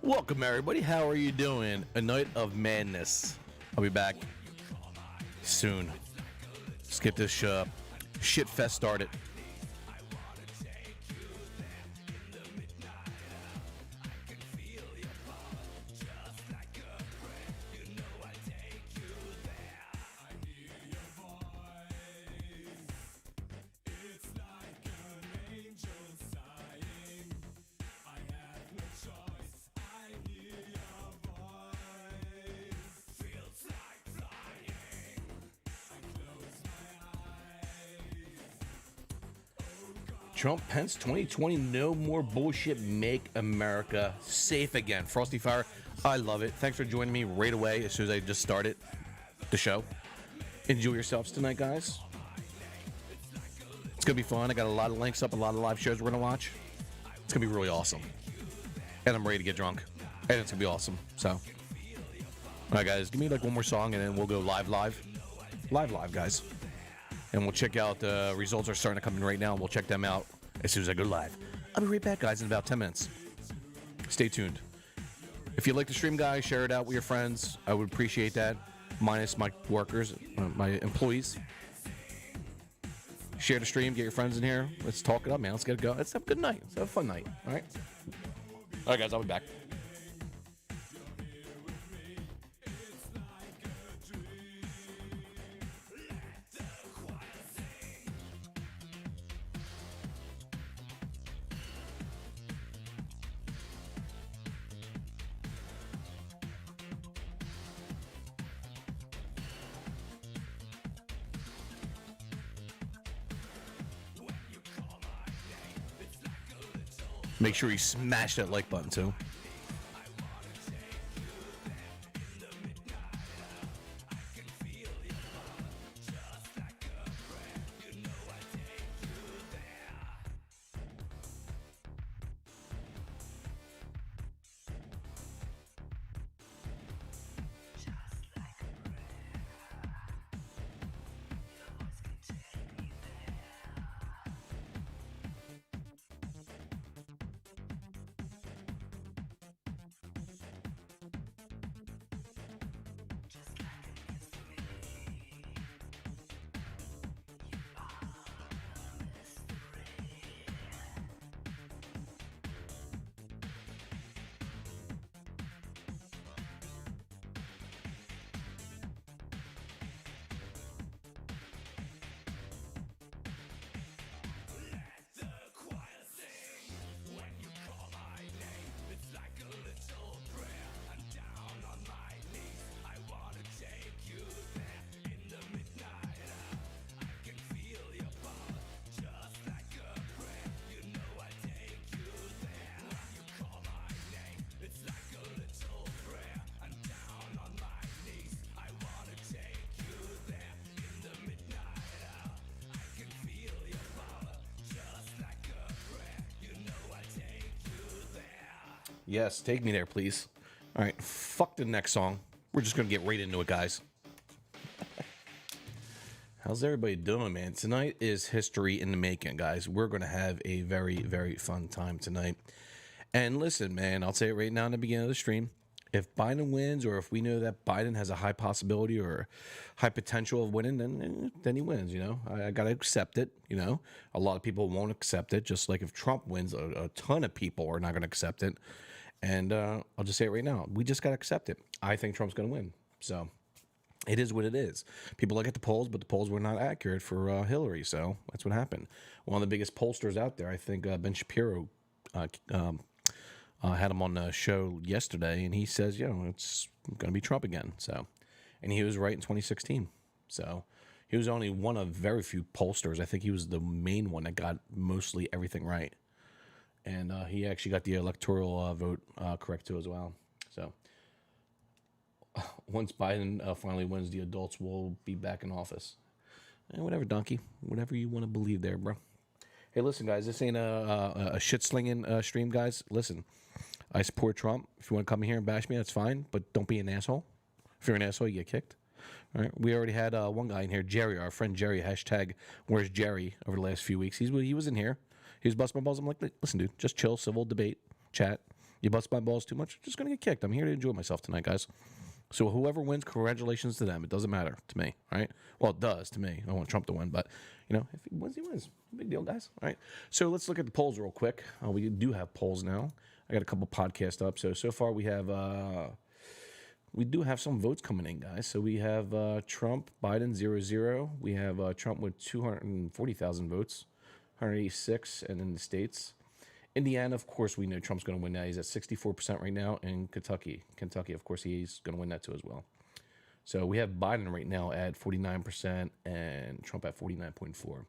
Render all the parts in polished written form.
Welcome, everybody. How are you doing? A night of madness. I'll be back soon. Let's get this shit fest started. Trump, Pence, 2020, no more bullshit. Make America safe again. Frosty Fire, I love it. Thanks for joining me right away as soon as I just started the show. Enjoy yourselves tonight, guys. It's going to be fun. I got a lot of links up, a lot of live shows we're going to watch. It's going to be really awesome. And I'm ready to get drunk. And it's going to be awesome. So, all right, guys, give me like one more song and then we'll go live, guys. And we'll check out the results are starting to come in right now. We'll check them out as soon as I go live. I'll be right back, guys, in about 10 minutes. Stay tuned. If you like the stream, guys, share it out with your friends. I would appreciate that. Minus my workers, my employees. Share the stream. Get your friends in here. Let's talk it up, man. Let's get it going. Let's have a good night. Let's have a fun night. All right? All right, guys. I'll be back. Make sure you smash that like button, too. Yes, take me there, please. All right, fuck the next song. We're just going to get right into it, guys. How's everybody doing, man? Tonight is history in the making, guys. We're going to have a very, very fun time tonight. And listen, man, I'll say it right now in the beginning of the stream. If Biden wins, or if we know that Biden has a high possibility or high potential of winning, then he wins, you know. I got to accept it, you know. A lot of people won't accept it, just like if Trump wins, a ton of people are not going to accept it. And I'll just say it right now. We just got to accept it. I think Trump's going to win. So it is what it is. People look at the polls, but the polls were not accurate for Hillary. So that's what happened. One of the biggest pollsters out there, I think Ben Shapiro had him on the show yesterday, and he says, you know, it's going to be Trump again. So, and he was right in 2016. So he was only one of very few pollsters. I think he was the main one that got mostly everything right. And he actually got the electoral vote correct, too, as well. So once Biden finally wins, the adults will be back in office. And whatever, donkey. Whatever you want to believe there, bro. Hey, listen, guys. This ain't a shit-slinging stream, guys. Listen, I support Trump. If you want to come here and bash me, that's fine. But don't be an asshole. If you're an asshole, you get kicked. All right. We already had one guy in here, Jerry, our friend Jerry, hashtag where's Jerry, over the last few weeks. He was in here. He was busting my balls. I'm like, listen, dude, just chill, civil debate, chat. You bust my balls too much, just gonna get kicked. I'm here to enjoy myself tonight, guys. So whoever wins, congratulations to them. It doesn't matter to me, all right? Well, it does to me. I want Trump to win, but you know, if he wins, he wins. Big deal, guys. All right. So let's look at the polls real quick. We do have polls now. I got a couple podcasts up. So far we have we do have some votes coming in, guys. So we have Trump, Biden 0-0. We have Trump with 240,000 votes, 186, and in the states. Indiana, of course, we know Trump's going to win that. He's at 64% right now. And Kentucky, of course, he's going to win that too as well. So we have Biden right now at 49% and Trump at 49.4%.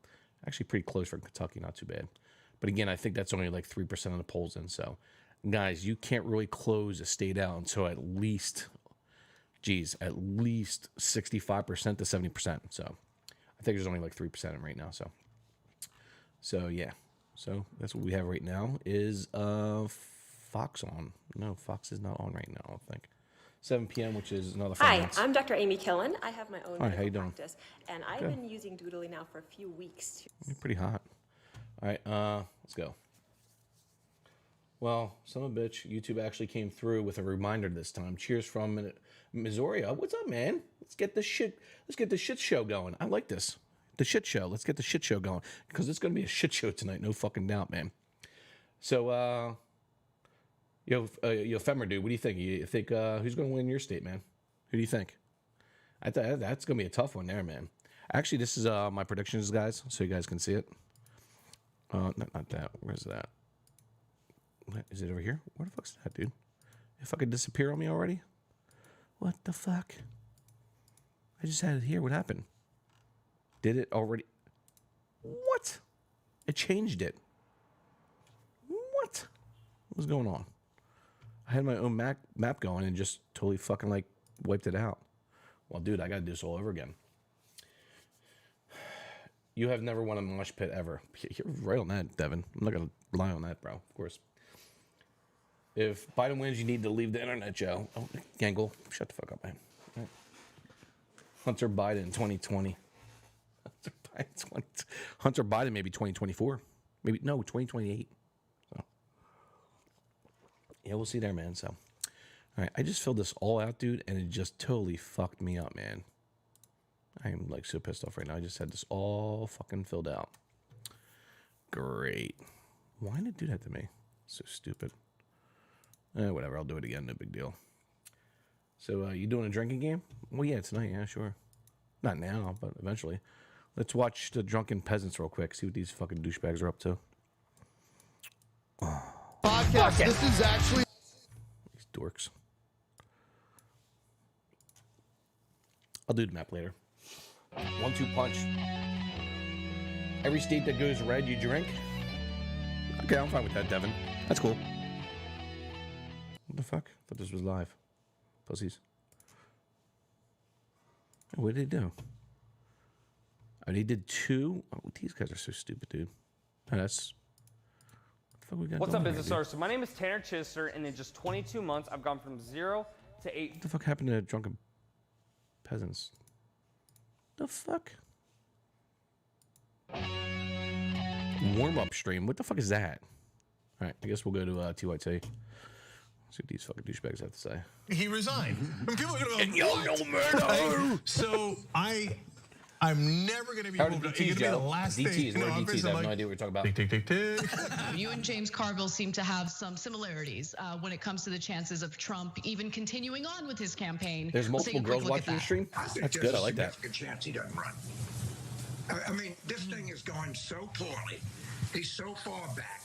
Actually pretty close for Kentucky, not too bad. But again, I think that's only like 3% of the polls in. So, guys, you can't really close a state out until at least 65% to 70%. So I think there's only like 3% in right now. So yeah. So that's what we have right now. Is Fox on? No, Fox is not on right now, I don't think. 7 p.m., which is another 5 Hi, minutes. I'm Dr. Amy Killen. I have my own how you doing? practice, and I've been using Doodly now for a few weeks. You're pretty hot. All right, let's go. Well, son of a bitch, YouTube actually came through with a reminder this time. Cheers from Missouri. What's up, man? Let's get this shit show going. I like this. The shit show. Let's get the shit show going because it's going to be a shit show tonight. No fucking doubt, man. So, Femmer, dude, what do you think? You think who's going to win your state, man? Who do you think? That's going to be a tough one there, man. Actually, this is my predictions, guys, so you guys can see it. Not that. Where's that? Is it over here? Where the fuck's that, dude? It fucking disappear on me already? What the fuck? I just had it here. What happened? Did it already? What? It changed it. What? What was going on? I had my own map going and just totally fucking like wiped it out. Well, dude, I gotta do this all over again. You have never won a mosh pit ever. You're right on that, Devin. I'm not gonna rely on that, bro. Of course. If Biden wins, you need to leave the internet, Joe. Oh, Gangle, shut the fuck up, man. Right. Hunter Biden 2020. Hunter Biden maybe 2024. Maybe, no, 2028. So, yeah, we'll see there, man. So, all right, I just filled this all out, dude, and it just totally fucked me up, man. I am like so pissed off right now. I just had this all fucking filled out. Great. Why did it do that to me? So stupid. Whatever, I'll do it again. No big deal. So, you doing a drinking game? Well, yeah, tonight. Yeah, sure. Not now, but eventually. Let's watch the Drunken Peasants real quick. See what these fucking douchebags are up to. Podcast. This is actually these dorks. I'll do the map later. 1-2 punch. Every state that goes red, you drink. Okay, I'm fine with that, Devin. That's cool. What the fuck? I thought this was live. Pussies. What did they do? Oh, they did 2. Oh, these guys are so stupid, dude. Oh, that's. What's up, business owners? So my name is Tanner Chister, and in just 22 months, I've gone from 0 to 8. What the fuck happened to Drunken Peasants? The fuck? Warm-up stream. What the fuck is that? All right, I guess we'll go to TYT. See what these fucking douchebags have to say. he resigned. And people are gonna And go, yo, what? no murder. Right? So I'm never going to be able to. It's going to be the last thing. DTs, what are DTs? I have no idea what you're talking about. Tick, tick, tick, tick. You and James Carville seem to have some similarities when it comes to the chances of Trump even continuing on with his campaign. There's multiple girls watching the stream. That's good. I like that. There's a chance he doesn't run. I mean, this thing is going so poorly. He's so far back.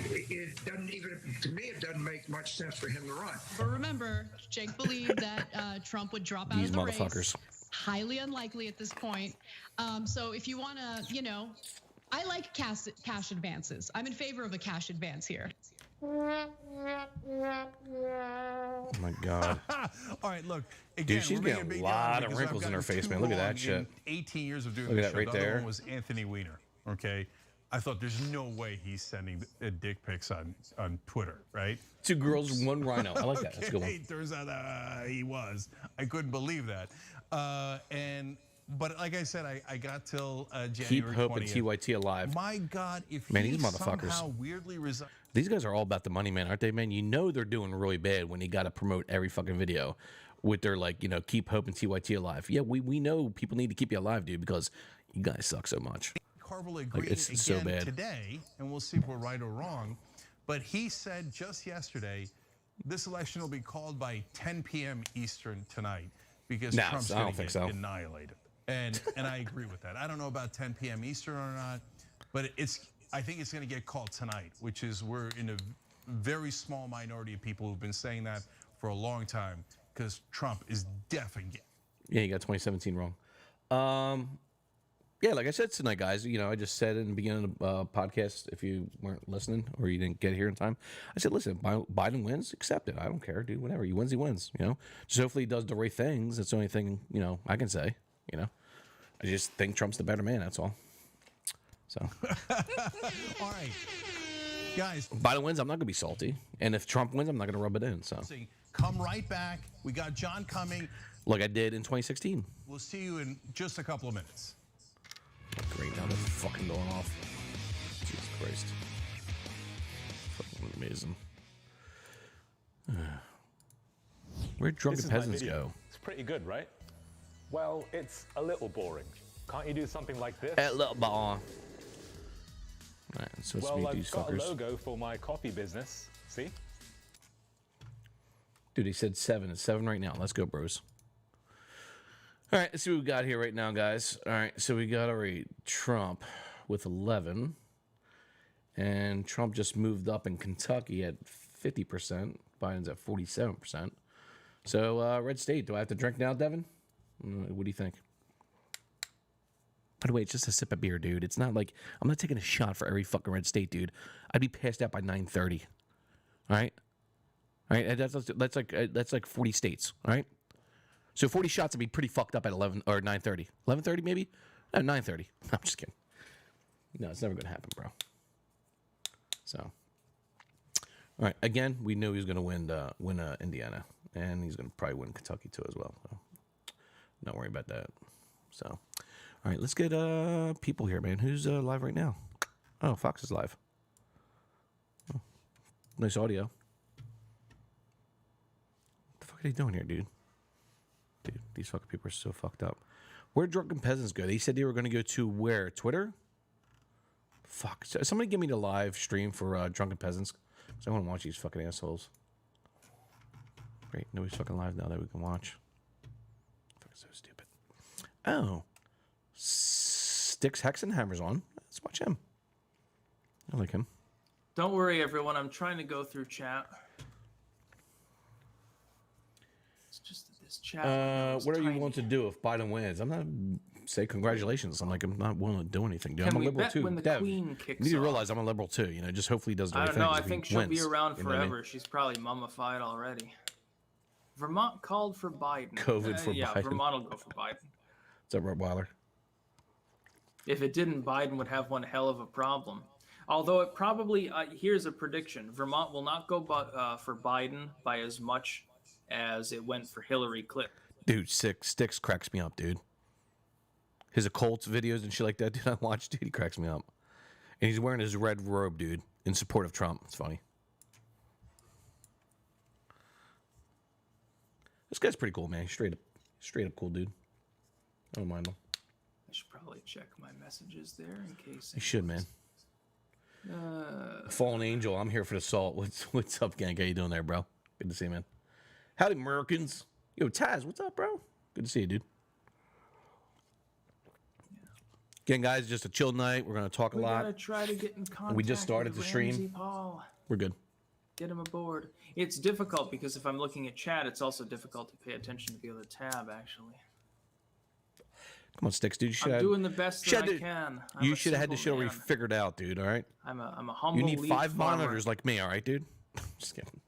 It doesn't even, to me, it doesn't make much sense for him to run. But remember, Jake believed that Trump would drop out These of the motherfuckers. race. Highly unlikely at this point. So if you want to, I like cash advances. I'm in favor of a cash advance here. Oh my god. All right, look. Again, Dude, she's getting a lot of wrinkles in her face, man. Look at that shit. 18 years of doing Look at this that show. right The other there. one was Anthony Weiner. Okay. I thought there's no way he's sending dick pics on Twitter, right? 2 girls, 1 rhino. I like that. That's a good one. Turns out he was. I couldn't believe that. And But like I said, I got till Keep January Hope and 20th. TYT alive. My God, if Man, he these motherfuckers. somehow weirdly resigns. These guys are all about the money, man, aren't they, man? You know they're doing really bad when you got to promote every fucking video with their, like, you know, keep Hope and TYT alive. Yeah, we know people need to keep you alive, dude, because you guys suck so much. Carville agreed it's again so bad. today, and we'll see if we're right or wrong. But he said just yesterday, this election will be called by 10 p.m. Eastern tonight because Nah, Trump's I going don't to think get so. annihilated. And I agree with that. I don't know about 10 p.m. Eastern or not, but I think it's going to get called tonight, which is we're in a very small minority of people who've been saying that for a long time because Trump is deaf and Yeah, you got 2017 wrong. Yeah, like I said tonight, guys, you know, I just said in the beginning of the podcast, if you weren't listening or you didn't get here in time, I said, listen, Biden wins, accept it. I don't care, dude, whatever. He wins, you know. Just hopefully he does the right things. That's the only thing, you know, I can say, you know. I just think Trump's the better man, that's all. So. All right, guys. Biden wins, I'm not going to be salty. And if Trump wins, I'm not going to rub it in, so. Come right back. We got John coming. Like I did in 2016. We'll see you in just a couple of minutes. Great, now they're fucking going off. Jesus Christ. Fucking amazing. Where'd drunken peasants go? It's pretty good, right? Well, it's a little boring. Can't you do something like this? A little bit on. Alright, so let's Well, meet I've these got a fuckers. logo for my coffee business. See? Dude, he said 7. It's 7 right now. Let's go, bros. All right, let's see what we got here right now, guys. All right, so we got already Trump with 11. And Trump just moved up in Kentucky at 50%. Biden's at 47%. So, red state, do I have to drink now, Devin? What do you think? By the way, it's just a sip of beer, dude. It's not like I'm not taking a shot for every fucking red state, dude. I'd be passed out by 9:30. All right? All right, that's like 40 states, all right? So 40 shots would be pretty fucked up at 11 or 9:30. 11:30 maybe? No, 9:30. I'm just kidding. No, it's never going to happen, bro. So, all right. Again, we knew he was going to win Indiana, and he's going to probably win Kentucky too as well. So, not worry about that. So, all right, let's get people here, man. Who's live right now? Oh, Fox is live. Oh, nice audio. What the fuck are they doing here, dude? Dude, these fucking people are so fucked up. Where'd drunken peasants go? They said they were going to go to where? Twitter? Fuck. Somebody give me the live stream for drunken peasants. Because I want to watch these fucking assholes. Great. Nobody's fucking live now that we can watch. Fucking so stupid. Oh. Sticks Hexenhammer's on. Let's watch him. I like him. Don't worry, everyone. I'm trying to go through chat. It's just this chat. What are you willing to do if Biden wins? I'm not say congratulations. I'm not willing to do anything, dude. Can I'm a we liberal bet too. when the Dev, Queen kicks you need to off? realize I'm a liberal too. You know, just hopefully he does the I right don't thing. know. I 'cause if think he she'll be wins, around you know what I forever. mean? She's probably mummified already. Vermont called for Biden. COVID for yeah, Biden. Vermont will go for Biden. What's up, Rottweiler? If it didn't, Biden would have one hell of a problem. Although it probably, here's a prediction: Vermont will not go for Biden by as much as it went for Hillary Clinton. Dude, Sticks cracks me up, dude. His occults videos and shit like that, dude, I watch, dude, he cracks me up. And he's wearing his red robe, dude, in support of Trump. It's funny. This guy's pretty cool, man. Straight up cool, dude. I don't mind him. I should probably check my messages there in case. You should, man. Fallen Angel, I'm here for the salt. What's up, gang? How you doing there, bro? Good to see you, man. Howdy, Americans. Yo, Taz, what's up, bro? Good to see you, dude. Again, guys, just a chill night. We're going to talk a We lot. gotta try to get in contact. We just started with the stream. Ramsey Paul. We're good. Get him aboard. It's difficult because if I'm looking at chat, it's also difficult to pay attention to the other tab. Actually, Come on, Sticks, dude. I'm doing the best that I can. You should have had this shit already man. figured out, dude, all right? I'm a humble. You need lead 5 farmer. monitors like me, all right, dude? Just kidding.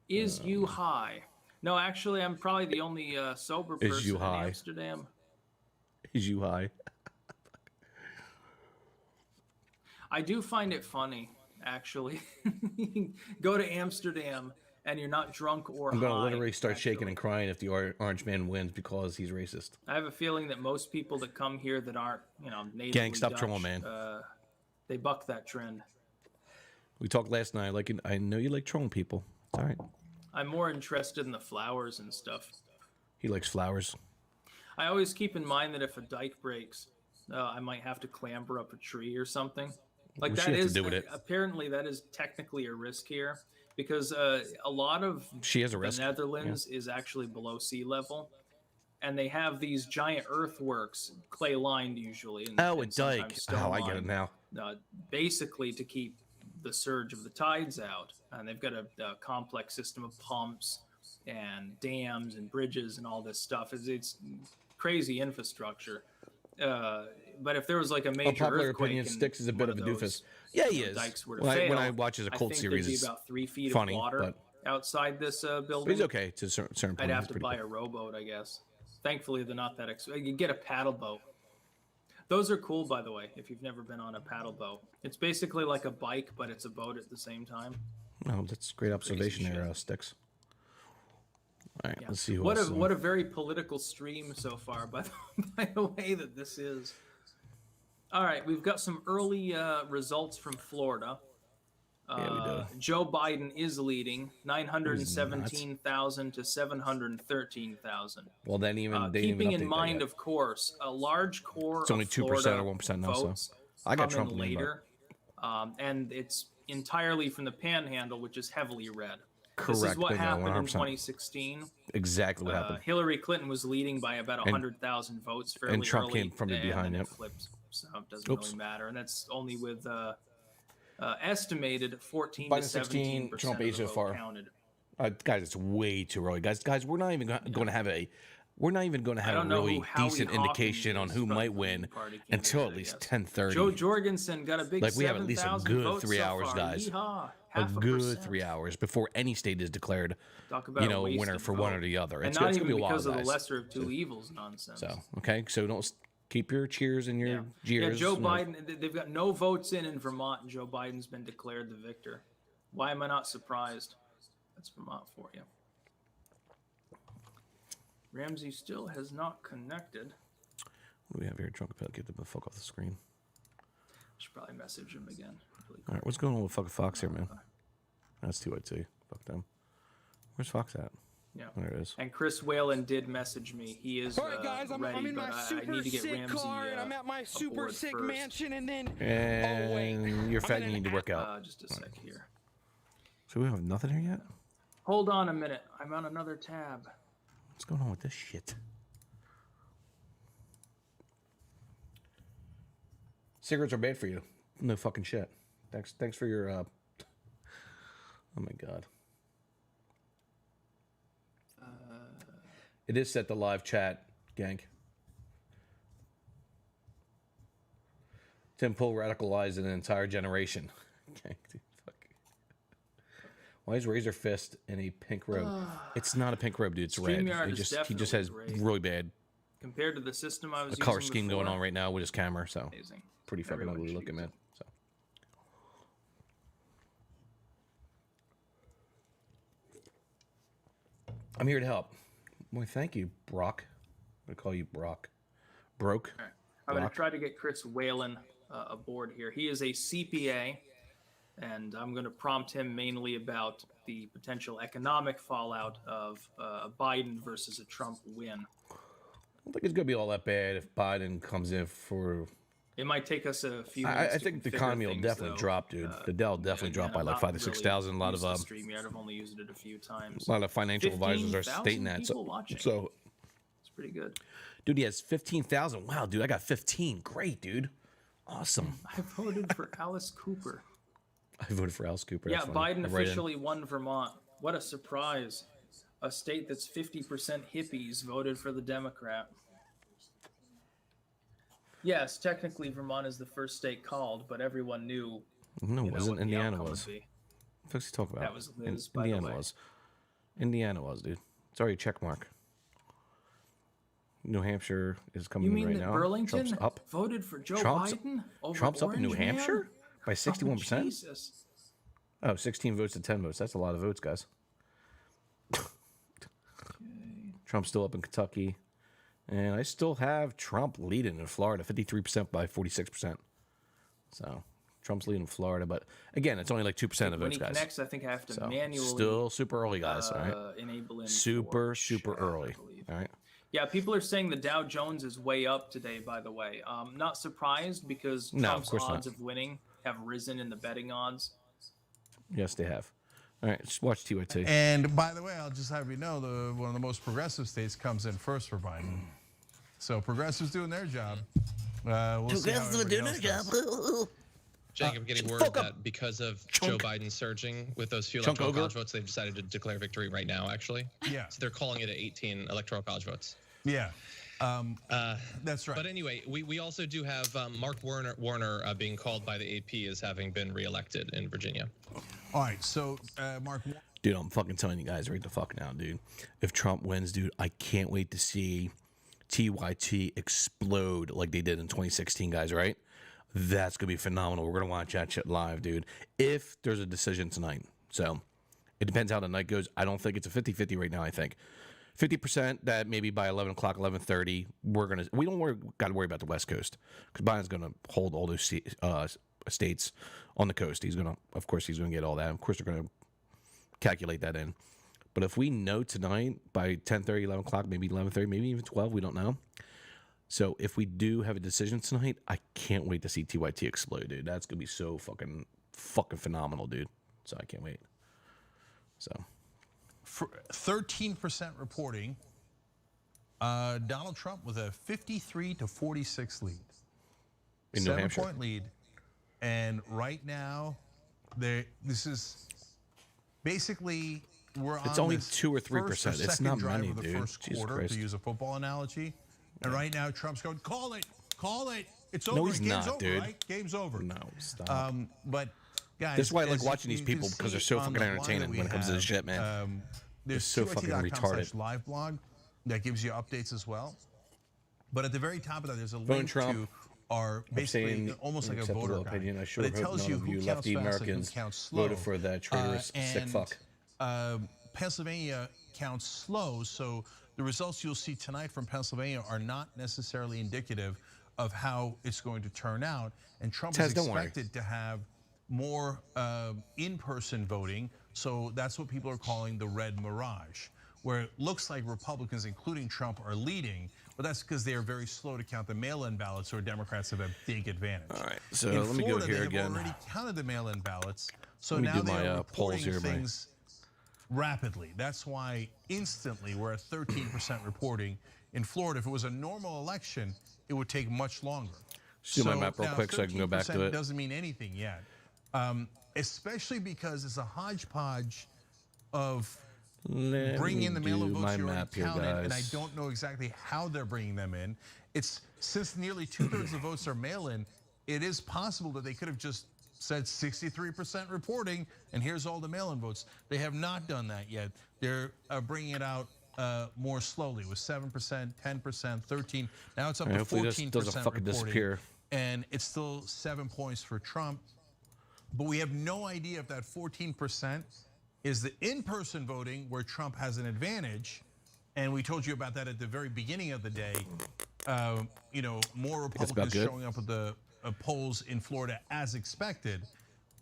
Is you high? No, actually, I'm probably the only sober Is person you in high? Amsterdam. Is you high? I do find it funny, actually. Go to Amsterdam and you're not drunk or I'm gonna high, literally start shaking actually. and crying if the orange man wins because he's racist. I have a feeling that most people that come here that aren't, natively Gang, stop Dutch, trolling, man. They buck that trend. We talked last night. I know you like trolling people. It's all right. I'm more interested in the flowers and stuff. He likes flowers. I always keep in mind that if a dike breaks, I might have to clamber up a tree or something. Like What's that she have to is do with it? apparently that is technically a risk here because a lot of She has a risk. the Netherlands is actually below sea level, and they have these giant earthworks, clay lined usually. And, Oh, a and dike. sometimes Oh, I get it stone now. lined, basically to keep the surge of the tides out, and they've got a complex system of pumps and dams and bridges and all this stuff. It's crazy infrastructure. But if there was like a major Unpopular earthquake opinion, and Sticks is a bit one of a those, doofus. Yeah, he is. dikes were to When fail, I watch his I cult think series, there'd be it's about 3 feet funny, of water but outside this building. but he's okay to a certain point. I'd have He's to pretty buy cool. a rowboat, I guess. Thankfully, they're not that expensive. You get a paddle boat. Those are cool, by the way, if you've never been on a paddle boat. It's basically like a bike, but it's a boat at the same time. No, that's great observation Crazy there, shit. Sticks. All right, Yeah. let's see who What else. a what a very political stream so far, by the way that this is. All right, we've got some early results from Florida. Yeah, we do. Joe Biden is leading 917,000 to 713,000. Well, then even they didn't Keeping even in update mind, that of course, a large core It's only of 2% Florida or 1% now, so votes I got come Trump in in later, and it's entirely from the Panhandle, which is heavily red. This is Correct, what bingo, happened in 100%. 2016. yet. Exactly what happened. Hillary Clinton was leading by about 100,000 votes fairly Trump early, came from and behind, then yep. it flipped, so it doesn't Oops. really matter. And that's only with estimated 14 Biden to 16, 17% Trump of 8 the so vote far. counted. Guys, it's way too early. Guys, we're not even going to have a. We're not even going to have a don't know really who Howie decent Hawkins indication on is who from might the win Green Party until at candidate, I least guess. 10:30. Joe Jorgensen got a big Like, we have at least a 7,000 good votes 3 so hours, far. guys. Yeehaw. A Half good percent. 3 hours before any state is declared, Talk about a a winner wasted for one vote. or the other. And It's not gonna even be a while, because of the guys. lesser of two evils nonsense. So okay, so don't keep your cheers and your Yeah, jeers. Joe you know. Biden, they've got no votes in Vermont, and Joe Biden's been declared the victor. Why am I not surprised? That's Vermont for you. Ramsey still has not connected. What do we have here? Drunk Pelt, get the fuck off the screen. Should probably message him again. Really All right, what's going on with fucking Fox here, man? That's too I'd say. Fuck them. Where's Fox at? Yeah. There it is. And Chris Whalen did message me. He is All right, guys, I'm ready, in my but I super need to get sick Ramsey car, and I'm at my super aboard sick first. mansion, and then And you're fat. You need to work out. Just a sec here. So we have nothing here yet. Hold on a minute. I'm on another tab. What's going on with this shit? Cigarettes are bad for you. No fucking shit. Thanks for your. Oh my god. It is set to live chat, gang. Tim Pool radicalized an entire generation. Okay, dude, fuck. Why is Razor Fist in a pink robe? It's not a pink robe, dude. It's red. StreamYard is He just definitely has great. really bad Compared to the system I was using color scheme before, going on right now with his camera. So amazing. pretty fucking Everyone ugly should looking, use man. So. I'm here to help. Well, thank you, Brock. I'm gonna call you Brock. Broke. All right. I'm going Brock. to try to get Chris Whalen aboard here. He is a CPA, and I'm going to prompt him mainly about the potential economic fallout of a Biden versus a Trump win. I don't think it's gonna be all that bad if Biden comes in for. It might take us a few I minutes to think the configure economy will things, definitely though. drop, dude. The Dow will definitely drop by I'm like not 5,000 to 6,000. A lot of used to StreamYard. I've only used it a few times. financial advisors are 15,000 stating that. people watching. So, It's pretty good. dude, he has 15,000. Wow, dude, I got 15. Great, dude. Awesome. I voted for Alice Cooper. I voted for Alice Cooper. Yeah, That's funny. Biden I'll write in. officially won Vermont. What a surprise. A state that's 50% hippies voted for the Democrat. Yes, technically Vermont is the first state called, but everyone knew. No, it you know, wasn't. what the Indiana outcome was. would be. What's he talking about? That was Liz, by the Indiana way. was. Indiana was, dude. It's already a check mark. New Hampshire is coming You in mean right that now. Burlington Trump's up. voted for Joe Trump's- Biden over Trump's up in New Orange Man? Hampshire by 61%. Oh, Jesus. Oh, 16 votes to 10 votes. That's a lot of votes, guys. Trump's still up in Kentucky. And I still have Trump leading in Florida, 53% by 46%. So Trump's leading Florida, but again, it's only like 2% of When votes, he guys. connects, I think I have to So manually still super early, guys. All right, enable him. super for chat, I early. believe. All right. Yeah, people are saying the Dow Jones is way up today, by the way. Not surprised because No, of Trump's course odds not. of winning have risen in the betting odds. Yes, they have. All right, just watch TYT. And by the way, I'll just have you know, one of the most progressive states comes in first for Biden. So progressives doing their job. We'll see how everybody else does. Jake, I'm getting word that because of Joe Biden surging with those few electoral college votes, they've decided to declare victory right now, actually. Yeah. So they're calling it at 18 electoral college votes. Yeah. That's right. But anyway, we also do have Mark Warner being called by the AP as having been reelected in Virginia. All right, so Mark. Dude, I'm fucking telling you guys right the fuck now, dude. If Trump wins, dude, I can't wait to see TYT explode like they did in 2016, guys, right? That's going to be phenomenal. We're going to watch that shit live, dude, if there's a decision tonight. So it depends how the night goes. I don't think it's a 50-50 right now, I think. 50% that maybe by 11 o'clock, 11:30, we don't got to worry about the West Coast because Biden's going to hold all those states on the coast. He's going to get all that. Of course, they're going to calculate that in. But if we know tonight by 10:30, 11 o'clock, maybe 11:30, maybe even 12, we don't know. So if we do have a decision tonight, I can't wait to see TYT explode, dude. That's going to be so fucking phenomenal, dude. So I can't wait. So. For 13% reporting, Donald Trump with a 53-46 lead. In New Hampshire. 7-point lead. And right now, this is basically it's only 2 or 3%. It's not many, of the dude. first Jesus quarter, Christ. to use a football analogy. And right now, Trump's going, call it. It's over. No, he's Game's not, over, dude. right? Game's over. No, stop. But guys, This is why I like as watching you these can people because they're see so on fucking the blog entertaining that when it comes to this we shit, man. have, There's so fucking retarded. live blog that gives you updates as well. But at the very top of that, there's a Vote link Trump. to our basically Abstain, almost like a acceptable voter guide. opinion. I sure But it hope tells none you of who you counts lefty fast and who Americans counts slow. voted for that traitorous sick And, fuck. Pennsylvania counts slow, so the results you'll see tonight from Pennsylvania are not necessarily indicative of how it's going to turn out. And Trump is don't worry. expected to have more in-person voting, so that's what people are calling the red mirage, where it looks like Republicans, including Trump, are leading, but that's because they are very slow to count the mail-in ballots, where Democrats have a big advantage. All right, so In let me go Florida, here they again. have already counted the mail-in ballots, so Let me now do they my, are polls reporting here, Mike. things rapidly. That's why instantly we're at 13% reporting. In Florida, if it was a normal election, it would take much longer. Just do my map real now quick so I can go back to 13% it. Doesn't mean anything yet, especially because it's a hodgepodge of Let bringing me in the mail-in do votes my you already map here, counted, and I guys. don't know exactly how they're bringing them in. It's since nearly 2/3 of the votes are mail-in, it is possible that they could have just said 63% reporting, and here's all the mail-in votes. They have not done that yet. They're bringing it out more slowly with 7%, 10%, 13%. Now it's up to Hopefully 14% this doesn't fucking reporting, disappear. and it's still 7 points for Trump. But we have no idea if that 14% is the in-person voting where Trump has an advantage. And we told you about that at the very beginning of the day. You know, more Republicans good. showing up at the polls in Florida as expected.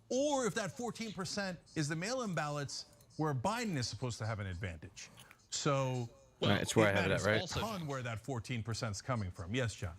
Or if that 14% is the mail-in ballots where Biden is supposed to have an advantage. So All right, it's where I have it at, right? a ton where that 14% is coming from. Yes, John.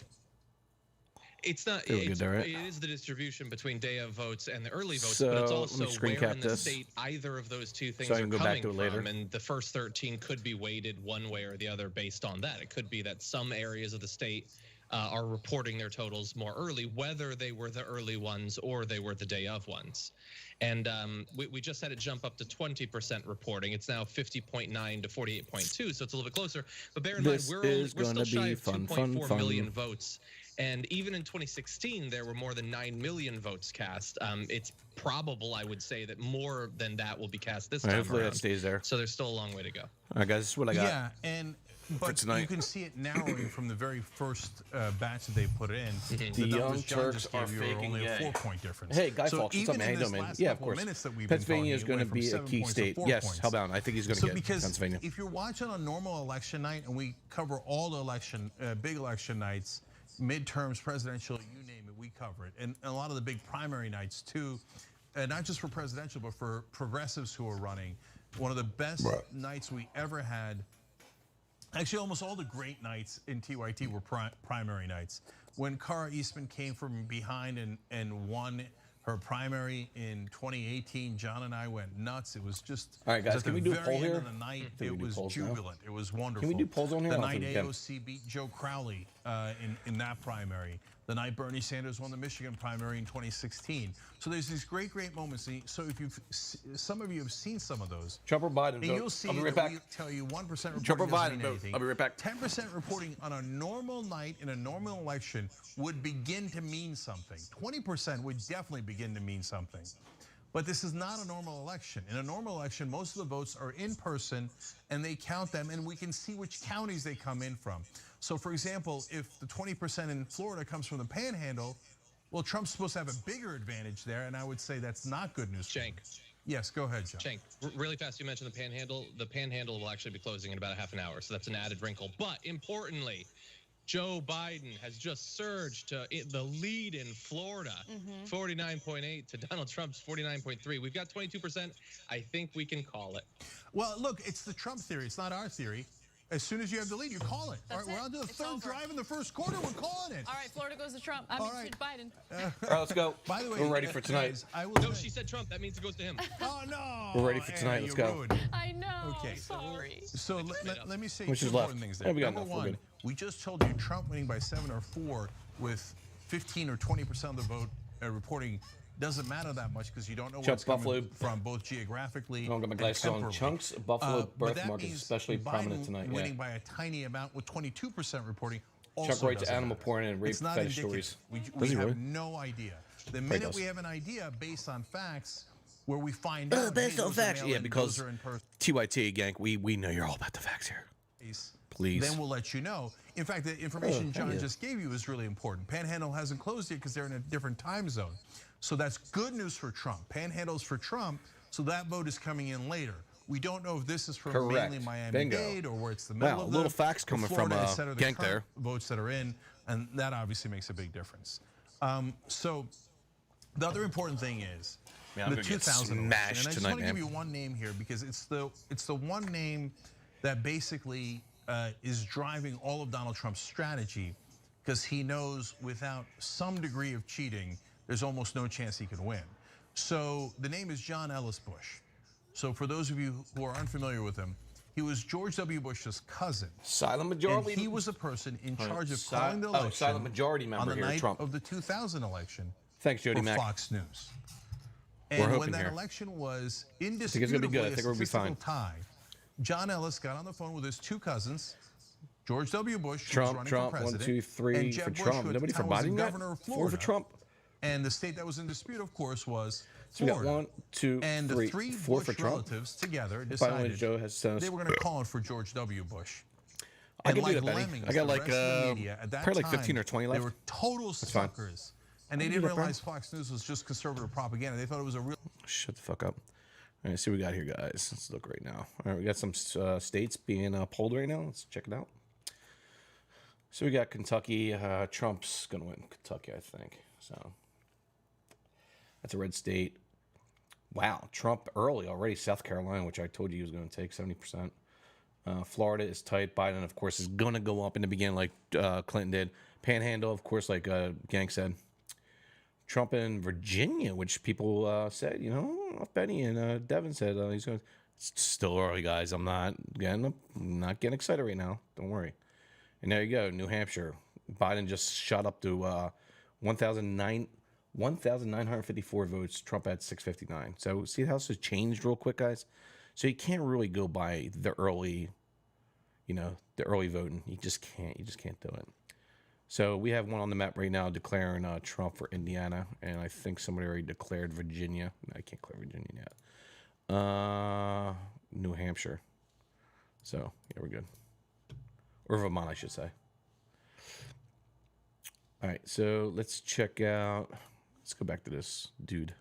It's not. Feel good there, right? It is the distribution between day of votes and the early votes, So, but it's let me also screen where cap in the this state either of those two things so I are can go coming back to it from. later. And the first 13 could be weighted one way or the other based on that. It could be that some areas of the state are reporting their totals more early, whether they were the early ones or they were the day of ones. And we just had it jump up to 20% reporting. It's now 50.9 to 48.2, so it's a little bit closer. But bear in This mind, is we're gonna still shy be of fun, 2.4 fun, million fun. votes. And even in 2016, there were more than 9 million votes cast. It's probable, I would say, that more than that will be cast this All right, time hopefully around. that stays there. So there's still a long way to go. All right, guys, this is what I got. Yeah, and But tonight. you can see it narrowing from the very first batch that they put in. The Young Turks are faking only a gay. 4-point difference. Hey, Guy So Fawkes, what's up, even man? How in you this doing, man? last Yeah, of couple course. minutes that we've been Pennsylvania is talking, going to it went be a from key 7 points to state. 4 Yes, points. hellbound. I think he's going to So get because Pennsylvania. if you're watching on normal election night, and we cover all the election, big election nights, midterms, presidential, you name it, we cover it. And a lot of the big primary nights too, not just for presidential, but for progressives who are running. One of the best nights we ever had. Actually, almost all the great nights in TYT were primary nights. When Cara Eastman came from behind and won her primary in 2018, John and I went nuts. It was just, all right, guys, at can the we do a very poll end here? of the night, Can we it do was polls now? jubilant. It was wonderful. Can we do polls on here? The I don't night think we can. AOC beat Joe Crowley in that primary. The night Bernie Sanders won the Michigan primary in 2016. So there's these great moments. So if some of you have seen some of those, Trump or Biden? and you'll see I'll be right that back. we tell you 1% reporting Trump or doesn't Biden? mean anything. I'll be right back. 10% reporting on a normal night in a normal election would begin to mean something. 20% would definitely begin to mean something. But this is not a normal election. In a normal election, most of the votes are in person, and they count them, and we can see which counties they come in from. So, for example, if the 20% in Florida comes from the Panhandle, well, Trump's supposed to have a bigger advantage there, and I would say that's not good news. Shank. Yes, go ahead, John. Shank, really fast, you mentioned the Panhandle. The Panhandle will actually be closing in about a half an hour, so that's an added wrinkle. But importantly, Joe Biden has just surged to the lead in Florida, 49.8 to Donald Trump's 49.3. We've got 22%. I think we can call it. Well, look, it's the Trump theory. It's not our theory. As soon as you have the lead, you call it. All right, we're on to the third drive in the first quarter. We're calling it. All right, Florida goes to Trump. All right. To Biden. All right, let's go. By the way, we're ready for tonight. guys, I will No, say- she said Trump. That means it goes to him. Oh, no. We're ready for tonight. Let's you're go. rude. I know. Okay. Sorry. So let me say Which two is left? important things Yeah, there. we got Number enough. We're one, good. we just told you Trump winning by 7 or 4 with 15 or 20% of the vote reporting doesn't matter that much because you don't know where Chuck it's coming Buffalo. from, both geographically I don't got my and glasses on. temporally. Chunks, Buffalo But that birthmark is means especially Biden prominent tonight. Yeah. winning by a tiny amount with 22% reporting also Chuck writes doesn't animal matter. porn and rape It's not fetish indicative. stories. We Does he have really? no idea. The Right, minute does. we have an idea based on facts, where we find out, based hey, on those are facts. Yeah, mail-in, because those are in person. TYT gang, we know you're all about the facts here. Please. Then we'll let you know. In fact, the information John just gave you is really important. Panhandle hasn't closed yet because they're in a different time zone. So that's good news for Trump. Panhandle's for Trump, so that vote is coming in later. We don't know if this is from Correct. mainly Bingo. Miami-Dade or where it's the middle Wow, of little the facts coming from, Florida, et cetera, the Genk Trump there. votes that are in, and that obviously makes a big difference. So the other important thing is Man, I'm the gonna get 2000 election. smashed And I just tonight, want to give man. you one name here because it's the one name that basically is driving all of Donald Trump's strategy because he knows without some degree of cheating, there's almost no chance he can win. So the name is John Ellis Bush. So for those of you who are unfamiliar with him, he was George W. Bush's cousin. Silent majority. And he was a person in charge of Si- calling the oh, election silent majority on member the here, night Trump. of the 2000 election Thanks, Jody for Mack. Fox News. We're And hoping when that here. election was I think it's indisputably gonna be good. I a think we're gonna be statistical fine. tie, John Ellis got on the phone with his two cousins, George W. Bush, who was Trump, running Trump, for 1, president, 2, 3 and Jeb for Bush, Trump. who at Nobody the for time was the Biden yet? governor of 4 Florida. for Trump. And the state that was in dispute, of course, was So we got Florida. 1, 2, And the 3, three 4 Bush for Trump. relatives together By the way, decided Joe has sent us. they were going to call in for George W. Bush. I And can do like that, Benny. lemmings, I got the like rest of the media at that probably like time, 15 or 20 They left. were total fine. suckers. And they I can didn't do that, bro. realize Fox News was just conservative propaganda. They thought it was a real. Shut the fuck up. All right, see what we got here, guys. Let's look right now. All right, we got some states being polled right now. Let's check it out. So we got Kentucky. Trump's going to win Kentucky, I think. So that's a red state. Wow, Trump early already. South Carolina, which I told you he was going to take 70%. Florida is tight. Biden, of course, is going to go up in the beginning like Clinton did. Panhandle, of course, like Gang said. Trump in Virginia, which people said, you know, Benny and Devin said he's going to. It's still early, guys. I'm not getting excited right now. Don't worry. And there you go, New Hampshire. Biden just shot up to 1,954 votes. Trump had 659. So see how this has changed real quick, guys? So you can't really go by the early, the early voting. You just can't do it. So we have one on the map right now declaring Trump for Indiana, and I think somebody already declared Virginia. No, I can't declare Virginia yet. New Hampshire. So yeah, we're good. or Vermont, I should say. All right, so let's check out. Let's go back to this dude.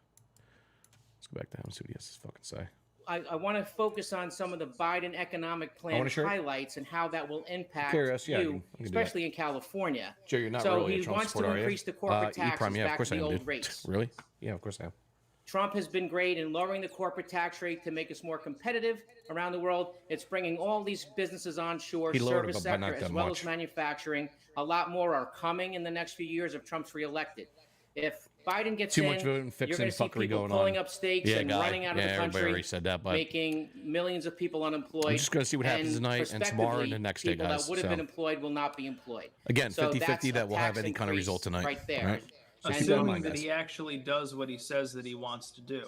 Let's go back to him and see what he has to fucking say. I want to focus on some of the Biden economic plan highlights and how that will impact you, especially in California. Joe, you're not so really he a Trump wants supporter, to increase the corporate taxes yeah, back to the old rates. Really? Yeah, of course I am. Trump has been great in lowering the corporate tax rate to make us more competitive around the world. It's bringing all these businesses onshore, service sector, as well as manufacturing. A lot more are coming in the next few years if Trump's reelected. If Biden gets Too much voting, you're going to see people pulling up stakes and running out of the country, said that, but making millions of people unemployed. I'm just going to see what happens tonight and tomorrow and the next day, guys. People that would have been employed will not be employed. Again, 50-50 that will have any kind of result tonight. Right there. Right? So assuming that he actually does what he says that he wants to do.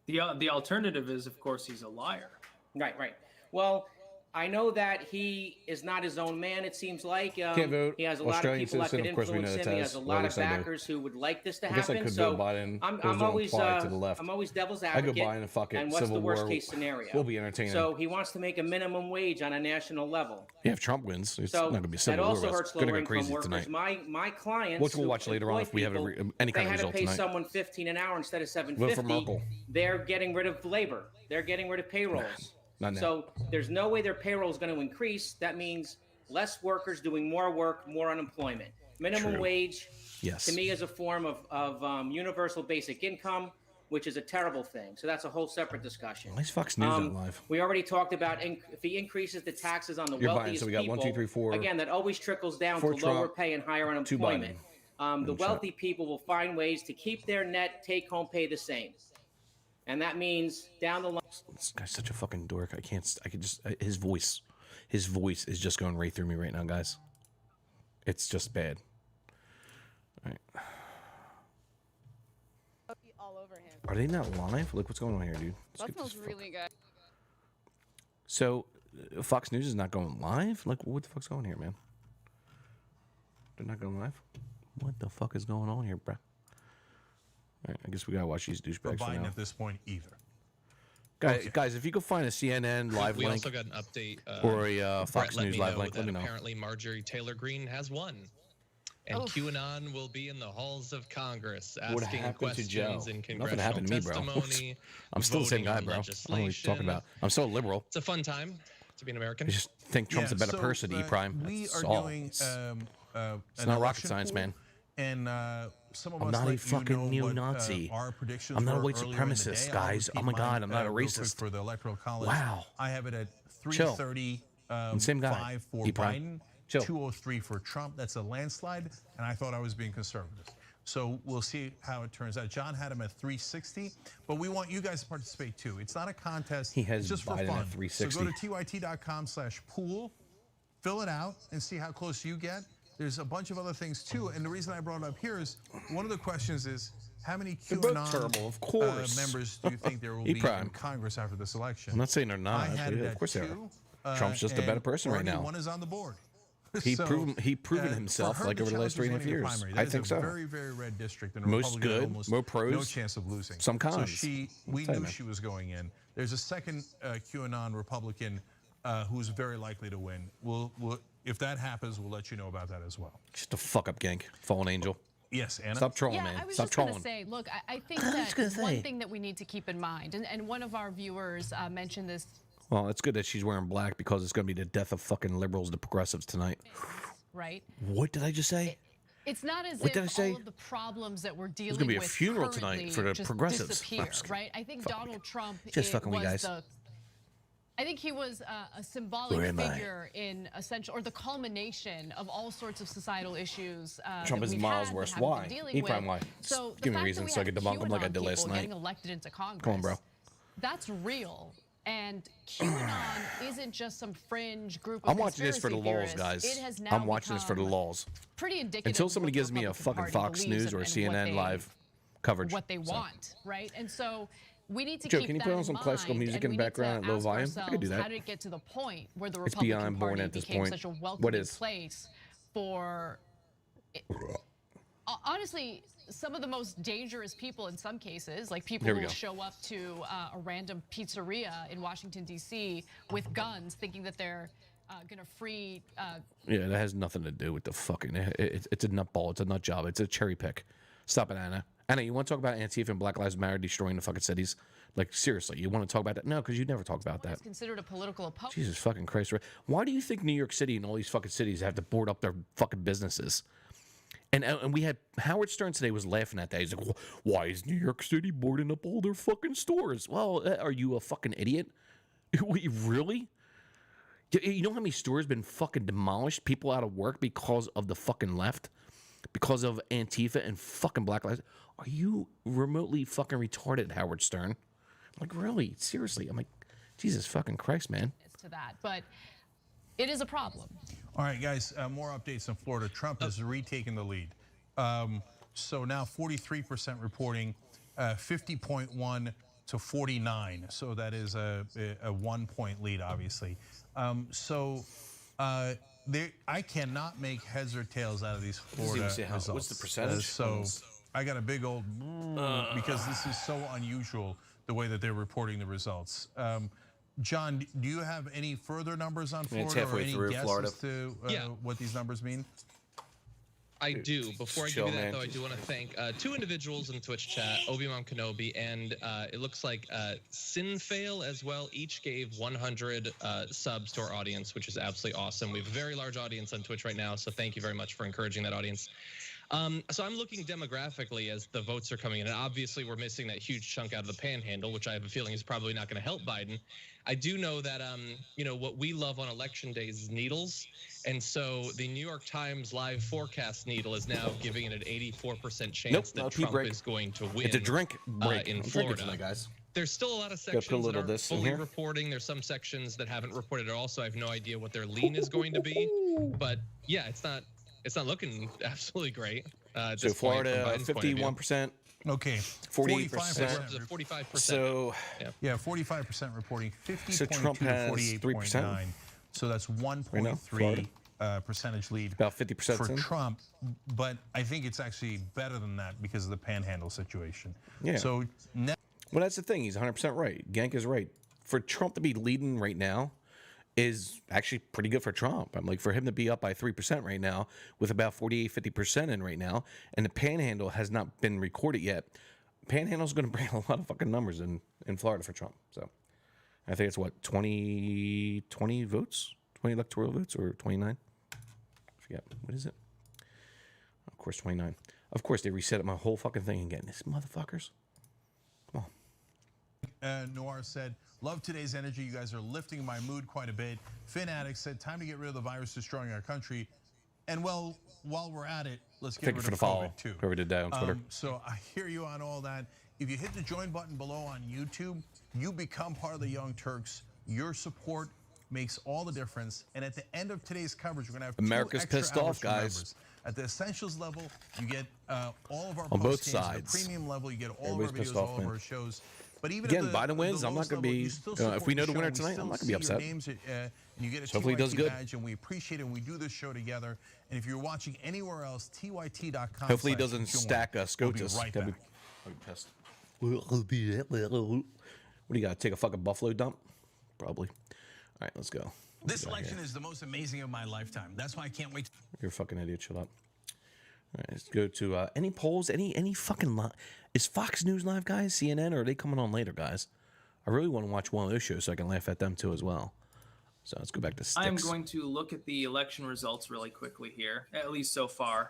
The alternative is, of course, he's a liar. Right. Well, I know that he is not his own man, it seems like. Can't vote. He has a lot of people that could influence him. He has a lot of backers who would like this to happen. I guess I could vote Biden. I'm always devil's advocate. I go Biden and fuck it. And what's Civil the worst War case scenario? will be entertaining. So he wants to make a minimum wage on a national level. Yeah, if Trump wins, it's not going to be a civil war. That also hurts lower income workers. Tonight. My clients, which we'll watch later on if we have any kind of result tonight. They had to pay someone $15 an hour instead of $7.50. Vote for Merkel. They're getting rid of labor. They're getting rid of payrolls. So there's no way their payroll is going to increase. That means less workers doing more work, more unemployment. Minimum wage, to me, is a form of universal basic income, which is a terrible thing. So that's a whole separate discussion. Why is Fox News on live? We already talked about if he increases the taxes on the wealthiest so we got people. 1, 2, 3, 4. Again, that always trickles down to lower pay and higher unemployment. The wealthy people will find ways to keep their net take-home pay the same. And that means down the line. This guy's such a fucking dork. I could just, his voice is just going right through me right now, guys. It's just bad. All right. All over him. Are they not live? Like, what's going on here, dude? That smells really good. So, Fox News is not going live? Like, what the fuck's going on here, man? They're not going live? What the fuck is going on here, bruh? All right, I guess we gotta watch these douchebags for Biden now. at this point either. Guys, if you could find a CNN live we link also got an update or a Fox News live link, let me know. Apparently, Marjorie Taylor Greene has won, and QAnon will be in the halls of Congress asking questions in congressional happened to me, bro. testimony. I'm still the same guy, bro. I don't know what you're talking about. I'm so liberal. It's a fun time to be an American. I just think Trump's a better person, E-Prime. We That's are all. doing It's not rocket science, man. And some of I'm us not a let fucking you know neo-Nazi. What, our predictions I'm not a were white earlier in the supremacist, day. guys. I'll Oh my repeat God, I'm not a real quick racist. for the Electoral College. Wow. I have it at Chill. 330 Same guy. 5 for E-Prime. Biden, Chill. 203 for Trump. That's a landslide, and I thought I was being conservative. So we'll see how it turns out. John had him at 360, but we want you guys to participate too. It's not a contest. He has it's just Biden for fun. at 360. So go to tyt.com/pool, fill it out, and see how close you get. There's a bunch of other things too, and the reason I brought it up here is one of the questions is how many QAnon members do you think there will be in Congress after this election? I'm not saying they're not. I had it Of at course they 2, are. Trump's just a better person right now. One is on the board. He proven himself like over the last 3.5 years. I think so. Very, very red district, and Most good, more pros, no chance of losing. some cons. So we knew she was going in. There's a second QAnon Republican who's very likely to win. If that happens, we'll let you know about that as well. Just a fuck up, gang. Fallen angel. Yes, Anna. Stop trolling, Yeah, man. I was Stop just going trolling. to say, look, I think that one thing that we need to keep in mind, and one of our viewers mentioned this. Well, it's good that she's wearing black because it's going to be the death of fucking liberals, the progressives tonight. Right? What did I just say? It's not as What did I if say? all of the problems that we're dealing gonna be a with funeral tonight for the just progressives. disappear, I'm just kidding. right? I think Donald Trump Just fucking with you guys. I think he was a Where symbolic am I? figure in essential, or the culmination of all sorts of societal issues. Trump that is we've miles had, worse. that haven't Why? been dealing E-Prime, with. why? So Just give me a reason so I can debunk him like I did last night. Getting elected into Congress. Come on, bro. That's real. And QAnon isn't just some fringe group of I'm watching this for the conspiracy laws, guys. theorists. It has now I'm watching this for the become laws. pretty indicative Until of somebody what the gives me a Republican fucking Party Fox believes News or and CNN live coverage. what they So. want, right? And so we need to Joe, keep can you that put on in some classical mind, music and in we the need background to at low ask volume? I could do ourselves, that. How did it get to the point where the It's Republican beyond Party born at this became point. such a What welcoming is? place for, honestly, some of the most dangerous people in some cases, like people Here who we will go. show up to a random pizzeria in Washington, D.C. with guns, thinking that they're gonna free. Yeah, that has nothing to do with the fucking. It's a nut ball. It's a nut job. It's a cherry pick. Stop it, Anna. Anna, you want to talk about Antifa and Black Lives Matter destroying the fucking cities? Like, seriously, you want to talk about that? No, because you never talk about that. It's considered a political opponent. Jesus fucking Christ. Why do you think New York City and all these fucking cities have to board up their fucking businesses? And we had Howard Stern today was laughing at that. He's like, why is New York City boarding up all their fucking stores? Well, are you a fucking idiot? Really? You know how many stores been fucking demolished? People out of work because of the fucking left? Because of Antifa and fucking Black Lives? Are you remotely fucking retarded, Howard Stern? Like, really? Seriously? I'm like, Jesus fucking Christ, man. To that, but it is a problem. All right, guys, more updates in Florida. Trump has retaken the lead. So now 43% reporting, 50.1 to 49. So that is a 1 point lead, obviously. I cannot make heads or tails out of these Florida results. What's the percentage? So I got a big old because this is so unusual the way that they're reporting the results. John, do you have any further numbers on Florida or any guess as to what these numbers mean? I do. Before I give you that, though, I do want to thank 2 individuals in Twitch chat, Obi-Wan Kenobi, and it looks like Sinfail as well. Each gave 100 subs to our audience, which is absolutely awesome. We have a very large audience on Twitch right now, so thank you very much for encouraging that audience. So I'm looking demographically as the votes are coming in, and obviously we're missing that huge chunk out of the Panhandle, which I have a feeling is probably not going to help Biden. I do know that, you know, what we love on election days is needles, and so the New York Times live forecast needle is now giving it an 84% chance that Trump is going to win. It's a drink break in Florida, guys. There's still a lot of sections that aren't fully reporting. There's some sections that haven't reported at all, so I have no idea what their lean is going to be. But yeah, it's not looking absolutely great. So Florida, 51%. Okay, 48%. 45%. So yeah, 45% reporting, 50.2 so Trump to has 48.9. So that's 1.3 percentage lead. About 50% for Trump. But I think it's actually better than that because of the Panhandle situation. Yeah. So well, that's the thing. He's 100% right. Gank is right. For Trump to be leading right now is actually pretty good for Trump. I'm like, for him to be up by 3% right now with about 48-50% in right now, and the Panhandle has not been recorded yet. Panhandle's going to bring a lot of fucking numbers in Florida for Trump. So I think it's what, 20 votes, 20 electoral votes, or 29? I forget. What is it? Of course, 29. Of course, they reset up my whole fucking thing again. These motherfuckers. Come on. Noir said, love today's energy. You guys are lifting my mood quite a bit. Finn Addict said, time to get rid of the virus destroying our country. And well, while we're at it, let's get rid of COVID too. Whoever did that on Twitter. So I hear you on all that. If you hit the join button below on YouTube, you become part of the Young Turks. Your support makes all the difference. And at the end of today's coverage, we're going to have America's pissed off, guys. Members. At the Essentials level, you get all of our on both sides. sides. At the premium level, you get all of our videos, all of our shows. But even again, Biden wins. I'm not going to be. If we know the winner tonight, I'm not going to be upset. And you get a hopefully, he does good. Badge, and we appreciate it. And we do this show together. And if you're watching anywhere else, tyt.com. Hopefully, he doesn't stack SCOTUS. We'll be right back. I'll be pissed. What do you got? Take a fucking buffalo dump? Probably. All right, let's go. This election is the most amazing of my lifetime. That's why I can't wait. You're a fucking idiot. Shut up. All right, let's go to any polls, any fucking live. Is Fox News live, guys? CNN, or are they coming on later, guys? I really want to watch one of those shows so I can laugh at them too as well. So let's go back to sticks. I'm going to look at the election results really quickly here, at least so far.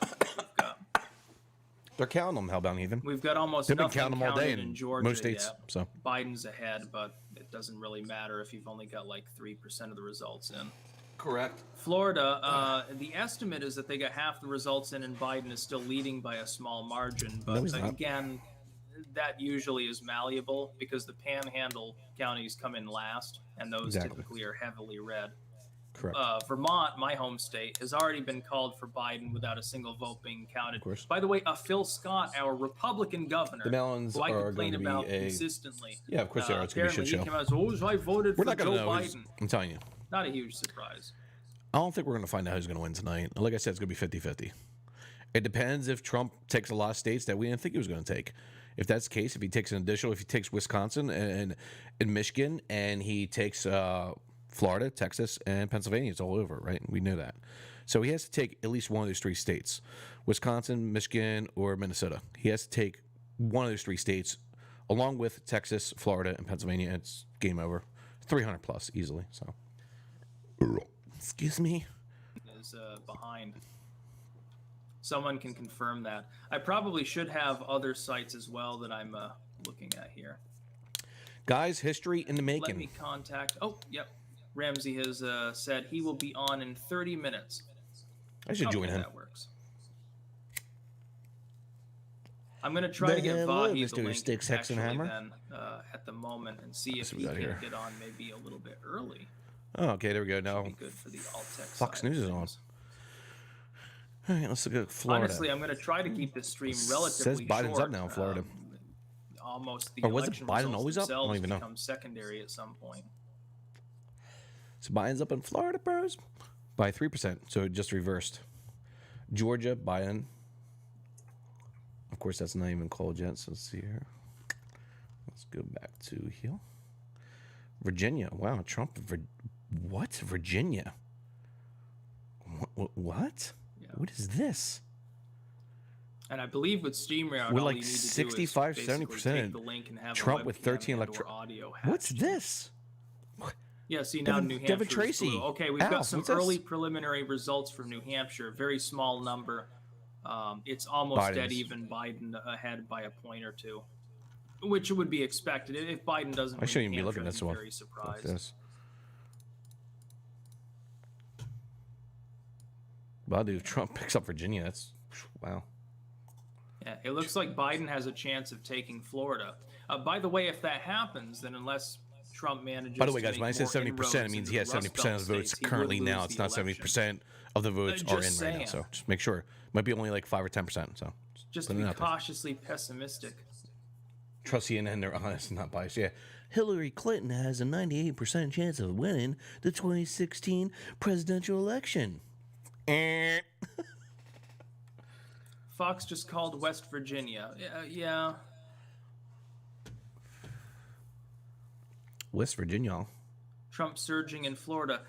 They're counting them, Hellbound Heathen. We've got almost They've been nothing counting them all day in Georgia most states. Yet. So Biden's ahead, but it doesn't really matter if you've only got like 3% of the results in. Correct. Florida, the estimate is that they got half the results in, and Biden is still leading by a small margin. But again, that usually is malleable because the Panhandle counties come in last, and those typically are heavily red. Correct. Vermont, my home state, has already been called for Biden without a single vote being counted. Of course. By the way, Phil Scott, our Republican governor, the Mellons who I are complain going to about be a consistently. Yeah, of course they are. It's going to be a shit show. He came out and said, I voted for Joe Biden. I'm telling you. Not a huge surprise. I don't think we're going to find out who's going to win tonight. Like I said, it's going to be 50-50. It depends if Trump takes a lot of states that we didn't think he was going to take. If that's the case, if he takes an additional, if he takes Wisconsin and Michigan, and he takes Florida, Texas, and Pennsylvania. It's all over, right? We know that. So he has to take at least one of those 3 states: Wisconsin, Michigan, or Minnesota. He has to take one of those 3 states, along with Texas, Florida, and Pennsylvania. It's game over. 300 plus easily. So, excuse me. Is behind. Someone can confirm that. I probably should have other sites as well that I'm looking at here. Guys, history in the making. Let me contact. Oh, yep. Ramsey has said he will be on in 30 minutes. I should join him. That works. I'm going to try to get Vahi the link Sticks, Hex, and Hammer then, at the moment and see if he can get on maybe a little bit early. Oh, okay, there we go. Now, good for the Alt-Tech Fox News is on. All right, let's look at Florida. Honestly, I'm going to try to keep this stream relatively short. Says Biden's short. up now in Florida. Almost the or was it election Biden always up? I don't even know. Become secondary at some point. So Biden's up in Florida, bros, by 3%. So it just reversed. Georgia, Biden. Of course, that's not even called yet. So let's see here. Let's go back to here. Virginia. Wow, Trump. What? Virginia? What? Yeah. What is this? And I believe with StreamYard, we're like 65, 70%. Trump with 13 electoral. What's this? Yeah, see now New Hampshire. Devin Tracy. Okay, we've got some early preliminary results from New Hampshire. Very small number. It's almost dead even. Biden ahead by a point or two, which would be expected. If Biden doesn't, I shouldn't even be looking at this one. Very surprised. Like this. Wow, dude, Trump picks up Virginia. That's wow. Yeah, it looks like Biden has a chance of taking Florida. By the way, if that happens, then unless Trump manages. By the way, guys, when I say 70%, it means he has 70% of the votes currently now. It's not 70% of the votes are in right now. So just make sure. Might be only like 5 or 10%. So just be cautiously pessimistic. Trust CNN, they're honest, not biased. Yeah, Hillary Clinton has a 98% chance of winning the 2016 presidential election. Fox just called West Virginia. Yeah. West Virginia. Trump surging in Florida.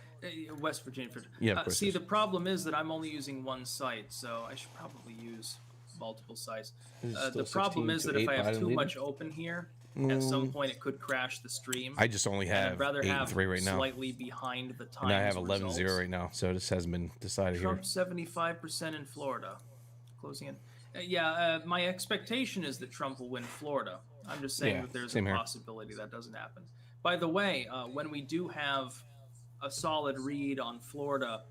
West Virginia. Yeah, of course. See, the problem is that I'm only using one site, so I should probably use multiple sites. The problem is that if I have too much open here, at some point it could crash the stream. I just only have 8-3 right now. Slightly behind the time. And I have 11-0 right now, so this hasn't been decided Trump here. Trump 75% in Florida. Closing in. My expectation is that Trump will win Florida. I'm just saying that there's a possibility that doesn't happen. By the way, when we do have a solid read on Florida,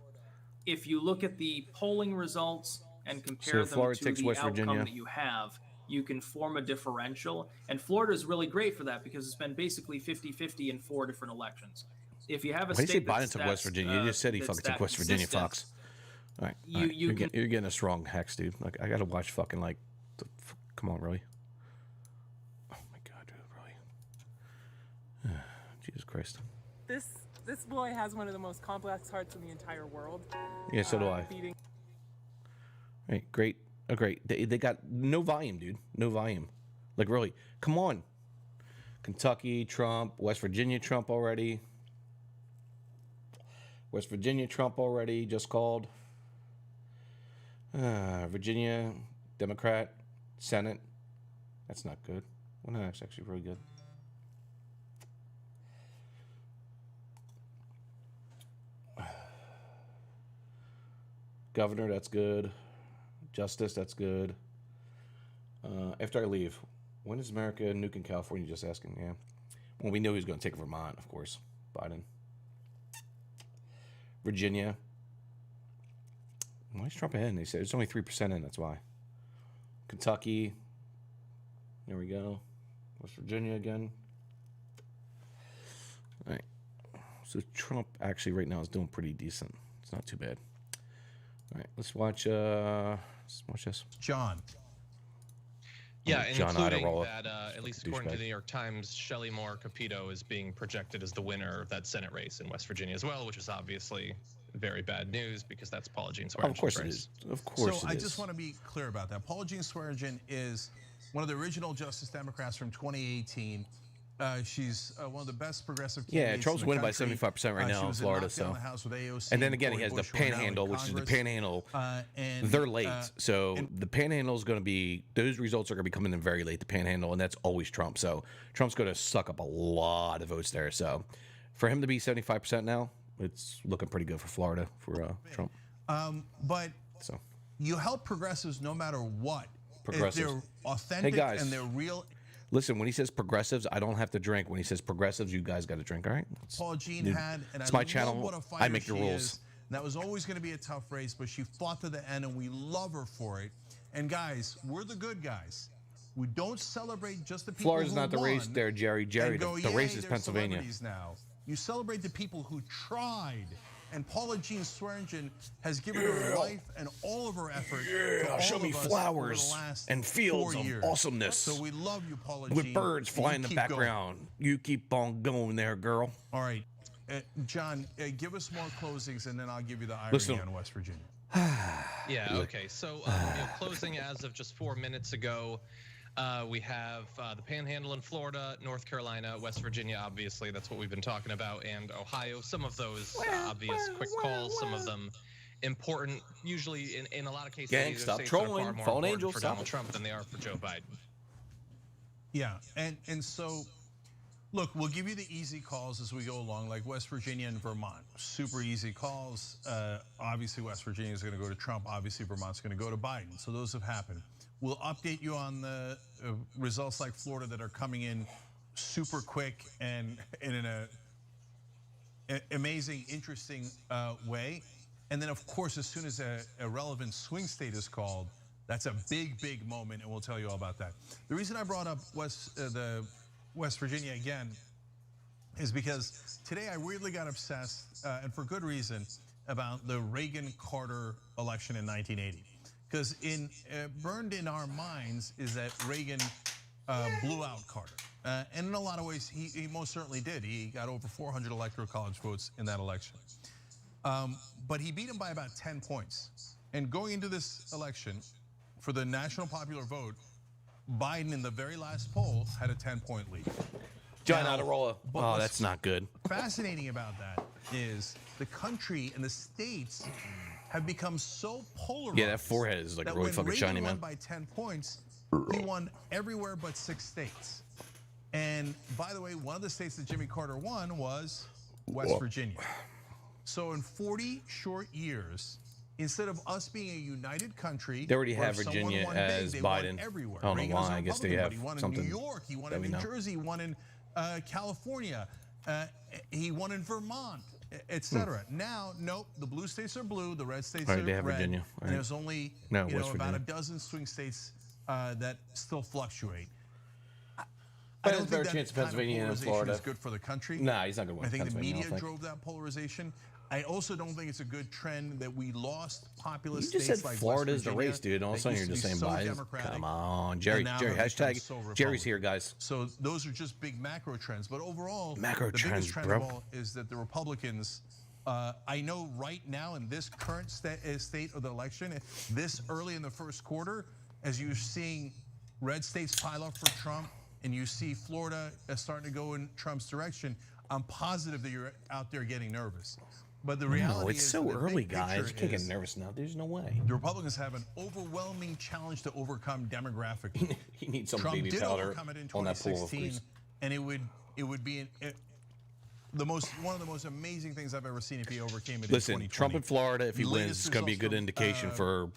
if you look at the polling results and compare them to the outcome that you have, you can form a differential. And Florida is really great for that because it's been basically 50-50 in 4 different elections. If you have a state Biden took West Virginia, you just said he fucking took West Virginia, Fox. All right, you're getting us wrong, Hex, dude. Like I gotta watch fucking like, come on, really? Oh my god, dude, really? Jesus Christ. This boy has one of the most complex hearts in the entire world. Yeah, so do I. Right, great. Oh, great. They got no volume, dude. No volume. Like really, come on. Kentucky, Trump. West Virginia, Trump already. West Virginia, Trump already just called. Virginia, Democrat, Senate. That's not good. Well, no, that's actually really good. Governor, that's good. Justice, that's good. After I leave, when is America nuking California? Just asking, yeah. Well, we knew he was going to take Vermont, of course. Biden. Virginia. Why is Trump ahead? And they said it's only 3% in, that's why. Kentucky. There we go. West Virginia again. All right. So Trump actually right now is doing pretty decent. It's not too bad. All right, let's watch this. John. Yeah, including that, at least according to the New York Times, Shelley Moore Capito is being projected as the winner of that Senate race in West Virginia as well, which is obviously very bad news because that's Paula Jean Swearengin. Of course it is. Of course it is. So I just want to be clear about that. Paula Jean Swearengin is one of the original Justice Democrats from 2018. She's one of the best progressive Yeah, candidates. Trump's in the winning by country. 75% right now She in was Florida. knocked down So, the House with AOC and then again, he Cori has the Bush, who are now in Panhandle, which is the Congress. Panhandle. And They're late, so the Panhandle is going to be. Those results are going to be coming in very late. The Panhandle, and that's always Trump. So Trump's going to suck up a lot of votes there. So for him to be 75% now, it's looking pretty good for Florida for Trump. But so you help progressives no matter what. Progressives. If they're authentic Hey guys, and they're real. Listen, when he says progressives, I don't have to drink. When he says progressives, you guys got to drink. All right. Paul Jean had, and it's I my love channel. what a fighter I make the she rules. is. That was always going to be a tough race, but she fought to the end, and we love her for it. And guys, we're the good guys. We don't celebrate just the people Florida's who not the won race there, Jerry. Jerry, and go, the race is they're Pennsylvania. celebrities now. You celebrate the people who tried. And Paula Jean Swearengin has given her life and all of her effort to all show of me us flowers over the last and fields 4 of years. awesomeness. So we love you, Paula With Jean. birds flying in the keep going. background. You keep on going there, girl. All right. John, give us more closings, and then I'll give you the irony on West Virginia. Yeah, okay. So closing as of just 4 minutes ago, we have the Panhandle in Florida, North Carolina, West Virginia, obviously, that's what we've been talking about, and Ohio. Some of those obvious quick calls, some of them important. Usually, in a lot of cases, Gang, these are stop states that are trolling. far more Fallen important angel, for stop Donald it. Trump than they are for Joe Biden. Yeah, and so, look, we'll give you the easy calls as we go along, like West Virginia and Vermont. Super easy calls. Obviously, West Virginia is going to go to Trump. Obviously, Vermont's going to go to Biden. So those have happened. We'll update you on the results like Florida that are coming in super quick and in an amazing, interesting way. And then, of course, as soon as a relevant swing state is called, that's a big, big moment, and we'll tell you all about that. The reason I brought up West Virginia again is because today I weirdly got obsessed, and for good reason, about the Reagan-Carter election in 1980. Because burned in our minds is that Reagan blew out Carter. And in a lot of ways, he most certainly did. He got over 400 electoral college votes in that election. But he beat him by about 10 points. And going into this election, for the national popular vote, Biden in the very last poll had a 10-point lead. John Adirola. Oh, that's not good. Fascinating about that is the country and the states have become so polarized. Yeah, that forehead is like that really when fucking Reagan shiny, won man. by 10 points, he won everywhere but 6 states. And by the way, one of the states that Jimmy Carter won was West Virginia. So in 40 short years, instead of us being a united country, They already where have if someone Virginia won as big, they won Biden. everywhere. I don't know Reagan was why. a I guess they Republican, have but he won something in New York, he won that in we New know. Jersey, he won in California, he won in Vermont, etc. Now, nope, the blue states are blue, the red states All right, are they have red, Virginia. All and right. there's only No, you know, West about a Virginia. dozen swing states that still fluctuate. But I there's don't a better think chance of that kind Pennsylvania and polarization Florida. is good for the country. Nah, he's not going to win I think the Pennsylvania, I media don't think. drove that polarization. I also don't think it's a good trend that we lost populous You just states said like Florida's West the Virginia race, dude. And all of a that sudden you're used just to saying be so Biden. Democratic, Come on, and Jerry. now Jerry, have become hashtag so Jerry's Republican. here, guys. So those are just big macro trends. But overall, Macro the trends, biggest trend bro. of all is that the Republicans, I know right now in this current state of the election, this early in the first quarter, as you're seeing red states pile up for Trump, and you see Florida starting to go in Trump's direction, I'm positive that you're out there getting nervous. But the reality No, it's is so the early, big guys. You picture can't get is nervous now. There's no way. the Republicans have an overwhelming challenge to overcome demographically. He needs some Trump baby did powder overcome it in on that pool of 2016, grease. and it would be one of the most amazing things I've ever seen if he overcame it. Listen, in 2020. Trump in Florida, if he The wins, latest it's going to be a good results from, indication for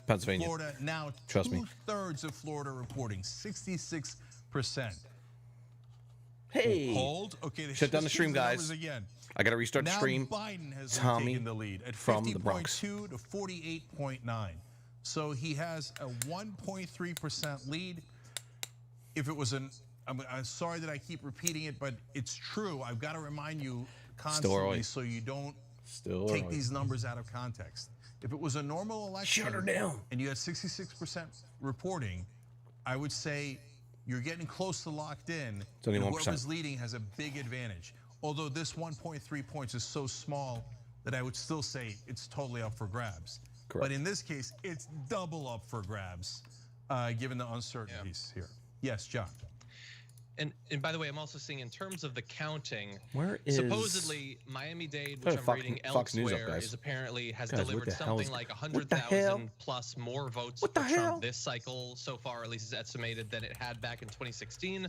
Pennsylvania. Florida now, Trust me. 2/3 of Florida reporting 66%. Hey, Hold. Okay, they shut down the stream, numbers guys. Again. I got to restart the Now stream. Biden has Tommy taken the lead at from the Bronx. 50.2 to 48.9. So he has a 1.3% lead. If it was I'm sorry that I keep repeating it, but it's true. I've got to remind you constantly early. so you don't Still take early. these numbers out of context. If it was a normal election Shut her down. and you had 66% reporting, I would say you're getting close to locked in. It's only and 1%. whoever's leading has a big advantage. Although this 1.3 points is so small that I would still say it's totally up for grabs. Correct. But in this case, it's double up for grabs, given the uncertainties here. Yes, John. And by the way, I'm also seeing in terms of the counting, where is supposedly Miami-Dade, which I'm reading elsewhere, is apparently has delivered something like 100,000 plus more votes for Trump this cycle so far, at least is estimated, than it had back in 2016.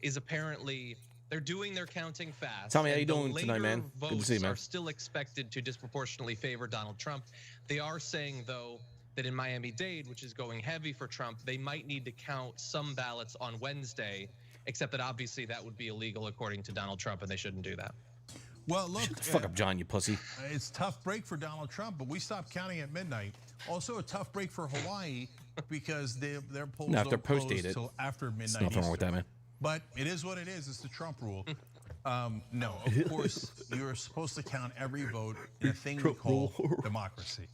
Is apparently they're doing their counting fast. Tell me how you doing tonight, man. Good to see you, man. Are still expected to disproportionately favor Donald Trump. They are saying though that in Miami-Dade, which is going heavy for Trump, they might need to count some ballots on Wednesday. Except that obviously that would be illegal according to Donald Trump, and they shouldn't do that. Well, look. Shut the fuck up, John, you pussy. It's a tough break for Donald Trump, but we stopped counting at midnight. Also a tough break for Hawaii because their polls don't close until after midnight. There's nothing wrong with that, man. But it is what it is. It's the Trump rule. No, of course, you're supposed to count every vote in a thing we call democracy.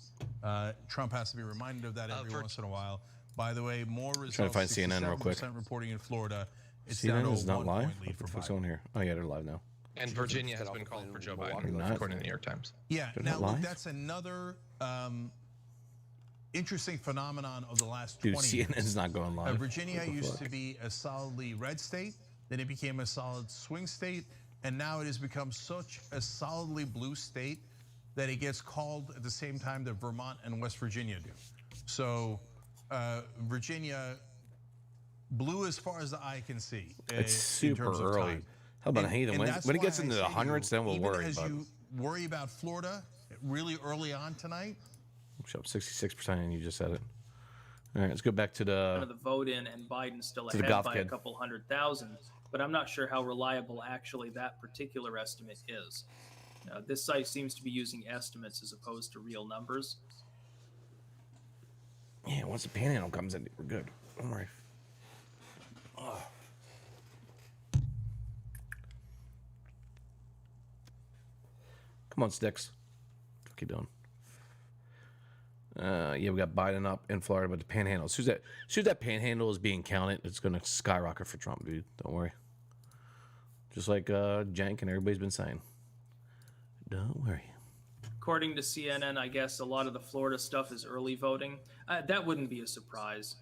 Trump has to be reminded of that every once in a while. By the way, more results. Trying to find CNN real quick. Reporting in Florida. It's CNN is not live? What the fuck's on here? Oh, yeah, they're live now. And Virginia has been called for Joe Biden, according to the New York Times. Yeah, now look, that's another interesting phenomenon of the last 20 years. CNN's not going live. Virginia used to be a solidly red state, then it became a solid swing state, and now it has become such a solidly blue state that it gets called at the same time that Vermont and West Virginia do. So Virginia, blue as far as the eye can see. It's super early. How about when it gets into the hundreds, then we'll worry about it. You worry about Florida really early on tonight. Show up 66%, and you just said it. All right, let's go back to the vote in, and Biden still ahead by a couple 100,000. But I'm not sure how reliable actually that particular estimate is. This site seems to be using estimates as opposed to real numbers. Yeah, once the panhandle comes in, we're good. Don't worry. Oh. Come on, Sticks. What you doing? Yeah, we got Biden up in Florida, but the panhandle. As soon as that panhandle is being counted, it's going to skyrocket for Trump, dude. Don't worry. Just like Jank and everybody's been saying. Don't worry. According to CNN, I guess a lot of the Florida stuff is early voting. That wouldn't be a surprise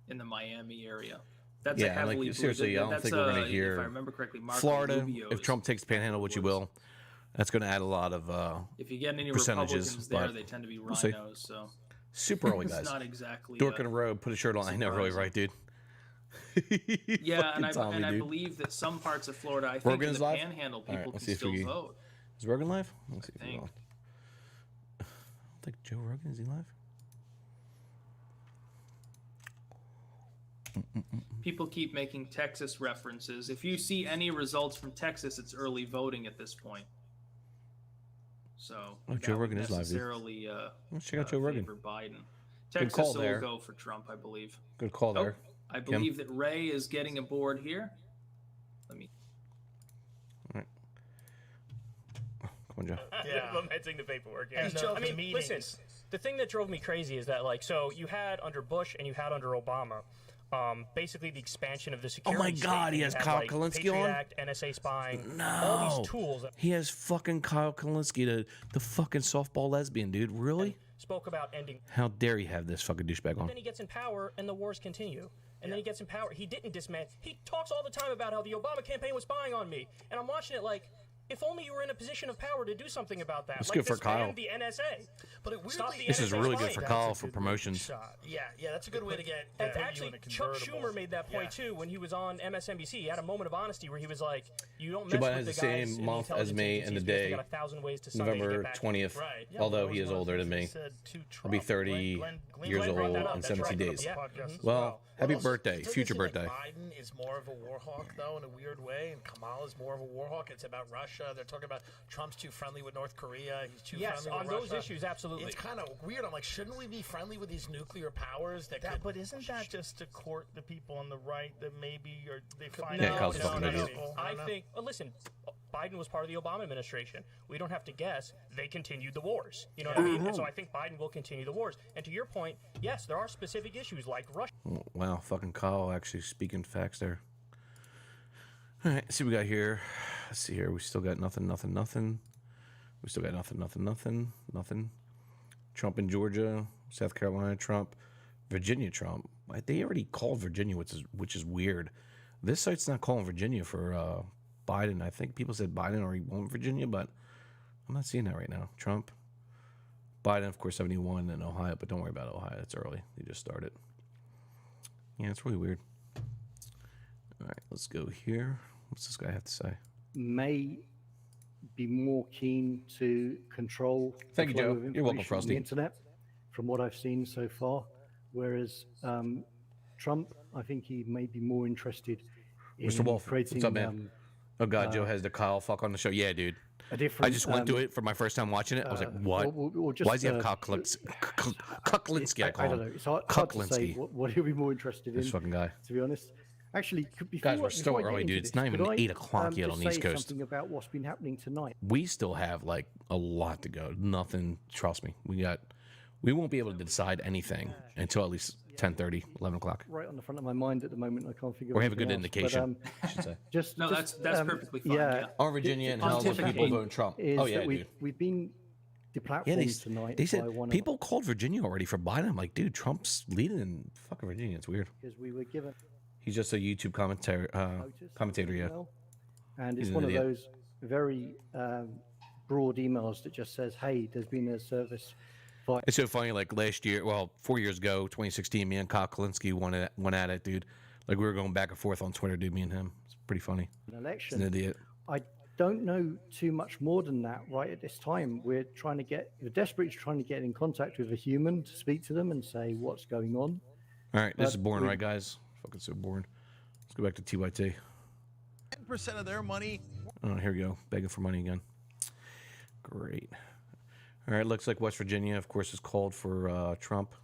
in the Miami area. That's a heavily like, seriously, I don't think we're going to hear if I remember correctly, Marco Florida. Rubio if Trump takes the panhandle, which he will, that's going to add a lot of if you get any percentages. Republicans there, they tend to be rhinos. We'll so super early, guys. It's not exactly Dork in a robe, put a shirt on. I know, really, right, dude. Yeah, and I believe that some parts of Florida, I think in the Panhandle, people can still vote. Is Rogan live? Let's see if he's on. I don't think Joe Rogan, is he live? People keep making Texas references. If you see any results from Texas, it's early voting at this point. So Joe Rogan is live. Let's check out Joe Rogan. Biden. Texas will go for Trump, I believe. Good call there. I believe that Ray is getting aboard here. Let me. All right. Come on, Joe. Yeah, lamenting the paperwork. Yeah. I mean, listen. The thing that drove me crazy is that, like, so you had under Bush and you had under Obama. Basically the expansion of the security. Oh my God, he has Kyle Kalinske Patriot on? Act, NSA spying, No. all these tools. He has fucking Kyle Kalinske, the fucking softball lesbian, dude. Really? Spoke about ending. How dare he have this fucking douchebag on? Then he gets in power and the wars continue. And then he gets in power. He didn't dismantle. He talks all the time about how the Obama campaign was spying on me. And I'm watching it like, if only you were in a position of power to do something about that. It's like good for Kyle. The NSA. But This is really good for Kyle for promotions. Yeah, that's a good way to get. And actually, Chuck Schumer made that point too when he was on MSNBC. He had a moment of honesty where he was like, "You don't mess with the guys in the month as me and the day, November 20th. Although he is older than me, I'll be 30 years old in 17 days. Well, happy birthday, future birthday. Biden is more of a war hawk though, in a weird way, and Kamala is more of a war hawk. It's about Russia. They're talking about Trump's too friendly with North Korea. He's too friendly with Russia. Yes, on those issues, absolutely. It's kind of weird. I'm like, shouldn't we be friendly with these nuclear powers? But isn't that just to court the people on the right that maybe they find out? I think. Listen, Biden was part of the Obama administration. We don't have to guess. They continued the wars. You know what I mean? And so I think Biden will continue the wars. And to your point, yes, there are specific issues like Russia. Wow, fucking Kyle actually speaking facts there. All right, let's see what we got here. Let's see here. We still got nothing. We still got nothing. Trump in Georgia, South Carolina, Trump, Virginia, Trump. They already called Virginia, which is weird. This site's not calling Virginia for Biden. I think people said Biden already won Virginia, but I'm not seeing that right now. Trump, Biden, of course, 71 in Ohio, but don't worry about Ohio. It's early. They just started. Yeah, it's really weird. All right, let's go here. What's this guy have to say? May be more keen to control Thank you, the flow Joe. of You're welcome, information on Frosty. the internet, from what I've seen so far. Whereas Trump, I think he may be more interested in Mr. Wolf, creating. what's up, man? Oh God, Joe has the Kyle fuck on the show. Yeah, dude. A different. I just went through it for my first time watching it. I was like, what? or just, Why does he have Kyle Kuklinski? I call I him. don't know. It's hard to say Kuklinski. what he'll be more interested in. This fucking guy. To be honest. Actually, Guys, we're still early, dude. It's not even 8 o'clock yet on the East Coast. Something about what's been happening tonight. We still have like a lot to go. Nothing. Trust me. We won't be able to decide anything until at least 10:30, 11 o'clock. Right on the front of my mind at the moment. I can't figure. Or have a good anything else, indication, I should say. That's perfectly fine. Yeah. On Virginia and how lots of people vote Trump. Oh yeah, dude. We've been deplatformed Yeah, tonight. they by said one people called Virginia already for Biden. I'm like, dude, Trump's leading in fucking Virginia. It's weird. because we were given. He's just a YouTube commentator. Yeah. And it's He's an one of idiot. those very broad emails that just says, "Hey, there's been a service." It's so funny. Like last year, 4 years ago, 2016, me and Kyle Kalinske went at it, dude. Like we were going back and forth on Twitter, dude. Me and him. It's pretty funny. An election. He's an idiot. I don't know too much more than that right at this time. We're desperately trying to get in contact with a human to speak to them and say what's going on. All right, this But is boring, we- right, guys? Fucking so boring. Let's go back to TYT. 10% of their money. Oh, here we go. Begging for money again. Great. All right, looks like West Virginia, of course, is called for Trump.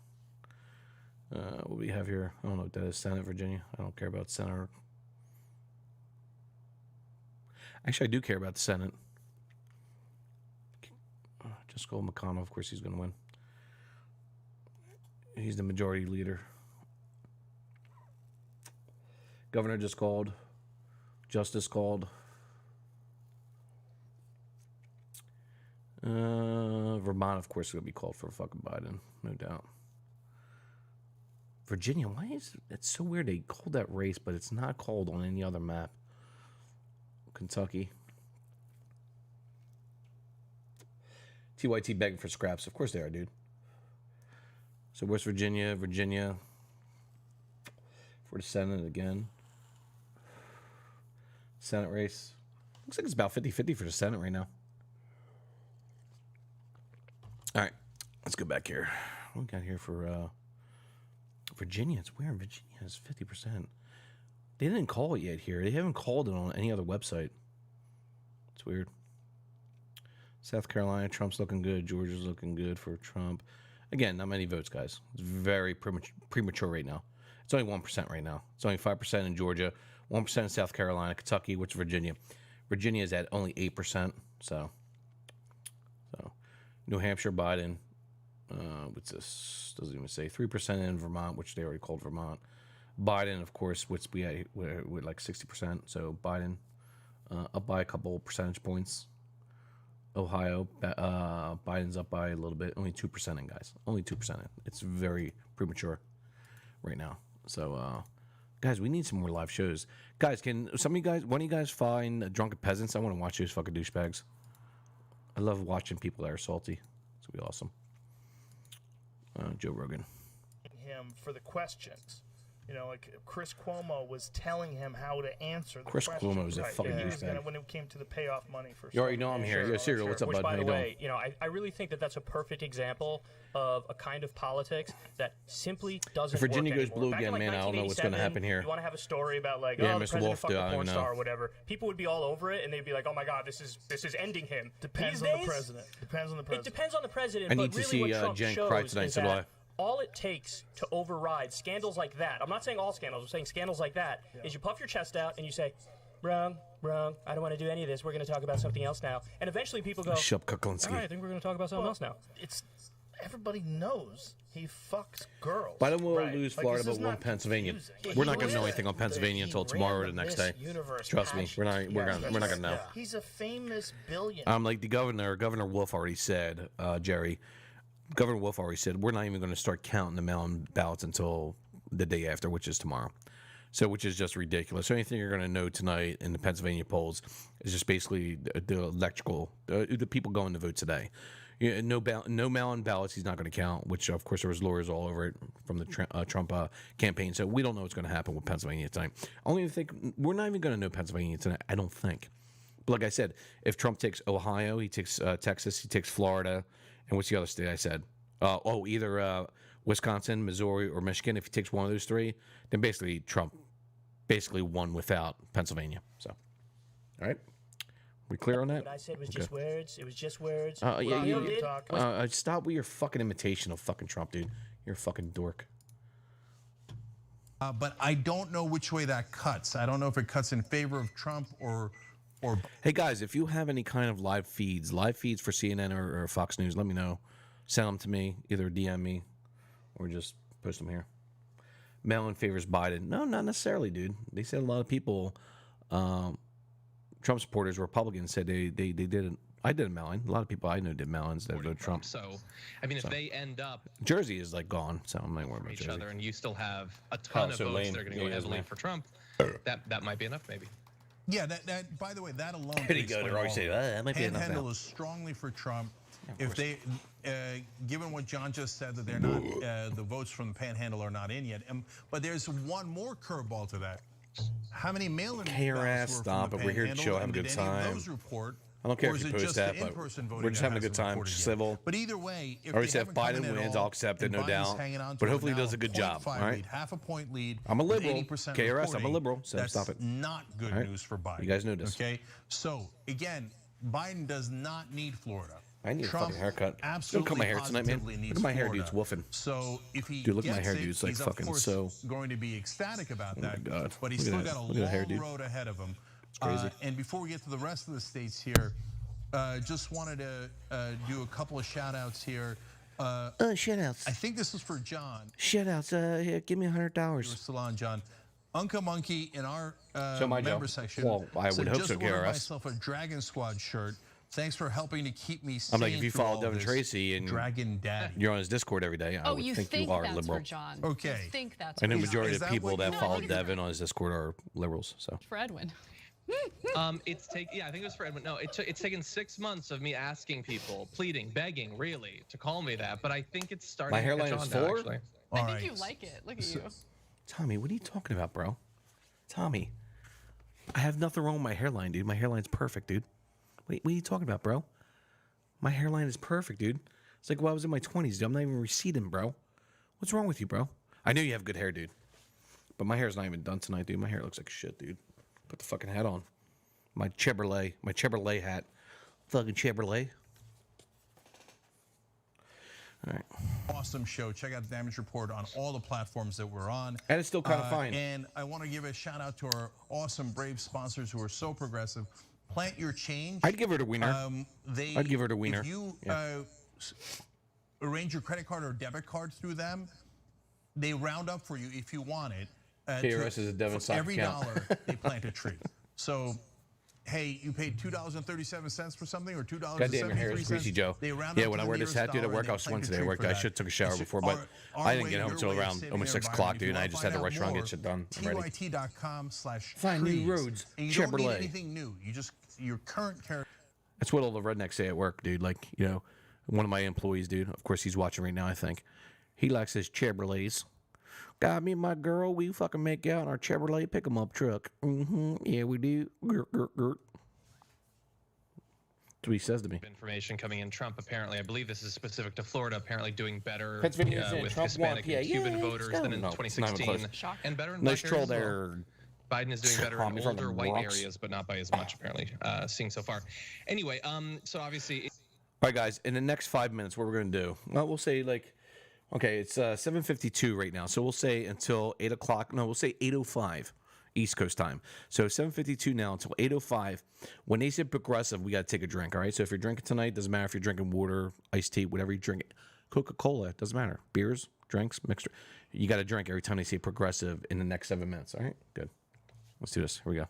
What do we have here? I don't know what that is. Senate, Virginia. I don't care about Senate. Actually, I do care about the Senate. Just go McConnell. Of course, he's going to win. He's the majority leader. Governor just called. Justice called. Vermont, of course, is going to be called for fucking Biden, no doubt. Virginia, why is it so weird? They called that race, but it's not called on any other map. Kentucky. TYT begging for scraps. Of course they are, dude. So West Virginia, for the Senate again. Senate race. Looks like it's about 50-50 for the Senate right now. All right, let's go back here. What we got here for Virginia? It's weird. Virginia is 50%. They didn't call it yet here. They haven't called it on any other website. It's weird. South Carolina, Trump's looking good. Georgia's looking good for Trump. Again, not many votes, guys. It's very premature right now. It's only 1% right now. It's only 5% in Georgia, 1% in South Carolina, Kentucky, which is Virginia. Virginia is at only 8%. So New Hampshire, Biden. What's this? Doesn't even say. 3% in Vermont, which they already called Vermont. Biden, of course, which we're like 60%. So Biden up by a couple percentage points. Ohio, Biden's up by a little bit. Only 2% in, guys. Only 2% in. It's very premature right now. So, guys, we need some more live shows. Guys, can some of you guys, one of you guys find Drunken Peasants? I want to watch those fucking douchebags. I love watching people that are salty. It's going to be awesome. Joe Rogan. Him for the questions. You know, like Chris Cuomo was telling him how to answer the Chris questions. Cuomo is a fucking he was douchebag. gonna, when it came to the payoff money for. You already know I'm here. Yo, Serial, what's up, Which, bud? by How the you doing? way, you know, I really think that that's a perfect example of a kind of politics that simply doesn't. If Virginia work goes blue anymore. Back in, again, like, man, I don't know what's gonna 1987, happen here. You want to have a story about like, Yeah, oh, the Mr. president Wolf, fucked I a don't porn know. star or whatever. People would be all over it, and they'd be like, oh my god, this is ending him. Depends These on the days, president. Depends on the president. It depends on the president. I but need to really see what Trump Jen shows cry tonight, is so do that I. all it takes to override scandals like that, I'm not saying all scandals, I'm saying scandals like that, is you puff your chest out and you say, wrong, I don't want to do any of this, we're going to talk about something else now. And eventually people go, Shut up, Kuklinski. all right, I think we're going to talk about something else now. It's everybody knows he fucks girls. Biden will Right. lose Like, Florida, this is but won not Pennsylvania. confusing. We're not He going to know ran anything on the- Pennsylvania he until ran tomorrow or the the next Miss day. Universe Trust me, we're not going to know. He's a famous billionaire. Like the Governor Wolf already said, Jerry. Governor Wolf already said we're not even going to start counting the mail-in ballots until the day after, which is tomorrow. So, which is just ridiculous. So, anything you're going to know tonight in the Pennsylvania polls is just basically the electrical, the people going to vote today. Yeah, no mail-in ballots. He's not going to count. Which, of course, there was lawyers all over it from the Trump campaign. So we don't know what's going to happen with Pennsylvania tonight. I don't even think we're not even going to know Pennsylvania tonight. I don't think. But like I said, if Trump takes Ohio, he takes Texas, he takes Florida, and what's the other state I said? Either Wisconsin, Missouri, or Michigan. If he takes one of those three, then basically Trump won without Pennsylvania. So, all right. We clear on that? What I said was just words. It was just words. Stop with your fucking imitation of fucking Trump, dude. You're a fucking dork. But I don't know which way that cuts. I don't know if it cuts in favor of Trump or. Hey guys, if you have any kind of live feeds for CNN or Fox News, let me know. Send them to me, either DM me or just post them here. Mail-in favors Biden. No, not necessarily, dude. They said a lot of people. Trump supporters, Republicans, said they didn't. I did a mail-in. A lot of people I know did mail-ins that voted Trump. So, I mean, if they end up Jersey is like gone, so I'm not worried about each Jersey. other, and you still have a ton of votes that are going to go heavily for Trump, that might be enough, maybe. Yeah, that. By the way, that alone. There you go. They're always saying that might be enough. Panhandle is strongly for Trump. If they, given what John just said, that they're not, the votes from the Panhandle are not in yet. But there's one more curveball to that. How many mail-in ballots were stop from it. the We're here to Panhandle, show, have a and good did any of time. those report, I don't care or if is you it post just that, the but in-person voting we're just that having a good hasn't time, reported yet? civil. But either way, if I already they said if haven't come in Biden at wins, all, I'll accept it, and no Biden's doubt. hanging on to But it hopefully he now, does a good job. 0.5 All right. lead, half a point lead. I'm a with liberal. 80% KRS, I'm a reporting. liberal, so That's stop it. not good All right. news for Biden. You guys know this. Okay, so again, Biden does not need Florida. I need Trump a fucking haircut. Absolutely, Don't cut my hair tonight, man. positively Look needs at my hair, Florida. dude. It's woofing. So if he Dude, look at my gets hair, it, dude. It's like he's fucking of course so- going to be ecstatic about that. my God. But he's Look at still that. got a Look at that hair, long dude. road ahead of him. It's crazy. And before we get to the rest of the states here, just wanted to do a couple of shout outs here. Shout outs. I think this is for John. Shout outs. Here, give me $100. You're still on, John. Unca Monkey in our my member Joe. section. Well, I said, would hope just so, ordered KRS. myself a Dragon Squad shirt. Thanks for helping to keep me sane. I'm like, if you through follow all Devin this. Tracy and Dragon Daddy. you're on his Discord every day, I would you think think you are that's liberal. for John. Okay. You think that's I know for majority Is of that the people what that you follow think? Devin on his Discord are liberals. So for Edwin. I think it was for Edwin. No, it's taken 6 months of me asking people, pleading, begging, really, to call me that. But I think it's starting. My to hairline catch is on now, 4? actually. I think you like it. Look at you. Tommy, what are you talking about, bro? Tommy, I have nothing wrong with my hairline, dude. My hairline's perfect, dude. What are you talking about, bro? My hairline is perfect, dude. It's like when I was in my 20s, dude. I'm not even receding, bro. What's wrong with you, bro? I know you have good hair, dude. But my hair's not even done tonight, dude. My hair looks like shit, dude. Put the fucking hat on. My Chevrolet hat. Fucking Chevrolet. All right. Awesome show. Check out the Damage Report on all the platforms that we're on. And it's still kind of fine. And I want to give a shout out to our awesome, brave sponsors who are so progressive. Plant Your Change. I'd give her to Wiener. I'd give her to Wiener. If you arrange your credit card or debit card through them, they round up for you if you want it. KRS is a Devin stock every account. dollar, they plant a tree. So, hey, you paid $2.37 for something or $2.73. Goddamn, your hair is greasy, Joe. They round Yeah, up when to I the wear this nearest hat, dude, at dollar work, and I they was plant sweating a today. tree At work, for I that. should have took a shower It's before, but our I didn't way, get home your until way of around saving almost the 6 o'clock, environment. dude, and If I you just wanna had to rush find around and out get shit done. I'm ready. TYT.com/trees. Roads, And you don't need Chevrolet. anything new. You just, your current character. That's what all the rednecks say at work, dude. Like, one of my employees, dude. Of course, he's watching right now, I think. He likes his Chevrolets. Got me and my girl, we fucking make out in our Chevrolet pick-em-up truck. Yeah, we do. Gert, gert, gert. That's what he says to me. Information coming in. Trump apparently, I believe this is specific to Florida, apparently doing better Pennsylvania's in. with Trump Hispanic won. and Yeah, Cuban yeah, voters let's than go. in No, it's not even 2016, close. and better in Nice black troll areas as well. there. Biden is doing better Tommy in from the older white Bronx. areas, but not by as much, apparently, seeing so far. Anyway, so obviously... All right, guys, in the next 5 minutes, what we're going to do, well, we'll say, okay, it's 7:52 right now, so we'll say until 8 o'clock. No, we'll say 8:05 East Coast time. So 7:52 now until 8:05. When they say progressive, we got to take a drink, all right? So if you're drinking tonight, doesn't matter if you're drinking water, iced tea, whatever you drink. Coca-Cola, doesn't matter. Beers, drinks, mixed. You got to drink every time they say progressive in the next 7 minutes, all right? Good. Let's do this. Here we go.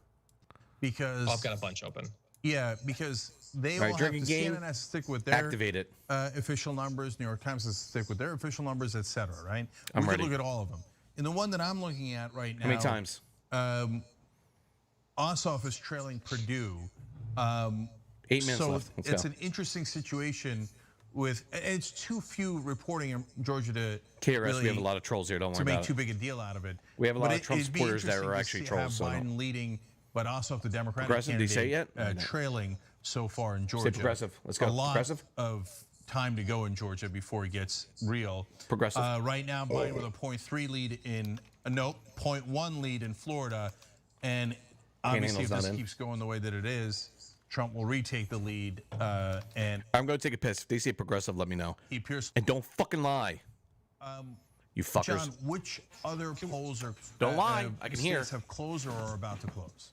Because I've got a bunch open. Yeah, because they All right, will have to, drinking game, CNN has to stick with their activate it. Official numbers. New York Times has to stick with their official numbers, etc. Right? I'm we ready. can look at all of them. And the one that I'm looking at right now. How many times? Ossoff is trailing Perdue. 8 minutes so left. Let's it's go. an interesting situation with, it's too few reporting in Georgia to KRS, really, we have a lot of trolls here. Don't worry to make about too it. big a deal out of it. We have a lot But of Trump it'd be supporters that interesting are to actually see- trolls. Have So Biden don't. leading, but Ossoff, the Democratic Progressive, did he candidate, say it yet? No. trailing so far in Georgia. progressive. Let's go. A lot Progressive? of time to go in Georgia before he gets real. Progressive. Right now, Biden with a 0.3 lead in, 0.1 lead in Florida. And obviously, if Panhandle's this not in. keeps going the way that it is, Trump will retake the lead. And I'm going to take a piss. If they say progressive, let me know. he appears. And don't fucking lie. You fuckers. John, which other polls are Don't lie. I can hear. states have closed or are about to close?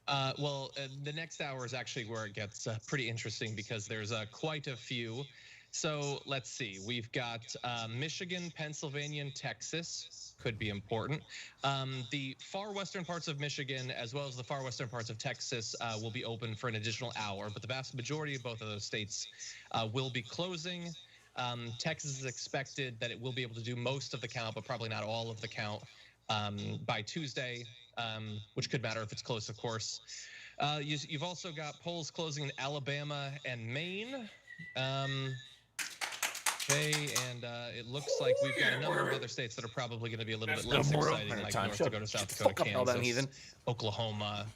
The next hour is actually where it gets pretty interesting because there's quite a few. So let's see. We've got Michigan, Pennsylvania, and Texas. Could be important. The far western parts of Michigan, as well as the far western parts of Texas, will be open for an additional hour. But the vast majority of both of those states will be closing. Texas is expected that it will be able to do most of the count, but probably not all of the count by Tuesday, which could matter if it's close, of course. You've also got polls closing in Alabama and Maine. It looks like we've got a number of other states that are probably going to be a little bit less exciting, like North Dakota, South Dakota, Kansas, Oklahoma,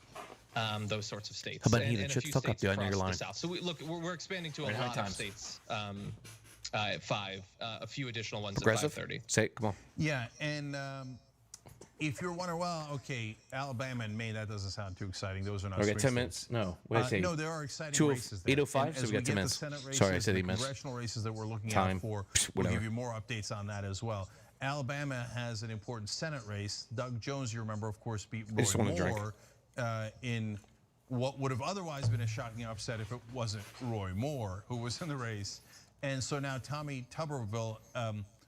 those sorts of states. How about and heathen? a Shut few the fuck up, states dude. I know across you're the lying. South. So we're expanding to a Right, how many lot of times? states at 5, a few additional ones Progressive? at 5:30. Say it. Come on. Yeah, and if you're wondering, well, okay, Alabama and Maine, that doesn't sound too exciting. Those are not Okay, swing 10 minutes. states. No, what did I say? No, there are exciting 2 races there. 8:05, And so as we got 10 get minutes. The Senate races, Sorry, I said the 8 minutes. congressional races that we're looking Time. out for, we'll Whatever. give you more updates on that as well. Alabama has an important Senate race. Doug Jones, you remember, of course, beat I just Roy want a drink. Moore in what would have otherwise been a shocking upset if it wasn't Roy Moore who was in the race. And so now Tommy Tuberville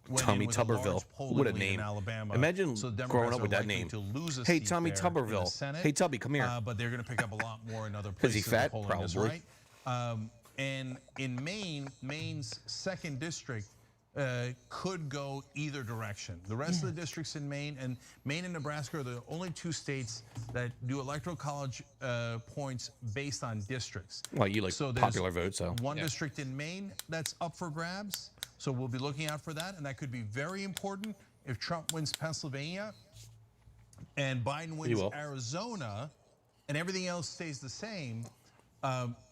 went Tommy in with a large Tuberville. polling What a lead name. in Alabama. Imagine So Democrats growing up are with that likely name. to lose a Hey, seat Tommy there in the Tuberville. Senate. Hey, Tubby, come here. But they're going to pick up a lot more in other 'Cause he places. The fat, polling is probably. right. And in Maine, Maine's 2nd district could go either direction. The rest of the districts in Maine and Nebraska are the only 2 states that do electoral college points based on districts. Well, you like So there's popular vote, so. one Yeah. district in Maine that's up for grabs. So we'll be looking out for that, and that could be very important if Trump wins Pennsylvania and Biden wins will. Arizona, and everything else stays the same,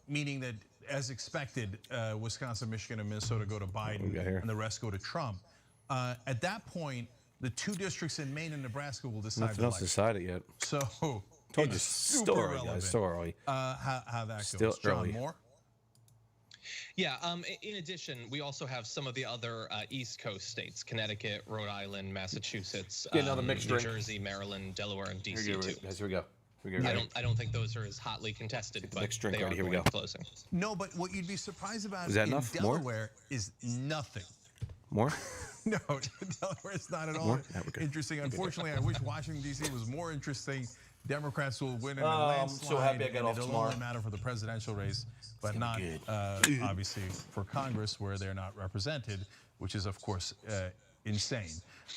meaning that, as expected, Wisconsin, Michigan, and Minnesota go to Biden, and the rest go to Trump. At that point, the 2 districts in Maine and Nebraska will decide Nothing the else election. decided yet. So, Told you, it's still super early, guys. relevant, Still early. how that Still goes. John early. Moore? Yeah, in addition, we also have some of the other East Coast states, Connecticut, Rhode Island, Massachusetts, Get another mixed New drink. Jersey, Maryland, Delaware, and DC Here we too. go. Guys, here we go. Here we go. I don't think those are as hotly contested, but mixed drink they are ready. Here we going go. closing. No, but what you'd be surprised about Is that in enough? More? Delaware is nothing. More? No, Delaware is not at all More? Yeah, we're good. interesting. Unfortunately, I wish Washington, D.C. was more interesting. Democrats will win in a Oh, I'm landslide. so happy I got and off it'll tomorrow. only matter for the presidential race, but not obviously for Congress, where they're not represented, which is, of course, insane.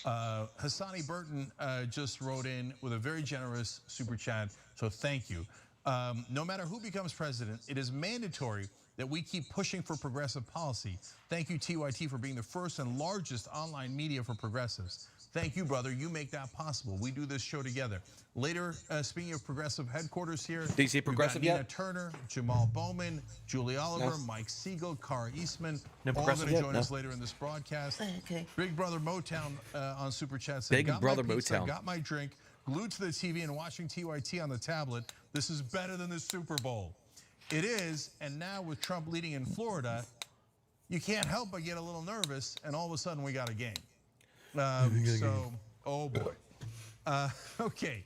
Hassani Burton just wrote in with a very generous super chat, so thank you. No matter who becomes president, it is mandatory that we keep pushing for progressive policy. Thank you, TYT, for being the first and largest online media for progressives. Thank you, brother. You make that possible. We do this show together. Later, speaking of progressive headquarters here, DC progressive we've got Nina yet? Turner, Jamal Bowman, Julie Oliver, No. Mike Siegel, Cara Eastman, No all going progressive to yet? join No. us later in this broadcast. Okay. Big Brother Motown on Super Chat said, Big got Brother my pizza, Motown. got my drink, glued to the TV and watching TYT on the tablet. This is better than the Super Bowl. It is, and now with Trump leading in Florida, you can't help but get a little nervous, and all of a sudden we got a game. Oh boy. Okay.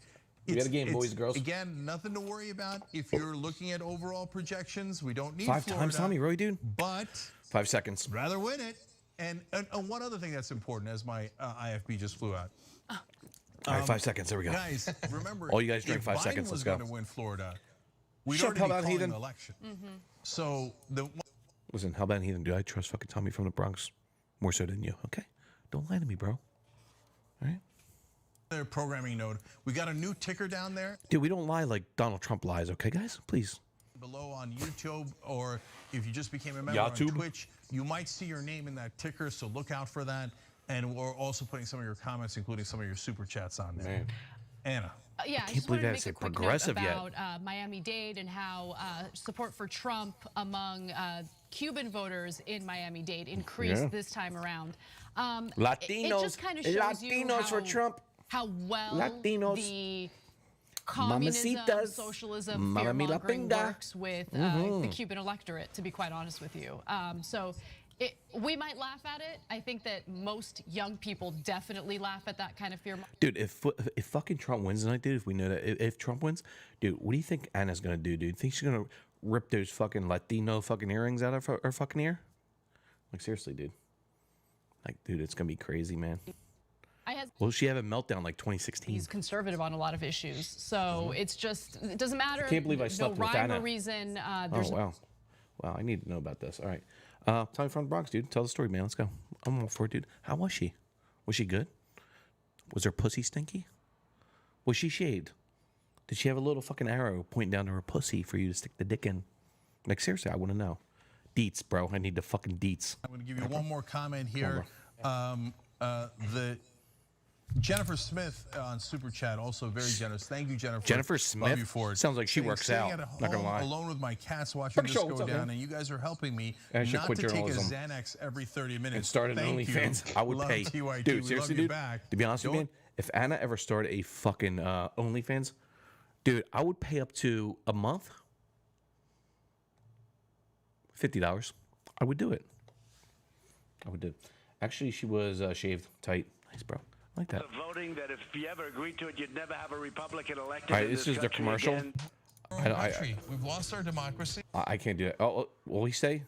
We got a game, boys and girls. Again, nothing to worry about if you're looking at overall projections. We don't need 5 Florida, times Tommy Roy, dude. but 5 seconds. rather win it. And one other thing that's important, as my IFB just flew out. All right, 5 seconds. There we go. Guys, remember, All you guys drink if 5 Biden seconds. was Let's go. going to win Florida, we'd Shut already up, be Hal calling Heathen. the election. So the Listen, how about heathen? Do I trust fucking Tommy from the Bronx more so than you? Okay, don't lie to me, bro. All right. Programming note. We got a new ticker down there. Dude, we don't lie like Donald Trump lies, okay, guys? Please. Below on YouTube, or if you just became a member on Twitch, you might see your name in that ticker, so look out for that. And we're also putting some of your comments, including some of your super chats on there. Man. Anna. Yeah, I just wanted to make a quick note about Miami-Dade and how support for Trump among Cuban voters in Miami-Dade increased this time around. Latinos, it just kind of shows you for Trump. How well Latinos. The communism, socialism, fear-mongering works with the Cuban electorate, to be quite honest with you. We might laugh at it. I think that most young people definitely laugh at that kind of fear. Dude, if fucking Trump wins tonight, dude, if we know that, if Trump wins, dude, what do you think Anna's gonna do, dude? Think she's gonna rip those fucking Latino fucking earrings out of her fucking ear? Like, seriously, dude. Like, dude, it's gonna be crazy, man. Will she have a meltdown like 2016? He's conservative on a lot of issues, so it's just, it doesn't matter. I can't believe I slept with Anna. No rhyme or reason. Oh, wow. Wow, I need to know about this. All right. Tommy from the Bronx, dude. Tell the story, man. Let's go. I'm all for it, dude. How was she? Was she good? Was her pussy stinky? Was she shaved? Did she have a little fucking arrow pointing down to her pussy for you to stick the dick in? Like, seriously, I want to know. Deets, bro. I need the fucking deets. I'm going to give you one more comment here. The Jennifer Smith on Super Chat, also very generous. Thank you, Jennifer. Jennifer Smith? Love you for it. Sounds like she works out. At Not gonna home, lie. alone with my cats watching this go down, and you guys are helping me not to take a Xanax every 30 minutes. And start an OnlyFans. I would pay. Dude, seriously, dude. To be honest with you, man, if Anna ever started a fucking OnlyFans, dude, I would pay up to a month. $50. I would do it. I would do it. Actually, she was shaved tight. Nice, bro. I like that. Voting that if you ever agreed to it, you'd never have a Republican elected. All right, this is the commercial. We've lost our democracy. I can't do it. Oh, what will he say?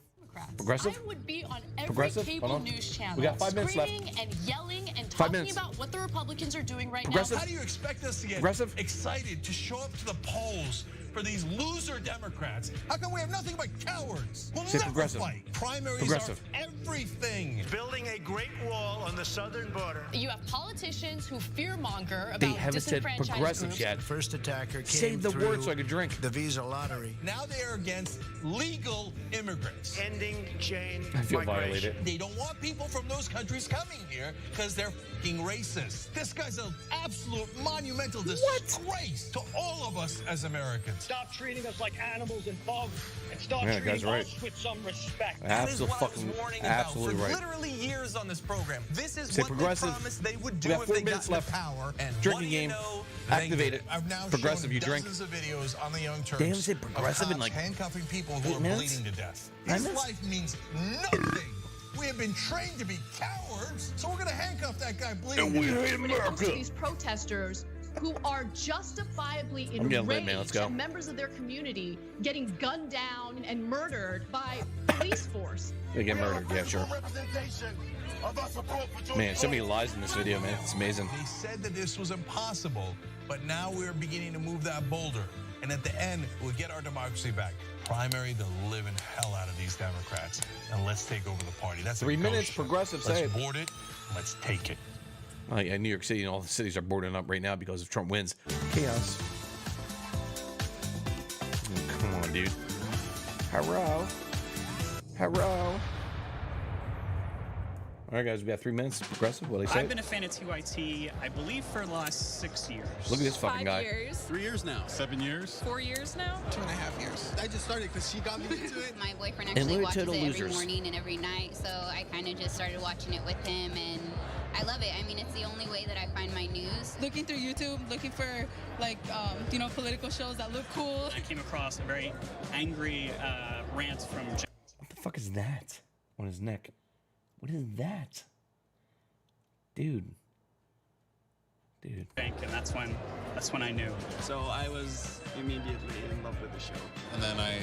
Progressive? I would be on every cable news channel, We got 5 minutes left. screaming and yelling and 5 talking minutes. about what the Republicans are doing right How now. do you expect us to get excited to show up to the polls for these loser Democrats? How come we have nothing but cowards? We'll Say never progressive. fight. Primaries Progressive. are everything. Building a great wall on the southern border. You have politicians who fearmonger about They haven't said disenfranchised progressive groups. yet. First attacker came Say the through word so I could drink. the visa lottery. Now they are against legal immigrants. Ending chain I feel migration. violated. They don't want people from those countries coming here because they're fucking racist. This guy's an absolute monumental disgrace to all of us as Americans. Stop treating us like animals and bugs and start Yeah, treating guy's right. us with some respect. That is what I was warning about Absolutely for right. literally years on this program. This is Say what progressive. they promised they would We do got if 4 they got minutes into left. power. And Drinking what do you game. know? Activate it. I've now Progressive, shown you drink. dozens of videos on the Young Turks. They haven't said progressive of in, like, cops handcuffing people who 8 are minutes? bleeding to death. 9 His minutes? life means nothing. We have been trained to be cowards, so we're going to handcuff that guy bleeding to death. When it comes to these protesters who are justifiably I'm getting lit, man. Let's enraged go. at members of their community getting gunned down and murdered by police force. They get murdered. Yeah, sure. Man, so many lies in this video, man. It's amazing. They said that this was impossible, but now we're beginning to move that boulder. And at the end, we'll get our democracy back. Primary the living hell out of these Democrats, and let's take over the party. That's 3 a minutes, ghost progressive, ship. say Let's it. board it. Let's take it. Yeah, New York City and all the cities are boarding up right now because if Trump wins. Chaos. Oh, come on, dude. Hello. Hello. All right, guys, we got 3 minutes. Progressive, what do they say? I've been a fan of TYT, I believe, for the last 6 years. Look at this fucking guy. 5 years. 3 years now. 7 years. 4 years now. 2.5 years. I just started because she got me into it. My boyfriend And actually we're watches it total every losers. morning and every night, so I kind of just started watching it with him, and I love it. I mean, it's the only way that I find my news. Looking through YouTube, looking for like political shows that look cool. I came across a very angry rant from What the fuck is that on his neck? What is that? Dude. Bank, and that's when I knew. So I was immediately in love with the show. And then I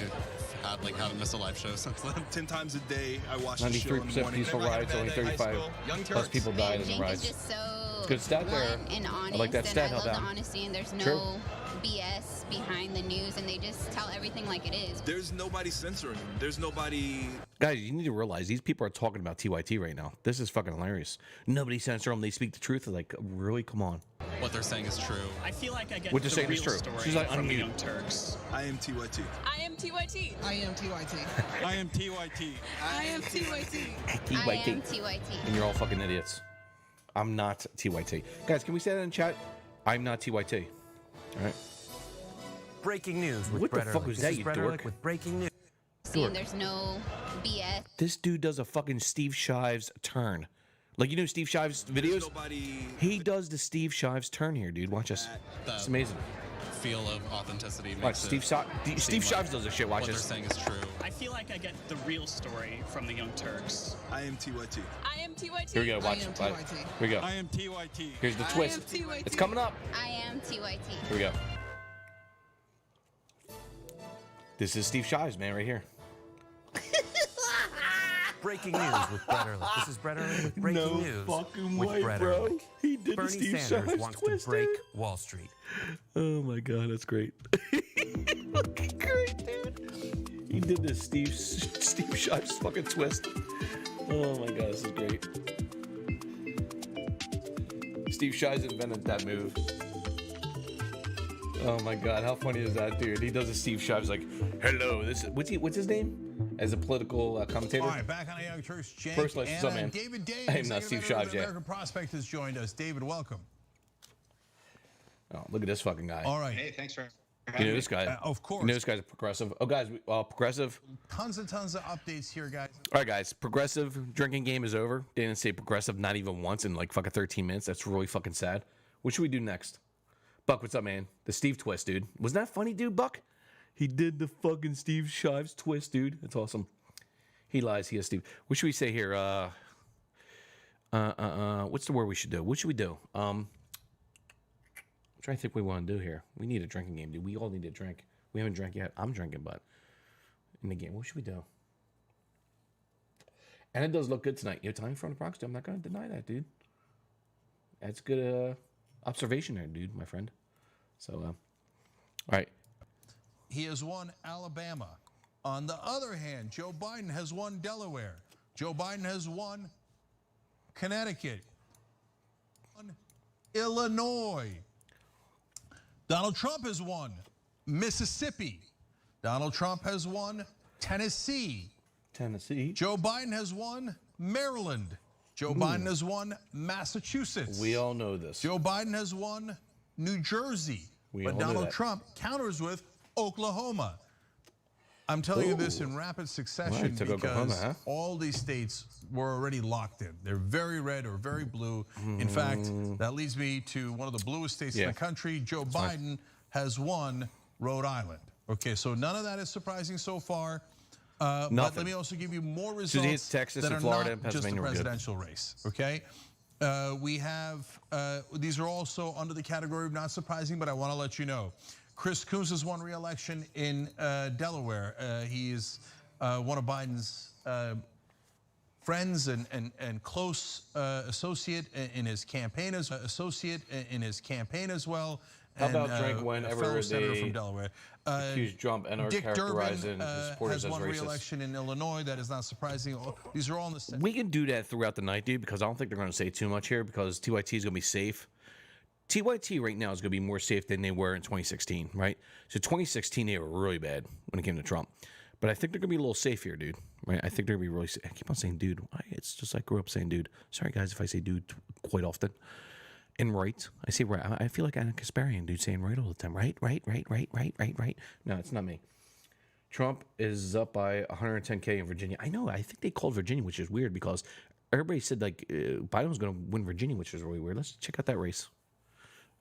haven't missed a live show since then. 10 times a day I watch the show in the 93% morning. peaceful Never had a riots, bad only day. High 35 school, Young plus Turks. people died in the Jake riots. is just so Good stat there. blunt and honest, I like that stat, and I love Hellbound. the honesty, and there's no True. BS behind the news, and they just tell everything like it is. There's nobody censoring him. There's nobody. Guys, you need to realize these people are talking about TYT right now. This is fucking hilarious. Nobody censor them. They speak the truth. They're like, really? Come on. what they're saying is true. I feel like I get what they're the saying real is true. story She's like, from the unmute. Young Turks. I am TYT. I am TYT. I am TYT. I am TYT. I am TYT. I am TYT. And you're all fucking idiots. I'm not TYT. Guys, can we say that in chat? I'm not TYT. All right. Breaking news with What Brett the fuck Ehrlich. was This that, is you Brett dork? Ehrlich with breaking news. Seeing there's no BS. This dude does a fucking Steve Shives turn. Like, you know Steve Shives videos? He does the Steve Shives turn here, dude. Watch this. It's amazing. Feel of authenticity. Watch, Steve Shives does this shit. Watch what this. they're saying is true. I feel like I get the real story from the Young Turks. I am TYT. I am TYT. Here we go. Watch. I am Watch. TYT. Here we go. I am TYT. Here's the I twist. am TYT. It's coming up. I am TYT. Here we go. This is Steve Shives, man, right here. Breaking news with Brett Ehrlich. This is Brett Ehrlich with breaking news fucking with way, Brett bro. Ehrlich. He did Bernie the Steve Sanders Shives wants twist, to break dude. Wall Street. Oh my god, that's great. Fucking great, dude. He did this Steve Shives fucking twist. Oh my god, this is great. Steve Shives invented that move. Oh my god, how funny is that, dude? He does a Steve Shives like, "Hello, this is what's his name as a political commentator?" All right, back on the Young Turks, Jake First, let's and what's up, man? David Davis. I am not Steve Shives yet. American Prospect has joined us. David, welcome. Oh, look at this fucking guy. All right. Hey, thanks for You know this guy? Of course. You know this guy's a progressive. Oh, guys, progressive. Tons and tons of updates here, guys. All right, guys. Progressive drinking game is over. They didn't say progressive not even once in like fucking 13 minutes. That's really fucking sad. What should we do next? Buck, what's up, man? The Steve twist, dude. Was that funny, dude, Buck? He did the fucking Steve Shives twist, dude. That's awesome. He lies. He has Steve. What should we say here? What's the word we should do? What should we do? I'm trying to think what we want to do here. We need a drinking game, dude. We all need a drink. We haven't drank yet. I'm drinking, but in the game, what should we do? And it does look good tonight. You're time from the Bronx, dude. I'm not going to deny that, dude. That's good observation there, dude, my friend. So, all right. He has won Alabama. On the other hand, Joe Biden has won Delaware. Joe Biden has won Connecticut. Won Illinois. Donald Trump has won Mississippi. Donald Trump has won Tennessee. Joe Biden has won Maryland. Joe Biden has won Massachusetts. We all know this. Joe Biden has won New Jersey. But Donald Trump counters with Oklahoma. I'm telling you this in rapid succession Right, because Oklahoma, huh? all these states were already locked in. They're very red or very blue. In fact, that leads me to one of the bluest states in the country. Joe Biden has won Rhode Island. Okay, so none of that is surprising so far. But let me also give you more results Texas that and are Florida not and just the Pennsylvania were good. presidential race. Okay, we have these are also under the category of not surprising, but I want to let you know. Chris Coons has won re-election in Delaware. He is one of Biden's friends and close associate in his campaign as well. How and, about drink a whenever fellow senator they from Delaware. accuse Trump and are Dick characterizing Durbin his supporters has as won racist? re-election in Illinois. That is not surprising. These are all in the. We can do that throughout the night, dude, because I don't think they're going to say too much here because TYT is going to be safe. TYT right now is going to be more safe than they were in 2016, right? So 2016, they were really bad when it came to Trump. But I think they're going to be a little safe here, dude. Right? I think they're going to be really safe. I keep on saying dude. It's just like I grew up saying dude. Sorry, guys, if I say dude quite often. And right. I say right. I feel like I'm a Kasparian, dude, saying right all the time. Right. No, it's not me. Trump is up by 110K in Virginia. I know. I think they called Virginia, which is weird because everybody said like Biden was going to win Virginia, which is really weird. Let's check out that race.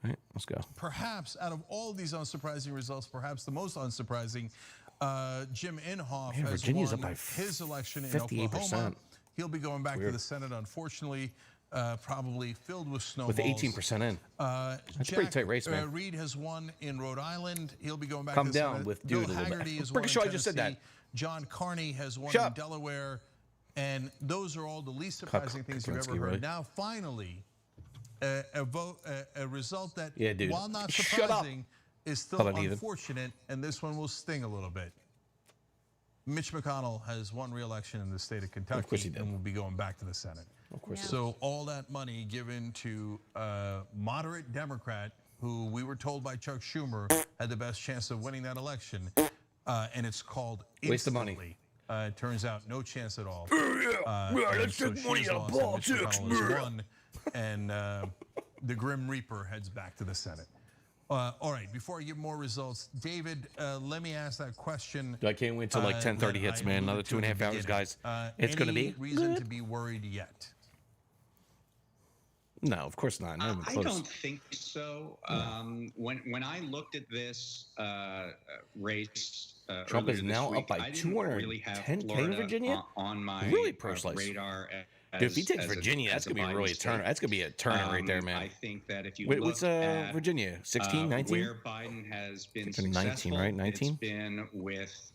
All right, let's go. Perhaps out of all these unsurprising results, perhaps the most unsurprising, Jim Inhofe has Virginia's won up by his election in 58%. Oklahoma. He'll be going back Weird. to the Senate, unfortunately, probably filled with snowballs. With 18% in. That's a pretty tight race, man. Reed has won in Rhode Island. He'll be going back Calm to the down Senate. with Bill dude a little bit. Haggerty has Pretty won sure in I just said Tennessee. that. John Carney has won Shut in up. Delaware. And those are all the least surprising things you've ever heard. really? Now, finally, a result that, Yeah, dude. while not Shut up. surprising, is still How about even? unfortunate, and this one will sting a little bit. Mitch McConnell has won re-election in the state of Kentucky Of course he did. and will be going back to the Senate. Of course. So all that money given to a moderate Democrat who we were told by Chuck Schumer had the best chance of winning that election, and it's called waste of money. It turns out no chance at all. Let's take money out of politics. And the Grim Reaper heads back to the Senate. All right, before I give more results, David, let me ask that question. I can't wait till like 10:30 hits, man. Another 2.5 hours, guys. It's going to be reason to be worried yet? No, of course not. Not even I close. don't think so. When I looked at this race, Trump is earlier now this up by week, I didn't really have 210K in Florida Virginia. on my Really pro-slice. radar. Dude, if he takes Virginia, that's gonna be really a turner. That's gonna be a turner right there, man. I think that if you Wait, look what's at Virginia? 16, 19? where Biden has been 19, successful, right? 19? It's been with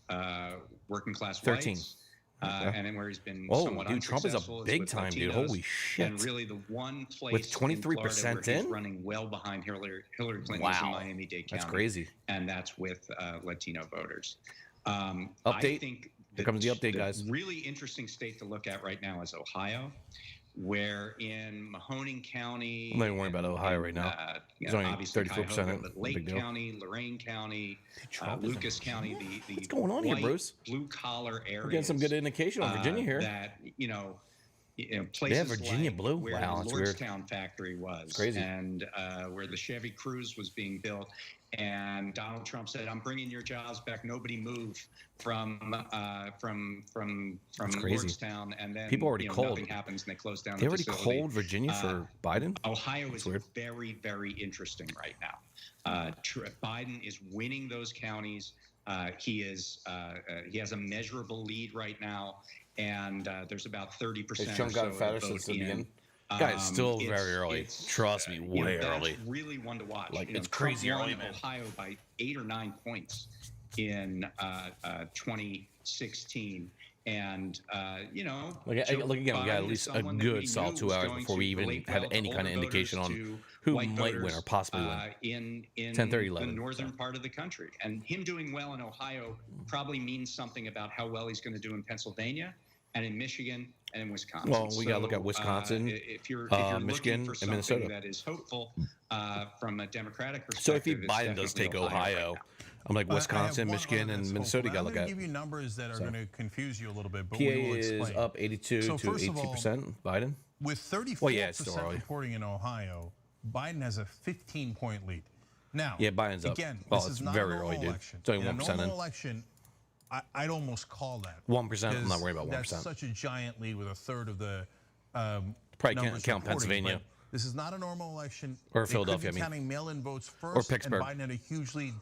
working class 13. whites. Okay. And then where he's been Oh, somewhat dude, Trump is a unsuccessful big with time dude. Latinos. Holy shit. And really the one place With 23% in Florida where he's in? running well behind Hillary Clinton is in Wow. Miami-Dade County. That's crazy. And that's with Latino voters. Update. I think Here comes the update, guys. really interesting state to look at right now is Ohio, where in Mahoning County. I'm not even worried about Ohio right now. It's only obviously 34% Cuyahoga, in. but No big Lake deal. County, Lorain County, Trump is Lucas County, the What's going on here, white, Bruce? blue collar areas. We're getting some good indication on Virginia here. That places Virginia like blue? where Wow, the that's weird. Lordstown factory was, It's crazy. and where the Chevy Cruze was being built. And Donald Trump said, "I'm bringing your jobs back. Nobody move from crazy. Lordstown." And then People already called. nothing happens, and they close down. They the already facility. called Virginia for Biden? Ohio is weird. very, very interesting right now. Biden is winning those counties. He has a measurable lead right now, and there's about 30%. Has Trump gotten fatter since the beginning? Guys, still very early. Trust me, way early. That's really one to watch. Like, it's Trump crazy won early, man. Ohio by 8 or 9 points in 2016. And, Look again, we got at least a good solid 2 hours before we even have any kind of indication on who might win or possibly win. In 10:30, the 11. northern part of the country. And him doing well in Ohio probably means something about how well he's going to do in Pennsylvania and in Michigan and in Wisconsin. Well, we got to look at Wisconsin, if you're Michigan, looking for and something Minnesota. that is hopeful from a Democratic perspective. So if it's Biden does take definitely Ohio, right now. I'm like I have Wisconsin, one Michigan, other and that's Minnesota. You got hopeful. to look I'm at. going to give you numbers that are going to confuse you a little bit, but PA we will is explain. up 82 So to first of all, 82%. Biden. With 34% Well, yeah, it's still early. reporting in Ohio, Biden has a 15-point lead. Now, Yeah, Biden's up. again, Well, this it's is not very a normal early, dude. election. It's only in a 1% in. normal election, I'd almost call that 1%. I'm not worried about 1%. That's such a giant lead with a third of the Probably can't numbers count reporting, Pennsylvania. but This is not a normal election. Or They Philadelphia, could be I mean. counting mail-in votes first, Or Pittsburgh. and Biden had a huge lead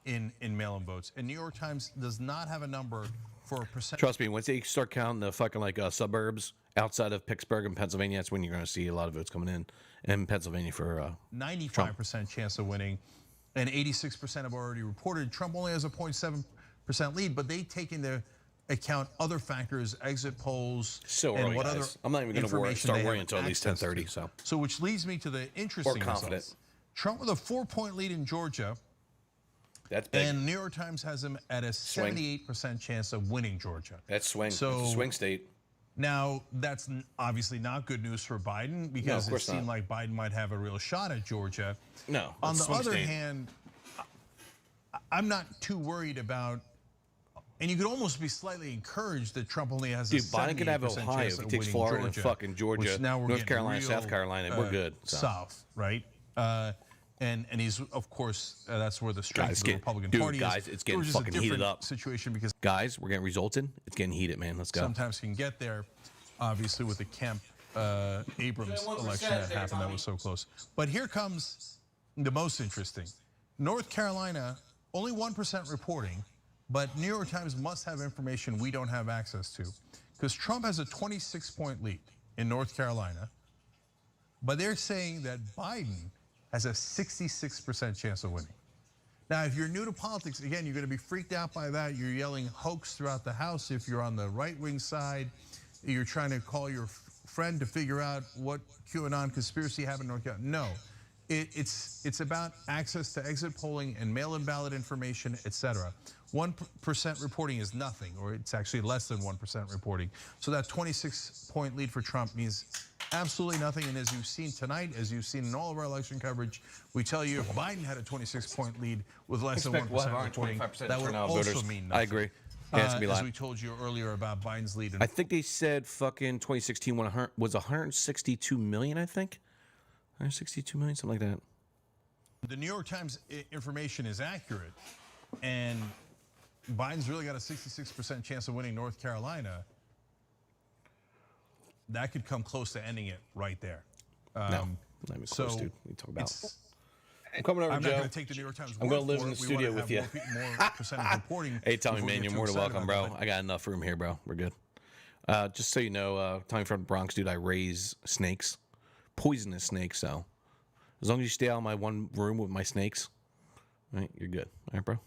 in mail-in votes. And New York Times does not have a number for a percent. Trust me, once they start counting the fucking suburbs outside of Pittsburgh and Pennsylvania, that's when you're going to see a lot of votes coming in Pennsylvania for 95% chance of winning, and 86% have already reported. Trump only has a 0.7% lead, but they take into account other factors, exit polls, So and early, what guys. other I'm not even going to information start they worrying have until at least access 10:30. to. So which leads me to the interesting confident. results. Trump with a 4-point lead in Georgia. That's big. And New York Times has him at a 78% chance of winning Georgia. That's swing. So It's a swing state. Now, that's obviously not good news for Biden because it course seemed not. like Biden might have a real shot at Georgia. No. On it's the swing other state. hand, I'm not too worried about, and you could almost be slightly encouraged that Trump only has Dude, a 78% Biden could have Ohio chance if he of takes winning Florida and Georgia, fucking Georgia, which now we're North getting Carolina, real, South Carolina. We're good. So. South, right? And he's, of course, that's where the strength Guys, of the Republican dude, Party guys, is. it's getting Georgia's a fucking heated different up. situation because Guys, we're getting results in. It's getting heated, man. Let's go. sometimes can get there, obviously, with the Kemp Abrams election that happened that was so close. But here comes the most interesting. North Carolina, only 1% reporting, but New York Times must have information we don't have access to. Because Trump has a 26-point lead in North Carolina, but they're saying that Biden has a 66% chance of winning. Now, if you're new to politics, again, you're going to be freaked out by that. You're yelling hoax throughout the House. If you're on the right-wing side, you're trying to call your friend to figure out what QAnon conspiracy happened in North Carolina. No, it's about access to exit polling and mail-in ballot information, et cetera. 1% reporting is nothing, or it's actually less than 1% reporting. So that 26-point lead for Trump means Absolutely nothing. And as you've seen tonight, as you've seen in all of our election coverage, we tell you if Biden had a 26-point lead with less than 1% reporting, that would also mean nothing. I agree. Yeah, it's gonna be as we told you earlier about Biden's lead. I think they said fucking 2016 was 162 million, I think. 162 million, something like that. The New York Times information is accurate, and Biden's really got a 66% chance of winning North Carolina. That could come close to ending it right there. No, not even close, dude. We talk about. I'm coming over, I'm Joe. not going to take the New York Times. I'm going to live in the studio with you. More percentage reporting. Hey, Tommy, man, you're more than welcome, bro. I got enough room here, bro. We're good. Just so you know, Tommy from the Bronx, dude, I raise snakes, poisonous snakes. So as long as you stay out of my one room with my snakes, right, you're good. All right, bro.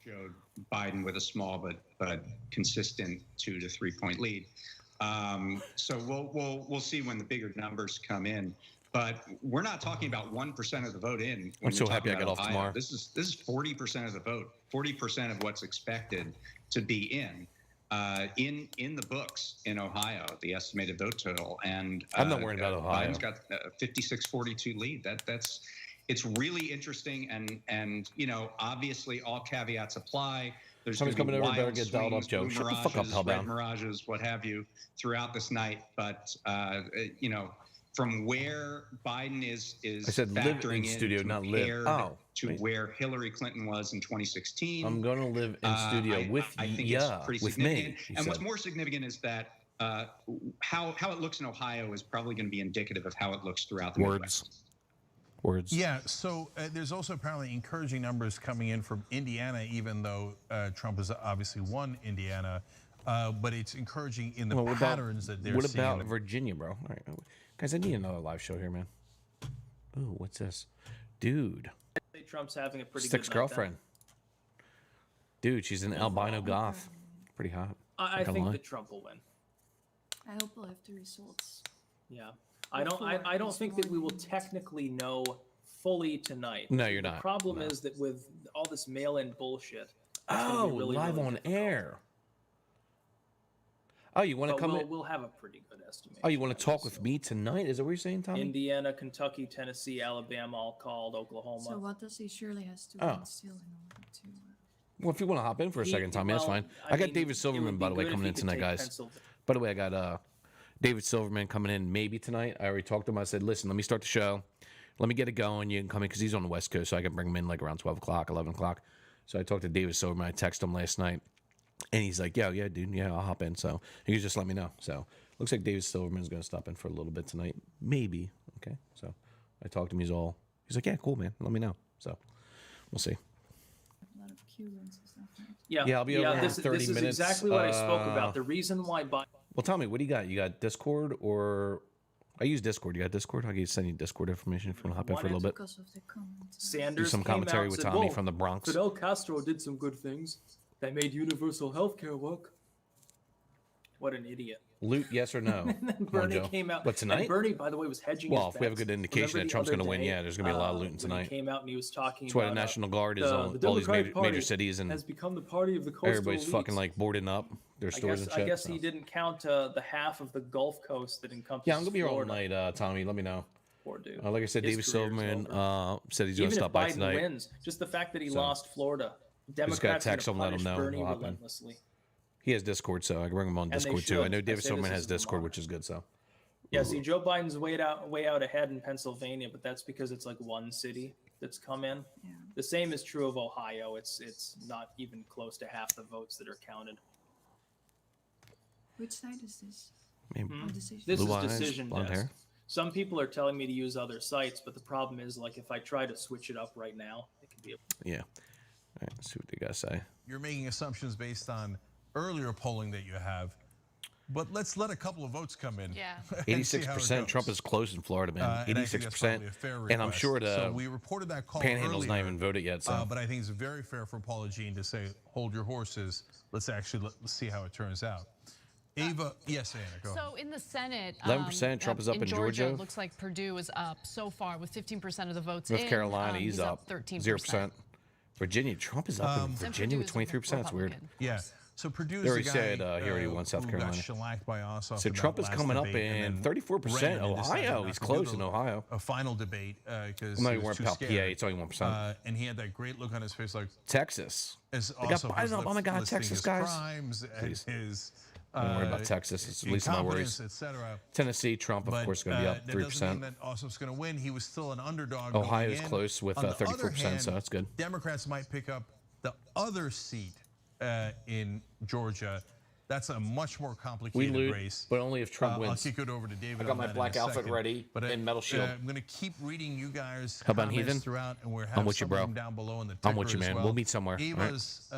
Showed Biden with a small but consistent 2 to 3 point lead. So we'll see when the bigger numbers come in. But we're not talking about 1% of the vote in. I'm so happy I got off tomorrow. This is 40% of the vote, 40% of what's expected to be in the books in Ohio, the estimated vote total. And I'm not worried about Ohio. Biden's got a 56-42 lead. It's really interesting, and you know, obviously all caveats apply. There's Somebody's coming over, better get dialed up, swings, Joe. Shut the fuck up, red Hellbound. mirages, what have you, throughout this night. But you know, from where Biden is I said live in studio, not live. compared to where Hillary Clinton was in 2016. I'm going to live in studio with I think you, it's pretty with significant. me. And what's more significant is that how it looks in Ohio is probably going to be indicative of how it looks throughout the Midwest. Words. Yeah, so there's also apparently encouraging numbers coming in from Indiana, even though Trump has obviously won Indiana. But it's encouraging in the patterns that they're seeing. What about Virginia, bro? All right. Guys, I need another live show here, man. Ooh, what's this? Dude. I think Trump's having a pretty Stick's good girlfriend. Dude, she's an albino goth. Pretty hot. I think that Trump will win. I hope we'll have the results. Yeah. I don't think that we will technically know fully tonight. No, you're not. The problem is that with all this mail-in bullshit. Oh, really, live on air. Oh, you want to come in? We'll have a pretty good estimate. Oh, you want to talk with me tonight? Is that what you're saying, Tommy? Indiana, Kentucky, Tennessee, Alabama all called, Oklahoma. So what does he surely has to win still in order to... Well, if you want to hop in for a second, Tommy, that's fine. I got David Silverman, by the way, coming in tonight, guys. By the way, I got David Silverman coming in maybe tonight. I already talked to him. I said, listen, let me start the show. Let me get it going. You can come in because he's on the West Coast, so I can bring him in like around 12 o'clock, 11 o'clock. So I talked to David Silverman. I texted him last night. And he's like, yeah, dude, yeah, I'll hop in. So he can just let me know. So looks like David Silverman's going to stop in for a little bit tonight. Maybe. Okay. So I talked to him. He's like, yeah, cool, man. Let me know. So we'll see. A lot of Cubans and stuff. Right? Yeah, I'll be over in 30 this minutes. This is exactly what I spoke about. The reason why Biden... Well, tell me, what do you got? You got Discord or... I use Discord. You got Discord? I can send you Discord information if you want to hop in for a little bit. Sanders do some commentary with Tommy from the Bronx. Fidel Castro did some good things. They made universal health care work. What an idiot. Loot, yes or no? And then Bernie came out. What, tonight? And Bernie, by the way, was hedging Well, his if we have a good indication that Trump's going to win, yeah, there's going to be a lot of looting tonight. He came out and he was talking That's why about the National Guard is on all these major cities and has become the party of the coastal everybody's elites. fucking like boarding up their stores and shit. I guess he didn't count the half of the Gulf Coast that encompasses Yeah, I'm going to be here all Florida. night, Tommy. Let me know. Poor dude. Like I said, His David career's Silverman said he's Even going to stop by if Biden tonight. wins, just the fact that he So, lost Florida, just got Democrats to text him, let him know. Bernie We'll hop in. relentlessly. He has Discord, so I can bring him on And they Discord too. I should. know I David say Silverman this has is the Discord, mark. which is good. So Yeah, see, Joe Biden's way out ahead in Pennsylvania, but that's because it's like one city that's come in. Yeah. The same is true of Ohio. It's not even close to half the votes that are counted. Which side is this? Maybe. Oh, decision. This Blue is eyes, decision blonde desk. hair. Some people are telling me to use other sites, but the problem is, like, if I try to switch it up right now, it can be a... Yeah. All right, let's see what they guys say. You're making assumptions based on earlier polling that you have. But let's let a couple of votes come in. Yeah. 86%. Trump is close in Florida, man. And I think that's 86%. probably a fair And I'm request. sure the So we reported that call Panhandle's not earlier, even voted yet. So but I think it's very fair for Paula Jean to say, hold your horses. Let's see how it turns out. Ava, yes, Anna, go ahead. So in the Senate, 11%, Trump is up in Georgia. It looks like Purdue is up so far with 15% of the votes North in. Carolina, he's up 13%. 0%. Virginia, Trump is up in Virginia with 23%. That's weird. Yeah. So Purdue's They already the guy, said he already won South who Carolina. got shellacked by Ossoff So in Trump that is last coming up debate, and in then 34%. ran and decided Ohio, not he's to do close in Ohio. A final debate because I'm not he even was worried too about scared. PA. It's only 1%. And he had that great look on his face, like Texas. as They got Ossoff Biden was up. Oh my God, listing Texas his guys. crimes and Please. his Don't worry about Texas. It's the least of my worries. etc. Tennessee, Trump, of course, going to be up That doesn't mean 3%. that Ossoff's going to win. He was still an underdog. Ohio going is in. close with On the other 34%, hand, so that's good. Democrats might pick up the other seat in Georgia. That's a much more complicated We lose, race. but only if Trump wins. I'll kick it over to David. I got on my that black in a outfit second. ready But in Metal Shield. I'm going to keep reading you guys' How about comments Heathen? throughout, and we're I'm with you, some bro. of them down below in the I'm with ticker you, as man. well. We'll meet somewhere. All right. Eva's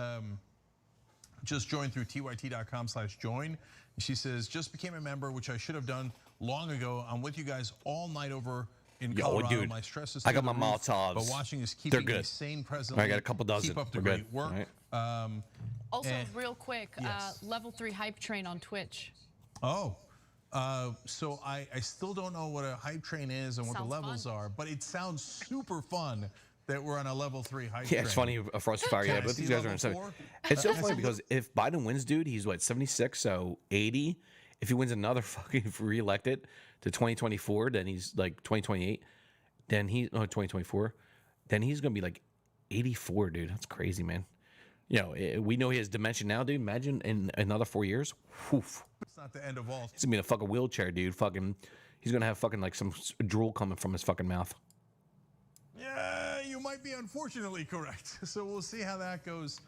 just joined through tyt.com/join. She says, just became a member, which I should have done long ago. I'm with you guys all night over in Colorado. Dude, My stress is I got through my the roof, Molotovs. but watching is They're keeping good. me sane presently. I got a couple dozen. Keep up the We're great good. work. All right. Also, and- real quick, Yes. level 3 hype train on Twitch. Oh, so I still don't know what a hype train is and what Sounds the levels fun. are, but it sounds super fun that we're on a level 3 hype train. Yeah, it's funny. Frosty Fire, Can yeah, I but see these guys are level in 7. 4? It's so funny because if Biden wins, dude, he's what, 76, so 80. If he wins another fucking reelected to 2024, then he's like 2028. Then 2024. Then he's gonna be like 84, dude. That's crazy, man. You know, we know he has dementia now, dude. Imagine in another 4 years. Woof. It's not the end of all. He's gonna be in a fucking wheelchair, dude. Fucking, he's gonna have fucking like some drool coming from his fucking mouth. Yeah, you might be unfortunately correct. So we'll see how that goes.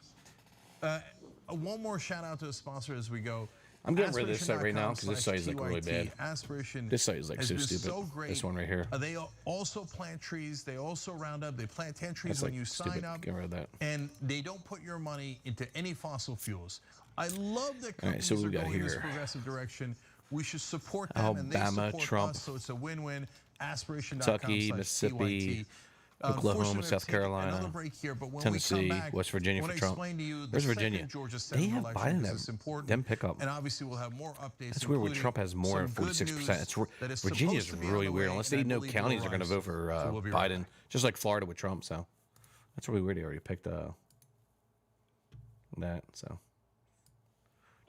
One more shout out to a sponsor as we go. I'm getting rid of this site right now because this site is like really bad. Aspiration. This site is like has so been stupid. So great. This one right here. They also plant trees. They also round up. They plant 10 trees That's when like you stupid. sign up. Get rid of that. And they don't put your money into any fossil fuels. I love that All right, companies so we are got going in this here. progressive direction. We should support them and they Alabama, support Trump, us, so it's a win-win. Kentucky, Mississippi, Oklahoma, Unfortunately, South take another Carolina, break here, but when Tennessee, we come back, West Virginia I for wanna Trump. explain to you the Where's second Virginia? Georgia They Senate have election Biden because that it's important. them pick up. And obviously, we'll have more updates. That's weird when including Trump has more some at good 46%. news It's that is Virginia's supposed to be on really the weird way, unless and they I know believe will counties are going to rise. vote for So we'll be right Biden, back. just like Florida with Trump. So that's really weird. They already picked that. So.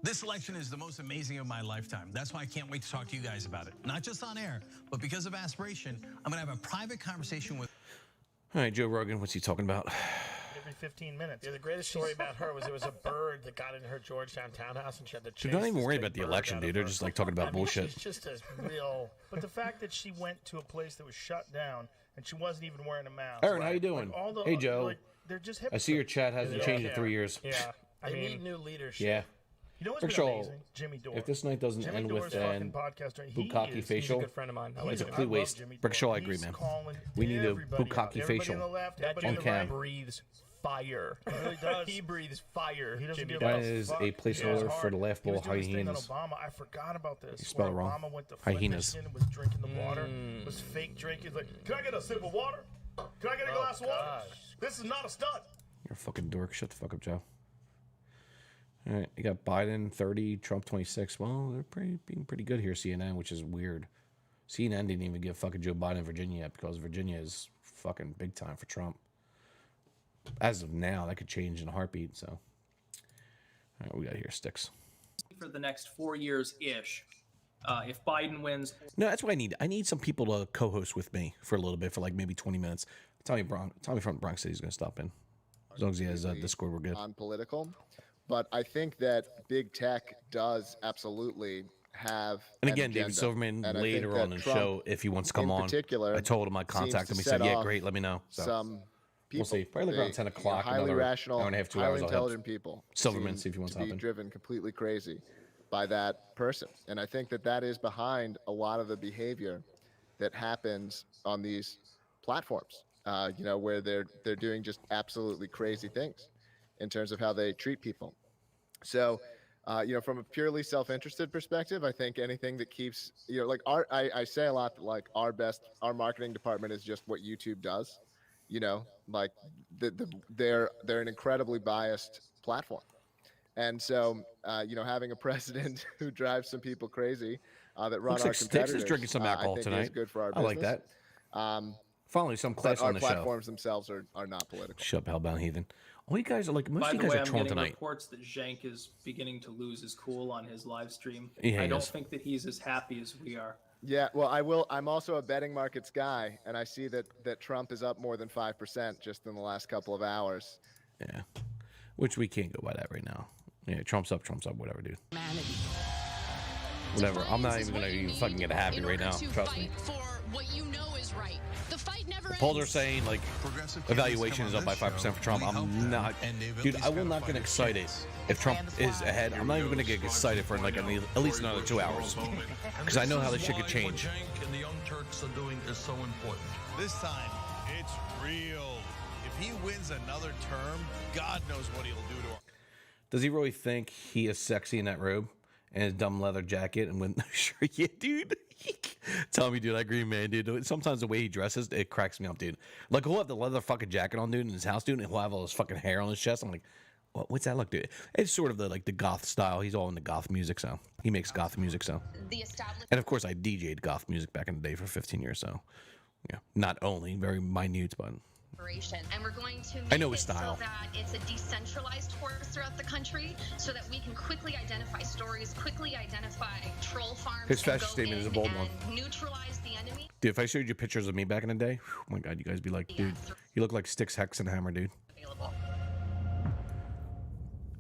This election is the most amazing of my lifetime. That's why I can't wait to talk to you guys about it. Not just on air, but because of Aspiration, I'm going to have a private conversation with... All right, Joe Rogan, what's he talking about? Every 15 minutes. Yeah, the greatest story about her was there was a bird that got in her Georgetown townhouse and she had to chase. Dude, don't even this worry big about the bird election, out of dude. They're her. just like talking about bullshit. She's just a real. But the fact that she went to a place that was shut down and she wasn't even wearing a mask. Aaron, how you doing? Like all the, Hey, Joe. Like, they're just I see your chat hasn't They changed don't in 3 care. years. Yeah, I They mean, need new leadership. Yeah. You know what's For been sure. amazing? Jimmy Dore. If this night doesn't Jimmy end Dore's with fucking an podcaster. bukkake facial, He's a good friend of mine. I like it's a him. complete I love waste. Jimmy Brick Show, I Dore. agree, He's man. calling We need a everybody out. bukkake Everybody facial on the left, That everybody on on dude the right. cam. breathes fire. He really does. He breathes fire. He doesn't Jimmy give Dore. a That is fuck. a He placeholder goes for the hard. laughable He was doing this thing on hyenas. Obama. I forgot about this. You spelled When it wrong. Obama went to Flint, Hyenas. Michigan, and was drinking the water. Was fake drinking. He's like, can I get a sip of water? Can I get a glass of water? This is not a stunt. You're a fucking dork. Shut the fuck up, Joe. All right, you got Biden 30, Trump 26. Well, they're being pretty good here, CNN, which is weird. CNN didn't even give fucking Joe Biden Virginia yet because Virginia is fucking big time for Trump. As of now, that could change in a heartbeat. So, all right, we got here sticks. For the next 4 years ish, if Biden wins. No, that's what I need. I need some people to co-host with me for a little bit, for like maybe 20 minutes. Tommy from Bronx City is going to stop in. As long as he has Discord, we're good. Non-political, but I think that big tech does absolutely have. And an again, David agenda. Silverman And I later think that on in the Trump, show, if he wants to come in on, particular, I told him I contacted him. He said, "Yeah, great, let me know." So some people, we'll see. Probably around 10 o'clock. highly Another rational, hour and a half, 2 highly hours. I'll have intelligent people. Silverman, seem see if he wants to to be hop in. driven completely crazy by that person, and I think that that is behind a lot of the behavior that happens on these platforms. You know, where they're doing just absolutely crazy things in terms of how they treat people. So, you know, from a purely self-interested perspective, I think anything that keeps, you know, like I say a lot that like our marketing department is just what YouTube does. You know, like they're an incredibly biased platform, and so you know, having a president who drives some people crazy that run Looks our like Styx competitors, is drinking some alcohol I think tonight. is good for our I business. like that. Finally, some class but on the show. Our platforms themselves are not political. Shut up, Hellbound Heathen. All you guys are like, most By of you the guys way, are I'm trolling getting tonight. reports that Zhank is beginning to lose his cool on his live stream. Yeah, I don't is. think that he's as happy as we are. Yeah, well, I'm also a betting markets guy, and I see that Trump is up more than 5% just in the last couple of hours. Yeah, which we can't go by that right now. Yeah, Trump's up, whatever, dude. Whatever. I'm not even gonna even fucking get happy right now. Trust me. For what you know is right. The fight never ends. Polls are saying like evaluation is up by 5% for Trump. I'm not, dude. I will not get excited if Trump is ahead. I'm not even gonna get excited for like at least another 2 hours because I know how this shit could change. And the Young Turks are doing is so important. This time, it's real. If he wins another term, God knows what he'll do to him. Does he really think he is sexy in that robe and his dumb leather jacket and with no shirt? Yeah, dude. Tell me, dude, I agree, man, dude. Sometimes the way he dresses, it cracks me up, dude. Like, he'll have the leather fucking jacket on, dude, in his house, dude, and he'll have all his fucking hair on his chest. I'm like, what's that look, dude? It's sort of the goth style. He's all into goth music, so he makes goth music, so. And of course, I DJ'd goth music back in the day for 15 years, so yeah, not only very minute, but. And we're going to I make know it his style. so that it's a decentralized force throughout the country so that we can quickly identify stories, quickly identify troll farms. His fascist statement is a bold one. Neutralize the enemy. Dude, if I showed you pictures of me back in the day, oh my God, you guys be like, dude, you look like Styx Hexenhammer, dude. Available.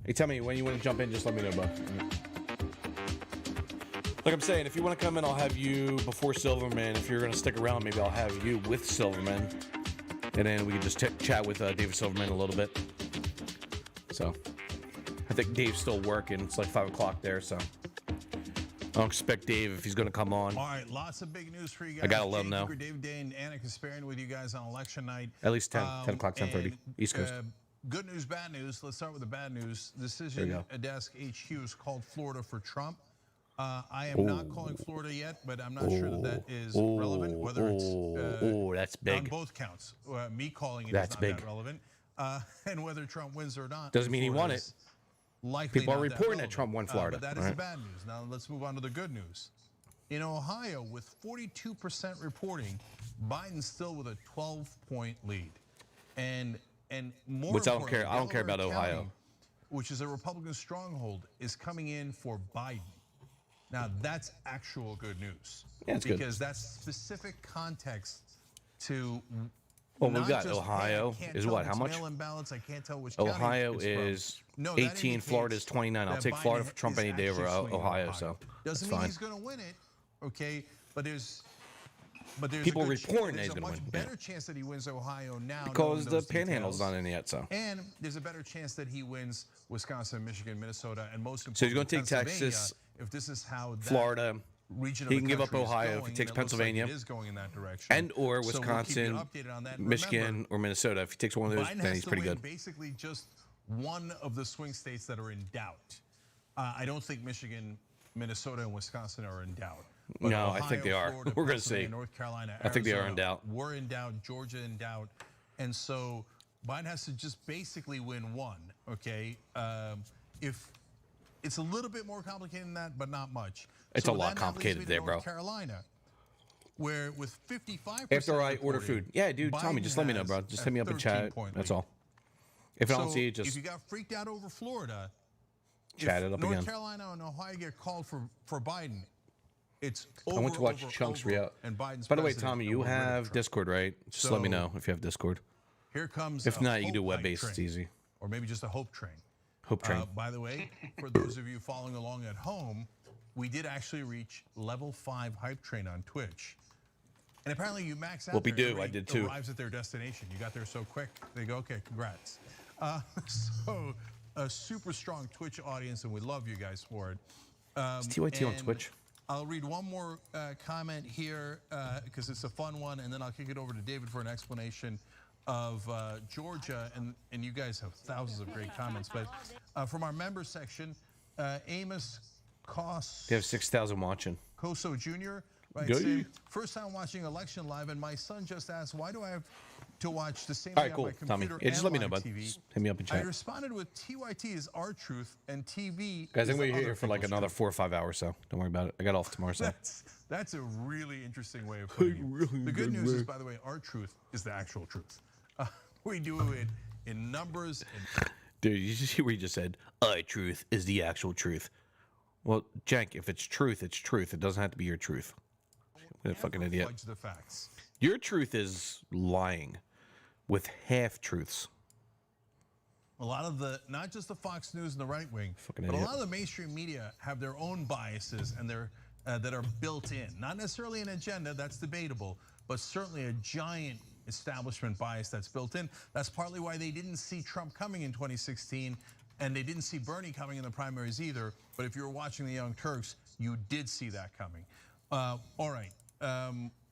Hey, tell me when you want to jump in, just let me know, bud. Like I'm saying, if you want to come in, I'll have you before Silverman. If you're going to stick around, maybe I'll have you with Silverman. And then we can just chat with David Silverman a little bit. So, I think Dave's still working. It's like 5 o'clock there, so. I don't expect Dave if he's going to come on. All right, lots of big news for you guys. I got to let him know. David Day and Anna Kasparian with you guys on election night. At least 10 o'clock, 10:30, East Coast. Good news, bad news. Let's start with the bad news. Decision Desk HQ has called Florida for Trump. I am not calling Florida yet, but I'm not sure that is relevant. Whether it's that's big. On both counts. Me calling it that's is not big. that relevant. And whether Trump wins or not. Doesn't mean he won it. People are reporting that relevant. Trump won Florida. But that is the bad news. Now let's move on to the good news. In Ohio, with 42% reporting, Biden's still with a 12-point lead. And more which I don't care. I don't care about Delaware Ohio. County, which is a Republican stronghold, is coming in for Biden. Now, that's actual good news. Yeah, it's because that's specific context to. Well, we've got Ohio is what? How much? Mail-in ballots. I can't tell which Ohio county is 18. Florida is 29. I'll take Florida for Trump any day over Ohio. So doesn't that's mean fine. he's going to win it, okay? But there's people reporting that he's going to win. There's a much better chance that he wins Ohio now because the Panhandle's not in yet. So and there's a better chance that he wins Wisconsin, Michigan, Minnesota, and most importantly, so he's going to take Texas, if this is how Florida. Region he can give up Ohio if he takes Pennsylvania, like it is going in that direction. and or Wisconsin, Michigan, or Minnesota. If he takes one of those, Biden then he's pretty good. Basically, just one of the swing states that are in doubt. I don't think Michigan, Minnesota, and Wisconsin are in doubt. But no, Ohio, I think they are. Florida, We're going to see. North Carolina, Arizona, I think they are in doubt. We're in doubt. Georgia in doubt, and so Biden has to just basically win one. Okay, if it's a little bit more complicated than that, but not much. It's a lot complicated there, bro. North Carolina, where with 55%. After I order food, yeah, dude, tell me. Just let me know, bro. Just hit me up in chat. That's all. If I don't see it, just if you got freaked out over Florida, chat it up North again. Carolina and Ohio get called for Biden, it's over. I want to watch Chunks re-out. And Biden's By the way, Tommy, you have Discord, right? Just let me know if you have Discord. Here comes. If not, you can do web-based. It's easy. Or maybe just a hope train. Hope train. By the way, for those of you following along at home, we did actually reach level 5 hype train on Twitch. And apparently you max out. I did too. Arrives at their destination. You got there so quick. They go, okay, congrats. So a super strong Twitch audience, and we love you guys for it. Is TYT on Twitch? I'll read one more comment here because it's a fun one, and then I'll kick it over to David for an explanation of Georgia, and you guys have thousands of great comments. But from our member section, Amos Koss. They have 6,000 watching. Koso Jr. Right. Good. Saying, first time watching election live, and my son just asked, why do I have to watch the same All thing right, cool, on my Tommy. computer Yeah, just let me and know, live bud. TV? Just hit me up in I chat. responded with TYT is our truth, and TV Guys, I'm is going to the be here other for like people's another truth. 4 or 5 hours, so don't worry about it. I got off tomorrow, so. That's a really interesting way of putting it. The good news is, by the way, our truth is the actual truth. We do it in numbers. Dude, you see what he just said? Truth is the actual truth. Well, Jank, if it's truth, it's truth. It doesn't have to be your truth. What a fucking idiot. Fudge the facts. Your truth is lying with half-truths. A lot of the, not just the Fox News and the right wing, Fucking but idiot. a lot of the mainstream media have their own biases and they're that are built in. Not necessarily an agenda, that's debatable, but certainly a giant establishment bias that's built in. That's partly why they didn't see Trump coming in 2016, and they didn't see Bernie coming in the primaries either. But if you were watching the Young Turks, you did see that coming. All right.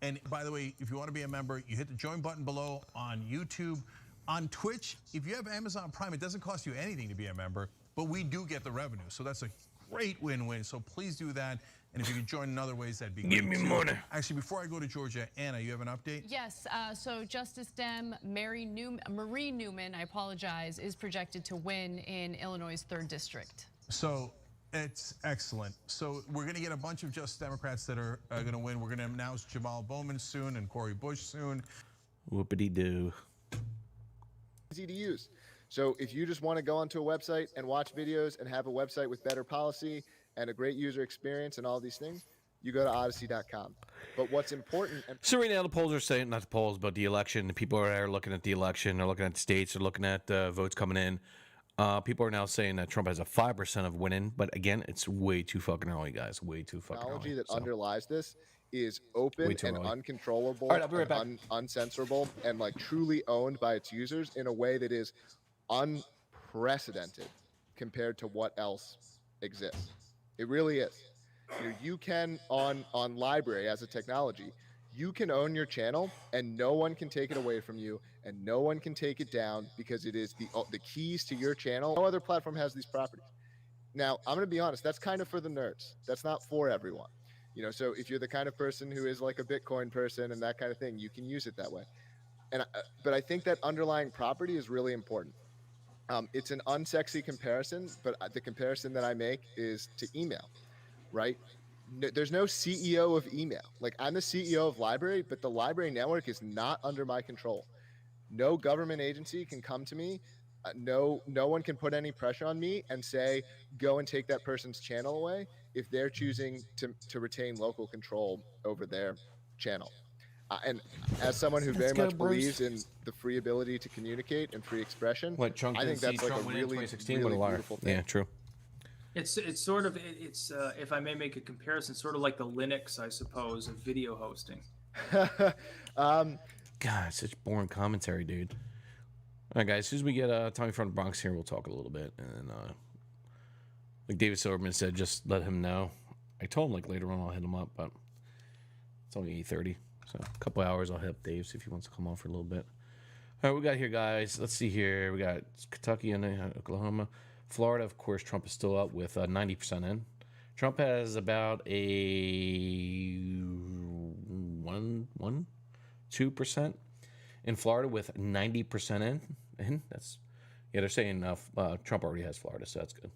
And by the way, if you want to be a member, you hit the join button below on YouTube. On Twitch, if you have Amazon Prime, it doesn't cost you anything to be a member, but we do get the revenue. So that's a great win-win. So please do that. And if you could join in other ways, that'd be great. Give me money. Actually, before I go to Georgia, Anna, you have an update? Yes, so Justice Dem Marie Newman, I apologize, is projected to win in Illinois' 3rd District. So it's excellent. So we're going to get a bunch of Justice Democrats that are going to win. We're going to announce Jamal Bowman soon and Cori Bush soon. Whoopity-doo. Easy to use. So if you just want to go onto a website and watch videos and have a website with better policy and a great user experience and all these things, you go to Odyssey.com. But what's important... So right now the polls are saying, not the polls, but the election. The people are there looking at the election. They're looking at the states. They're looking at votes coming in. People are now saying that Trump has a 5% of winning. But again, it's way too fucking early, guys. Way too fucking early. Technology that underlies this is open and early. uncontrollable, All right, I'll be right back. and uncensorable, and like truly owned by its users in a way that is unprecedented compared to what else exists. It really is. You can on Library as a technology, you can own your channel and no one can take it away from you and no one can take it down because it is the keys to your channel. No other platform has these properties. Now, I'm going to be honest, that's kind of for the nerds. That's not for everyone. You know, so if you're the kind of person who is like a Bitcoin person and that kind of thing, you can use it that way. And but I think that underlying property is really important. It's an unsexy comparison, but the comparison that I make is to email, right? There's no CEO of email. Like, I'm the CEO of Library, but the Library network is not under my control. No government agency can come to me. No one can put any pressure on me and say, go and take that person's channel away if they're choosing to retain local control over their channel. And as someone who very much believes in the free ability to communicate and free expression, I think that's like a really, really beautiful thing. Yeah, true. It's sort of if I may make a comparison, sort of like the Linux, I suppose, of video hosting. God, such boring commentary, dude. All right, guys, as soon as we get Tommy from the Bronx here, we'll talk a little bit. And like David Silverman said, just let him know. I told him like later on I'll hit him up, but it's only 8:30. So a couple hours, I'll hit up Dave, see if he wants to come on for a little bit. All right, we got here, guys. Let's see here. We got Kentucky and Oklahoma. Florida, of course, Trump is still up with 90% in. Trump has about a 2% in Florida with 90% in. That's, yeah, they're saying Trump already has Florida, so that's good.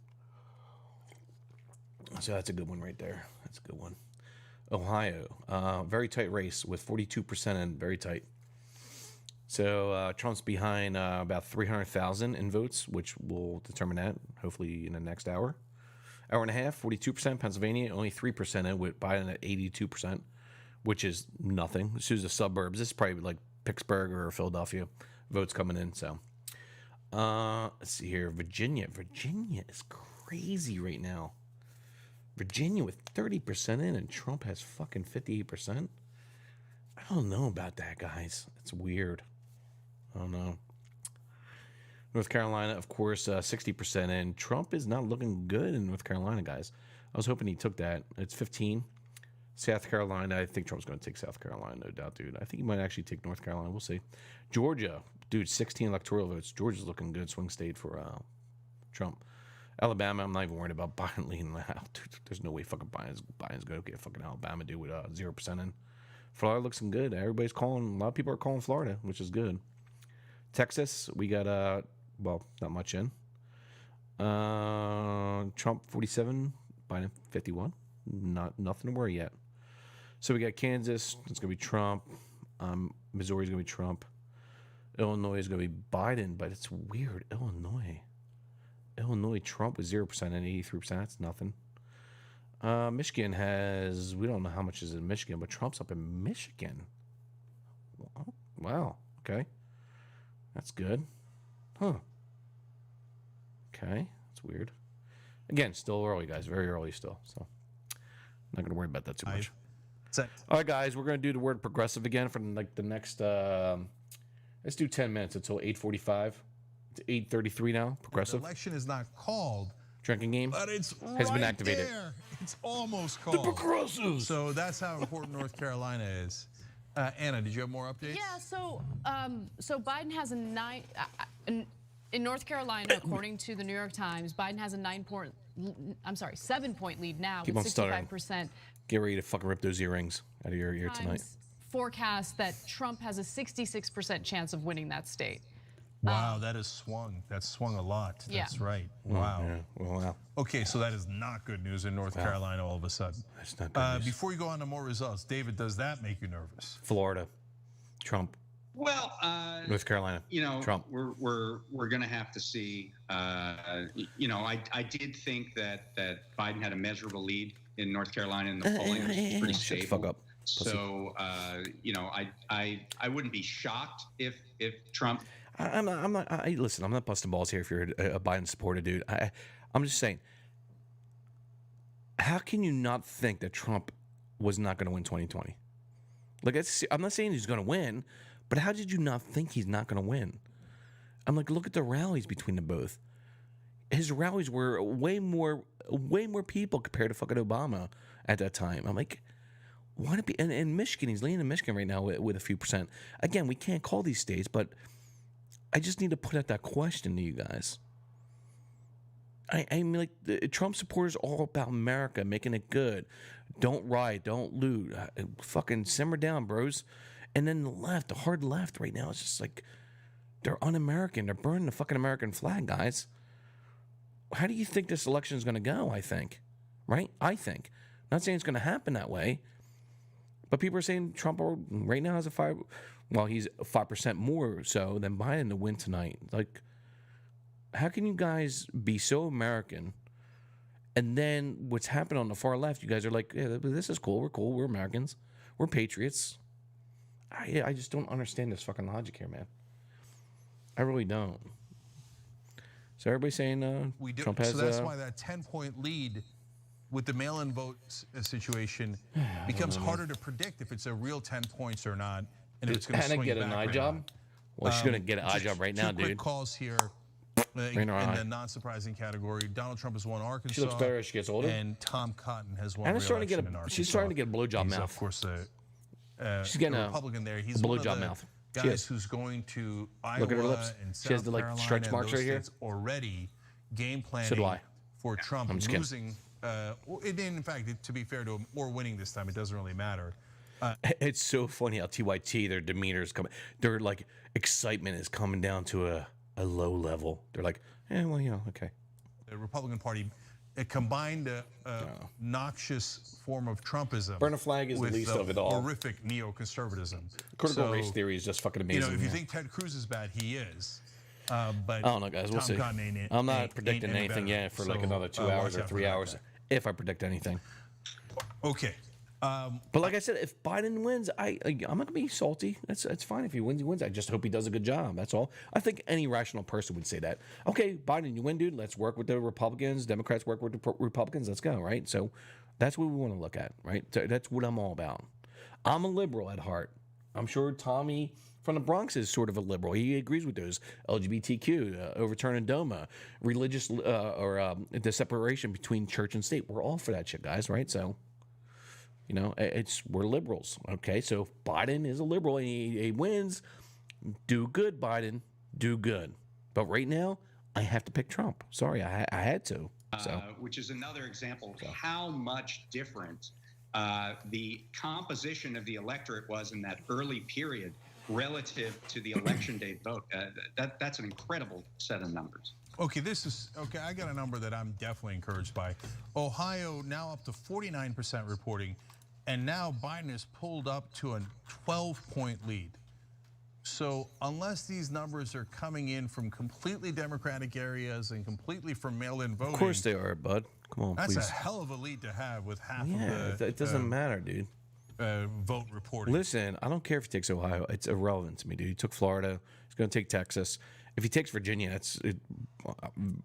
So that's a good one right there. That's a good one. Ohio, very tight race with 42% in, very tight. So Trump's behind about 300,000 in votes, which will determine that hopefully in the next hour. Hour and a half, 42%. Pennsylvania, only 3% in, with Biden at 82%, which is nothing. As soon as the suburbs, this is probably like Pittsburgh or Philadelphia votes coming in. So let's see here. Virginia is crazy right now. Virginia with 30% in, and Trump has fucking 58%. I don't know about that, guys. It's weird. I don't know. North Carolina, of course, 60% in. Trump is not looking good in North Carolina, guys. I was hoping he took that. It's 15. South Carolina, I think Trump's going to take South Carolina, no doubt, dude. I think he might actually take North Carolina. We'll see. Georgia, dude, 16 electoral votes. Georgia's looking good. Swing state for Trump. Alabama, I'm not even worried about Biden leading the House. There's no way fucking Biden's going to get fucking Alabama, dude, with 0% in. Florida looks good. Everybody's calling. A lot of people are calling Florida, which is good. Texas, we got well, not much in. Trump 47, Biden 51. Nothing to worry yet. So we got Kansas. It's gonna be Trump. Missouri's gonna be Trump. Illinois is gonna be Biden, but it's weird. Illinois Trump was 0% and 83%. That's nothing. Michigan has, we don't know how much is in Michigan, but Trump's up in Michigan. Wow. Okay. That's good. Huh. Okay. That's weird. Again, still early, guys. Very early still. So not going to worry about that too much. All right, guys. We're going to do the word progressive again for like the next, let's do 10 minutes until 8:45. It's 8:33 now. Progressive. The election is not called. Drinking game but it's has been activated. There. It's almost called. The progressives. So that's how important North Carolina is. Anna, did you have more updates? Yeah. So Biden has a in North Carolina, according to the New York Times, Biden has a 7-point lead now Keep with on 65%. Get ready to fucking rip those earrings out of your ear tonight. Forecast that Trump has a 66% chance of winning that state. Wow, that has swung. That's swung a lot. Yeah. That's right. Wow. Yeah. Well, wow. Okay, so that is not good news in North Carolina all of a sudden. That's not good news. Before you go on to more results, David, does that make you nervous? Florida, Trump. Well, North Carolina, Trump. We're going to have to see. I did think that Biden had a measurable lead in North Carolina in the polling. It was pretty Shut the stable. fuck up. So, I wouldn't be shocked if Trump. I'm not. Listen, I'm not busting balls here. If you're a Biden supporter, dude, I'm just saying. How can you not think that Trump was not going to win 2020? Like, I'm not saying he's going to win, but how did you not think he's not going to win? I'm like, look at the rallies between the both. His rallies were way more people compared to fucking Obama at that time. I'm like, why not be? And in Michigan, he's leading in Michigan right now with a few percent. Again, we can't call these states, but I just need to put out that question to you guys. I mean, like, the Trump supporters are all about America, making it good. Don't riot, don't loot. Fucking simmer down, bros. And then the left, the hard left right now, is just like, they're un-American. They're burning the fucking American flag, guys. How do you think this election is going to go, I think? Right? I think. Not saying it's going to happen that way, but people are saying Trump right now has he's 5% more so than Biden to win tonight. Like, how can you guys be so American, and then what's happened on the far left, you guys are like, yeah, this is cool, we're Americans, we're patriots. I just don't understand this fucking logic here, man. I really don't. So everybody's saying Trump has. So that's why that 10-point lead with the mail-in vote situation becomes harder to predict if it's a real 10 points or not, and if it's going to swing get back an eye or job? not. Well, she's going to get an eye job right now, Two quick dude. calls here. In the non-surprising category, Donald Trump has won Arkansas. She looks better as she gets older. And Tom Cotton has won Anna's starting to re-election in Arkansas. she's starting to get a blowjob mouth. Of course, she's getting a Republican there. He's blowjob one of the mouth. guys who's going to Iowa Look at her lips. and South She has the Carolina stretch marks and those right here. states already game planning So do I. for Trump I'm just kidding. losing. In fact, to be fair to him, or winning this time, it doesn't really matter. It's so funny how TYT, their demeanor is coming. Their like excitement is coming down to a low level. They're like, okay. The Republican Party, it combined a noxious form of Trumpism. Burn a flag is the with least of it all. Horrific neoconservatism. Critical race theory is just fucking amazing. If you think Ted Cruz is bad, he is. But I don't know, guys. We'll Tom see. Cotton I'm not predicting any anything better. yet for like another 2 hours or 3 hours, if I predict anything. Okay. But like I said, if Biden wins, I'm not gonna be salty. That's fine. If he wins, he wins. I just hope he does a good job. That's all. I think any rational person would say that. Okay, Biden, you win, dude. Let's work with the Republicans. Democrats work with the Republicans. Let's go, right? So that's what we want to look at, right? So that's what I'm all about. I'm a liberal at heart. I'm sure Tommy from the Bronx is sort of a liberal. He agrees with those LGBTQ, overturning DOMA, religious the separation between church and state. We're all for that shit, guys, right? So. We're liberals, okay? So if Biden is a liberal and he wins, do good, Biden, do good. But right now, I have to pick Trump. Sorry, I had to. So, which is another example of how much different the composition of the electorate was in that early period relative to the election day vote. That's an incredible set of numbers. Okay, I got a number that I'm definitely encouraged by. Ohio now up to 49% reporting, and now Biden has pulled up to a 12-point lead. So unless these numbers are coming in from completely Democratic areas and completely from mail-in voting, of course they are, bud. Come on, that's please. a hell of a lead to have with half of the. It doesn't matter, dude. Vote reporting. Listen, I don't care if he takes Ohio. It's irrelevant to me, dude. He took Florida. He's going to take Texas. If he takes Virginia,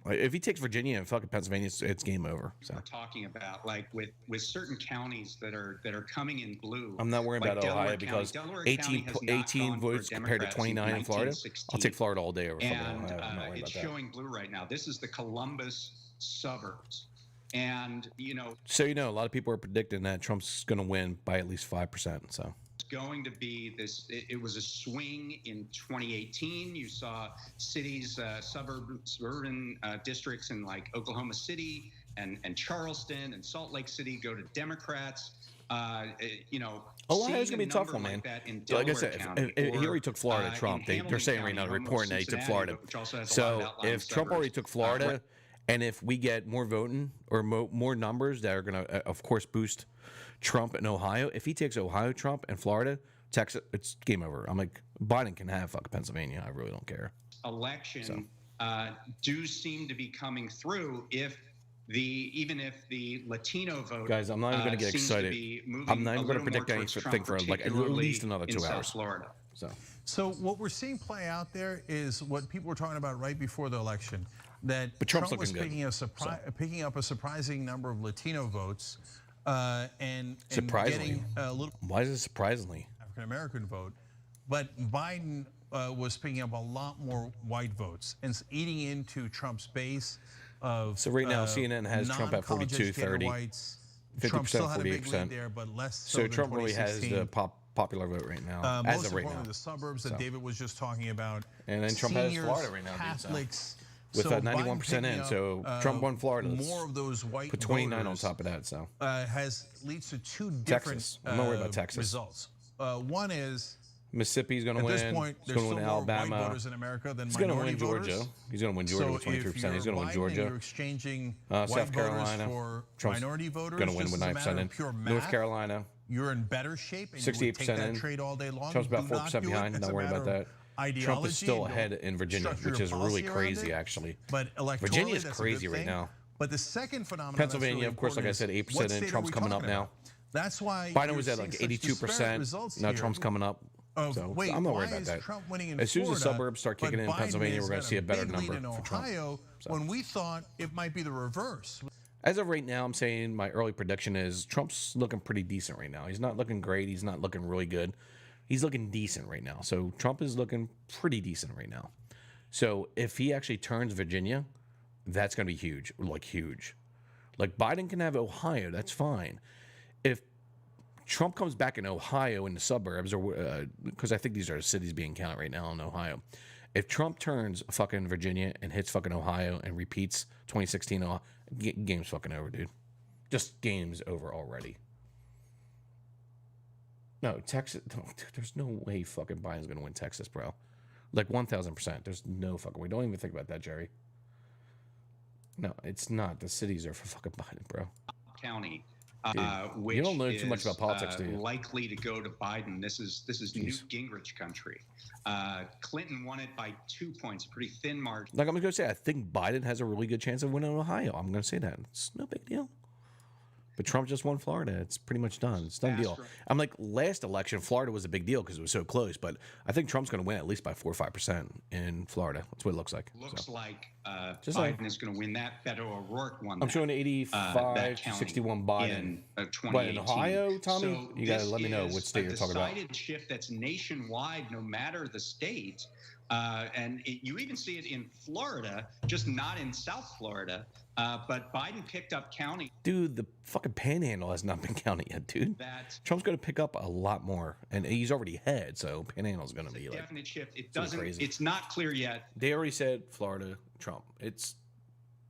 if he takes Virginia and fucking Pennsylvania, it's game over. So we're talking about like with certain counties that are coming in blue. I'm not worrying about Ohio because 18 votes compared to 29 in Florida. I'll take Florida all day over fucking Ohio. I'm not worried about that. It's showing blue right now. This is the Columbus suburbs, and So a lot of people are predicting that Trump's going to win by at least 5%. So. Going to be this. It was a swing in 2018. You saw cities, suburban districts in like Oklahoma City and Charleston and Salt Lake City go to Democrats. Ohio's gonna be a tough one, man. Like I said, he already took Florida. Trump. They're saying right now, they're reporting that he took Florida. So if Trump already took Florida, and if we get more voting or more numbers that are gonna, of course, boost Trump in Ohio. If he takes Ohio, Trump, and Florida, Texas, it's game over. I'm like, Biden can have fucking Pennsylvania. I really don't care. Election do seem to be coming through even if the Latino vote. Guys, I'm not even going to get excited. I'm not even going to predict anything for like at least another 2 hours. South Florida. So what we're seeing play out there is what people were talking about right before the election. That Trump's Trump was picking up a surprising number of Latino votes. And surprisingly, getting a little. Why is it surprisingly? African American vote, but Biden was picking up a lot more white votes and eating into Trump's base of. So right now, CNN has Trump at 42, 30, 50%, 48%. There, but less so Trump really has the popular vote right now, as of right now. The suburbs that David was just talking about, and then Trump has Florida right now, Catholics. With 91% in, so Trump won Florida. More of those white put 29 on top of that. So leads to two different Texas. I'm not worried about Texas. Results. One is Mississippi's going to win. At this point, there's still more Alabama. White voters in America than minority voters. Georgia. He's going to win Georgia with 23%. He's going to win Georgia. You're exchanging South Carolina for Trump's minority voters. Going to win with 9% in. North Carolina. You're in better shape. 68% in. Trade all day long. Trump's about 4% behind. Not worried about that. Trump is still ahead in Virginia, which is really crazy, actually. But Virginia is crazy right now. But the second phenomenon, Pennsylvania, of course, like I said, 8% in. Trump's coming up now. That's why Biden was at like 82%. Now Trump's coming up. So I'm not worried about that. As soon as the suburbs start kicking in Pennsylvania, we're going to see a better number for Trump. When we thought it might be the reverse. As of right now, I'm saying my early prediction is Trump's looking pretty decent right now. He's not looking great. He's not looking really good. He's looking decent right now. So Trump is looking pretty decent right now. So if he actually turns Virginia, that's going to be huge, like huge. Like Biden can have Ohio, that's fine. If Trump comes back in Ohio in the suburbs, or because I think these are cities being counted right now in Ohio. If Trump turns fucking Virginia and hits fucking Ohio and repeats 2016, game's fucking over, dude. Just game's over already. No, Texas. There's no way fucking Biden's gonna win Texas, bro. Like 1,000%. There's no fucking way. Don't even think about that, Jerry. No, it's not. The cities are for fucking Biden, bro. County, which you don't know too much about politics, do you? Likely to go to Biden. This is Newt Gingrich country. Clinton won it by 2 points, a pretty thin margin. Like I'm gonna say, I think Biden has a really good chance of winning Ohio. I'm gonna say that. It's no big deal. But Trump just won Florida. It's pretty much done. It's done deal. I'm like, last election, Florida was a big deal because it was so close. But I think Trump's going to win at least by 4 or 5% in Florida. That's what it looks like. Looks like Biden is going to win that. Beto O'Rourke won that. I'm showing 85 to 61 Biden. But in Ohio, Tommy, you got to let me know what state you're talking about. A decided shift that's nationwide, no matter the state, You even see it in Florida, just not in South Florida. But Biden picked up county. Dude, the fucking Panhandle has not been counted yet, dude. Trump's going to pick up a lot more, and he's already ahead. So Panhandle's going to be like definite shift. It doesn't. Crazy. It's not clear yet. They already said Florida, Trump. It's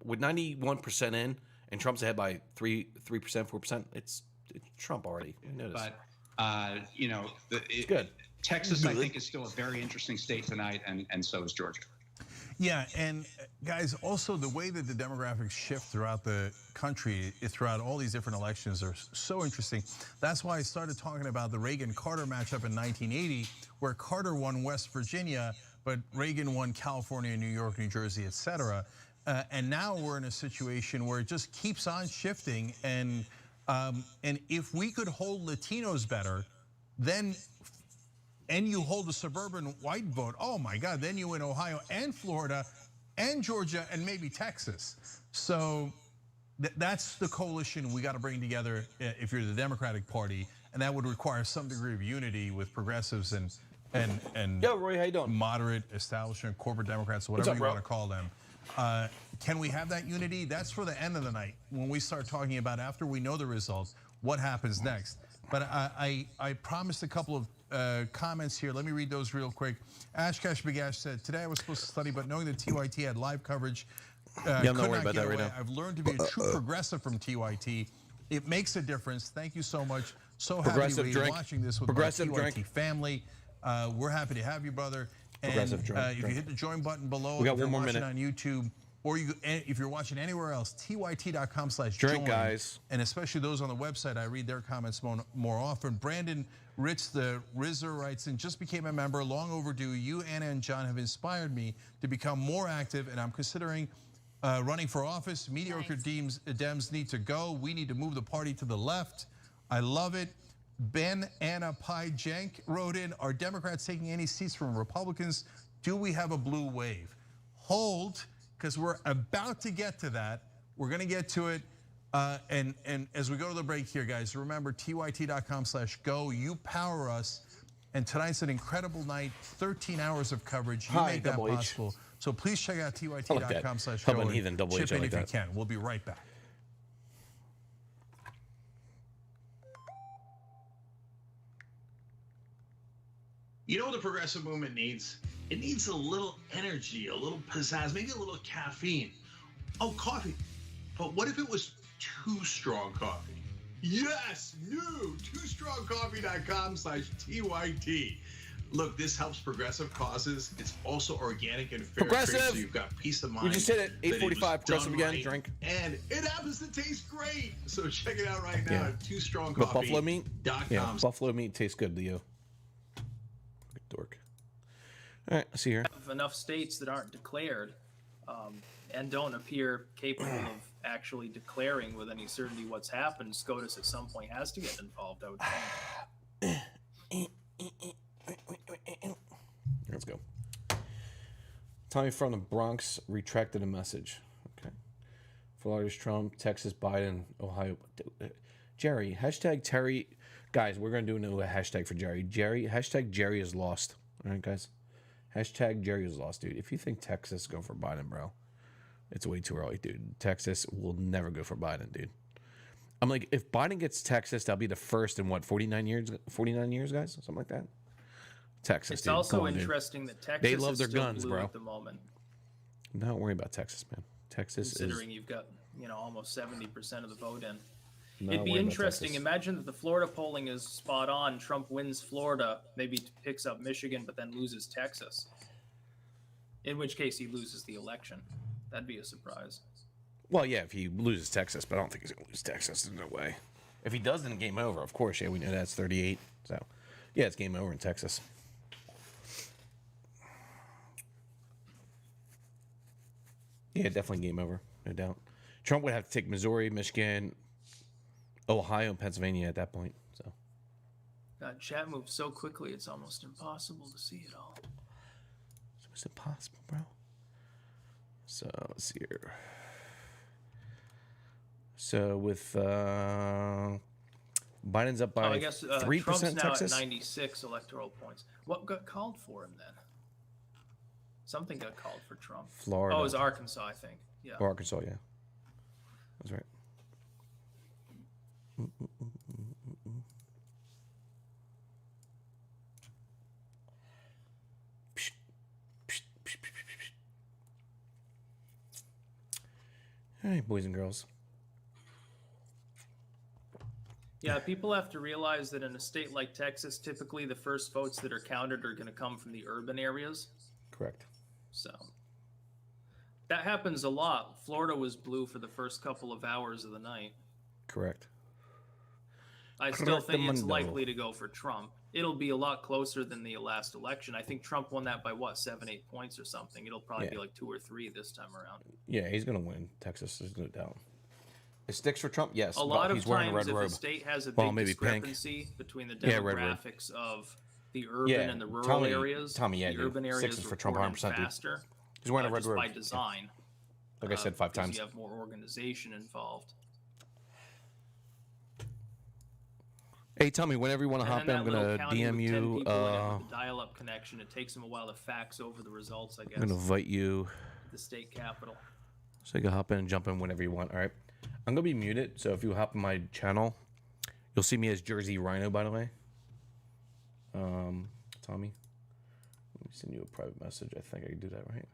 with 91% in, and Trump's ahead by 3%, 4%. It's Trump already. But it's good. Texas, I think, is still a very interesting state tonight, and so is Georgia. Yeah, and guys, also the way that the demographics shift throughout the country, throughout all these different elections, are so interesting. That's why I started talking about the Reagan-Carter matchup in 1980, where Carter won West Virginia, but Reagan won California, New York, New Jersey, etc. And now we're in a situation where it just keeps on shifting. And if we could hold Latinos better, then. And you hold the suburban white vote, oh my God, then you win Ohio and Florida and Georgia and maybe Texas. So that's the coalition we got to bring together if you're the Democratic Party, and that would require some degree of unity with progressives and Yo, Roy, how you doing? Moderate establishment, corporate Democrats, whatever you want to call them. Can we have that unity? That's for the end of the night when we start talking about, after we know the results, what happens next. But I promised a couple of comments here. Let me read those real quick. Ashkash Bagash said, today I was supposed to study, but knowing that TYT had live coverage, I'm not worried about that right now. I've learned to be a true progressive from TYT. It makes a difference. Thank you so much. So happy to be watching this with my TYT family. We're happy to have you, brother. And if you hit the join button below, if you're watching on YouTube, or if you're watching anywhere else, tyt.com/join. Guys. And especially those on the website, I read their comments more often. Brandon Ritz, the Rizzer, writes, and just became a member, long overdue. You, Anna, and John have inspired me to become more active, and I'm considering running for office. Mediocre Dems need to go. We need to move the party to the left. I love it. Ben Anna Pi Jank wrote in, are Democrats taking any seats from Republicans? Do we have a blue wave? Hold, because we're about to get to that. We're going to get to it. And as we go to the break here, guys, remember tyt.com/go. You power us. And tonight's an incredible night. 13 hours of coverage. You make that possible. So please check out tyt.com/go. And chip in if you can. We'll be right back. You know what the progressive movement needs? It needs a little energy, a little pizzazz, maybe a little caffeine. Oh, coffee. But what if it was Too Strong Coffee? Yes, new TooStrongCoffee.com/TYT. Look, this helps progressive causes. It's also organic and fair trade, so you've got peace of mind. We just hit it, 8:45, progressive again, right, drink. And it happens to taste great. So check it out right now at TooStrongCoffee.com. But buffalo meat? Yeah, buffalo meat tastes good, Leo. Dork. All right, I see here. Have enough states that aren't declared and don't appear capable of actually declaring with any certainty what's happened. SCOTUS at some point has to get involved, I would think. Let's go. Tommy from the Bronx retracted a message. Okay. Florida's Trump, Texas Biden, Ohio. Jerry, hashtag Terry. Guys, we're going to do a new hashtag for Jerry. Hashtag Jerry is lost. All right, guys? Hashtag Jerry is lost, dude. If you think Texas go for Biden, bro, it's way too early, dude. Texas will never go for Biden, dude. I'm like, if Biden gets Texas, that'll be the first in what, 49 years, guys? Something like that. Texas, It's also interesting that Texas they love their is still guns, blue bro. at the moment. Don't worry about Texas, man. Texas Considering you've got, almost 70% of the vote in. Not It'd be worried about interesting. Texas. Imagine that the Florida polling is spot on. Trump wins Florida, maybe picks up Michigan, but then loses Texas. In which case he loses the election. That'd be a surprise. Well, yeah, if he loses Texas, but I don't think he's going to lose Texas. There's no way. If he does, then game over. Of course, yeah, we know that's 38. So, yeah, it's game over in Texas. Yeah, definitely game over, no doubt. Trump would have to take Missouri, Michigan, Ohio, and Pennsylvania at that point. So, Chat moves so quickly, it's almost impossible to see it all. it's impossible, bro. So, let's see here. So, with Biden's up by I guess 3% Trump's now Texas. at 96 electoral points. What got called for him then? Something got called for Trump. Florida. Oh, it was Arkansas, I think. Yeah. Or Arkansas, yeah. That's right. All right, boys and girls. Yeah, people have to realize that in a state like Texas, typically the first votes that are counted are going to come from the urban areas. Correct. So that happens a lot. Florida was blue for the first couple of hours of the night. Correct. I still think it's likely to go for Trump. It'll be a lot closer than the last election. I think Trump won that by what, 7-8 points or something. It'll probably be like 2 or 3 this time around. Yeah, he's going to win Texas. There's no doubt. It sticks for Trump, yes. A lot of he's wearing times, a red robe. if a state has a big discrepancy between the demographics of the urban and the rural areas, the urban areas for Trump 100%. Faster. He's wearing a red robe by design. Like I said 5 times. You have more organization involved. Hey, tell me whenever you want to hop in, I'm gonna DM you. Dial-up connection. It takes them a while to fax over the results. I guess. I'm gonna invite you. The state capital. So you can hop in and jump in whenever you want. All right. I'm gonna be muted, so if you hop on my channel, you'll see me as Jersey Rhino. By the way, Tommy, let me send you a private message. I think I can do that, right?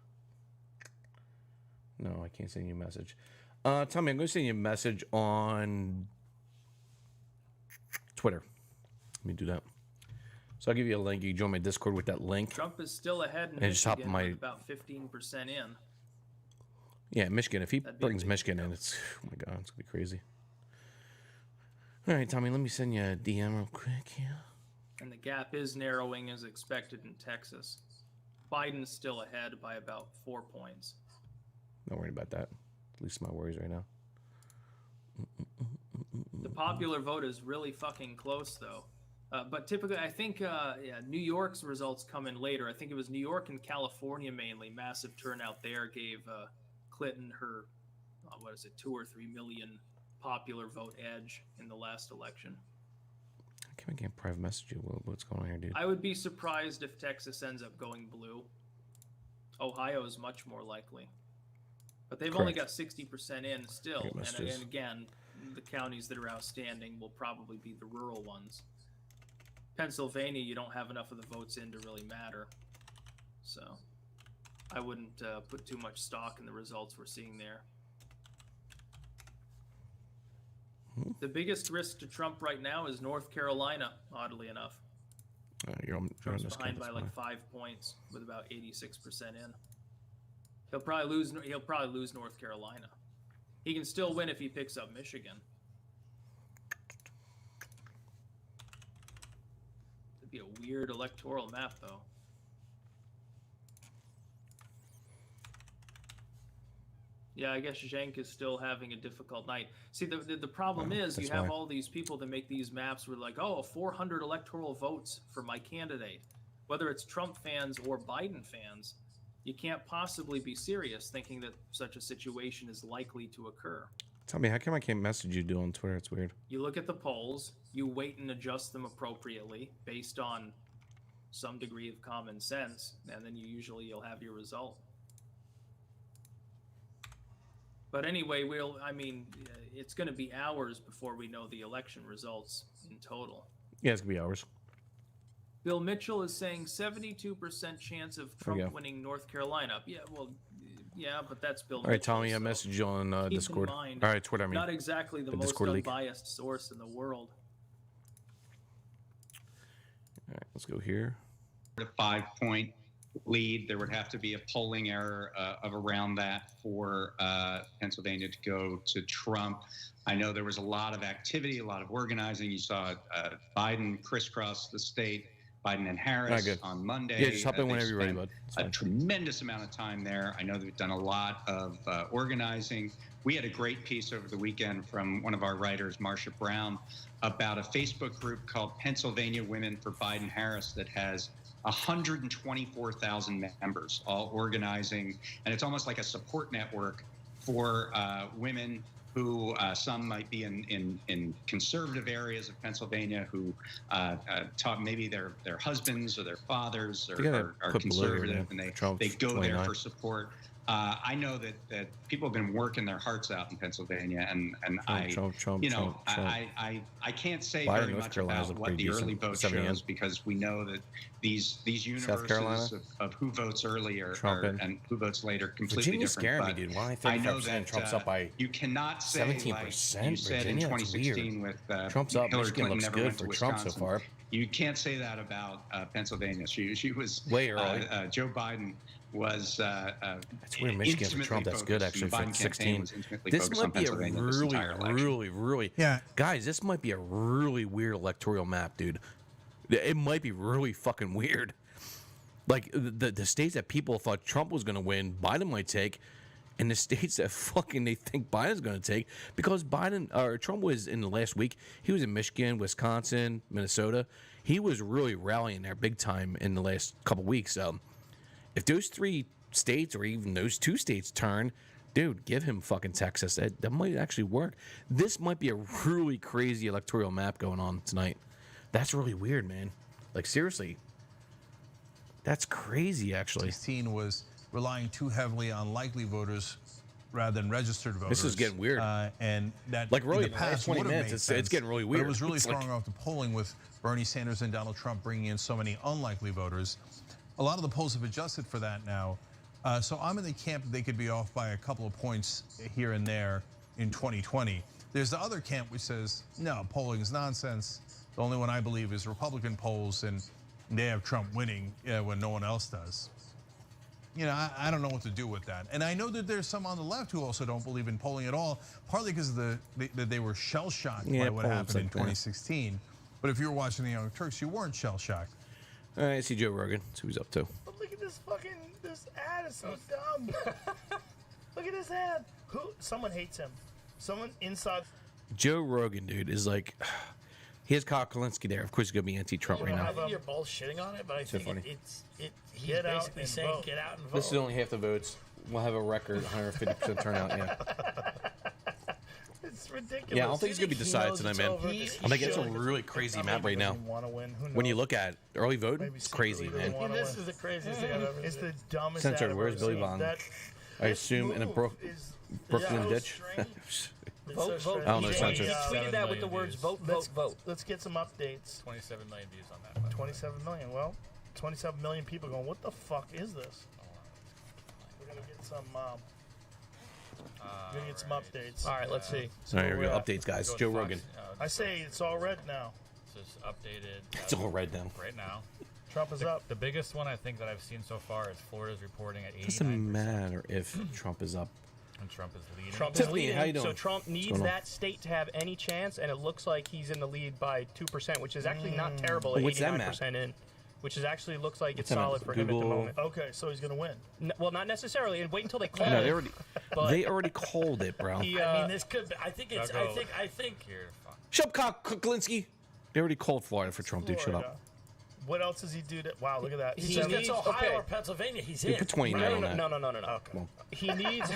No, I can't send you a message. Tommy, I'm gonna send you a message on Twitter. Let me do that. So I'll give you a link. You can join my Discord with that link. Trump is still ahead in and just hop Michigan on my... with about 15% in. Yeah, Michigan. If he brings Michigan in, it's, oh my God, it's gonna be crazy. All right, Tommy, let me send you a DM real quick here. And the gap is narrowing as expected in Texas. Biden's still ahead by about 4 points. Not worried about that. At least my worries right now. The popular vote is really fucking close, though. But typically, I think New York's results come in later. I think it was New York and California mainly. Massive turnout there gave Clinton her, 2 or 3 million popular vote edge in the last election. I can't private message you. What's going on here, dude? I would be surprised if Texas ends up going blue. Ohio is much more likely. But they've only got 60% in still. And again, the counties that are outstanding will probably be the rural ones. Pennsylvania, you don't have enough of the votes in to really matter. So I wouldn't put too much stock in the results we're seeing there. The biggest risk to Trump right now is North Carolina, oddly enough. Trump's behind by like 5 points with about 86% in. He'll probably lose North Carolina. He can still win if he picks up Michigan. It'd be a weird electoral map, though. Yeah, I guess Cenk is still having a difficult night. See, the problem is you have all these people that make these maps where like, oh, 400 electoral votes for my candidate. Whether it's Trump fans or Biden fans, you can't possibly be serious thinking that such a situation is likely to occur. Tell me, how come I can't message you on Twitter? It's weird. You look at the polls, you wait and adjust them appropriately based on some degree of common sense, and then you'll have your result. But anyway, it's going to be hours before we know the election results in total. Yeah, it's going to be hours. Bill Mitchell is saying 72% chance of Trump winning North Carolina. Yeah, well, yeah, but that's Bill Mitchell. All right, Tommy, I messaged you on Discord. Keep in mind, all right, Twitter, not exactly the most unbiased source in the world. All right, let's go here. A 5-point lead. There would have to be a polling error of around that for Pennsylvania to go to Trump. I know there was a lot of activity, a lot of organizing. You saw Biden crisscross the state, Biden and Harris on Monday. Yeah, just hop in whenever you're ready, bud. A tremendous amount of time there. I know they've done a lot of organizing. We had a great piece over the weekend from one of our writers, Marsha Brown, about a Facebook group called Pennsylvania Women for Biden-Harris that has 124,000 members, all organizing. And it's almost like a support network for women who some might be in conservative areas of Pennsylvania who talk, maybe their husbands or their fathers are conservative, and they go there for support. I know that people have been working their hearts out in Pennsylvania, and I can't say very much about what the early vote shows, because we know that these universes of who votes early and who votes later completely Virginia's different. Scaring me, dude. Why 35% Trump's up by you cannot say 17%. Like you said in 2016 with Trump's up. Hillary Michigan Clinton looks never good went to for Trump so Wisconsin. far. You can't say that about Pennsylvania. She was way early. Joe Biden was that's weird. Michigan for Trump. That's good actually for 16. This might be a really guys. This might be a really weird electoral map, dude. It might be really fucking weird. Like the states that people thought Trump was going to win, Biden might take, and the states that fucking they think Biden's going to take, because Trump was in the last week. He was in Michigan, Wisconsin, Minnesota. He was really rallying there big time in the last couple weeks. So if those 3 states or even those 2 states turn, dude, give him fucking Texas. That might actually work. This might be a really crazy electoral map going on tonight. That's really weird, man. Like, seriously. That's crazy, actually. 16 was relying too heavily on likely voters rather than registered voters. This is getting weird. And that, like, really, in the past 20 would have minutes, made it's getting really weird. But it was really It's throwing like, off the polling with Bernie Sanders and Donald Trump bringing in so many unlikely voters. A lot of the polls have adjusted for that now. So I'm in the camp that they could be off by a couple of points here and there in 2020. There's the other camp which says, no, polling is nonsense. The only one I believe is Republican polls, and they have Trump winning when no one else does. You know, I don't know what to do with that. And I know that there's some on the left who also don't believe in polling at all, partly because of that they were shell-shocked by what happened in 2016. But if you were watching the Young Turks, you weren't shell-shocked. All right, I see Joe Rogan. See what he's up to. But look at this ad is so dumb. Look at this ad. Someone hates him. Someone inside. Joe Rogan, dude, is like, he has Kyle Kalinske there. Of course, he's gonna be anti-Trump right now. I think you're both shitting on it, but I think he's basically saying get out and vote. This is only half the votes. We'll have a record 150% turnout. Yeah. It's ridiculous. Yeah, I don't think it's gonna be decided tonight, man. I think it's a really crazy map right now. When you look at it, early vote, it's crazy, man. This is the craziest thing I've ever seen. It's the dumbest. Censored. Where's Billy Bond? I assume in a Brooklyn ditch. Vote. I don't know. Censored. He tweeted that with the words "vote, vote, vote." Let's get some updates. 27 million views on that. 27 million. Well, 27 million people going, "What the fuck is this?" We're gonna get some. We're gonna get some updates. All right, let's see. All right, here we go. Updates, guys. Joe Rogan. I say it's all red now. This is updated. It's all red now. Right now. Trump is up. The biggest one I think that I've seen so far is Florida's reporting at 89%. Doesn't matter if Trump is up. And Trump is leading. Trump is leading. How you doing? So Trump needs that state to have any chance, and it looks like he's in the lead by 2%, which is actually not terrible. What's that map? 89% in, which is actually looks like it's What's that solid map? for him at the Google- moment. Okay, so he's gonna win. Well, not necessarily. And wait until they call No, it. they already called it, bro. I mean, this could. I think it's. I think. Shut up, Kalinske. They already called Florida for Trump, dude. Shut up. What else does he do? Wow, look at that. He needs Ohio or Pennsylvania. He's You in. put 29 on that. No. Okay. Well, He needs.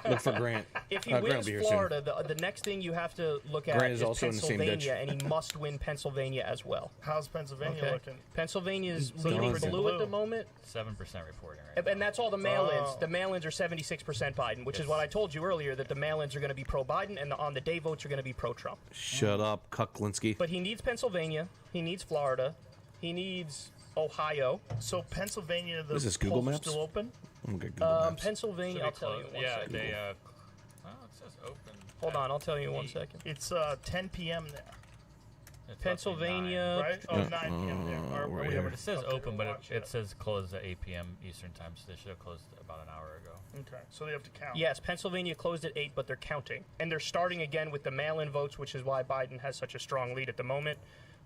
look for Grant. If he Grant will wins be here soon. Florida, the next thing you have to look at Grant is is also in the same ditch. Pennsylvania, and he must win Pennsylvania as well. How's Pennsylvania Okay. looking? Pennsylvania is So leading he's in blue at the moment. 7% reporting right And that's all the mail-ins. Oh. The mail-ins are 76% Biden, which is what I told you earlier, that the mail-ins are going to be pro-Biden, and on the day votes are going to be pro-Trump. Shut up, Kalinske. But he needs Pennsylvania. He needs Florida. He needs Ohio. So Pennsylvania, the Is this Google polls are Maps? still open? I'm gonna get Google Maps. Pennsylvania, I'll tell you in one Yeah, second. they. Well, it says open. Hold on, I'll tell you in 1 second. It's 10 p.m. there. It's Pennsylvania. Right? Oh, 9 p.m. there. Or right whatever. here. It says Okay, open, we'll but watch it says closed at 8 p.m. Eastern time, so they should have closed about an hour ago. Okay, so they have to count. Yes, Pennsylvania closed at 8, but they're counting. And they're starting again with the mail-in votes, which is why Biden has such a strong lead at the moment.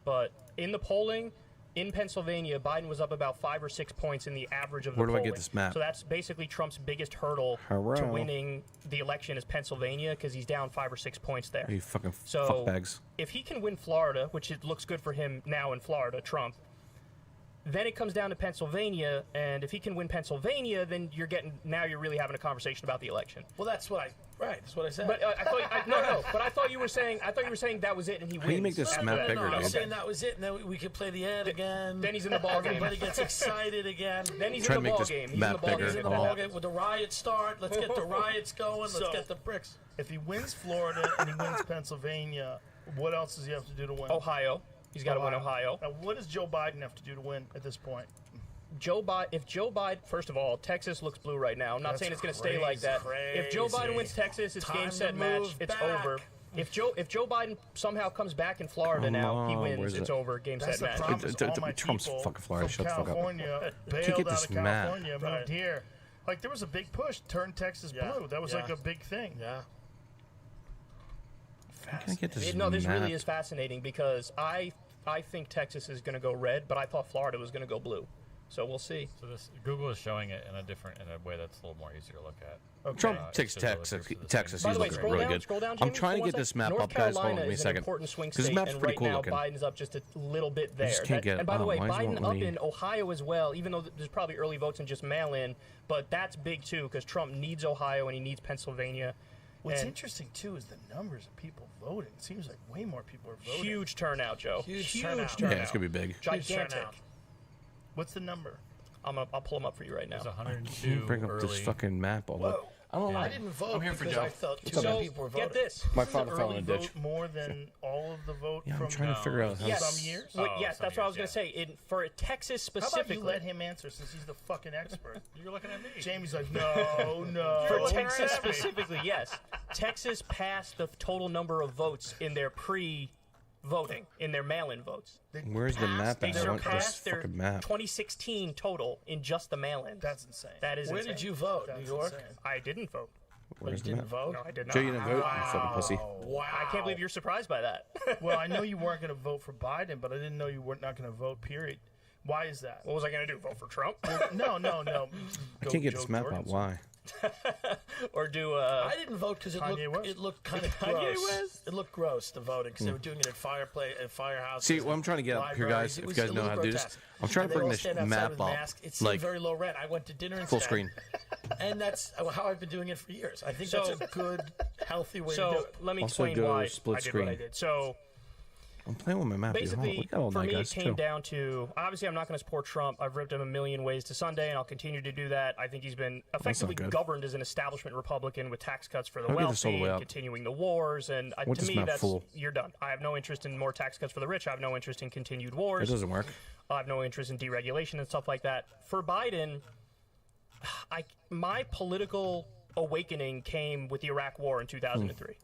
But in the polling, in Pennsylvania, Biden was up about 5 or 6 points in the average of the Where do I polling. get this map? So that's basically Trump's biggest hurdle to Hello. winning the election is Pennsylvania, because he's down 5 or 6 points there. You fucking So fuckbags. if he can win Florida, which it looks good for him now in Florida, Trump, Then it comes down to Pennsylvania, and if he can win Pennsylvania, then you're really having a conversation about the election. Well, that's what I said. But I thought but I thought you were saying that was it, and he wins. How do you make this map bigger, I was dude? saying that was it, and then we could play the ad again. Then he's in the ball game. Everybody gets excited again. Then he's in the ball game. He's in the ball game. He's in the ball game. With the riots start, let's get the riots going. Let's get the bricks. If he wins Florida and he wins Pennsylvania, what else does he have to do to win? Ohio. He's got to win Ohio. Now, what does Joe Biden have to do to win at this point? If Joe Biden, first of all, Texas looks blue right now. I'm not saying it's going to stay like that. If Joe Biden wins Texas, it's game, set, match. It's over. If Joe Biden somehow comes back in Florida now, he wins. It's over. Game, set, match. Trump's fucking Florida. Shut the fuck up. California bailed out of California, moved here. Like, there was a big push, turn Texas blue. That was like a big thing. Yeah. This really is fascinating because I think Texas is going to go red, but I thought Florida was going to go blue. So we'll see. So Google is showing it in a way that's a little more easier to look at. Okay. Trump takes Texas. He's looking really good. I'm trying to get this map up, guys. Hold on me a second. Because this map's pretty cool looking. Biden's up just a little bit there. Just can't get it. And by the way, Biden up in Ohio as well, even though there's probably early votes and just mail-in, but that's big too because Trump needs Ohio and he needs Pennsylvania. What's interesting, too, is the numbers of people voting. It seems like way more people are voting. Huge turnout, Joe. Huge turnout. Yeah, it's going to be big. Gigantic. What's the number? I'll pull them up for you right now. There's 102 bring up this fucking map. I don't know. I didn't vote because I thought too many people were voting. Get this. My father fell in a ditch. More than all of the vote I'm from trying to figure out how some years? Yes, that's what I was going to say. For Texas specifically. How about you let him answer since he's the fucking expert? You're looking at me. Jamie's like, no. For Texas specifically, yes. Texas passed the total number of votes in their pre-voting, in their mail-in votes. Where's the map? They surpassed their fucking map. 2016 total in just the mail-in. That's insane. That is Where insane. did you vote? New York? Insane. I didn't vote. Where's the didn't map? vote? No, I did not. Joe, you didn't vote, you fucking pussy. Wow. I can't believe you're surprised by that. Well, I know you weren't going to vote for Biden, but I didn't know you were not going to vote, period. Why is that? What was I going to do? Vote for Trump? No. I can't get this map up. Why? Or do I didn't vote because it looked kind of gross. It looked gross, the voting, because they were doing it at firehouses. See, what I'm trying to get up here, guys, if you guys know how to do this, I'm trying to bring this map up. It seemed very low rent. I went to dinner instead. Full screen. And that's how I've been doing it for years. I think that's a good, healthy way to do it. Let me Also explain go why split I did screen. what I did. So I'm playing with my map. basically, Look at all for night, me, guys. it came Chill. down to, obviously, I'm not going to support Trump. I've ripped him a million ways to Sunday, and I'll continue to do that. I think he's been effectively good. governed as an establishment Republican with tax cuts for the I'll get this all the wealthy, way up. continuing the wars, and Want to this me, map that's full. you're done. I have no interest in more tax cuts for the rich. I have no interest in continued wars. It doesn't work. I have no interest in deregulation and stuff like that. For Biden, my political awakening came with the Iraq War in 2003,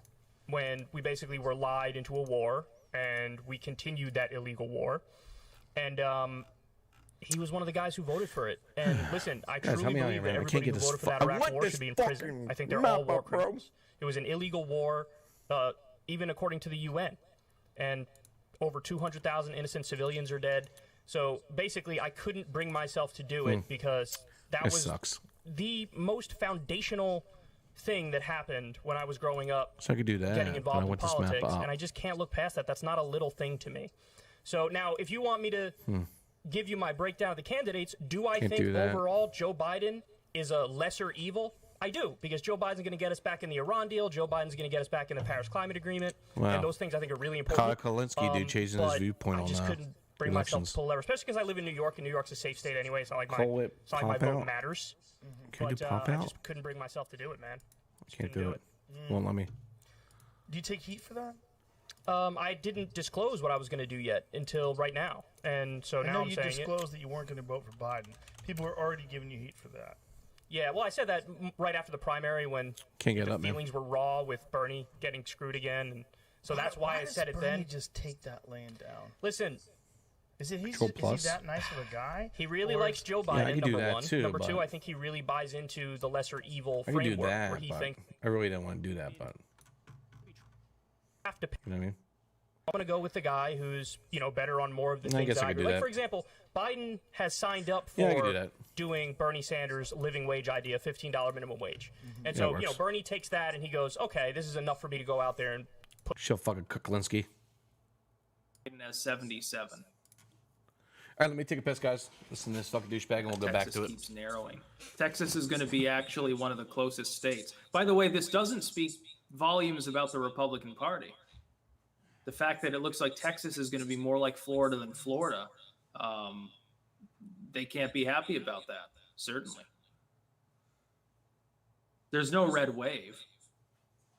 when we basically were lied into a war, and we continued that illegal war. And he was one of the guys who voted for it. And listen, I Guys, truly help me out believe here, that man. I everybody can't who get voted for this that fu- I Iraq want war this should be in prison. fucking I think they're map all war up, bro. criminals. It was an illegal war, even according to the UN. And over 200,000 innocent civilians are dead. So basically, I couldn't bring myself to do it because that This was sucks. the most foundational thing that happened when I was growing up. So I could do that, Getting but involved I in want this map politics, up. and I just can't look past that. That's not a little thing to me. So now, if you want me to give you my breakdown of the candidates, do I Can't think do that. overall Joe Biden is a lesser evil? I do, because Joe Biden's going to get us back in the Iran deal. Joe Biden's going to get us back in the Paris Climate Agreement. Wow. And those things I think are really Kyle important. Kalinske, dude, chasing his but viewpoint I on just couldn't bring myself elections. to pull the lever, especially because I live in New York, and New York's a safe state anyway. It's not like Call it it's not like my pop vote out. matters. Can you do pop I out? just couldn't bring myself to do it, man. Can't do it. Won't let me. Do you take heat for that? I didn't disclose what I was going to do yet until right now, and so I now know I'm you saying disclosed that you weren't going to vote for Biden. People were already giving you heat for that. Yeah, well, I said that right after the primary when Can't get the up, man. feelings were raw with Bernie getting screwed again, and so that's why I said it Bernie then. Just take that land down. Listen, is he Plus. that nice of a guy? he really Or likes Joe Yeah, I Biden. could do number that one. too, Number two, but- I think he really buys into the lesser evil I could do framework that, where he but thinks I really don't want to do that, but have to. you know what I mean? I'm going to go with the guy who's, better on more of the I things guess that I I could do. do Like, that. for example, Biden has signed up Yeah, I could do for that. doing Bernie Sanders' living wage idea, $15 minimum wage. And Yeah, so, it works. Bernie takes that and he goes, okay, this is enough for me to go out there and She'll fucking Kuklinski. Biden has 77. right, let me take a piss, guys. Listen to this fucking douchebag, and we'll go back to it. Texas keeps narrowing. Texas is going to be actually one of the closest states. By the way, this doesn't speak volumes about the Republican Party. The fact that it looks like Texas is going to be more like Florida than Florida, they can't be happy about that, certainly. There's no red wave,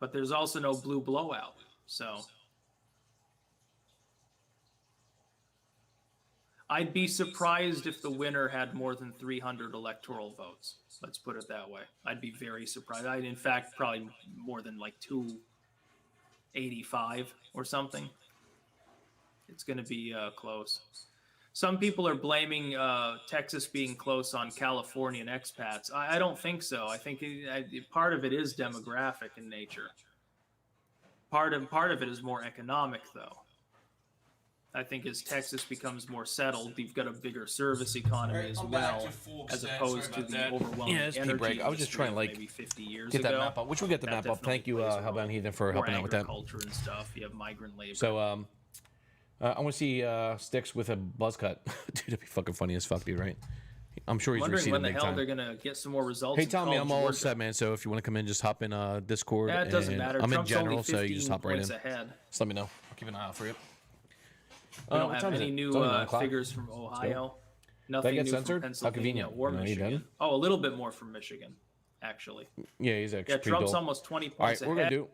but there's also no blue blowout. So I'd be surprised if the winner had more than 300 electoral votes. Let's put it that way. I'd be very surprised. I'd, in fact, probably more than like 285 or something. It's going to be close. Some people are blaming Texas being close on Californian expats. I don't think so. I think part of it is demographic in nature. Part of it is more economic, though. I think as Texas becomes more settled, you've got a bigger service economy as well, as opposed to the overwhelming energy break. I was just trying to maybe 50 years get that ago. map up, which we'll get the map up. Thank you, Hellbound Heathen, for helping out with that. Agriculture and stuff. You have migrant labor. So, I want to see Sticks with a buzz cut. Dude, that'd be fucking funny as fuck, dude, right? I'm sure he's wondering when the hell time. they're gonna get some more results. Hey Tommy, I'm all set, man. So if you want to come in, just hop in Discord. Yeah, it doesn't matter. I'm Trump's in general, only so you just hop right in. ahead. Just let me know. I'll keep an eye out for you. We don't have any new figures from Ohio. Nothing new from Pennsylvania or Michigan. Oh, a little bit more from Michigan, actually. Yeah, he's actually. Yeah, Trump's almost 20 points ahead. All right, ahead. we're gonna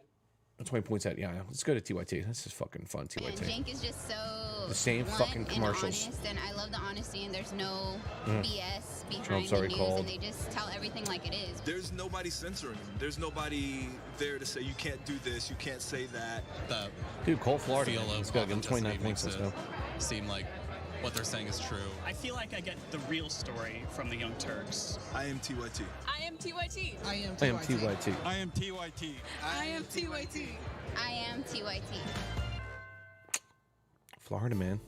do 20 points ahead. Yeah, let's go to TYT. This is fucking fun, TYT. And Cenk is just so the same fucking commercials. And honest, and I love the honesty, and there's no BS behind Trump's the already news, called. and they just tell everything like it is. There's nobody censoring him. There's nobody there to say you can't do this, you can't say that. Dude, Cole Florida. Let's go. Give him 29 points. Let's go. Seem like what they're saying is true. I feel like I get the real story from the Young Turks. I am TYT. I am TYT. I am I am TYT. I am TYT. I am TYT. I am TYT. Florida, man.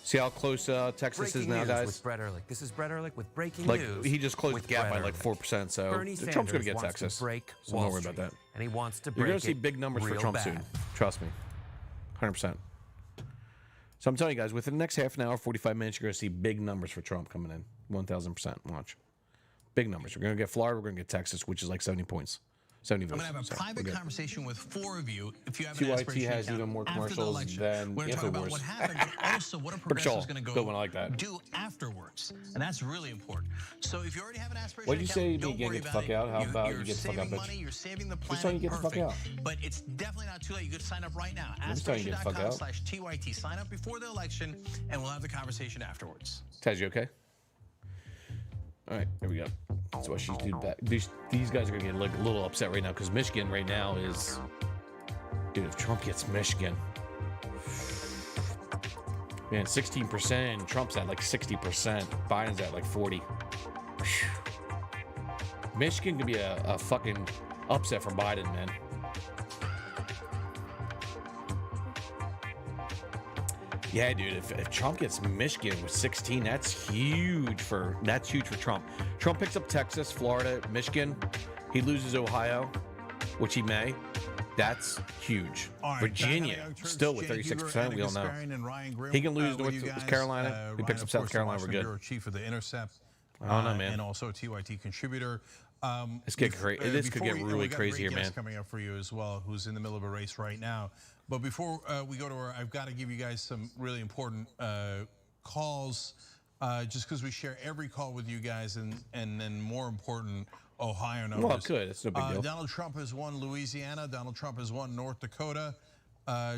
See how close Texas breaking is now, news guys? With Brett Ehrlich. This is Brett Ehrlich with breaking Like news. he just closed with the gap by Brett like Ehrlich. 4%. So Bernie Trump's going to get Sanders wants Texas. to break So Wall don't worry about Street, that. and he wants to You're break going to see it big numbers for real Trump bad. soon. Trust me. 100%. So I'm telling you guys, within the next half an hour, 45 minutes, you're going to see big numbers for Trump coming in. 1,000%. Watch. Big numbers. We're going to get Florida. We're going to get Texas, which is like 70 points. 70 votes. I'm going to have a private conversation with 4 of you. If you have an TYT aspiration has account even more after the commercials election. than We're going to talk about InfoWars. what happened, but also what a progressive is going to Good one, I like that. do afterwards. And that's really important. So if you already have an aspiration What'd you say account, to me don't again? worry Get the about fuck it. out? How about you You're get the fuck out, saving bitch? money, you're saving the Just planet. telling you get the fuck Perfect. out. But it's definitely not too late. You could sign up right now. I'm just telling you get the fuck out. Aspiration.com/TYT. Sign up before the election, and we'll have the conversation afterwards. Taz, you okay? All right, here we go. That's why she's doing back. These guys are gonna get like a little upset right now because Michigan right now is, dude. If Trump gets Michigan, man, 16%. Trump's at like 60%. Biden's at like 40. Michigan could be a fucking upset for Biden, man. Yeah, dude. If Trump gets Michigan with 16, that's huge for Trump. Trump picks up Texas, Florida, Michigan. He loses Ohio, which he may. That's huge. Right, Virginia, still with 36%. We all know. He can lose North Carolina. He picks up South Carolina. We're good. Bureau Chief of the Intercept. I don't know, man. And also a TYT contributor. This could get really crazy here, man. Coming up for you as well, who's in the middle of a race right now. But before we go to her, I've got to give you guys some really important calls, just because we share every call with you guys, and then more important, Ohio numbers. Well, good. It's no big deal. Donald Trump has won Louisiana. Donald Trump has won North Dakota.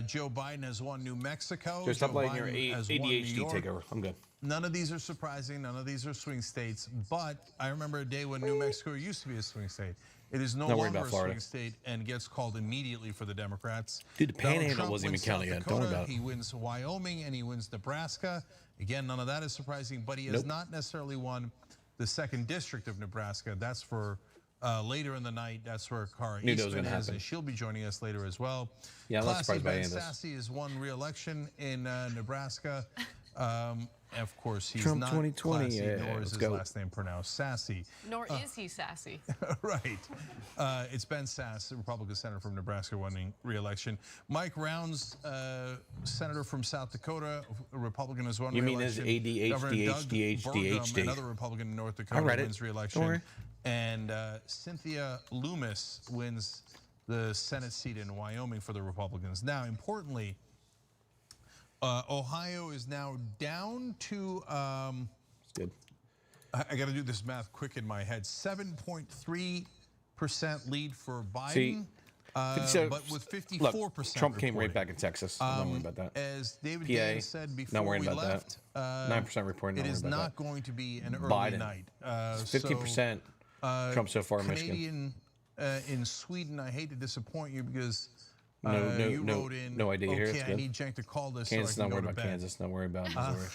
Joe Biden has won New Mexico. Just stop letting your has won New ADHD York. take over. I'm good. None of these are surprising. None of these are swing states. But I remember a day when New Mexico used to be a swing state. It is no longer a swing state and gets called immediately for the Democrats. Dude, the Panhandle wasn't even counted yet. Don't worry about it. He wins Wyoming and he wins Nebraska. Again, none of that is surprising. But he has not necessarily won the 2nd District of Nebraska. That's for later in the night. That's where Cara Eastman is, and she'll be joining us later as well. Yeah, I'm not surprised by any of this. Sassy has won re-election in Nebraska. of course, he's Trump not 2020, classy, yeah, nor is let's his go. last name pronounced Sassy. Nor is he sassy. Right. It's Ben Sasse, Republican senator from Nebraska, winning re-election. Mike Rounds, senator from South Dakota, a Republican, has won You mean his re-election. Governor Doug Burgum, another Republican in North Dakota, wins re-election. And Cynthia Loomis wins the Senate seat in Wyoming for the Republicans. Now, importantly, Ohio is now down to, good. I got to do this math quick in my head, 7.3% lead for Biden. See, but with 54%. Look, Trump came right back in Texas. Not worried about that. As David PA, Gay said before not worried we about left, that. 9% reporting. it is about not that. going to be an early Biden. night. 50% Trump so far in Michigan. In Sweden, I hate to disappoint you because No wrote in, no idea here. okay, It's I good. need Cenk to call this Kansas, so I not can worried go to about bed. Kansas. Not worried about Missouri.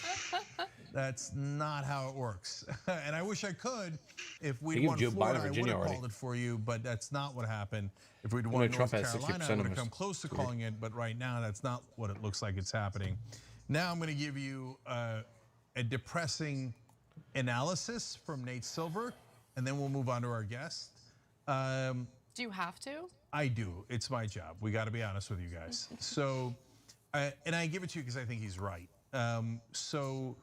That's not how it works. And I wish I could. If They we'd give won Joe Florida, Biden I would Virginia have already. called it for you, but that's not what happened. If we'd You won know, Trump North has 60% Carolina, I of would have us. come close to calling it, but right now that's not what it looks like it's happening. Now I'm going to give you a depressing analysis from Nate Silver, and then we'll move on to our guest. Do you have to? I do. It's my job. We got to be honest with you guys. So, and I give it to you because I think he's right. So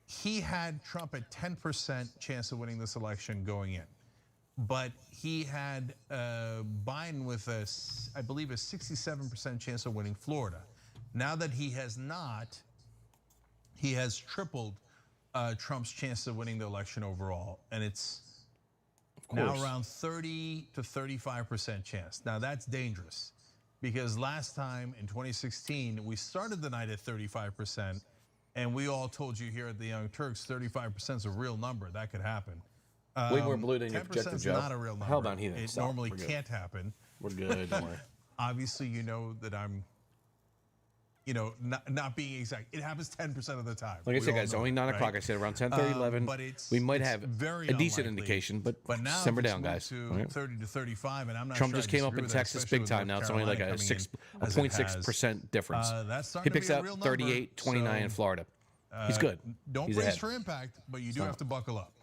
he had Trump at 10% chance of winning this election going in, but he had Biden with I believe a 67% chance of winning Florida. Now that he has not, he has tripled Trump's chance of winning the election overall, and it's now around 30 to 35% chance. Now that's dangerous because last time in 2016, we started the night at 35%, and we all told you here at the Young Turks, 35% is a real number. That could happen. Way more blue than you 10% projected, is Joe. not a real number. How about he then? It Stop. normally We're good. can't happen. We're good. Don't worry. Obviously, you know that I'm, not being exact. It happens 10% of the time. Like I We said, all guys, know only it, 9 right? o'clock. I said around 10:30, 11. But it's we might it's have very a decent unlikely. indication, but now simmer if it's down, moved guys. to All right? 30 to 35, and I'm not Trump sure just I came up disagree in with that, Texas especially big with time. Now North it's only like Carolina a coming in as it has. 0.6% difference. That's He starting to picks be a up real number, 38, 29 in so, Florida. He's good. Don't He's brace ahead. for impact, but you do Stop. have to buckle up.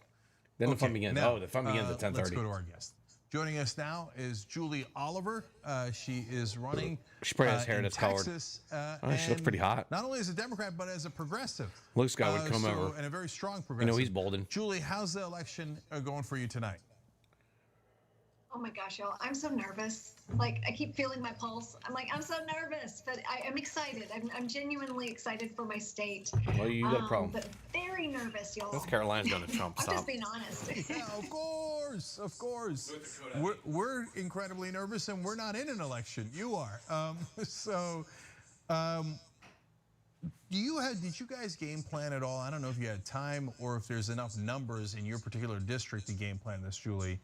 Then the Okay, fun begins. now, The fun begins at 10:30. Let's go to our guest. Joining us now is Julie Oliver. She is running She probably has hair in that's colored. Texas. She looks pretty hot. Not only as a Democrat, but as a progressive. Looks guy would come over. And a very strong progressive. he's bolden. Julie, how's the election going for you tonight? Oh my gosh, y'all, I'm so nervous. Like, I keep feeling my pulse. I'm so nervous, but I'm excited. I'm genuinely excited for my state. Well, you got a problem. But very nervous, y'all. North Carolina's going to Trump. I'm Stop. just being honest. Yeah, of course. We're incredibly nervous, and we're not in an election. You are. Did you guys game plan at all? I don't know if you had time or if there's enough numbers in your particular district to game plan this, Julie.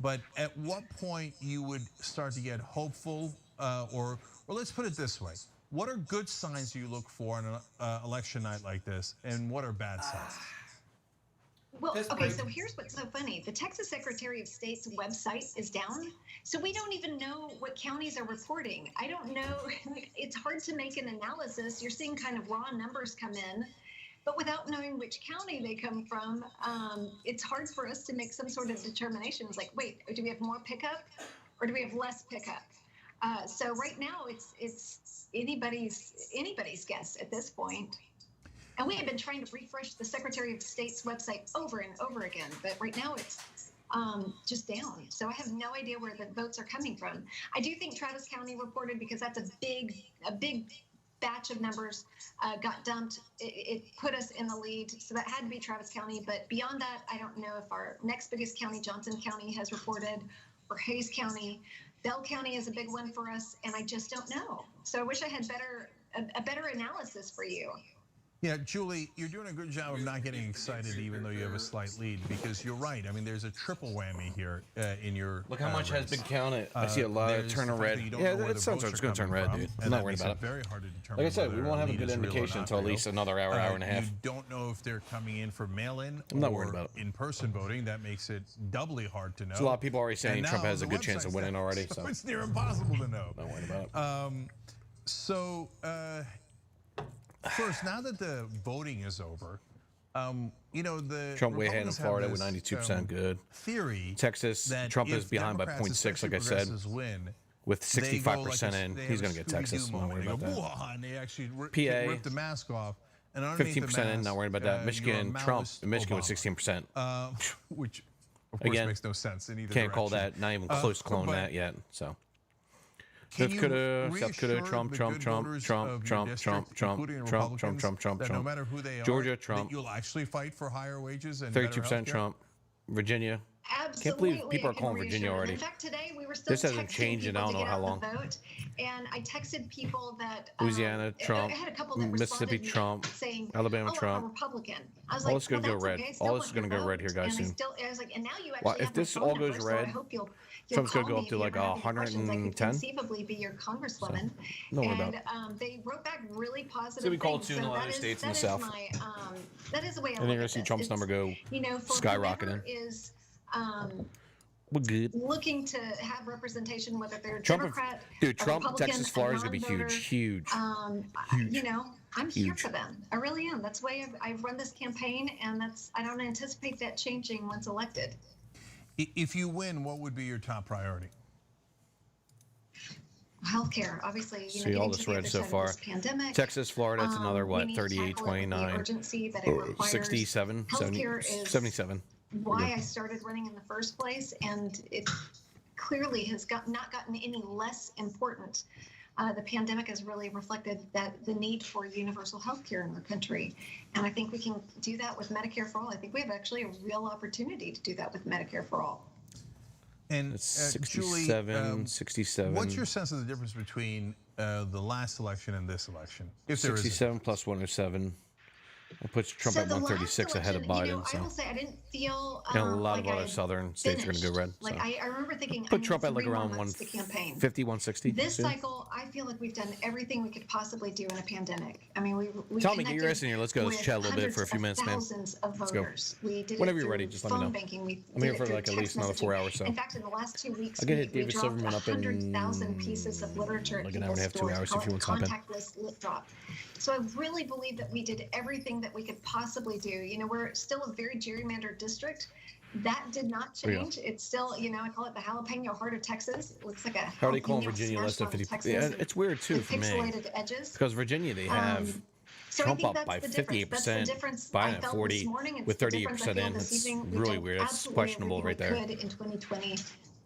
But at what point you would start to get hopeful, or let's put it this way: what are good signs you look for on an election night like this, and what are bad signs? Well, okay, so here's what's so funny. The Texas Secretary of State's website is down, so we don't even know what counties are reporting. I don't know. It's hard to make an analysis. You're seeing kind of raw numbers come in, but without knowing which county they come from, it's hard for us to make some sort of determinations. Like, wait, do we have more pickup, or do we have less pickup? So right now, it's anybody's guess at this point. And we have been trying to refresh the Secretary of State's website over and over again, but right now it's just down. So I have no idea where the votes are coming from. I do think Travis County reported, because that's a big batch of numbers got dumped. It put us in the lead, so that had to be Travis County. But beyond that, I don't know if our next biggest county, Johnson County, has reported, or Hays County. Bell County is a big one for us, and I just don't know. So I wish I had a better analysis for you. Yeah, Julie, you're doing a good job of not getting excited even though you have a slight lead, because you're right. I mean, there's a triple whammy here in your Look how much race. has been counted. I see a lot of turn of red. Yeah, it sounds like it's going to turn red, dude. I'm not worried about it. Very hard to determine. Like I said, we whether won't have a lead good is real or indication not until at real. least another hour and a half. You don't know if they're coming in for mail-in I'm not or worried about it. in-person voting. That makes it doubly hard to know. There's a lot of people already saying And Trump now has a the good chance of website's winning down, already. So So it's near impossible to know. not worried about it. First, now that the voting is over, You know, the Trump way ahead in Republicans have Florida with this, 92% good. Theory Texas, that Trump is if behind by Democrats, 0.6, like I especially said. progressives, win, With they go 65% like in, they he's have going to a get Texas. Scooby-Doo I'm not moment. worried They about go, that. "Whoa," and they actually PA, rip the mask off. And underneath 15% the in, mask, not worried about that. you're a Michigan, Trump, Maoist Michigan with Obama. 16%. Which, of course, Again, makes no sense in either can't call direction. that, not even close to calling but that yet. So, can South you Dakota, reassure Trump, the Trump, good Trump, voters Trump, of your Trump, district, Trump, including Trump, Republicans, Trump, Trump, that Trump, no matter who they are, Georgia, that Trump, you'll actually fight for higher wages and better 32% healthcare? Trump, Virginia. Absolutely, Can't believe people I are can calling reassure Virginia them. already. In fact, today we were still This hasn't texting changed in I people don't know to how get long. out the vote, and I texted people that Louisiana, Trump, I had a couple that Mississippi, responded Trump, saying, Alabama, "Oh, I'm a Trump. Republican." I was All like, this is going to well, go red. that's okay. I still All this is want going to your go red vote. here, guys, And soon. I was like, and now you actually Well, have if my this phone all number, goes so red, I hope you'll Trump's call going to go me up if to you like ever have any questions. I could 110. conceivably be your congresswoman. No worry And about they wrote back really positive So we call it things. soon in a lot of that states is- in the that is South. my, that is the way I And then you're look going to at see this. Trump's It's, number go you know, for skyrocketing. whoever is We're good. looking to have representation, whether they're Trump, Democrat, dude, a Trump, Republican, Texas, a Florida is going to be non-voter, huge, huge. Huge. You know, I'm here Huge. for them. I really am. That's the way I've run this campaign, and I don't anticipate that changing once elected. If you win, what would be your top priority? Healthcare, obviously, you See know, all getting this to the red other so side of far. this pandemic. Texas, Florida, it's another, we what, need to 38, tackle it with the 29, urgency that it requires. 67, 70, Healthcare is 77. why I started running in the first place, and it clearly has not gotten any less important. The pandemic has really reflected that the need for universal health care in our country. And I think we can do that with Medicare for All. I think we have actually a real opportunity to do that with Medicare for All. And It's 67, 67. What's your sense of the difference between the last election and this election? If there is 67 plus 107. It puts Trump So at the last 136 ahead of election, Biden. you know, I will so. say I didn't feel And a lot like of I other had southern states are going to go red. Like so. I remember thinking, Put I Trump need at like 3 more around months to campaign. 150, 160. This soon. cycle, I feel like we've done everything we could possibly do in a pandemic. I mean, we Tommy, get your connected ass in here. Let's go. Let's with chat a little bit for a hundreds few of minutes, man. Thousands of Let's go. voters. We did Whenever it you're ready, through just let me phone know. banking. We I'm did here it for through like at least text another 4 messaging. hours. So. In fact, in the last 2 weeks, I could we hit David dropped Silverman up in 100,000 pieces of literature at like an hour and a half, 2 people's hours doors. if you want to Call hop it in. contactless lip drop. So I really believe that we did everything that we could possibly do. You know, we're still a very gerrymandered district. That did not There you go. change. It's still, you know, I call it the jalapeno heart of Texas. It looks like a How are they calling jalapeno Virginia less than smashed on 50? Texas Yeah, it's weird too with for me. pixelated edges. Because Virginia, they have So I Trump think up that's by the difference. That's the 58%, difference I Biden at felt 40, this morning. It's with the difference I 38% feel in. this It's evening. We really did weird. It's absolutely questionable right everything there. we could in 2020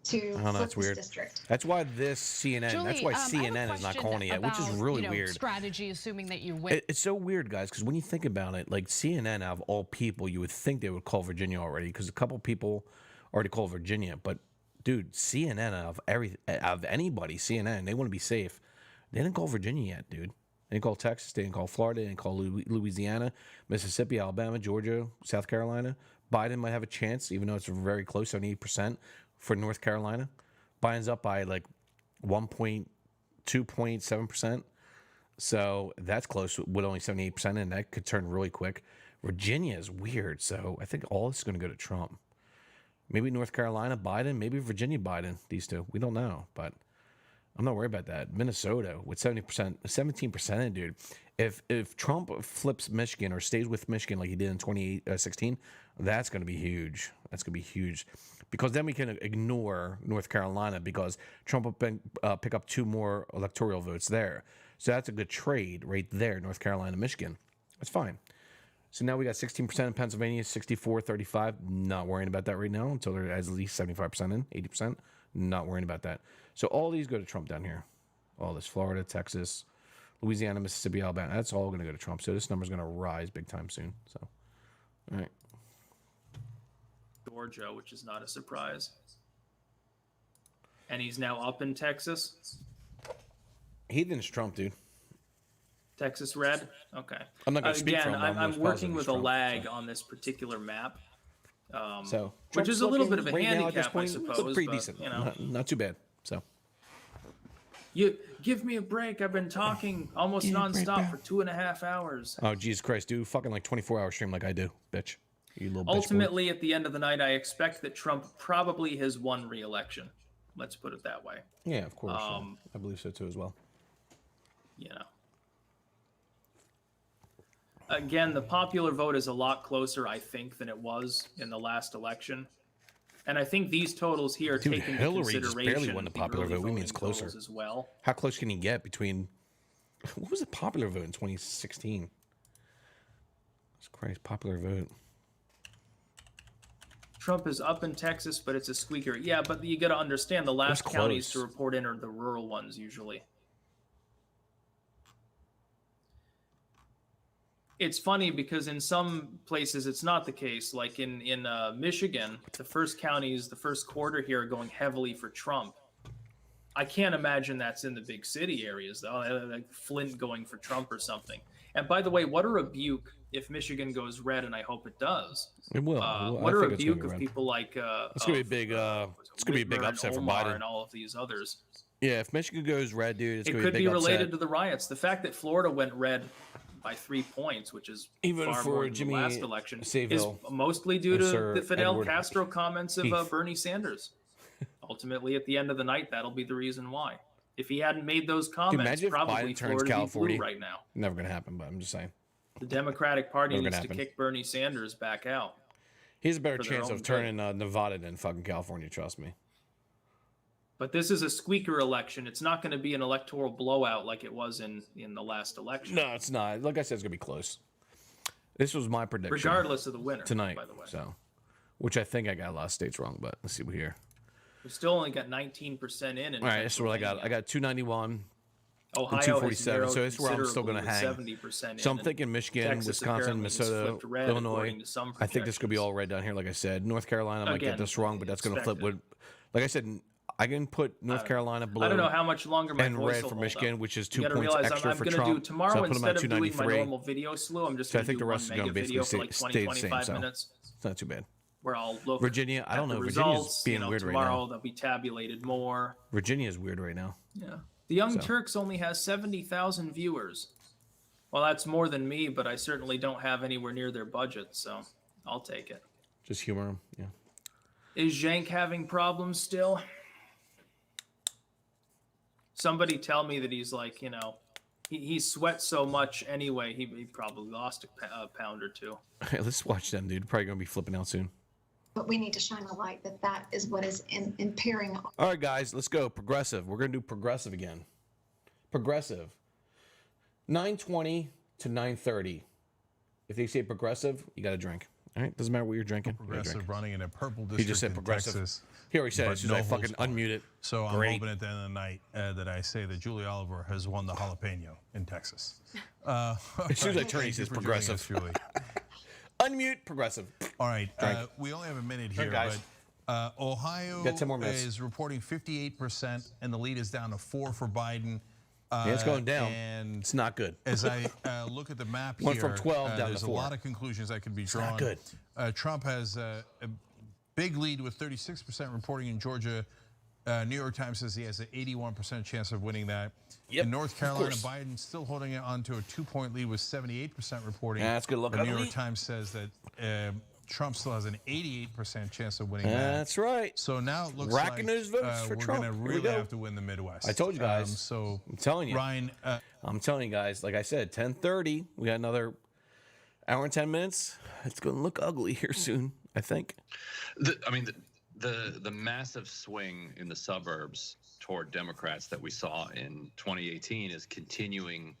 to I don't know, flip that's weird. this district. That's why this CNN, Julie, that's why I have a CNN is not question calling it yet, which is about, really you know, weird. Strategy, assuming that you win. It's so weird, guys, because when you think about it, like CNN, out of all people, you would think they would call Virginia already, because a couple people already called Virginia. But dude, CNN out of anybody, CNN, they want to be safe. They didn't call Virginia yet, dude. They didn't call Texas. They didn't call Florida. They didn't call Louisiana, Mississippi, Alabama, Georgia, South Carolina. Biden might have a chance, even though it's very close, 78% for North Carolina. Biden's up by like 2.7%. So that's close with only 78%, and that could turn really quick. Virginia is weird. So I think all this is going to go to Trump. Maybe North Carolina, Biden, maybe Virginia, Biden, these two. We don't know, but I'm not worried about that. Minnesota with 70%, 17%, dude. If Trump flips Michigan or stays with Michigan like he did in 2016, that's going to be huge. That's going to be huge. Because then we can ignore North Carolina because Trump will pick up 2 more electoral votes there. So that's a good trade right there, North Carolina, Michigan. That's fine. So now we got 16% in Pennsylvania, 64, 35. Not worrying about that right now until there is at least 75% in, 80%. Not worrying about that. So all these go to Trump down here. All this, Florida, Texas, Louisiana, Mississippi, Alabama. That's all going to go to Trump. So this number's going to rise big time soon. So, all right. Georgia, which is not a surprise. And he's now up in Texas. Heathen's Trump, dude. Texas red? Okay. I'm not going to speak for him. I'm working with a lag on this particular map. Which is a little bit of a handicap, I suppose. Pretty but, decent. You know, not too bad. So. You give me a break. I've been talking almost nonstop for 2.5 hours. Oh, Jesus Christ, dude. Fucking like 24-hour stream like I do, bitch. You little bitch. Ultimately, at the end of the night, I expect that Trump probably has won re-election. Let's put it that way. Yeah, of course. I believe so too as well. You know. Again, the popular vote is a lot closer, I think, than it was in the last election. And I think these totals here Dude, take into Hillary just consideration barely won the popular vote. We mean it's closer. as well. How close can you get between? What was the popular vote in 2016? Jesus Christ, popular vote. Trump is up in Texas, but it's a squeaker. Yeah, but you got to understand the last counties to report in are the rural ones usually. It's funny because in some places it's not the case. Like in Michigan, the first counties, the first quarter here are going heavily for Trump. I can't imagine that's in the big city areas though, like Flint going for Trump or something. And by the way, what a rebuke if Michigan goes red, and I hope it does. It will. What a rebuke of people like it's gonna be a big. It's gonna be a big upset for Biden and all of these others. Yeah, if Michigan goes red, dude, it's it gonna be a could big be related upset. to the riots. The fact that Florida went red by 3 points, which is Even far for more than Jimmy the last election, Saville is mostly due and to Sir the Fidel Edward Castro comments of Heath. Bernie Sanders. Ultimately, at the end of the night, that'll be the reason why. If he hadn't made those Dude, comments, imagine if probably Biden turns Florida would be California blue right now. Never gonna happen, but I'm just saying. The Democratic Party Never needs gonna to happen. kick Bernie Sanders back out. He has a better for their chance own of good. turning Nevada than fucking California. Trust me. But this is a squeaker election. It's not going to be an electoral blowout like it was in the last election. No, it's not. Like I said, it's gonna be close. This was my prediction. Regardless of the winner, tonight, by the way. So, which I think I got a lot of states wrong, but let's see what here. We still only got 19% in. All right, this is what I got. I got 291. Ohio and 247. So it's where I'm still going to hang. 70% So I'm in, thinking Michigan, Texas Wisconsin, apparently just Minnesota, flipped red, Illinois. according to some I think this could be all red down here, like I said. North Carolina, I might get Again, this wrong, but that's going to flip. expected. Like I said, I can put North Carolina blue. I don't know how much longer my and voice red will for hold Michigan, up. which is You 2 gotta points realize extra I'm for gonna Trump. do tomorrow so I put them at instead of doing my 293. normal video slew. I'm just So I going to think do the rest is one going to mega basically video for like 20, stay the same. 25 So minutes. it's not too bad. Where I'll look Virginia, I don't at know. the Virginia's results, being weird right tomorrow now. they'll be tabulated more. Virginia is weird right now. Yeah. The Young So. Turks only has 70,000 viewers. Well, that's more than me, but I certainly don't have anywhere near their budget, so I'll take it. Just humor them. Yeah. Is Jank having problems still? Somebody tell me that he's like, he sweats so much anyway, he probably lost a pound or two. Hey, let's watch them, dude. Probably going to be flipping out soon. But we need to shine a light that is what is impairing. All right, guys, let's go. Progressive. We're going to do progressive again. Progressive. 9:20 to 9:30. If they say progressive, you got to drink. All right? Doesn't matter what you're drinking. You gotta Progressive drink. running in a purple district He just said in progressive. Texas. He already said it. but As soon as I no fucking holds barred. unmute it. So I'm Great. hoping at the end of the night that I say that Julie Oliver has won the jalapeno in Texas. As soon as I turn, he Thank you says for joining progressive. us, Julie. Unmute progressive. All right, Drink. we only have a minute Drink, here, guys. but Ohio Got 10 more minutes. is reporting 58%, and the lead is down to 4 for Biden. Yeah, it's going down. And It's not good. as I look at the map Went here, from 12 down to there's 4. a lot of conclusions that could be It's drawn. not good. Trump has a big lead with 36% reporting in Georgia. New York Times says he has an 81% chance of winning that. Yep, In North of Carolina, course. Biden's still holding it on to a 2-point lead with 78% reporting. Yeah, that's good luck, The New Ugly. York Times says that Trump still has an 88% chance of winning that. That's right. So now it looks Racking like those votes for we're Trump. going to Here we really go. have to win the Midwest. I told you guys. So I'm telling you. Ryan, I'm telling you guys, like I said, 10:30. We got another hour and 10 minutes. It's going to look ugly here soon, I think. The massive swing in the suburbs toward Democrats that we saw in 2018 is continuing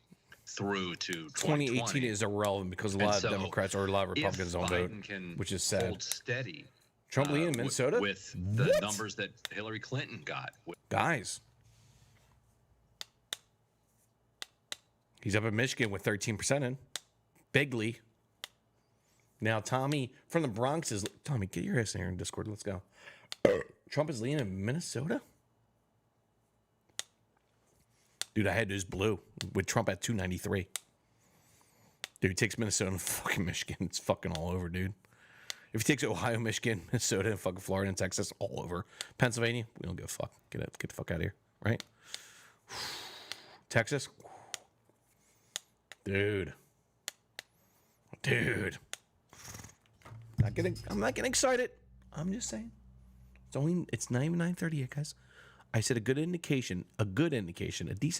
through to 2018 is irrelevant because a And lot of so Democrats or a lot of Republicans if don't vote, Biden can which is sad. hold steady. Trump leading in Minnesota? with the What? numbers that Hillary Clinton got. Guys. He's up in Michigan with 13% in. Bigly. Now, Tommy from the Bronx is... Tommy, get your ass in here in Discord. Let's go. Trump is leading in Minnesota? Dude, I had this blue with Trump at 293. Dude, he takes Minnesota and fucking Michigan. It's fucking all over, dude. If he takes Ohio, Michigan, Minnesota, and fucking Florida and Texas, all over. Pennsylvania, we don't give a fuck. Get the fuck out of here, right? Texas, dude. I'm not getting excited. I'm just saying. It's not even 9:30 yet, guys. I said a decent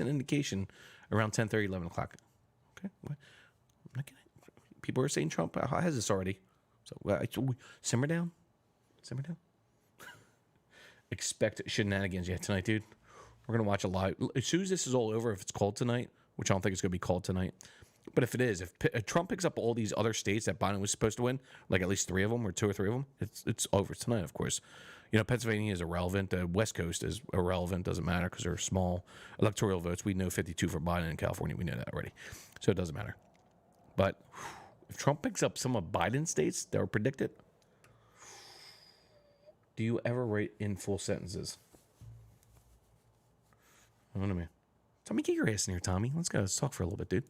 indication around 10:30, 11 o'clock. Okay, what? I'm not getting. people are saying Trump has this already. So simmer down. Expect shenanigans tonight, dude. We're gonna watch a live. As soon as this is all over, if it's called tonight, which I don't think it's gonna be called tonight, but if it is, if Trump picks up all these other states that Biden was supposed to win, like at least 3 of them or 2 or 3 of them, it's over tonight. Of course, Pennsylvania is irrelevant. The West Coast is irrelevant. Doesn't matter because they're small electoral votes. We know 52 for Biden in California. We know that already, so it doesn't matter. But if Trump picks up some of Biden's states that were predicted, do you ever write in full sentences? I don't know, man. Tommy, get your ass in here, Tommy. Let's go. Let's talk for a little bit, dude.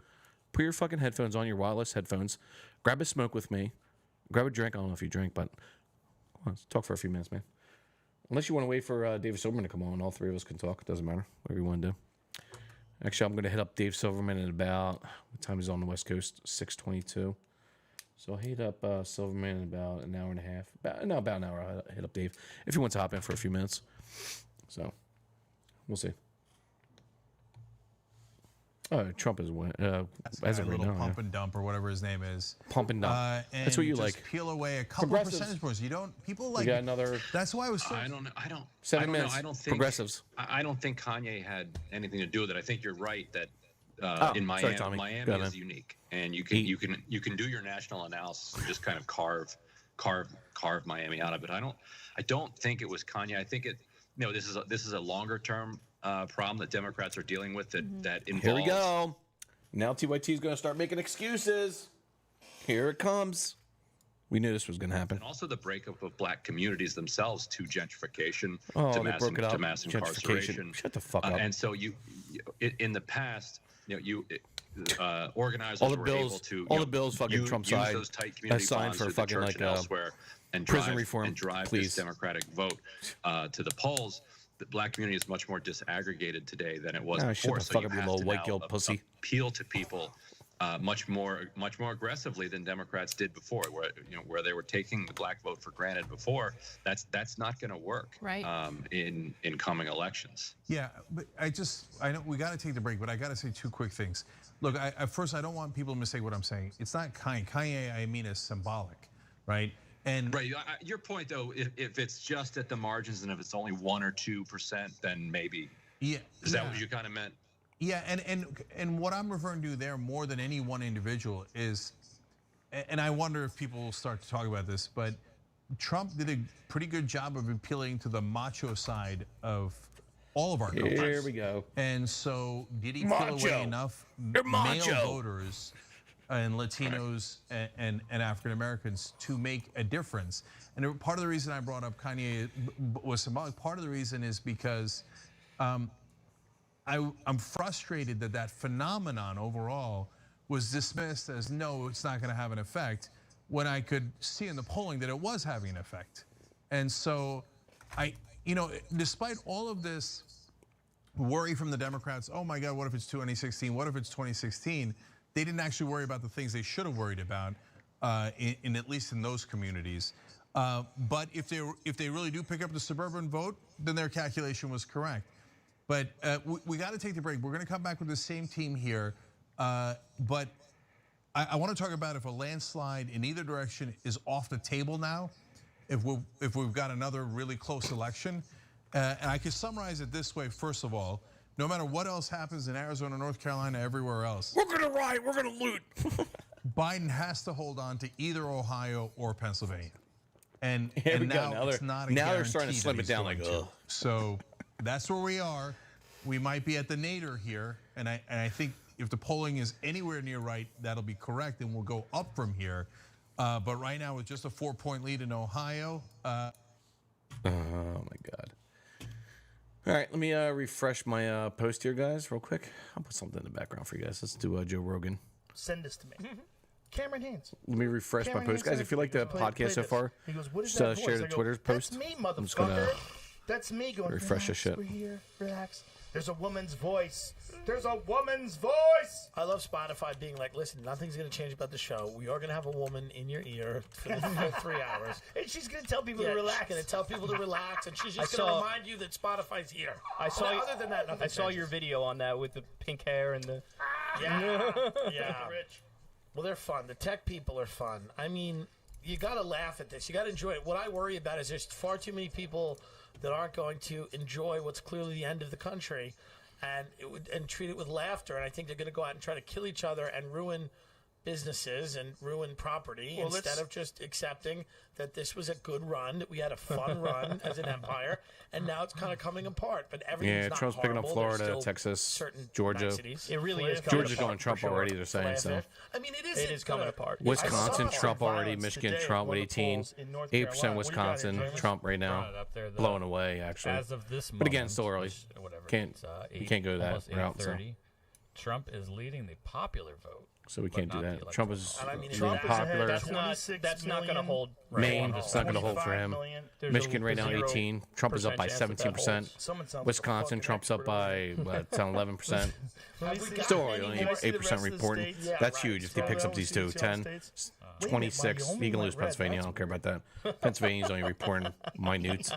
Put your fucking headphones on, your wireless headphones. Grab a smoke with me. Grab a drink. I don't know if you drink, but let's talk for a few minutes, man. Unless you want to wait for Dave Silverman to come on. All 3 of us can talk. It doesn't matter. Whatever you want to do. Actually, I'm going to hit up Dave Silverman at about, what time is it on the West Coast? 6:22. So I'll hit up Silverman in about an hour and a half. About an hour. I'll hit up Dave if he wants to hop in for a few minutes. So we'll see. Oh, Trump is as of right now. Pump and dump or whatever his name is. Pump and dump. And that's what you just like. Peel away a couple of percentage points. People like. You got another. That's why I was. I don't. 7 minutes. I don't think progressives. I don't think Kanye had anything to do with it. I think you're right that in sorry, Miami, Tommy. Miami is unique, and you can do your national analysis and just kind of carve Miami out of it. I don't think it was Kanye. I think this is a longer term problem that Democrats are dealing with that involves. Here we go. Now TYT is going to start making excuses. Here it comes. We knew this was going to happen. And also the breakup of black communities themselves to gentrification, to mass incarceration. Shut the fuck up. And so in the past, organizers were able to all the bills fucking Trump use those tight community bonds for through the fucking church and elsewhere and prison reform, and drive this Democratic vote to the polls. The black community is much more disaggregated today than it was before. Shut the fuck up, you little white guilt pussy. Appeal to people much more aggressively than Democrats did before, where they were taking the black vote for granted before. That's not going to work in coming elections. Yeah, but I know we got to take the break, but I got to say 2 quick things. Look, at first I don't want people to mistake what I'm saying. It's not Kanye. Kanye, I mean, is symbolic, right? And right, your point though, if it's just at the margins and if it's only 1 or 2%, then maybe. Yeah. Is that what you kind of meant? Yeah, and what I'm referring to there more than any one individual is, and I wonder if people will start to talk about this, but Trump did a pretty good job of appealing to the macho side of all of our cultures. Here we go. And so did he peel away enough male voters and Latinos and African Americans to make a difference? And part of the reason I brought up Kanye was symbolic. Part of the reason is because I'm frustrated that phenomenon overall was dismissed as no, it's not going to have an effect, when I could see in the polling that it was having an effect. And so despite all of this worry from the Democrats, oh my God, what if it's 2016? What if it's 2016? They didn't actually worry about the things they should have worried about, in at least in those communities. But if they really do pick up the suburban vote, then their calculation was correct. But we got to take the break. We're going to come back with the same team here. But I want to talk about if a landslide in either direction is off the table now, if we've got another really close election. And I can summarize it this way, first of all. No matter what else happens in Arizona, North Carolina, everywhere else, we're gonna riot, we're gonna loot. Biden has to hold on to either Ohio or Pennsylvania, and now it's not a now they're starting to slim it down like, ugh. So that's where we are. We might be at the nadir here, and I think if the polling is anywhere near right, that'll be correct, and we'll go up from here. But right now, with just a 4-point lead in Ohio. Oh my God. All right, let me refresh my post here, guys, real quick. I'll put something in the background for you guys. Let's do Joe Rogan. Send this to me. Cameron Haynes. Let me refresh my post, guys. If you like the podcast so far, he goes, what is just share the Twitter's post. That's me, motherfucker. I'm just gonna That's me going, refresh the shit. We're here, relax. There's a woman's voice. There's a woman's voice. I love Spotify being like, listen, nothing's going to change about the show. We are going to have a woman in your ear for the full 3 hours. And she's going to tell people to relax. And she's just going to remind you that Spotify's here. Other than that, I saw your video on that with the pink hair and the... Yeah. Rich. Well, they're fun. The tech people are fun. I mean, you got to laugh at this. You got to enjoy it. What I worry about is there's far too many people that aren't going to enjoy what's clearly the end of the country and treat it with laughter. And I think they're going to go out and try to kill each other and ruin businesses and ruin property instead of just accepting that this was a good run, that we had a fun run as an empire, and now it's kind of coming apart. But everything's not Trump's picking up horrible. Florida, Texas, Georgia. It really is. Georgia's going Trump already. They're saying so. I mean, it is coming apart. Wisconsin, Trump already. Michigan, Trump with 18. 8% Wisconsin, Trump right now. Blowing away, actually. As of this moment, but again, still early. You can't go that route. So. Trump is leading the popular vote. So we can't do that. Trump is popular. That's not going to hold. Maine, it's not going to hold for him. Michigan right now 18. Trump is up by 17%. Wisconsin, Trump's up by 11%. Still only 8% reporting. That's huge if he picks up these two. 10, 26. He can lose Pennsylvania. I don't care about that. Pennsylvania's only reporting minutes.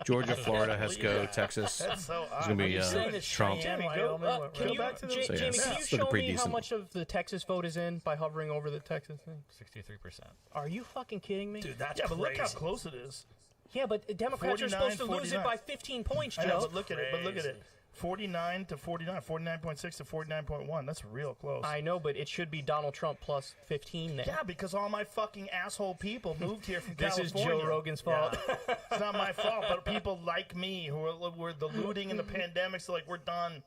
Georgia, Florida has to go. Texas is going to be Trump. Jamie, can you show me how much of the Texas vote is in by hovering over the Texas thing? 63%. Are you fucking kidding me? Dude, that's but look how close it is. Yeah, but Democrats are supposed to lose it by 15 points, Joe. I know, but look at it. 49 to 49, 49.6 to 49.1. That's real close. I know, but it should be Donald Trump plus 15 then. Yeah, because all my fucking asshole people moved here from This California. is Joe Rogan's fault. Yeah. It's not my fault, but people like me who were the looting and the pandemics, like, we're done.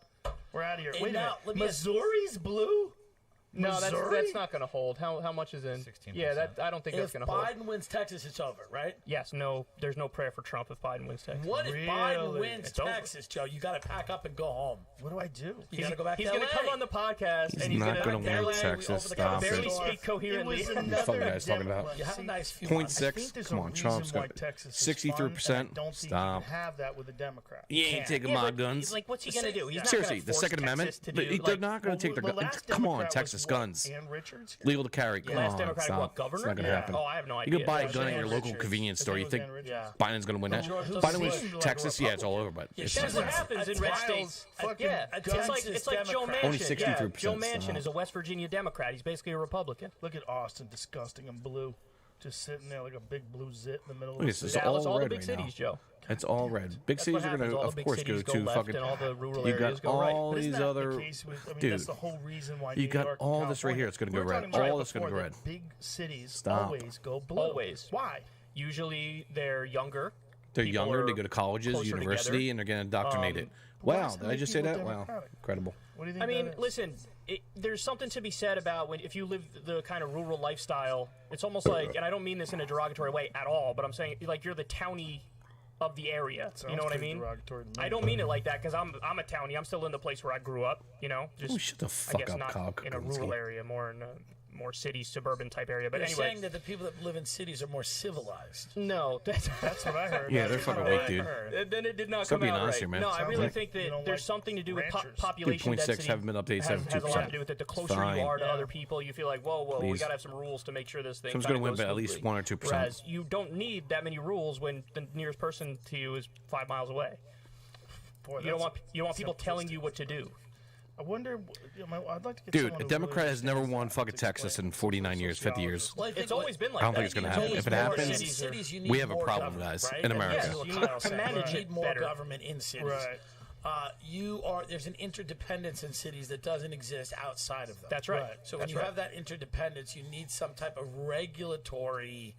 We're out of here. Wait a minute. Missouri's blue? No, that's not going to hold. How much is in? 16%. Yeah, I don't think that's going to hold. If Biden wins Texas, it's over, right? Yes, no, there's no prayer for Trump if Biden wins Texas. What if Biden wins Texas, Joe? You got to pack up and go home. What do I do? You got to go back to LA. He's going to come on the podcast and he's not going to win Texas. Stop it. Barely speak coherently. What the fuck are you guys talking about? You have a nice few 0.6. Come on, Trump's got 63%. Stop. Have that with a Democrat. You ain't taking my guns. Like, what's he going to do? Seriously, the Second Amendment. They're not going to take their guns. Come on, Texas guns. Legal to carry. Come on, stop. It's not going to happen. Oh, I have no idea. You can buy a gun at your local convenience store. You think Biden's going to win that? Biden wins Texas, yeah, it's all over. But that's what happens in red states. Yeah, it's like Joe Manchin. Only 63%. Joe Manchin is a West Virginia Democrat. He's basically a Republican. Look at Austin, disgusting and blue, just sitting there like a big blue zit in the middle. This is all red the big right cities, Joe. It's all red. Big cities are going to, of course, go to fucking. You got all these other. Dude, that's the whole reason why you got all this right here. It's going to go red. All this going to go red. Big cities always go blue. Always. Why? Usually they're younger. They're younger. They go to colleges, university, and they're getting indoctrinated. Wow, did I just say that? Wow, incredible. What do you think? I mean, listen. There's something to be said about if you live the kind of rural lifestyle. It's almost like, and I don't mean this in a derogatory way at all, but I'm saying like you're the townie of the area. You know what I mean? I don't mean it like that because I'm a townie. I'm still in the place where I grew up. You know, just shut the fuck I guess up, not Kyle in a rural area, more in a more city, suburban type area. But You're anyway, saying that the people that live in cities are more civilized. No, that's what I heard. Yeah, they're fucking weak, dude. Then it did not Stop come being out honest right. here, man. No, I really think that there's something to do with population Dude, 0.6 density. haven't been updated. Has a lot to do with it. The closer you are to Fine. other people, you feel like, whoa, we Please. gotta have some rules to make sure this thing. Someone's going to win goes by at least smoothly. 1 or 2%. Whereas you don't need that many rules when the nearest person to you is 5 miles away. Boy, You don't want people telling you what to do. I wonder. I'd like to get Dude, someone a who Democrat really has never won fucking Texas in 49 years, 50 years. Well, It's always been like I don't that. think it's going to happen. If it happens, we have a problem, guys, in America. You need more government in cities. Right. There's an interdependence in cities that doesn't exist outside of them. That's right. So when you have that interdependence, you need some type of regulatory,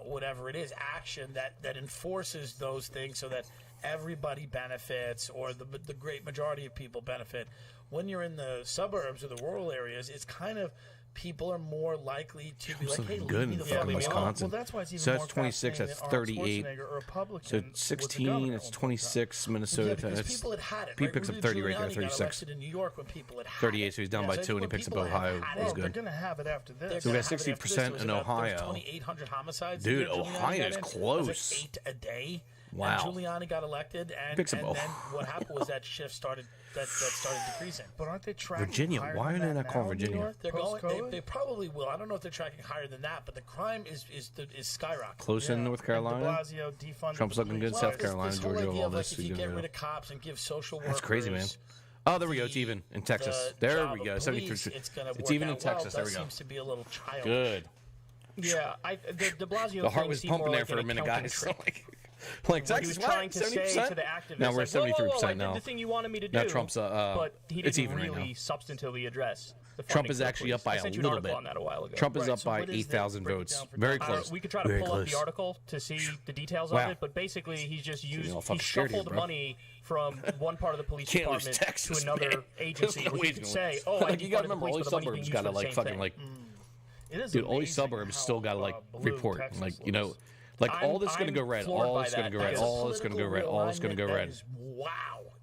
whatever it is, action that enforces those things so that everybody benefits or the great majority of people benefit. When you're in the suburbs or the rural areas, it's kind of people are more likely to be like, hey, good in fucking Wisconsin. Well, that's why it's even So more that's 26, that's fascinating that 38. Arnold Schwarzenegger, a Republican, So was the 16, governor it's at one 26, Minnesota. because That's, people had had it. he Right? picks up Rudy 30 right there, Giuliani got 36. elected in New York when people had had 38, so he's down by so 2, and he when picks up people had Ohio. had He's it, good. They're going to have it after this. So we got 60% in Ohio. 2,800 homicides. Dude, that Giuliani Ohio got is in. close. It was like 8 a day. Wow. And Giuliani got elected, and Picks up then what happened was that shift started decreasing. But aren't they tracking Virginia, higher why than are they that not calling now in New Virginia? York, They're going. post-COVID? They probably will. I don't know if they're tracking higher than that, but the crime is skyrocketing. Close in North De Carolina. Blasio defunded Trump's the looking good. police. South This Carolina, whole Georgia, idea all of, like, this. if you get rid of cops and give social workers. That's crazy, man. Oh, there we go. It's even in Texas. There we go. 73. It's even in Texas. There we go. Seems to be a little childish. Good. Yeah, the Blasio The heart thing was seemed pumping more there like for a an minute, accounting guys. trick. Like He Texas, was trying to say 70%? to the activists, Now we're like, whoa, whoa, whoa, 73% I did now. the thing you wanted me to do. Now Trump's but he it's didn't even right really now. substantively address the Trump funding is for the actually police. up by I a sent you an little article bit. on that a while ago. Trump is Right, up so by what is 8,000 break it votes. down for Very Trump. close. We could try to Very pull close. up the article to see the details Wow. of it, but basically he's just used all he fucking scared here, shuffled bro. money from one part of the police Can't lose department Texas, to another man. agency. There's no Where way you to could win. say, oh, I Like, need you to gotta fund the remember, all police, these but the money's being suburbs used gotta for the like same fucking thing. like. It is Dude, all these amazing suburbs how, still gotta like blue report. Texas Like looks. like all this gonna I'm go red. floored All by this gonna that. go red. That is All this gonna go red. All this gonna go red. Wow.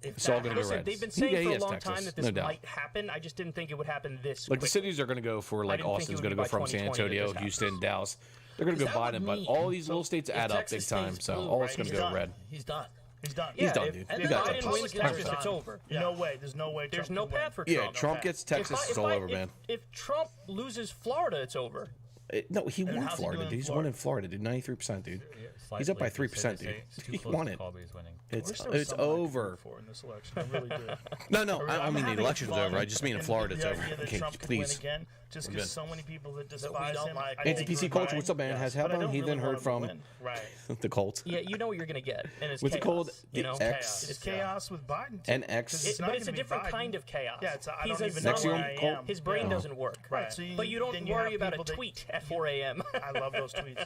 If It's all that gonna go happens- red. They've been Yeah, saying for a yes, long Texas, time that this no doubt. might happen. I just didn't think it would happen this Like the quickly. cities are going to go for I like didn't think it Austin's would going to be go by from San 2020 that Antonio, this Houston, Dallas. They're going to go That would Biden, but mean- all these little so states if add up Texas big time. stays So blue, all right, it's going to he's go done. red. He's done. He's done. He's done, dude. If You got Biden Texas. wins Texas, Texas, it's over. No way. There's no way. There's Trump no can win. path for Yeah, Trump. Trump gets Texas, it's all over, man. If Trump loses Florida, it's over. No, he And won how's he Florida, doing dude. in He's Florida? won in Florida, dude. 93%, dude. He's up by 3%, dude. He won it. It's over. For in this election. I really do. No, no. I I'm mean the having election's fun over. I just mean in Florida, it's the over. idea that Okay, Trump could please. win again, just We're because good. so many people that despise him. I Anti-PC think culture, we're what's up, man? fine. Has But I happened. don't He really then heard want him to from win. Right. the cult. Yeah, you know what you're gonna get, and it's What's it chaos. called? You The know, X. It's chaos with Biden. too. NX. 'Cause But not it's a gonna be different Biden. kind of chaos. Yeah, it's, I He's don't a even know zombie. where I am. His brain Yeah. doesn't work. Right. So but you don't then you worry have about a people that- tweet at 4 a.m. I love those tweets.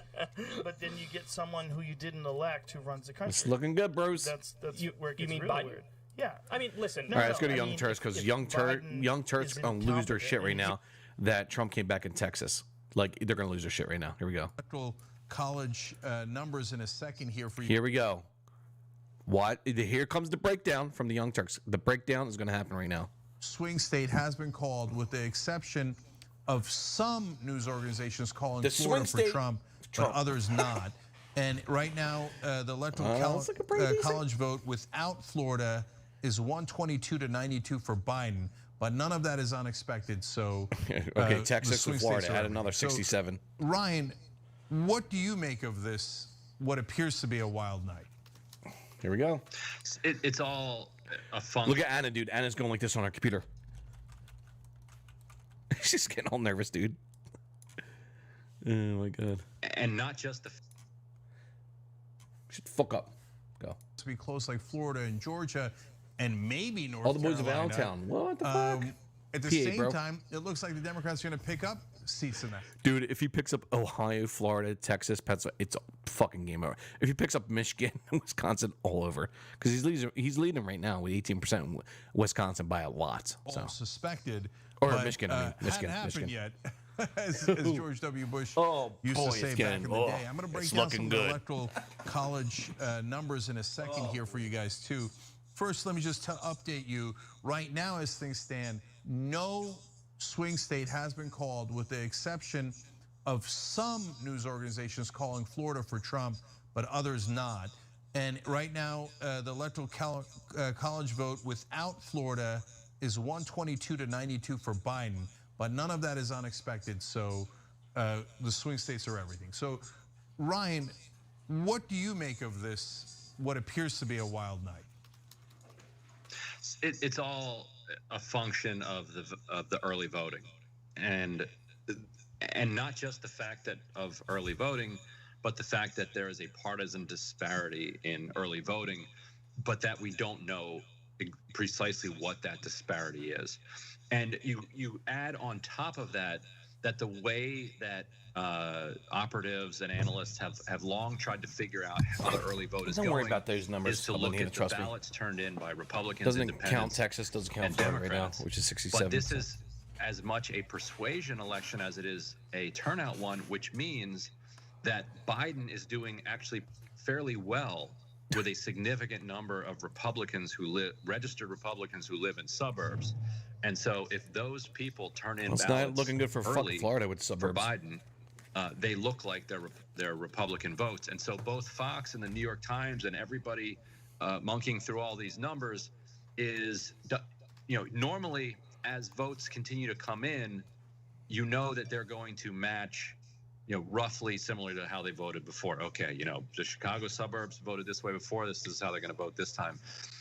But then you get someone who you didn't elect who runs the country. It's looking good, bros. That's where it You gets mean really Biden? weird. Yeah. I mean, listen. All right, let's go to I Young mean, Turks because if Young Biden Turks is gonna lose their incompetent, shit right now. That Trump came back in Texas. Like they're gonna lose their shit right now. Here we go. Electoral college numbers in a second here for you. Here we go. What? Here comes the breakdown from the Young Turks. The breakdown is gonna happen right now. Swing state has been called, with the exception of some news organizations calling The Florida swing for state- Trump, but others not. And right now, the electoral That's looking pretty decent. college vote without Florida is 122 to 92 for Biden, but none of that is unexpected. So, Okay, the Texas swing and states Florida are had everything. another So, 67. Ryan, what do you make of this? What appears to be a wild night? Here we go. It's all a function. Look at Anna, dude. Anna's going like this on her computer. She's getting all nervous, dude. Oh my god. And not just the. Shut the fuck up. Go. To be close like Florida and Georgia, and maybe North All the boys of Carolina. Allentown. What the fuck? At the PA, same bro. time, it looks like the Democrats are going to pick up seats in that. Dude, if he picks up Ohio, Florida, Texas, Pennsylvania, it's a fucking game over. If he picks up Michigan, Wisconsin, all over, because he's leading right now with 18%. Wisconsin by a lot. So. All suspected. Or but, Michigan, I mean, Michigan, hadn't happened Michigan. yet, as George W. Bush used boy, to say it's back in getting- the day. I'm going to break it's down looking some of good. the electoral college numbers in a second here for you guys too. First, let me just update you. Right now, as things stand, no swing state has been called, with the exception of some news organizations calling Florida for Trump, but others not. And right now, the electoral college vote without Florida is 122 to 92 for Biden, but none of that is unexpected. So the swing states are everything. So, Ryan, what do you make of this? What appears to be a wild night? It's all a function of the early voting, and not just the fact that of early voting, but the fact that there is a partisan disparity in early voting, but that we don't know precisely what that disparity is. And you add on top of that the way that operatives and analysts have long tried to figure out how the early vote is Don't going. worry about those numbers. Is to I'm look here at to trust the me. ballots turned in by Republicans, Doesn't Independents, count Texas, doesn't count and Florida right now, Democrats. which is 67. But this is as much a persuasion election as it is a turnout one, which means that Biden is doing actually fairly well with a significant number of Republicans registered Republicans who live in suburbs. And so if those people turn in It's ballots not looking good for fucking early Florida with for suburbs. Biden, they look like they're Republican votes. And so both Fox and the New York Times and everybody monkeying through all these numbers is, normally as votes continue to come in, that they're going to match, roughly similar to how they voted before. Okay, the Chicago suburbs voted this way before. This is how they're going to vote this time.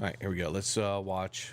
All right, here we go. Let's watch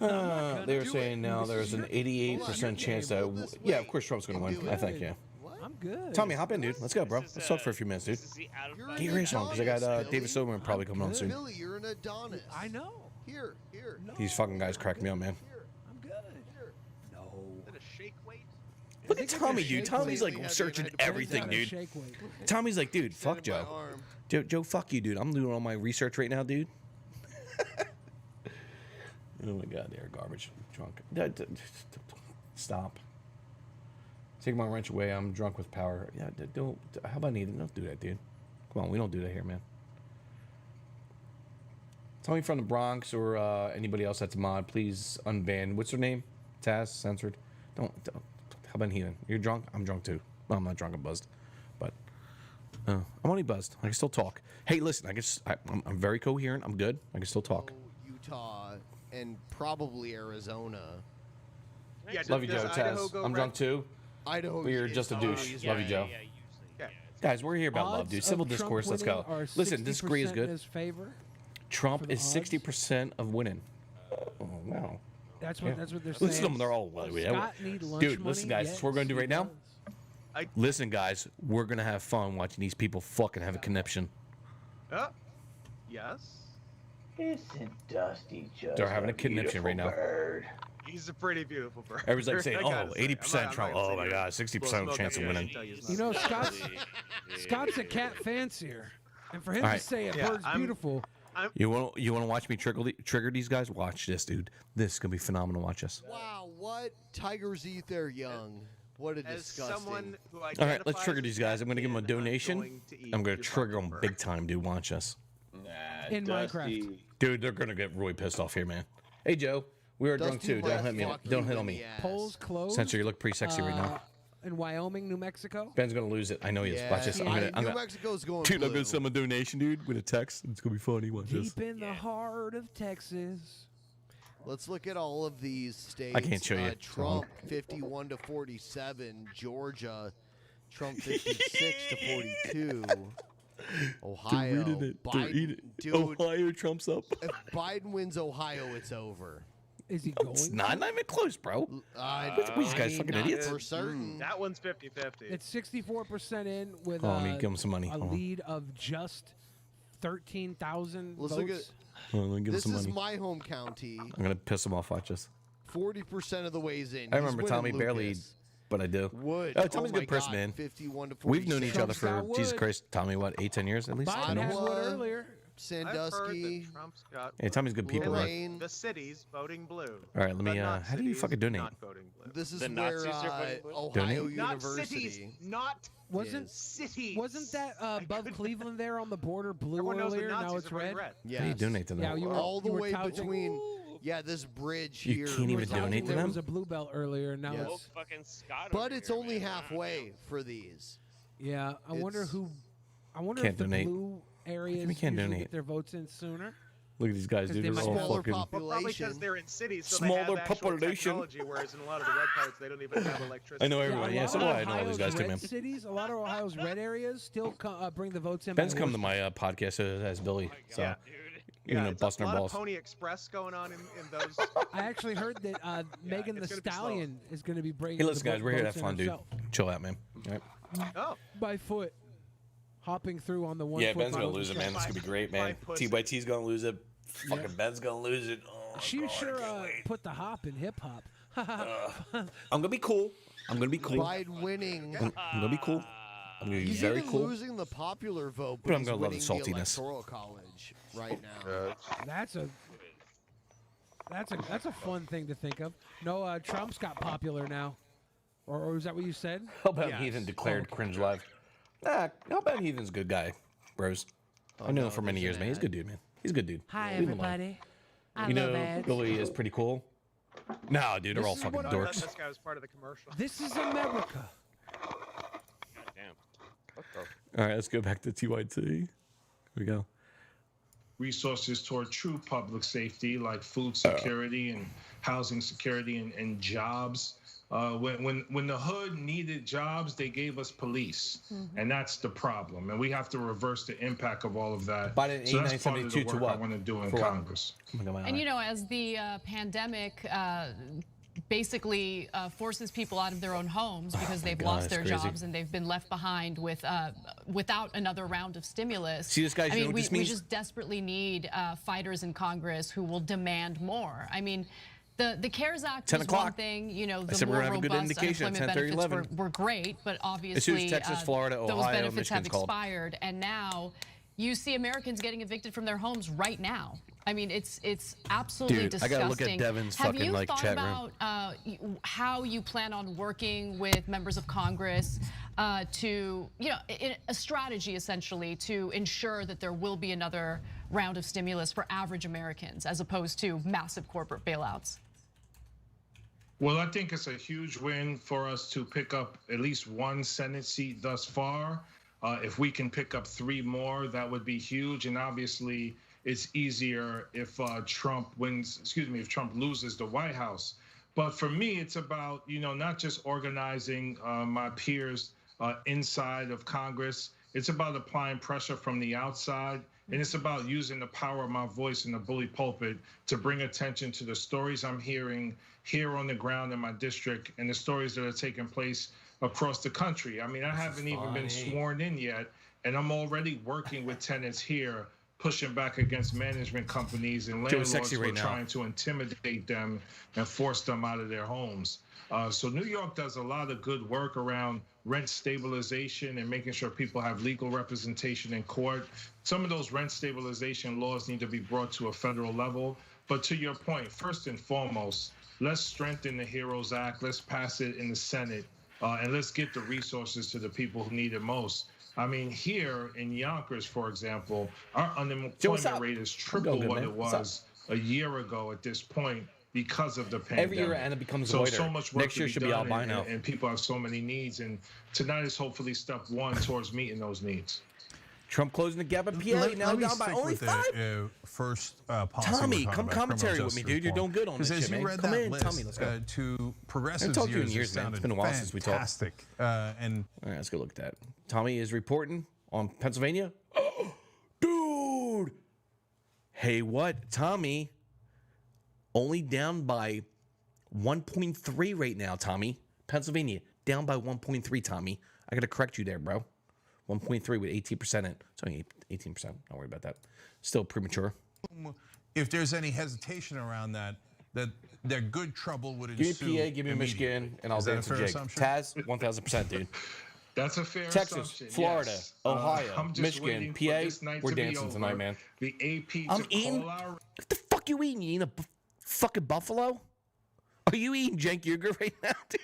They were saying now there's an 88% chance that, yeah, of course Trump's going to win. I think, yeah. I'm good. Tommy, hop in, dude. Let's go, bro. Let's talk for a few minutes, dude. Get your ears on, because I got David Silverman probably coming on soon. Billy, you're an Adonis. I know. Here. No. These fucking guys crack me up, man. I'm good. No. Is it a shake weight? Look at Tommy, dude. Tommy's like searching everything, dude. Tommy's like, dude, fuck Joe. Joe, fuck you, dude. I'm doing all my research right now, dude. Oh my God, they're garbage. Drunk. Stop. Take my wrench away. I'm drunk with power. Yeah, don't. How about Ethan? Don't do that, dude. Come on, we don't do that here, man. Tell me from the Bronx or anybody else that's a mod, please unban. What's her name? Taz, censored. Don't. How about Heathen? You're drunk? I'm drunk too. Well, I'm not drunk. I'm buzzed. But I'm only buzzed. I can still talk. Hey, listen. I'm very coherent. I'm good. I can still talk. Utah and probably Arizona. Yeah, Love you, Joe. Taz. I'm drunk too. Idaho. But you're just a douche. Love you, Joe. Guys, we're here about love, dude. Civil discourse. Let's go. Listen, disagree is good. Trump is 60% of winning. Oh, wow. That's what they're saying. Listen to them. They're all dude, listen, guys. That's what we're going to do right now. Listen, guys. We're going to have fun watching these people fucking have a conniption. Yes. Isn't Dusty just They're having a conniption right now. Bird? He's a pretty beautiful bird. Everyone's like saying, oh, 80% Trump. Oh, my God. 60% chance of winning. You know, Scott's a cat fancier. And for him to say a bird's beautiful... You want to watch me trigger these guys? Watch this, dude. This is gonna be phenomenal. Watch this. Wow, what tigers eat their young? What a disgusting. All right, let's trigger these guys. I'm gonna give them a donation. I'm gonna trigger them big time, dude. Watch us. In Minecraft, dude, they're gonna get really pissed off here, man. Hey, Joe, we are drunk too. Don't hit me. Don't hit on me. Polls closed. Censor, you look pretty sexy right now. In Wyoming, New Mexico. Ben's gonna lose it. I know he is. Watch this. New Mexico's going dude, blue. I'm gonna send him a donation, dude, with a text. It's gonna be funny. Watch this. Deep in the heart of Texas. Let's look at all of these states. I can't show you. Trump 51 to 47. Georgia, Trump 56 to 42. Ohio, They're reading it. They're eating it. Dude, Ohio trumps up. If Biden wins Ohio, it's over. Is he going? It's not even close, bro. These guys fucking idiots. For certain. That one's 50-50. It's 64% in with let me give him some money. a lead of just 13,000 votes. Look at, this is my home county. I'm gonna piss him off. Watch this. 40% of the ways in. I remember Tommy barely, but I do. Tommy's a good person, man. 51 to 47. We've known each other for Jesus Christ, Tommy. What, 8-10 years at least? Biden had one earlier. Sandusky. Hey, Tommy's good people. Right? The city's voting blue. All right, let me. How do you fucking donate? This is where Ohio University. Wasn't that above Cleveland there on the border blue earlier? Now it's red. Yeah. How do you donate to them? Yeah, you were, all the you were way touting. between. Yeah, this bridge You here. can't even donate to There them. was a blue belt earlier. Now it's. But it's only halfway for these. Yeah, I wonder who. I wonder Can't if the donate. blue areas We can't usually donate. get their votes in sooner. Look at these guys, dude. they They're might all have fucking. Well, probably because they're in cities, so Smaller they have actual population. technology, whereas in a lot of the red parts, they don't even have electricity. I know everybody. Yeah, so do I. I know all these guys too, red man. Cities, a lot of Ohio's red areas still bring the votes in. Ben's by come to horse. my podcast as Billy, so Yeah, even it's busting a our lot balls. of Pony Express going on in those. I actually heard that Megan the it's gonna be slow. Stallion is going to be bringing. Hey, listen, the guys, we're here to have votes in fun, dude. herself. Chill out, man. All right. Oh. By foot, hopping through on the one. Yeah, foot Ben's gonna bottom lose it, stretch. man. This could be great, man. TYT's gonna lose it. Fucking Ben's gonna lose it. Oh, She God, sure I can't wait. put the hop in hip hop. I'm gonna be cool. I'm gonna be cool. Biden winning. I'm gonna be cool. I'm gonna be He's very even cool. losing the popular vote, But I'm he's gonna love the winning saltiness. Electoral College right now. That's a fun thing to think of. No, Trump's got popular now, or is that what you said? How about Heathen declared cringe live? How about Heathen's a good guy, bros? I knew him for many years, man. He's a good dude, man. He's a good dude. Hi, Leave him alone. everybody. You know, Billy is pretty cool. No, dude, they're all is fucking what I- dorks. This guy was part of the commercial. This is America. All right, let's go back to TYT. Here we go. Resources toward true public safety like food security and housing security and jobs. When the hood needed jobs, they gave us police, and that's the problem. And we have to reverse the impact of all of that. Biden So that's part of the 8972 to work what? I want to do in For what? Congress. And you know, as the pandemic basically forces people out of their own homes because they've God, lost that's their crazy. jobs and they've been left behind with without another round of stimulus. See, this, guys, I you know mean, what this we means? just desperately need fighters in Congress who will demand more. I mean, the CARES Act 10 was o'clock. one thing, you know, I the said we're more gonna have a good robust indication at unemployment 10:30, benefits 11. were great, but As obviously soon as Texas, Florida, those Ohio, benefits have Michigan's called. expired, and now you see Americans getting evicted from their homes right now. I mean, it's absolutely Dude, I disgusting. gotta look at Devin's Have fucking, you like, thought chat room. about how you plan on working with members of Congress to, you know, a strategy essentially to ensure that there will be another round of stimulus for average Americans as opposed to massive corporate bailouts? Well, I think it's a huge win for us to pick up at least one Senate seat thus far. If we can pick up 3 more, that would be huge. And obviously, it's easier if Trump loses the White House. But for me, it's about, you know, not just organizing my peers inside of Congress. It's about applying pressure from the outside. And it's about using the power of my voice in the bully pulpit to bring attention to the stories I'm hearing here on the ground in my district and the stories that are taking place across the country. I mean, I haven't even been sworn in yet, and I'm already working with tenants here, pushing back against management companies and landlords who are trying to intimidate them and force them out of their homes. So New York does a lot of good work around rent stabilization and making sure people have legal representation in court. Some of those rent stabilization laws need to be brought to a federal level. But to your point, first and foremost, let's strengthen the HEROES Act. Let's pass it in the Senate. And let's get the resources to the people who need it most. I mean, here in Yonkers, for example, our unemployment rate is triple what it was a year ago at this point because of the pandemic. Every year Anna becomes so whiter. much work Next year to should be done, albino. and people have so many needs. And tonight is hopefully step 1 towards meeting those needs. Trump closing the gap at PA, now Let me down by stick only with 5. the first policy Tommy, we're talking come about, commentary criminal with me, justice dude. You're reform. doing good on this Because shit, as you man. read Come that in, list, Tommy, let's go. to progressive I told you in years, years, it man. It's been a while since we talked. fantastic. And all right, let's go look at that. Tommy is reporting on Pennsylvania. Dude. Hey, what? Tommy only down by 1.3 right now, Tommy. Pennsylvania down by 1.3, Tommy. I got to correct you there, bro. 1.3 with 18% in. It's only 18%. Don't worry about that. Still premature. if there's any hesitation around that good trouble would ensue. Give me PA, give me Michigan, and I'll Is that a dance to fair Jake. assumption? Taz, 1,000%, dude. That's a fair Texas, assumption. Florida, yes. Ohio, I'm just Michigan, waiting for PA, this night we're to be dancing over. tonight, man. The AP I'm to eating. call our. What the fuck you eating? You eating a fucking buffalo? Are you eating Cenk Uygur right now, dude?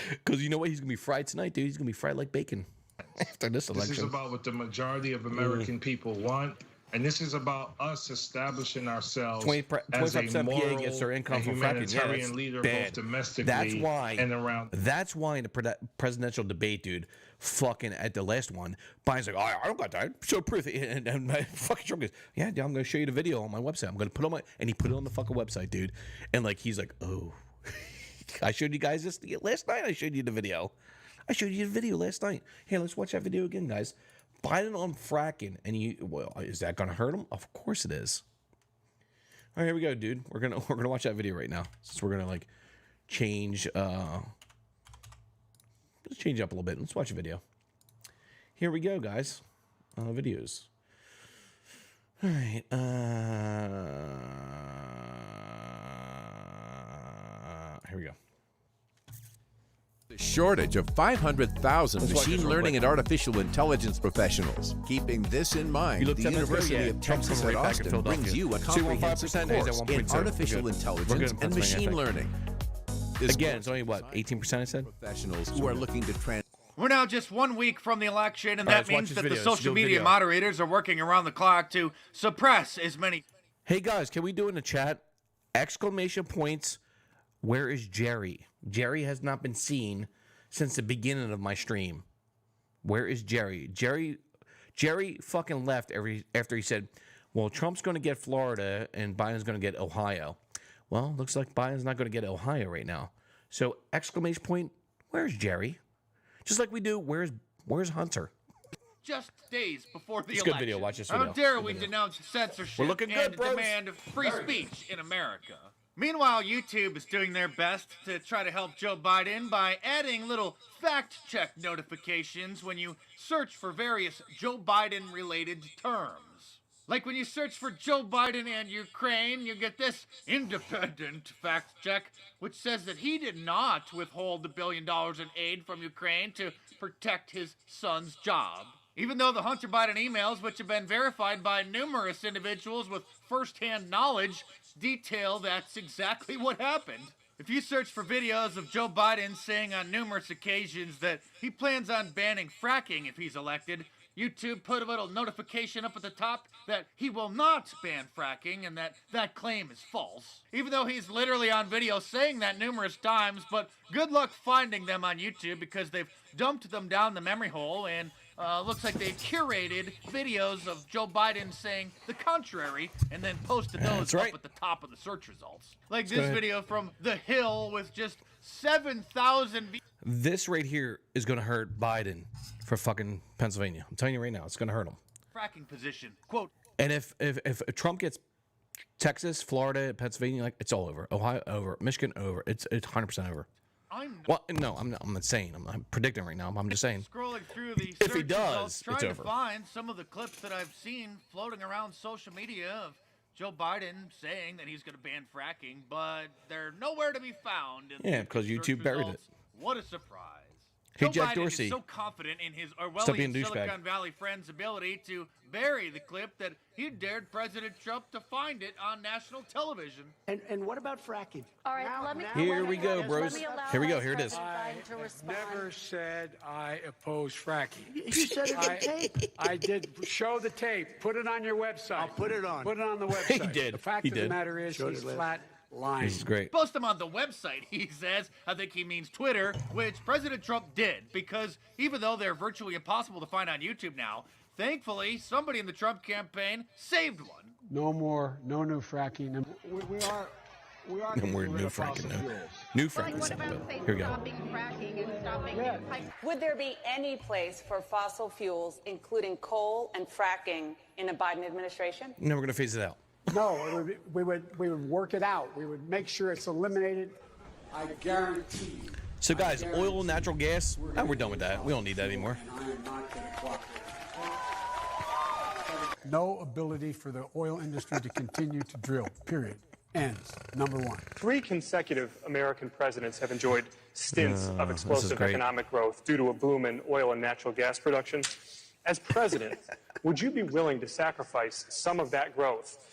Because you know what? He's gonna be fried tonight, dude. He's gonna be fried like bacon after this election. This is about what the majority of American people want. And this is about us establishing ourselves 25% as a moral PA gets their income and from fracking. Yeah, humanitarian that's leader bad. both domestically That's why, and around. That's why in the presidential debate, dude, fucking at the last one, Biden's like, I don't got that. Show proof. And my fucking Trump goes, yeah, dude, I'm going to show you the video on my website. I'm going to put it on my, and he put it on the fucking website, dude. And like, he's like, oh, I showed you guys this last night. I showed you the video. I showed you the video last night. Here, let's watch that video again, guys. Biden on fracking, and well, is that gonna hurt him? Of course it is. All right, here we go, dude. We're gonna watch that video right now. Since we're gonna like change, let's change up a little bit. Let's watch a video. Here we go, guys. Videos. All right. Here we go. Shortage of 500,000 Let's watch this machine real learning quick. and artificial intelligence professionals. Keeping this in mind, You looked the at that University video? of Yeah, Trump's Texas coming at right back in Austin brings Philadelphia. you a 2.15% comprehensive is at course 1.2. in artificial We're good. We're good intelligence in and Pennsylvania, I machine think. learning. This Again, it's only what, 18%? I said. Professionals who are looking to We're now just 1 week from the election, and All that right, let's watch means this that video. the Let's social do a media video. moderators are working around the clock to suppress as many. Hey guys, can we do in the chat? Exclamation points. Where is Jerry? Jerry has not been seen since the beginning of my stream. Where is Jerry? Jerry fucking left after he said, well, Trump's going to get Florida and Biden's going to get Ohio. Well, looks like Biden's not going to get Ohio right now. So exclamation point, where's Jerry? Just like we do, where's Hunter? Just days before the It's a good election. video. Watch this How video. dare Good we video. denounce censorship We're looking and good, bros. demand of free speech in America? Meanwhile, YouTube is doing their best to try to help Joe Biden by adding little fact-check notifications when you search for various Joe Biden-related terms. Like when you search for Joe Biden and Ukraine, you get this independent fact check, which says that he did not withhold the $1 billion in aid from Ukraine to protect his son's job. Even though the Hunter Biden emails, which have been verified by numerous individuals with first-hand knowledge, detail that's exactly what happened. If you search for videos of Joe Biden saying on numerous occasions that he plans on banning fracking if he's elected, YouTube put a little notification up at the top that he will not ban fracking and that claim is false. Even though he's literally on video saying that numerous times, but good luck finding them on YouTube because they've dumped them down the memory hole and looks like they've curated videos of Joe Biden saying the contrary and then posted those up at the top of the search results. Like this video from The Hill with just 7,000 views. This right here is going to hurt Biden for fucking Pennsylvania. I'm telling you right now, it's going to hurt him. Fracking position. Quote. And if Trump gets Texas, Florida, Pennsylvania, like it's all over. Ohio over. Michigan over. It's 100% over. Well, no, I'm not saying. I'm predicting right now. I'm just saying. Scrolling through the if he search does, results, trying it's to over. find some of the clips that I've seen floating around social media of Joe Biden saying that he's going to ban fracking, but they're nowhere to be found. In Yeah, because YouTube buried it. What a surprise. Hey, Joe Jack Biden Dorsey. is so confident in his Stop being Orwellian a douchebag. Silicon Valley friend's ability to bury the clip that he dared President Trump to find it on national television. And what about fracking? All right, let me. Here we go, bros. Here we go. Here it is. I Never said I oppose fracking. You said it on tape. I did show the tape. Put it on your website. I'll put it on. Put it on the He website. did. The fact He of did. the matter is, he's flat lying. This is great. Post them on the website, he says. I think he means Twitter, which President Trump did, because even though they're virtually impossible to find on YouTube now, thankfully, somebody in the Trump campaign saved one. No more, no new fracking. We are No more new fracking. New fracking. Here we go. Would there be any place for fossil fuels, including coal and fracking, in a Biden administration? No, we're going to phase it out. No, we would work it out. We would make sure it's eliminated. I guarantee you. So, guys, oil, natural gas, we're done with that. We don't need that anymore. No ability for the oil industry to continue to drill, period. Ends. Number one. 3 consecutive American presidents have enjoyed stints of this is explosive great. economic growth due to a boom in oil and natural gas production. As president, would you be willing to sacrifice some of that growth,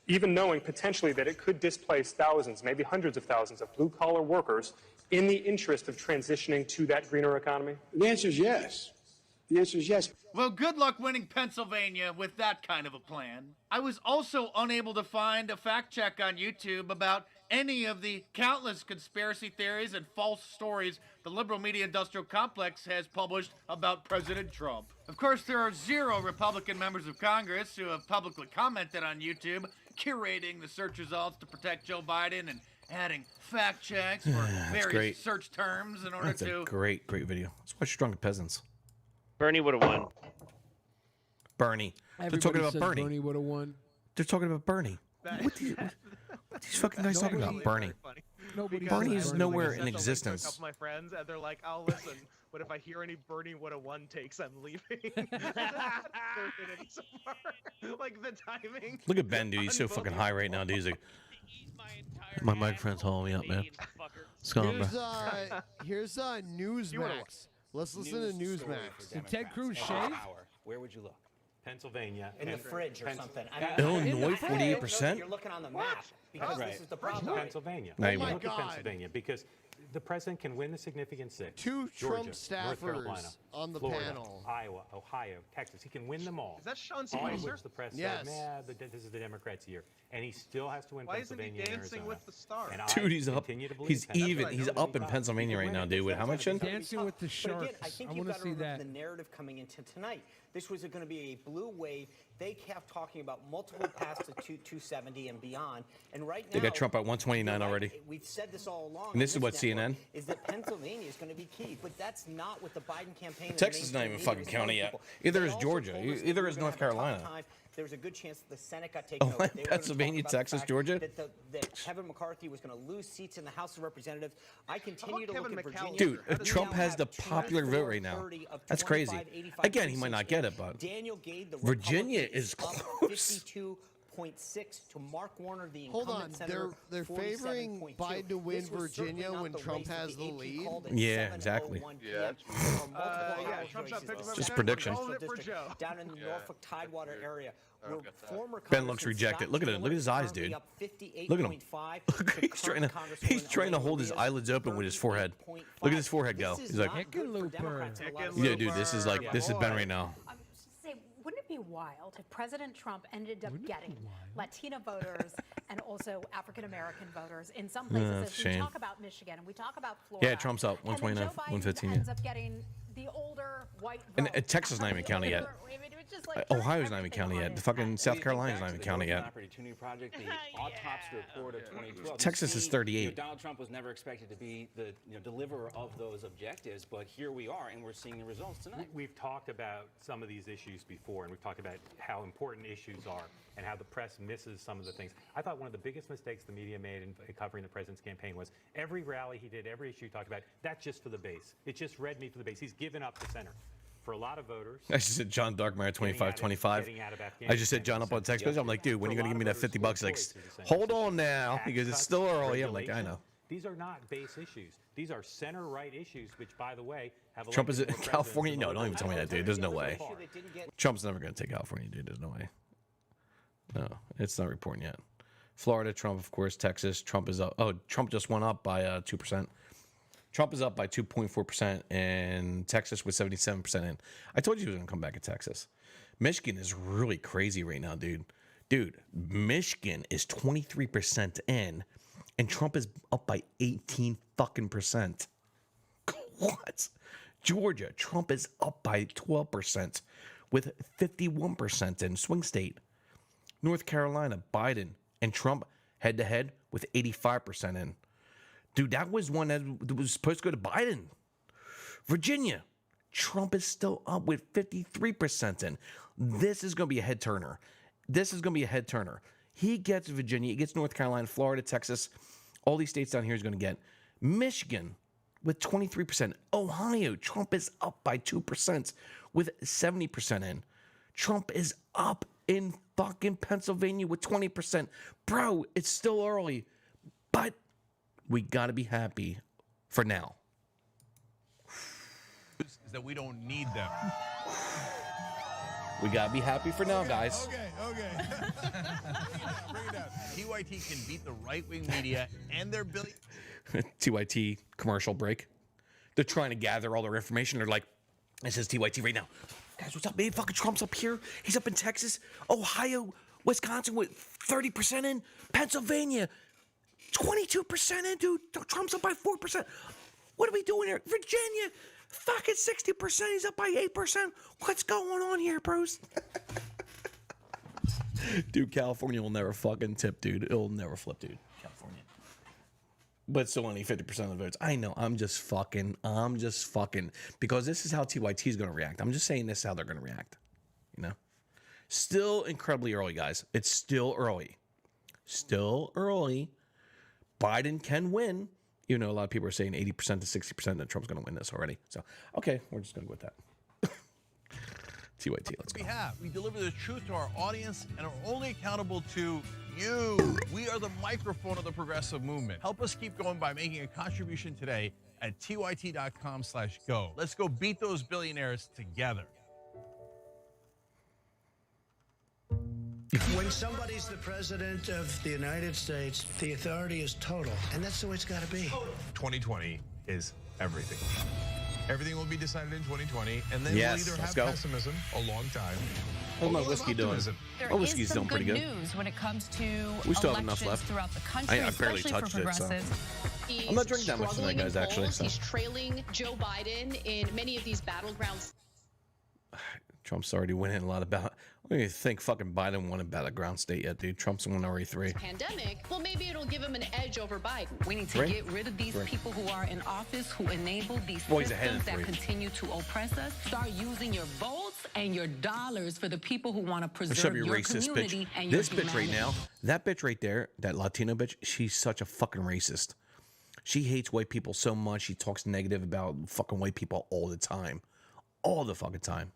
even knowing potentially that it could displace thousands, maybe hundreds of thousands of blue-collar workers in the interest of transitioning to that greener economy? The answer is yes. The answer is yes. Well, good luck winning Pennsylvania with that kind of a plan. I was also unable to find a fact check on YouTube about any of the countless conspiracy theories and false stories the liberal media industrial complex has published about President Trump. Of course, there are 0 Republican members of Congress who have publicly commented on YouTube, curating the search results to protect Joe Biden and adding fact checks for various great. search terms in order That's to... a great video. Let's watch Stronger Peasants. Bernie would have won. Bernie. They're talking Everybody about said Bernie. Bernie would have won. They're talking about Bernie. What these fucking guys talking about? Bernie. Bernie is nowhere in A existence. couple of my friends, and they're like, "Oh, listen, but if I hear any Bernie would have won takes, I'm leaving." So far. Like the timing. Look at Ben, dude. He's so fucking high right now, dude. He's like, my microphone's holding me up, man. What's going on, bro? Here's Newsmax. Let's listen to Newsmax. Did Ted Cruz shave? Where would you look? Pennsylvania. In the fridge or something. Illinois, 48%? You're looking on the map because this is the problem. Pennsylvania. Now you Look won't. at Pennsylvania because the president can win the significant 6. 2 Georgia, Trump North Carolina, staffers on the Florida, panel. Iowa, Ohio, Texas. He can win them all. Is that Sean All of Spicer? which the press Yes. says, this is the Democrats' year. And he still has to win Why isn't he Pennsylvania and dancing Arizona. with the stars? And Dude, he's up. continue to believe He's Pennsylvania. even. He's up in Pennsylvania right now, dude. With how much in? Dancing with the But Sharks. again, I think I you've want got to to see remember that. the narrative coming into tonight. This was going to be a blue wave. They kept talking about multiple paths to 270 and beyond. And right now, They got Trump at 129 already. We've said this all along. And this on is what network, CNN? is that Pennsylvania is going to be key, but that's not what the Biden campaign. and the Texas is not mainstream even fucking media is telling county yet. people. Either They is also Georgia. told us that Either we're is gonna North have a tough Carolina. time There's a good chance that the Senate got taken over. They were Pennsylvania, Texas, Georgia. That Kevin McCarthy was going to lose seats in the House of Representatives. I continue to look at Virginia. Dude, Trump has the popular vote right now. That's crazy. Again, he might not get it, but Virginia is close. 52.6 to Mark Warner, the Hold incumbent on, senator. they're favoring Biden to win Virginia when Trump has the lead. Yeah, exactly. Trump's up 57%. Just prediction. Down in the Norfolk Tidewater area. Ben looks rejected. Look at it. Look at his eyes, dude. Look at him. He's trying to hold his eyelids open with his forehead. Look at his forehead go. He's like, yeah, dude. This is Ben right now. Wouldn't it be wild if President Trump ended up getting Latina voters and also African American voters in some places? As we talk about Michigan and we talk about Florida. Yeah, Trump's up 129, 115. Ends up getting the older white vote. And Texas not even counted yet. Ohio's not even counted yet. The fucking South Carolina's not even counted yet. Texas is 38. Donald Trump was never expected to be the deliverer of those objectives, but here we are, and we're seeing the results tonight. We've talked about some of these issues before, and we've talked about how important issues are and how the press misses some of the things. I thought one of the biggest mistakes the media made in covering the president's campaign was every rally he did, every issue he talked about, that's just for the base. It's just red meat for the base. He's given up the center. For a lot of voters. I just said John Darkmeyer 2525. I just said John up on text message. I'm like, dude, when are you going to give me that $50? He's like, hold on now. He goes, it's still early. I'm like, I know. These are not base issues. These are center-right issues, which, by the way, have Trump is in California? No, don't even tell me that, dude. There's no way. Trump's never going to take California, dude. There's no way. No, it's not reporting yet. Florida, Trump, of course. Texas, Trump is up. Oh, Trump just went up by 2%. Trump is up by 2.4%, and Texas was 77% in. I told you he was going to come back in Texas. Michigan is really crazy right now, dude. Dude, Michigan is 23% in, and Trump is up by 18 fucking percent. What? Georgia, Trump is up by 12% with 51% in. Swing state. North Carolina, Biden and Trump head-to-head with 85% in. Dude, that was one that was supposed to go to Biden. Virginia, Trump is still up with 53% in. This is going to be a head turner. This is going to be a head turner. He gets Virginia, he gets North Carolina, Florida, Texas. All these states down here he's going to get. Michigan with 23%. Ohio, Trump is up by 2% with 70% in. Trump is up in fucking Pennsylvania with 20%. Bro, it's still early, but we got to be happy for now. Is that we don't need them. We got to be happy for now, guys. Okay. Bring it down. TYT can beat the right-wing media and their billion. TYT commercial break. They're trying to gather all their information. They're like, it says TYT right now. Guys, what's up, man? Fucking Trump's up here. He's up in Texas, Ohio, Wisconsin with 30% in. Pennsylvania, 22% in, dude. Trump's up by 4%. What are we doing here? Virginia, fucking 60%. He's up by 8%. What's going on here, bros? Dude, California will never fucking tip, dude. It'll never flip, dude. California. But still only 50% of the votes. I know. I'm just fucking. Because this is how TYT is going to react. I'm just saying this is how they're going to react. You know? Still incredibly early, guys. It's still early. Still early. Biden can win. You know, a lot of people are saying 80% to 60% that Trump's going to win this already. So, okay, we're just going to go with that. TYT, let's go. We deliver the truth to our audience and are only accountable to you. We are the microphone of the progressive movement. Help us keep going by making a contribution today at tyt.com/go. Let's go beat those billionaires together. When somebody's the president of the United States, the authority is total, and that's the way it's got to be. 2020 is everything. Everything will be decided in 2020, and then Yes, we'll either let's have go. pessimism a long time. How's my whiskey doing? There My is whiskey's some doing pretty good. news when it comes to We still have enough elections left. throughout the country, I barely especially touched for it, so. progressives. I'm not drinking that much tonight, guys, actually. So. He's trailing Joe Biden in many of these battlegrounds. Trump's already winning a lot of ballot. I don't even think fucking Biden won a battleground state yet, dude. Trump's won already 3. Pandemic, well, maybe it'll give him an edge over Biden. We need to Right. get rid of these Right. people who are in office, who enable these Well, he's ahead systems in that 3. continue to oppress us. Start using your votes and your dollars for the people who want to Shut preserve up, you your racist community bitch. and your This bitch right humanity. now, that bitch right there, that Latino bitch, she's such a fucking racist. She hates white people so much. She talks negative about fucking white people all the time. All the fucking time.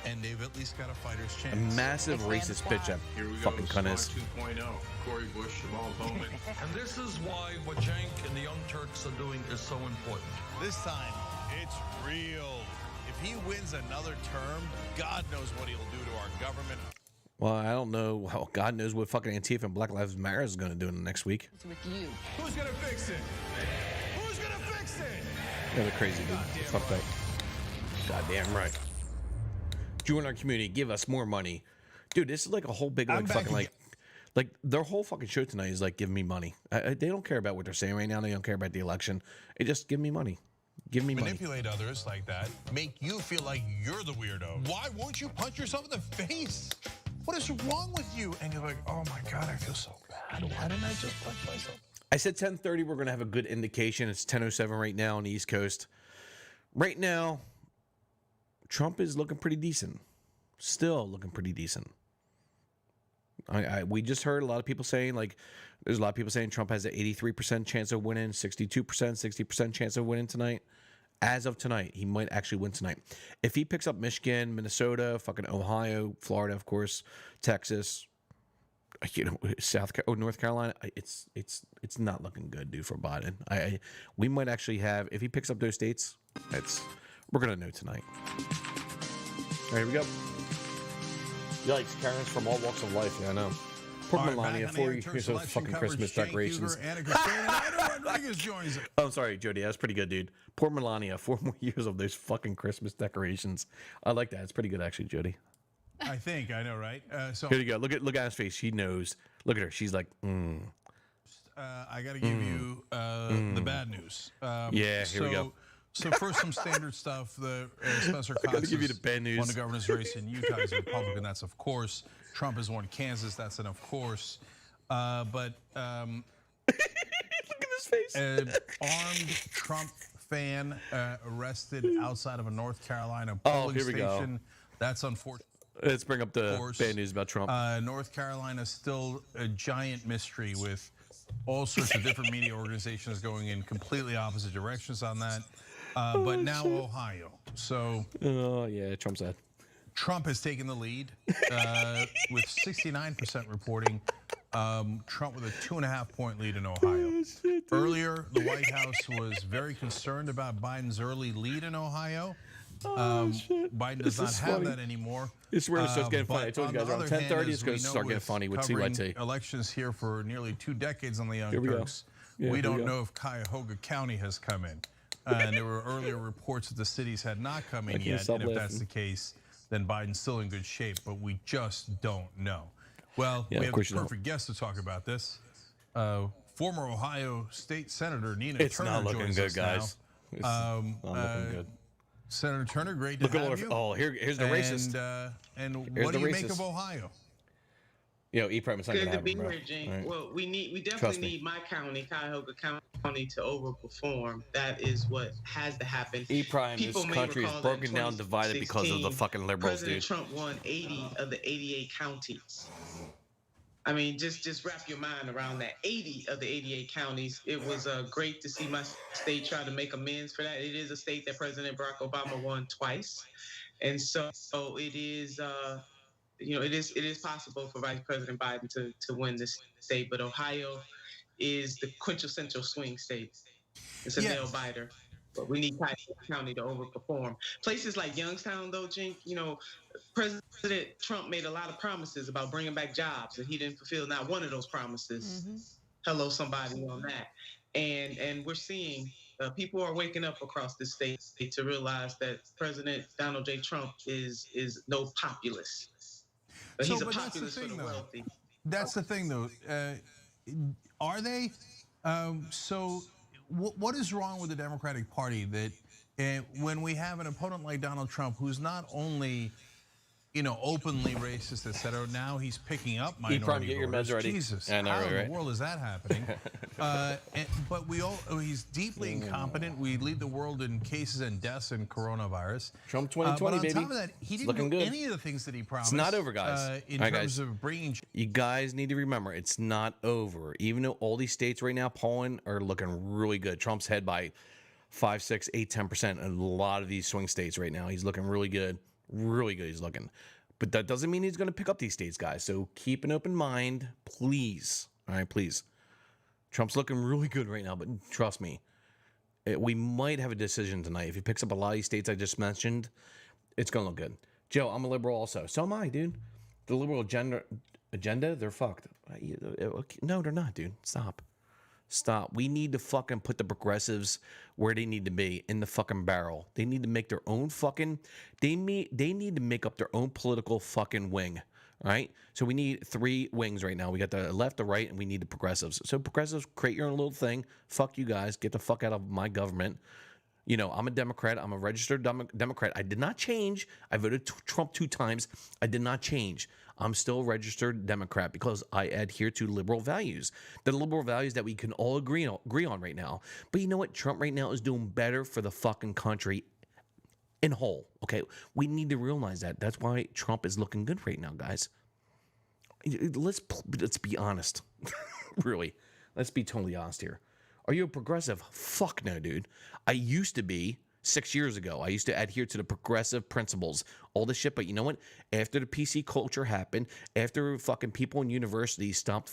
And they've at least got a fighter's A chance. massive racist bitch that Here we fucking go, cunt is. SWAT 2.0, Corey Bush, Jamal Bowman. And this is why what Cenk and the Young Turks are doing is so important. This time, it's real. If he wins another term, God knows what he'll do to our government. Well, I don't know. Well, God knows what fucking Antifa and Black Lives Matter is going to do in the next week. With you. Who's gonna fix it? Who's gonna fix it? Yeah, they're crazy, dude. Fuck that. Goddamn right. Join our community. Give us more money. Dude, this is like a whole big, like, fucking, like their whole fucking show tonight is like, give me money. They don't care about what they're saying right now. They don't care about the election. They just give me money. Give me money. Manipulate others like that. Make you feel like you're the weirdo. Why won't you punch yourself in the face? What is wrong with you? And you're like, oh my God, I feel so bad. Why didn't I just punch myself? I said 10:30. We're going to have a good indication. It's 10:07 right now on the East Coast. Right now, Trump is looking pretty decent. Still looking pretty decent. We just heard a lot of people saying, like, there's a lot of people saying Trump has an 83% chance of winning, 62%, 60% chance of winning tonight. As of tonight, he might actually win tonight. If he picks up Michigan, Minnesota, fucking Ohio, Florida, of course, Texas, you know, North Carolina, it's not looking good, dude, for Biden. We might actually have, if he picks up those states, we're gonna know tonight. All right, here we go. Yikes, Karens from all walks of life. Yeah, I know. Poor All right, Melania, back on 4 Anna Turk's years of election fucking coverage. Christmas Cenk decorations. Uygur, Anna Christina, and Ida Rodriguez joins us. Oh, I'm sorry, Jody. That's pretty good, dude. Poor Melania, 4 more years of those fucking Christmas decorations. I like that. It's pretty good, actually, Jody. I think I know, right? So Here you go. Look at his face. She knows. Look at her. She's like, I got to give you the bad news. Yeah, here we go. So first, some standard stuff. The Spencer I gotta Cox give you the bad news. won the governor's race in Utah. He's a Republican. That's of course. Trump has won Kansas. That's an of course. But look at his face. An armed Trump fan arrested outside of a North Carolina Oh, polling here we go. station. That's unfortunate. Let's bring up the bad news about Trump. North Carolina is still a giant mystery with all sorts of different media organizations going in completely opposite directions on that. But now Ohio. So, oh yeah, Trump's sad. Trump has taken the lead with 69% reporting. Trump with a 2.5-point lead in Ohio. Earlier, the White House was very concerned about Biden's early lead in Ohio. Biden does not have that anymore. This is where it starts getting funny. I But told you on guys the around other hand, 10:30 as it's going we to know start getting funny with covering CYT. elections here for nearly 2 decades on the Young Here we go. Turks. Yeah, we here we don't go. know if Cuyahoga County has come in. And there were earlier reports that the cities had not come I in can't yet. stop And if that's laughing. the case, then Biden's still in good shape, but we just don't know. Well, Yeah, we of have course the you don't. perfect guest to talk about this. Former Ohio State Senator Nina It's Turner not looking joins good, us guys. now. It's not looking good. Senator Turner, great to Look at all have our- you. oh, here's the racist. And Here's what the do you make racist. of Ohio? Yo, E-Prime, it's not Good going to to be happen, bro. here, Gene. All right. Well, we Trust definitely me. need my county, Cuyahoga County, to overperform. That is what has to happen. E-Prime, this People may country is recall that in broken down, divided because of the 2016, fucking liberals, President dude. Trump won 80 of the 88 counties. I mean, just wrap your mind around that. 80 of the 88 counties. It was great to see my state try to make amends for that. It is a state that President Barack Obama won twice, and so it is. It is possible for Vice President Biden to win this state, but Ohio is the quintessential swing state. It's a nail biter. But we need Cuyahoga County to overperform. Places like Youngstown, though, Jink, President Trump made a lot of promises about bringing back jobs, and he didn't fulfill not one of those promises. Hello, somebody on that. And we're seeing people are waking up across the state to realize that President Donald J. Trump is no populist. But he's a but that's the populist for thing, the though. wealthy. That's the thing, though. Are they? What is wrong with the Democratic Party that when we have an opponent like Donald Trump, who's not only openly racist, etc. Now he's picking up minority Eat Prime, get your voters. meds ready. Jesus, I know, how right? in the world is that happening? But he's deeply incompetent. We lead the world in cases and deaths in coronavirus. Trump 2020, but on baby. top of that, he didn't do good. any of the things that he promised. It's not over, guys. In All right, terms guys. of bringing. You guys need to remember, it's not over. Even though all these states right now polling are looking really good. Trump's ahead by 5, 6, 8, 10% in a lot of these swing states right now. He's looking really good. Really good he's looking. But that doesn't mean he's going to pick up these states, guys. So keep an open mind, please. All right, please. Trump's looking really good right now, but trust me, we might have a decision tonight. If he picks up a lot of these states I just mentioned, it's going to look good. Joe, I'm a liberal also. So am I, dude. The liberal agenda, they're fucked. No, they're not, dude. Stop. We need to fucking put the progressives where they need to be, in the fucking barrel. They need to make their own fucking, they need to make up their own political fucking wing, all right? So we need 3 wings right now. We got the left, the right, and we need the progressives. So progressives, create your own little thing. Fuck you guys. Get the fuck out of my government. I'm a Democrat. I'm a registered Democrat. I did not change. I voted Trump 2 times. I did not change. I'm still a registered Democrat because I adhere to liberal values. The liberal values that we can all agree on right now. But you know what? Trump right now is doing better for the fucking country in whole. Okay? We need to realize that. That's why Trump is looking good right now, guys. Let's be honest. Really. Let's be totally honest here. Are you a progressive? Fuck no, dude. I used to be 6 years ago. I used to adhere to the progressive principles, all this shit. But you know what? After the PC culture happened, after fucking people in universities stopped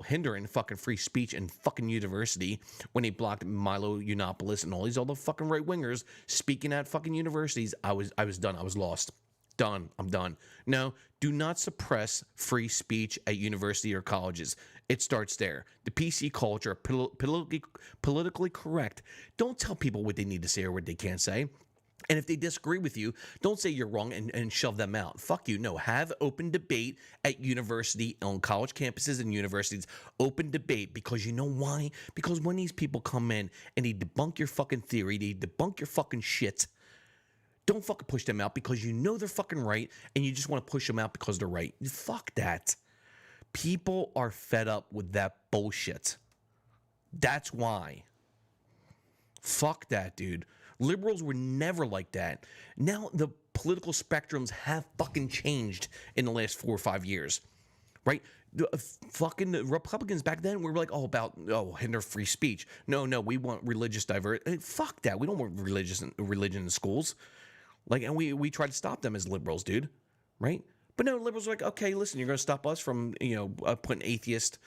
hindering fucking free speech in fucking university when they blocked Milo Yiannopoulos and all these other fucking right wingers speaking at fucking universities, I was done. I was lost. Done. I'm done. No, do not suppress free speech at university or colleges. It starts there. The PC culture, politically correct. Don't tell people what they need to say or what they can't say. And if they disagree with you, don't say you're wrong and shove them out. Fuck you. No, have open debate at university, on college campuses and universities. Open debate, because you know why? Because when these people come in and they debunk your fucking theory, they debunk your fucking shit, don't fucking push them out because you know they're fucking right and you just want to push them out because they're right. Fuck that. People are fed up with that bullshit. That's why. Fuck that, dude. Liberals were never like that. Now the political spectrums have fucking changed in the last 4 or 5 years, right? The fucking Republicans back then were like, hinder free speech. No, we want religious diversity. Fuck that. We don't want religion in schools. And we try to stop them as liberals, dude, right? But no, liberals are like, okay, listen, you're going to stop us from, putting atheist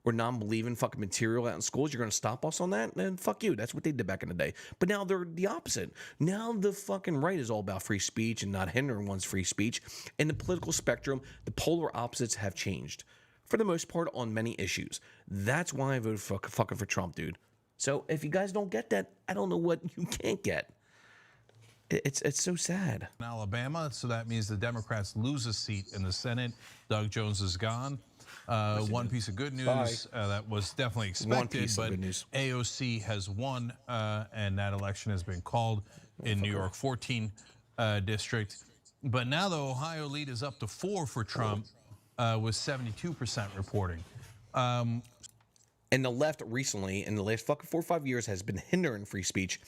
or non-believing fucking material out in schools. You're going to stop us on that? Then fuck you. That's what they did back in the day. But now they're the opposite. Now the fucking right is all about free speech and not hindering one's free speech. In the political spectrum, the polar opposites have changed for the most part on many issues. That's why I voted fucking for Trump, dude. So if you guys don't get that, I don't know what you can't get. It's so sad. In Alabama, so that means the Democrats lose a seat in the Senate. Doug Jones is gone. One piece of good news that was definitely expected, but AOC has won, and that election has been called in New York 14 district. But now the Ohio lead is up to 4 for Trump, with 72% reporting. And the left recently, in the last fucking 4 or 5 years, has been hindering free speech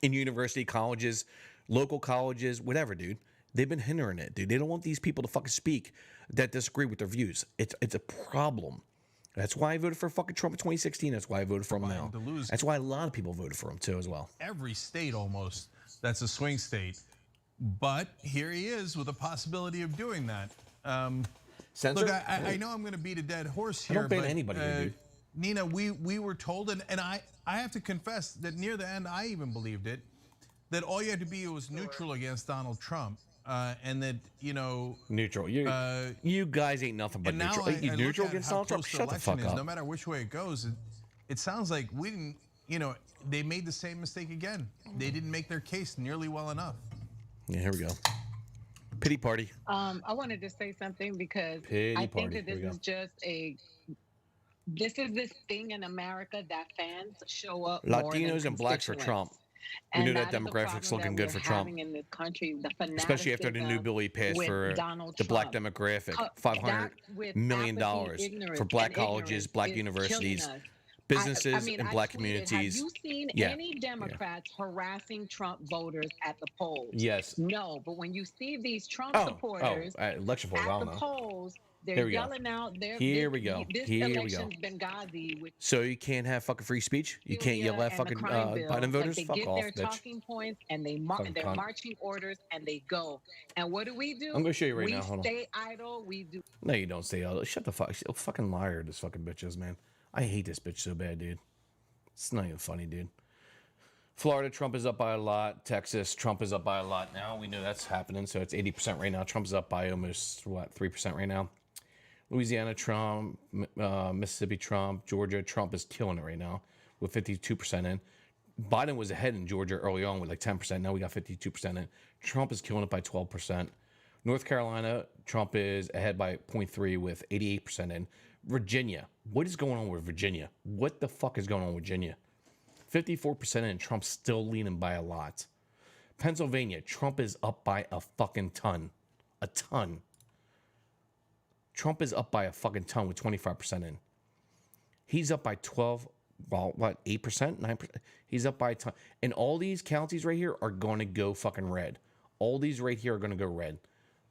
in university, colleges, local colleges, whatever, dude. They've been hindering it, dude. They don't want these people to fucking speak that disagree with their views. It's a problem. That's why I voted for fucking Trump in 2016. That's why I voted for him now. That's why a lot of people voted for him too as well. Every state almost that's a swing state. But here he is with a possibility of doing that. Look, I know I'm going to beat a dead horse here. I don't ban anybody here, dude. Nina, we were told, and I have to confess that near the end, I even believed it, that all you had to be was neutral against Donald Trump. And that, neutral. You guys ain't nothing but neutral. You neutral against Donald Trump? Shut the fuck up. No matter which way it goes, it sounds like we didn't, they made the same mistake again. They didn't make their case nearly well enough. Yeah, here we go. Pity party. I wanted to say something because I think that this is just this thing in America that fans show up. Latinos and blacks for Trump. We knew that that is the demographic's problem looking that good we're for Trump. having in this country, the Especially after the new fanaticism bill he passed with for Donald the black Trump. demographic, That $500 with million apathy, ignorance, for black and colleges, ignorance black is universities, killing us. businesses, and I black tweeted, communities. Have you seen Yeah. any Democrats harassing Trump voters at the polls? Yes. No, but when you see these Trump supporters election polls, I at don't the know. polls, Here they're we go. yelling out. Here we go. This Here we go. election's Benghazi, which So you can't have fucking free speech? You can't yell at and the fucking crime bill, Biden voters? Like Fuck they get off, their bitch. talking points and they're cunt. marching orders and they go. And what do? I'm gonna show you right we now. Hold on. stay idle. We do. No, you don't stay out. Shut the fuck. She's a fucking liar, this fucking bitch is, man. I hate this bitch so bad, dude. It's not even funny, dude. Florida, Trump is up by a lot. Texas, Trump is up by a lot now. We know that's happening, so it's 80% right now. Trump's up by almost, 3% right now. Louisiana, Trump. Mississippi, Trump. Georgia, Trump is killing it right now with 52% in. Biden was ahead in Georgia early on with like 10%. Now we got 52% in. Trump is killing it by 12%. North Carolina, Trump is ahead by 0.3 with 88% in. Virginia, what is going on with Virginia? What the fuck is going on with Virginia? 54% in. Trump's still leaning by a lot. Pennsylvania, Trump is up by a fucking ton. A ton. Trump is up by a fucking ton with 25% in. He's up by 12, well, what, 8%, 9%? He's up by a ton. And all these counties right here are going to go fucking red. All these right here are going to go red.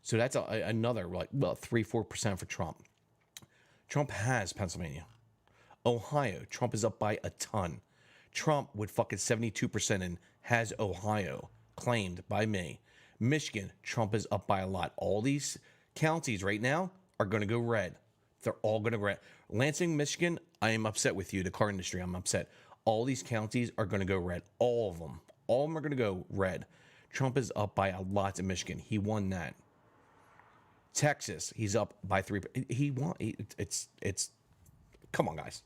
So that's another, like, well, 3-4% for Trump. Trump has Pennsylvania. Ohio, Trump is up by a ton. Trump with fucking 72% in has Ohio claimed by me. Michigan, Trump is up by a lot. All these counties right now are going to go red. They're all going to go red. Lansing, Michigan, I am upset with you, the car industry. I'm upset. All these counties are going to go red. All of them. All of them are going to go red. Trump is up by a lot in Michigan. He won that. Texas, he's up by 3. He won. It's. Come on, guys.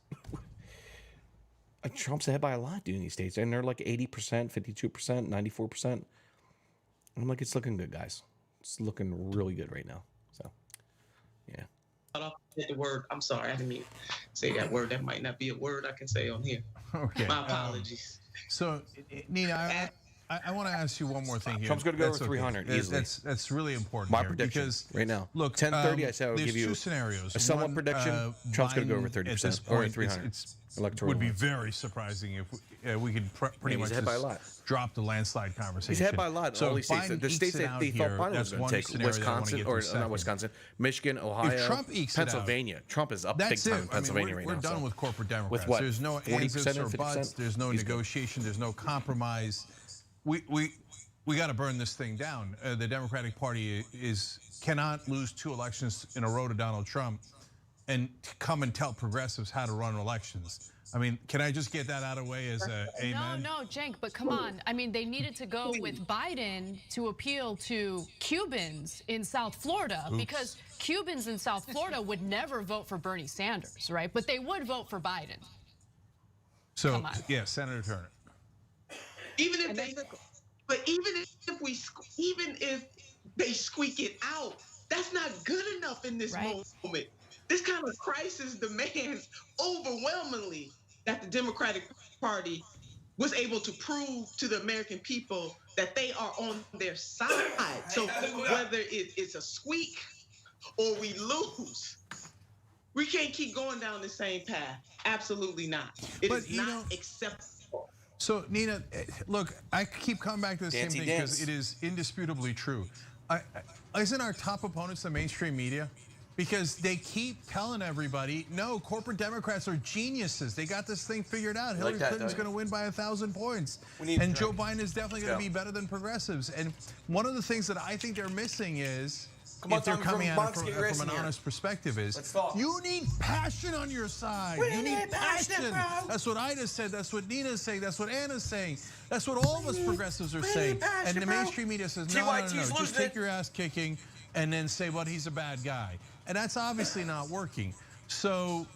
Trump's ahead by a lot, dude, in these states, and they're like 80%, 52%, 94%. I'm like, it's looking good, guys. It's looking really good right now. So, yeah. The word. I'm sorry, I didn't mean to say that word. That might not be a word I can say on here. Okay. My apologies. So, Nina, I want to ask you one more thing here. Trump's going to go over 300 easily. That's really important. My here prediction because right now. Look, 10:30. I said I would give you two scenarios. a somewhat prediction. Trump's going to go over Biden 30% or 300. It would be very surprising if we could pretty much just drop the landslide conversation. He's ahead by a lot. So all these states. The states that they thought Biden was going to take, Wisconsin, or not Wisconsin, Michigan, Ohio, if Trump ekes Pennsylvania. Trump is up big time in Pennsylvania right now. We're done with corporate Democrats. With what? There's no ands, ifs, or buts. There's no negotiation. There's no compromise. We got to burn this thing down. The Democratic Party cannot lose 2 elections in a row to Donald Trump and come and tell progressives how to run elections. I mean, can I just get that out of the way as a amen? No, Cenk, but come on. I mean, they needed to go with Biden to appeal to Cubans in South Florida because Cubans in South Florida would never vote for Bernie Sanders, right? But they would vote for Biden. So, yeah, Senator Turner. Even if they squeak it out, that's not good enough in this moment. This kind of crisis demands overwhelmingly that the Democratic Party was able to prove to the American people that they are on their side. So whether it's a squeak or we lose, we can't keep going down the same path. Absolutely not. It is not acceptable. So, Nina, look, I keep coming back to the same thing because it is indisputably true. Isn't our top opponents the mainstream media? Because they keep telling everybody, no, corporate Democrats are geniuses. They got this thing figured out. Hillary Clinton's going to win by 1,000 points. And Joe Biden is definitely going to be better than progressives. And one of the things that I think they're missing is, if they're coming at it from an honest perspective, is you need passion on your side. You need passion. That's what Ida said. That's what Nina's saying. That's what Anna's saying. That's what all of us progressives are saying. And the mainstream media says, no. Just take your ass kicking and then say, well, he's a bad guy. And that's obviously not working. So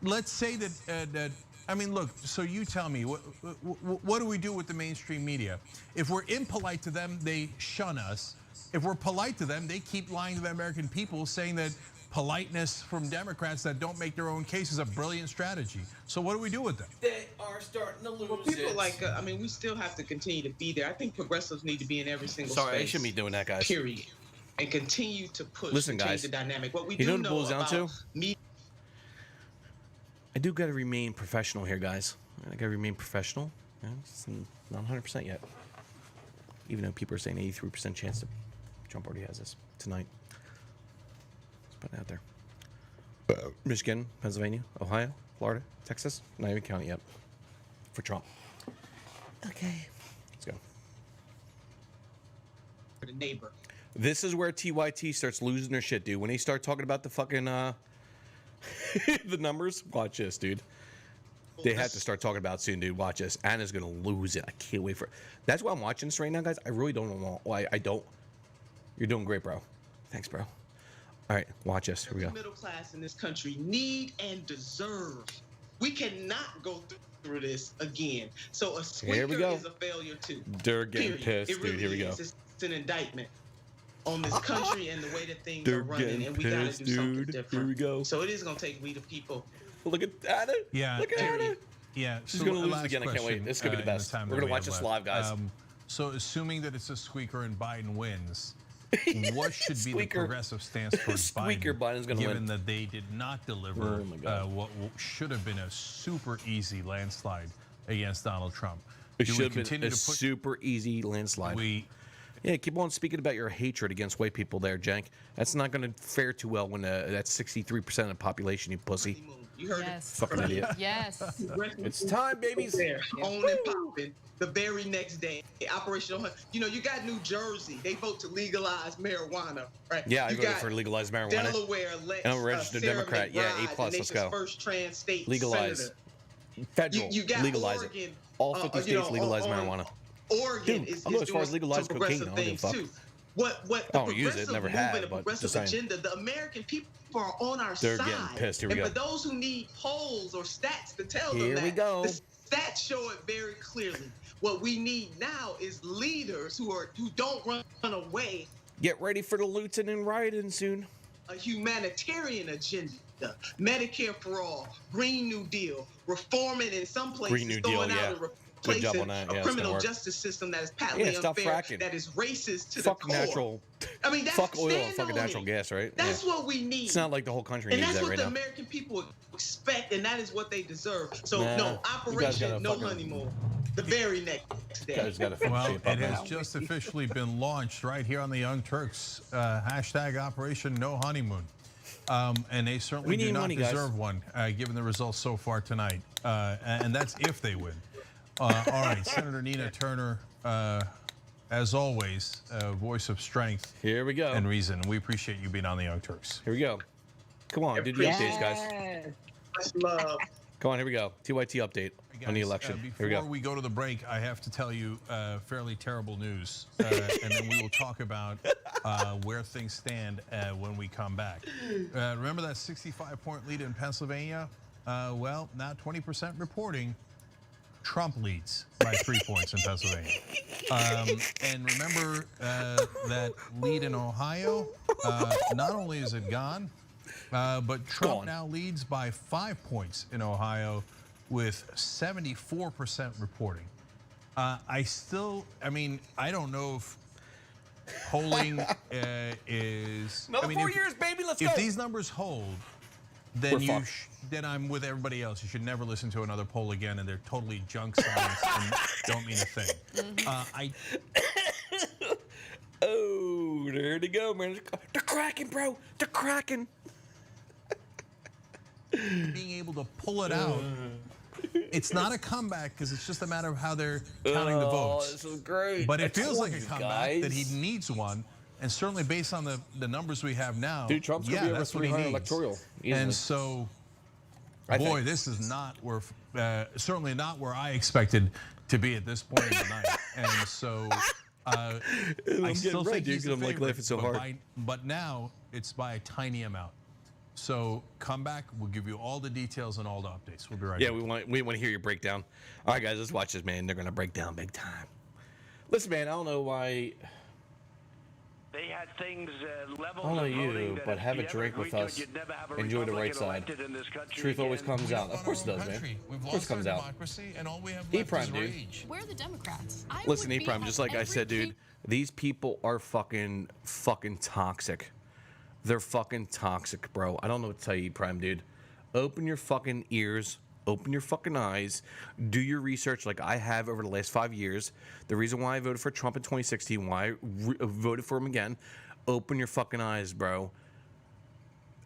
let's say that, I mean, look, so you tell me, what do we do with the mainstream media? If we're impolite to them, they shun us. If we're polite to them, they keep lying to the American people, saying that politeness from Democrats that don't make their own case is a brilliant strategy. So what do we do with them? They are starting to lose. Well, people like, I mean, we still have to continue to be there. I think progressives need to be in every single Sorry, space. I shouldn't be doing that, guys. Period. And continue to push Listen, and guys, change the dynamic. What we you do know what it know boils down about to? me. I do got to remain professional here, guys. I got to remain professional. It's not 100% yet. Even though people are saying 83% chance that Trump already has this tonight. Let's put it out there. Michigan, Pennsylvania, Ohio, Florida, Texas. Not even counting yet for Trump. Okay. Let's go. The neighbor. This is where TYT starts losing their shit, dude. When they start talking about the fucking the numbers, watch this, dude. They have to start talking about it soon, dude. Watch this. Anna's gonna lose it. I can't wait for it. That's why I'm watching this right now, guys. I really don't know why. I don't. You're doing great, bro. Thanks, bro. All right, watch this. Here we go. The middle class in this country need and deserve. We cannot go through this again. So a squeaker is a failure too. They're getting pissed, it really dude. Here we go. It's an indictment on this country and the way that things They're are running, and we gotta do something different. Here we go. So it is gonna take we the people. Look at Anna. Yeah. Look at Anna. Yeah. She's gonna lose again. I can't wait. This is gonna be the best. We're gonna watch this live, guys. So assuming that it's a squeaker and Biden wins, what should be the Squeaker. progressive stance towards Squeaker Biden's gonna given win. that they did not deliver Oh my God. what should have been a super easy landslide against Donald Trump? It Do we should have been continue a to put super easy landslide. Yeah, keep on speaking about your hatred against white people there, Jank. That's not going to fare too well when that's 63% of the population, you pussy. You heard Yes. Fucking idiot. Yes. It's time, babies. There, on and popping. The very next day, Operational Hunt. You know, you got New Jersey. They vote to legalize marijuana, right? Yeah, I you voted got for legalized marijuana. Delaware elects And I'm a registered Sarah Democrat. Yeah, McBride, A+, the let's nation's go. First trans state Legalize. senator. Federal. You got legalize Oregon, it. All 50 states legalize marijuana. Oregon Dude, is I'll go as far as doing legalize some cocaine. progressive I don't give a things fuck. too. What I the don't use it, progressive never movement have, and but progressive just saying. agenda, the American people are on our They're side. getting pissed. Here we and go. for those who need polls or stats to tell Here them we that, go. the stats show it very clearly. What we need now is leaders who don't run away. Get ready for the looting and rioting soon. A humanitarian agenda, Medicare for all, Green New Deal, reforming in some places, Green New Deal, throwing yeah. out and Good job replacing on that. a Yeah, it's gonna criminal work. justice system that is patently Yeah, stop unfair, fracking. that is racist to Fuck the core. natural. I mean, that's Fuck oil and stand fucking on natural it. gas, right? That's Yeah. what we need. It's not like the whole country And needs that's that what right the now. American people expect, and that is what they deserve. So Nah, no you guys operation, gotta no fucking- honeymoon. The very next day. Guys gotta fucking Well, shape up, it man. has just officially been launched right here on the Young Turks. Hashtag Operation No Honeymoon. And they certainly We do need not money, guys. deserve one, given the results so far tonight. And that's if they win. All right, Senator Nina Turner, as always, voice of strength. Here we go. And reason. We appreciate you being on the Young Turks. Here we go. Come on, do the updates, guys. Much love. Come on, here we go. TYT update on the election. Here we Before go. we go to the break, I have to tell you fairly terrible news, and then we will talk about where things stand when we come back. Remember that 65-point lead in Pennsylvania? Well, now 20% reporting Trump leads by 3 points in Pennsylvania. And remember that lead in Ohio? Not only is it gone, but Trump now leads by 5 points in Ohio with 74% reporting. I mean, I don't know if polling is... Another I mean, 4 years, baby, let's if go. these numbers hold, then We're fucked. then I'm with everybody else. You should never listen to another poll again, and they're totally junk science and don't mean a thing. Oh, there they go, man. They're cracking, bro. They're cracking. Being able to pull it out, it's not a comeback because it's just a matter of how they're counting the votes. This is great. But I it feels told like a you comeback that he guys. needs one, and certainly based on the numbers we have now, Dude, Trump's gonna be over that's what he 300 needs. electoral, easily. And so, I boy, think. this is not where, certainly not where I expected to be at this point in the night. And so, I still red, think dude, he's 'cause the I'm, like, favorite, laughing so but hard. but now it's by a tiny amount. So come back. We'll give you all the details and all the updates. We'll be right Yeah, back. we want to hear your breakdown. All right, guys, let's watch this, man. They're gonna break down big time. Listen, man, I don't know why. They had things levels I don't know of voting you, that but if have you a ever drink with agreed to us. it, you'd never have a Enjoy the right Republican side. elected in this country Truth always again. comes out. Of course it does, man. We've Of course lost it comes our out. democracy, and all we have E left Prime, is dude. rage. Where are the Democrats? Listen, E Prime, just like I said, dude, these people are fucking toxic. They're fucking toxic, bro. I don't know what to tell you, E Prime, dude. Open your fucking ears. Open your fucking eyes. Do your research like I have over the last 5 years. The reason why I voted for Trump in 2016, why I voted for him again. Open your fucking eyes, bro.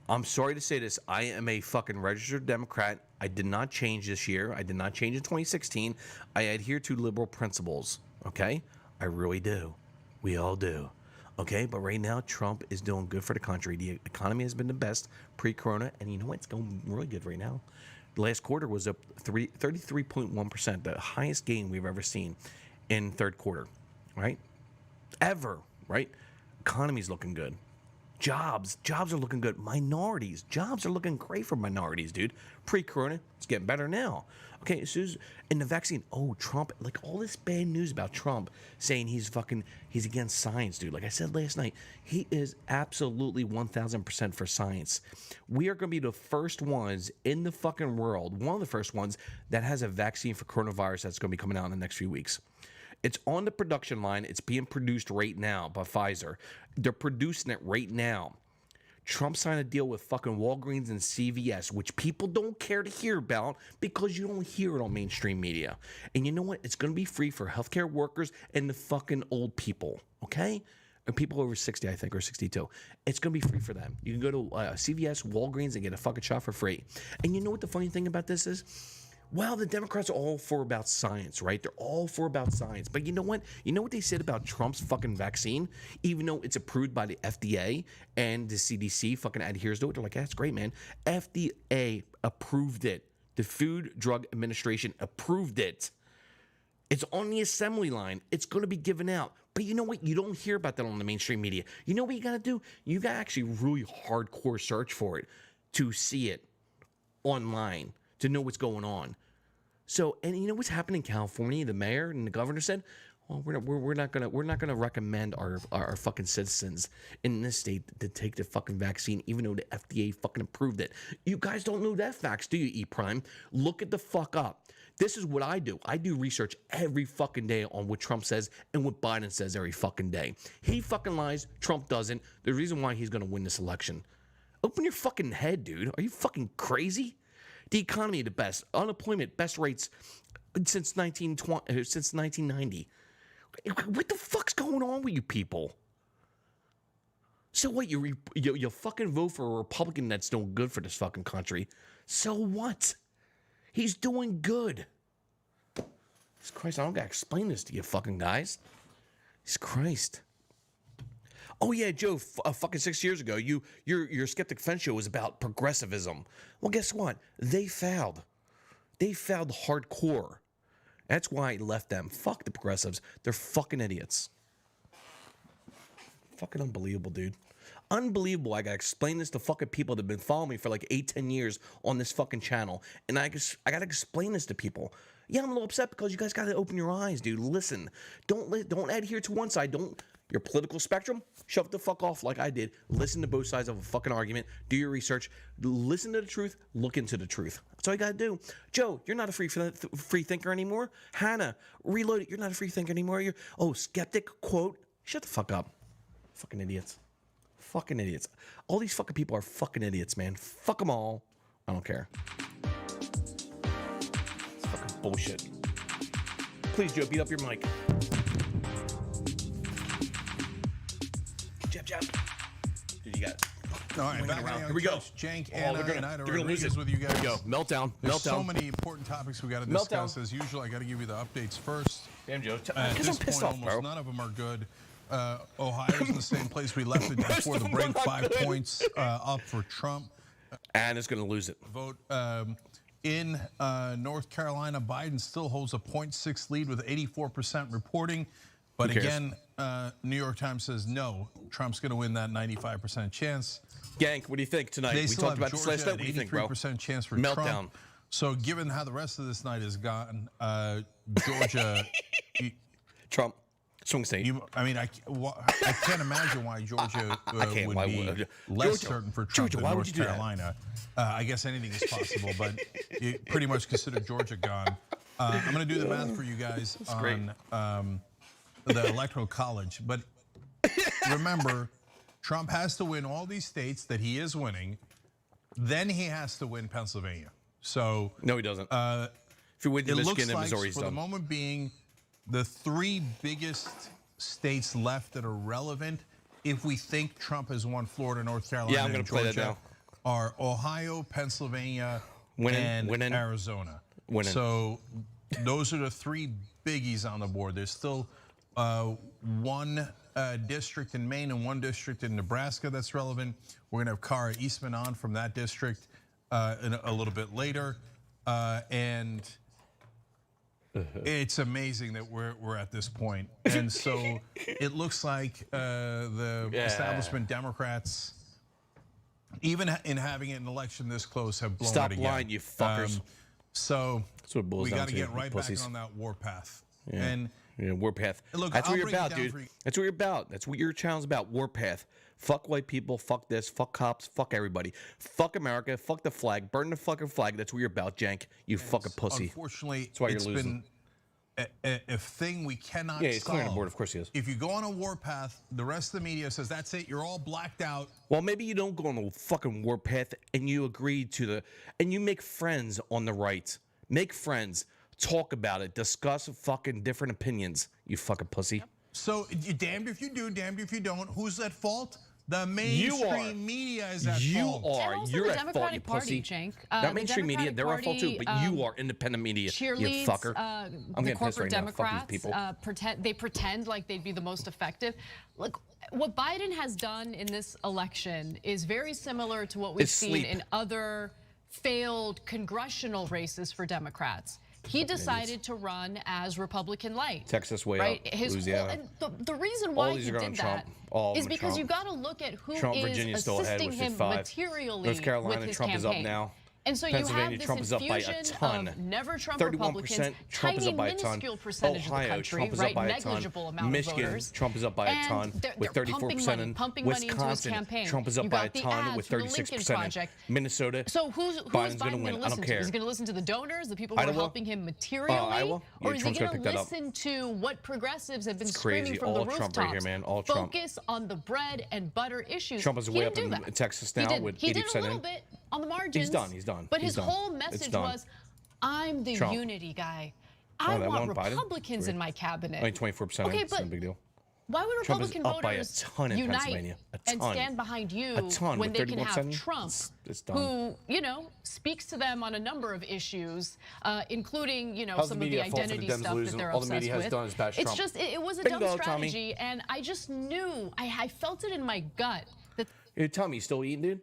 I'm sorry to say this. I am a fucking registered Democrat. I did not change this year. I did not change in 2016. I adhere to liberal principles, okay? I really do. We all do. Okay, but right now, Trump is doing good for the country. The economy has been the best pre-corona, and you know what? It's going really good right now. The last quarter was up 33.1%, the highest gain we've ever seen in third quarter, right? Ever, right? Economy's looking good. Jobs are looking good. Minorities, jobs are looking great for minorities, dude. Pre-corona, it's getting better now. Okay, so in the vaccine, Trump, like all this bad news about Trump saying he's against science, dude. Like I said last night, he is absolutely 1,000% for science. We are going to be the first ones in the fucking world, one of the first ones that has a vaccine for coronavirus that's going to be coming out in the next few weeks. It's on the production line. It's being produced right now by Pfizer. They're producing it right now. Trump signed a deal with fucking Walgreens and CVS, which people don't care to hear about because you don't hear it on mainstream media. And you know what? It's going to be free for healthcare workers and the fucking old people, okay? And people over 60, I think, or 62. It's going to be free for them. You can go to CVS, Walgreens, and get a fucking shot for free. And you know what the funny thing about this is? Well, the Democrats are all for about science, right? They're all for about science. But you know what? You know what they said about Trump's fucking vaccine? Even though it's approved by the FDA and the CDC fucking adheres to it, they're like, that's great, man. FDA approved it. The Food Drug Administration approved it. It's on the assembly line. It's going to be given out. But you know what? You don't hear about that on the mainstream media. You know what you got to do? You got to actually really hardcore search for it to see it online, to know what's going on. So, and you know what's happening in California? The mayor and the governor said, "Well, we're not gonna recommend our fucking citizens in this state to take the fucking vaccine, even though the FDA fucking approved it." You guys don't know that facts, do you? E Prime, look it the fuck up. This is what I do. I do research every fucking day on what Trump says and what Biden says every fucking day. He fucking lies. Trump doesn't. The reason why he's gonna win this election. Open your fucking head, dude. Are you fucking crazy? The economy, the best. Unemployment, best rates since 1990. What the fuck's going on with you people? So what? You fucking vote for a Republican that's doing good for this fucking country. So what? He's doing good. Jesus Christ, I don't gotta explain this to you fucking guys. Jesus Christ. Oh yeah, Joe, fucking 6 years ago, your Skeptic Fence show was about progressivism. Well, guess what? They failed. They failed hardcore. That's why I left them. Fuck the progressives. They're fucking idiots. Fucking unbelievable, dude. Unbelievable. I gotta explain this to fucking people that have been following me for like 8-10 years on this fucking channel. And I gotta explain this to people. Yeah, I'm a little upset because you guys gotta open your eyes, dude. Listen. Don't adhere to one side. Your political spectrum, shove the fuck off like I did. Listen to both sides of a fucking argument. Do your research. Listen to the truth. Look into the truth. That's all you gotta do. Joe, you're not a free thinker anymore. Hannah, reload it. You're not a free thinker anymore. Skeptic, quote. Shut the fuck up. Fucking idiots. Fucking idiots. All these fucking people are fucking idiots, man. Fuck them all. I don't care. It's fucking bullshit. Please, Joe, beat up your mic. Jab. Dude, you got it. All right, back around. on Here we go. Cenk, Anna, and Ida they're gonna lose Rodriguez it. with you guys. Here we go. Meltdown. There's so many important topics we got to discuss. As usual, I got to give you the updates first. Damn, Joe. At Because this I'm pissed point, off, almost bro. none of them are good. Ohio's in the same place we left it before the break. 5 points up for Trump. And it's going to lose it. Vote in North Carolina. Biden still holds a 0.6 lead with 84% reporting. But again, New York Times says no. Trump's going to win that 95% chance. Gank, what do you think tonight? They We still talked have about this Georgia last night. at What do you think, bro? 83% chance for Meltdown. Trump. So given how the rest of this night has gone, Georgia... Trump. Swing state. I mean, I can't imagine why Georgia would be less certain for Trump than North Carolina. I guess anything is possible, but you pretty much consider Georgia gone. I'm going to do the math for you guys on the Electoral College. But remember, Trump has to win all these states that he is winning. Then he has to win Pennsylvania. So no, he doesn't. If he wins Michigan and Missouri, he's for the moment being, the 3 biggest states left that are relevant, if we think Trump has won Florida, North Carolina, I'm going to play that now, are Ohio, Pennsylvania, and Arizona. So those are the 3 biggies on the board. There's still 1 district in Maine and 1 district in Nebraska that's relevant. We're going to have Kara Eastman on from that district a little bit later. And it's amazing that we're at this point. And so it looks like the establishment Democrats, even in having an election this close, have blown it again. Stop lying, you fuckers. So we got to get right back on that warpath. Yeah. And warpath. Look, that's what I'll you're about, dude. That's what you're about. That's what your channel's about. Warpath. Fuck white people. Fuck this. Fuck cops. Fuck everybody. Fuck America. Fuck the flag. Burn the fucking flag. That's what you're about, Jank. You fucking pussy. Unfortunately, that's why you're it's losing. Been a thing we cannot Yeah, he's solve. clearing the board. Of course he is. If you go on a warpath, the rest of the media says that's it. You're all blacked out. Well, maybe you don't go on a fucking warpath and you agree to and you make friends on the right. Make friends. Talk about it. Discuss fucking different opinions. You fucking pussy. So you damned if you do, damned if you don't. Who's at fault? The mainstream media is at fault. You are. And also You're the at fault, Democratic you Party, pussy. Cenk. Not mainstream media. They're at fault too, but you are independent media. You Cheerleads, fucker. I'm the getting pissed corporate right now. Fuck these Democrats people. pretend like they'd be the most effective. Look, what Biden has done in this election is very similar to what we've seen in other failed congressional races for Democrats. He decided to run as Republican light. Texas way right? up. Louisiana. The reason why he did that is because you got to look at who Virginia is still ahead assisting with him 5. materially North Carolina, with his Trump campaign. is up now. And so you have Pennsylvania, this Trump is up by a infusion ton. of never Trump 31%, Republicans, Trump is tiny up by a ton. minuscule percentage Ohio, of the country, Trump is right? up by a ton. Negligible amount Michigan, of voters. Trump is up by a ton with 34%. Pumping money into his campaign. Trump is up by a ton with 36%. Minnesota, so who's Biden's Biden going to listen to? Is he going to listen to the donors, the people who are helping him materially? Iowa? Yeah, or is he going to listen to what progressives have been screaming from the rooftops? Trump right here, man. All Trump. Focus on the bread and butter issues. Trump is way up in Texas now with 80% He did a little bit on the margins. He's done. But his whole message was, I'm the unity guy. I want Republicans in my cabinet. Only 24%. Okay, but no big deal. Why would Republican voters unite and stand behind you when they can have Trump, who speaks to them on a number of issues, including some of the identity stuff that they're obsessed with? It's just it was a dumb strategy, and I just knew I felt it in my gut that. Hey, Tommy, you still eating, dude?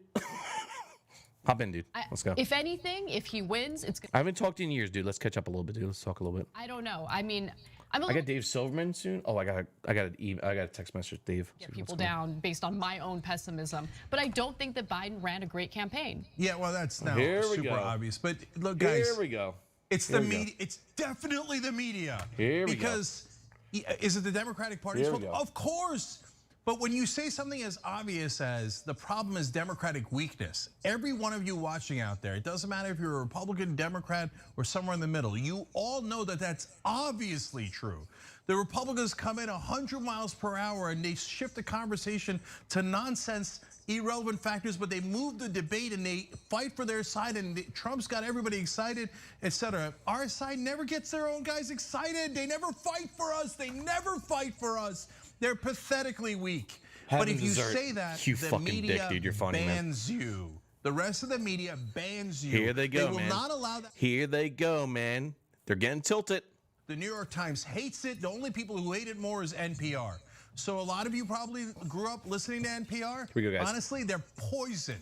Hop in, dude. Let's go. If anything, if he wins, it's. I haven't talked to you in years, dude. Let's catch up a little bit, dude. Let's talk a little bit. I don't know. I mean, I got Dave Silverman soon. Oh, I got a text message, Dave. Get people down based on my own pessimism, but I don't think that Biden ran a great campaign. Yeah, well, that's now super obvious. But look, guys, here we go. It's the media. It's definitely the media. Here we go. Because is it the Democratic Party's fault? Of course. But when you say something as obvious as the problem is Democratic weakness, every one of you watching out there, it doesn't matter if you're a Republican, Democrat, or somewhere in the middle, you all know that that's obviously true. The Republicans come in 100 miles per hour and they shift the conversation to nonsense, irrelevant factors, but they move the debate and they fight for their side, and Trump's got everybody excited, etc. Our side never gets their own guys excited. They never fight for us. They never fight for us. They're pathetically weak. But if you say that, the media bans you. The rest of the media bans you. Here they go, man. They will not allow that. Here they go, man. They're getting tilted. The New York Times hates it. The only people who hate it more is NPR. So a lot of you probably grew up listening to NPR. Here we go, guys. Honestly, they're poison.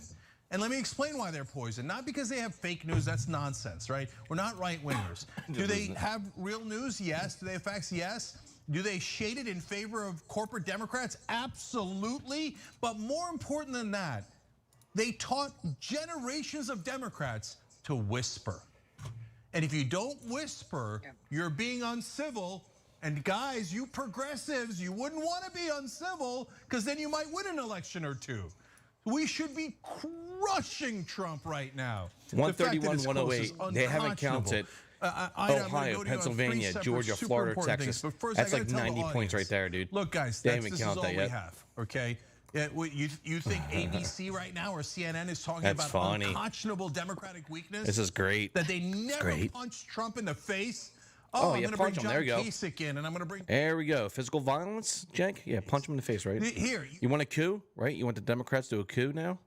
And let me explain why they're poison. Not because they have fake news. That's nonsense, right? We're not right-wingers. Do they have real news? Yes. Do they have facts? Yes. Do they shade it in favor of corporate Democrats? Absolutely. But more important than that, they taught generations of Democrats to whisper. And if you don't whisper, you're being uncivil, And guys, you progressives, you wouldn't want to be uncivil because then you might win an election or two. We should be crushing Trump right now. 131, 108. They haven't counted. Ohio, Pennsylvania, Georgia, Florida, Texas. That's like 90 points right there, dude. Look, guys, they this haven't is counted all that we yet. have, okay? You think ABC right now or CNN is talking That's about funny. unconscionable Democratic weakness? This is great. That they never punched Trump in the face? Oh, I'm going to bring John Kasich in, and I'm going to bring... There we go. Physical violence, Jenk? Yeah, punch him in the face, right? Here. You want a coup, right? You want the Democrats to do a coup now?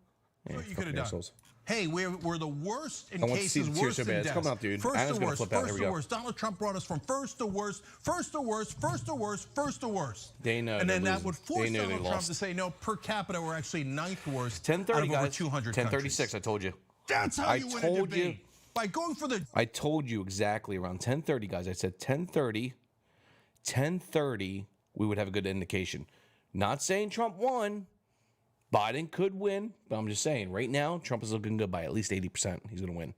Yeah, what you could have done. assholes. Hey, we're the worst in I want to see cases, the tears worst so in bad. It's deaths. coming up, dude. First Anna's to gonna worst, flip out. Here first we to go. worst. Donald Trump brought us from first to worst, first to worst, first to worst, first to worst. They know. And then they're that would losing. force They know Donald they Trump lost. to say, no, per capita, we're actually 9th worst 1030, out of over guys. 200 1036, I told you. That's how you win a debate. By going for the... I told you exactly around 1030, guys. I said 1030, we would have a good indication. Not saying Trump won. Biden could win, but I'm just saying right now, Trump is looking good by at least 80%. He's going to win.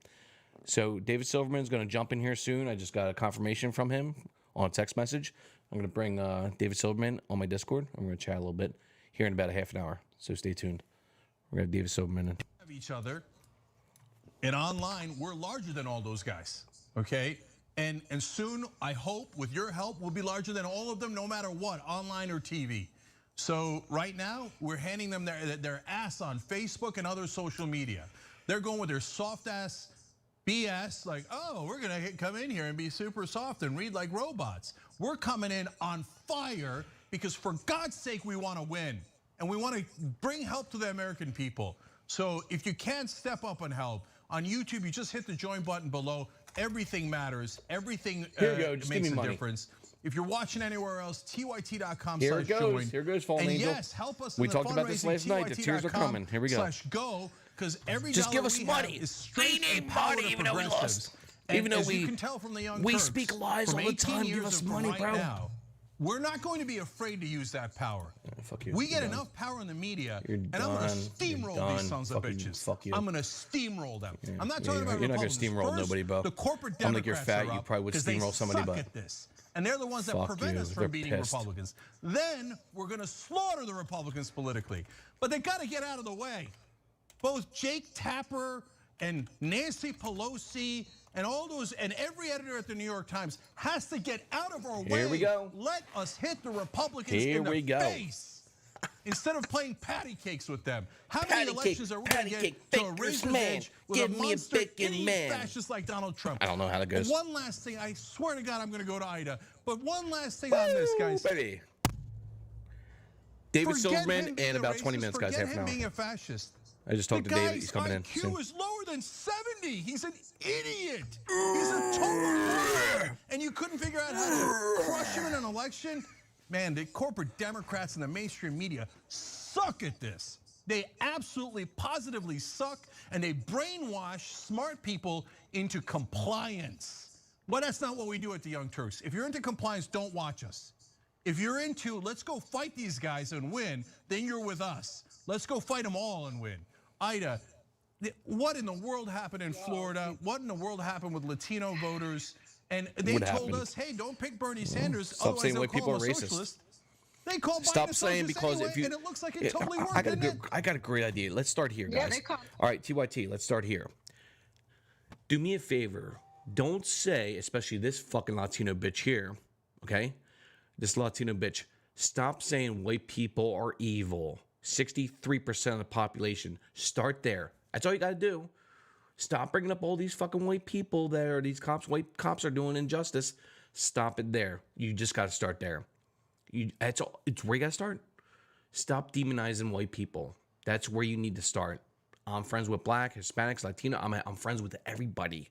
So David Silverman is going to jump in here soon. I just got a confirmation from him on a text message. I'm going to bring David Silverman on my Discord. I'm going to chat a little bit here in about a half an hour. So stay tuned. We're going to have David Silverman in. Of each other. And online, we're larger than all those guys, okay? And soon, I hope, with your help, we'll be larger than all of them, no matter what, online or TV. So right now, we're handing them their ass on Facebook and other social media. They're going with their soft ass BS, like, oh, we're gonna come in here and be super soft and read like robots. We're coming in on fire because for God's sake, we wanna win. And we wanna bring help to the American people. So if you can't step up and help, on YouTube, you just hit the join button below. Everything matters, everything Here you go. Just give makes me a money. difference. If you're watching anywhere else, tyt.com/join. Here it goes. Here goes, Fallen And Angel. yes, help us. We in the talked about this fundraising, last night. The tears are coming. Here we go. /go, because every Just dollar give us we money. have is straight We need empower money, the even though we progressives. lost. And Even though as we- you can tell from the Young we Turks, speak lies from all the 18 time. Give years us and from money, right bro. now, we're not going to be afraid to use that power. Fuck you. We get You're done. enough power in the media, You're and I'm going to done. steamroll You're these done. sons of Fuck you. bitches. Fuck you. I'm going to steamroll them. Yeah. I'm not Yeah, talking about you're not gonna Republicans. steamroll First, nobody, bro. The corporate I'm like, you're Democrats fat. are You up probably would 'cause they steamroll somebody, suck but- at this. And they're the ones that Fuck prevent you. us They're from beating pissed. Republicans. Then we're going to slaughter the Republicans politically. But they got to get out of the way. Both Jake Tapper and Nancy Pelosi and all those, and every editor at the New York Times has to get out of our way. Here we go. Let us hit the Republicans Here in the we go. face instead of playing patty cakes with them. How Patty many cake, elections are we going patty to get cake, to a baker's razor's man. edge with Give a me a monster bacon idiot man. fascist like Donald Trump? I don't know how that goes. One last thing, I swear to God, I'm going to go to Ida. But one last thing on this, guys. Baby. David Forget Silverman him being in a about 20 racist, minutes, guys. forget Half an him hour. being a fascist. I just talked The to David. guy's He's coming in IQ soon. is lower than 70. He's an idiot. He's a total fool. And you couldn't figure out how to crush him in an election? Man, the corporate Democrats and the mainstream media suck at this. They absolutely, positively suck, and they brainwash smart people into compliance. But that's not what we do at the Young Turks. If you're into compliance, don't watch us. If you're into, let's go fight these guys and win, then you're with us. Let's go fight them all and win. Ida, what in the world happened in Florida? What in the world happened with Latino voters? And they What told happened? us, hey, don't pick Bernie Sanders. Stop otherwise saying they'll white call people him are a racist. socialist. They call Biden Stop a saying socialist because anyway, if you, and it looks like it Yeah, totally worked. I got a didn't good, it? I got a great idea. Let's start here, Yeah, guys. they call- All right, TYT. Let's start here. Do me a favor. Don't say, especially this fucking Latino bitch here, okay? This Latino bitch. Stop saying white people are evil. 63% of the population. Start there. That's all you got to do. Stop bringing up all these fucking white people that are these cops. White cops are doing injustice. Stop it there. You just got to start there. That's all. It's where you got to start. Stop demonizing white people. That's where you need to start. I'm friends with black, Hispanics, Latino. I'm friends with everybody.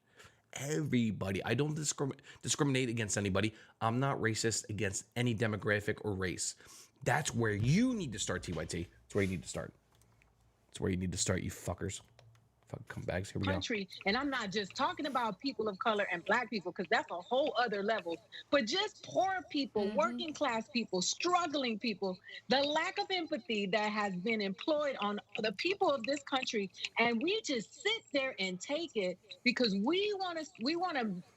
Everybody. I don't discriminate against anybody. I'm not racist against any demographic or race. That's where you need to start, TYT. That's where you need to start. That's where you need to start, you fuckers. Fuck bags. Here we go. Country, and I'm not just talking about people of color and black people, because that's a whole other level, but just poor people, working class people, struggling people, the lack of empathy that has been employed on the people of this country, and we just sit there and take it because we want to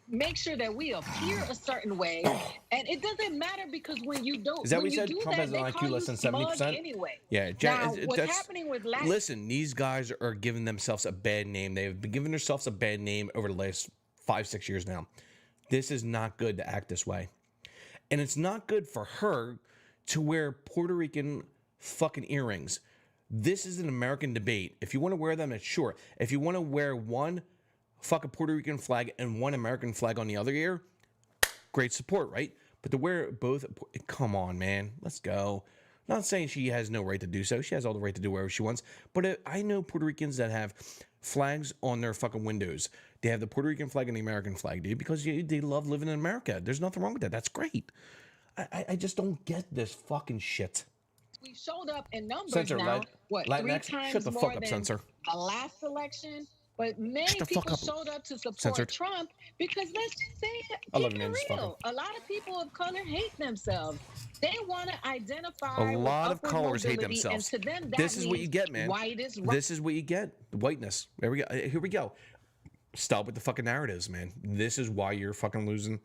make sure that we appear a certain way, and it doesn't matter because when you don't, Is that when what you you said? do Trump that, has an they IQ call less you than 70%? smug anyway. Yeah, Now, what's happening with Latin? Listen, these guys are giving themselves a bad name. They've been giving themselves a bad name over the last 5-6 years now. This is not good to act this way. And it's not good for her to wear Puerto Rican fucking earrings. This is an American debate. If you want to wear them, it's sure. If you want to wear one fucking Puerto Rican flag and one American flag on the other ear, great support, right? But to wear both, come on, man. Let's go. Not saying she has no right to do so. She has all the right to do whatever she wants. But I know Puerto Ricans that have flags on their fucking windows. They have the Puerto Rican flag and the American flag, dude, because they love living in America. There's nothing wrong with that. That's great. I just don't get this fucking shit. We showed up in numbers Censor, now. What, Latinx? 3 times Shut the more fuck up, than censor. the last election? But many Shut the people fuck up, showed up to support censor. Trump because let's just say it, I love keep you, man. it Just real. A lot of people of color hate themselves. They want to identify A lot of with upward colors hate mobility, themselves. And to them, that This is what you means get, man. White is right. This is what you get. Whiteness. There we go. Here we go. Stop with the fucking narratives, man. This is why you're fucking losing.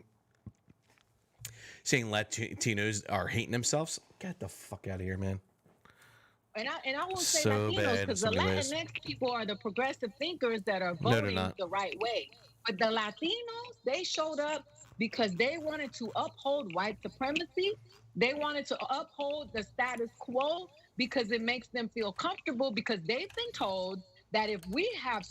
Saying Latinos are hating themselves. Get the fuck out of here, man. And I won't say So Latinos bad because in the some ways. Latinx people are the progressive thinkers that are No, they're voting not. the right way. But the Latinos, they showed up because they wanted to uphold white supremacy. They wanted to uphold the status quo because it makes them feel comfortable because they've been told that if we have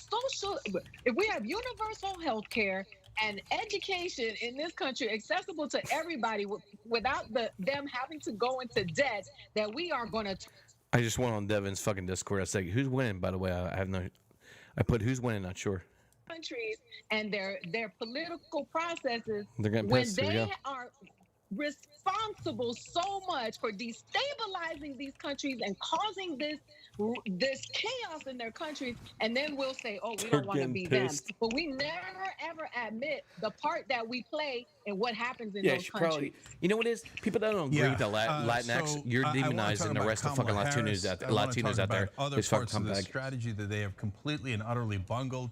universal health care and education in this country accessible to everybody without them having to go into debt, that we are going to... I just went on Devin's fucking Discord. I said, who's winning, by the way? I put who's winning, not sure. countries and their political processes, They're getting when pissed. Here we they go. are responsible so much for destabilizing these countries and causing this chaos in their countries, and then we'll say, oh, we They're don't want to getting be pissed. them. But we never ever admit the part that we play in what happens in Yeah, those she countries. probably. You know what it is? People that don't agree Yeah, with the Latinx, so you're I wanna talk demonizing the about rest of Kamala fucking Harris. Latinos I wanna Latinos talk out there. about other This fucking parts of the comeback. strategy that they have completely and utterly bungled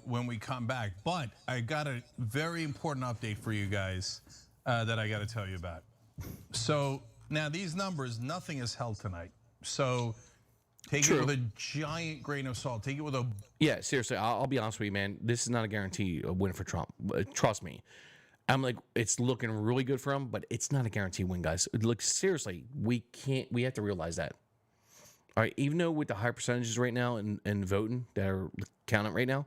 when we come back. But I got a very important update for you guys that I got to tell you about. So now these numbers, nothing is held tonight. So take True. it with a giant grain of salt. Take it with a... Yeah, seriously, I'll be honest with you, man. This is not a guarantee a win for Trump. Trust me. I'm like, it's looking really good for him, but it's not a guarantee win, guys. Look, seriously, we have to realize that. All right, even though with the high percentages right now in voting that are counting right now,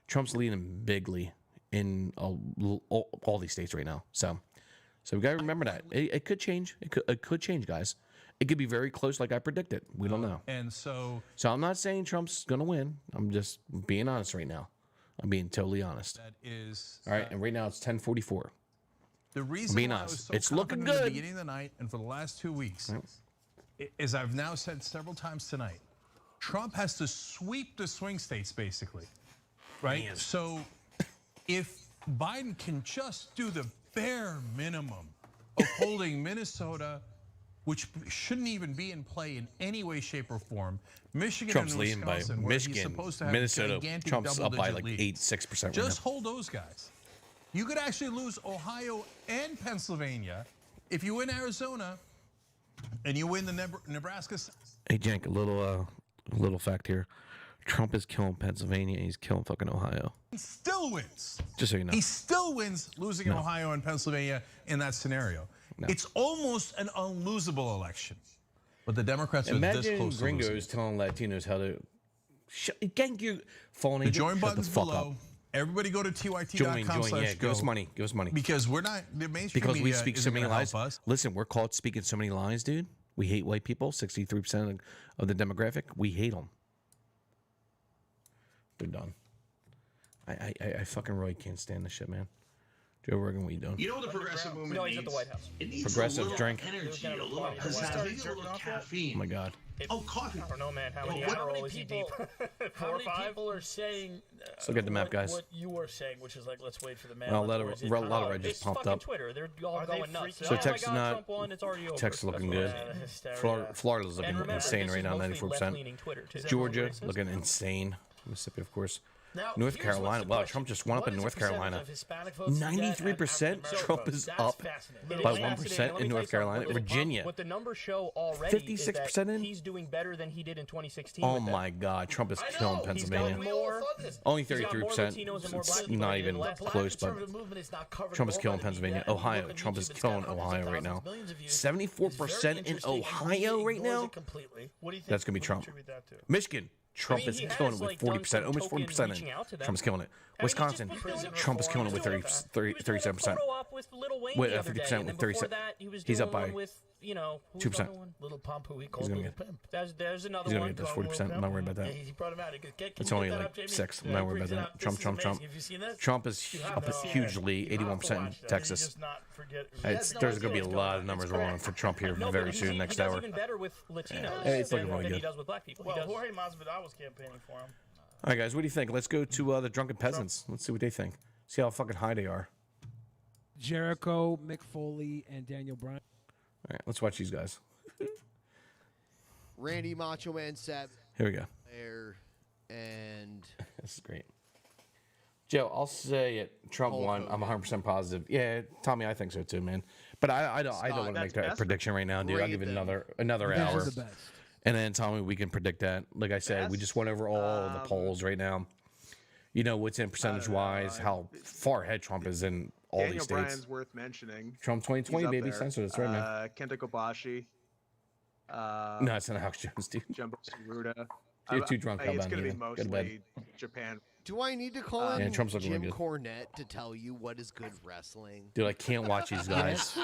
Trump's leading bigly in all these states right now. So we got to remember that. It could change. It could change, guys. It could be very close like I predicted. We don't know. And so I'm not saying Trump's going to win. I'm just being honest right now. I'm being totally honest. that is... All right, and right now it's 10:44. The reason Being why I honest, was so it's looking confident at the good. beginning of the night and for the last 2 weeks, as I've now said several times tonight, Trump has to sweep the swing states, basically, right? Man. So if Biden can just do the bare minimum of holding Minnesota, which shouldn't even be in play in any way, shape, or form, Michigan Trump's and leading by Wisconsin, where he's Michigan, supposed to have Minnesota. gigantic Trump's up by double-digit like leads. 6% right Just now. hold those guys. You could actually lose Ohio and Pennsylvania if you win Arizona and you win the Nebraska. Hey, Jank, a little fact here. Trump is killing Pennsylvania and he's killing fucking Ohio. He still wins. Just so you know. He still wins losing in Ohio and Pennsylvania in that scenario. It's almost an unlosable election. But the Democrats are this Imagine close to losing. gringos telling Latinos how to... Thank you, phony. The join Shut button's the fuck below. up. Everybody go to tyt.com/go. Yeah, give us money. Give us money. Because we're not, the mainstream Because we media speak so isn't many gonna lies. help us. Listen, we're caught speaking so many lies, dude. We hate white people. 63% of the demographic. We hate them. They're done. I fucking really can't stand this shit, man. Joe Rogan, what you doing? You know what the progressive movement No, he's needs? at the White House. It needs Progressive a little drink. energy, a little pizzazz, a little caffeine. Oh my god. Oh, coffee. I don't know, man. How many What- Adderall is he deep? How many people are saying? Let's look at the map, guys. What you were saying, which is like, let's wait for the man. Well, a lot of red just popped up. Twitter, they're all going nuts. So oh Texas my God, not. Trump won, it's already over. Texas looking That's good. what hysteria. Florida's looking And remember, insane this right is now, mostly 94%. left-leaning Twitter, too. Is Georgia everyone racist? looking insane. Mississippi, of course. Now, North here's Carolina. what's the Wow, question. Trump just went up What in is the North percentage Carolina. of Hispanic votes you get and 93%. African-American Trump votes? is That's up fascinating. by It is 1% fascinating. Let in me North tell you something. Carolina. Virginia. What the numbers show already is 56% that in? he's doing better than he did in 2016. Oh with that. my God, Trump is I killing know, Pennsylvania. He's got more, Only he's got more 33%. Latinos and more It's black people not than even the black close, but conservative movement is not covered Trump is more killing by the Pennsylvania. media. And you Ohio. look on Trump YouTube, is it's killing got hundreds of Ohio right thousands, now. millions of views. 74% in interesting, and Ohio he right ignores now. it completely. What do you think? That's gonna be What do you Trump. attribute that to? Michigan. Trump he is has, killing it with like, done 40%, some almost token 40% in. reaching out to them. Trump's killing it. I mean, he just Wisconsin. put prison Trump is reform. killing it with He was doing 37%. photo op with Lil Wayne Wait, the other 50% day, and with then before 37. that, he was He's doing up by one with, who was 2%. the other one? Little Pump, who he called gonna Little get- Pimp. There's another He's gonna one. get this called Lil 40%. I'm Pimp. not worried about that. Yeah, he brought him out. Can It's you only get that like up, Jamie? 6. I'm Yeah, not he worried brings about it that. up. Trump, This Trump, is Trump. amazing. Have you seen this? Trump is You have up to see it. hugely, You have to 81% watch that. Texas. You just not forget. There's going to be a lot of numbers rolling for Trump here No, very but soon, he next does hour. even better with Latinos It's looking than really he good. does with black people. Well, He does. Jorge Masvidal was campaigning for him. All right, guys, what do you think? Let's go to the drunken peasants. Let's see what they think. See how fucking high they are. Jericho, Mick Foley, and Daniel Bryan. All right, let's watch these guys. Randy Macho Man Savage. Here we go. There, and This is great. Joe, I'll say it. Trump Hulk won. I'm Hogan. 100% positive. Yeah, Tommy, I think so too, man. But I don't want to make that prediction right now, dude. I'll give it another This hour. is the best. And then Tommy, we can predict that. Like I said, we just went over all the polls right now. You know what's in percentage wise, how far ahead Trump is in all Daniel these states. Bryan's worth mentioning. Trump 2020, He's up baby. there. Censor this right now. Kenta Kobashi. No, it's not Alex Jones, dude. Jumbo Tsuruta. You're too drunk. How It's about going to you? be Go to bed. mostly Japan. do I need to call in Yeah, Trump's looking Jim really good. Cornette to tell you what is good wrestling? Dude, I can't watch these guys.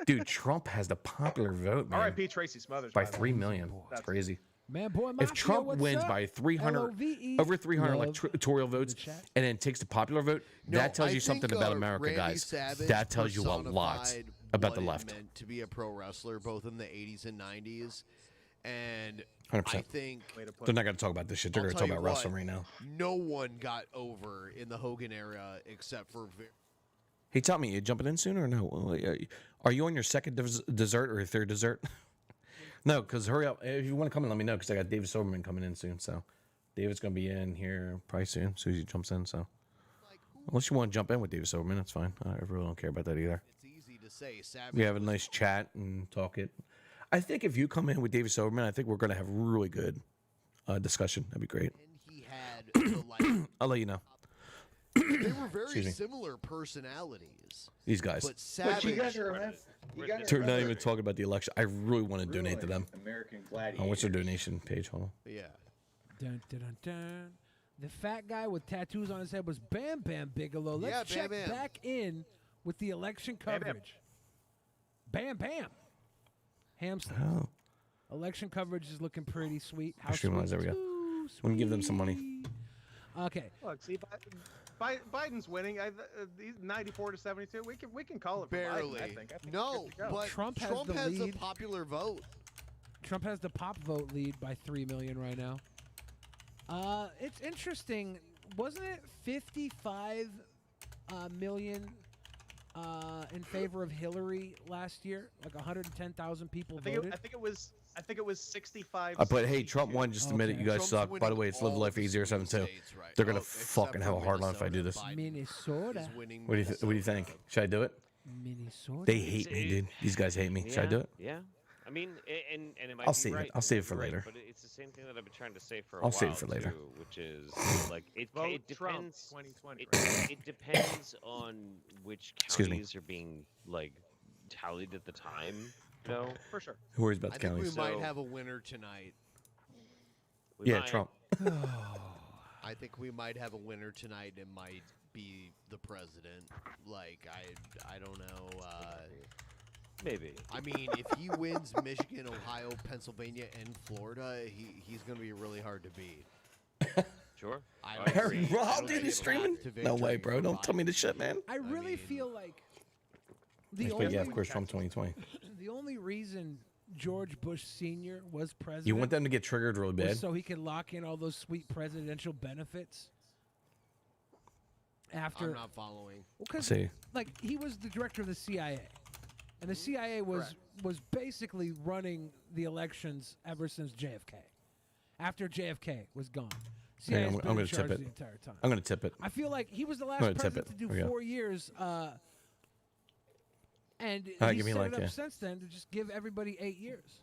Dude, Trump has the popular vote, man, R.I.P. Tracy Smothers. by the way. 3 million. It's crazy. Man, boy, If Mafia, Trump what's wins up? by 300, LOVE. over 300 Love electoral votes, and then takes the popular vote, No, that tells I you something think, about America, Randy guys. Savage That tells you a lot personified about the what it left. meant to be a pro wrestler, both in the 80s and 90s, and 100%. I think They're not going to talk about this shit. They're I'll going to tell talk you about wrestling what, right now. No one got over in the Hogan era except for. Hey, Tommy, you jumping in soon or no? Are you on your second dessert or your third dessert? No, because hurry up. If you want to come in, let me know because I got David Soberman coming in soon. So David's going to be in here probably soon as soon as he jumps in. So unless you want to jump in with David Soberman, that's fine. I really don't care about that either. It's easy to say. Savage We have a nice chat and talk it. I think if you come in with David Soberman, I think we're going to have a really good discussion. That'd be great. he had the, like, I'll let you know. they were very Excuse me. similar personalities. These guys. But Savage. They're not even talking about the election. I really want to donate to them. American Oh, Gladiator. what's their donation page? Hold on. Yeah. Dun, dun, dun, dun. The fat guy with tattoos on his head was Bam Bam Bigelow. Let's Yeah, check Bam Bam. back in with the election Bam Bam. coverage. Bam Bam. Hamster. Oh. Election coverage is looking pretty sweet. How Streamlines, there we go. Let me give them some money. Okay. Look, see, Biden's winning. He's 94 to 72. We can call it for Biden, Barely. I think No, it's good to go. but Trump has the has lead. a popular vote. Trump has the pop vote lead by 3 million right now. It's interesting. Wasn't it 55 million in favor of Hillary last year? Like 110,000 people voted. I think it was 65. But hey, Trump won just a minute. You guys Trump's suck. By the winning way, it's Live all Life the Easier swing 7-2. states, right. They're gonna Oh, except fucking have a for hard line if I do Minnesota. this. Minnesota. Is winning What do you think? Should I do it? Minnesota. They hate me, dude. These guys hate me. Should I do it? Yeah. I mean, and it might I'll be save it. right, I'll save it for right, later. But it's the same thing that I've been trying to say for a I'll while. save it for later. Too, which is like it Vote Trump depends. 2020. It depends on which Excuse me. counties are being like tallied at the time. You know, For sure. Who worries about I the think we counties? might So- have a winner tonight. We Yeah, might. Trump. I think we might have a winner tonight. It might be the president. Like I don't know. Maybe. I mean, if he wins Michigan, Ohio, Pennsylvania, and Florida, he's going to be really hard to beat. Sure. I I don't agree. see- I Rob, don't dude, see is a streaming? path to No way, victory bro. for Don't tell me Biden. this shit, man. I really feel like the But only yeah, of course, Trump 2020. the only reason George Bush Sr. was president You want them to get triggered really was bad? so he could lock in all those sweet presidential benefits. After I'm not following. Because See. like he was the director of the CIA, and the CIA was basically running the elections ever since JFK. After JFK was gone, CIA Yeah, has I'm been in going to tip charge it. the entire time. I'm going to tip it. I feel like he was the last gonna tip president to it. do There we go. 4 years, and Alright, he give me set like, it up yeah. since then to just give everybody 8 years.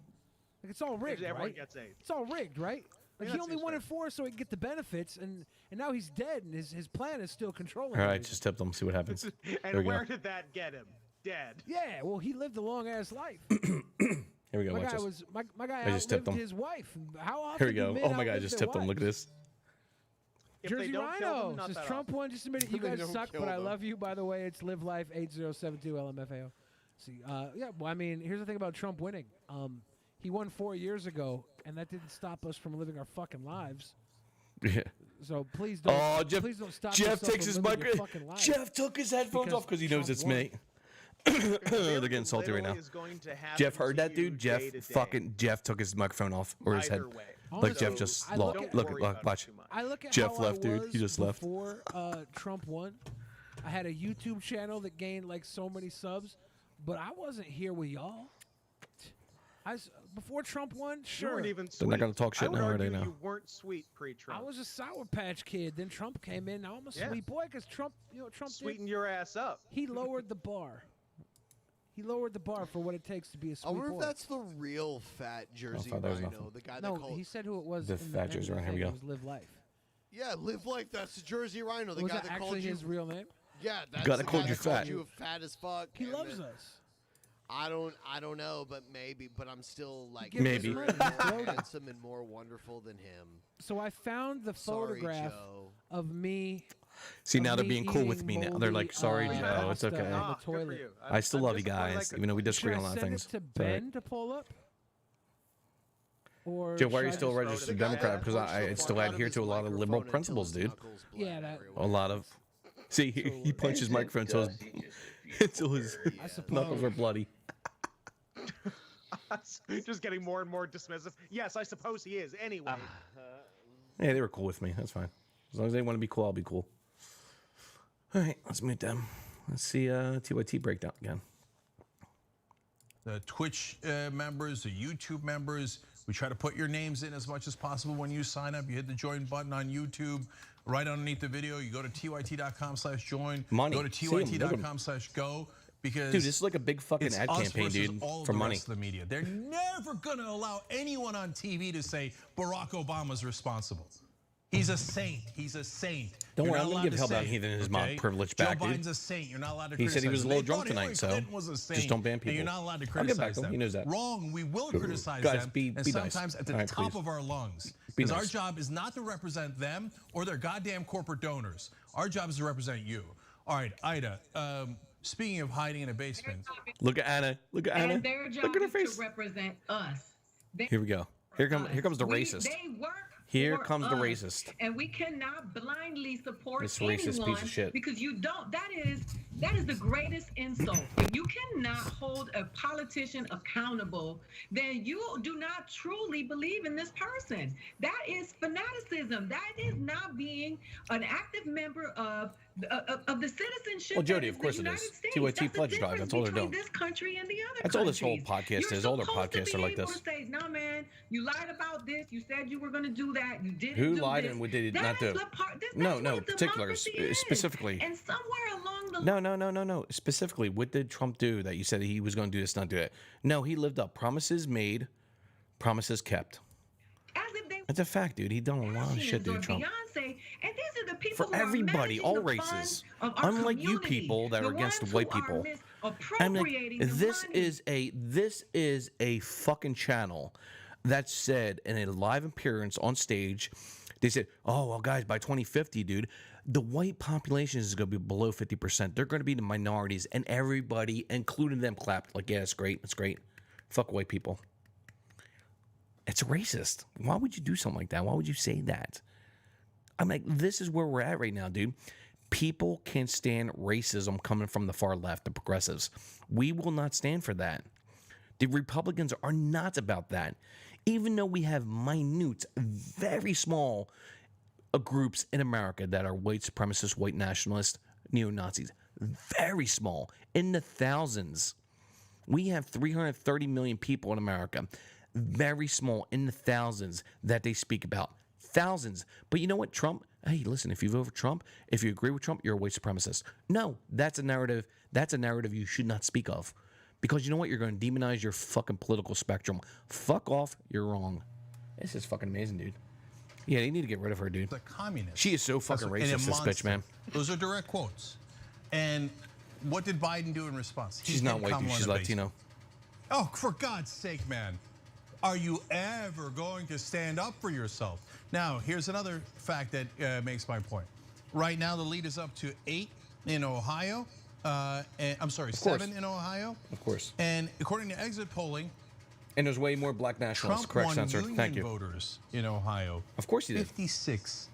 Like it's all rigged, Everyone right? gets 8. It's all rigged, right? Like Yeah, he that only seems won fair. in 4 so he could get the benefits, and now he's dead, and his plan is still controlling. All right, everything. just tip them. See what happens. There And we go. where did that get him? Dead. Yeah, well, he lived a long ass life. Here we go. My Watch guy this. was my guy I just tipped outlived him. his wife. How often? Here we do go. men Oh my God, I outlive just their tipped him. Look at wives? this. If they Jersey don't kill Rhino them, not says that Trump won. Just a minute, you They guys don't suck, kill but I them. love you. By the way, it's Live Life 8072 LMFAO. See, yeah. Well, I mean, here's the thing about Trump winning. He won 4 years ago, and that didn't stop us from living our fucking lives. Yeah. So please don't. Oh, Jeff. Please don't stop Jeff yourself takes from his living your mic. fucking life. Jeff took his headphones off because he knows Trump it's won. me. They're getting salty right now. Is going to happen Jeff heard that, to you dude. Jeff day to day. fucking Jeff took his microphone off or his head. Either way. Like Jeff Honestly, just I look, look at- look, Don't worry look, about it watch. too much. I look at Jeff how left, I dude. was He just left. before Trump won. I had a YouTube channel that gained like so many subs, but I wasn't here with y'all. Before Trump won, You sure. weren't even They're sweet. not gonna talk shit I would now, are argue they now? You weren't sweet pre-Trump. I was a Sour Patch Kid. Then Trump came in. Now I'm a Yeah. sweet boy because Trump, you know, what Trump Sweeten did. your ass up. He lowered the bar. He lowered the bar for what it takes to be a I sweet wonder boy. if that's the real fat Jersey thought that was Rhino, nothing. the guy no, that called. he said who it was. The in fat end Jersey of the Rhino, here we thing. go. It was Live Life. Yeah, Live Life. That's the Jersey Rhino, the was guy that that called actually you. his real name? Yeah, that's Gotta the call guy you that called fat. you fat as fuck. He and loves then- us. I don't know, but maybe. But I'm still like Give us Maybe. more money. handsome and more wonderful than him. So I found the Sorry, photograph Joe. of me. See, of now they're me being cool with eating me now. They're like, moldy, sorry, Joe. It's pasta okay. on the Ah, good for toilet. you. I still I'm love you disappointed I guys, could- even though we disagree Should on a I lot of send things. it to It's all right. Ben to pull up? Or Joe, why are you should I still a just- registered The guy Democrat? that Because punches I the still fuck out of adhere his to a lot of microphone liberal until principles, his dude. knuckles bled Yeah, that- everywhere. A lot of. See, he punched his microphone until his knuckles are bloody. Just getting more and more dismissive. Yes, I suppose he is. Anyway, Yeah, they were cool with me. That's fine. As long as they want to be cool, I'll be cool. All right, let's mute them. Let's see TYT breakdown again. The Twitch members, the YouTube members. We try to put your names in as much as possible when you sign up. You hit the join button on YouTube. Right underneath the video, you go to tyt.com/join. Money. Go to See 'em, look 'em. tyt.com/go. Because Dude, this is like a big fucking it's ad us campaign, versus dude, all of for the money. rest of the media. They're never going to allow anyone on TV to say Barack Obama's responsible. He's a saint. He's a saint. Don't You're worry, not I'm gonna allowed give to hell say about it, heathen in his okay? mom privilege Joe back, dude. Biden's a saint. You're not allowed to He said he was a criticize little him. drunk They thought tonight, Hillary so Clinton was a just saint, don't ban and people. you're not allowed to I'll get back criticize to him. them. He knows that. Wrong. We will criticize Guys, them, be and nice. sometimes at the All right, top please. of our lungs. Be Because our nice. job is not to represent them or their goddamn corporate donors. Our job is to represent you. All right, Ida. Speaking of hiding in a basement, Look at Anna. Look at Anna. And their job Look at her is face. to represent us. Here we go. Here comes the racist. They work Here for comes the us, racist. and we cannot blindly support This racist anyone piece of shit. because you don't. That is the greatest insult. If you cannot hold a politician accountable, then you do not truly believe in this person. That is fanaticism. That is not being an active member of the citizenship. Well, Jody, that of is course the it United is. States. TYT That's the pledge drive. difference That's all they're between doing. This country and the other That's all this whole countries. podcast You're is. All their supposed to podcasts be are like able this. to say, no, man, you lied about this. You said you were going to do that. You didn't. Who do lied this. and what did That not is do? what No, particulars, democracy is. specifically. And somewhere along the No. Specifically, what did Trump do that you said he was going to do this, not do it? No, he lived up. Promises made, promises kept. as if they That's a fact, dude. He done a lot of shit, or dude, Trump. Beyonce, and these are the people For who are everybody, managing all the races. funds of our Unlike you community, people that the are against ones white who are people. I'm like, misappropriating the this is a fucking channel that said in a live appearance on stage, they said, "Oh well, guys, by 2050, dude, the white population is going to be below 50%. They're going to be the minorities, and everybody, including them, clapped like, yeah, it's great, it's great. Fuck white people." It's racist. Why would you do something like that? Why would you say that? I'm like, this is where we're at right now, dude. People can't stand racism coming from the far left, the progressives. We will not stand for that. The Republicans are not about that. Even though we have minute, very small groups in America that are white supremacists, white nationalists, neo-Nazis. Very small, in the thousands. We have 330 million people in America. Very small, in the thousands, that they speak about. Thousands. But you know what? Trump, hey, listen, if you vote for Trump, if you agree with Trump, you're a white supremacist. No, that's a narrative. That's a narrative you should not speak of. Because you know what? You're going to demonize your fucking political spectrum. Fuck off. You're wrong. This is fucking amazing, dude. Yeah, they need to get rid of her, dude. The communist. She is so fucking And a racist, this bitch, monster. man. Those are direct quotes. And what did Biden do in response? He She's not hit white, dude. Kamala She's in the face. Latino. Oh, for God's sake, man. Are you ever going to stand up for yourself? Now, here's another fact that makes my point. Right now, the lead is up to 8 in Ohio. I'm sorry, 7 in Ohio. Of course. And according to exit polling, And there's way more black nationalists. Trump Correct, won censor. union Thank you. voters in Ohio. Of course he did. 56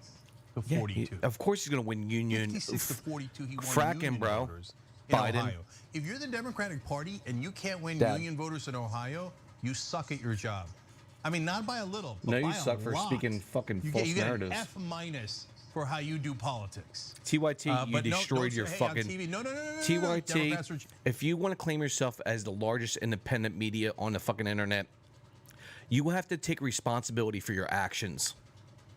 to Yeah, 42. of course he's going to win union. 56 to 42, he won Fracking, union bro. voters in Biden. Ohio. If you're the Democratic Party and you can't win Dad. union voters in Ohio, you suck at your job. I mean, not by a little, but No, you by suck a for lot. speaking fucking You false get, you get narratives. an F minus for how you do politics. TYT, you but no, destroyed don't your say, hey, on fucking TV, no, TYT. Democrats are- If you want to claim yourself as the largest independent media on the fucking internet, you have to take responsibility for your actions.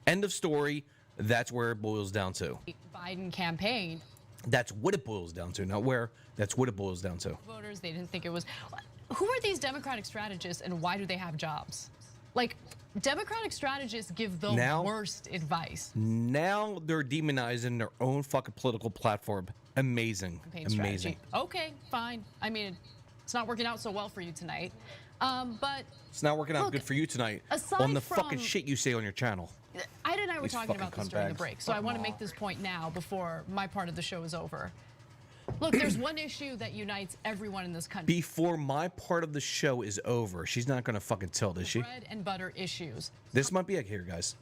End of story. That's where it boils down to. Biden campaign. That's what it boils down to. Not where. That's what it boils down to. Voters, they didn't think it was. Who are these Democratic strategists and why do they have jobs? Like, Democratic strategists give the Now- worst advice. Now they're demonizing their own fucking political platform. Amazing. Campaign Amazing. strategy. Okay, fine. I mean, it's not working out so well for you tonight. But It's not working out Look, good for you tonight aside on the from- fucking shit you say on your channel. Ida and I were These talking fucking about this during the cutbags. break, so I want to make this point now before my part of the show is over. Look, there's one issue that unites everyone in this country. Before my part of the show is over, she's not gonna fucking tilt, is she? Bread and butter issues, This might be it here, guys.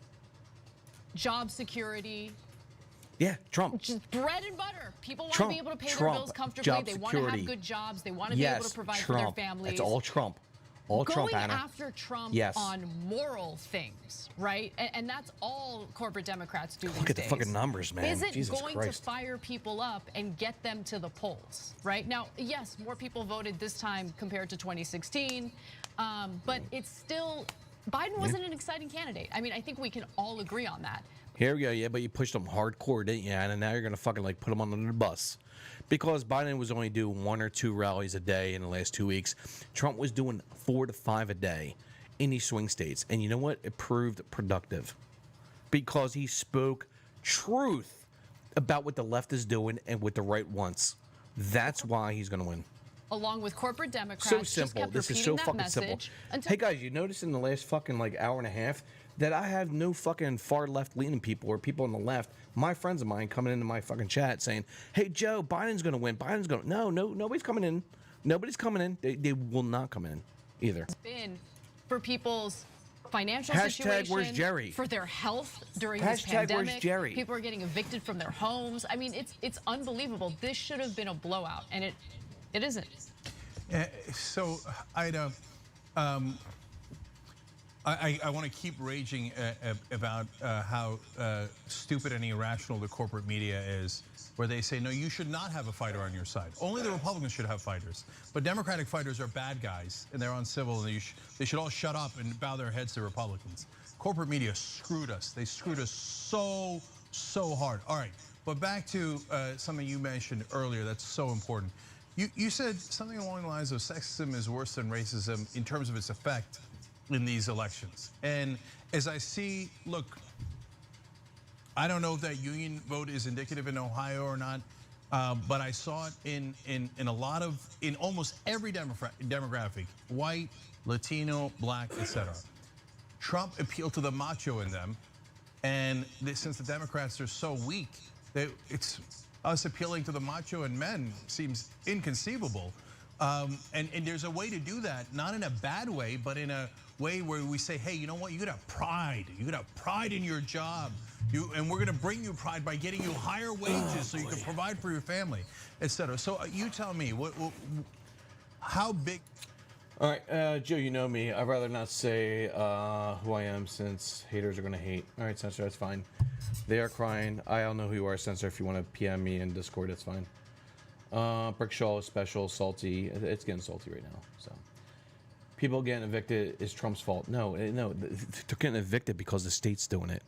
job security, Yeah, Trump. just bread and butter. People want to Trump, be able to pay their Trump, bills comfortably. job They want to security. have good jobs. They want to be Yes, able to provide Trump. for their families. That's all Trump. All Going Trump, Anna. after Trump Yes. on moral things, right? And that's all corporate Democrats do these Look at the days. fucking numbers, man. Is it Jesus going Christ. to fire people up and get them to the polls, right? Now, yes, more people voted this time compared to 2016, but it's still, Biden wasn't an exciting candidate. I mean, I think we can all agree on that. Here we go. Yeah, but you pushed them hardcore, didn't you? And now you're gonna fucking like put them on the bus, because Biden was only doing 1 or 2 rallies a day in the last 2 weeks. Trump was doing 4 to 5 a day in these swing states, and you know what? It proved productive because he spoke truth about what the left is doing and what the right wants. That's why he's gonna win. Along with corporate Democrats, So just simple. kept This is repeating so that fucking simple. message until Hey guys, you notice in the last fucking like hour and a half that I have no fucking far left leaning people or people on the left, my friends of mine, coming into my fucking chat saying, "Hey Joe, Biden's gonna win. Biden's gonna." No, nobody's coming in. Nobody's coming in. They will not come in either. it's been for people's financial Hashtag, situation, where's Jerry? for their health during this Hashtag, where's pandemic. Jerry? People are getting evicted from their homes. I mean, it's unbelievable. This should have been a blowout, and it isn't. So, Ida, I want to keep raging about how stupid and irrational the corporate media is, where they say, no, you should not have a fighter on your side. Only the Republicans should have fighters. But Democratic fighters are bad guys, and they're uncivil, and they should all shut up and bow their heads to Republicans. Corporate media screwed us. They screwed us so hard. All right, but back to something you mentioned earlier that's so important. You said something along the lines of sexism is worse than racism in terms of its effect in these elections. And as I see, look, I don't know if that union vote is indicative in Ohio or not, but I saw it in almost every demographic, white, Latino, black, etc. Trump appealed to the macho in them, and since the Democrats are so weak, it's us appealing to the macho in men seems inconceivable. And there's a way to do that, not in a bad way, but in a way where we say, hey, you know what? You gotta have pride. You gotta have pride in your job. And we're gonna bring you pride by getting you higher wages so you can provide for your family, etc. So you tell me, how big? All right, Joe, you know me. I'd rather not say who I am since haters are gonna hate. All right, Censor, that's fine. They are crying. I don't know who you are, Censor. If you want to PM me in Discord, that's fine. Brickshaw is special, salty. It's getting salty right now. people getting evicted is Trump's fault. No, they're getting evicted because the state's doing it.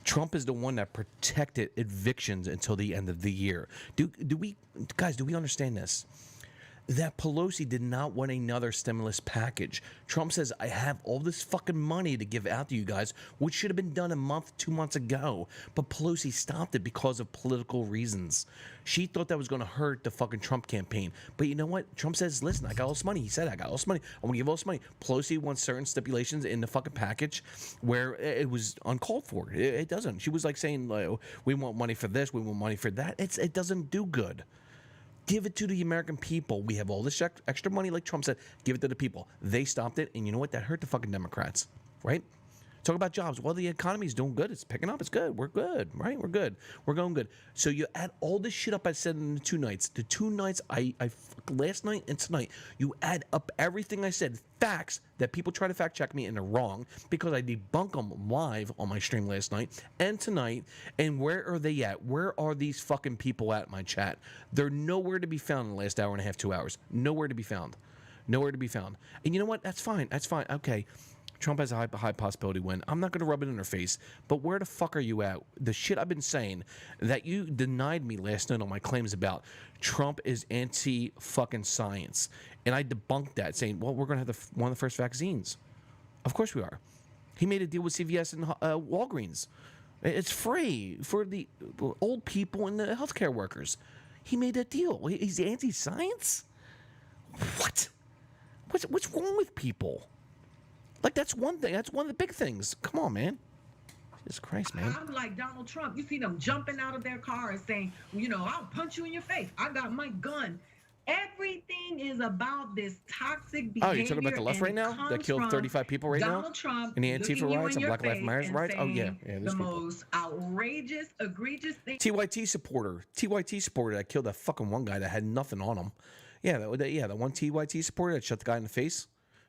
Trump is the one that protected evictions until the end of the year. Do we understand this? That Pelosi did not want another stimulus package. Trump says, I have all this fucking money to give out to you guys, which should have been done a month, 2 months ago. But Pelosi stopped it because of political reasons. She thought that was going to hurt the fucking Trump campaign. But you know what? Trump says, listen, I got all this money. He said, I got all this money. I'm going to give all this money. Pelosi wants certain stipulations in the fucking package where it was uncalled for. It doesn't. She was like saying, we want money for this, we want money for that. It doesn't do good. Give it to the American people. We have all this extra money, like Trump said. Give it to the people. They stopped it, and you know what? That hurt the fucking Democrats, right? Talk about jobs. Well, the economy's doing good. It's picking up. It's good. We're good, right? We're good. We're going good. So you add all this shit up I said in the 2 nights. The 2 nights, last night and tonight, you add up everything I said, facts that people try to fact check me and they're wrong because I debunk them live on my stream last night and tonight. And where are they at? Where are these fucking people at, my chat? They're nowhere to be found in the last hour and a half, 2 hours. Nowhere to be found. Nowhere to be found. And you know what? That's fine. That's fine. Okay. Trump has a high possibility win. I'm not going to rub it in her face, but where the fuck are you at? The shit I've been saying that you denied me last night on my claims about Trump is anti-fucking science. And I debunked that, saying, well, we're going to have one of the first vaccines. Of course we are. He made a deal with CVS and Walgreens. It's free for the old people and the healthcare workers. He made that deal. He's anti-science? What? What's wrong with people? Like, that's one thing. That's one of the big things. Come on, man. Jesus Christ, man. I'm like Donald Trump. You see them jumping out of their car and saying, I'll punch you in your face. I got my gun. Everything is about this toxic behavior. Oh, you're talking about the left right now? That killed 35 people right now? Donald Trump in the Antifa riots and Black Lives Matter riots? Oh, yeah. The most outrageous, egregious thing. TYT supporter that killed that fucking one guy that had nothing on him. Yeah, the one TYT supporter that shot the guy in the face.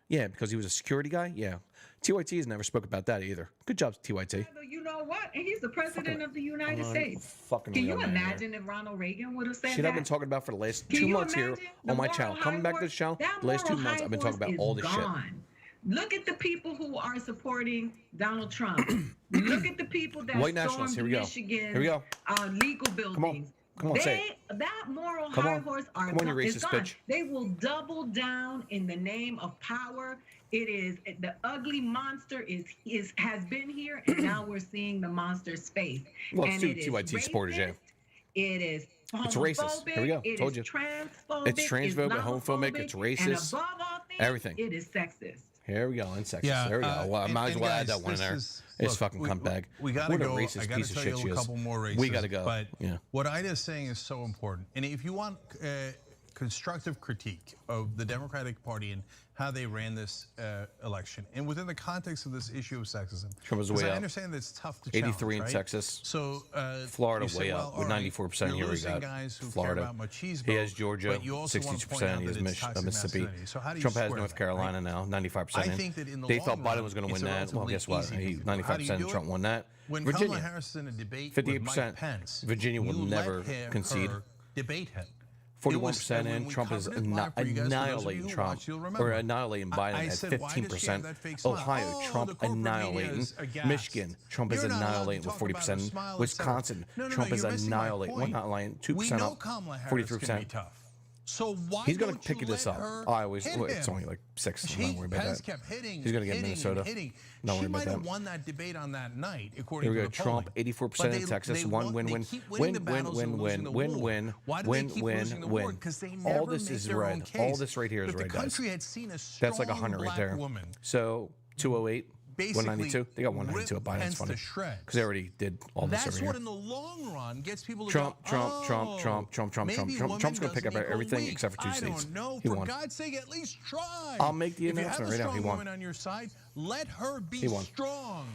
Yeah, because he was a security guy? Yeah. TYT has never spoke about that either. Good job, TYT. You know what? And he's the president of the United States. Fucking Can you imagine if Ronald Reagan would have said shit that? I've been talking about for the last 2 months here on my channel. Coming back to the channel, the last 2 months I've been talking about all this shit. Look at the people who are supporting Donald Trump. Look at the people that stormed Michigan legal buildings. Come on, say it. That moral high horse is gone. Bitch. They will double down in the name of power. It is the ugly monster has been here, and now we're seeing the monster's face. Well, and it's TYT supporters, yeah. It is homophobic. It's racist. Here we go. It Told is you. transphobic. It's transphobic, homophobic. It's racist. And above all things, everything. It is sexist. Here we go. And sexist. Yeah, there we go. Well, I might as well add that one in there. It's look, fucking cunt bag. We got to go. Racist I got piece to of tell shit you a couple more races. We got to go. But yeah. What Ida's saying is so important. And if you want constructive critique of the Democratic Party and how they ran this election, and within the context of this issue of sexism, Trump is way I out. understand that it's tough to 83 challenge, in right? Texas. So Florida way out with 94%. Here we got Florida. He has Georgia, 62%. He has Mississippi. So how do you Trump has square North that, Carolina now, 95%. I think that in the they long thought Biden run, was going to it's win a that. Well, guess what? relatively easy 95%. Trump won that. When Virginia, Kamala Harris is in a debate with 58%. Mike Pence, Virginia will you never let concede. her debate him. 41% in. Trump is annihilating Trump, or annihilating Biden at 15%. Ohio, Trump annihilating. Michigan, Trump is annihilating with 40%. Wisconsin, Trump is annihilating. Well, not lying, 2% up, 43%. So why he's going to pick this up. It's only like 6. Don't worry about Pence that. kept hitting. He's going to get Minnesota. Don't worry about She might that. have won that debate on that night, according Here we to go. the polling. Trump, 84% in Texas. Win. All this is red. All this right here is red, guys. That's like 100 right there. So 208. 192. They got 192 at Biden. It's funny because they already did all this over That's here. what in the long run gets people to Trump. go, Trump's going to pick up everything except for 2 states. I don't know. He For won. God's sake, at least try. I'll make the announcement right now. He If you have a strong won. woman on your side, let her be He won. strong.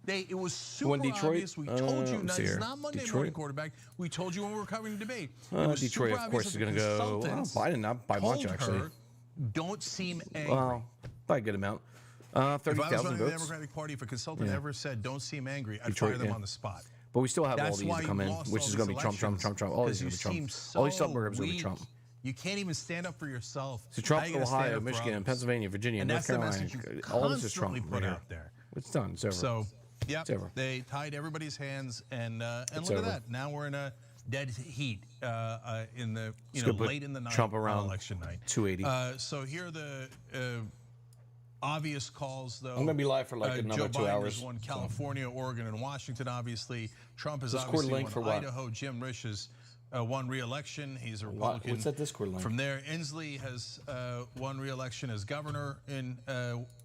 It was Who won super Detroit? obvious. We told you. Let's see It's here. not Monday Detroit? morning quarterback. We told you when we were covering the debate. It was Detroit, super of course, obvious is that going to the go. consultants Biden not by much told actually. her, don't seem angry. Well, by a good amount. If I was 30,000 running the votes. Democratic Party, if a consultant Yeah. ever said, don't seem angry, I'd Detroit, fire them yeah. on the spot. But we still have all That's these why to come you in, lost which all is going to these be Trump. All these elections, are going to be Trump. because you All these seem suburbs are going to be so Trump. You can't even stand up for yourself. So Trump, How you gonna stand Ohio, up for Michigan, others? Pennsylvania, Virginia, And North that's the Carolina. message you All this is Trump constantly put right out there. It's done. It's over. So, yep, It's over. they tied everybody's hands, and It's look over. at that. Now we're in a dead heat in the It's gonna put late in the night, Trump around on election night. 280. So here are the obvious calls, though. I'm gonna be live for like another Joe 2 Biden hours. has won California, Oregon, and Washington. Obviously, Trump has Discord obviously link won for what? Idaho. Jim Risch has won re-election. He's a What- Republican. what's that Discord link? From there, Inslee has won re-election as governor in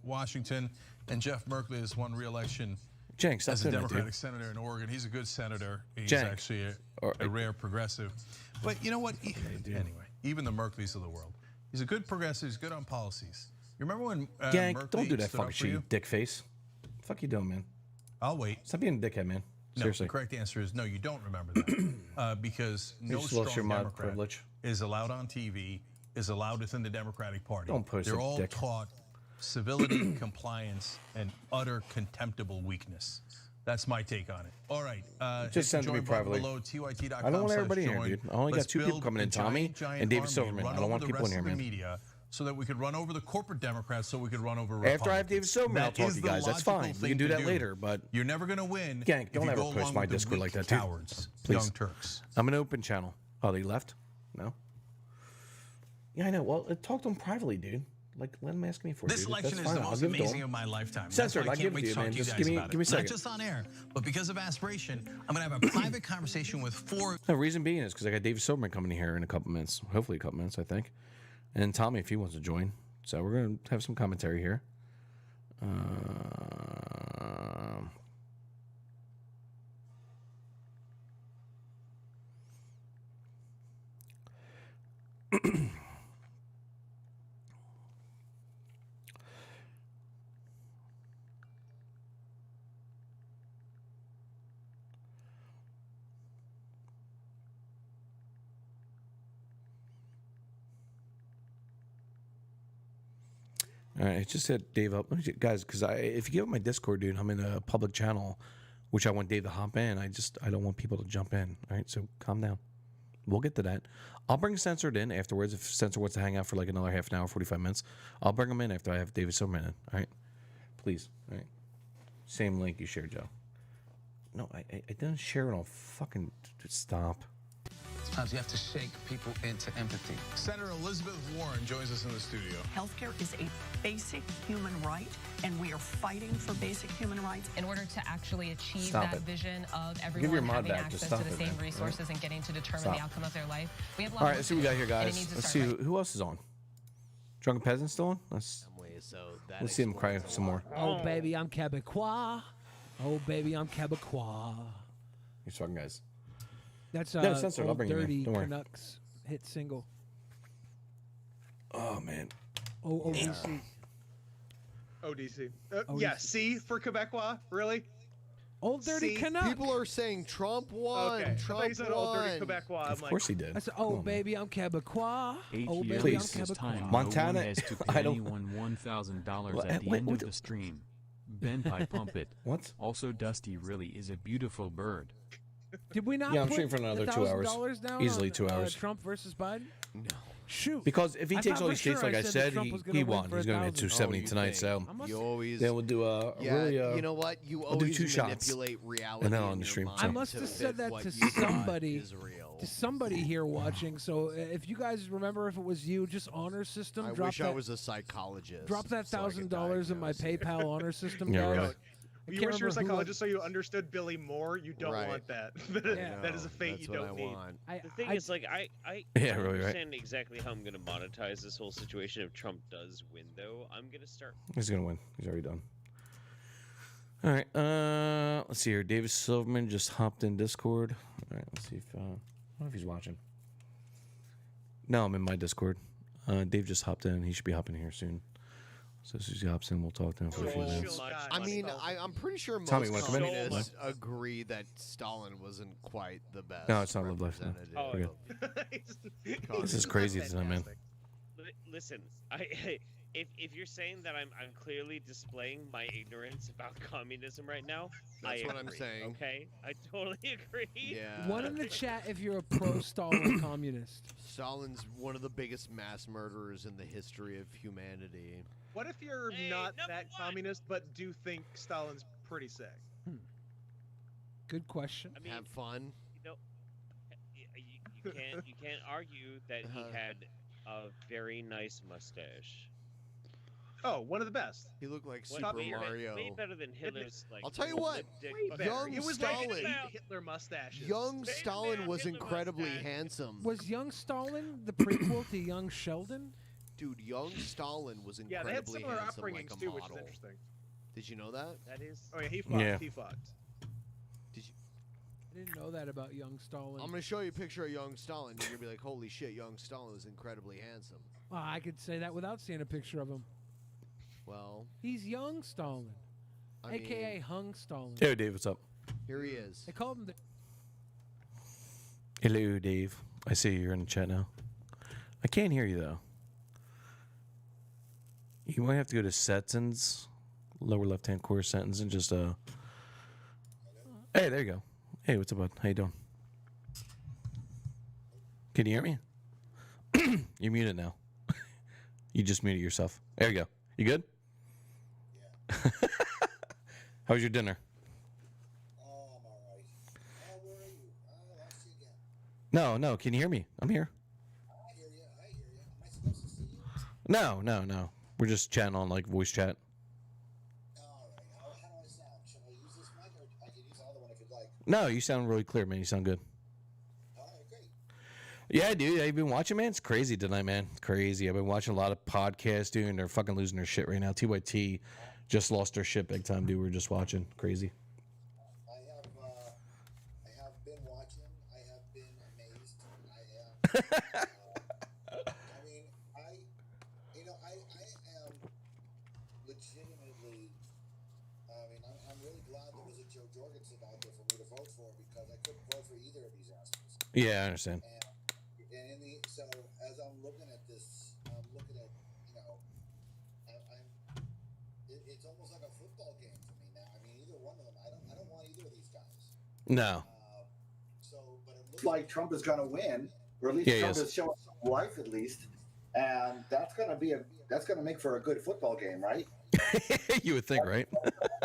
Washington, and Jeff Merkley has won re-election Jenks, as that's a in it, Democratic dude. senator in Oregon. He's a good senator. He's Jenk. actually a rare progressive. But you know what? Anyway, even the Merkleys of the world. He's a good progressive. He's good on policies. You remember when Gang, Merkley don't do that stood fucking up for shit, you you? dick face. Fuck you doing, man. I'll wait. Stop being a dickhead, man. No, Seriously. the correct answer is no, you don't remember that. Because You no just lost your strong mod Democrat privilege. is allowed on TV, is allowed within the Democratic Party. Don't push They're it, all dick. taught civility, compliance, and utter contemptible weakness. That's my take on it. All right. Just send it to me privately. Below, tyt.com/join. I don't want everybody in here, dude. I only got Let's 2 people build coming in, a Tommy giant and David army Silverman. run I don't over want the people in rest here, of the man. media, so that we could run over the corporate Democrats, so we could run over After I have David Republicans. Silverman, I'll That talk is to you the guys. That's logical fine. We thing can do to that later, but you're never going to win. Gang, if don't you ever go push along my with the Discord weak like that, dude. cowards, Please. Young Turks. I'm an open channel. Oh, they left? No? Yeah, I know. Well, talk to him privately, dude. Like, let him ask me for it. This dude. election That's is fine. the I'll most give it to amazing him. of my lifetime. That's Censored. why I I'll can't give it wait to you, talk man. to Just guys give me about a it. second. Not just on air, but because of aspiration, I'm going to have a private conversation with 4. The reason being is because I got David Silverman coming in here in a couple minutes. Hopefully a couple minutes, I think. And then Tommy, if he wants to join. So we're going to have some commentary here. All right, it just said Dave up, guys. Because if you give up my Discord, dude, I'm in a public channel, which I want Dave to hop in. I don't want people to jump in. All right, so calm down. We'll get to that. I'll bring Censored in afterwards if Censored wants to hang out for like another half an hour, 45 minutes. I'll bring him in after I have David Silverman in. All right, please. All right, same link you shared, Joe. No, I didn't share it all. Fucking stop. Sometimes you have to shake people into empathy. Senator Elizabeth Warren joins us in the studio. Healthcare is a basic human right, and we are fighting for basic human rights. In order to actually achieve Stop that it. vision of your everyone mod having back. Just access to stop the it, same man. resources Right. and getting to determine Stop. the outcome of their life, we have a lot All of right, work let's see to what we got do, here, and it guys. needs to Let's start see right. who else is on. Drunken Peasant still on? Let's see him cry some more. Oh, baby, I'm Quebecois. Oh, baby, I'm Quebecois. You're talking, guys. That's No, Censored. I'll Old bring him in. Dirty Don't worry. Canucks hit single. Oh man. ODC. ODC. ODC. Yeah, C for Quebecois? Really? Old Dirty See? Canuck. People are saying Trump won. Okay. I Trump thought you said Old Dirty won. Quebecois. I'm Of like, course he did. I said, oh, baby, I'm Quebecois. Oh, baby, Please. I'm Quebecois. Montana, No one has to I pay don't- anyone $1,000 What- at the wait, end what of the stream. Ben Pie Pump It. What? Also, Dusty really is a beautiful bird. Did we not Yeah, I'm put streaming for another the 2 hours. $1,000 down Easily on, 2 hours. Trump versus Biden? No. Shoot. Because if he I takes thought all for these states, sure like I that said, Trump was gonna he win won. for He's going to get 1,000. 270 Oh, you tonight. think. So You always. then we'll do a Yeah, really. you know what? You we'll always do 2 shots. manipulate reality. And then in on the your stream. mind I must to have fit said that what to you thought somebody. is real. To somebody here watching. So if you guys remember, if it was you, just honor system. I drop wish that, I was a psychologist. Drop that so I could $1,000 in my diagnose it. PayPal honor system. Yeah, guys. right. I You can't wish you were a remember who psychologist so you understood Billy Moore. You don't Right. want that. Yeah. That is a fate That's you what don't I need. want. The thing is, like, I Yeah, don't really, right. understand exactly how I'm going to monetize this whole situation if Trump does win, though. I'm going to start. He's going to win. He's already done. All right. Let's see here. David Silverman just hopped in Discord. All right. Let's see if I don't know if he's watching. No, I'm in my Discord. Dave just hopped in. He should be hopping here soon. So as soon as he hops in, we'll talk to him for a few minutes. I mean, I'm pretty sure most Tommy, wanna come in? communists agree that Stalin wasn't quite the best. No, it's not Live Life. No. representative We're good. of This is crazy tonight, man. Listen, if you're saying that I'm clearly displaying my ignorance about communism right now, That's I what I'm agree, saying. Okay, I totally agree. Yeah. One in the chat if you're a pro-Stalin communist. Stalin's one of the biggest mass murderers in the history of humanity. What if you're not that communist, but do think Stalin's pretty sick? Good question. I mean, Have fun. You know, you can't argue that he had a very nice mustache. Oh, one of the best. He looked like What, Super way Mario. Way better than Hitler's. Like, I'll tell you what, lip-dick Way better. young It was Stalin. like Hitler mustaches. Young Stalin was incredibly handsome. Was young Stalin the prequel to young Sheldon? Dude, young Stalin was Yeah, they had incredibly similar handsome, like upbringings a too, which model. is interesting. Did you know that? That is. Oh yeah, he fucked. Yeah. He fucked. Did you? I didn't know that about young Stalin. I'm gonna show you a picture of young Stalin. You're gonna be like, "Holy shit, young Stalin was incredibly handsome." Well, I could say that without seeing a picture of him. Well, He's young Stalin, I aka mean, Hung Stalin. Hey, Dave, what's up? here he is. They called him the Hello, Dave. I see you're in the chat now. I can't hear you though. You might have to go to settings, lower left-hand corner settings, and just Hey, there you go. Hey, what's up, bud? How you doing? Can you hear me? You're muted now. You just muted yourself. There you go. You good? Yeah. How was your dinner? I'm all right. Oh, where are you? I lost you again. No. Can you hear me? I'm here. I hear you. Am I supposed to see you? No. We're just chatting on like voice chat. All right. How do I sound? Should I use this mic or I can use the other one if you'd like? No, you sound really clear, man. You sound good. All right, great. Yeah, dude. I've been watching, man. It's crazy tonight, man. It's crazy. I've been watching a lot of podcasts, dude, and they're fucking losing their shit right now. TYT just lost their shit big time, dude. We're just watching. Crazy. I have been watching. I have been amazed. I have. I mean, I am legitimately. I mean, I'm really glad there was a Joe Jorgensen out there for me to vote for because I couldn't vote for either of these assholes. Yeah, I understand. And so as I'm looking at this, I'm looking at, it's almost like a football game for me now. I mean, either one of them. I don't want either of these guys. No. But it looks like Trump is going to win, or at least Yeah, Trump yes. is showing some life at least, and that's going to make for a good football game, right? You would think, right?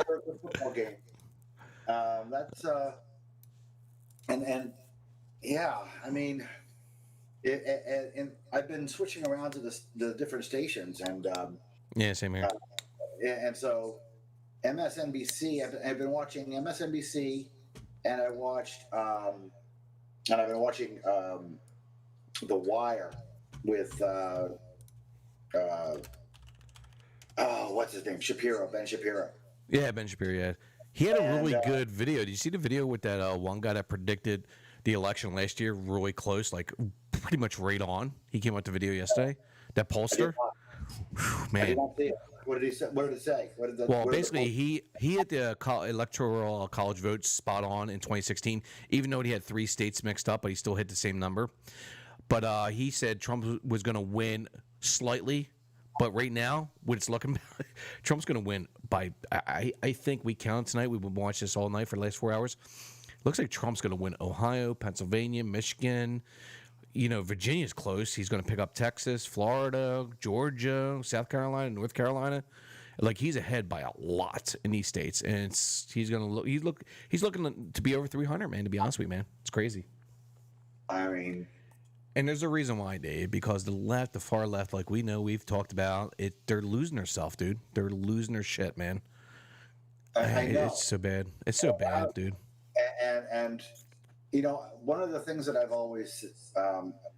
For a good football game. And yeah, I mean, and I've been switching around to the different stations, and Yeah, same here. and so MSNBC. I've been watching MSNBC, and I've been watching The Wire with what's his name? Ben Shapiro. Yeah, Ben Shapiro. Yeah, he had a really good video. Did you see the video with that one guy that predicted the election last year really close, like pretty much right on? He came out with the video yesterday. That pollster. Whew, man. I did not see it. What did he say? What did it say? Basically, he hit the electoral college votes spot on in 2016, even though he had 3 states mixed up, but he still hit the same number. But he said Trump was going to win slightly, but right now, what it's looking, Trump's going to win by. I think we count tonight. We've been watching this all night for the last 4 hours. Looks like Trump's going to win Ohio, Pennsylvania, Michigan. Virginia's close. He's going to pick up Texas, Florida, Georgia, South Carolina, North Carolina. Like, he's ahead by a lot in these states, and he's going to look. He's looking to be over 300, man. To be honest with you, man, it's crazy. I mean, and there's a reason why, Dave. Because the left, the far left, like we know, we've talked about it. They're losing themselves, dude. They're losing their shit, man. I know. It's so bad. It's so bad, dude. And one of the things that I've always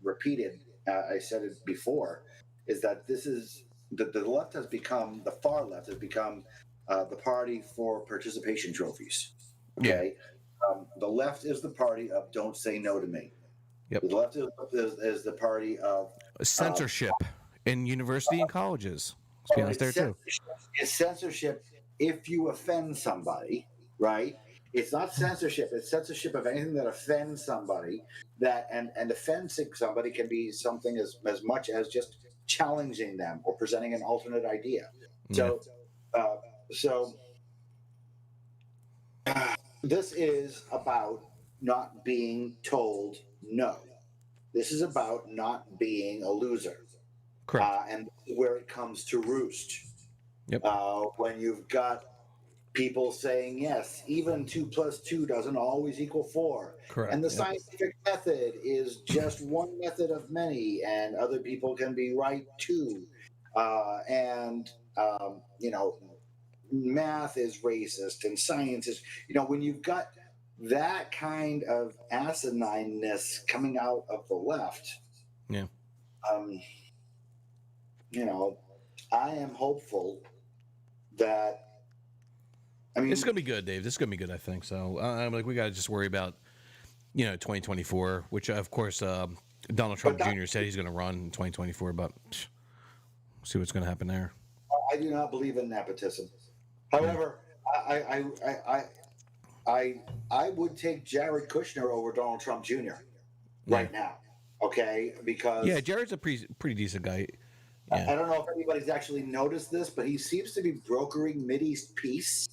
repeated, I said it before, is that this is the left has become, the far left has become the party for participation trophies. Okay, the left is the party of don't say no to me. Yep. The left is the party of censorship in university and colleges. Let's be honest there too. It's censorship if you offend somebody, right? It's not censorship. It's censorship of anything that offends somebody. And offending somebody can be something as much as just challenging them or presenting an alternate idea. So, this is about not being told no. This is about not being a loser. Correct. And where it comes to roost. Yep. When you've got people saying, yes, even 2 + 2 doesn't always equal 4. Correct. And the Yep. scientific method is just one method of many, and other people can be right too. Math is racist and science is, when you've got that kind of asinineness coming out of the left. Yeah. I am hopeful that. It's gonna be good, Dave. This is gonna be good, I think. So I'm we gotta just worry about, 2024, which of course Donald Trump Jr. said he's gonna run in 2024, but see what's gonna happen there. I do not believe in nepotism. However, I would take Jared Kushner over Donald Trump Jr. right now. Okay, because Jared's a pretty decent guy. I don't know if anybody's actually noticed this, but he seems to be brokering Mideast peace.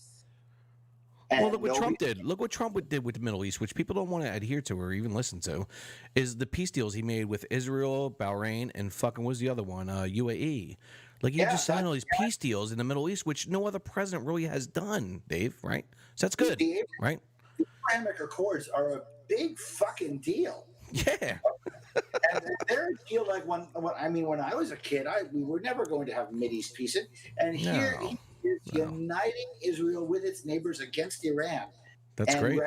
Well, look what Trump did. Look what Trump did with the Middle East, which people don't want to adhere to or even listen to, is the peace deals he made with Israel, Bahrain, and fucking what's the other one? UAE. Like he just signed all these peace deals in the Middle East, which no other president really has done, Dave. Right? So that's good, right? The Abrahamic Accords are a big fucking deal. Yeah. And they're a deal like when I was a kid, we were never going to have Mideast peace, and here he is uniting Israel with its neighbors against Iran. That's great.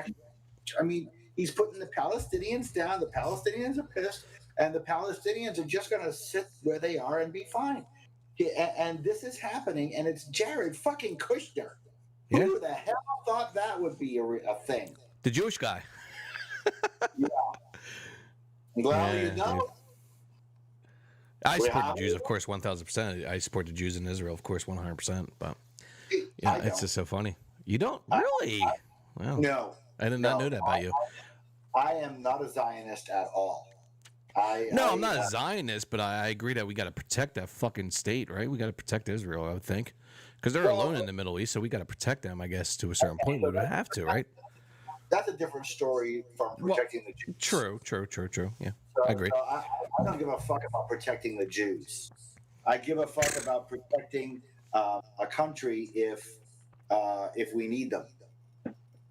He's putting the Palestinians down. The Palestinians are pissed, and the Palestinians are just going to sit where they are and be fine. And this is happening, and it's Jared fucking Kushner. Yeah. Who the hell thought that would be a thing? The Jewish guy. Yeah. Well, you know. I support the Jews, of course, 1,000%. I support the Jews in Israel, of course, 100%. But it's just so funny. You don't really? Wow. No, I did not know that about you. I am not a Zionist at all. I'm not a Zionist, but I agree that we got to protect that fucking state, right? We got to protect Israel, I would think, because they're alone in the Middle East, so we got to protect them, I guess, to a certain point. We would have to, right? That's a different story from protecting the Jews. True. Yeah, I agree. So I don't give a fuck about protecting the Jews. I give a fuck about protecting a country if we need them.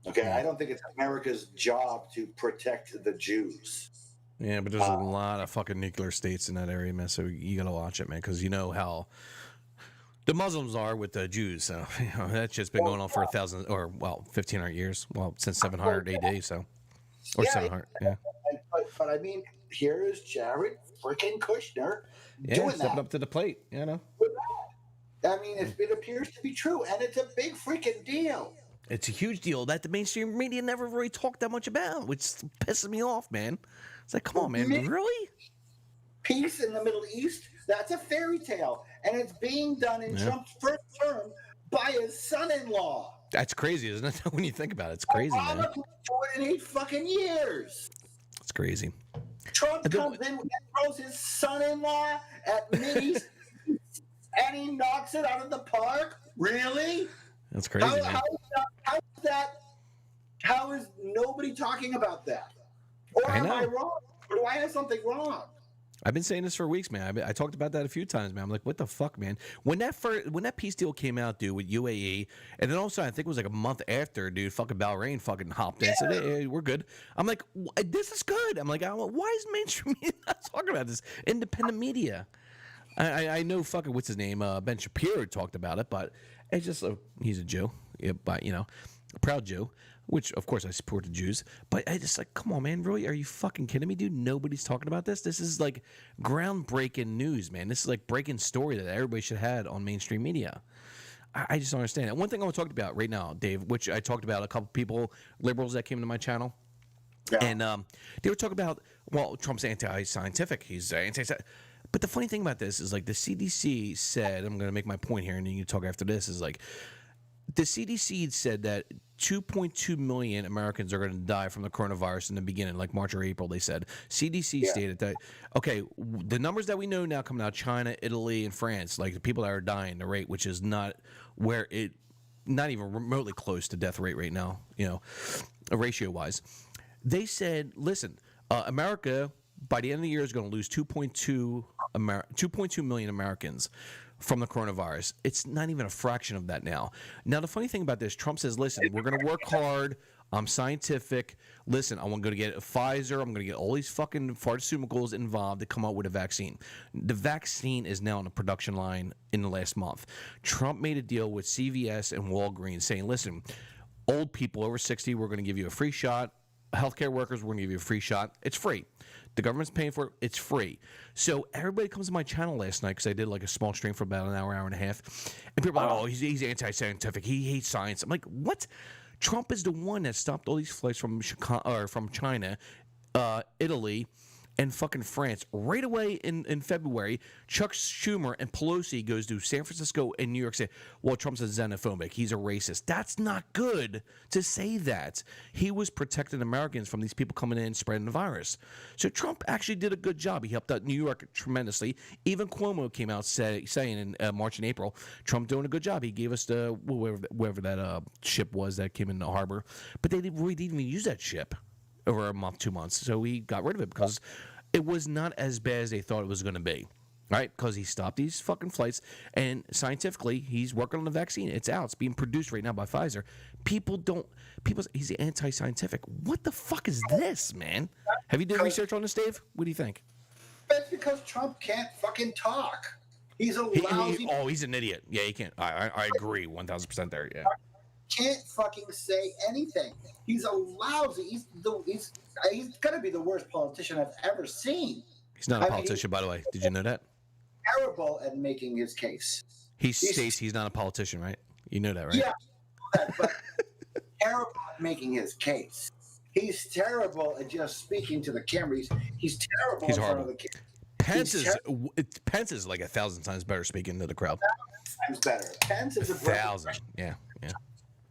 Okay, I don't think it's America's job to protect the Jews. Yeah, but there's a lot of fucking nuclear states in that area, man. So you gotta watch it, man, because you know how the Muslims are with the Jews. So that's just been going on for 1,500 years. Well, since 700 AD, so 700. Yeah. But I mean, here is Jared freaking Kushner doing stepping that. up to the plate. Yeah, I know. I mean, it appears to be true, and it's a big freaking deal. It's a huge deal that the mainstream media never really talked that much about, which pisses me off, man. It's like, come on, man, really? Peace in the Middle East? That's a fairy tale, and it's being done in Trump's first term by his son-in-law. That's crazy, isn't it? When you think about it, it's crazy, man. For 8 fucking years. It's crazy. Trump comes in and throws his son-in-law at Mideast, and he knocks it out of the park. Really? That's crazy, man. How is nobody talking about that? Or am I wrong? Or do I have something wrong? I've been saying this for weeks, man. I talked about that a few times, man. I'm like, what the fuck, man? When that peace deal came out, dude, with UAE, and then also I think it was like a month after, dude, fucking Bahrain fucking hopped in and said, hey, we're good. I'm like, this is good. I'm like, why is mainstream media not talking about this? Independent media. I know fucking what's his name, Ben Shapiro talked about it, but it's just he's a Jew, but a proud Jew. Which, of course, I support the Jews. But I just like, come on, man. Really? Are you fucking kidding me, dude? Nobody's talking about this? This is like groundbreaking news, man. This is like breaking story that everybody should have had on mainstream media. I just don't understand it. One thing I want to talk about right now, Dave, which I talked about a couple people, liberals that came to my channel. Yeah. And they were talking about, well, Trump's anti-scientific. He's anti-scientific. But the funny thing about this is like the CDC said, I'm going to make my point here and then you talk after this, is like, the CDC said that 2.2 million Americans are going to die from the coronavirus in the beginning, like March or April, they said. CDC stated that, okay, the numbers that we know now coming out of China, Italy, and France, like the people that are dying, the rate, which is not where it, not even remotely close to death rate right now, ratio-wise. They said, listen, America, by the end of the year, is going to lose 2.2 million Americans from the coronavirus. It's not even a fraction of that now. Now, the funny thing about this, Trump says, listen, we're going to work hard. I'm scientific. Listen, I'm going to get Pfizer. I'm going to get all these fucking pharmaceuticals involved to come out with a vaccine. The vaccine is now on the production line in the last month. Trump made a deal with CVS and Walgreens saying, listen, old people over 60, we're going to give you a free shot. Healthcare workers, we're going to give you a free shot. It's free. The government's paying for it. It's free. So everybody comes to my channel last night because I did like a small stream for about an hour and a half. And people are like, oh, he's anti-scientific. He hates science. I'm like, what? Trump is the one that stopped all these flights from China, Italy, and fucking France right away in February. Chuck Schumer and Pelosi goes to San Francisco and New York, say, well, Trump's a xenophobic. He's a racist. That's not good to say that. He was protecting Americans from these people coming in and spreading the virus. So Trump actually did a good job. He helped out New York tremendously. Even Cuomo came out saying in March and April, Trump doing a good job. He gave us the, wherever that ship was that came in the harbor. But they didn't even use that ship over a month, 2 months. So he got rid of it because it was not as bad as they thought it was going to be, right? Because he stopped these fucking flights, and scientifically, he's working on the vaccine. It's out. It's being produced right now by Pfizer. He's anti-scientific. What the fuck is this, man? Have you done research on this, Dave? What do you think? It's because Trump can't fucking talk. He's a lousy... he's an idiot. Yeah, he can't. I agree 1,000% there, yeah. Can't fucking say anything. He's a lousy. He's gonna be the worst politician I've ever seen. He's not a politician, by the way. Did you know that? Terrible at making his case. He states he's not a politician, right? You know that, right? Yeah, but terrible at making his case. He's terrible at just speaking to the camera. He's terrible in front of the camera. Pence is like 1,000 times better speaking to the crowd. 1,000 times better. Pence is 1,000. Yeah.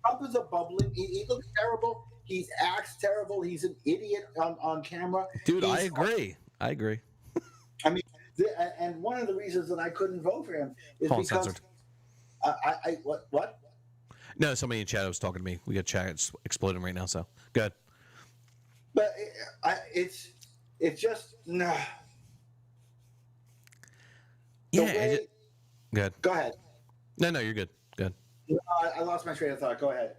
Trump is a bubbling. He looks terrible. He acts terrible. He's an idiot on camera. Dude, I agree. I mean, and one of the reasons that I couldn't vote for him is because what? No, somebody in chat was talking to me. We got chat exploding right now. So go ahead. But it's just no. Yeah. Good. Go ahead. No, you're good. Good. I lost my train of thought. Go ahead.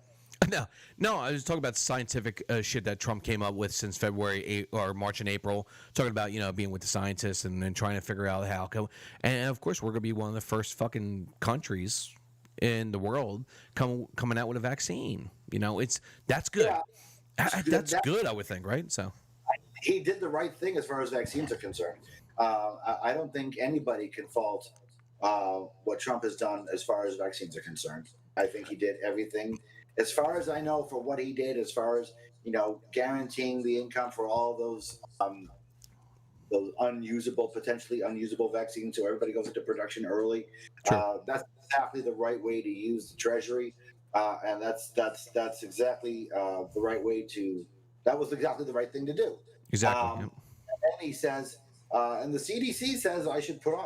No, I was talking about scientific shit that Trump came up with since February or March and April, talking about, being with the scientists and then trying to figure out how. And of course, we're going to be one of the first fucking countries in the world coming out with a vaccine. That's good. Yeah. That's good, I would think, right? So he did the right thing as far as vaccines are concerned. I don't think anybody can fault what Trump has done as far as vaccines are concerned. I think he did everything, as far as I know, for what he did, as far as, guaranteeing the income for all those potentially unusable vaccines, so everybody goes into production early. Sure. That's exactly the right way to use the Treasury, and that's exactly the right way to. That was exactly the right thing to do. Exactly. And he says. And the CDC says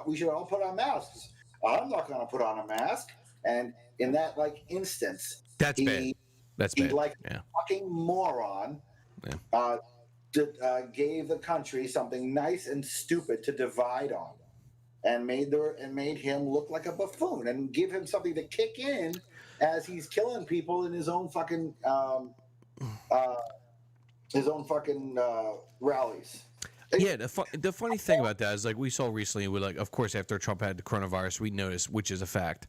we should all put on masks. I'm not going to put on a mask. And in that instance, that's bad. That's bad. Like a fucking moron, gave the country something nice and stupid to divide on, and made him look like a buffoon, and give him something to kick in as he's killing people in his own fucking rallies. Yeah, the funny thing about that is, we saw recently, of course, after Trump had the coronavirus, we noticed, which is a fact.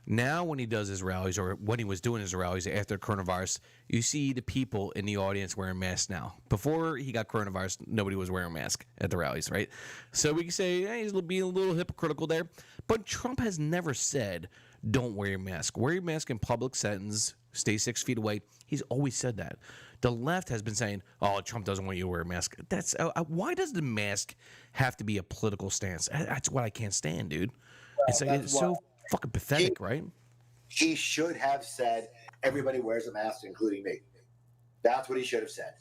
Now, when he does his rallies, or when he was doing his rallies after coronavirus, you see the people in the audience wearing masks now. Before he got coronavirus, nobody was wearing a mask at the rallies, right? So we can say, hey, he's being a little hypocritical there. But Trump has never said, don't wear your mask. Wear your mask in public settings. Stay 6 feet away. He's always said that. The left has been saying, oh, Trump doesn't want you to wear a mask. That's why does the mask have to be a political stance? That's what I can't stand, dude. It's so fucking pathetic, right? he should have said, everybody wears a mask, including me. That's what he should have said.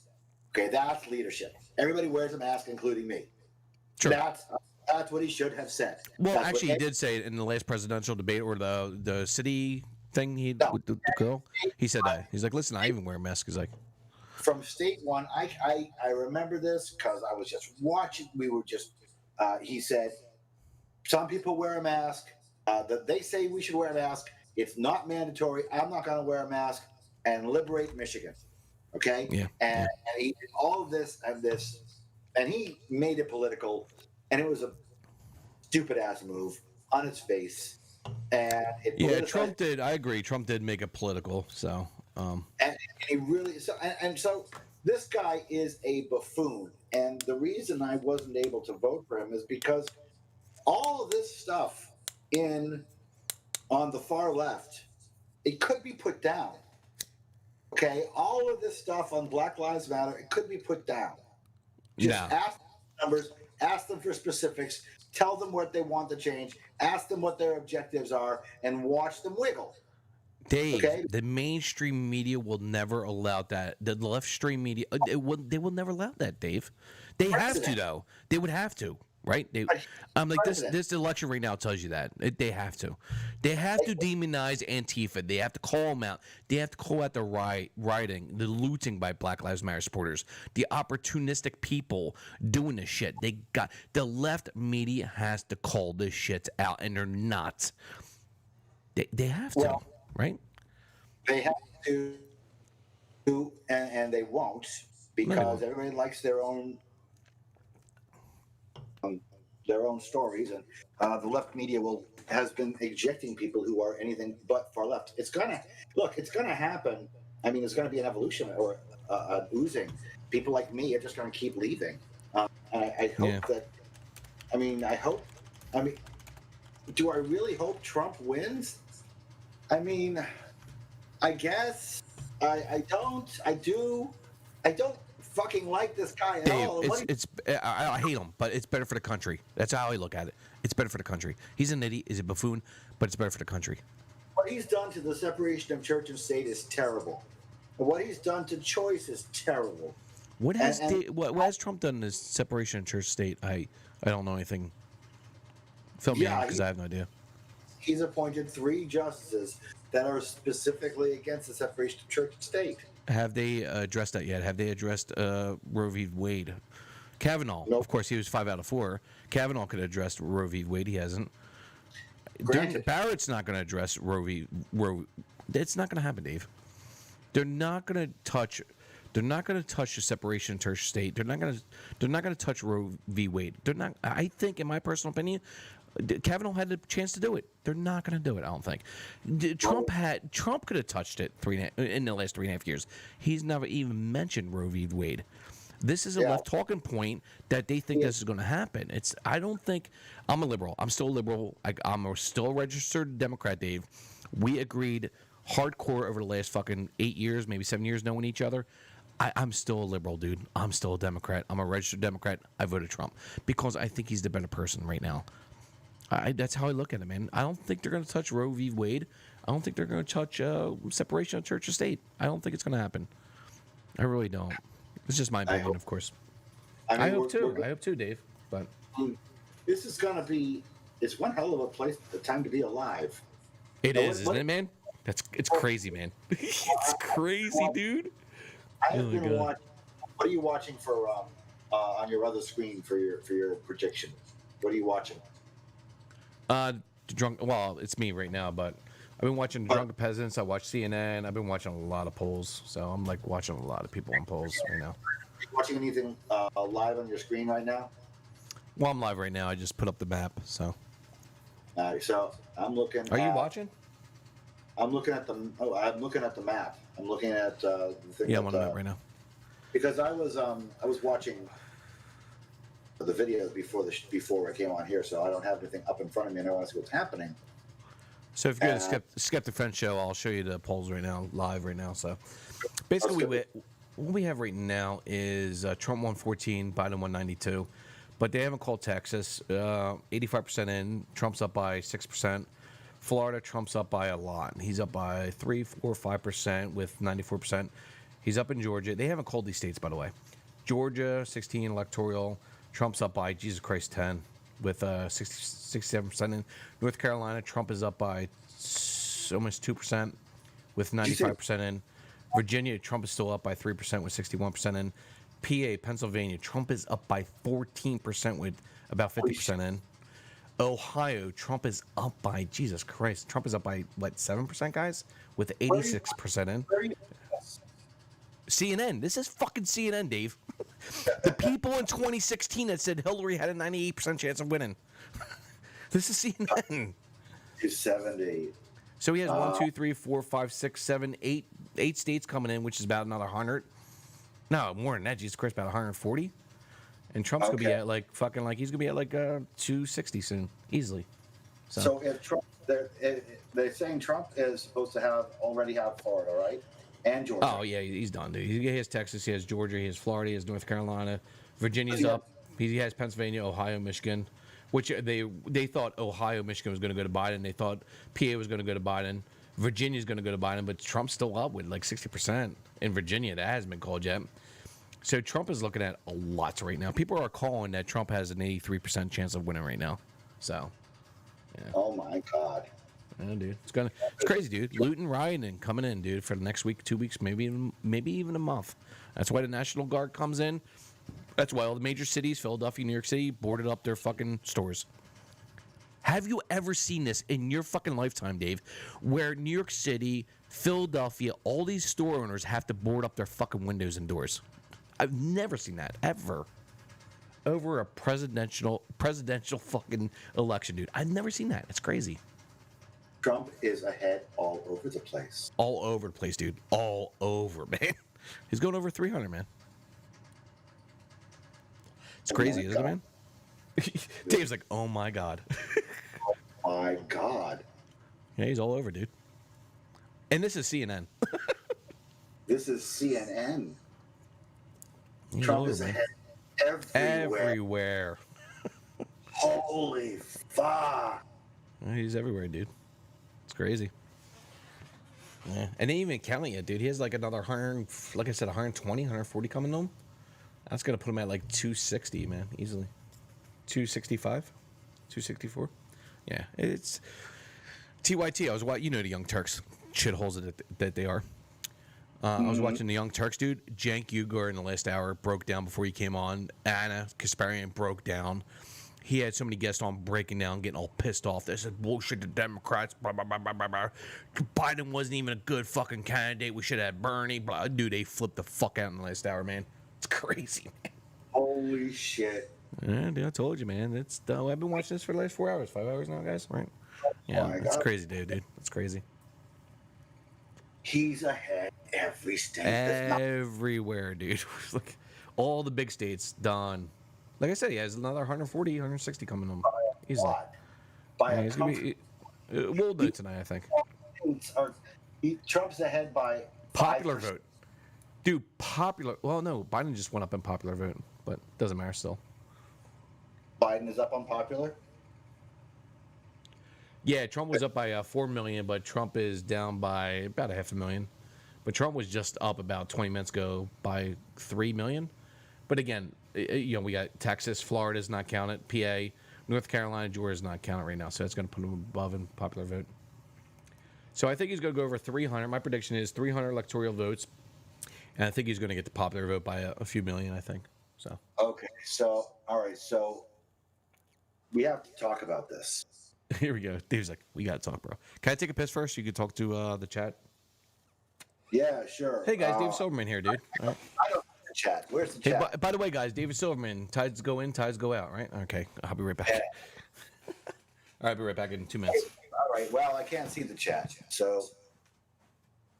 Okay, that's leadership. Everybody wears a mask, including me. Sure. That's what he should have said. Well, That's actually, what he did say it in the last presidential debate or the city thing with the girl. He said that. He's like, listen, I even wear a mask. He's like, from state one, I remember this because I was just watching. We were just, he said, some people wear a mask. They say we should wear a mask. It's not mandatory. I'm not going to wear a mask, and liberate Michigan. Okay? Yeah. And he did all of this, and he made it political, and it was a stupid ass move on its face. And it Trump did. I agree. Trump did make it political. So, and he really so this guy is a buffoon. And the reason I wasn't able to vote for him is because all of this stuff on the far left, it could be put down. Okay, all of this stuff on Black Lives Matter, it could be put down. Just ask for numbers, ask them for specifics, tell them what they want to change, ask them what their objectives are, and watch them wiggle. Dave, the mainstream media will never allow that. The left stream media, they will never allow that, Dave. They have to, though. They would have to, right? This election right now tells you that. They have to. They have to demonize Antifa. They have to call them out. They have to call out the rioting, the looting by Black Lives Matter supporters, the opportunistic people doing this shit. The left media has to call this shit out, and they're not. They have to, right? They have to, and they won't, because everybody likes their own stories, and the left media has been ejecting people who are anything but far left. It's gonna happen. I mean, it's gonna be an evolution or an oozing. People like me are just gonna keep leaving, and I hope that. I mean, do I really hope Trump wins? I mean, I guess I don't. I do. I don't fucking like this guy at all. I hate him, but it's better for the country. That's how I look at it. It's better for the country. He's an idiot. He's a buffoon, but it's better for the country. What he's done to the separation of church and state is terrible. And what he's done to choice is terrible. What has Trump done to separation of church state? I don't know anything. Fill me in, because I have no idea. He's appointed 3 justices that are specifically against the separation of church and state. Have they addressed that yet? Have they addressed Roe v. Wade? Kavanaugh, of course, he was 5 out of 4. Kavanaugh could address Roe v. Wade. He hasn't. Barrett's not going to address Roe. It's not going to happen, Dave. They're not going to touch. They're not going to touch the separation of church state. They're not going to touch Roe v. Wade. They're not. I think, in my personal opinion, Kavanaugh had a chance to do it. They're not going to do it. I don't think. Trump could have touched it in the last 3.5 years. He's never even mentioned Roe v. Wade. This is a left talking point that they think this is going to happen. I don't think. I'm a liberal. I'm still a liberal. I'm still a registered Democrat, Dave. We agreed hardcore over the last fucking 8 years, maybe 7 years, knowing each other. I'm still a liberal, dude. I'm still a Democrat. I'm a registered Democrat. I voted Trump because I think he's the better person right now. That's how I look at it, man. I don't think they're going to touch Roe v. Wade. I don't think they're going to touch separation of church and state. I don't think it's going to happen. I really don't. It's just my opinion, of course. I hope too. I hope too, Dave. But this is going to be. It's one hell of a place. The time to be alive. It is, isn't it, man? It's crazy, man. It's crazy, dude. I have been watching. What are you watching for on your other screen for your prediction? What are you watching? Well, it's me right now, but I've been watching Drunken Peasants. I watch CNN. I've been watching a lot of polls, so I'm like watching a lot of people on polls right now. Are you watching anything live on your screen right now? Well, I'm live right now. I just put up the map, so. So I'm looking. Are you watching? I'm looking at the. Oh, I'm looking at the map. I'm looking at the thing. Yeah, I'm on the map right now. Because I was watching the videos before I came on here, so I don't have anything up in front of me. I don't want to see what's happening. So if you go to Skeptic Friend Show, I'll show you the polls right now, live right now. So basically, what we have right now is Trump 114, Biden 192, but they haven't called Texas. 85% in. Trump's up by 6%. Florida, Trump's up by a lot. He's up by 3, 4, 5% with 94%. He's up in Georgia. They haven't called these states, by the way. Georgia, 16 electoral. Trump's up by, Jesus Christ, 10 with 67%. In North Carolina, Trump is up by almost 2% with 95% in. Virginia, Trump is still up by 3% with 61% in. PA, Pennsylvania, Trump is up by 14% with about 50% in. Ohio, Trump is up by, Jesus Christ, Trump is up by, what, 7%, guys? With 86% in. CNN, this is fucking CNN, Dave. The people in 2016 that said Hillary had a 98% chance of winning. This is CNN. 270. So he has 1, 2, 3, 4, 5, 6, 7, 8 states coming in, which is about another 100. No, more than that. Jesus Christ, about 140. And Trump's gonna be at like fucking like he's gonna be at like 260 soon, easily. So if Trump, they're saying Trump is supposed to already have Florida, right? And Georgia. Oh yeah, he's done, dude. He has Texas, he has Georgia, he has Florida, he has North Carolina, Virginia's up. He has Pennsylvania, Ohio, Michigan, which they thought Ohio, Michigan was going to go to Biden. They thought PA was going to go to Biden. Virginia's going to go to Biden, but Trump's still up with like 60% in Virginia. That hasn't been called yet. So Trump is looking at a lot right now. People are calling that Trump has an 83% chance of winning right now. So, yeah. Oh my God. Yeah, dude. It's crazy, dude. Looting, rioting, and coming in, dude, for the next week, 2 weeks, maybe even a month. That's why the National Guard comes in. That's why all the major cities, Philadelphia, New York City, boarded up their fucking stores. Have you ever seen this in your fucking lifetime, Dave, where New York City, Philadelphia, all these store owners have to board up their fucking windows and doors? I've never seen that, ever. Over a presidential fucking election, dude. I've never seen that. It's crazy. Trump is ahead all over the place. All over the place, dude. All over, man. He's going over 300, man. It's crazy, isn't it, man? Dave's like, oh my God. Oh my God. Yeah, he's all over, dude. And this is CNN. This is CNN. He's Trump all is over, man. ahead everywhere. Holy fuck. Yeah, he's everywhere, dude. It's crazy. Yeah. And they ain't even counting it, dude. He has like another 100, like I said, 120, 140 coming to him. That's going to put him at like 260, man, easily. 265? 264? Yeah, it's TYT. I was watching, you know, the Young Turks, shitholes that they are. I was watching the Young Turks, dude. Cenk Uygur in the last hour broke down before he came on. Anna Kasparian broke down. He had so many guests on breaking down, getting all pissed off. They said, bullshit, the Democrats, blah, blah, blah, blah, blah, blah. Biden wasn't even a good fucking candidate. We should have had Bernie. Blah. Dude, they flipped the fuck out in the last hour, man. It's crazy, man. Holy shit. Yeah, dude, I told you, man. I've been watching this for the last 4 hours, 5 hours now, guys, right? Yeah, it's crazy, dude. It's crazy. He's ahead every state. Everywhere, dude. Like, all the big states done. Like I said, he has another 140, 160 coming on. Easily. By he's gonna be, we'll do it tonight, I think. Trump's ahead by popular vote. Dude, popular. Well, no, Biden just went up in popular vote, but doesn't matter still. Biden is up on popular? Yeah, Trump was up by 4 million, but Trump is down by about 500,000. But Trump was just up about 20 minutes ago by 3 million. But again, you know, we got Texas, Florida's not counted, PA, North Carolina, Georgia's not counted right now, so that's going to put him above in popular vote. So I think he's going to go over 300. My prediction is 300 electoral votes, and I think he's going to get the popular vote by a few million, I think. So. Okay, so, all right, so we have to talk about this. Here we go. Dave's like, we got to talk, bro. Can I take a piss first? You can talk to the chat. Yeah, sure. Hey, guys, Dave Silverman here, dude. All right. I don't have the chat. Where's the chat? Hey, by the way, guys, David Silverman, tides go in, tides go out, right? Okay, I'll be right back. All right, I'll be right back in 2 minutes. All right, well, I can't see the chat, so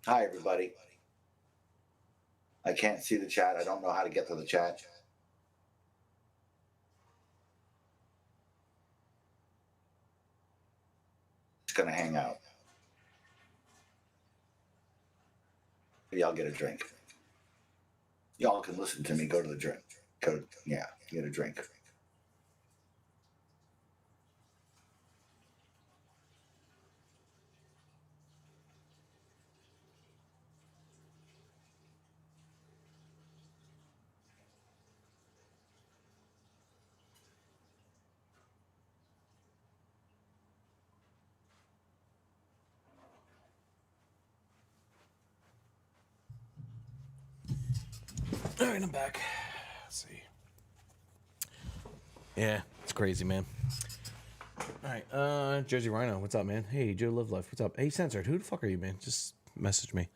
hi, everybody. I can't see the chat. I don't know how to get to the chat. It's going to hang out. Maybe I'll get a drink. Y'all can listen to me. Go to the drink. Get a drink. All right, I'm back. Let's see. Yeah, it's crazy, man. All right, Jersey Rhino, what's up, man? Hey, Joe Live Life, what's up? Hey, Censored, who the fuck are you, man? Just message me.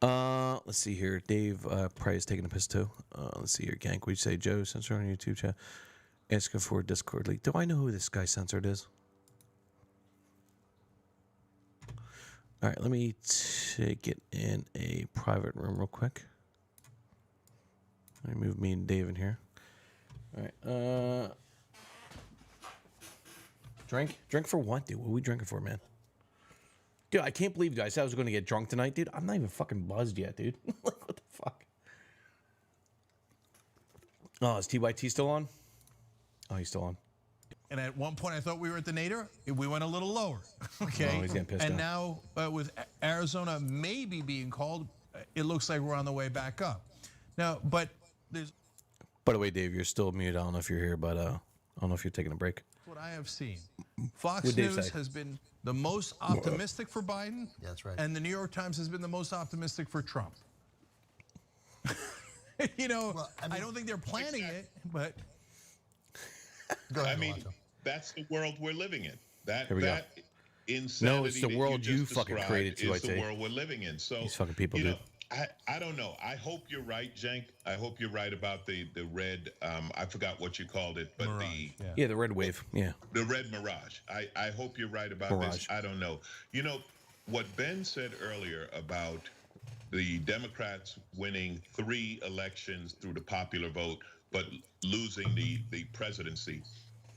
Let's see here. Dave probably is taking a piss too. Let's see here, Gank. Would you say Joe Censored on YouTube chat? Asking for a Discord link. Do I know who this guy Censored is? All right, let me take it in a private room real quick. Let me move me and Dave in here. All right. Drink for what, dude? What are we drinking for, man? Dude, I can't believe, guys, I was going to get drunk tonight, dude. I'm not even fucking buzzed yet, dude. Like, what the fuck? Oh, is TYT still on? Oh, he's still on. And at one point, I thought we were at the nadir. We went a little lower. Okay. Oh, he's getting pissed and off. now, with Arizona maybe being called, it looks like we're on the way back up. Now, but there's. By the way, Dave, you're still muted. I don't know if you're here, but I don't know if you're taking a break. What I have seen. Fox What'd Dave News say? has been the most optimistic for Biden. That's right. And the New York Times has been the most optimistic for Trump. You know, well, I don't think they're planning it, but. Go ahead, I mean, that's the world we're living in. That insanity. No, it's the world you fucking created, is the world we're living in. So these fucking people, you dude. know, I don't know. I hope you're right, Cenk. I hope you're right about the red. I forgot what you called it, but Mirage, the red wave. Yeah. The red mirage. I hope you're right about this. I don't know. You know what Ben said earlier about the Democrats winning 3 elections through the popular vote, but losing the presidency.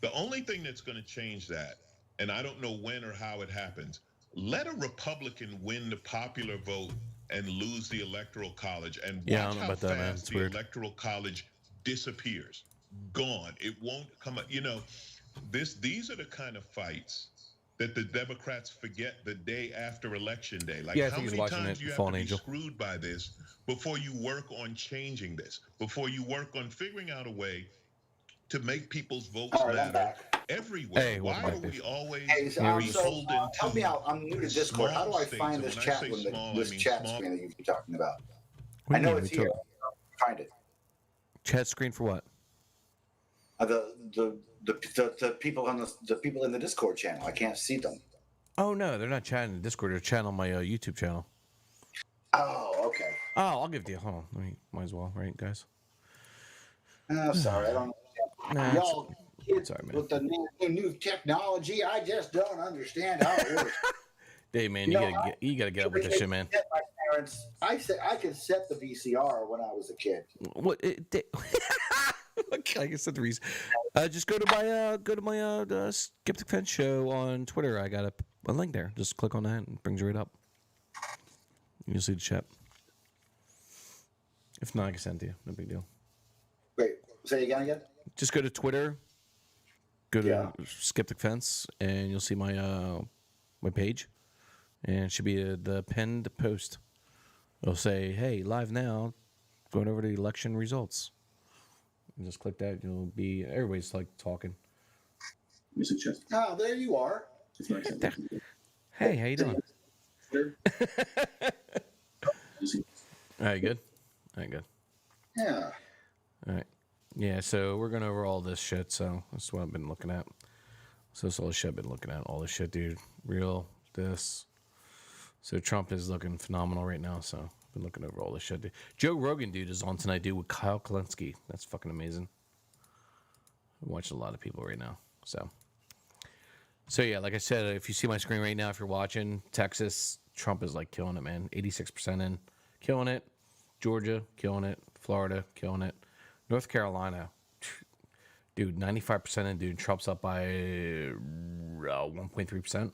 The only thing that's going to change that, and I don't know when or how it happens, let a Republican win the popular vote and lose the Electoral College, and watch I don't know how about fast that, man. It's the weird. Electoral College disappears. Gone. It won't come up. You know, these are the kind of fights that the Democrats forget the day after Election Day. Like, Yeah, I how think he's many watching times it, do you have Fallen to Angel. be screwed by this before you work on changing this, before you work on figuring out a way to make people's votes matter everywhere? Hey, Why welcome are back, we Dave. always So, beholden help to me out. I'm new to Discord. How do I small find things? this And when I chat say room, small, this I mean chat small. screen that you keep talking about? What I do you know mean? it's We here. talk- Find it. Chat screen for what? The people on the people in the Discord channel. I can't see them. Oh no, they're not chatting in Discord. They're chatting on my YouTube channel. Oh, okay. Oh, I'll give it to you. Hold on. Might as well, right, guys? Oh, sorry, I don't Nah, understand. Y'all kids sorry, man. with the new technology, I just don't understand how it works. Dave, man, you gotta get up with this shit, man. My parents, I could set the VCR when I was a kid. What? I guess that's the reason. Just go to my Skeptic Fence show on Twitter. I got a link there. Just click on that and it brings you right up. You'll see the chat. If not, I can send it to you. No big deal. Wait, say it again? Just go to Twitter. Go to Skeptic Fence, and you'll see my my page, and it should be the pinned post. It'll say, "Hey, live now, going over the election results." And just click that. You'll be everybody's like talking. Oh, there you are. Hey, how you doing? All right, good. All right, good. Yeah. All right. Yeah, so we're going over all this shit, so that's what I've been looking at. So that's all the shit I've been looking at. All this shit, dude. Real, this. So Trump is looking phenomenal right now, so I've been looking over all this shit, dude. Joe Rogan, dude, is on tonight, dude, with Kyle Kalinske. That's fucking amazing. I'm watching a lot of people right now, so. So, yeah, like I said, if you see my screen right now, if you're watching, Texas, Trump is, like, killing it, man. 86% in. Killing it. Georgia, killing it. Florida, killing it. North Carolina, dude, 95% in, dude. Trump's up by 1.3%.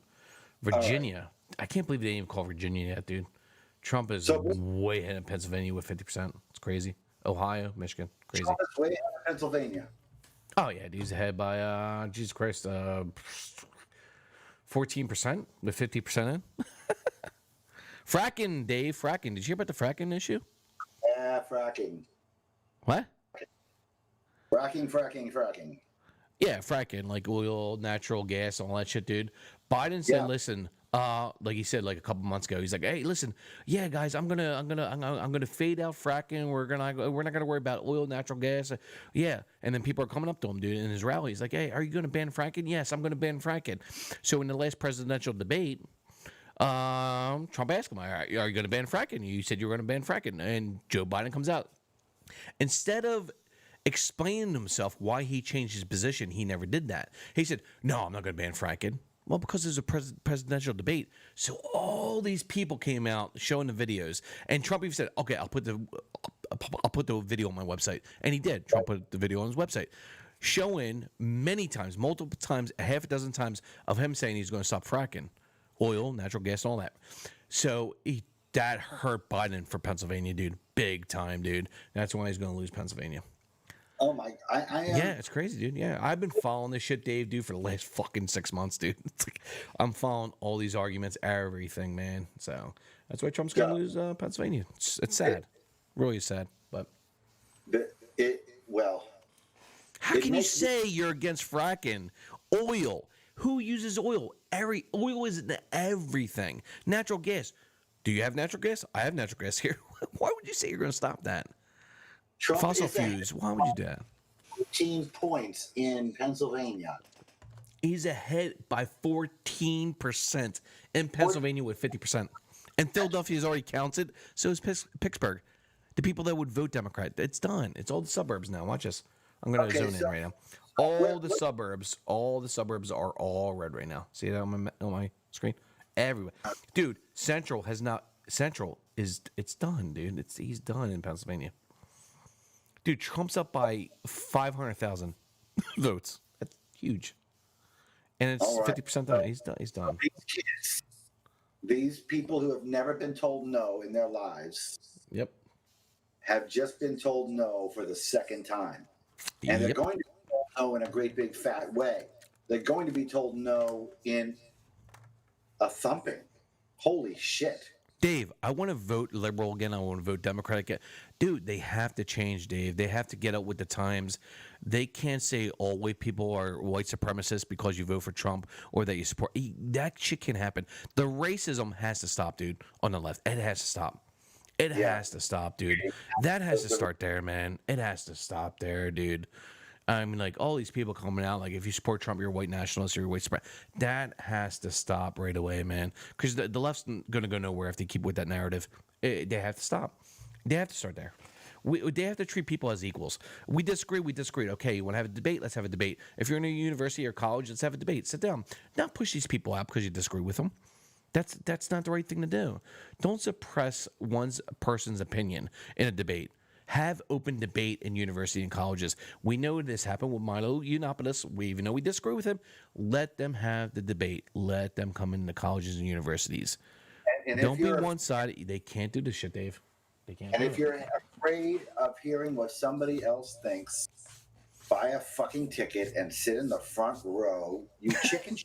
Virginia, I can't believe they didn't even call Virginia yet, dude. Trump is way ahead of Pennsylvania with 50%. It's crazy. Ohio, Michigan, crazy. Trump is way ahead of Pennsylvania. Oh, yeah, dude, he's ahead by, Jesus Christ, 14% with 50% in. Fracking, Dave, fracking. Did you hear about the fracking issue? Yeah, fracking. What? Fracking. Yeah, fracking, like oil, natural gas, all that shit, dude. Biden said, listen, Like he said, like a couple months ago, he's like, "Hey, listen, yeah, guys, I'm gonna fade out fracking. We're not gonna worry about oil, natural gas, yeah." And then people are coming up to him, dude, in his rally. He's like, "Hey, are you gonna ban fracking?" "Yes, I'm gonna ban fracking." So in the last presidential debate, Trump asked him, "Are you gonna ban fracking? You said you were gonna ban fracking," and Joe Biden comes out. Instead of explaining to himself why he changed his position, he never did that. He said, "No, I'm not gonna ban fracking." Well, because there's a presidential debate, so all these people came out showing the videos, and Trump even said, "Okay, I'll put the video on my website," and he did. Trump put the video on his website, showing many times, multiple times, a half a dozen times of him saying he's going to stop fracking, oil, natural gas, and all that. So that hurt Biden for Pennsylvania, dude, big time, dude. That's why he's going to lose Pennsylvania. Oh my! I am. Yeah, it's crazy, dude. Yeah, I've been following this shit, Dave, dude, for the last fucking 6 months, dude. It's like, I'm following all these arguments, everything, man. So that's why Trump's gonna lose Pennsylvania. It's sad, really sad. But how can you say you're against fracking? Oil. Who uses oil? Oil is in everything. Natural gas. Do you have natural gas? I have natural gas here. Why would you say you're gonna stop that? Trump Fossil fuels. Why would you do that? 14 points in Pennsylvania. He's ahead by 14% in Pennsylvania with 50%. And Philadelphia is already counted. So is Pittsburgh. The people that would vote Democrat. It's done. It's all the suburbs now. Watch this. I'm going to zone in right now. All the suburbs are all red right now. See that on my screen? Everywhere. Dude, Central is done, dude. He's done in Pennsylvania. Dude, Trump's up by 500,000 votes. That's huge. And it's 50% done. He's done. These kids, these people who have never been told no in their lives, have just been told no for the second time. And they're going to be told no in a great big fat way. They're going to be told no in a thumping. Holy shit. Dave, I want to vote liberal again. I want to vote Democratic again. Dude, they have to change, Dave. They have to get up with the times. They can't say all white people are white supremacists because you vote for Trump or that you support. That shit can happen. The racism has to stop, dude, on the left. It has to stop. It has to stop, dude. That has to start there, man. It has to stop there, dude. I mean, like, all these people coming out, like, if you support Trump, you're a white nationalist, you're a white supremacist. That has to stop right away, man. Because the left's going to go nowhere if they keep with that narrative. They have to stop. They have to start there. They have to treat people as equals. We disagreed. Okay, you want to have a debate? Let's have a debate. If you're in a university or college, let's have a debate. Sit down. Not push these people out because you disagree with them. That's not the right thing to do. Don't suppress one person's opinion in a debate. Have open debate in university and colleges. We know this happened with Milo Yiannopoulos. Even though we disagree with him, let them have the debate. Let them come into colleges and universities. And don't be one-sided. They can't do this shit, Dave. They can't. And if you're afraid of hearing what somebody else thinks, buy a fucking ticket and sit in the front row. You chicken.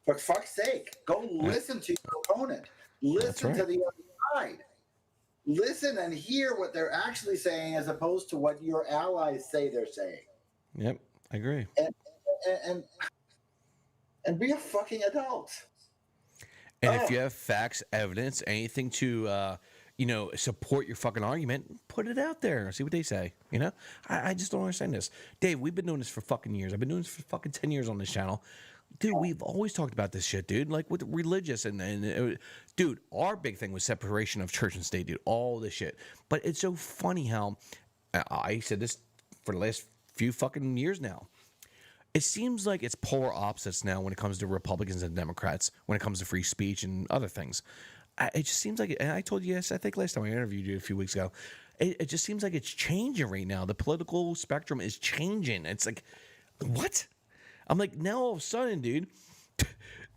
For fuck's sake, go listen to your opponent. Listen to the other side. Listen and hear what they're actually saying as opposed to what your allies say they're saying. Yep, I agree. And be a fucking adult. And if you have facts, evidence, anything to support your fucking argument, put it out there. See what they say. You know? I just don't understand this. Dave, we've been doing this for fucking years. I've been doing this for fucking 10 years on this channel. Dude, we've always talked about this shit, dude. Like with religious and dude, our big thing was separation of church and state, dude. All this shit. But it's so funny how I said this for the last few fucking years now. It seems like it's polar opposites now when it comes to Republicans and Democrats, when it comes to free speech and other things. It just seems like, and I told you, yes, I think last time I interviewed you a few weeks ago, it just seems like it's changing right now. The political spectrum is changing. It's like, what? I'm like, now all of a sudden, dude,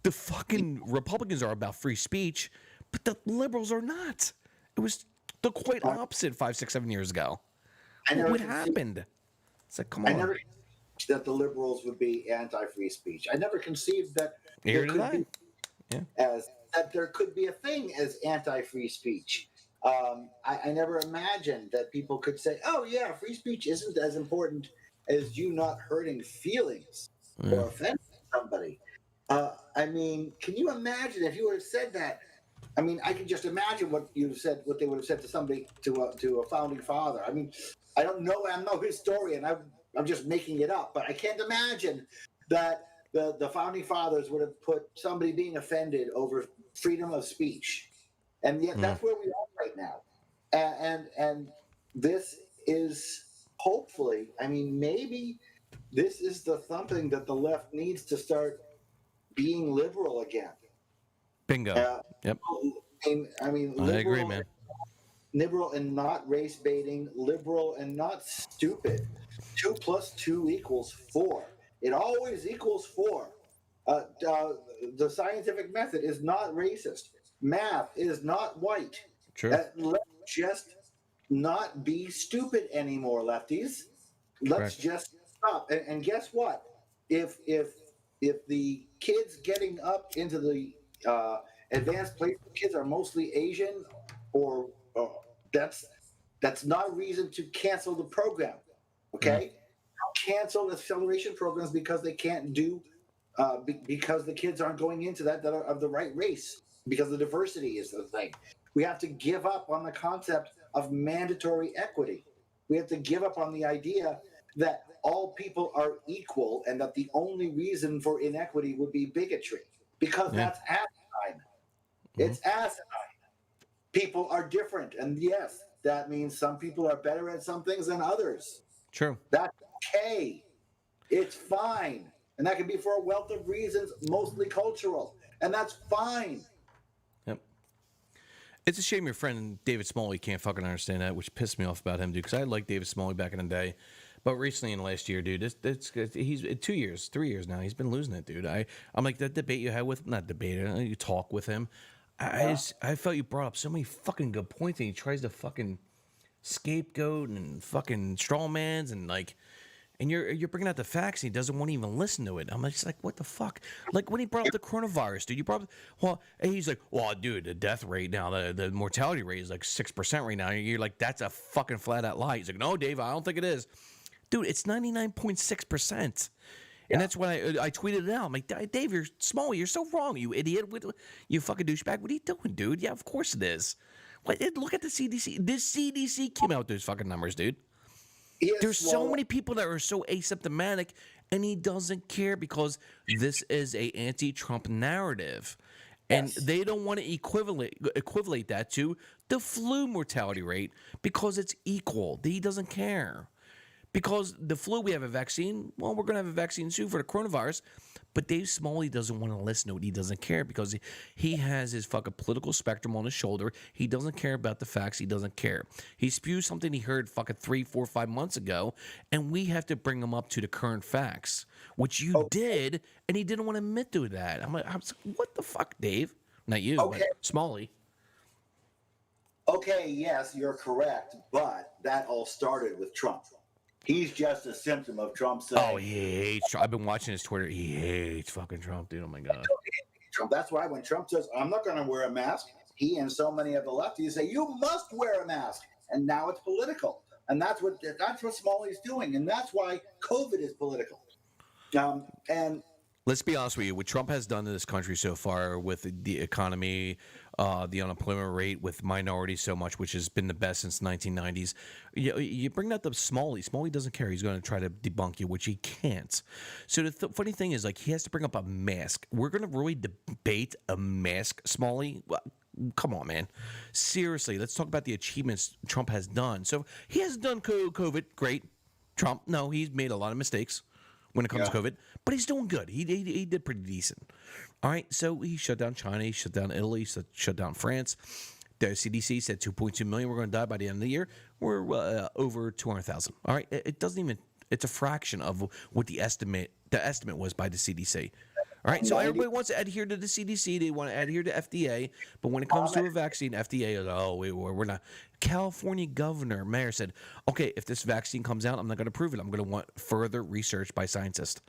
the fucking Republicans are about free speech, but the liberals are not. It was the quite opposite 5, 6, 7 years ago. What happened? It's like, come on. I never conceived that the liberals would be anti-free speech. I never conceived that there could be a thing as anti-free speech. I never imagined that people could say, oh, yeah, free speech isn't as important as you not hurting feelings or offending somebody. I mean, can you imagine if you would have said that? I mean, I can just imagine what you said, what they would have said to somebody, to a founding father. I mean, I don't know. I'm no historian. I'm just making it up. But I can't imagine that the founding fathers would have put somebody being offended over freedom of speech, and yet that's where we are right now. And this is hopefully. I mean, maybe this is the something that the left needs to start being liberal again. Bingo. Yep. I mean, liberal, I agree, man. Liberal and not race baiting, liberal and not stupid. 2 + 2 = 4. It always equals 4. The scientific method is not racist. Math is not white. True. Let's just not be stupid anymore, lefties. Let's just stop. And guess what? If the kids getting up into the advanced placement kids are mostly Asian, or that's not a reason to cancel the program. Okay, cancel acceleration programs because they can't do because the kids aren't going into that are of the right race, because the diversity is the thing. We have to give up on the concept of mandatory equity. We have to give up on the idea that all people are equal and that the only reason for inequity would be bigotry, because that's asinine. It's asinine. People are different, and yes, that means some people are better at some things than others. True. That's okay. It's fine. And that can be for a wealth of reasons, mostly cultural. And that's fine. Yep. It's a shame your friend David Smalley can't fucking understand that, which pissed me off about him, dude, because I liked David Smalley back in the day. But recently in the last year, dude, he's 2 years, 3 years now, he's been losing it, dude. I'm like, that debate you had with him, not debate, you talk with him. I felt you brought up so many fucking good points, and he tries to fucking scapegoat and fucking strawmans and like, and you're bringing out the facts, and he doesn't want to even listen to it. I'm just like, what the fuck? Like when he brought up the coronavirus, dude, you brought up, well, and he's like, well, dude, the death rate now, the mortality rate is like 6% right now. You're like, that's a fucking flat out lie. He's like, no, Dave, I don't think it is. Dude, it's 99.6%. And that's when I tweeted it out. I'm like, Dave, you're small. You're so wrong, you idiot. You fucking douchebag. What are you doing, dude? Yeah, of course it is. Look at the CDC. This CDC came out with those fucking numbers, dude. There's so many people that are so asymptomatic, and he doesn't care because this is a anti-Trump narrative. And they don't want to equivalate that to the flu mortality rate because it's equal. He doesn't care. Because the flu, we have a vaccine. Well, we're going to have a vaccine soon for the coronavirus. But Dave Smalley doesn't want to listen to it. He doesn't care because he has his fucking political spectrum on his shoulder. He doesn't care about the facts. He doesn't care. He spews something he heard fucking 3, 4, 5 months ago, and we have to bring him up to the current facts, which you did, and he didn't want to admit to that. I was like, what the fuck, Dave? Not you, but Smalley. Okay, yes, you're correct, but that all started with Trump. He's just a symptom of Trump's. Oh, he hates Trump. I've been watching his Twitter. He hates fucking Trump, dude. Oh my god. Trump. That's why when Trump says, "I'm not going to wear a mask," he and so many of the lefties say, "You must wear a mask," and now it's political, and that's what Smalley's doing, and that's why COVID is political. And let's be honest with you. What Trump has done to this country so far with the economy, the unemployment rate, with minorities so much, which has been the best since the 1990s. You bring that to Smalley. Smalley doesn't care. He's going to try to debunk you, which he can't. So the funny thing is, like, he has to bring up a mask. We're going to really debate a mask, Smalley? Well, come on, man. Seriously, let's talk about the achievements Trump has done. So he has done COVID. Great. Trump, no, he's made a lot of mistakes when it comes to COVID, but he's doing good. He did pretty decent. All right, so he shut down China, he shut down Italy, he shut down France. The CDC said 2.2 million were going to die by the end of the year. We're over 200,000. All right, it doesn't even. It's a fraction of what the estimate was by the CDC. All right, so everybody wants to adhere to the CDC. They want to adhere to FDA, but when it comes to a vaccine, FDA is, we're not. California governor, mayor said, okay, if this vaccine comes out, I'm not going to prove it. I'm going to want further research by scientists.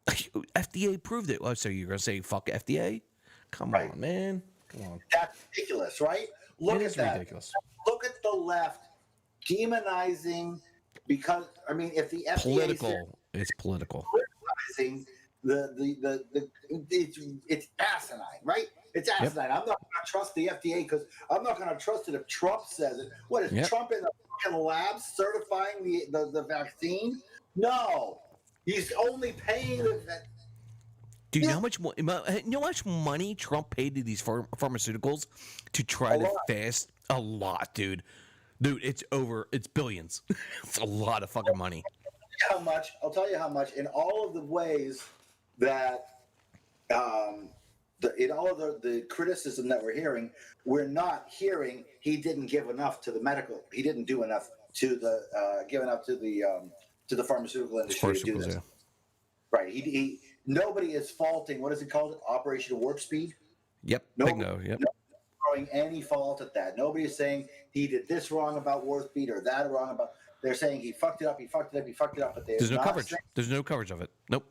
FDA proved it. Oh, so you're going to say fuck FDA? Come on, man. Come on. That's ridiculous, right? Look at that. Ridiculous. Look at the left demonizing because, I mean, if the FDA political, it's political. Politicizing it's asinine, right? It's asinine. I'm not going to trust the FDA because I'm not going to trust it if Trump says it. What is Trump in the fucking lab certifying the vaccine? No, he's only paying the. Do you know how much money Trump paid to these pharmaceuticals to try to fast? A lot, dude. Dude, it's billions. It's a lot of fucking money. How much? I'll tell you how much. In all of the ways that, in all of the criticism that we're not hearing he didn't give enough to the medical. He didn't do enough to the pharmaceutical industry to do this. Yeah. Right. He nobody is faulting. What is it called? Operation Warp Speed. Yep. Bingo. Yep. Throwing any fault at that. Nobody is saying he did this wrong about Warp Speed or that wrong about. They're saying he fucked it up. But there's no coverage. There's no coverage of it. Nope.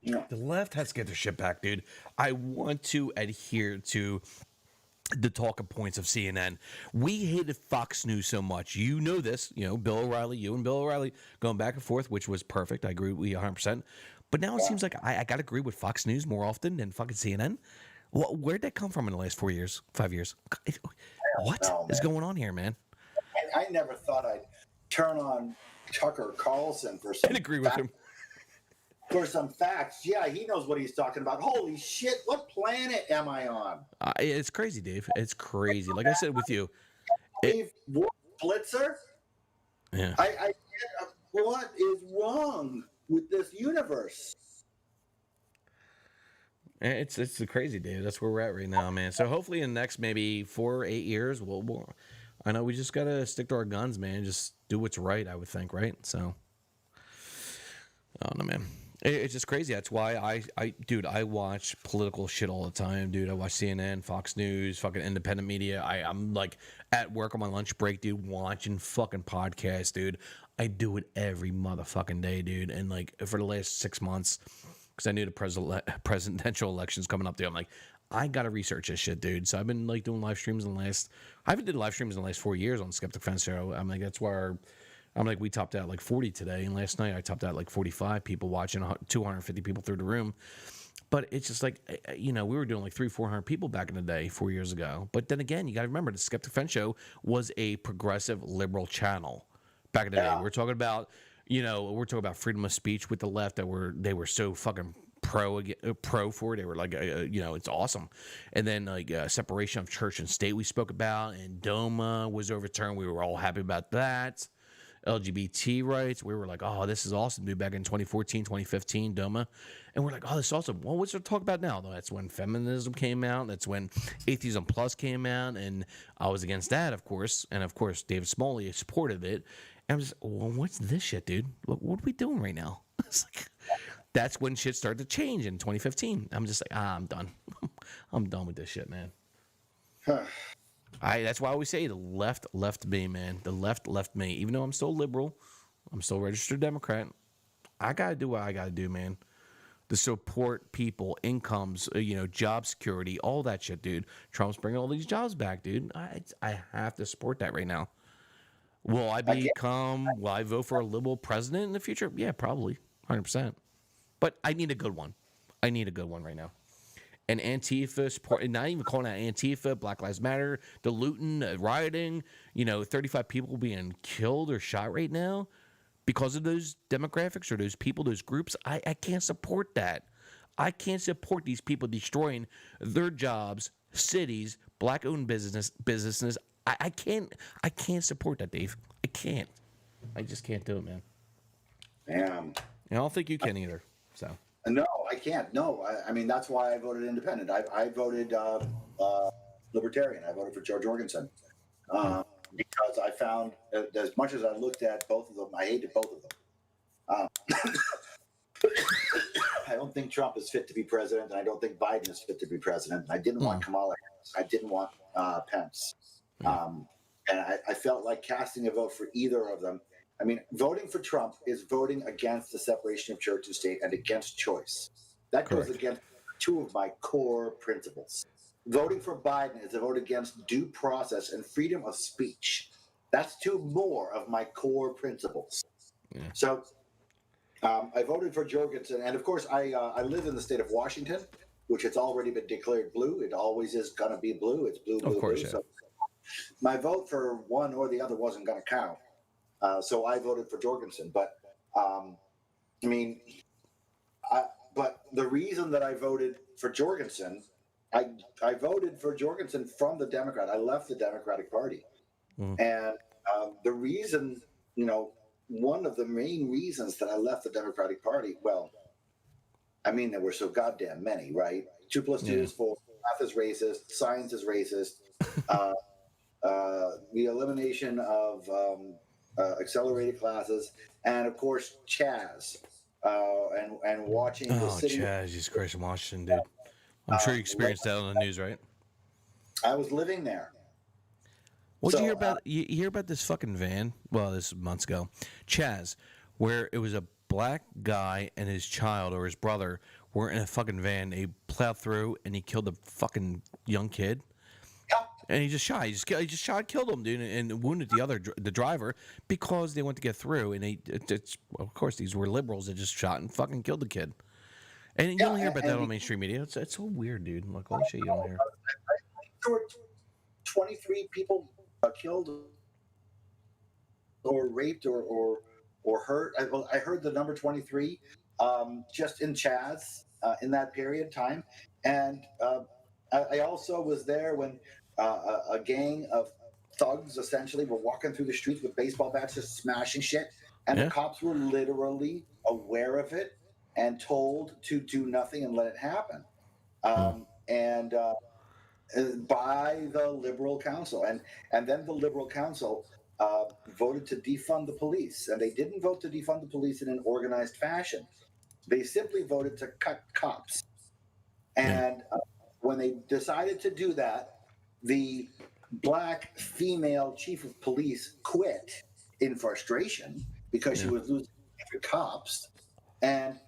No. The left has to get their shit back, dude. I want to adhere to the talking points of CNN. We hated Fox News so much. You know this. You know, Bill O'Reilly, you and Bill O'Reilly going back and forth, which was perfect. I agree with you 100%. But now it seems like I got to agree with Fox News more often than fucking CNN. Where'd that come from in the last 4 years, 5 years? What is going on here, man? I never thought I'd turn on Tucker Carlson for some. I agree with him. For some facts. Yeah, he knows what he's talking about. Holy shit, what planet am I on? It's crazy, Dave. It's crazy. Like I said with you. Blitzer? Yeah. What is wrong with this universe? It's crazy, Dave. That's where we're at right now, man. So hopefully in the next maybe 4 or 8 years, I know we just got to stick to our guns, man. Just do what's right, I would think, right? So, I don't know, man. It's just crazy. That's why I watch political shit all the time, dude. I watch CNN, Fox News, fucking independent media. I'm like at work on my lunch break, dude, watching fucking podcasts, dude. I do it every motherfucking day, dude. And like for the last 6 months, because I knew the presidential election's coming up, dude. I'm like, I gotta research this shit, dude. So I've been like doing live streams I haven't did live streams in the last 4 years on Skeptic Fence Show. I'm like, that's where we topped out like 40 today, and last night I topped out like 45 people watching, 250 people through the room. But it's just like, we were doing like 300-400 people back in the day 4 years ago. But then again, you got to remember the Skeptic Fence Show was a progressive liberal channel back in the day. We're talking about, freedom of speech with the left they were so fucking pro for it. They were like, it's awesome. And then like separation of church and state we spoke about, and DOMA was overturned. We were all happy about that. LGBT rights, we were like, oh, this is awesome, dude, back in 2014, 2015, DOMA. And we're like, oh, this is awesome. Well, what's there to talk about now? That's when feminism came out. That's when Atheism Plus came out. And I was against that, of course. And, of course, David Smalley supported it. And I'm just, well, what's this shit, dude? What are we doing right now? It's like, that's when shit started to change in 2015. I'm just like, I'm done. I'm done with this shit, man. That's why I always say the left left me, man. The left left me. Even though I'm still liberal, I'm still registered Democrat. I gotta do what I gotta do, man. To support people, incomes, job security, all that shit, dude. Trump's bringing all these jobs back, dude. I have to support that right now. Will I vote for a liberal president in the future? Yeah, probably, 100%. But I need a good one. I need a good one right now. And Antifa support, not even calling out Antifa, Black Lives Matter, the looting, rioting, 35 people being killed or shot right now because of those demographics or those people, those groups. I can't support that. I can't support these people destroying their jobs, cities, black-owned businesses. I can't support that, Dave. I can't. I just can't do it, man. Damn. I don't think you can either. So. No, I can't. No, I mean, that's why I voted independent. I voted libertarian. I voted for Joe Jorgensen because I found, as much as I looked at both of them, I hated both of them. I don't think Trump is fit to be president, and I don't think Biden is fit to be president. I didn't want Kamala Harris. I didn't want Pence. And I felt like casting a vote for either of them. I mean, voting for Trump is voting against the separation of church and state and against choice. That goes against two of my core principles. Voting for Biden is a vote against due process and freedom of speech. That's two more of my core principles. Yeah. So I voted for Jorgensen, and of course, I live in the state of Washington, which has already been declared blue. It always is going to be blue. It's blue, blue, Of course, blue. yeah. So my vote for one or the other wasn't going to count. So I voted for Jorgensen. But but the reason that I voted for Jorgensen, I voted for Jorgensen from the Democrat. I left the Democratic Party, and the reason, one of the main reasons that I left the Democratic Party, well, I mean, there were so goddamn many, right? 2 + 2 is 4. Math is racist. Science is racist. The elimination of accelerated classes, and of course, Chaz, and watching the city. Chaz, Jesus Christ, Washington, dude. I'm sure you experienced that on the news, right? I was living there. What'd you hear about? You hear about this fucking van? Well, this was months ago. Chaz, where it was a black guy and his child or his brother were in a fucking van. They plowed through and he killed a fucking young kid. And he just shot. He just shot, killed him, dude, and wounded the driver because they went to get through. And of course, these were liberals that just shot and fucking killed the kid. And you don't hear about that on mainstream media. It's so weird, dude. Like, holy shit, you don't hear. There were 23 people killed or raped or hurt. I heard the number 23 just in Chaz in that period of time. And I also was there when a gang of thugs essentially were walking through the streets with baseball bats just smashing shit. And the cops were literally aware of it and told to do nothing and let it happen. And by the Liberal Council. And then the Liberal Council voted to defund the police. And they didn't vote to defund the police in an organized fashion. They simply voted to cut cops. And when they decided to do that, the black female chief of police quit in frustration because she was losing cops. And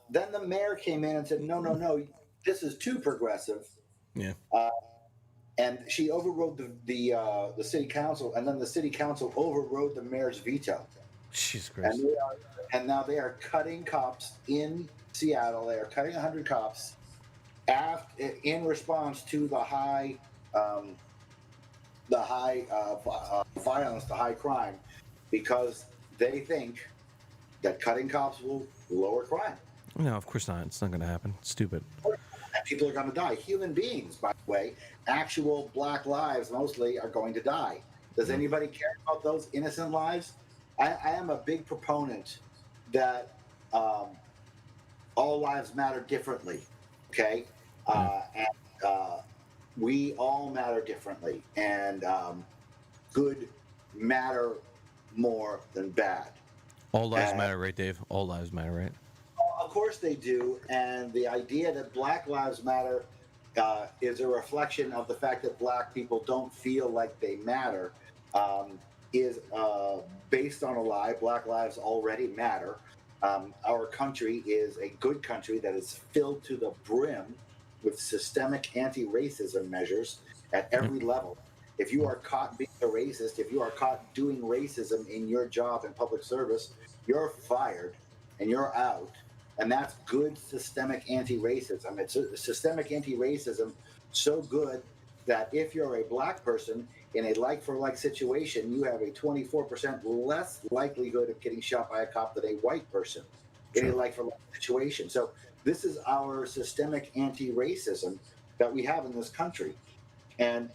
then the mayor came in and said, no, this is too progressive. Yeah. And she overrode the city council, and then the city council overrode the mayor's veto. Jesus Christ. And now they are cutting cops in Seattle. They are cutting 100 cops in response to the high violence, the high crime, because they think that cutting cops will lower crime. No, of course not. It's not going to happen. It's stupid. And people are going to die. Human beings, by the way, actual black lives mostly are going to die. Does anybody care about those innocent lives? I am a big proponent that all lives matter differently. Okay, we all matter differently, and good matter more than bad. All lives matter, right, Dave? All lives matter, right? Of course they do, and the idea that Black Lives Matter is a reflection of the fact that black people don't feel like they matter is based on a lie. Black lives already matter. Our country is a good country that is filled to the brim with systemic anti-racism measures at every level. If you are caught being a racist, if you are caught doing racism in your job in public service, you're fired and you're out. And that's good systemic anti-racism. It's a systemic anti-racism so good that if you're a black person in a like-for-like situation, you have a 24% less likelihood of getting shot by a cop than a white person in a like-for-like situation. So this is our systemic anti-racism that we have in this country. And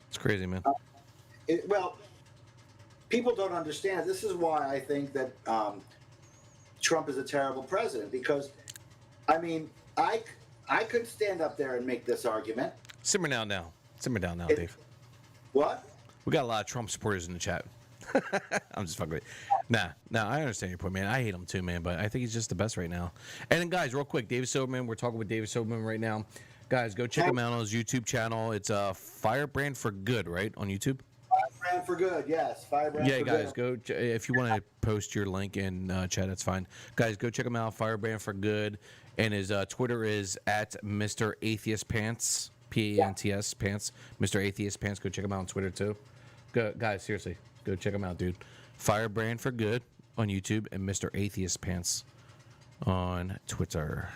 it's crazy, man. Well, people don't understand. This is why I think that Trump is a terrible president, because, I mean, I could stand up there and make this argument. Simmer down now. Simmer down now, Dave. What? We got a lot of Trump supporters in the chat. I'm just fucking with you. Nah, I understand your point, man. I hate him too, man, but I think he's just the best right now. And then, guys, real quick, David Silverman. We're talking with David Silverman right now. Guys, go check him out on his YouTube channel. It's Firebrand for Good, right, on YouTube? Firebrand for Good, yes. Firebrand for guys, Good. go. If you want to post your link in chat, that's fine. Guys, go check him out, Firebrand for Good. And his Twitter is at Mr. Atheist Pants, P-A-N-T-S, Pants. Mr. Atheist Pants. Go check him out on Twitter, too. Guys, seriously, go check him out, dude. Firebrand for Good on YouTube and Mr. Atheist Pants on Twitter.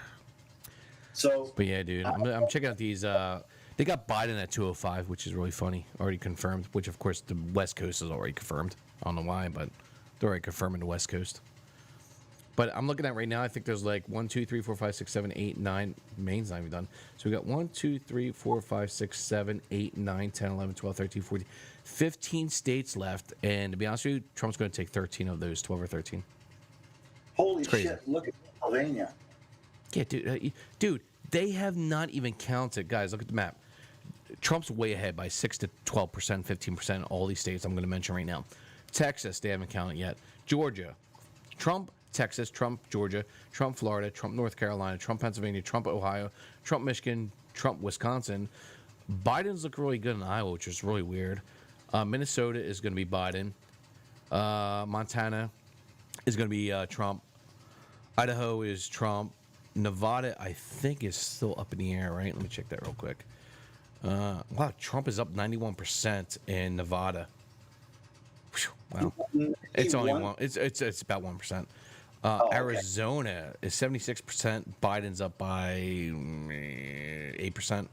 So, but yeah, dude, I'm checking out these. They got Biden at 205, which is really funny. Already confirmed. Which of course the West Coast is already confirmed. I don't know why, but they're already confirming the West Coast. But I'm looking at right now. I think there's like 1, 2, 3, 4, 5, 6, 7, 8, 9. Maine's not even done. So we got 1, 2, 3, 4, 5, 6, 7, 8, 9, 10, 11, 12, 13, 14, 15 states left. And to be honest with you, Trump's going to take 13 of those, 12 or 13. Holy shit! Look at Pennsylvania. Yeah, dude, they have not even counted. Guys, look at the map. Trump's way ahead by 6 to 12%, 15%. All these states I'm going to mention right now. Texas, they haven't counted yet. Georgia, Trump, Texas, Trump, Georgia, Trump, Florida, Trump, North Carolina, Trump, Pennsylvania, Trump, Ohio, Trump, Michigan, Trump, Wisconsin. Biden's look really good in Iowa, which is really weird. Minnesota is going to be Biden. Montana is going to be Trump. Idaho is Trump. Nevada, I think, is still up in the air, right? Let me check that real quick. Wow, Trump is up 91% in Nevada. Wow, it's only one. It's about 1%. Arizona is 76%. Biden's up by 8%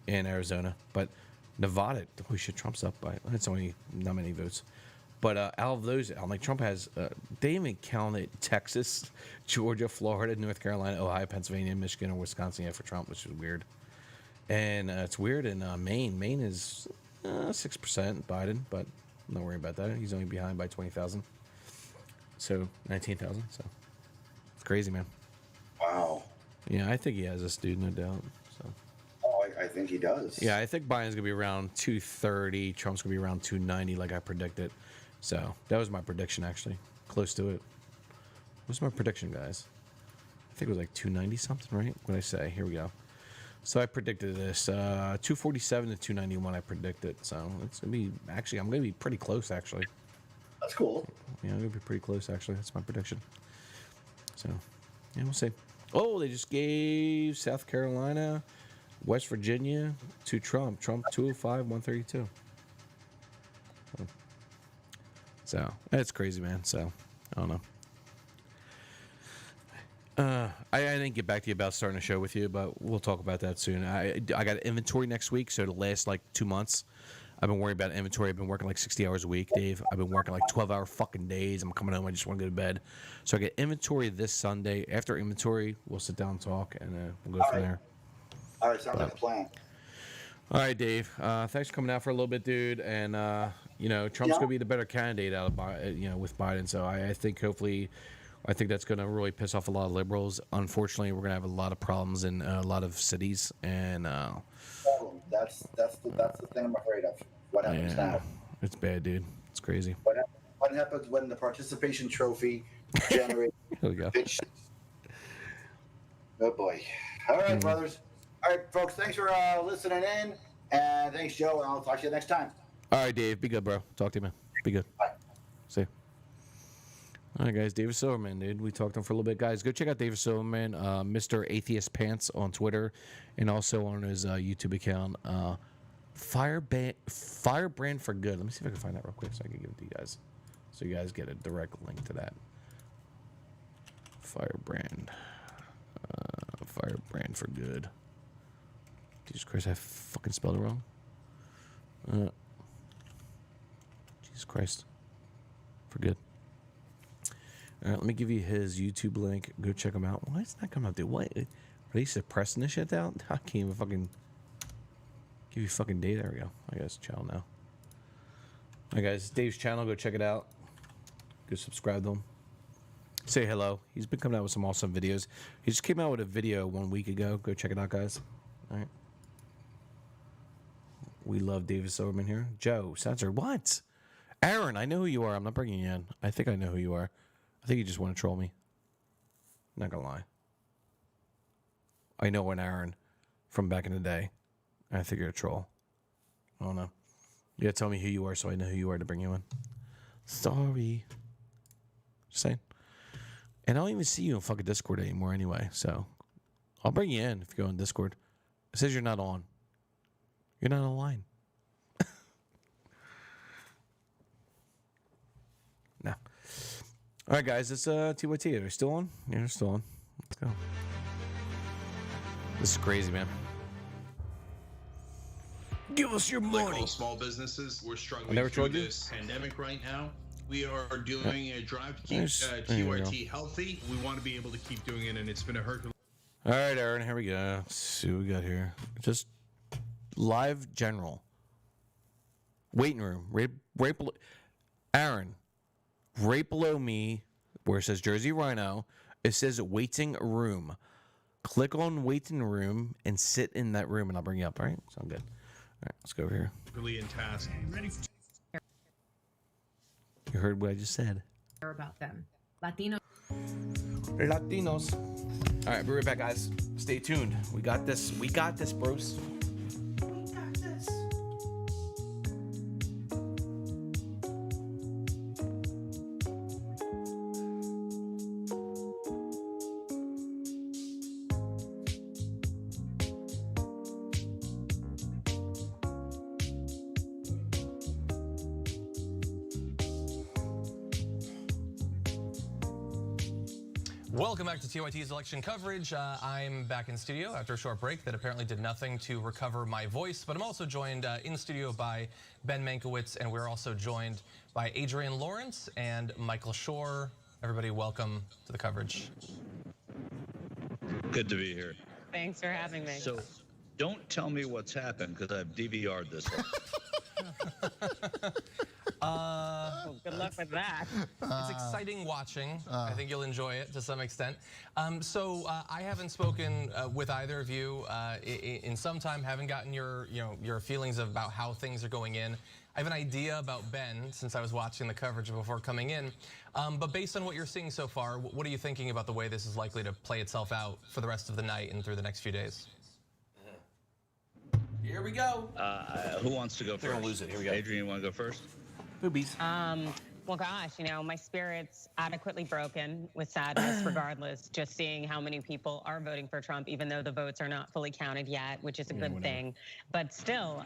in Arizona, but Nevada, holy shit, Trump's up by. It's only not many votes. But out of those, I'm like, Trump has. They even counted Texas, Georgia, Florida, North Carolina, Ohio, Pennsylvania, Michigan, or Wisconsin yet for Trump, which is weird. And it's weird in Maine. Maine is 6% Biden, but I'm not worried about that. He's only behind by 20,000. So 19,000. So it's crazy, man. Wow. Yeah, I think he has this dude, no doubt. So. Oh, I think he does. Yeah, I think Biden's gonna be around 230. Trump's gonna be around 290, like I predicted. So that was my prediction, actually, close to it. What's my prediction, guys? I think it was like 290 something, right? What did I say? Here we go. So I predicted this 247 to 291. I predicted. So it's gonna be actually. I'm gonna be pretty close, actually. That's cool. Yeah, I'm gonna be pretty close, actually. That's my prediction. So yeah, we'll see. Oh, they just gave South Carolina, West Virginia to Trump. Trump 205, 132. So that's crazy, man. So I don't know. I didn't get back to you about starting a show with you, but we'll talk about that soon. I got inventory next week, so it'll last like 2 months. I've been worried about inventory. I've been working like 60 hours a week, Dave. I've been working like 12-hour fucking days. I'm coming home. I just want to go to bed. So I get inventory this Sunday. After inventory, we'll sit down and talk, and we'll go from there. All right, sounds like a plan. All right, Dave. Thanks for coming out for a little bit, dude. And Trump's gonna be the better candidate out of with Biden. So I think hopefully, I think that's gonna really piss off a lot of liberals. Unfortunately, we're gonna have a lot of problems in a lot of cities, and that's the thing I'm afraid of. What happens now? It's bad, dude. It's crazy. What happens when the participation trophy generates? Here we go. Oh boy. All right, brothers. All right, folks. Thanks for listening in, and thanks, Joe. And I'll talk to you next time. All right, Dave. Be good, bro. Talk to you, man. Be good. Bye. See you. All right, guys. David Silverman, dude. We talked to him for a little bit. Guys, go check out David Silverman, Mr. Atheist Pants on Twitter, and also on his YouTube account, Firebrand for Good. Let me see if I can find that real quick so I can give it to you guys, so you guys get a direct link to that. Firebrand for Good. Jesus Christ, I fucking spelled it wrong. Jesus Christ. For Good. All right, let me give you his YouTube link. Go check him out. Why is that coming up, dude? What? Are they suppressing this shit down? I can't even fucking give you fucking data. There we go. I got his channel now. All right, guys. Dave's channel. Go check it out. Go subscribe to him. Say hello. He's been coming out with some awesome videos. He just came out with a video 1 week ago. Go check it out, guys. All right. We love David Silverman here. Joe, censor. What? Aaron, I know who you are. I'm not bringing you in. I think I know who you are. I think you just want to troll me. Not gonna lie. I know an Aaron from back in the day. I think you're a troll. I don't know. You gotta tell me who you are so I know who you are to bring you in. Sorry. Just saying. And I don't even see you in fucking Discord anymore anyway, so I'll bring you in if you go on Discord. It says you're not on. You're not online. No. All right, guys, it's TYT. Are they still on? Yeah, they're still on. Let's go. This is crazy, man. Give us your money. Like all small businesses, we're I struggling never through told you? this pandemic right now. We are doing a drive to keep There you go. TYT healthy. We want to be able to keep doing it, and it's been a Hercules. All right, Aaron, here we go. Let's see what we got here. Just live general. Waiting room. Right below. Aaron, right below me, where it says Jersey Rhino, it says waiting room. Click on waiting room and sit in that room, and I'll bring you up. All right? Sound good. All right, let's go over here. Really in task. Ready You heard what I just said. About them. Latinos. All right, be right back, guys. Stay tuned. We got this. We got this, bros. Welcome back to TYT's election coverage. I'm back in studio after a short break that apparently did nothing to recover my voice, but I'm also joined in studio by Ben Mankiewicz, and we're also joined by Adrian Lawrence and Michael Shore. Everybody, welcome to the coverage. Good to be here. Thanks for having me. So, don't tell me what's happened because I've DVR'd this one. Well, good luck with that. It's exciting watching. I think you'll enjoy it to some extent. So I haven't spoken with either of you in some time. Haven't gotten your feelings about how things are going in. I have an idea about Ben since I was watching the coverage before coming in. But based on what you're seeing so far, what are you thinking about the way this is likely to play itself out for the rest of the night and through the next few days? Here we go. Who wants to go 1st They're gonna lose it. Here we go. Adrian, you want to go first? Boobies. Well, gosh, my spirit's adequately broken with sadness regardless, just seeing how many people are voting for Trump, even though the votes are not fully counted yet, which is a good thing. But still,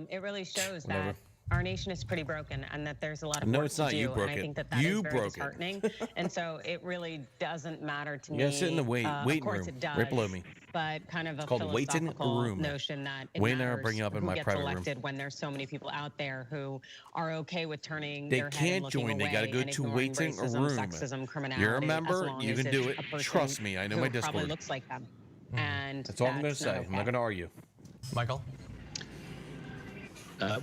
it really shows that our nation is pretty broken and that there's a lot of work it's to not. do. You broke and I it. think that You is very broke it. disheartening. And so it really doesn't matter to me. Yeah, sit in the waiting of room course it does, right below me. But kind of a called waiting philosophical room. notion that it Wayne and I are matters bringing up in who my gets private room. elected when there's so many people out there who are okay with turning They their head can't and looking join. They away got to go and to ignoring waiting racism, room. Sexism, criminality, You're a as member. long You as can it's do it. a person Trust me. I know who my probably Discord. looks like them. And That's all I'm going to that's say. not I'm not okay. going to argue. Michael?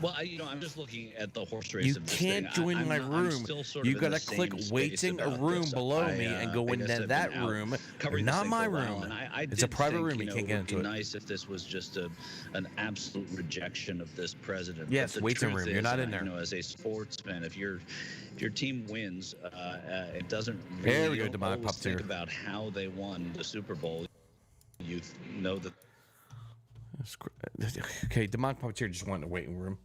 Well, I'm just looking at the horse race. You of this can't thing. join I'm my not- I'm room. still sort You of in got the to click same space waiting a about room this. below me and go I into guess I've that been out room. covering Not this my thing for a while, room. and I It's a did private think, room. You can't get it would into be it. nice if this was just an absolute rejection of this president. Yes, But the waiting truth room. You're is, not in there. As a sportsman, if your team wins, it doesn't There really we go, you don't Demonic always think Puppeteer. about how they won the Super Bowl. You know that. Okay, Demonic Puppeteer just wanted a waiting room.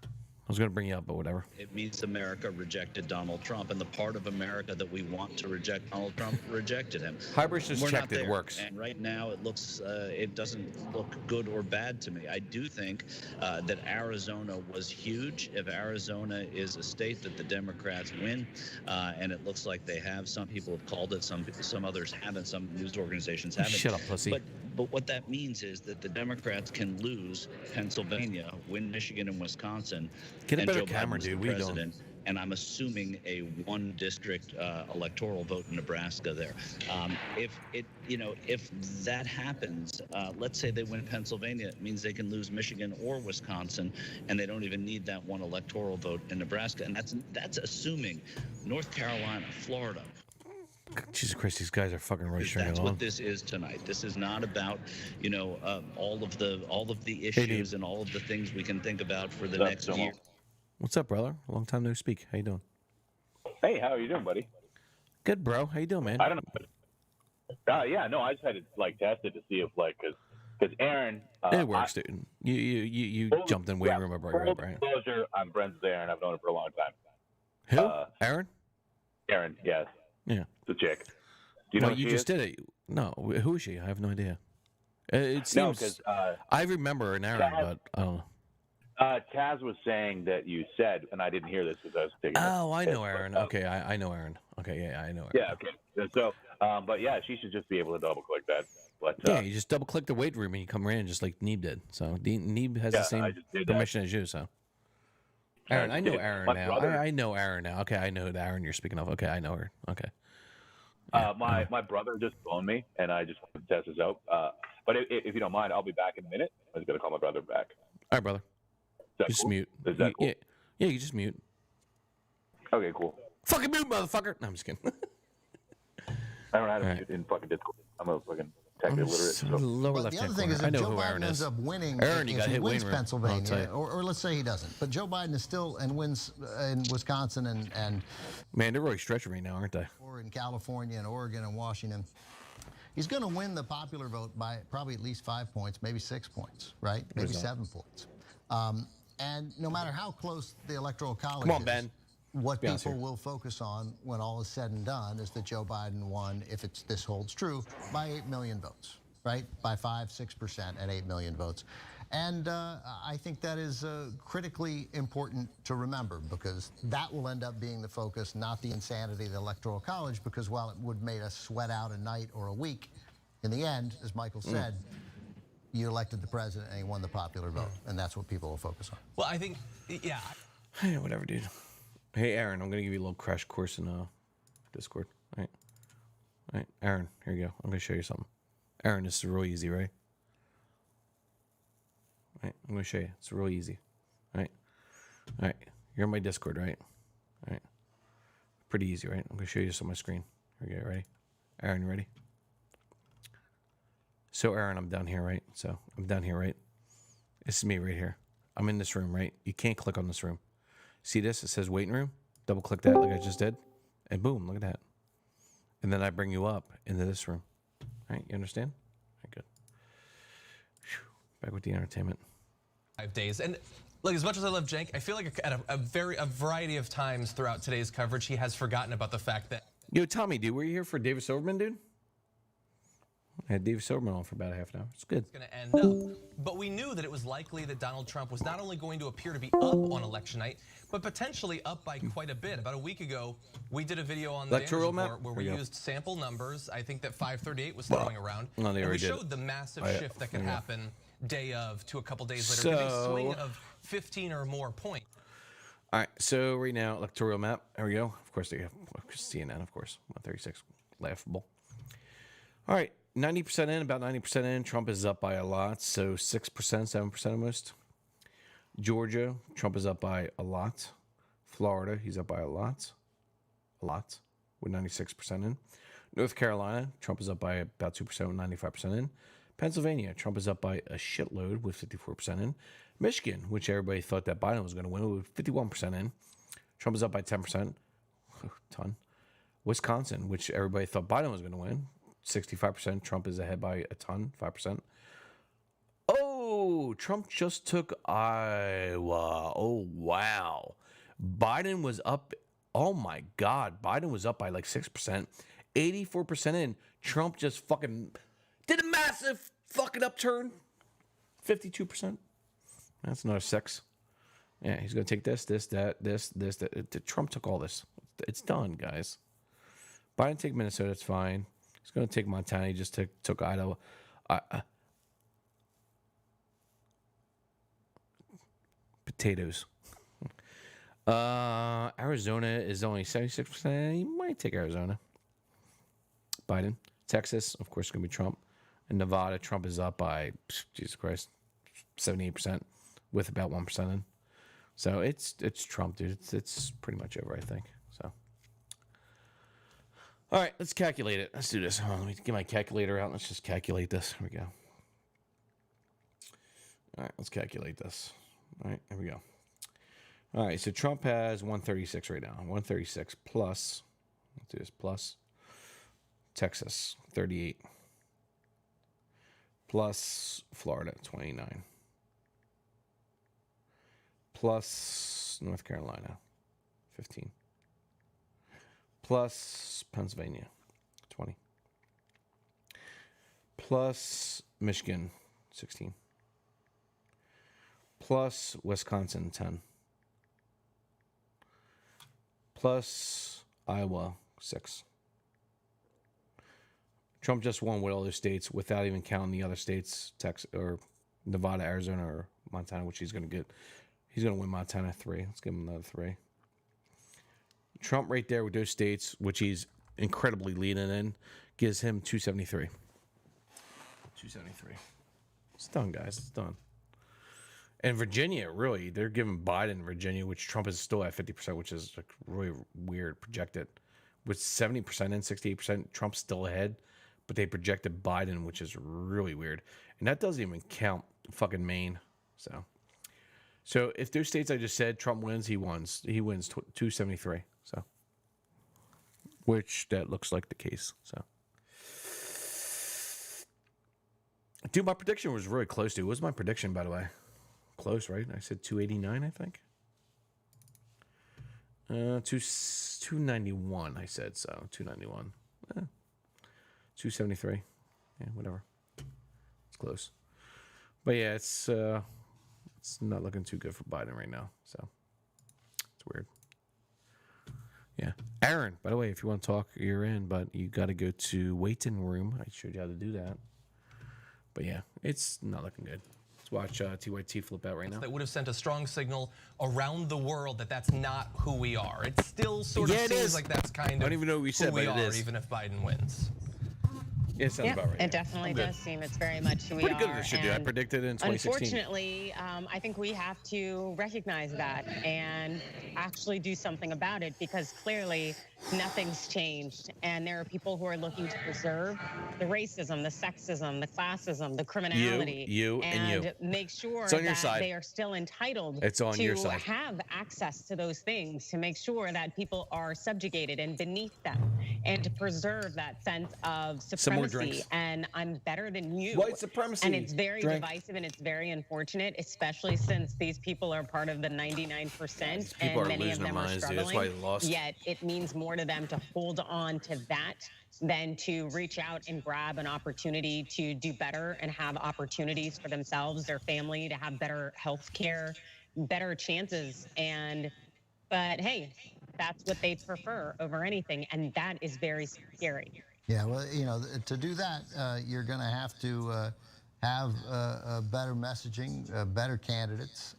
I was going to bring you up, but whatever. It means America rejected Donald Trump, and the part of America that we want to reject Donald Trump rejected him. Hybris just We're checked not it there. works. And right now, it doesn't look good or bad to me. I do think that Arizona was huge. If Arizona is a state that the Democrats win, and it looks like they have, some people have called it, some others haven't, some news organizations haven't. Shut up, pussy. But what that means is that the Democrats can lose Pennsylvania, win Michigan and Wisconsin, Get a and better Joe camera, Biden's the dude. What are you doing? president. And I'm assuming a one district electoral vote in Nebraska there. If that happens, let's say they win Pennsylvania, it means they can lose Michigan or Wisconsin, and they don't even need that one electoral vote in Nebraska. And that's assuming North Carolina, Florida. Jesus Christ, these guys are fucking registering That's it what on. this is tonight. This is not about, all of the issues and all of the things we can think about for the next year. What's up, brother? Long time no speak. How you doing? Hey, how are you doing, buddy? Good, bro. How you doing, man? I don't know. Yeah, no, I just had to test it to see if because Aaron. It works, dude. You jumped in waiting room. I brought you up, right? Disclosure, I'm friends with Aaron. I've known him for a long time. Who? Aaron? Aaron, yes. Yeah. The chick. Do you know Well, who you she just is? did it. No, who is she? I have no idea. It seems. No, 'cause, I remember an Aaron, but I don't know. Taz was saying that you said, and I didn't hear this because I was taking. Oh, I know Aaron. Okay, I know Aaron. Okay. Okay, yeah, I know her. Yeah, okay. So, but yeah, she should just be able to double click that. But Yeah, you just double click the weight room and you come right in just like Neeb did. So Neeb has the I same just did permission as you. So Aaron, I know did. Aaron My now. brother- I know Aaron now. Okay, I know the Aaron you're speaking of. Okay, I know her. Okay. My brother just phoned me, and I just wanted to test this out. But if you don't mind, I'll be back in a minute. I was gonna call my brother back. All right, brother. that Just cool? mute. Is that cool? Yeah, you just mute. Okay, cool. Fucking mute, motherfucker. No, I'm just kidding. I don't know how to mute in fucking Discord. I'm a fucking tech illiterate. So. Lower But left the hand other thing corner. is, I if know Joe who Biden Aaron ends is. up winning, Aaron, you if got he hit wins Wainwright. I'll tell Pennsylvania, you. or let's say he doesn't, but Joe Biden is still and wins in Wisconsin and Man, they're really stretching right now, aren't they? or in California and Oregon and Washington. He's going to win the popular vote by probably at least 5 points, maybe 6 points, right? Maybe 7 points. And no matter how close the Electoral College Come on, is, Ben. what Be honest people here. will focus on when all is said and done is that Joe Biden won, if this holds true, by 8 million votes, right? By 5-6% and 8 million votes. And I think that is critically important to remember, because that will end up being the focus, not the insanity of the Electoral College, because while it would make us sweat out a night or a week, in the end, as Michael said, you elected the president and he won the popular vote, and that's what people will focus on. Well, I think, yeah. Hey, whatever, dude. Hey, Aaron, I'm going to give you a little crash course in Discord. All right, Aaron, here you go. I'm going to show you something. Aaron, this is real easy, right? All right, I'm going to show you. It's real easy. All right, you're in my Discord, right? All right, pretty easy, right? I'm going to show you this on my screen. Here we go, ready? Aaron, you ready? So, Aaron, I'm down here, right? This is me right here. I'm in this room, right? You can't click on this room. See this? It says waiting room. Double click that like I just did. And boom, look at that. And then I bring you up into this room. All right, you understand? All right, good. Whew. Back with the entertainment. 5 days. And look, as much as I love Cenk, I feel like at a variety of times throughout today's coverage, he has forgotten about the fact that. Yo, Tommy, dude, were you here for David Silverman, dude? I had David Silverman on for about a half an hour. It's good. It's going to end up. But we knew that it was likely that Donald Trump was not only going to appear to be up on election night, but potentially up by quite a bit. About a week ago, we did a video on the Electoral Daniels map? Report where Here we we go. used sample numbers. I think that 538 was throwing around. No, they and we already did showed it. the massive Oh, yeah. shift that could Here we go. happen day of to a couple days later. It could be a swing So- of 15 or more points. All right, so right now, electoral map. There we go. Of course, they have CNN, of course. 136, laughable. All right, 90% in, about 90% in. Trump is up by a lot, so 6%, 7% almost. Georgia, Trump is up by a lot. Florida, he's up by a lot, with 96% in. North Carolina, Trump is up by about 2% with 95% in. Pennsylvania, Trump is up by a shitload with 54% in. Michigan, which everybody thought that Biden was going to win, with 51% in. Trump is up by 10%. Ton. Wisconsin, which everybody thought Biden was going to win, 65%. Trump is ahead by a ton, 5%. Oh, Trump just took Iowa. Oh, wow. Biden was up. Oh, my God. Biden was up by like 6%. 84% in. Trump just fucking did a massive fucking upturn. 52%. That's another 6. Yeah, he's going to take this, that. Trump took all this. It's done, guys. Biden take Minnesota, it's fine. He's going to take Montana. He just took Idaho. Potatoes. Arizona is only 76%. He might take Arizona. Biden. Texas, of course, is going to be Trump. And Nevada, Trump is up by, Jesus Christ, 78% with about 1% in. So it's Trump, dude. It's pretty much over, I think. So, all right, let's calculate it. Let's do this. Hold on, let me get my calculator out. Let's just calculate this. Here we go. All right, let's calculate this. All right, here we go. All right, so Trump has 136 right now. 136 plus, let's do this, plus Texas, 38. Plus Florida, 29. Plus North Carolina, 15. Plus Pennsylvania, 20. Plus Michigan, 16. Plus Wisconsin, 10. Plus Iowa, 6. Trump just won with all those states without even counting the other states, Texas or Nevada, Arizona, or Montana, which he's going to get. He's going to win Montana 3. Let's give him another 3. Trump right there with those states, which he's incredibly leading in, gives him 273. 273. It's done, guys. It's done. And Virginia, really, they're giving Biden Virginia, which Trump is still at 50%, which is like really weird, projected. With 70% and 68%, Trump's still ahead, but they projected Biden, which is really weird. And that doesn't even count fucking Maine. So if those states I just said, Trump wins, he wins. He wins 273. So, which that looks like the case. So, dude, my prediction was really close to. What was my prediction, by the way? Close, right? I said 289, I think. 291, I said, so 291. 273. Yeah, whatever. It's close. But yeah, it's not looking too good for Biden right now. So it's weird. Yeah. Aaron, by the way, if you want to talk, you're in, but you got to go to waiting room. I showed you how to do that. But yeah, it's not looking good. Let's watch TYT flip out right now. That would have sent a strong signal around the world that that's not who we are. It still sort of seems like that's kind of I don't even know what we said, who we but it are, is. even if Biden wins. Yeah, it sounds about right. It definitely does seem it's very much who we Pretty are. good at this shit, dude. I predicted it in 2016. Unfortunately, I think we have to recognize that and actually do something about it, because clearly nothing's changed. And there are people who are looking to preserve the racism, the sexism, the classism, the criminality. You and you. Make sure It's on your that side. they are still entitled It's on your to side. have access to those things, to make sure that people are subjugated and beneath them, and to preserve that sense of Some more supremacy. drinks. And I'm better than you. White supremacy. And it's very Drink. divisive, and it's very unfortunate, especially since these people are part of the 99%, people are and many of losing their them are minds, dude. struggling. That's why they lost. Yet it means more to them to hold on to that than to reach out and grab an opportunity to do better and have opportunities for themselves, their family, to have better health care, better chances. But hey, that's what they prefer over anything, and that is very scary. Yeah, well, you know, to do that, you're going to have better messaging, better candidates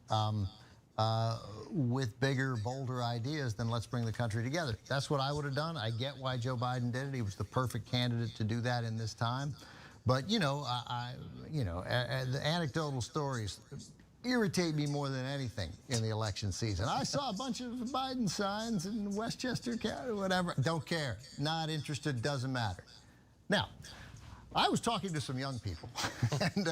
with bigger, bolder ideas than let's bring the country together. That's what I would have done. I get why Joe Biden did it. He was the perfect candidate to do that in this time. But, the anecdotal stories irritate me more than anything in the election season. I saw a bunch of Biden signs in Westchester County, whatever. Don't care. Not interested. Doesn't matter. Now, I was talking to some young people, and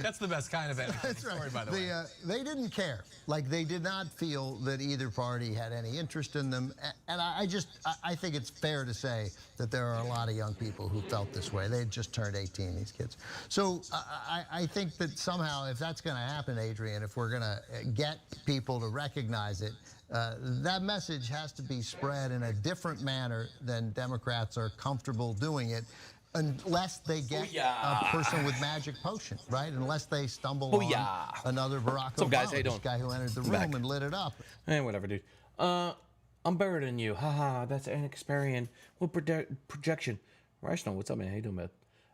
That's the best kind of story, by the way. They didn't care. Like, they did not feel that either party had any interest in them. And I think it's fair to say that there are a lot of young people who felt this way. They had just turned 18, these kids. So I think that somehow, if that's going to happen, Adrian, if we're going to get people to recognize it, that message has to be spread in a different manner than Democrats are comfortable doing it, unless they get a person with magic potion, right? Unless they stumble on another Barack What's up, guys? Obama, How you doing? this guy who entered the I'm room back. and lit it up. Whatever, dude. I'm better than you. Haha, that's an Experian. What projection? Rational, what's up, man? How you doing, man?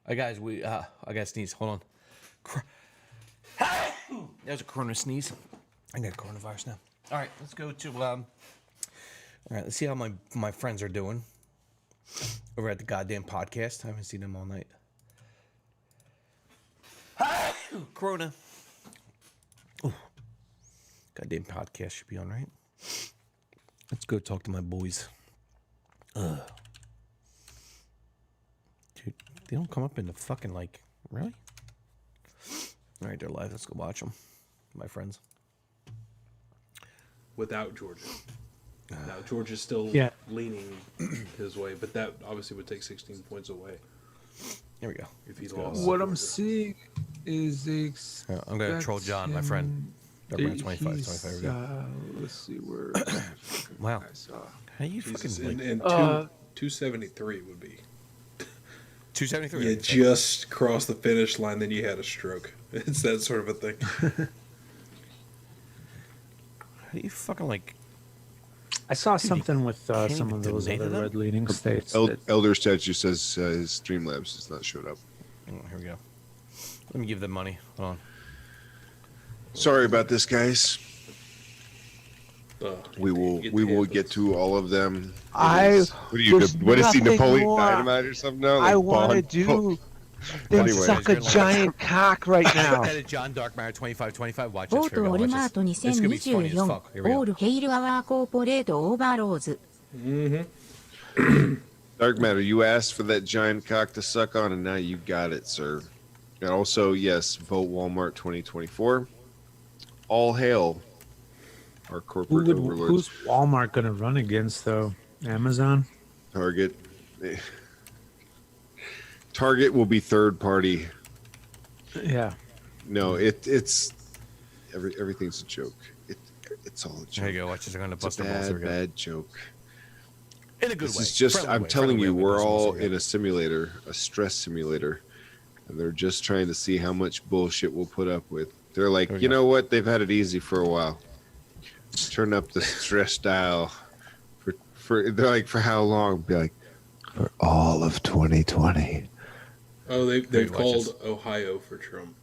Guys, I got to sneeze. Hold on. That was a corona sneeze. I got coronavirus now. All right, let's go to, all right, let's see how my friends are doing over at the goddamn podcast. I haven't seen them all night. Corona. Ooh. Goddamn podcast should be on, right? Let's go talk to my boys. Dude, they don't come up in the fucking, like, really? All right, they're live. Let's go watch them. My friends. Without Georgia. Now, Georgia's still leaning his way, but that obviously would take 16 points away. Here we go. If he lost. What I'm seeing is I'm going to troll John, my friend. Around 25. Here we go. Let's see where. Wow. How you Jesus, fucking... and 273 would be... 273? You just crossed the finish line, then you had a stroke. It's that sort of a thing. How do you fucking, like... I saw something with some of those other red leading states. that- Elder Statue says his Streamlabs has not showed up. Oh, here we go. Let me give them money. Hold on. Sorry about this, guys. We will get to all of them. there's What is he, nothing Napoleon more Dynamite or something now? I Like want to Bond? do than Anyway. suck a giant cock right now. That is John Darkmire 2525. Watch this. ボー Here ト we オ go. ル Watch マート this. It's gonna be funny as 2024 fuck. Here オ we ー go. ルヘイルアワーコーポレートオーバーローズ Dark Matter, you asked for that giant cock to suck on, and now you got it, sir. And also, yes, vote Walmart 2024. All hail our corporate overlords. Who's Walmart going to run against, though? Amazon? Target. Target will be third party. Yeah. No, it's everything's a joke. It's all a joke. There you go. Watch this. They're gonna bust It's a their balls. Here we go. bad joke. In a good This way. is just, Friendly I'm way, telling friendly you, way, but we're this one's all here we in a simulator, a stress simulator, and they're just trying to see how much bullshit we'll put up with. They're like, you know what? They've had it easy for a while. Turn up the stress dial. They're like, for how long? Be like, for all of 2020. Oh, they've Watch called this. Ohio for Trump.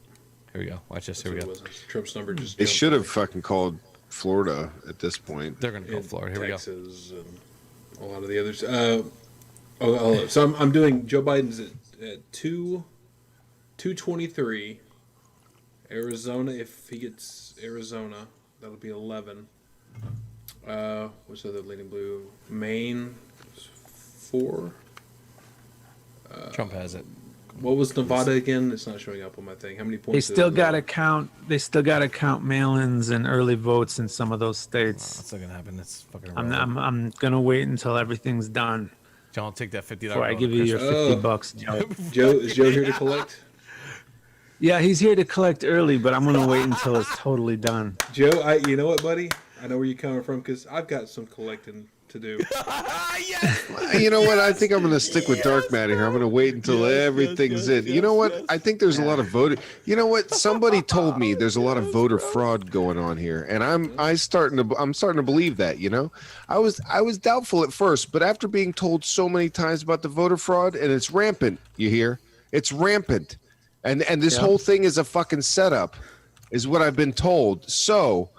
Here we go. Watch this. Here we go. Trump's number just They jumped should have fucking called Florida at this point. They're gonna call in Florida. Here Texas and a lot of the others. So I'm doing Joe Biden's at 223. Arizona, if he gets Arizona, that'll be 11. What's the other leading blue? Maine, 4. Trump has it. What was Nevada again? It's not showing up on my thing. How many points? They is still it? got to count. They still got to count mail-ins and early votes in some of those states. That's not gonna happen. That's fucking. I'm gonna wait until everything's done. John, I'll take that $50. Before I give you your $50, Joe. Is Joe here to collect? Yeah, he's here to collect early, but I'm gonna wait until it's totally done. Joe, you know what, buddy? I know where you're coming from because I've got some collecting to do. You know what? I think I'm going to stick with Dark Matter here. I'm going to wait until everything's in. You know what? I think there's a lot of voter. You know what? Somebody told me there's a lot of voter fraud going on here, and I'm starting to believe that. You know, I was doubtful at first, but after being told so many times about the voter fraud, and it's rampant. You hear? It's rampant, and this whole thing is a fucking setup, is what I've been told. So,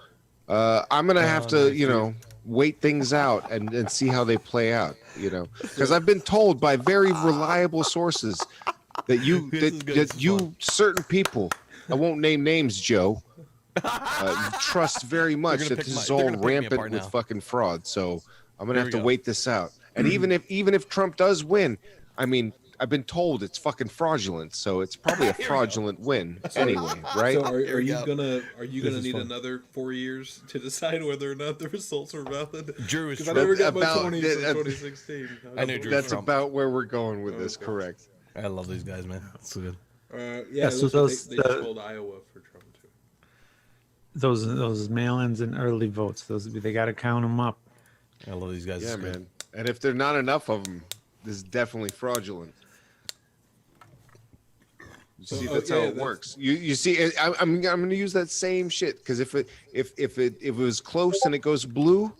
I'm going to have to, wait things out and see how they play out, because I've been told by very reliable sources that you certain people, I won't name names, Joe, trust very much that this is all rampant with fucking fraud. So I'm gonna have to wait this out. And even if Trump does win, I mean, I've been told it's fucking fraudulent, so it's probably a fraudulent win anyway, right? So are you gonna need another 4 years to decide whether or not the results are valid? Drew is because I never got my 20s in that- 2016. I knew Drew That's Trump. about where we're going with this, correct? I love these guys, man. That's so good. Yeah, so it looks like those- they just called Iowa for Trump too. Those mail-ins and early votes, they got to count them up. I love these guys. Yeah, It's good. man. And if there's not enough of them, this is definitely fraudulent. You see, that's how it works. You see, I'm going to use that same shit because if it was close and it goes blue,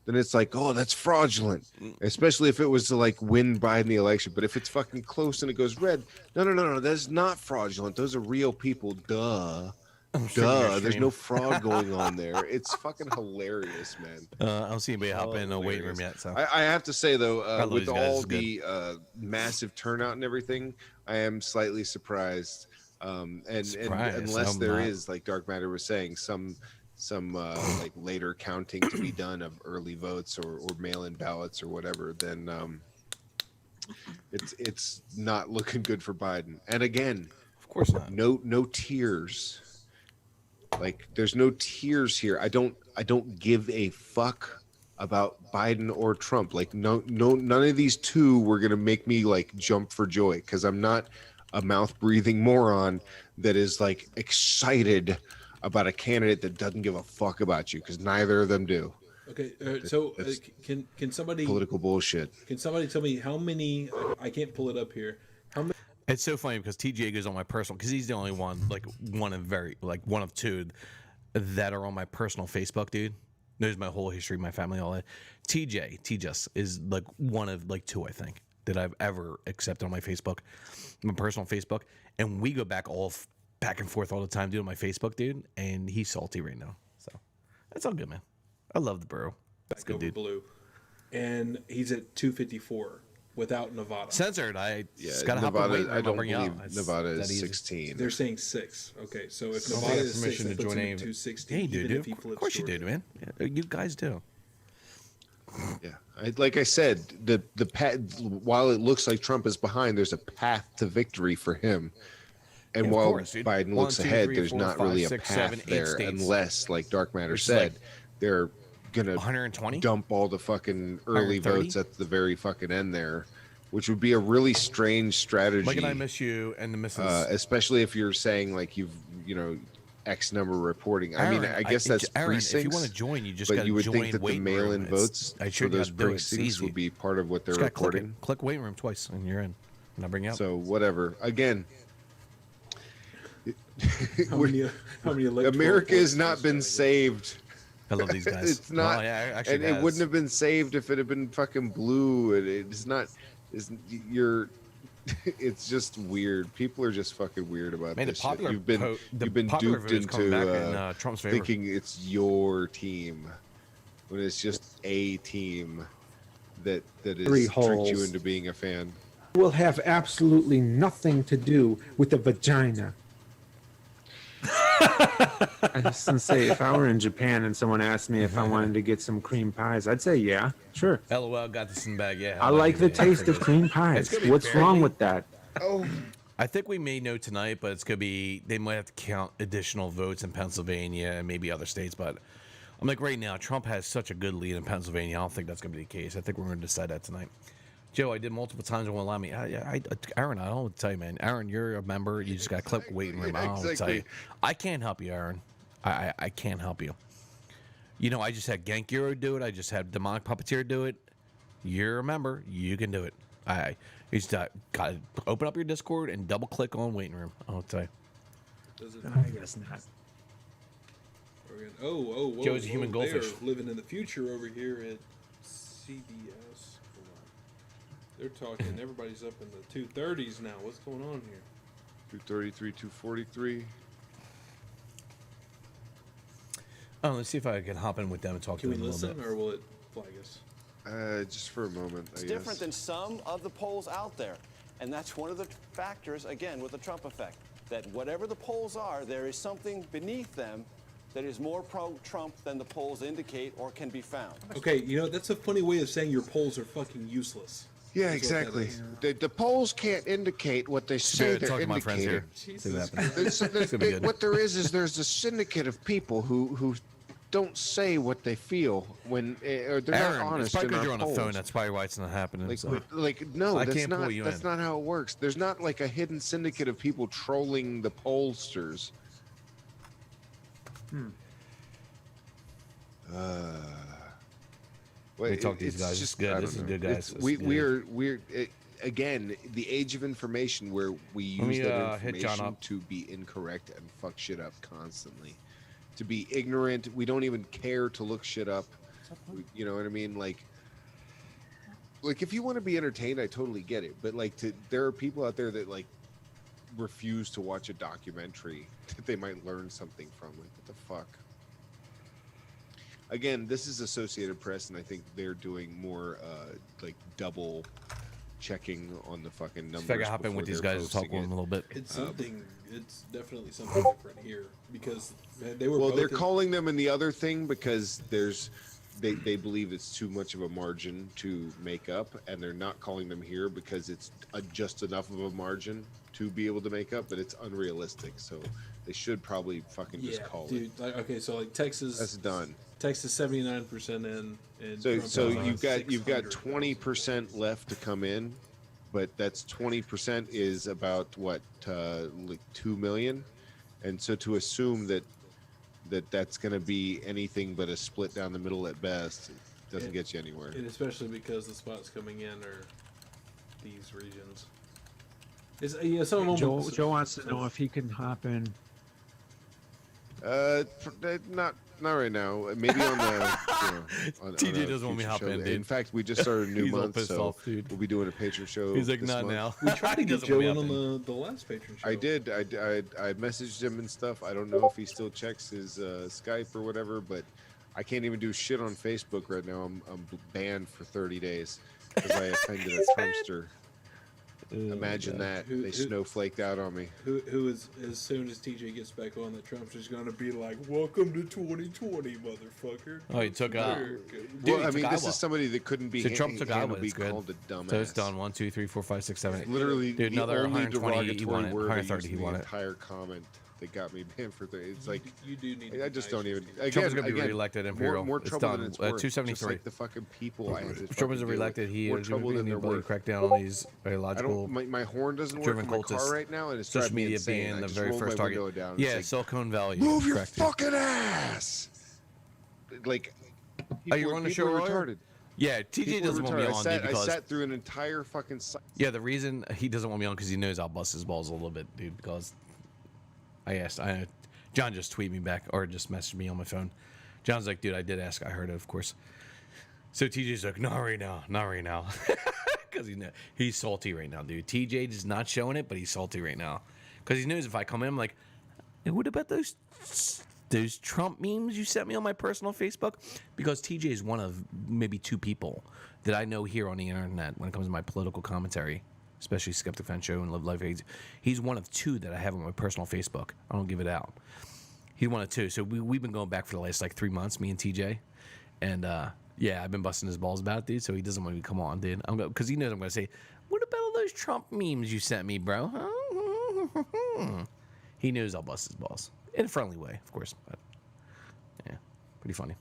then it's like, oh, that's fraudulent. Especially if it was to like win Biden the election. But if it's fucking close and it goes red, no, that's not fraudulent. Those are real people. Duh. There's no fraud going on there. It's fucking hilarious, man. I don't see anybody hopping in a waiting room yet. So I have to say though, love with these guys. all It's good. the massive turnout and everything, I am slightly surprised. And Surprised? unless I'm there not. is, like Dark Matter was saying, some like later counting to be done of early votes or mail-in ballots or whatever, then it's not looking good for Biden. And again, of course not. No tears. Like there's no tears here. I don't give a fuck about Biden or Trump. Like no none of these two were gonna make me like jump for joy because I'm not a mouth-breathing moron that is like excited about a candidate that doesn't give a fuck about you because neither of them do. Okay, That's can somebody political bullshit. Can somebody tell me how many? I can't pull it up here. How many? It's so funny because TJ goes on my personal because he's the only one, one of two that are on my personal Facebook, dude. knows my whole history, my family, all that. TJ is like one of like 2, I think, that I've ever accepted on my Facebook, my personal Facebook, and we go back back and forth all the time, dude, on my Facebook, dude, and he's salty right now. So that's all good, man. I love the bro. That's good, dude. Blue, and he's at 254 without Nevada. Censored. I Nevada. I don't believe Nevada is 16. They're saying 6. Okay, so if I Nevada got is 6, permission that to puts join him at 260. Hey, dude, even if he of flips course you Georgia. do, man. Yeah, you guys do. Yeah, like I said, the while it looks like Trump is behind, there's a path to victory for him. And Yeah, of while course, dude. Biden 1, looks 2, ahead, 3, there's 4, not 5, really 6, a 7, path 8 there states. unless, like Dark Matter Which is said, like they're gonna 120 dump all the fucking early 130? votes at the very fucking end there, which would be a really strange strategy. Mike and I miss you and the missus. Especially if you're saying like you've X number reporting. I mean, Aaron, I guess that's Aaron, precincts. If you want to join, you just but got to you would join think that the waiting mail-in room. votes I for showed you how those to do it. It's precincts easy. would be part of what they're Just gotta click it. reporting. Click waiting room twice and you're in. And I'll bring you up. So whatever. Again, How many electoral America has votes not been saved. I love these guys. It's not, Well, yeah, actually and it it has. wouldn't have been saved if it had been fucking blue. It's not. It's just weird. People are just fucking weird about Man, the this popular shit. You've been popular duped vote is coming into back in, Trump's favor. thinking it's your team when it's just a team that Three is tricked holes. you into being a fan. Will have absolutely nothing to do with the vagina. I was gonna say, if I were in Japan and someone asked me if I wanted to get some cream pies, I'd say yeah, sure. LOL got this in the bag. Yeah. I like the taste of cream pies. What's wrong with that? Oh, I think we may know tonight, but it's gonna be. They might have to count additional votes in Pennsylvania and maybe other states. But I'm like right now, Trump has such a good lead in Pennsylvania. I don't think that's gonna be the case. I think we're gonna decide that tonight. Joe, I did multiple times. It won't allow me. Aaron, I don't tell you, man. Aaron, you're a member. You just got to click waiting room. I don't tell you. I can't help you, Aaron. I can't help you. You know, I just had Gankiro do it. I just had Demonic Puppeteer do it. You're a member. You can do it. You just got to open up your Discord and double click on waiting room. I'll tell you. I guess not. Oh, Joe's a human goldfish. They're living in the future over here at CBS. Hold on. They're talking. Everybody's up in the 230s now. What's going on here? 233, 243. Oh, let's see if I can hop in with them and talk Can to we them a little listen, bit. or will it flag us? Just for a moment. It's different than some of the polls out there. And that's one of the factors, again, with the Trump effect, that whatever the polls are, there is something beneath them that is more pro-Trump than the polls indicate or can be found. Okay, that's a funny way of saying your polls are fucking useless. Yeah, That's what that exactly. is. The polls can't indicate what they say Dude, they're talk to my friends indicating. here. See what happens. There's what there is there's a syndicate of people who don't say what they feel when or they're Aaron, not honest. it's probably in because our you're on the phone. phone. That's probably why it's not happening. No, I that's can't not. pull you That's in. not how it works. There's not like a hidden syndicate of people trolling the pollsters. We talk to these it's guys. It's good. I This don't is know. good, guys. It's- This we is good. we're again the age of information where we Let use me, that hit John information up. to be incorrect and fuck shit up constantly. To be ignorant, we don't even care to look shit up. You know what I mean? Like if you want to be entertained, I totally get it. But there are people out there that refuse to watch a documentary that they might learn something from. Like, what the fuck? Again, this is Associated Press, and I think they're doing more double checking on the fucking numbers. If I can hop in with these guys and talk with them a little bit. It's something. It's definitely something different here because they were. Well, both they're in- calling them in the other thing because they believe it's too much of a margin to make up, and they're not calling them here because it's just enough of a margin to be able to make up, but it's unrealistic. So they should probably fucking just call dude. it. Okay, so Texas. That's done. Texas 79% in. And So Trump so is on you've got 600. 20% left to come in, but that's 20% is about what 2 million, and so to assume that's going to be anything but a split down the middle at best doesn't get you anywhere. And especially because the spots coming in are these regions. Some of them. Joe wants to know if he can hop in. Not Not right now. Maybe on the. On TJ a doesn't want me future hopping show. in, dude. In fact, we just started a new He's all month, pissed so off, dude. we'll be doing a patron show. He's like, this not month. now. We tried to He get doesn't Joe want in me on hopping the last patron show. I did. I messaged him and stuff. I don't know if he still checks his Skype or whatever, but I can't even do shit on Facebook right now. I'm banned for 30 days because I offended a Trumpster. Imagine that. They snowflaked out on me. Who is, as soon as TJ gets back on, the Trump's just gonna be like, "Welcome to 2020, motherfucker." Oh, he took out. Well, I mean, this is somebody that couldn't be So Trump took Iowa. be It's good. called a dumbass. So it's done. 1, 2, 3, 4, 5, 6, 7, 8. Literally, dude, the another only 120. He won derogatory it. word I 130. used He in won the it. entire comment that got me banned for 30. It's like you do need. I just don't even. Trump is going to be reelected. Imperial. More It's trouble done. than it's worth. 273. Just like the fucking people I had to Trump is fucking deal reelected. with. He More is trouble than going they're to worth. crack down on these I biological. don't. My horn doesn't work German in my cultists. car right now, and it's Social driving me media insane. being I the just very rolled first my target. window down. Yeah, It's Silicon Valley. Move your Correct. fucking ass. Like, Are you on the show people are earlier? retarded. Yeah, TJ People are doesn't want me retarded. on, dude, I because sat through an entire fucking. yeah, the reason he doesn't want me on because he knows I'll bust his balls a little bit, dude. Because John just tweeted me back or just messaged me on my phone. John's like, dude, I did ask. I heard it, of course. So TJ's like, not right now, not right now, because he's salty right now, dude. TJ is not showing it, but he's salty right now because he knows if I come in, I'm like, hey, what about those Trump memes you sent me on my personal Facebook? Because TJ is one of maybe 2 people that I know here on the internet when it comes to my political commentary, especially Skeptic Fan Show and Live Life AIDS. He's one of 2 that I have on my personal Facebook. I don't give it out. He's one of 2. So we've been going back for the last like 3 months, me and TJ. And yeah, I've been busting his balls about it, dude. So he doesn't want me to come on, dude. Because he knows I'm going to say, what about all those Trump memes you sent me, bro? He knows I'll bust his balls. In a friendly way, of course. But yeah, pretty funny.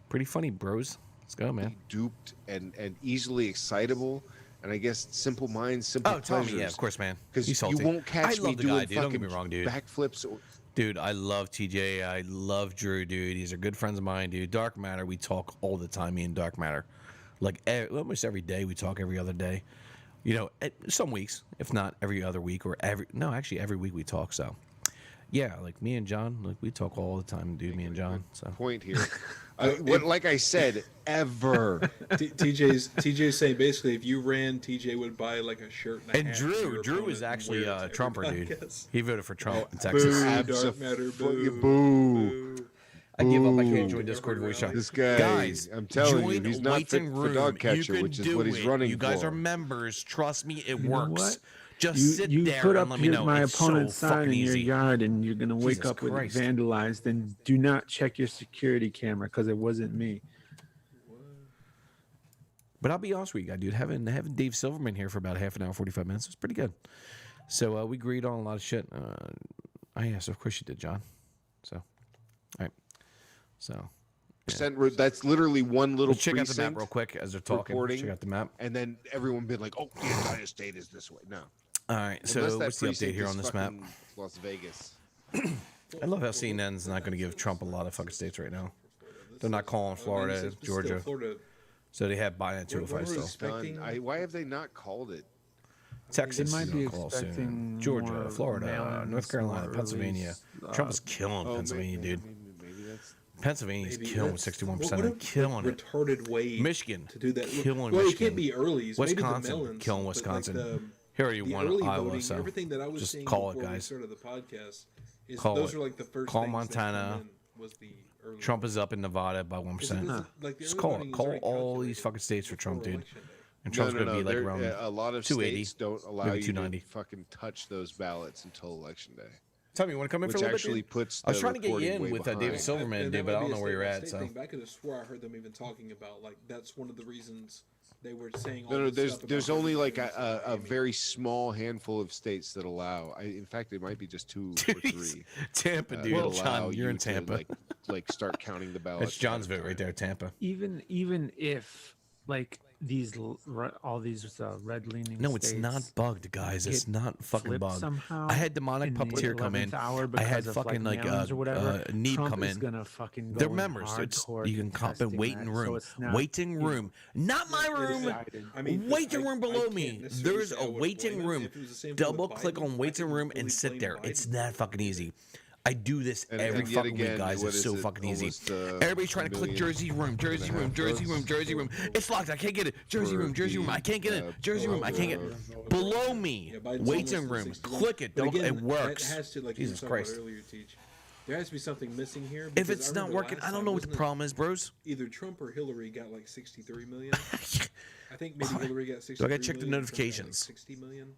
Pretty funny, bros. Let's go, man. Duped and easily excitable. And I guess simple minds, simple Tommy, pleasures. yeah, of course, man. Because He's you salty. won't catch I me love the doing guy, dude. Don't get fucking me wrong, dude. backflips. Dude, I love TJ. I love Drew, dude. These are good friends of mine, dude. Dark Matter, we talk all the time, me and Dark Matter. Like almost every day. We talk every other day. You know, some weeks, if not every other week or every week we talk. So, yeah, like me and John, like we talk all the time, dude. Me and John. So Point here. Like I said, ever. TJ's saying basically if you ran, TJ would buy like a shirt and a And hat to your Drew is opponent and actually wear it a to Trumper, every dude. podcast. He voted for Trump in Texas. Dark Matter, Boo. I give up. I can't join Discord voice chat. This guy, guys, I'm telling you, join he's not fit Waiting for Room. dog You catcher, can which is do what he's it. running You guys for. are members. Trust me, it You know works. what? Just sit you there put and up let me know. my It's opponent's so sign fucking in your easy. yard, and you're gonna wake Jesus up with Christ. it vandalized. Then do not check your security camera because it wasn't me. But I'll be honest with you, guys, dude. Having Dave Silverman here for about half an hour, 45 minutes was pretty good. So we agreed on a lot of shit. Yes, of course you did, John. So, all right. So. That's literally one little Let's check out the map precinct real quick as they're talking. reporting, Check out the map. and then everyone been like, "Oh, the entire state is this way." No. All right. Unless So that what's the update precinct here is on this map? fucking Las Vegas. I love how CNN's not going to give Trump a lot of fucking states right now. They're not calling Florida, It's Georgia. still Florida. So they have Biden at 205 still. Why have they not called it? Texas They might is be on call soon. expecting Georgia, more Florida, mail-ins, North Carolina, more Pennsylvania. release, Trump is killing Pennsylvania, dude. Maybe that's Pennsylvania's Maybe killing that's- 61%. what a Killing it. retarded way Michigan to do that. killing Well, Michigan. it can't be early. Wisconsin Maybe the melons, killing but, like, Wisconsin. He already the won early Iowa, voting, so everything that I was just seeing call it, before we guys. started the podcast is Call those it. are like the first Call things Montana. that came in was the early Trump is up in Nevada by 1%. like the Just early call voting it. is Call already all these fucking states for Trump, dude. And No, Trump's no, going to no. be like There- around a lot of 280, states don't allow maybe you 290. to fucking touch those ballots until election day. Tell me, you want to come in for a Which little actually bit, dude? puts I was the trying to get you reporting in way with behind. David Silverman, And dude, that but I might don't be know a where you're at. state So thing, but I could have swore I heard them even talking about like that's one of the reasons they were saying. No, all no. this stuff There's about only like Pennsylvania. a very small handful of states that allow. In fact, it might be just 2 or 3. Tampa, dude. that allow John, you're you in to, Tampa. like start counting the ballots. That's John's vote right there, Tampa. Even if like these all these red leaning No, it's not bugged, guys. It's get not fucking flipped bugged. somehow I had demonic in the puppeteer come in. 11th hour I had because of, fucking like mail-ins or whatever, Neeb Trump come is in. gonna fucking go They're in members. It's, hardcore you can come in contesting waiting that, so room. it's not, Waiting you know, room. Not my room. I mean, waiting I- room I below can't me. necessarily There's say a I would waiting blame it. room. If it was the same for the Double click Biden, on I waiting could room fully and sit blame there. Biden. It's that fucking easy. I do this every yet fucking week, again, guys. what It's is so it? fucking easy. Almost, Everybody's trying to click Jersey room, Jersey room, Jersey room, Jersey room, Jersey room. It's locked. I can't get it. Jersey room, Jersey room. I can't get it. Jersey room. I can't get it. Below me, waiting room. Click it. But Don't. again, It works. That has to, like you Jesus were talking about Christ. earlier, Teach. There has to be something missing here. If because it's I not remember working, last I don't time, know what the wasn't it problem is, bros. Either Trump or Hillary got like 63 million. I think maybe Hillary got 63 So I gotta check the million, Trump got, like, notifications. 60 million.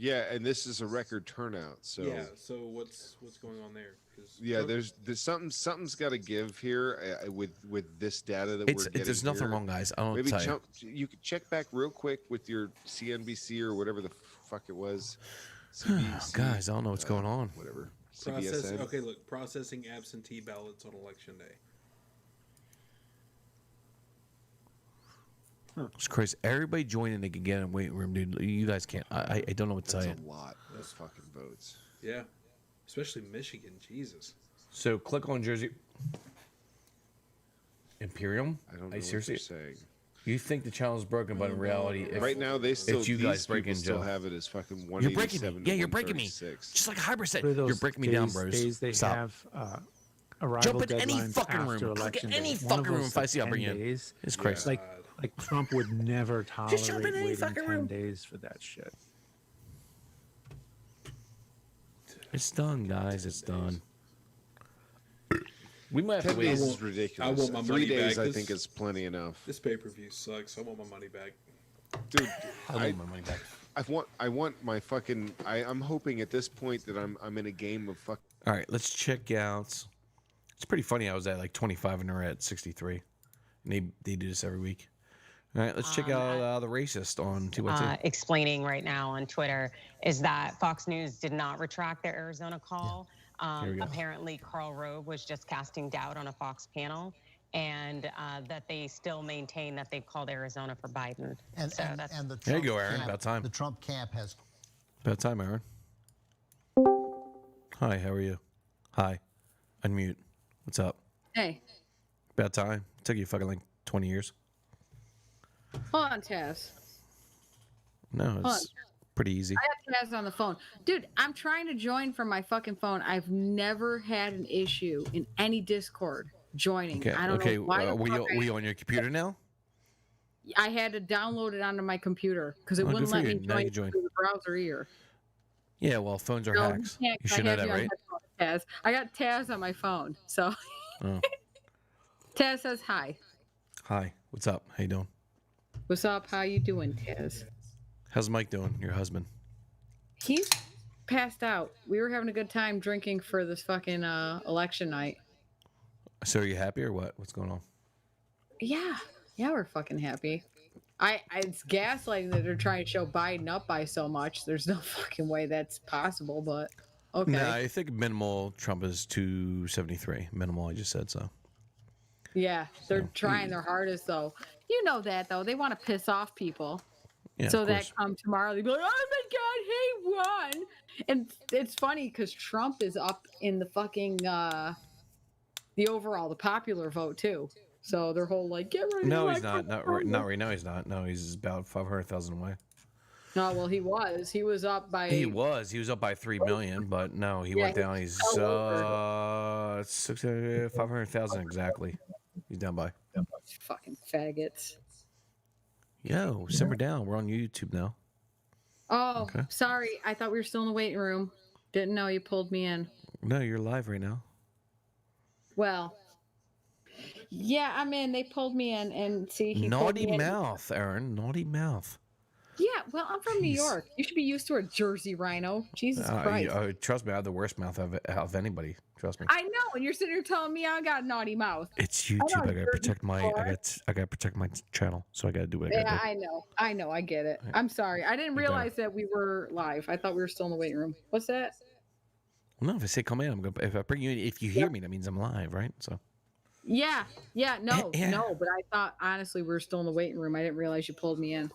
Yeah, and this is a record turnout. So Yeah. So what's going on there? 'Cause yeah, Trump- there's something's got to give here with this data that we're getting. There's nothing here. wrong, guys. I don't Maybe tell you. you could check back real quick with your CNBC or whatever the fuck it was. CBC, Guys, I don't know what's going on. Whatever. processing. CBSN. Okay, look, processing absentee ballots on election day. It's crazy. Everybody joining they can get in a waiting room, dude. You guys can't. I don't know what to tell you. That's a lot of fucking votes. Yeah, especially Michigan. Jesus. So click on Jersey. Imperium? I don't know Are you seriously what they're saying. You think the channel is broken, but in reality, if, Right now, they still it's you these guys breaking people still Joe. have it as fucking You're breaking me. 187 Yeah, to you're breaking me. 136. Just like Hybrid said, What are those you're breaking me down, days- bros. Days they Stop. have arrival Jump in any deadlines fucking after room. Click election any day. One of fucking room those if I see I'll 10 bring you in. days. It's crazy. Like Trump would never tolerate jump in any waiting fucking 10 room. days for that shit. It's done, guys. It's done. We might have 10 to wait. days is ridiculous. I want my 3 money days, back. I think, is plenty enough. This pay-per-view sucks. I want my money back. Dude, I want my money back. I want my fucking. I'm hoping at this point that I'm in a game of fuck. All right, let's check out. It's pretty funny. I was at like 25 and they're at 63. And they do this every week. All right, let's check out the racist on 2x2. Explaining right now on Twitter is that Fox News did not retract their Arizona call. Here we go. Apparently, Karl Rove was just casting doubt on a Fox panel, and that they still maintain that they've called Arizona for Biden. And, so and, that's and the There you Trump go, Aaron. camp- About time. The Trump camp has About time, Aaron. Hi, how are you? Hi. Unmute. What's up? Hey, About time. Took you fucking like 20 years. hold on, Taz. No, Hold on. it's pretty easy. I got Taz on the phone. Dude, I'm trying to join from my fucking phone. I've never had an issue in any Discord joining. Okay, I don't okay. know why. the Were fuck you on your computer now? I had to download it onto my computer because it Oh, good wouldn't for let you. me Now you join join. through the browser here. Yeah, well, phones are No, hacks. can't, You 'cause should I know have that, you on right? headphones, Taz. I got Taz on my phone. So Oh. Taz says hi. Hi. What's up? How you doing? What's up? How you doing, Taz? How's Mike doing? Your husband? He's passed out. We were having a good time drinking for this fucking election night. So are you happy or what? What's going on? Yeah, we're fucking happy. It's gaslighting that they're trying to show Biden up by so much. There's no fucking way that's possible, but okay. No, I think minimal Trump is 273. Minimal, I just said so. Yeah, they're trying their hardest though. You know that though. They want to piss off people. Yeah, so of that course. come tomorrow, they go, "Oh my God, he won!" And it's funny because Trump is up in the fucking the popular vote too. So their whole like, get ready. No, to he's elect not. Trump." Not right now. He's not. No, he's about 500,000 away. No, well, he was. He was up by. He was. He was up by 3 million, but no, he Yeah, went he down. He's fell 500,000 exactly. He's down by. Fucking faggots. Yo, simmer down. We're on YouTube now. Oh, Okay. sorry. I thought we were still in the waiting room. Didn't know you pulled me in. No, you're live right now. Well, yeah, I'm in. They pulled me in, and see, he pulled Naughty me in. mouth, Aaron. Naughty mouth. Yeah, well, I'm from New York. You should be used to a Jersey Rhino. Jesus Christ. Trust me, I have the worst mouth of anybody. Trust me. I know, and you're sitting here telling me I got a naughty mouth. It's I YouTube. know I gotta Jersey protect my. before. I gotta protect my channel, so I gotta do what I Yeah, gotta I know. I get it. I'm sorry. I didn't You better. realize that we were live. I thought we were still in the waiting room. What's that? do. No, if I say come in, I'm gonna. If I bring you in, if you hear me, that means I'm live, right? So. Yeah, no, Yeah. no. But I thought honestly we were still in the waiting room. I didn't realize you pulled me in.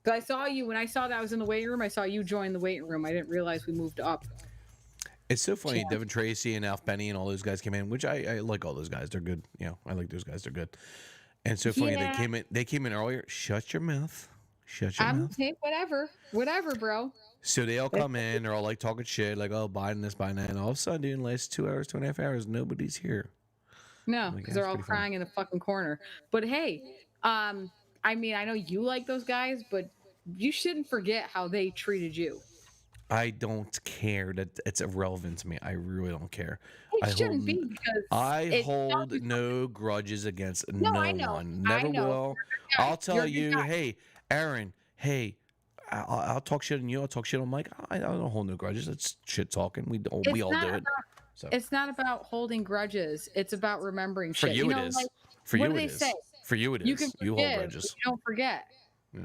Because I saw you when I saw that I was in the waiting room. I saw you join the waiting room. I didn't realize we moved up. It's so funny. Devin Tracy and Alf Benny and all those guys came in, which I like all those guys. They're good. You know, I like those guys. They're good. And so funny Yeah. they came in earlier. Shut your mouth. Shut your I'm mouth. hey, whatever, bro. So they all come in, they're all like talking shit, like, oh, Biden this, Biden that. And all of a sudden, dude, in the last 2 hours, 2.5 hours, nobody's here. No, Like, because that's they're all pretty funny. crying in the fucking corner. But hey, I mean, I know you like those guys, but you shouldn't forget how they treated you. I don't care. That it's irrelevant to me. I really don't care. It shouldn't be because I hold no grudges against No, no I know. one. I Never know. will. You're a good guy. I'll tell You're a good you, guy. hey, Aaron, hey, I'll talk shit on you. I'll talk shit on Mike. I don't hold no grudges. It's shit talking. We all do it. So It's not about holding grudges. It's about remembering for shit. you, know, it is. like, For what you, do it they is. say? For you, it is. You can You forgive, hold but grudges. you don't forget.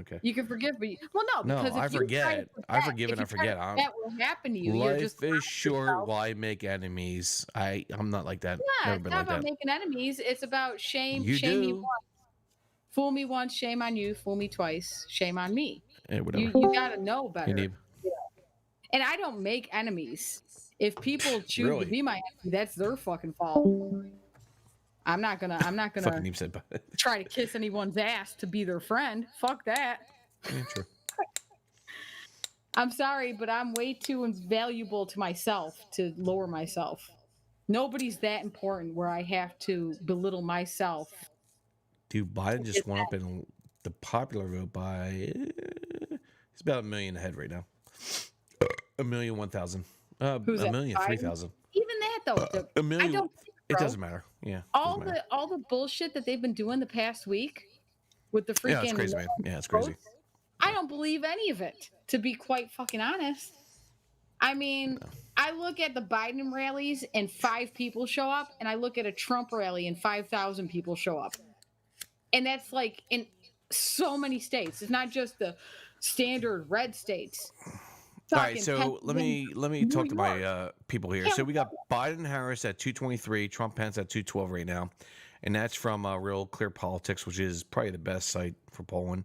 Okay. You can forgive, but no, because No, if I you try to forget. I forgive if and I you try to forget. forget what happened to you. You're Life just is short. Why make enemies? I'm not like that. yeah. Never It's been not like about that. making enemies. It's about shame. You shame me do. once, fool me once, shame on you. Fool me twice, shame on me. Hey, whatever. You gotta know better. need- And I don't make enemies. If people choose Really? to be my enemy, that's their fucking fault. I'm not gonna Fucking Eve said, but try to kiss anyone's ass to be their friend. Fuck that. yeah, true. I'm sorry, but I'm way too invaluable to myself to lower myself. Nobody's that important where I have to belittle myself. Dude, Biden just went up in the popular vote by he's about 1 million ahead right now. 1,001,000. Who's that, 1,003,000. Even that though, A million. I don't think, It bro, doesn't matter. Yeah. all the bullshit that they've been doing the past week with the freaking Yeah, it's crazy, man. Yeah, it's crazy. votes, I don't believe any of it, to be quite fucking honest. I mean, I look at the Biden rallies and 5 people show up, and I look at a Trump rally and 5,000 people show up. And that's like in so many states. It's not just the standard red states. All right, Fucking so let me Pennsylvania, talk New to my people here. Yeah, So we got Biden Harris at 223, Trump Pence at 212 right now, and that's from Real Clear Politics, which is probably the best site for polling.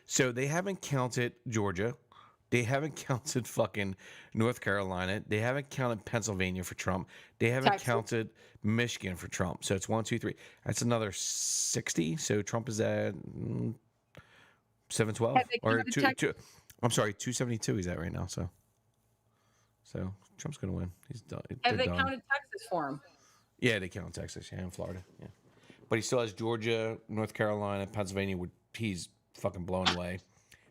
So they haven't counted Georgia, they haven't counted fucking North Carolina, they haven't counted Pennsylvania for Trump, they haven't Texas. counted Michigan for Trump. So it's 1, 2, 3. That's another 60. So Trump is at 712 Have they or counted 2. Texas? I'm sorry, 272 he's at right now. So Trump's gonna win. He's done. Have They're they done. counted Texas for him? Yeah, they count Texas. Yeah, and Florida. Yeah, but he still has Georgia, North Carolina, Pennsylvania. He's fucking blown away.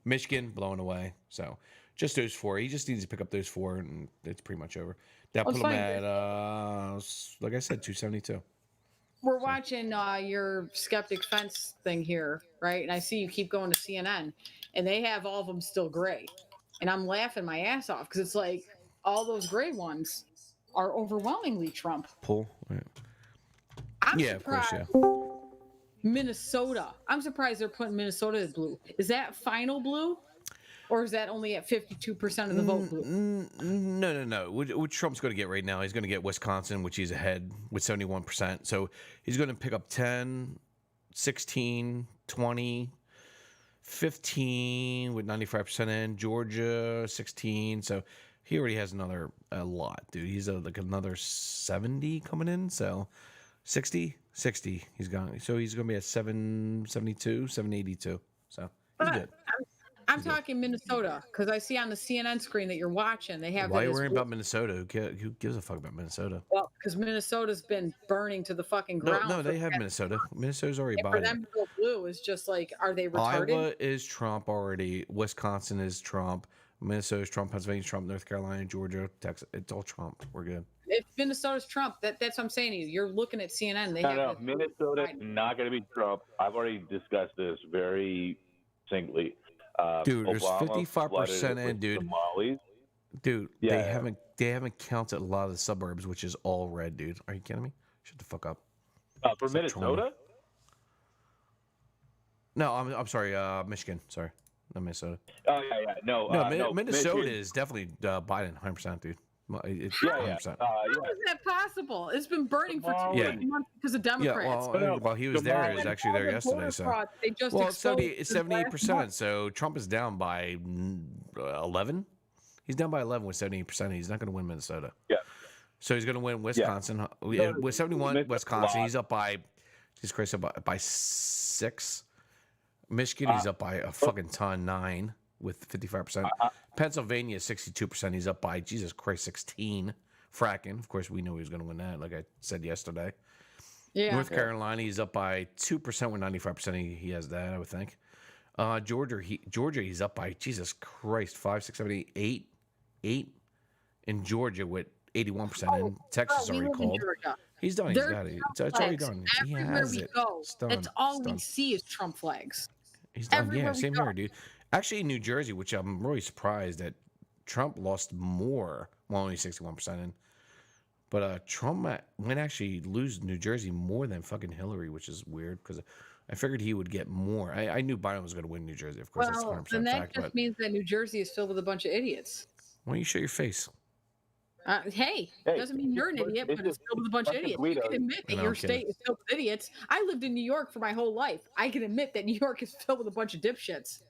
Michigan blown away. So just those 4. He just needs to pick up those 4, and it's pretty much over. That Well, put him it's at like I said, 272. We're watching your Skeptic Fence thing here, right? And I see you keep going to CNN, and they have all of them still gray. And I'm laughing my ass off because it's like all those gray ones are overwhelmingly Trump. Pull. Right. I'm Yeah, of course. surprised. Yeah. Minnesota. I'm surprised they're putting Minnesota as blue. Is that final blue? Or is that only at 52% of the vote blue? No. What Trump's going to get right now, he's going to get Wisconsin, which he's ahead with 71%. So he's going to pick up 10, 16, 20, 15 with 95% in. Georgia, 16. So he already has a lot, dude. He's like another 70 coming in. So 60. He's gone. So he's going to be at 772, 782. So he's good. I'm talking Minnesota because I see on the CNN screen that you're watching, they have. Why are that you as worrying blue. about Minnesota? Who gives a fuck about Minnesota? Well, because Minnesota's been burning to the fucking ground. No, for they the have past Minnesota. Minnesota's already And for Biden. them to go blue is just like, are they retarded? Iowa is Trump already. Wisconsin is Trump. Minnesota's Trump. Pennsylvania's Trump. North Carolina, Georgia, Texas. It's all Trump. We're good. If Minnesota's Trump, that's what I'm saying to you. You're looking at CNN. They have No, this- Minnesota is not going to be Trump. I've already discussed this very succinctly. Dude, there's Obama 55% flooded it in, with dude. Somalis. Dude, Yeah. they haven't counted a lot of the suburbs, which is all red, dude. Are you kidding me? Shut the fuck up. For Stop trolling me. Minnesota? No, I'm sorry. Michigan. Sorry, not Minnesota. Oh yeah. No, Minnesota Michigan. is definitely Biden, 100%, dude. It's Yeah. 100%. How is that possible? It's been burning for Yeah. 2 months because of Yeah, Democrats. well, he was there. He was actually there yesterday. So, They just well, exposed it's in the last 78%. month. So Trump is down by 11. He's down by 11 with 78%. He's not going to win Minnesota. Yeah. So he's going to win Wisconsin. With 71, Wisconsin, he's up by, Jesus Christ, up by 6. Michigan, he's up by a fucking ton, 9. with 55%. Pennsylvania is 62%. He's up by, Jesus Christ, 16. Fracking. Of course, we knew he was going to win that, like I said yesterday. Yeah. North Carolina, he's up by 2% with 95%. He has that, I would think. Georgia, he's up by, Jesus Christ, 5, 6, 7, 8. 8 in Georgia with 81%. And Texas we already live in called. Georgia. He's done. He's There's got it. Trump It's already flags done. He everywhere has we it. go. It's done. That's all It's we done. see is Trump flags. He's done. Everywhere Yeah, we same go. here, dude. Actually, in New Jersey, which I'm really surprised that Trump lost more. Well, only 61% in. But Trump might actually lose New Jersey more than fucking Hillary, which is weird because I figured he would get more. I knew Biden was going to win New Jersey, of course. That's 100% Then that fact. just But means that New Jersey is filled with a bunch of idiots. why don't you show your face? Hey, doesn't mean you're an idiot, but it's filled with a bunch of idiots. You can admit that No, your I'm kidding. state is filled with idiots. I lived in New York for my whole life. I can admit that New York is filled with a bunch of dipshits.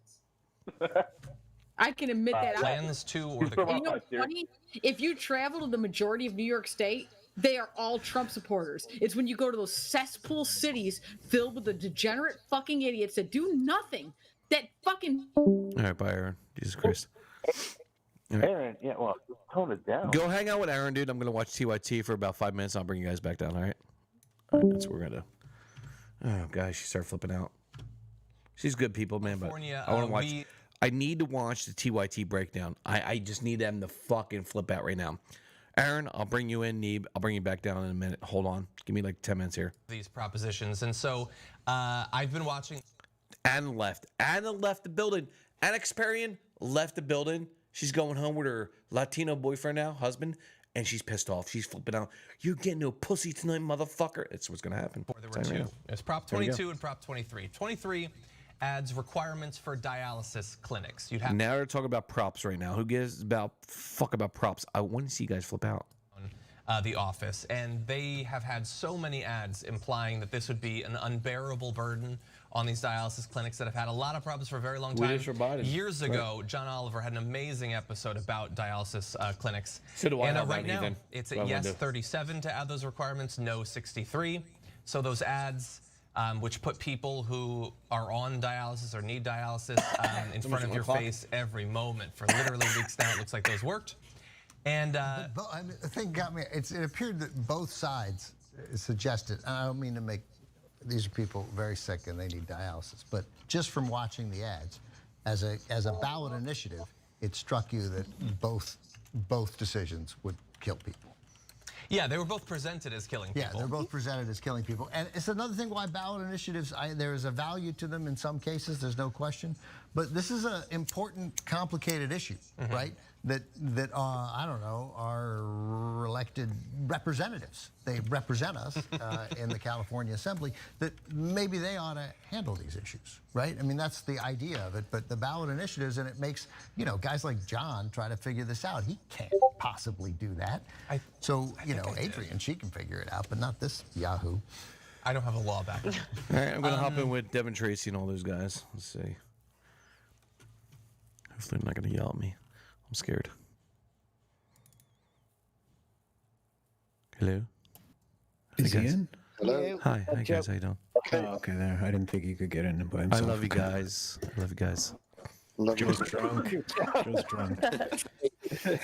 I can admit that. Plans to or the And you know what's funny? If you travel to the majority of New York State, they are all Trump supporters. It's when you go to those cesspool cities filled with the degenerate fucking idiots that do nothing, that fucking. All right, bye, Aaron. Jesus Christ. All right. Aaron, yeah, well, tone it down. Go hang out with Aaron, dude. I'm going to watch TYT for about 5 minutes. I'll bring you guys back down, all right? All right, that's what we're going to do. Oh, guys, she started flipping out. She's good people, man, but California, I want to watch. I need to watch the TYT breakdown. I just need them to fucking flip out right now. Aaron, I'll bring you in, Neeb. I'll bring you back down in a minute. Hold on. Give me like 10 minutes here. These propositions. And so I've been watching. Anna left. Anna left the building. Anna Experian left the building. She's going home with her Latino boyfriend now, husband, and she's pissed off. She's flipping out. You're getting no pussy tonight, motherfucker. That's what's going to happen. There were two. There's Prop 22 and Prop 23. 23 adds requirements for dialysis clinics. You'd have Now they're talking about props right now. Who gives about fuck about props? I want to see you guys flip out. The office, and they have had so many ads implying that this would be an unbearable burden on these dialysis clinics that have had a lot of problems for a very long time. Years ago, John Oliver had an amazing episode about dialysis clinics. So do I. And How about right now, Ethan? it's What do a I wanna yes do? 37 to add those requirements, no 63. So those ads, which put people who are on dialysis or need dialysis in front of your face every moment for literally weeks now, it looks like those worked. And I mean, the thing got me. It appeared that both sides suggested, and I don't mean to make these are people very sick and they need dialysis, but just from watching the ads, as a ballot initiative, it struck you that both decisions would kill people. yeah, they were both presented as killing people. Yeah, they're both presented as killing people. And it's another thing why ballot initiatives, there is a value to them in some cases, there's no question. But this is an important, complicated issue, right? That I don't know, are elected representatives. They represent us in the California Assembly, that maybe they ought to handle these issues, right? I mean, that's the idea of it. But the ballot initiatives, and it makes, guys like John try to figure this out. He can't possibly do that. So, Adrian, she can figure it out, but not this Yahoo. I don't have a law background. All right, I'm going to hop in with Devin Tracy and all those guys. Let's see. Hopefully they're not going to yell at me. I'm scared. Hello? Is Hi, he guys. in? Hello. Hi guys, how you doing? Oh, okay, there. I didn't think he could get in by himself. I love you guys. I love you guys. Joe's drunk. Joe's drunk.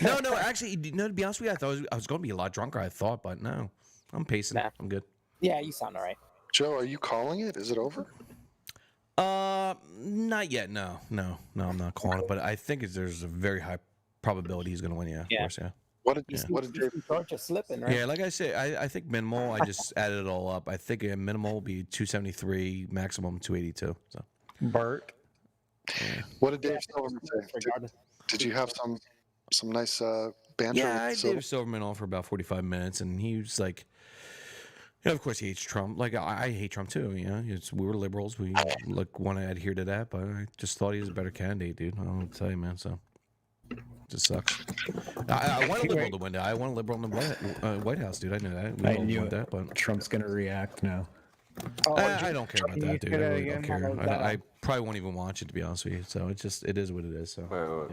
No, actually, to be honest with you, I thought I was going to be a lot drunker, I thought, but no. I'm pacing. I'm good. Yeah, you sound all right. Joe, are you calling it? Is it over? Not yet. No, I'm not calling it, but I think there's a very high probability he's going to win. Yeah, of course, yeah. What did Dave? Georgia slipping, right? Yeah, like I said, I think minimal. I just added it all up. I think a minimal will be 273, maximum 282. So. Bert. Yeah. What did Dave Silverman say? Did you have some nice banter? Yeah, I with Dave Silverman on for about 45 minutes, and he was like, of course he hates Trump. Like I hate Trump too. We were liberals. We want to adhere to that, but I just thought he was a better candidate, dude. I don't tell you, man. So. Just sucks. I want a liberal to win that. I want a liberal in the White House, dude. I knew that. We I all knew want it. that, but Trump's gonna react now. I don't care about that, dude. I really don't care. I probably won't even watch it, to be honest with you. So it is what it is. So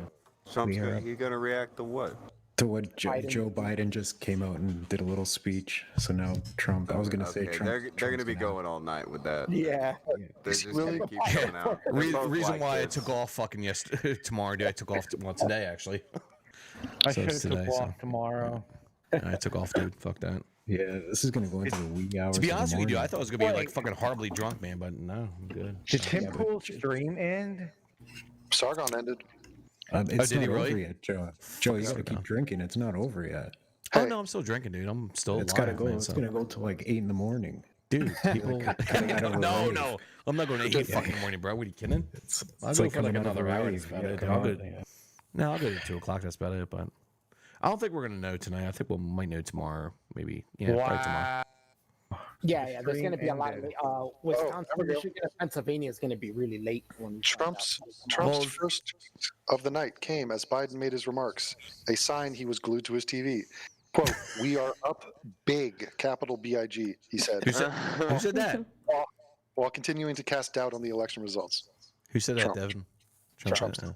Trump's gonna react to what? So what? Biden. Joe Biden just came out and did a little speech. So now Trump. I was gonna say Trump. They're going to be going all night with that. Yeah. They're just going to keep coming out. They're both Reason like why I this. took off fucking tomorrow, dude. I took off today actually. I So should it's have took today, so. off tomorrow. I took off, dude. Fuck that. Yeah, this is gonna go into the wee hours. To be of the honest with you, I morning. thought I was gonna be like fucking horribly drunk, man, but no, I'm good. Did Tim Pool's stream end? Sargon ended. It's did not he really? over yet, Joe. Joe, you gotta keep drinking. It's not over yet. Oh no, I'm still drinking, dude. I'm still It's alive, gotta go. man, It's so. gonna go till like 8 in the morning. Dude, people. No, rave. no, I'm not going to 8 fucking morning, bro. What are you kidding? I'll it's go like for like coming out of another a hour. rave. That's about You it. gotta I'll come go. out, yeah. No, I'll go to 2 o'clock. That's about it. But I don't think we're gonna know tonight. I think we might know tomorrow. Maybe. Yeah, probably tomorrow. Yeah, there's going to be a lot of ended. Wisconsin, there we go. Michigan, and Pennsylvania is going to be really late. When Trump's Well- first of the night came as Biden made his remarks, a sign he was glued to his TV. Quote, "We are up big, capital B-I-G," he said. Who said that? While continuing to cast doubt on the election results. Who said that, Trump. Devin? Trump. said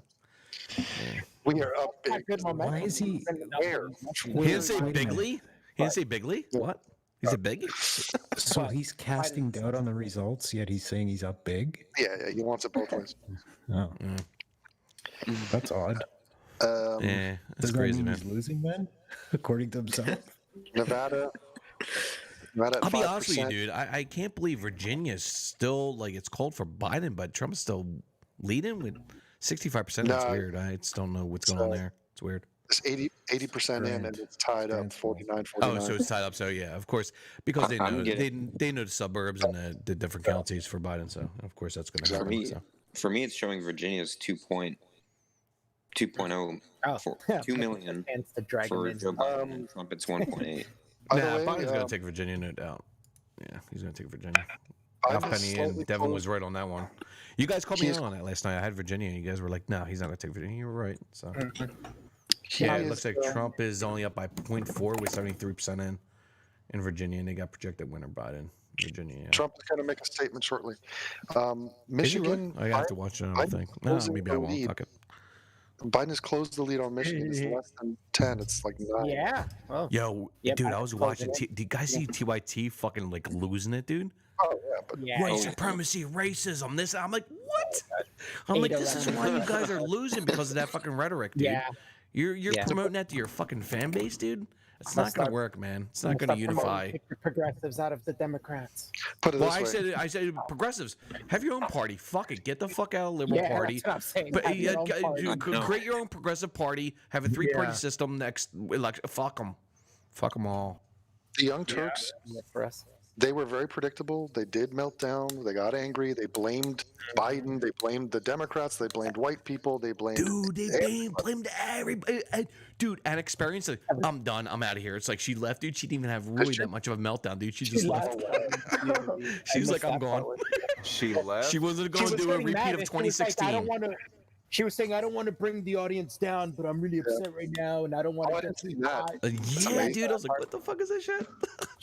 We are up big. Good momentum. Why is he? Where? that. He didn't say bigly. He didn't say bigly. What? He said big. So he's casting doubt on the results, yet he's saying he's up big. Yeah, he wants it both ways. Oh, that's odd. Yeah, Does that's that crazy, mean man. he's losing then, according to himself? Nevada at I'll be 5%. honest with you, dude. I can't believe Virginia's still like it's called for Biden, but Trump's still leading with 65%. That's No. weird. I just don't know what's going on there. It's weird. It's 80% in, and it's tied up 49-49. Oh, so it's tied up. So yeah, of course, because they I'm know getting- they know the suburbs and the different counties for Biden. So of course that's going to For happen. me, So. for me, it's showing Virginia's 2.0 for 2 million Chance to drag him for in. Joe Biden and Trump. It's 1.8. By the Nah, way, Biden's going to take Virginia, no doubt. Yeah, he's going to take Virginia. Biden's Halfpenny slowly and Devin pulling- was right on that one. You guys called me He's- out on that last night. I had Virginia, and you guys were like, "No, he's not going to take Virginia." You were right. So He yeah, it is, looks like Trump is only up by 0.4 with 73% in Virginia, and they got projected winner Biden. Virginia. Yeah. Trump is going to make a statement shortly. Is he really? Michigan. I have to watch it. I Biden think. No, closing maybe I the won't. lead. Fuck it. Biden has closed the lead on Michigan. It's less than 10. It's like 9. Yeah. Well, Yo, Yeah, dude, I Biden's was closing watching. it. Did you guys see TYT fucking like losing it, dude? Oh yeah, but yeah. White supremacy, racism, this. I'm like, what? I'm like, this is why you guys are losing because of that fucking rhetoric, dude. Yeah. You're Yeah. promoting that to your fucking fan base, dude. It's I'll not gonna start- work, man. It's We'll not gonna start promoting, unify. kick the progressives out of the Democrats. Put it Well, this way. I said, progressives, have your own party. Fuck it, get the fuck out of the Liberal Yeah, Party. that's what I'm saying. But Have your own party. create your own progressive party. Have a 3-party Yeah. system next election. Fuck them all. The Young Turks, For us. they were very predictable. They did melt down. They got angry. They blamed Biden. They blamed the Democrats. They blamed white people. They blamed. Dude, they blamed everybody. Dude, an experience. Like, I'm done. I'm out of here. It's like she left, dude. She didn't even have really that much of a meltdown, dude. She just left. She was like, I'm gone. She left. She wasn't going to do a getting repeat mad. of She was like, 2016. She was saying, I don't want to bring the audience down, but I'm really upset right now, and I don't want Oh, I to didn't get see too that. hot. Yeah, dude. I was like, what the fuck is this shit?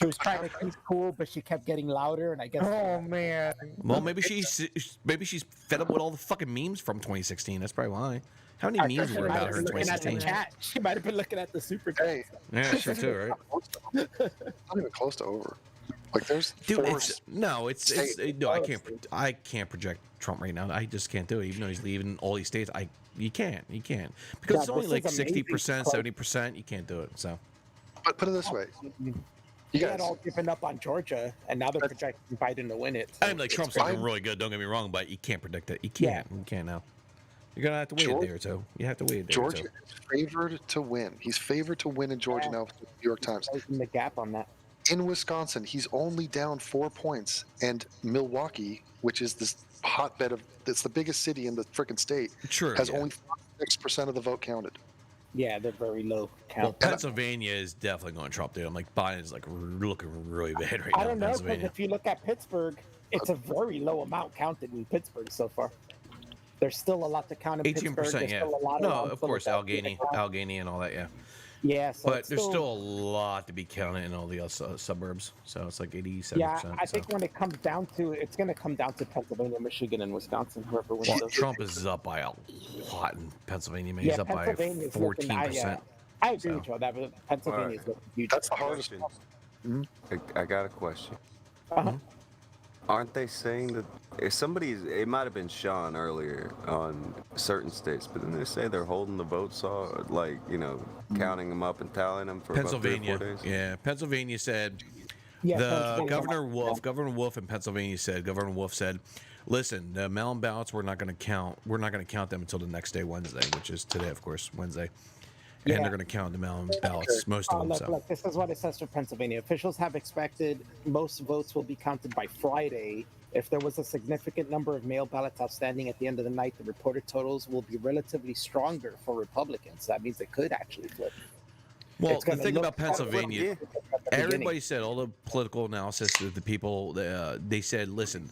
She was trying to keep cool, but she kept getting louder, and I guess. Oh man. Well, maybe she's fed up with all the fucking memes from 2016. That's probably why. How many memes were about her in looking at the 2016? chat. She might have been looking at the super chat. Hey, Yeah, sure too, right? not even close to over. Like there's Dude, four. it's no, it's no. I can't project Trump right now. I just can't do it. Even though he's leaving all these states, you can't because Yeah, it's only this like is amazing. 60%, 70%. You can't do it. So But put it this way. You They guys, had all given up on Georgia, and now they're projecting Biden to win it. I mean, like Trump's fine. looking really good. Don't get me wrong, but you can't predict it. You can't. You can't now. You're gonna have to wait a day or two. You have to wait a day Georgia or is favored to win. He's favored to win in Georgia now. With the New York Times. Closing the gap on that. In Wisconsin, he's only down 4 points, and Milwaukee, which is this hotbed of, it's the biggest city in the freaking state, True, has yeah. only 6% of the vote counted. Yeah, they're very low Well, count. Pennsylvania is definitely going Trump, dude. I'm like Biden's like looking really bad right I now. don't in know, because Pennsylvania. if you look at Pittsburgh, it's a very low amount counted in Pittsburgh so far. There's still a lot to count in Pittsburgh. 18%, There's yeah. still a lot No, around of course, Philadelphia. Allegheny and all that, yeah. Yeah, so But it's there's still a lot to be counted in all the suburbs. So it's like 87%. Yeah, I so. think when it comes down to it's going to come down to Pennsylvania, Michigan, and Wisconsin. Whoever wins Well, those. Trump is up by a lot in Pennsylvania, man. He's Yeah, up by Pennsylvania's looking- 14%. I agree with you on that, but Pennsylvania is huge. That's the hardest. I got a question. Uh-huh. Aren't they saying that if somebody's, it might have been Sean earlier on certain states, but then they say they're holding the votes, like, you know, counting them up and tallying them for Pennsylvania. about 3 or 4 days? Yeah, Pennsylvania said. Yeah, The Pennsylvania. Governor Wolf in Pennsylvania said. Governor Wolf said, "Listen, the mail-in ballots we're not going to count. We're not going to count them until the next day, Wednesday, which is today, of course, Wednesday." And Yeah. they're going to count the mail-in ballots, most of them. Look, So. look, this is what it says for Pennsylvania. Officials have expected most votes will be counted by Friday. If there was a significant number of mail ballots outstanding at the end of the night, the reported totals will be relatively stronger for Republicans. That means it could actually flip. Well, It's the gonna thing look about Pennsylvania, at the beginning. everybody said, all the political analysis of the people, they said, listen,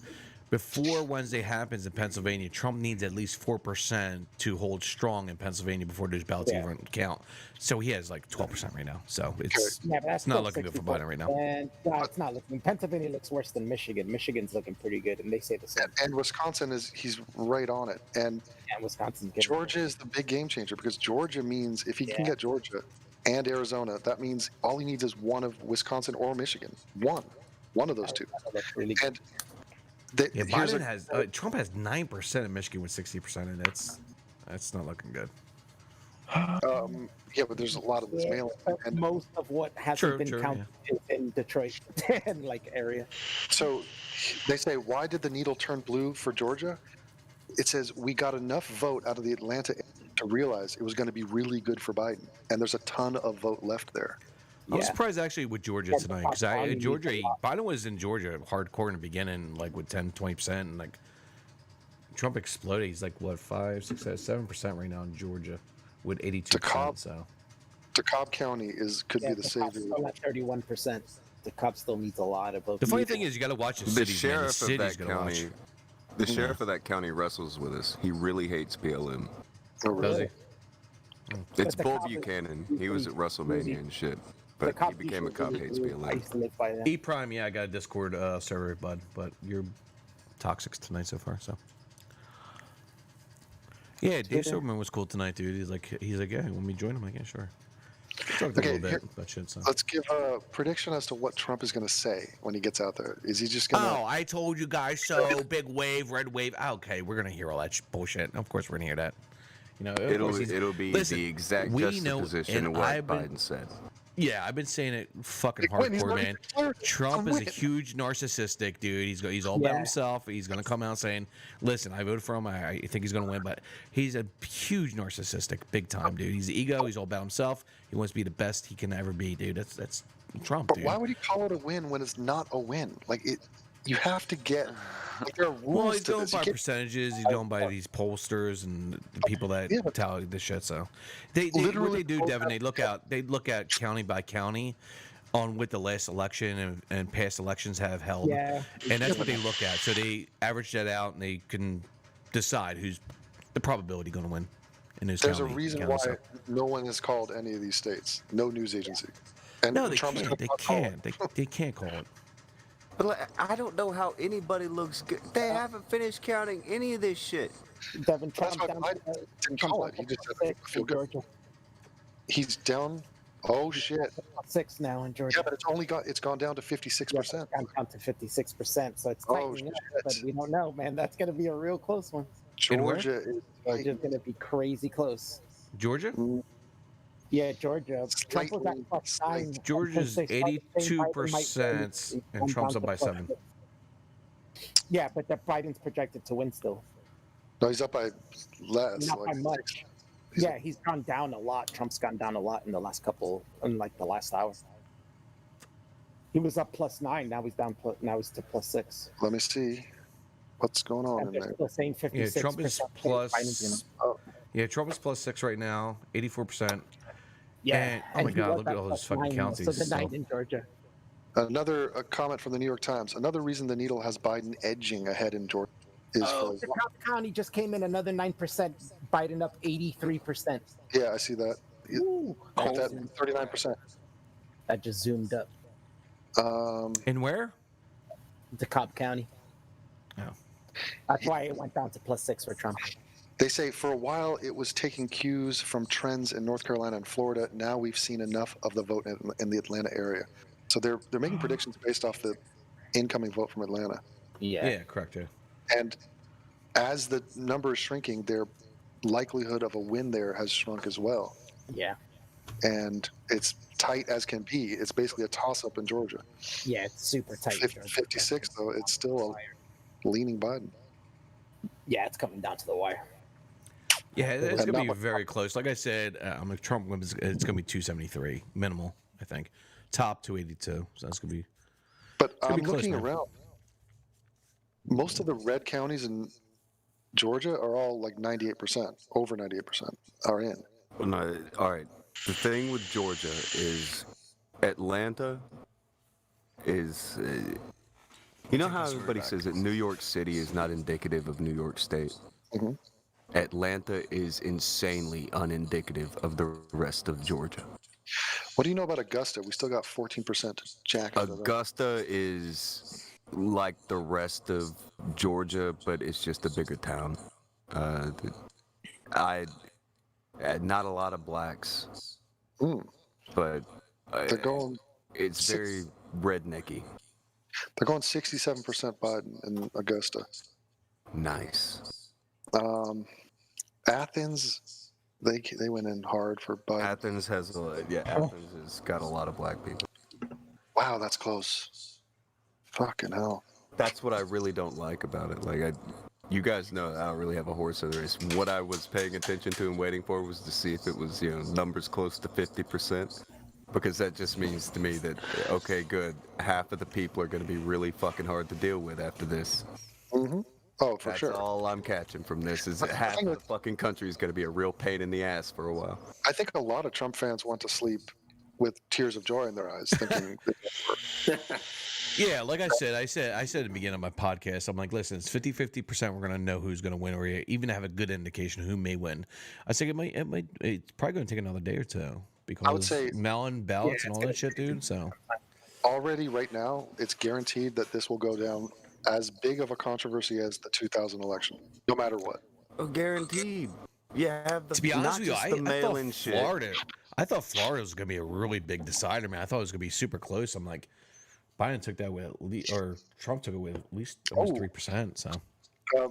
before Wednesday happens in Pennsylvania, Trump needs at least 4% to hold strong in Pennsylvania before those ballots even count. So he has like 12% right now. So it's Yeah, but that's it's not still looking good for Biden right now. And no, it's not looking. Pennsylvania looks worse than Michigan. Michigan's looking pretty good, and they say the same. And Wisconsin he's right on it. And Wisconsin. Georgia is the big game changer because Georgia means if he can get Georgia and Arizona, that means all he needs is one of Wisconsin or Michigan. One of those two. And Yeah, Biden has Trump has 9% in Michigan with 60%, and that's not looking good. Yeah, but there's a lot of this mail. And most of what hasn't been counted is in Detroit and like area. So they say, why did the needle turn blue for Georgia? It says we got enough vote out of the Atlanta to realize it was going to be really good for Biden, and there's a ton of vote left there. I'm surprised actually with Georgia tonight because Biden was in Georgia hardcore in the beginning, like with 10-20%, and like Trump exploded. He's like what 5, 6, 7% right now in Georgia with 82%. So DeKalb County could be the savior. Still at 31%. DeKalb still needs a lot of votes. the funny thing is, you got to watch the The cities. Man. The sheriff of cities that gotta watch. county, the sheriff of that county wrestles with us. He really hates BLM. Oh, Does he? It's But Bull DeKalb is- Buchanan. He was at WrestleMania and shit, but he became a cop hates BLM. E Prime, yeah, I got a Discord server, bud, but you're toxic tonight so far. So yeah, Dave Silverman was cool tonight, dude. He's like, yeah, when we join him, I'm like, yeah, sure. We talked a little bit about shit. So. Let's give a prediction as to what Trump is going to say when he gets out there. Is he just going to? Oh, I told you guys so. Big wave, red wave. Okay, we're gonna hear all that bullshit. Of course, we're gonna hear that. You know, It'll be the exact juxtaposition of what Biden said. Yeah, I've been saying it fucking hardcore, man. Trump is a huge narcissistic dude. He's all about himself. He's gonna come out saying, "Listen, I voted for him. I think he's gonna win." But he's a huge narcissistic, big time dude. He's ego. He's all about himself. He wants to be the best he can ever be, dude. That's Trump, But dude. why would he call it a win when it's not a win? Like it, you have to get. Like there are rules Well, he's to going this. by percentages. He's going by these pollsters and the people that tally the shit. So, what they do, Devin, they look at county by county on what the last election and past elections have held, and that's what they look at. So they average that out, and they can decide who's the probability going to win in those. There's a reason why no one has called any of these states. No news agency. And no, they Trump's can't. They can't. They can't call it. But like, I don't know how anybody looks good. They haven't finished counting any of this shit. Devin Trump That's why I didn't call it. He just said feel good. He's down. Oh shit. 6 now in Georgia. Yeah, but it's gone down to 56%. It's gone down to 56%. So it's Oh, tightening up, but we don't know, man. That's gonna be a real close one. Georgia is Georgia's gonna be crazy close. Georgia? Yeah, Georgia. Trump was at +9. Georgia's 82%, and Trump's up by 7. Yeah, but Biden's projected to win still. No, he's up by less. Not by much. Yeah, he's gone down a lot. Trump's gone down a lot in the last hour. He was up +9. Now he's down. Now he's to +6. Let me see what's going on in there. Still saying 56%. Yeah, Trump is plus. Yeah, Trump is +6 right now, 84%. Yeah. And, oh my God, look at all those fucking counties. So the 9 in Georgia. Another comment from the New York Times. Another reason the needle has Biden edging ahead in Georgia is for. DeKalb County just came in another 9%. Biden up 83%. Yeah, I see that. Got that 39%. That just zoomed up. And where? DeKalb County. Oh. That's why it went down to +6 for Trump. They say for a while it was taking cues from trends in North Carolina and Florida. Now we've seen enough of the vote in the Atlanta area. So they're making predictions based off the incoming vote from Atlanta. Yeah, correct. Yeah. And as the number is shrinking, their likelihood of a win there has shrunk as well. Yeah. And it's tight as can be. It's basically a toss-up in Georgia. Yeah, it's super tight. 56, though, it's still leaning Biden. Yeah, it's coming down to the wire. Yeah, it's And going to not be very close. Like I said, I'm like Trump wins. It's going to be 273 minimal, I think. Top 282. So that's going to be. But gonna I'm be close, looking man. around. Most of the red counties in Georgia are all like 98%, over 98% are in. Well, no, all right. The thing with Georgia is Atlanta is. You know how everybody says that New York City is not indicative of New York State? Mm-hmm. Atlanta is insanely unindicative of the rest of Georgia. What do you know about Augusta? We still got 14% to jack out of that. Augusta is like the rest of Georgia, but it's just a bigger town. Not a lot of blacks, but They're going. it's very rednecky. They're going 67% Biden in Augusta. Nice. Athens, they went in hard for Biden. Athens has Athens has got a lot of black people. Wow, that's close. Fucking hell. That's what I really don't like about it. Like you guys know I don't really have a horse in the race. What I was paying attention to and waiting for was to see if it was numbers close to 50%, because that just means to me that okay, good, half of the people are going to be really fucking hard to deal with after this. Mm-hmm. Oh, for That's sure. all I'm catching from this is that half of the fucking country is going to be a real pain in the ass for a while. I think a lot of Trump fans went to sleep with tears of joy in their eyes, thinking. Yeah, like I said at the beginning of my podcast, I'm like, listen, it's 50-50%. We're going to know who's going to win, or even have a good indication who may win. I think it's probably going to take another day or two because I would say mail-in ballots and all that shit, dude. So already right now, it's guaranteed that this will go down as big of a controversy as the 2000 election, no matter what. Oh, guaranteed. Yeah, to be honest with you, I thought shit. I thought Florida was going to be a really big decider, man. I thought it was going to be super close. I'm like, Biden took that with Trump took it with at least almost 3%. So the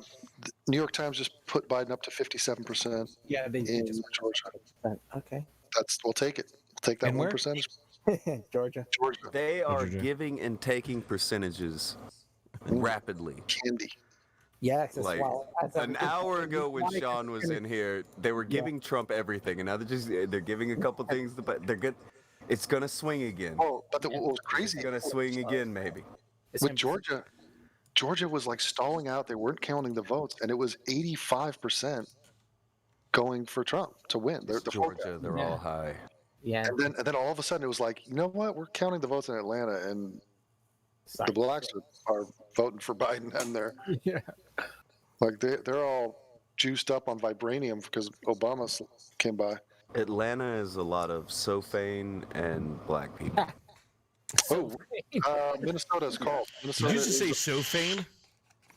New York Times just put Biden up to 57%. Yeah, they in just Georgia. Okay. We'll take it. We'll take that And where? 1%. Georgia. They are Georgia. giving and taking percentages rapidly. Candy. Yeah, Like an hour ago when Sean was in here, they were giving Trump everything, and now they're giving a couple things, but they're good. It's gonna swing again. Oh, but what was crazy? It's gonna swing again, maybe. With Georgia was like stalling out. They weren't counting the votes, and it was 85% going for Trump to win. Georgia, they're all high. Yeah. And then all of a sudden it was like, you know what? We're counting the votes in Atlanta, and the blacks are voting for Biden, and they're like they're all juiced up on vibranium because Obama came by. Atlanta is a lot of Sophane and black people. Minnesota's called. did you just say Sophane?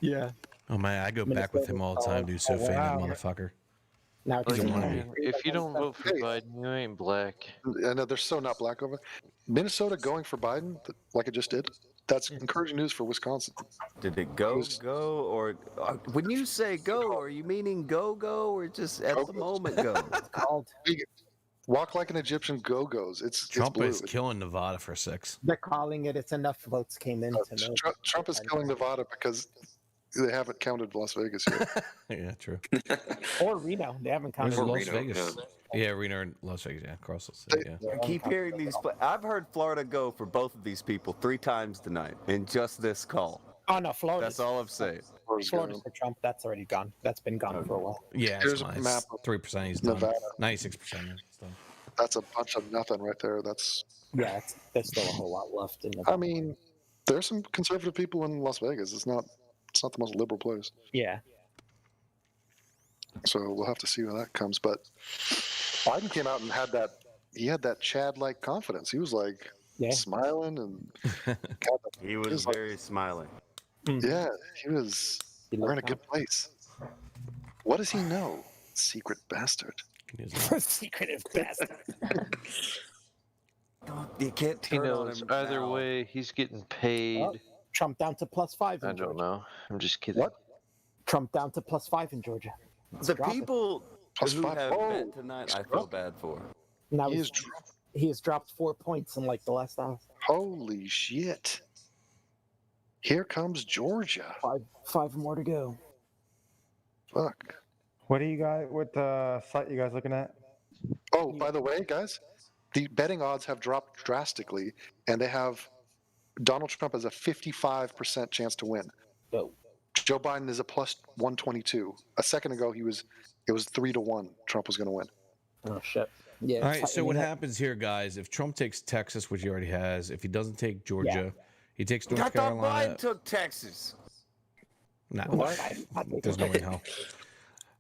Yeah. Oh man, I go back with him all the time, dude. Sophane, that motherfucker. Now He's a wannabe. If you don't vote for Biden, you ain't black. I know they're so not black over. Minnesota going for Biden, like it just did. That's encouraging news for Wisconsin. Did it go, or when you say go, are you meaning go, or just at the moment go? Called. Walk like an Egyptian go-go's. Trump it's is killing Nevada for 6. They're calling it. It's enough votes came in to know. Trump is killing Nevada because they haven't counted Las Vegas yet. Yeah, true. Or Reno. They haven't counted Las Reno. Vegas. Yeah, Reno and Las Vegas. Yeah, across the city. Yeah. I keep hearing these. I've heard Florida go for both of these people 3 times tonight in just this call. Oh no, Florida. That's all I'm saying. Florida's for Trump. That's already gone. That's been gone for a while. Yeah, Here's it's a map of 3%. He's done. Nevada. 96%. He's done. That's a bunch of nothing right there. That's. Yeah, there's still a whole lot left in the. I mean, there's some conservative people in Las Vegas. It's not the most liberal place. Yeah. So we'll have to see where that comes. But Biden came out and had that Chad-like confidence. He was like smiling and he was very smiling. Yeah, we're in a good place. What does he know? Secret bastard. Secretive bastard. You can't He turn on knows him either now. way. He's getting paid. Oh, Trump down to +5 in I Georgia. don't know. I'm just kidding. What? Trump down to +5 in Georgia. Let's The drop it. people Plus who five. have Oh, bet tonight, I feel bad for. Now He he's, is dropped. he has dropped 4 points in like the last hour. Holy shit. Here comes Georgia. Five more to go. Fuck. What site you guys looking at? Oh, by the way, guys, the betting odds have dropped drastically, and they have Donald Trump has a 55% chance to win. Oh. Joe Biden is a +122. A second ago, it was 3-1. Trump was going to win. Oh shit. Yeah. All right, so what happens here, guys, if Trump takes Texas, which he already has, if he doesn't take Georgia, he takes North I thought Carolina. Biden took Texas. No, What? there's no way in hell.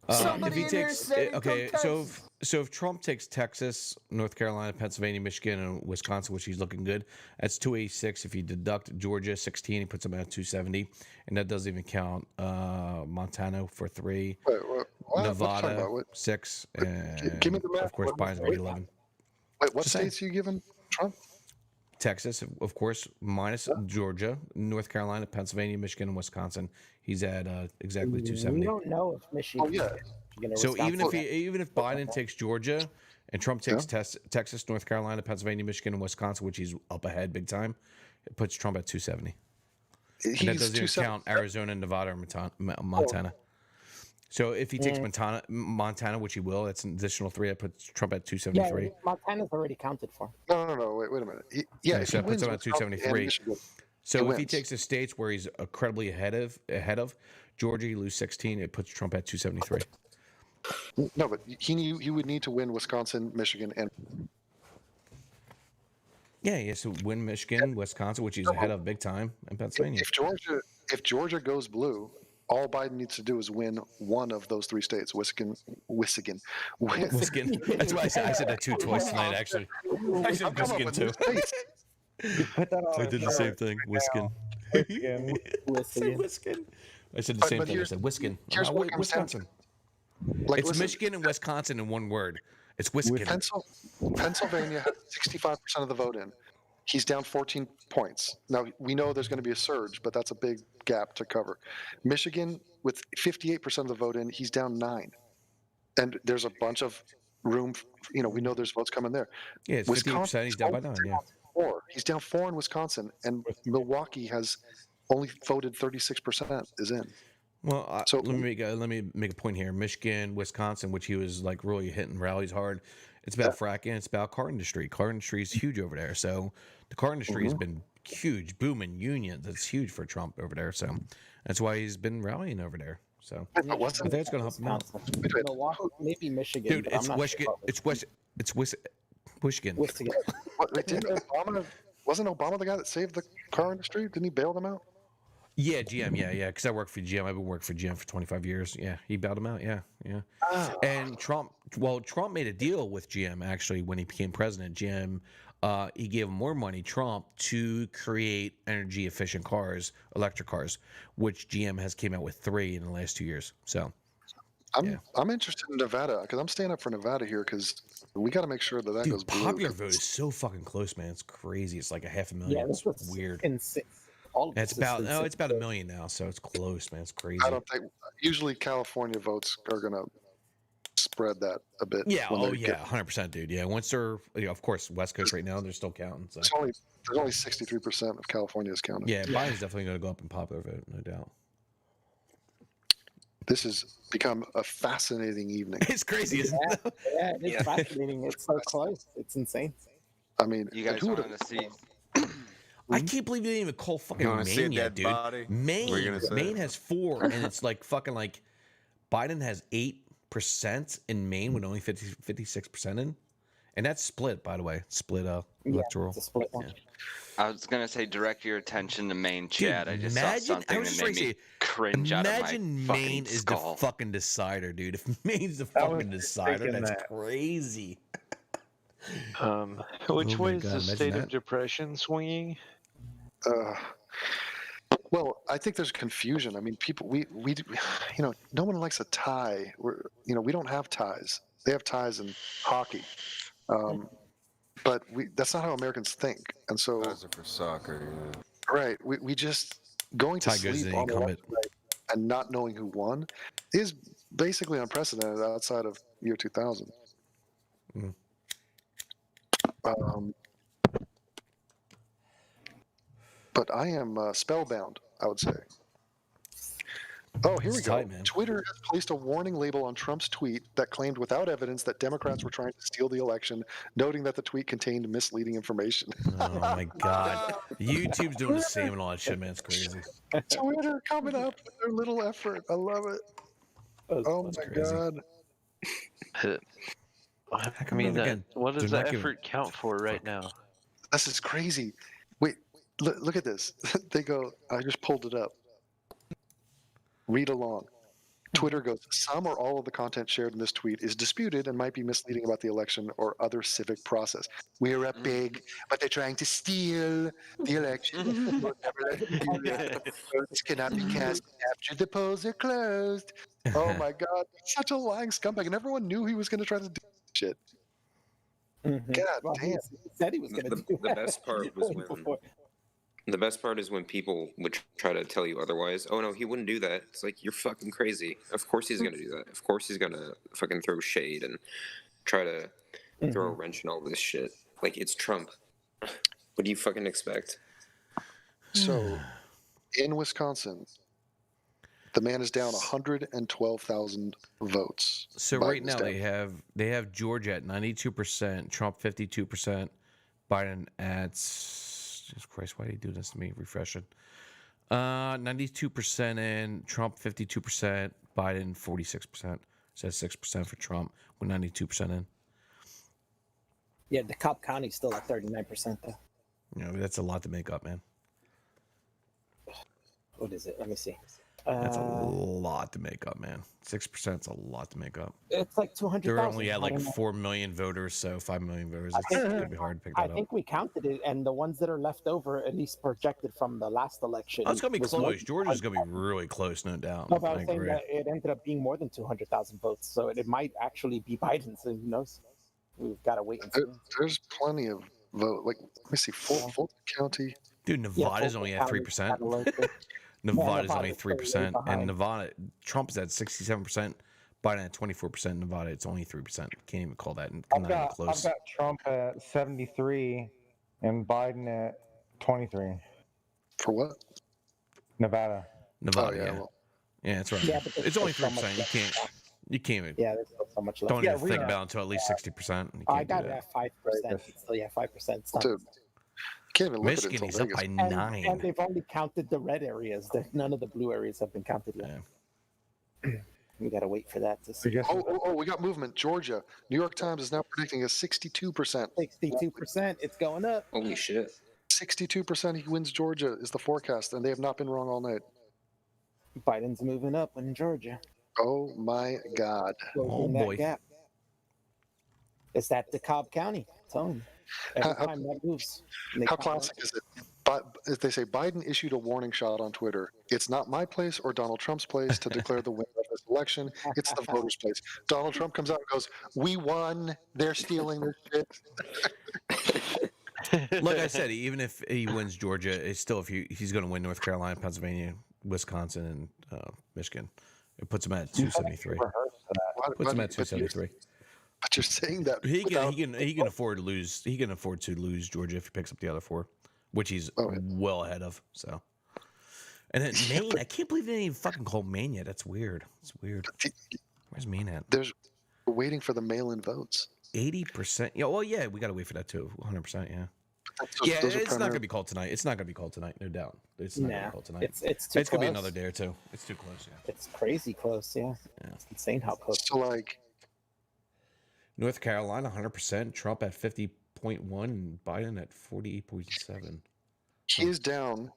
Somebody if he in here takes, said he okay, took so Texas. if Trump takes Texas, North Carolina, Pennsylvania, Michigan, and Wisconsin, which he's looking good, that's 286. If you deduct Georgia, 16, he puts him at 270, and that doesn't even count Montana for 3, Wait, what are you talking Nevada about? What- 6, and give me the math. of course What- Biden's already 11. Wait, what Just saying. states are you giving Trump? Texas, of course, minus Georgia, North Carolina, Pennsylvania, Michigan, and Wisconsin. He's at exactly We 270. don't know if Michigan. Oh, yeah. Michigan or So Wisconsin- even if Biden takes Georgia and Trump takes Texas, North Carolina, Pennsylvania, Michigan, and Wisconsin, which he's up ahead big time, it puts Trump at 270. And that He's doesn't even 270. count Arizona, Nevada, or Montana. So if he takes Montana, which he will, that's an additional 3. That puts Trump at 273. Yeah, Montana's already counted for. No. Wait a minute. Yeah, if so he that puts wins him at Wisconsin and 273. Michigan, So if he wins. takes the states where he's incredibly ahead of Georgia, you lose 16. It puts Trump at 273. No, but he would need to win Wisconsin, Michigan, and Yeah, he has to win Michigan, Wisconsin, which he's ahead of big time, and Pennsylvania. if Georgia goes blue, all Biden needs to do is win one of those 3 states. Wisconsin. Wisconsin. That's why I said that twice tonight. Actually, I said Wisconsin too. Put that on I did the same thing. Wisconsin. Wisconsin. I said the But same thing. I here's- said Wisconsin. here's what comes down to- Wisconsin. Like, It's listen, Michigan and Wisconsin in one word. It's Wisconsin. Pennsylvania has 65% of the vote in. He's down 14 points. Now, we know there's going to be a surge, but that's a big gap to cover. Michigan, with 58% of the vote in, he's down 9. And there's a bunch of room, we know there's votes coming there. Yeah, it's 50%. He's down by 9. Yeah. 4. He's down 4 in Wisconsin, and Milwaukee has only voted 36% is in. Well, let me make a point here. Michigan, Wisconsin, which he was like really hitting rallies hard. It's about fracking. It's about car industry. Car industry is huge over there. So the car industry has been huge, booming unions. That's huge for Trump over there. So that's why he's been rallying over there. So I think it's going to help him out. Milwaukee, maybe Michigan. Dude, but I'm it's not Michigan. sure. It's Michigan. Wait, wasn't Obama the guy that saved the car industry? Didn't he bail them out? Yeah, GM. Yeah. Because I work for GM. I've been working for GM for 25 years. Yeah, he bailed him out. Yeah. And Trump made a deal with GM actually when he became president. GM, he gave him more money, Trump, to create energy efficient cars, electric cars, which GM has came out with 3 in the last 2 years. So. I'm interested in Nevada because I'm staying up for Nevada here because we got to make sure that Dude, goes blue. popular vote is so fucking close, man. It's crazy. It's like 500,000. Yeah, it's this was weird. insane. It's about it's about 1 million now, so it's close, man. It's crazy. I don't think usually California votes are going to spread that a bit. Yeah. when Oh they yeah. get- 100%, dude. Yeah. Once they're, of course, West Coast right now, they're still counting. So. there's only 63% of California is counted. Yeah, Biden's definitely going to go up in popular vote, no doubt. This has become a fascinating evening. It's crazy, isn't it? Yeah, it is fascinating. It's so close. It's insane. I mean, You guys who want would've- to see? I can't believe they didn't even call fucking You wanna see a Maine yet, dead dude. body? What are you Maine, gonna say? Maine has 4, and it's like fucking like Biden has 8% in Maine with only 56% in, and that's split, by the way, split electoral. It's a split one. I was gonna say direct your attention to main chat. I just imagine- saw something I was that just made gonna me say, cringe out of my Imagine fucking Maine is skull. the fucking decider, dude. If Maine's the I was fucking decider, thinking that's that. crazy. Which Oh my way is God, the imagine state that. of depression swinging? Well, I think there's confusion. I mean, people, no one likes a tie. We don't have ties. They have ties in hockey, but that's not how Americans think. And so, Ties are for soccer. Yeah. right, we just going to Tie goes to sleep the on the incumbent. website and not knowing who won is basically unprecedented outside of year 2000. Mm. But I am spellbound, I would say. Oh, here we It's go. tight, man. Twitter has placed a warning label on Trump's tweet that claimed without evidence that Democrats were trying to steal the election, noting that the tweet contained misleading information. Oh my God, YouTube's doing the same and all that shit, man. It's crazy. Twitter coming up with their little effort. I love it. Oh my crazy. God. I mean, what does that effort count for right now? This is crazy. Wait, look at this. They go, I just pulled it up. Read along. Twitter goes, some or all of the content shared in this tweet is disputed and might be misleading about the election or other civic process. We're up big, but they're trying to steal the election. We'll never let them do that. Votes cannot be cast after the polls are closed. Oh my God, such a lying scumbag. And everyone knew he was going to try to do shit. God damn. He said he was going to do The best part was when before. the best part is when people would try to tell you otherwise. Oh no, he wouldn't do that. It's like, you're fucking crazy. Of course he's gonna do that. Of course he's gonna fucking throw shade and try to throw a wrench in all this shit. Like, it's Trump. What do you fucking expect? So, in Wisconsin, the man is down 112,000 votes. So Biden's right now down. they have Georgia at 92%, Trump 52%, Biden at Jesus Christ, why did he do this to me? Refreshing. 92% in, Trump 52%, Biden 46%. So that's 6% for Trump with 92% in. Yeah, DeKalb County's still at 39% though. You know, that's a lot to make up, man. What is it? Let me see. That's a lot to make up, man. 6% is a lot to make up. It's like 200,000. They're only at I like don't know. 4 million voters, so 5 million voters. I It's think- going to be hard to pick I that up. think we counted it, and the ones that are left over, at least projected from the last election. Oh, it's going to be was more close. than Georgia's going to be really close, no doubt. No, but I I was saying agree. that it ended up being more than 200,000 votes, so it might actually be Biden's. And who knows? We've got to wait and see. There's plenty of vote. Like, let me see, Fulton County. Dude, Nevada's Fulton only at County's 3%. got a little bit. Nevada's Yeah, only Nevada's way 3%. And behind. Nevada, Trump's at 67%, Biden at 24%. Nevada, it's only 3%. Can't even call that I've not even got close. Trump at 73 and Biden at 23. For what? Nevada. Nevada, Oh, yeah, yeah. well. Yeah, that's right. Yeah, but there's It's only still so much 3%. You can't even, Yeah, there's still so much left. don't Yeah, even think about it until at least 60%. You I can't do got it that. at 5%. So yeah, 5%. It's not- Dude, can't even look Michigan, at it he's until up Vegas. by and, 9. and they've only counted the red areas. None of the blue areas have been counted yet. We got to wait for that to see. Oh, we got movement. Georgia. New York Times is now predicting a 62%. 62%. It's going up. Holy shit. 62% he wins Georgia is the forecast, and they have not been wrong all night. Biden's moving up in Georgia. Oh my God. Closing that gap. It's that DeKalb County. I'm telling you. Every How- time that moves. they How count classic is it? But as they say, Biden issued a warning shot on Twitter. It's not my place or Donald Trump's place to declare the winner of this election. It's the voters' place. Donald Trump comes out and goes, "We won. They're stealing this shit." Like I said, even if he wins Georgia, it's still if he's going to win North Carolina, Pennsylvania, Wisconsin, and Michigan, it puts him at 273. Puts him at 273. But you're saying that He can afford to lose. He can afford to lose Georgia if he picks up the other 4, which he's well ahead of. So, and then Maine, I can't believe they didn't even fucking call Maine yet. That's weird. It's weird. Where's Maine at? We're waiting for the mail-in votes. 80%. Yeah. Well, yeah, we got to wait for that too. 100%. Yeah. Those- Yeah, those are it's not primary- going to be called tonight. It's not going to be called tonight, no doubt. It's not going to Nah, be called tonight. it's too It's going to be close. another day or two. It's too close. Yeah. It's crazy close. Yeah. It's insane how close. So, like, North Carolina, 100%. Trump at 50.1, and Biden at 48.7. he is down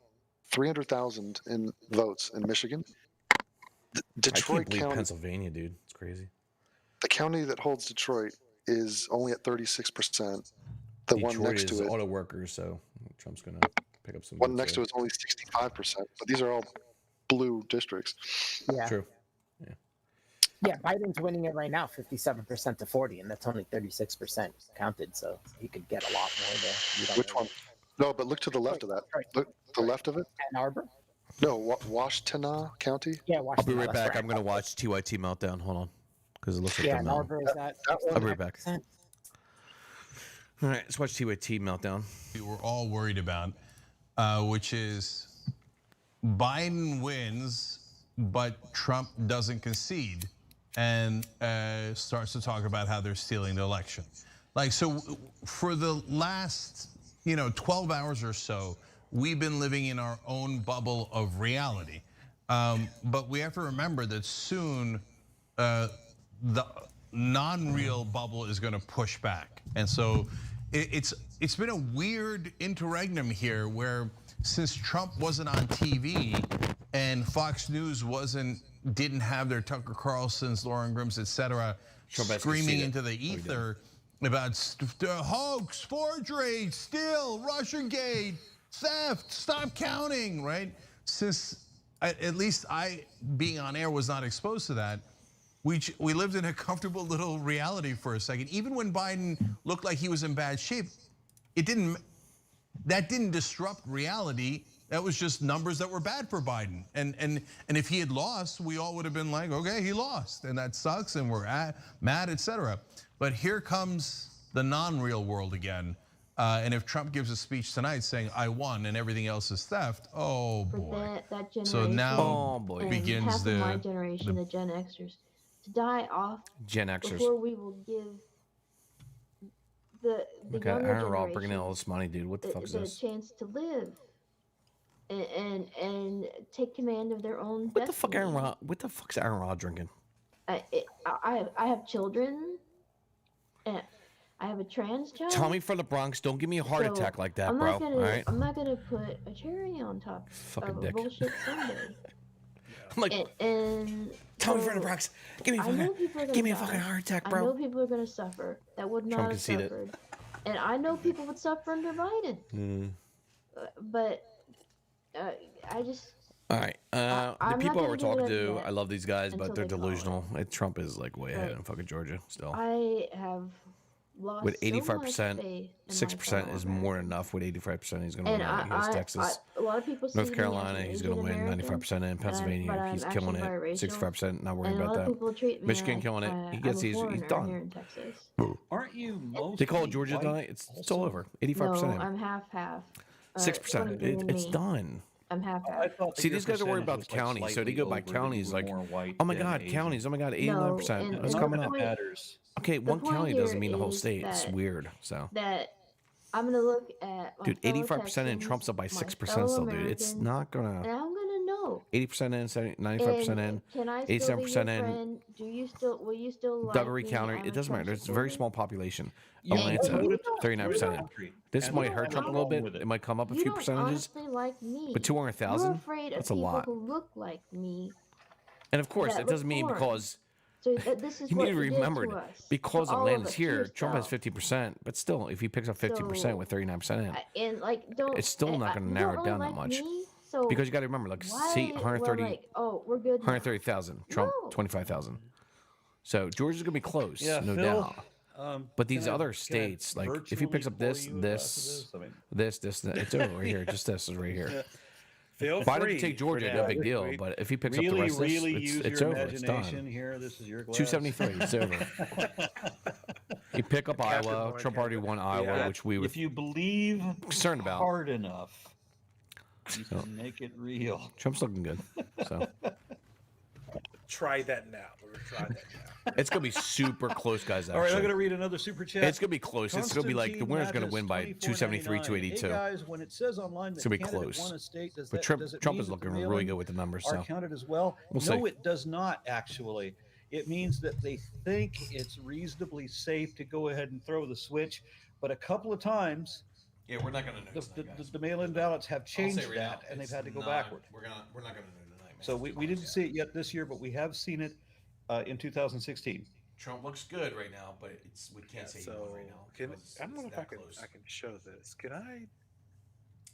300,000 in votes in Michigan. I Detroit can't believe County, Pennsylvania, dude. It's crazy. the county that holds Detroit, is only at 36%. The Detroit one next is to it. auto workers, so Trump's going to pick up some. One votes next to there. it's only 65%, but these are all blue districts. Yeah. True. Yeah, Biden's winning it right now, 57% to 40, and that's only 36% counted, so he could get a lot more there. You don't Which know. one? No, but look to the left of that. Look, the left of it. Ann Arbor? No, Washtenaw County. Yeah, I'll be Washington. right that's back. right. I'm gonna watch TYT meltdown. Hold on, because it looks like Yeah, they're Ann melting. Arbor is that. I'll be right back. 69%. All right, let's watch TYT meltdown. We were all worried about, which is Biden wins, but Trump doesn't concede, and starts to talk about how they're stealing the election. Like, so for the last 12 hours or so, we've been living in our own bubble of reality. But we have to remember that soon the non-real bubble is going to push back. And so it's been a weird interregnum here where since Trump wasn't on TV and Fox News didn't have their Tucker Carlson's, Lauren Grimm's, etc., screaming into the ether about hoax, forgery, steal, Russiagate, theft, stop counting, right? Since at least I, being on air, was not exposed to that, we lived in a comfortable little reality for a second. Even when Biden looked like he was in bad shape, that didn't disrupt reality. That was just numbers that were bad for Biden. And if he had lost, we all would have been like, okay, he lost, and that sucks, and we're mad, etc. But here comes the non-real world again. And if Trump gives a speech tonight saying, I won and everything else is theft, oh boy. That generation, So now and begins half the of my generation, the Gen Xers, to die off Gen Xers. before we will give the Look at younger Aaron Roth bringing in generation all this money, dude. What the fuck is the this? chance to live and take command of their own What the fuck, destiny. Aaron Roth? What the fuck's Aaron Roth drinking? I have children, and I have a trans child. Tommy from the Bronx, don't give me a heart So, attack like that, I'm bro. not gonna, All right. I'm not gonna put a cherry on top Fucking of a dick. bullshit Sunday. I'm like, and Tommy so, from the Bronx, give me a I know fucking, people are gonna give me a die. fucking heart attack, I bro. know people are gonna suffer that would not Trump have conceded. suffered, and I know people would suffer under Biden. But I just. All right. The I'm not people gonna we're give it talking up to, yet I love these guys, but until they're they call delusional. Trump is like way ahead But in fucking Georgia still. I have lost With so much 85%, faith in 6% my is fellow more than enough. With 85%, he's going to And win. He has Texas. a lot of people see North me Carolina, as an he's going to Asian win. American, 95% in but Pennsylvania, he's I'm killing it. actually biracial, 65%, not worrying and a about lot of that. people treat me Michigan like, killing it. He I'm gets a these. He's foreigner done. here in Texas. Aren't you most? They call it Georgia tonight. It's all over. 85%. No, in. I'm half. 6%. It's done. I'm half. See, these guys are worried about the county, so they go by counties like, oh my God, counties, oh my God, 89%. It's coming up. Okay, one point county doesn't here mean the whole is state. It's that- weird. So, That I'm gonna look at my dude, fellow 85% in Texans, Trump's up by my 6% fellow still, dude. It's Americans, not and gonna. I'm gonna know. 80% in, 95% in, And can I still be your 87% in. friend? Will you still like Duggery me? County, I'm it doesn't Trump matter. It's a very supporter. small population. You Atlanta, voted 39%. in. This And might you hurt don't Trump a little bit. with It might come up a You few don't percentages. honestly like me. But 200,000? You're afraid That's of a people lot. who look like me. And of course, that it doesn't look mean foreign. because So this is you what need to you did remember to it, us, because to all of Atlanta's us, to here. Trump has yourself. 50%, but still, if he picks up 50% with 39% in, And like, don't. it's still not going to you narrow don't it down really that like much. me, so Because you got to remember, like, why see, we're 130, like, oh, we're good. now. 130,000. Trump, No. 25,000. So Georgia's going to be close, Yeah, no Phil, doubt. But these can I- other can I states, like, if he picks up virtually this, call you this, after this? I mean- this, it's over right here. Just this is right here. Feel Biden free can take for Georgia, no that. big deal. But if he picks up the Really, rest of this, really it's, use it's your over. It's imagination done. here. This is your glass. 273. It's over. You pick up Iowa. Trump already won Iowa, which we were If you believe concerned about. hard enough, you So, can make it real. Trump's looking good. So Try that now. We're gonna try that now. it's gonna be super close, guys. Actually. All right, I'm going to read another super chat. It's gonna be close. It's gonna be like the Constantine winner's gonna Mathis, win by 273, 282. Hey guys, when it says online that It's gonna be candidate close. won a state, does But that, Trump, does it Trump mean is that looking the really mail-in good with the numbers. are So counted as well? We'll No, see. it does not actually. It means that they think it's reasonably safe to go ahead and throw the switch, but a couple of times, yeah, we're not gonna know. the mail-in ballots have changed right now, that, and they've it's had to go not- backward. We're not gonna know tonight, man. So we didn't see it yet this year, but we have seen it in 2016. Trump looks good right now, but we can't say he won right now. Can, because I don't know it's if I that can close. I can show this. Can I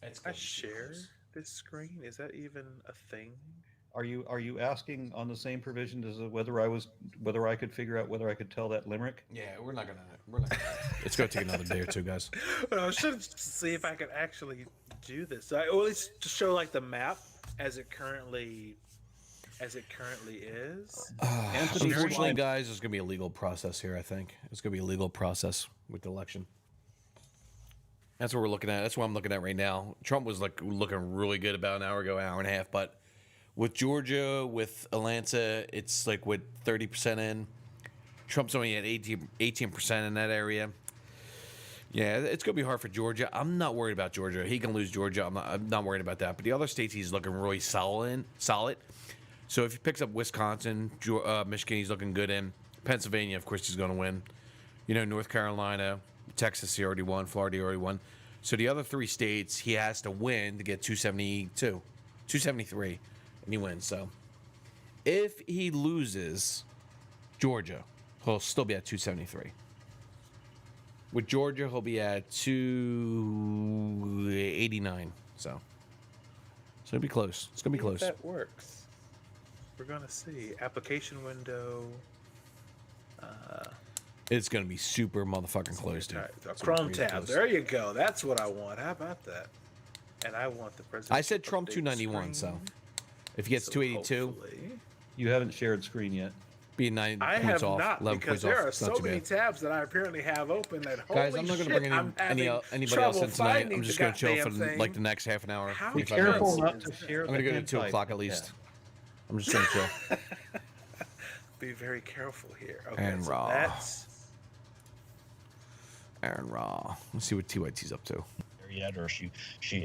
I share this screen. Is that even a thing? Are you asking on the same provision as whether I could figure out whether I could tell that limerick? Yeah, we're not gonna. It's gonna take another day or two, guys. I should see if I could actually do this. Or at least to show like the map as it currently is. Unfortunately, guys, there's gonna be a legal process here. I think it's gonna be a legal process with the election. That's what we're looking at. That's what I'm looking at right now. Trump was like looking really good about an hour ago, hour and a half, but with Georgia, with Atlanta, it's like with 30% in. Trump's only at 18% in that area. Yeah, it's going to be hard for Georgia. I'm not worried about Georgia. He can lose Georgia. I'm not worried about that. But the other states, he's looking really solid. So if he picks up Wisconsin, Michigan, he's looking good in. Pennsylvania, of course, he's going to win. You know, North Carolina, Texas, he already won. Florida, he already won. So the other three states, he has to win to get 273. And he wins. So if he loses Georgia, he'll still be at 273. With Georgia, he'll be at 289. So it'll be close. It's gonna be close. If that works. We're gonna see. Application window. It's gonna be super motherfucking close, dude. Chrome tab. There you go. That's what I want. How about that? And I want the president. I said Trump 291. So if he gets 282, you haven't shared screen yet. Be 9 I points have off. not 11 because points there off. are It's not so too many bad. tabs that I apparently have open that Guys, I'm not going to bring anybody else in tonight. I'm just going to chill for like the next half an hour. Be careful not to share. I'm going to go to 2 o'clock at least. I'm just going to chill. Be very careful here. Okay, Aaron so Raw. that's Aaron Raw. Let's see what TYT's up to. Yet, or she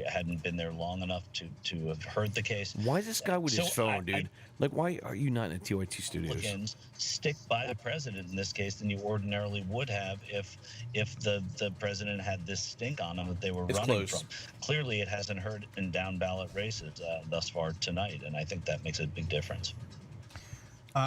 hadn't been there long enough to have heard the case. Why is this guy with his phone, dude? Like, why are you not in TYT studios? Republicans stick by the president in this case than you ordinarily would have if the president had this stink on him that they were running from. Clearly, it hasn't hurt in down ballot races thus far tonight, and I think that makes a big difference.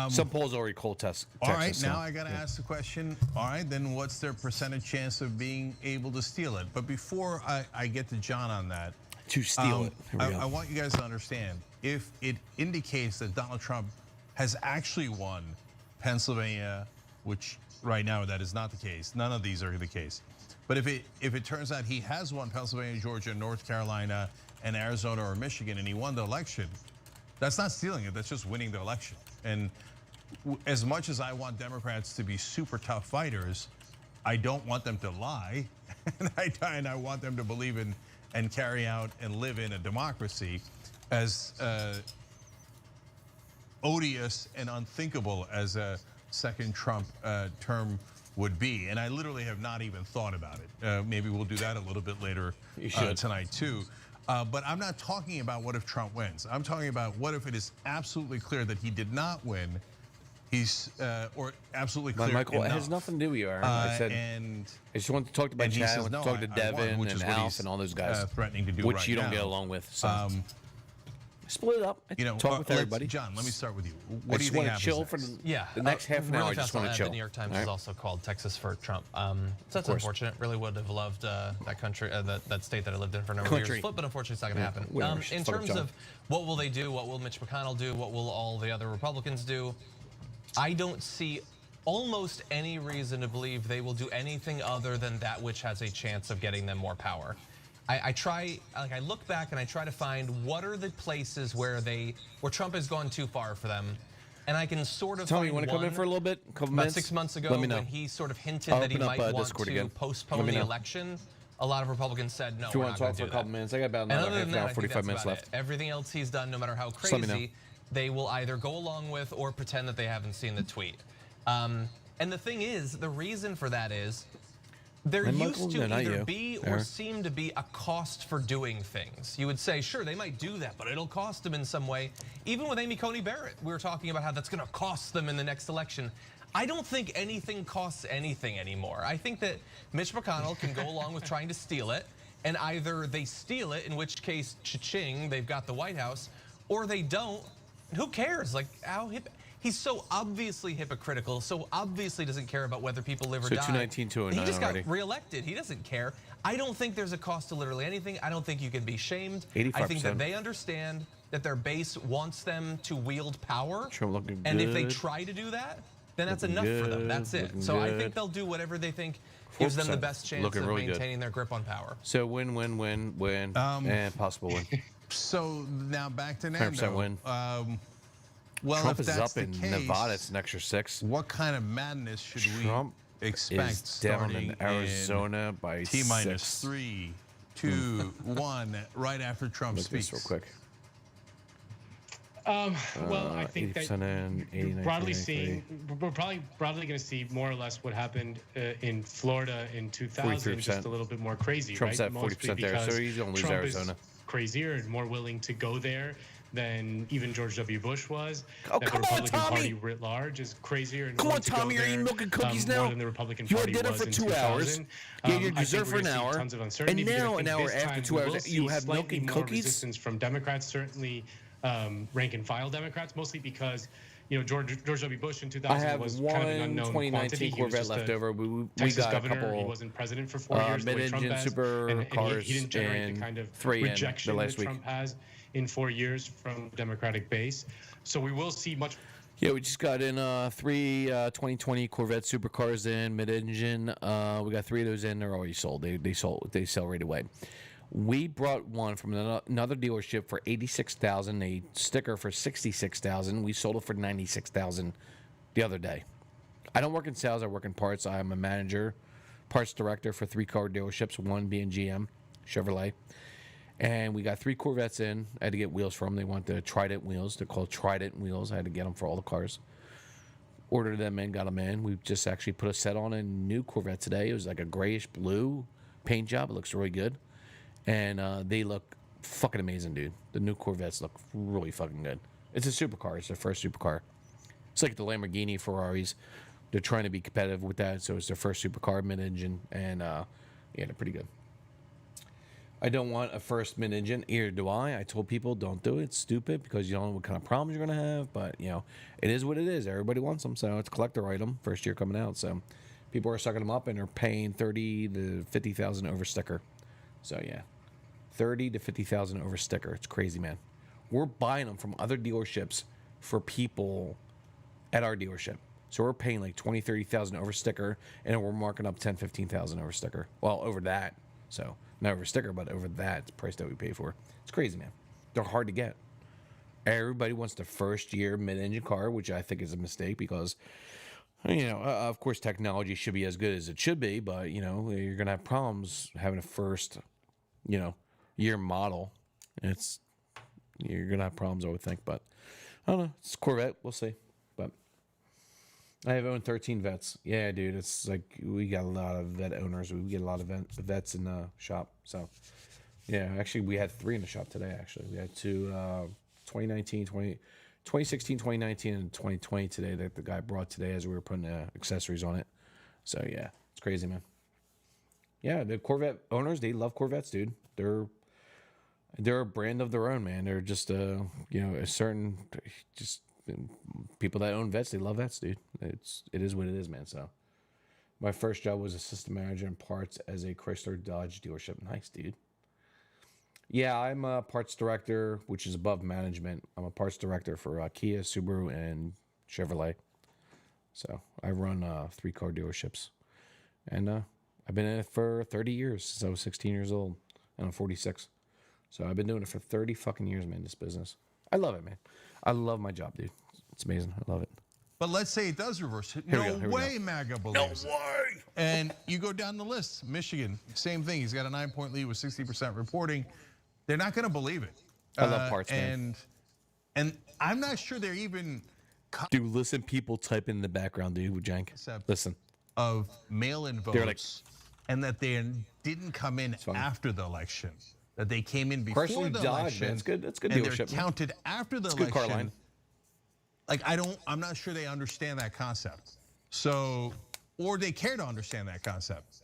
Some polls already cold test. All right, now I got to ask the question. All right, then what's their percentage chance of being able to steal it? But before I get to John on that, to steal it, I want you guys to understand if it indicates that Donald Trump has actually won Pennsylvania, which right now that is not the case. None of these are the case. But if it turns out he has won Pennsylvania, Georgia, North Carolina, and Arizona or Michigan, and he won the election, that's not stealing it. That's just winning the election. And as much as I want Democrats to be super tough fighters, I don't want them to lie, and I want them to believe in and carry out and live in a democracy. As odious and unthinkable as a second Trump term would be, and I literally have not even thought about it. Maybe we'll do that a little bit later tonight too. But I'm not talking about what if Trump wins. I'm talking about what if it is absolutely clear that he did not win. He's or absolutely clear. Michael, enough. it has nothing to do with you, Aaron. I said, I just want to talk to my chat, says, no, talk to Devin which is and what Alf he's, and all those guys, threatening to do which right you don't now. get along with. So split it up. You know, talk with everybody. John, let me start with you. I What do you just think want to chill happens for next? the next half an hour. I just want to chill. The New York Times All right? is also called Texas for Trump. So that's unfortunate. Really would have loved that country, that state that I lived in for a number of years. But unfortunately, it's not going to happen. Whatever. In terms of what will they do, what will Mitch McConnell do, what will all the other Republicans do, I don't see almost any reason to believe they will do anything other than that which has a chance of getting them more power. I look back and I try to find what are the places where Trump has gone too far for them, and I can sort of. Tell me, you want to come in for a little bit? About minutes? 6 months ago, Let me know. when he sort of hinted I'll that he open up, might want Discord to again. postpone Let me the know. election, a lot of Republicans said no. If you we're want not to going talk to for do a couple that. minutes, I got about And another other half than an that, hour, I think 45 that's minutes about left. it. Everything else he's done, no matter how Just let me know. crazy, they will either go along with or pretend that they haven't seen the tweet. And the thing is, the reason for that is there And used Michael, to no, not either you. be or Eric. seem to be a cost for doing things. You would say, sure, they might do that, but it'll cost them in some way. Even with Amy Coney Barrett, we were talking about how that's going to cost them in the next election. I don't think anything costs anything anymore. I think that Mitch McConnell can go along with trying to steal it, and either they steal it, in which case, cha-ching, they've got the White House, or they don't. Who cares? Like, He's so obviously hypocritical, so obviously doesn't care about whether people live or So die. 219, 209 He just already. got reelected. He doesn't care. I don't think there's a cost to literally anything. I don't think you can be shamed. 85%. I think that they understand that their base wants them to wield power. Trump looking and if they good. try to do that, then that's Looking enough for them. good, That's it. looking So I good. think they'll do whatever they think gives them the 4%. best chance Looking of really good. maintaining their grip on power. So win, and possible win. So now back to 100% Nando. win. Well, Trump if is that's up the in case, Nevada. It's an extra 6. What kind of madness should Trump we expect is down starting in Arizona by T-minus 6. 3, 2, 1, right after Trump Look at this speaks? real quick. Well, I think that 80% in, 89, broadly 93. seeing, we're probably broadly going to see more or less what happened in Florida in 2000, 43%. just a little bit more crazy. Trump's right? at Mostly 40% there, so because he's gonna lose Trump Arizona. is crazier and more willing to go there than even George W. Bush was. Oh, that come the on, Republican Tommy! Party writ large is crazier and Come willing on, to go Tommy, you're there, eating milk and cookies now? more than the Republican You had Party dinner was for in 2 hours. 2000. You had your I think dessert we're for an gonna see hour. tons of uncertainty, And because I now, think an hour this after time 2 we hours, will you see have milk slightly and more cookies? resistance from Democrats, certainly rank and file Democrats, mostly because George W. Bush in I 2000 have was one kind of an unknown 2019 quantity. He was Corvette just left a over. We Texas got governor. a couple He wasn't president for 4 years. the way Trump mid-engine has, super and cars he didn't generate and the kind of 3 in rejection the that last week. Trump has in 4 years from the Democratic base. So we will see much. Yeah, we just got in 3 2020 Corvette supercars in mid-engine. We got 3 of those in. They're already sold. They sell right away. We brought one from another dealership for $86,000, a sticker for $66,000. We sold it for $96,000 the other day. I don't work in sales. I work in parts. I'm a manager, parts director for 3 car dealerships, one being GM, Chevrolet. And we got 3 Corvettes in. I had to get wheels from them. They want the Trident wheels. They're called Trident wheels. I had to get them for all the cars. Ordered them in, got them in. We just actually put a set on a new Corvette today. It was like a grayish blue paint job. It looks really good. And they look fucking amazing, dude. The new Corvettes look really fucking good. It's a supercar. It's their first supercar. It's like the Lamborghini Ferraris. They're trying to be competitive with that, so it's their first supercar mid-engine, and yeah, they're pretty good. I don't want a first mid-engine. Either do I. I told people don't do it. It's stupid because you don't know what kind of problems you're gonna have. But it is what it is. Everybody wants them, so it's a collector item. First year coming out, so people are sucking them up and they're paying $30,000 to $50,000 over sticker. So yeah, $30,000 to $50,000 over sticker. It's crazy, man. We're buying them from other dealerships for people at our dealership. So we're paying like $20,000, $30,000 over sticker, and we're marking up $10,000, $15,000 over sticker. Well, over that. So not over sticker, but over that price that we pay for. It's crazy, man. They're hard to get. Everybody wants the first year mid-engine car, which I think is a mistake because, of course, technology should be as good as it should be, but you're gonna have problems having a first, year model. You're gonna have problems, I would think, but I don't know. It's Corvette. We'll see. But I have owned 13 vets. Yeah, dude. It's like we got a lot of vet owners. We get a lot of vets in the shop. So yeah, actually we had 3 in the shop today. Actually, we had 2 2016, 2019, and 2020 today that the guy brought today as we were putting accessories on it. So yeah, it's crazy, man. Yeah, the Corvette owners, they love Corvettes, dude. They're a brand of their own, man. They're just a certain just people that own vets. They love vets, dude. It is what it is, man. So my first job was assistant manager in parts as a Chrysler Dodge dealership. Nice, dude. Yeah, I'm a parts director, which is above management. I'm a parts director for Kia, Subaru, and Chevrolet. So I run 3 car dealerships, and I've been in it for 30 years since I was 16 years old, and I'm 46. So I've been doing it for 30 fucking years, man, this business. I love it, man. I love my job, dude. It's amazing. I love it. But let's say it does reverse. Here No we go. way, MAGA believes it. No way. And you go down the list. Michigan, same thing. He's got a 9-point lead with 60% reporting. They're not going to believe it. I love parts, man. And I'm not sure they're even... Dude, listen, people type in the background, dude, Jank. Listen. Of mail-in votes, They're like, and that they didn't come in after the election. That they came in before Chrysler the Dodge, election. man. It's good. It's good and dealership, they're man. counted after the It's a election. good car line. Like I'm not sure they understand that concept. So, or they care to understand that concept.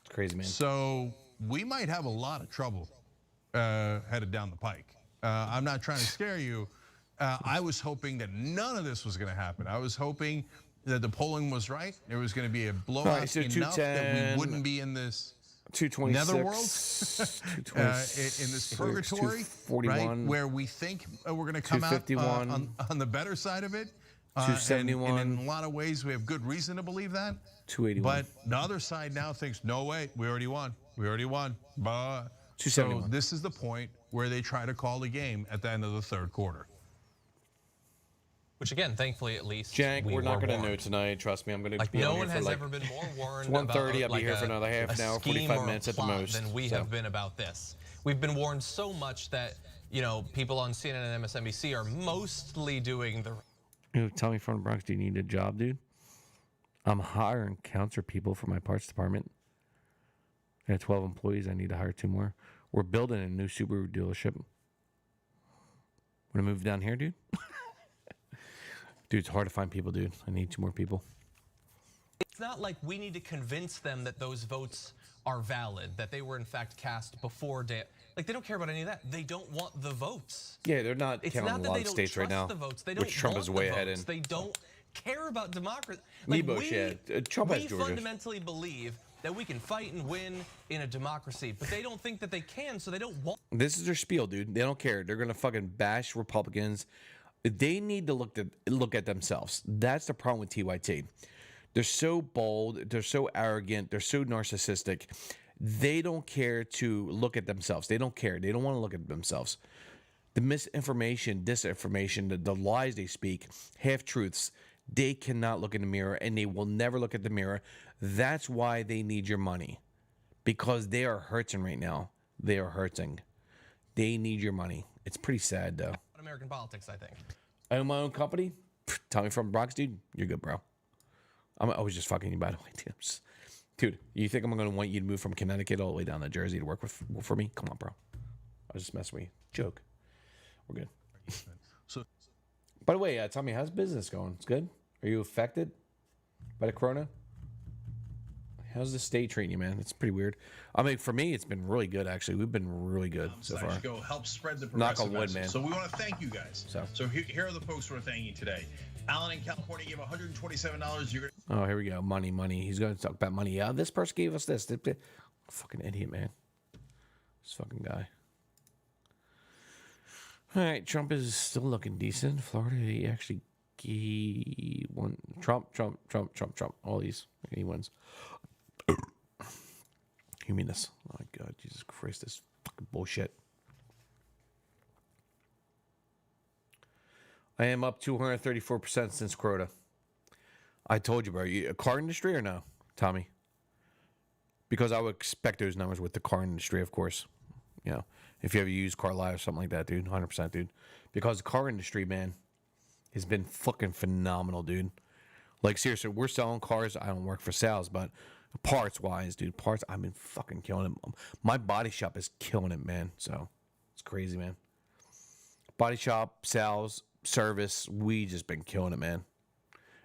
It's crazy, man. So we might have a lot of trouble headed down the pike. I'm not trying to scare you, I was hoping that none of this was going to happen. I was hoping that the polling was right. There was going to be a blowout Right, so enough that we wouldn't be in this 226, netherworld, in this purgatory, 241, right, where we think we're going to come out on the better side of it. 271. And in a lot of ways, we have good reason to believe that. 281. But the other side now thinks, no, wait, we already won. We already won. So 271. this is the point where they try to call the game at the end of the third quarter. Which again, thankfully, at least Jank, we're not going to know tonight. Trust me, I'm going to like be no on one here has for ever been more warned. It's 1:30. I'll about, be here for another half an hour, 45 minutes at the most. Than we have been about this. We've been warned so much that people on CNN and MSNBC are mostly doing the. Tell me from the Bronx, do you need a job, dude? I'm hiring counter people for my parts department. I have 12 employees. I need to hire 2 more. We're building a new Subaru dealership. Want to move down here, dude? Dude, it's hard to find people, dude. I need 2 more people. It's not like we need to convince them that those votes are valid, that they were in fact cast before day. Like they don't care about any of that. They don't want the votes. Yeah, they're not It's counting not a that lot they of don't states right trust now, the votes. They don't which Trump want is way the ahead in. votes. They don't care about democracy. Like Nebo, yeah. Trump has we Georgia. fundamentally believe that we can fight and win in a democracy, but they don't think that they can, so they don't want. This is their spiel, dude. They don't care. They're gonna fucking bash Republicans. They need to look at themselves. That's the problem with TYT. They're so bold. They're so arrogant. They're so narcissistic. They don't care to look at themselves. They don't care. They don't want to look at themselves. The misinformation, disinformation, the lies they speak, half-truths, they cannot look in the mirror, and they will never look at the mirror. That's why they need your money, because they are hurting right now. They are hurting. They need your money. It's pretty sad, though. American politics, I think. I own my own company. Tommy from Bronx, dude. You're good, bro. I was just fucking you, by the way, dude. You think I'm going to want you to move from Connecticut all the way down to Jersey to work for me? Come on, bro. I was just messing with you. Joke. We're good. So, by the way, Tommy, how's business going? It's good. Are you affected by the corona? How's the state treating you, man? It's pretty weird. I mean, for me, it's been really good, actually. We've been really good so far. Go help spread the Knock on progressive wood, message. man. So we want to thank you guys. So here are the folks who are thanking you today. Alan in California gave $127. You're Oh, here we go. Money. He's going to talk about money. Yeah, this person gave us this. Fucking idiot, man. This fucking guy. All right, Trump is still looking decent. Florida, he won. Trump. All these. He wins. You mean this? Oh my God, Jesus Christ, this fucking bullshit. I am up 234% since Crota. I told you, bro. A car industry or no, Tommy? Because I would expect those numbers with the car industry, of course. You know, if you ever use Car Live or something like that, dude, 100%, dude. Because the car industry, man, has been fucking phenomenal, dude. Like, seriously, we're selling cars. I don't work for sales, but parts-wise, dude, I've been fucking killing it. My body shop is killing it, man. So, it's crazy, man. Body shop, sales, service, we just been killing it, man.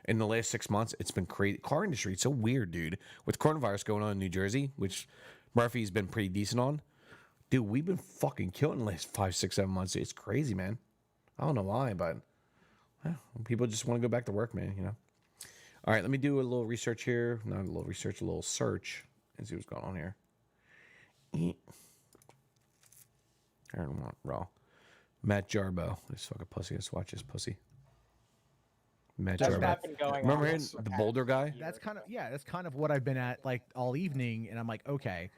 In the last 6 months, it's been crazy. Car industry, it's so weird, dude. With coronavirus going on in New Jersey, which Murphy's been pretty decent on, dude, we've been fucking killing the last 5, 6, 7 months. It's crazy, man. I don't know why, but people just want to go back to work, man, you know. All right, let me do a little research here. Not a little research, a little search and see what's going on here. I don't want raw. Matt Jarbo. This fucking pussy. Let's watch this pussy. Matt That's Jarbo. not been going Remember on. him, the Boulder guy? That's kind of what I've been at like all evening, and I'm like, okay,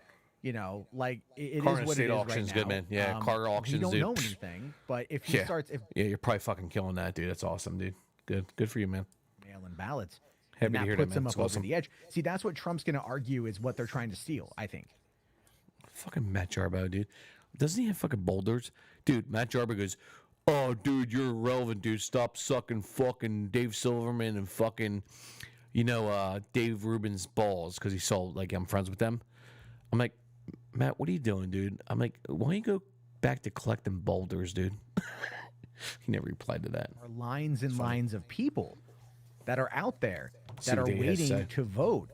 you know, like it Car is and what state it is auctions, right good, now. man. Yeah, car auctions, He don't dude. know anything, but if he starts, yeah, you're probably fucking killing that, dude. That's awesome, dude. Good for you, man. mail-in ballots, Happy and to that hear puts that, them man. up It's over awesome. the edge. See, that's what Trump's going to argue is what they're trying to steal. I think. Fucking Matt Jarbo, dude. Doesn't he have fucking boulders? Dude, Matt Jarbo goes, oh, dude, you're irrelevant, dude. Stop sucking fucking Dave Silverman and fucking, Dave Rubin's balls because he saw, like, I'm friends with them. I'm like, Matt, what are you doing, dude? I'm like, why don't you go back to collecting boulders, dude? He never replied to that. Are lines and lines of people that are out there See that are what he has to waiting say. to vote.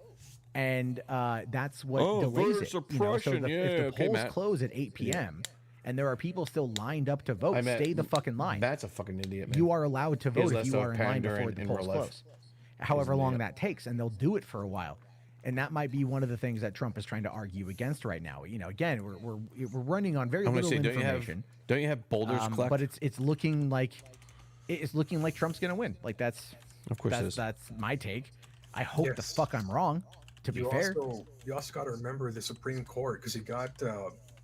And that's what Oh, delays voter it. suppression. So if Yeah, the okay, polls Matt. close at 8 p.m. and there are people still lined up to vote. Stay the fucking line. That's a fucking idiot, man. You are allowed to He has vote if less you of a are in line pander before the in polls real life. close. However He's an long idiot. that takes, and they'll do it for a while. And that might be one of the things that Trump is trying to argue against right now. You know, again, we're running on very I'm gonna little say, information. don't you have boulders collect? But it's looking like Trump's gonna win. Like that's Of course it is. that's my take. I hope the Yes. fuck I'm wrong. To be fair, You also got to remember the Supreme Court because you got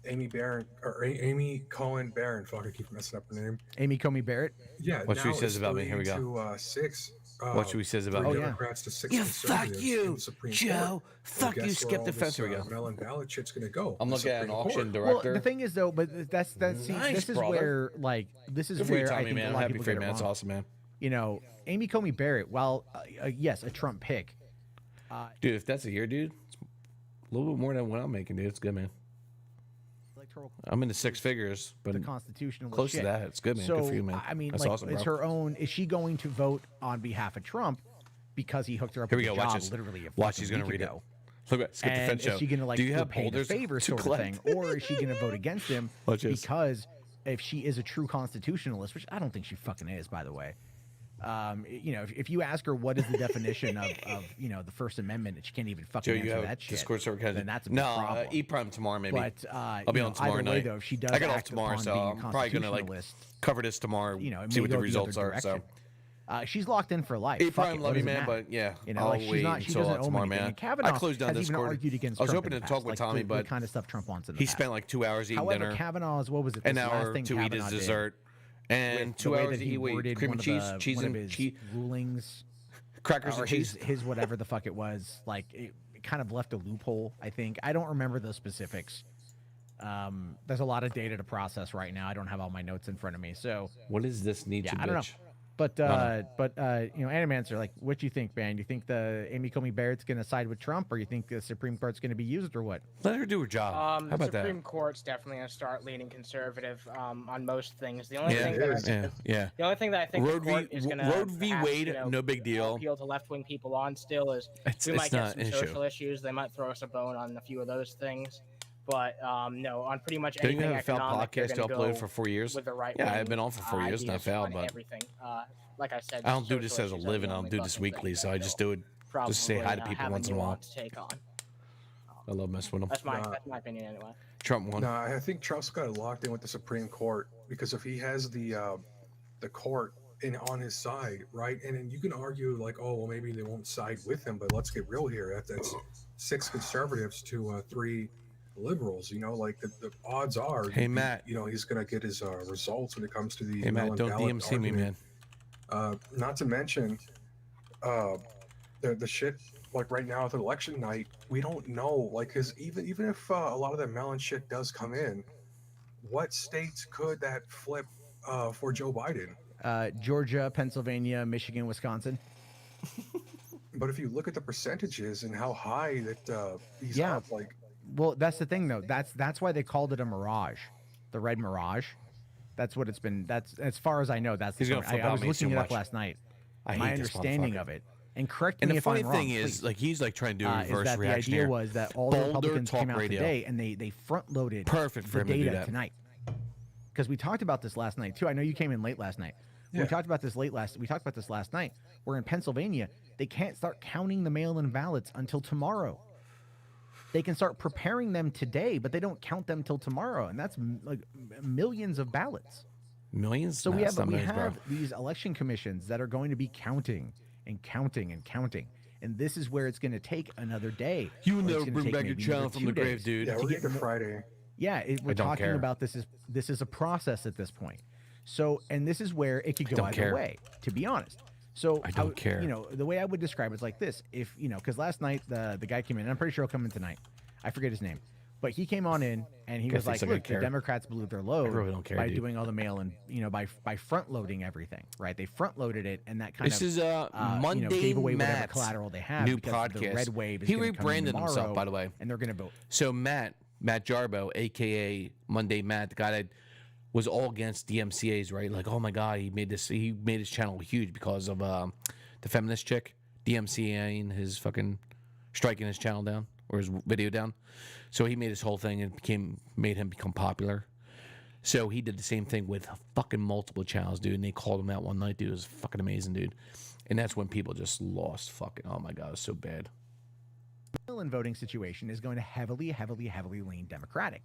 Amy Cohen Barron. Fuck, I keep messing up her name. Amy Comey Barrett. Yeah. What she now says it's about me? Here we 3 go. to 6. What she says about 3 me? Democrats to 6 Yeah, fuck conservatives you, in the Supreme Joe. Court. Fuck Well, you, guess where skip all the this, fence. Here we go. Mail-in ballot shit's gonna go. I'm The looking at an Supreme auction Court. director. Well, the thing is though, but that's see, Nice, this is brother. where like this is Good for you, where I Tommy, think man. a I'm lot of happy people for you, get it man. That's wrong. awesome, man. You know, Amy Comey Barrett, while yes, a Trump pick. Dude, if that's a year, dude, it's a little bit more than what I'm making, dude. It's good, man. Electoral I'm into six figures, but the constitutional close shit. to that. It's good, man. So Good for you, man. I mean, That's like, awesome, it's bro. her own. Is she going to vote on behalf of Trump because he hooked her up Here we with go. a Watch job this. literally a Watch. fucking He's gonna week read ago? it. Look at skip the And fence is show. she going to like Do you have pay the boulders favor to sort of collect? thing, or is she going to vote against him Watch this. because if she is a true constitutionalist, which I don't think she fucking is, by the way. You know, if you ask her what is the definition of you know the First Amendment, and she can't even fucking Joe, you answer have that shit, Discord server kind then that's a big no problem. E Prime tomorrow maybe. But I'll you be know, on tomorrow either way, night. though, if she does I got off act tomorrow, upon so being a I'm probably gonna like constitutionalist, cover this tomorrow. you know, it see may what the go results other are. So direction. She's locked in for life. E Fuck Prime, it, love what you, does it man, matter? but yeah, You know, I'll like she wait doesn't until own tomorrow, anything. man. And Kavanaugh I closed down has even Discord. argued against I was Trump hoping in to the talk past, with like Tommy, the but kind of stuff Trump wants in the he past. spent like 2 hours eating However, dinner, Kavanaugh's what was it? an this last hour thing to eat Kavanaugh his did dessert, and with 2 the way hours that to he eat worded cream one and of cheese, the- cheese one of and his cheese, rulings, crackers or and cheese. his whatever the fuck it was. Like it kind of left a loophole. I think I don't remember the specifics. There's a lot of data to process right now. I don't have all my notes in front of me. So What is this need yeah, to I don't know. bitch? But you know, Animancer, like, what do you think, man? You think the Amy Comey Barrett's gonna side with Trump, or you think the Supreme Court's gonna be used, or what? Let her do her job. How The about Supreme that? Court's definitely going to start leaning conservative on most things. The only Yeah, thing that I think, yeah. the only thing that I think Roe the court v. is going to Roe v. Wade, no big deal. appeal to left-wing people on still is It's we might not get an some issue. social issues. They might throw us a bone on a few of those things, but no, on pretty much Don't you anything have a failed economic, they're podcast to gonna upload go for 4 years? with the right Yeah, I've been on for 4 years, not ideas failed, on but everything. Like I said, I don't do this social as a issues are the living. I don't only do this fucking weekly, thing so that I just do it just to say hi to probably, people have a once in a while. nuance take on. I love messing with them. That's my opinion anyway. Trump won. No, I think Trump's got it locked in with the Supreme Court because if he has the court on his side, right? And then you can argue like, oh, well, maybe they won't side with him, but let's get real here. That's 6 conservatives to 3 liberals. You know, like the odds are. Hey, Matt. You know, he's gonna get his results when it comes to the. Hey, Matt, mail-in don't ballot DMC me, man. argument. Not to mention, the shit like right now at the election night, we don't know. Like, cause even if a lot of that mail-in shit does come in, what states could that flip for Joe Biden? Georgia, Pennsylvania, Michigan, Wisconsin. But if you look at the percentages and how high that he's Yeah. up, like Well, that's the thing, though. That's why they called it a mirage, the red mirage. That's what it's been. That's as far as I know. That's He's the gonna term. flip I out was me looking so it up much. last night. I My hate this understanding motherfucker. of it, and correct And me the if funny I'm thing wrong, is, please, like, he's like trying to do a is reverse that the reaction idea here. was that all the Boulder Republicans Talk came out Radio. today and they front loaded Perfect for the him to do data that. tonight. Because we talked about this last night too. I know you came in late last night. Yeah. We talked about this last night. Where in Pennsylvania they can't start counting the mail-in ballots until tomorrow. They can start preparing them today, but they don't count them till tomorrow, and that's like millions of ballots. Millions? So Nah, we it's have not millions, bro. these election commissions that are going to be counting and counting and counting, and this is where it's going to take another day. You or it's never gonna bring take back your maybe child another from the 2 grave, days dude. yeah, to we're get getting to Friday. Yeah, we're don't talking care. about this is a process at this point. So, and this is where it could go don't either care. way, to be honest. So I don't care. You know, the way I would describe it's like this: if you know, because last night the guy came in, and I'm pretty sure he'll come in tonight. I forget his name, but he came on in and he Guess was like, thinks I "Look, the care. Democrats blew their load really don't care, by dude. doing all the mail and by front loading everything, right? They front loaded it, and that kind This of is Monday gave away whatever Matt's collateral they have new because the podcast. red wave is He gonna come in rebranded himself, tomorrow, by the way. and they're going to vote. So Matt Jarbo, aka Monday Matt, the guy that was all against DMCA's, right? Like, oh my god, he made his channel huge because of the feminist chick DMCA and his fucking striking his channel down or his video down. So he made his whole thing and made him become popular. So he did the same thing with fucking multiple channels, dude. And they called him out one night, dude. It was fucking amazing, dude. And that's when people just lost fucking. Oh my god, it was so bad. Mail-in voting situation is going to heavily lean Democratic,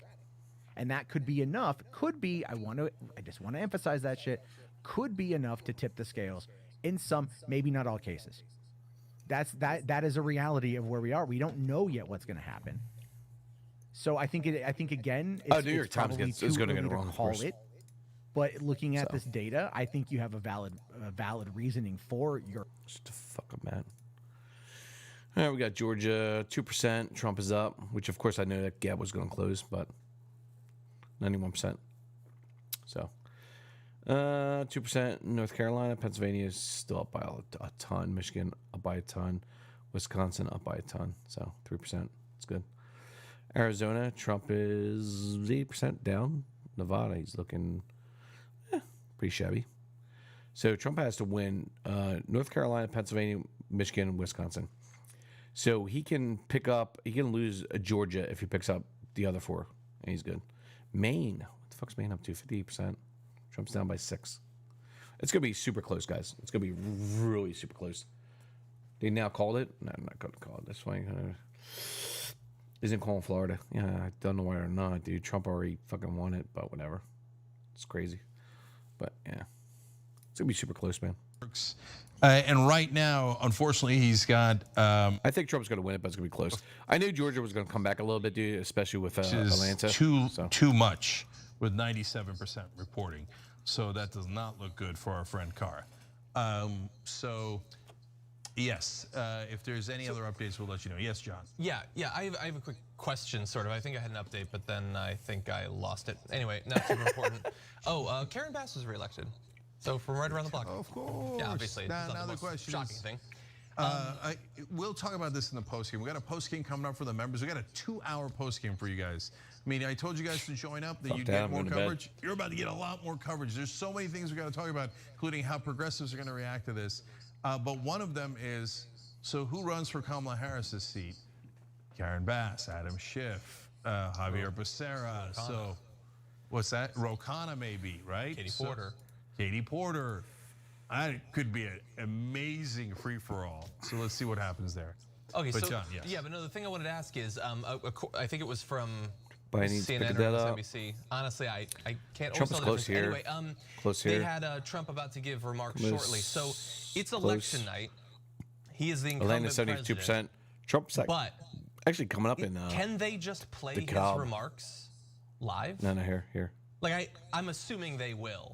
and that could be enough. Could be. I just want to emphasize that shit. Could be enough to tip the scales in some, maybe not all cases. That is a reality of where we are. We don't know yet what's going to happen. So I think again, New York Times is going to get it wrong. Call it, but looking at this data, I think you have a valid reasoning for your. Just to fuck up, Matt. All right, we got Georgia 2%. Trump is up, which of course I know that gap was going to close, but 91%. So 2%. North Carolina, Pennsylvania is still up by a ton. Michigan up by a ton. Wisconsin up by a ton. So 3%. It's good. Arizona, Trump is 8% down. Nevada, he's looking pretty shabby. So Trump has to win North Carolina, Pennsylvania, Michigan, and Wisconsin. So he can lose Georgia if he picks up the other 4, and he's good. Maine, what the fuck's Maine up to? 58%. Trump's down by 6. It's gonna be super close, guys. It's gonna be really super close. They now called it. No, I'm not gonna call it. That's fine. Isn't calling Florida. Yeah, I don't know why or not, dude. Trump already fucking won it, but whatever. It's crazy. But yeah, it's gonna be super close, man. And right now, unfortunately, he's got. I think Trump's going to win it, but it's going to be close. I knew Georgia was going to come back a little bit, dude, especially with Atlanta. Too much with 97% reporting. So that does not look good for our friend Carr. Yes, if there's any other updates, we'll let you know. Yes, John. Yeah. I have a quick question, sort of. I think I had an update, but then I think I lost it. Anyway, not super important. Karen Bass was reelected. So from right around the block. Of course. Yeah, obviously. Now the question shocking is, thing. We'll talk about this in the postgame. We got a postgame coming up for the members. We got a 2-hour postgame for you guys. I mean, I told you guys to join up, that you'd get more coverage. You're about to get a lot more coverage. There's so many things we got to talk about, including how progressives are going to react to this. But one of them is, so who runs for Kamala Harris's seat? Karen Bass, Adam Schiff, Javier Becerra. So what's that? Ro Khanna maybe, right? Katie Porter. That could be an amazing free-for-all. So let's see what happens there. Okay, but so John, yes. Yeah, but no, the thing I wanted to ask is, I think it was from CNN or MSNBC. Honestly, I can't. Trump's close here. Anyway, close here. They had Trump about to give remarks shortly. So it's election night. He is the incumbent Atlanta 72%. president. Trump's but actually coming up in. Can they just play his remarks live? No, here. Like I'm assuming they will.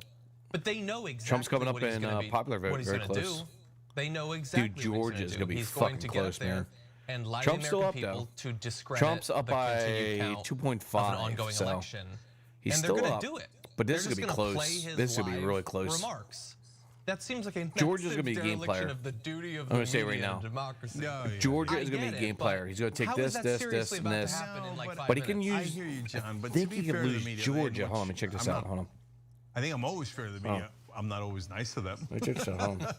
But they know exactly Trump's coming up what he's in popular vote, what he's very going to close. do. They know exactly Dude, Georgia is going to be he's fucking going to close, get there man. And lie Trump's the still American up, people though. to discredit Trump's up the by continued count 2.5 of an ongoing so election. He's and still they're up. Do it. But this they're is going to be close. This is going to be really close. Remarks. That seems like a Georgia's going to be a game player. Of the duty of I'm going to say it right now. Democracy. Georgia is going to be a game player. He's going to take this, and this. But he can use. I hear you, John. But I think he can lose Georgia. Hold on, let me check this out. Hold on. I think I'm always fair to the media. I'm not always nice to them. Let me check this out. Hold on.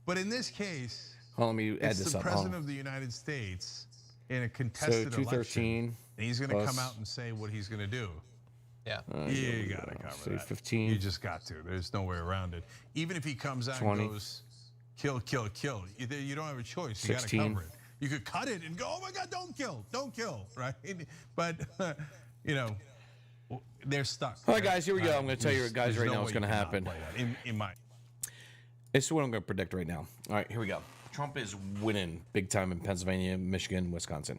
But in this case, let me add this it's the up. President of the United States in a contested election, and he's going to come out and say what he's going to do. Yeah. You got to cover that. 15. You just got to. There's no way around it. Even if he comes out 20. and goes, kill, kill, kill, you don't have a choice. You got to 16. cover it. You could cut it and go, oh my God, don't kill, right? But, they're stuck. All right, guys, here we go. I'm going to tell you guys right now what's going to happen. This is what I'm going to predict right now. All right, here we go. Trump is winning big time in Pennsylvania, Michigan, Wisconsin.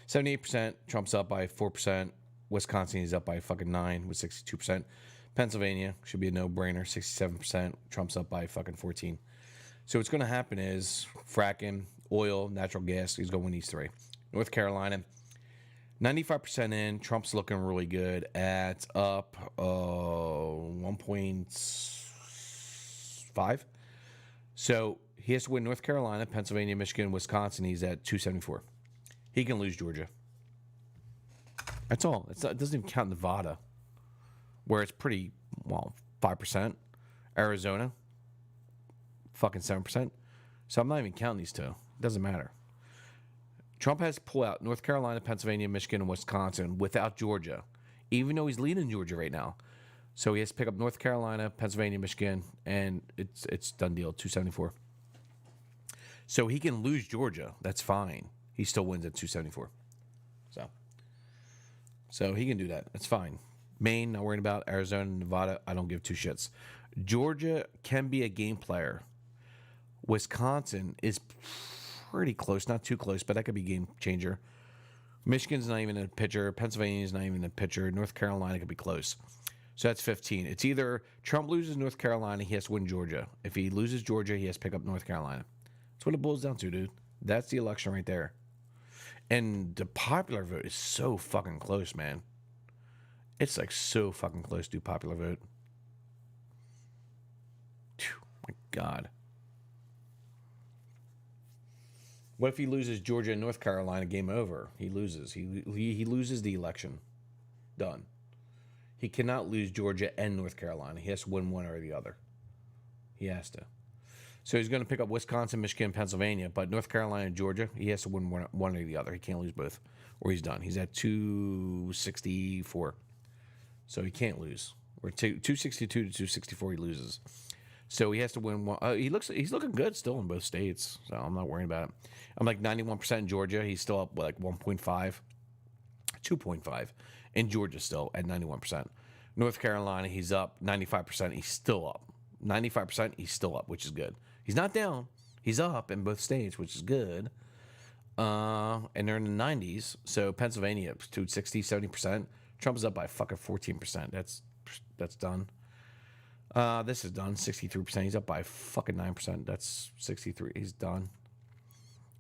78%. Trump's up by 4%. Wisconsin is up by fucking 9 with 62%. Pennsylvania should be a no-brainer, 67%. Trump's up by fucking 14. So what's going to happen is fracking, oil, natural gas, he's going to win these 3. North Carolina, 95% in. Trump's looking really good at up 1.5. So he has to win North Carolina, Pennsylvania, Michigan, Wisconsin. He's at 274. He can lose Georgia. That's all. It doesn't even count Nevada, where it's pretty, 5%. Arizona, fucking 7%. So I'm not even counting these 2. It doesn't matter. Trump has to pull out North Carolina, Pennsylvania, Michigan, and Wisconsin without Georgia. even though he's leading Georgia right now. So he has to pick up North Carolina, Pennsylvania, Michigan, and it's done deal, 274. So he can lose Georgia. That's fine. He still wins at 274. So he can do that. That's fine. Maine, not worrying about. Arizona, Nevada, I don't give two shits. Georgia can be a game player. Wisconsin is pretty close, not too close, but that could be a game changer. Michigan's not even a pitcher. Pennsylvania's not even a pitcher. North Carolina could be close. So that's 15. It's either Trump loses North Carolina, he has to win Georgia. If he loses Georgia, he has to pick up North Carolina. That's what it boils down to, dude. That's the election right there. And the popular vote is so fucking close, man. It's like so fucking close to popular vote. Phew, my God. What if he loses Georgia and North Carolina? Game over. He loses. He loses the election. Done. He cannot lose Georgia and North Carolina. He has to win one or the other. He has to. So he's going to pick up Wisconsin, Michigan, Pennsylvania, but North Carolina and Georgia, he has to win one or the other. He can't lose both, or he's done. He's at 264, so he can't lose. Or 262 to 264, he loses. So he has to win one. He's looking good still in both states, so I'm not worrying about it. I'm like 91% in Georgia. He's still up like 1.5, 2.5 in Georgia still at 91%. North Carolina, he's up 95%. He's still up 95%. He's still up, which is good. He's not down. He's up in both states, which is good. And they're in the 90s. So Pennsylvania, 60, 70%. Trump is up by fucking 14%. That's done. This is done. 63%. He's up by fucking 9%. That's 63. He's done.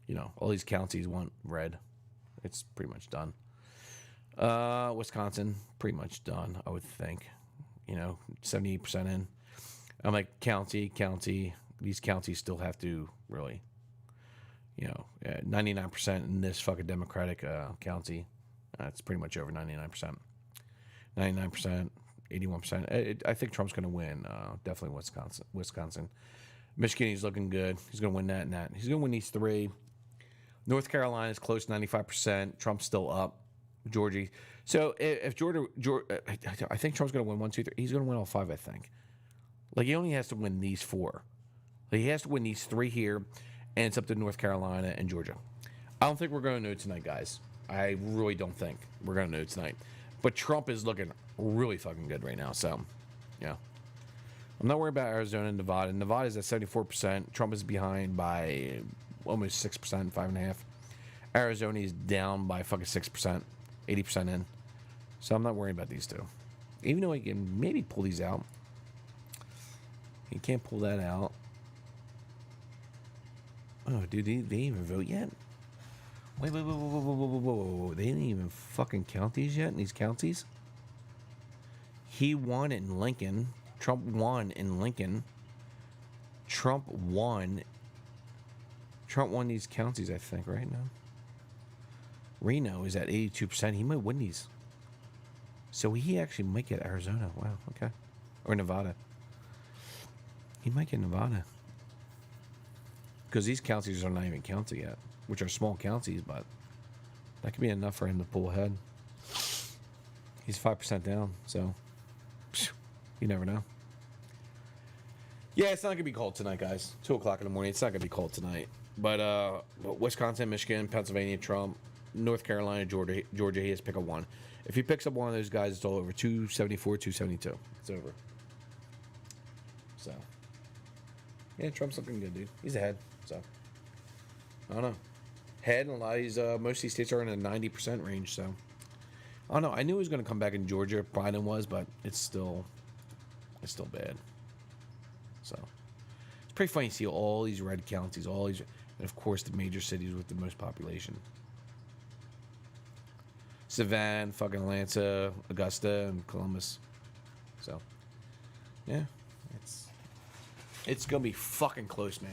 You know, all these counties want red. It's pretty much done. Wisconsin, pretty much done, I would think. You know, 78% in. I'm like, county. These counties still have to really, you know, 99% in this fucking Democratic county. It's pretty much over 99%. 99%, 81%. I think Trump's going to win. Definitely Wisconsin. Michigan, he's looking good. He's going to win that and that. He's going to win these three. North Carolina is close to 95%. Trump's still up. Georgia. So if Georgia, I think Trump's going to win 1, 2, 3. He's going to win all 5, I think. Like, he only has to win these 4. Like, he has to win these 3 here, and it's up to North Carolina and Georgia. I don't think we're going to know tonight, guys. I really don't think we're going to know tonight. But Trump is looking really fucking good right now, so, yeah. I'm not worried about Arizona and Nevada. Nevada's at 74%. Trump is behind by almost 6%, 5.5%. Arizona is down by fucking 6%, 80% in. So I'm not worried about these two. Even though he can maybe pull these out. He can't pull that out. Oh, dude, they didn't even vote yet? Wait. They didn't even fucking count these yet in these counties? He won in Lincoln. Trump won in Lincoln. Trump won these counties, I think, right now. Reno is at 82%. He might win these. So he actually might get Arizona. Wow, okay. Or Nevada. He might get Nevada. Because these counties are not even counted yet, which are small counties, but that could be enough for him to pull ahead. He's 5% down, so you never know. Yeah, it's not going to be cold tonight, guys. 2 o'clock in the morning. It's not going to be cold tonight. But Wisconsin, Michigan, Pennsylvania, Trump, North Carolina, Georgia, he has to pick up one. If he picks up one of those guys, it's all over. 274, 272. It's over. So, yeah, Trump's looking good, dude. He's ahead. So, I don't know. Head, and a lot of these, most of these states are in the 90% range. So, I don't know. I knew he was going to come back in Georgia. Biden was, but it's still bad. So, it's pretty funny to see all these red counties, all these, and of course the major cities with the most population. Savannah, fucking Atlanta, Augusta, and Columbus. So, yeah, it's gonna be fucking close, man.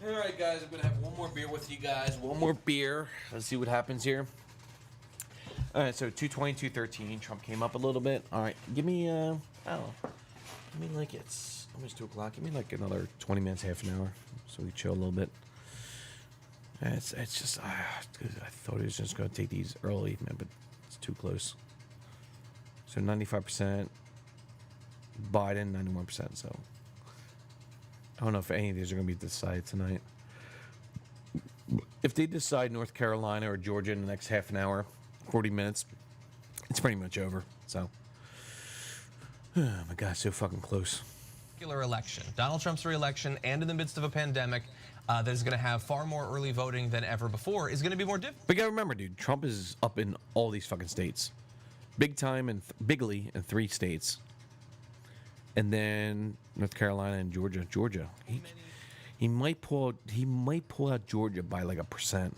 All right, guys, I'm gonna have one more beer with you guys. One more beer. Let's see what happens here. All right, so 220, 213. Trump came up a little bit. All right, give me I don't know. Give me like it's almost 2 o'clock. Give me like another 20 minutes, half an hour, so we chill a little bit. It's just I thought it was just gonna take these early, man, but it's too close. So 95%, Biden 91%. So I don't know if any of these are gonna be decided tonight. If they decide North Carolina or Georgia in the next half an hour, 40 minutes, it's pretty much over. So, oh my God, so fucking close. Election, Donald Trump's re-election, and in the midst of a pandemic that is going to have far more early voting than ever before, is going to be more difficult. But you gotta remember, dude, Trump is up in all these fucking states, big time and bigly in 3 states, and then North Carolina and Georgia. He might pull out Georgia by like 1%,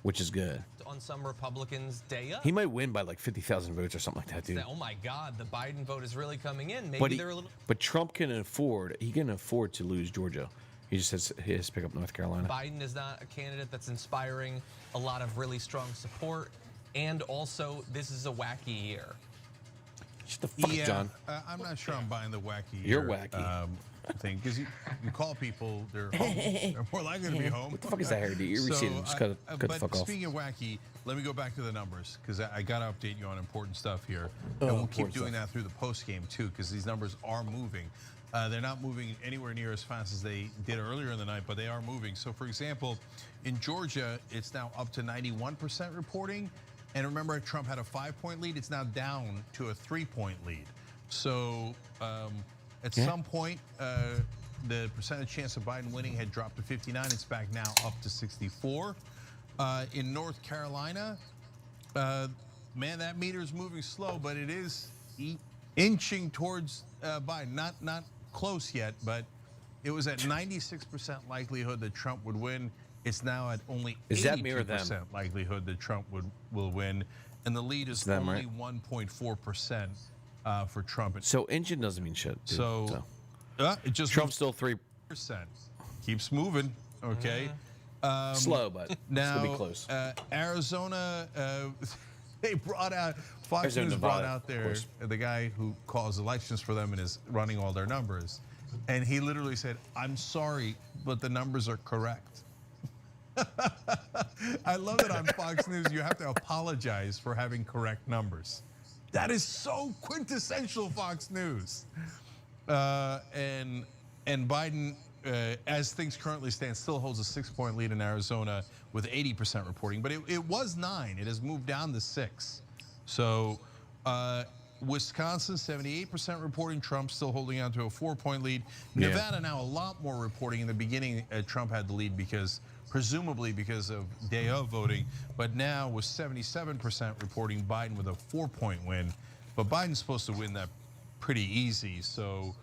which is good. On some Republicans' day up. He might win by like 50,000 votes or something like that, dude. Oh my God, the Biden vote is really coming in. Maybe they're a little. But Trump can afford to lose Georgia. He has to pick up North Carolina. Biden is not a candidate that's inspiring a lot of really strong support, and also this is a wacky year. Shut the fuck, John. I'm not sure I'm buying the wacky. You're wacky. Thing because you call people, they're home. They're more likely to be home. What the fuck is that, Harry? You're receiving. Just cut the fuck off. Speaking of wacky, let me go back to the numbers because I got to update you on important stuff here, and we'll keep doing that through the post game too because these numbers are moving. They're not moving anywhere near as fast as they did earlier in the night, but they are moving. So, for example, in Georgia, it's now up to 91% reporting, and remember, Trump had a 5-point lead. It's now down to a 3-point lead. So. At some point, the percentage chance of Biden winning had dropped to 59. It's back now up to 64. In North Carolina, man, that meter is moving slow, but it is inching towards Biden. Not close yet, but it was at 96% likelihood that Trump would win. It's now at only 82% likelihood that Trump will win, and the lead is only 1.4%. For Trump. So inching doesn't mean shit. Dude. So it just Trump's still 3%. Keeps moving. Okay. Slow, but now, it's gonna be close. Arizona, they brought out Fox News brought out there the guy who calls elections for them and is running all their numbers, and he literally said, "I'm sorry, but the numbers are correct." I love that on Fox News you have to apologize for having correct numbers. That is so quintessential Fox News. And Biden, as things currently stand, still holds a 6-point lead in Arizona with 80% reporting. But it was 9. It has moved down to 6. So Wisconsin, 78% reporting. Trump still holding on to a 4-point lead. Nevada now a lot more reporting. In the beginning, Trump had the lead presumably because of day of voting, but now with 77% reporting Biden with a 4-point win. But Biden's supposed to win that pretty easy. So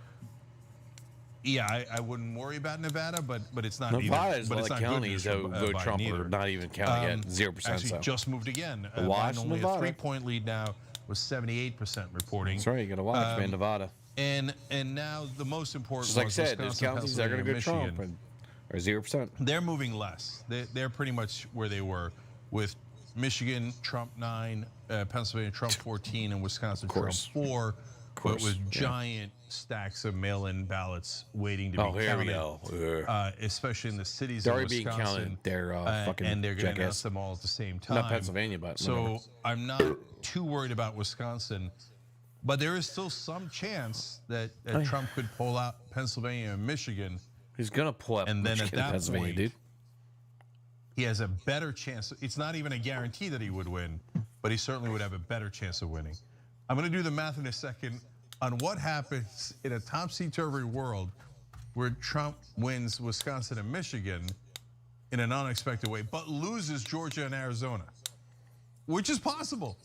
yeah, I wouldn't worry about Nevada, but it's not Nevada either. But it's not counties that vote Trump are not even counting yet, 0%. Actually, just moved again. Watch Biden only Nevada. a 3-point lead now with 78% reporting. That's right, you gotta watch, man, Nevada. And now the most important. Just like I said, there's counties that are gonna go Trump. Or 0%. They're moving less. They're pretty much where they were with Michigan, Trump 9, Pennsylvania, Trump 14, and Wisconsin, Trump 4. But with giant stacks of mail-in ballots waiting to be counted. Here we go. Especially in the cities they're of already Wisconsin. Being counted. They're fucking and they're going to jackass. announce them all at the same time. Not Pennsylvania, but so whatever. I'm not too worried about Wisconsin. But there is still some chance that Trump could pull out Pennsylvania and Michigan. He's gonna pull out and then Michigan at that Pennsylvania, point, dude. He has a better chance. It's not even a guarantee that he would win, but he certainly would have a better chance of winning. I'm going to do the math in a second on what happens in a topsy-turvy world where Trump wins Wisconsin and Michigan in an unexpected way, but loses Georgia and Arizona, which is possible,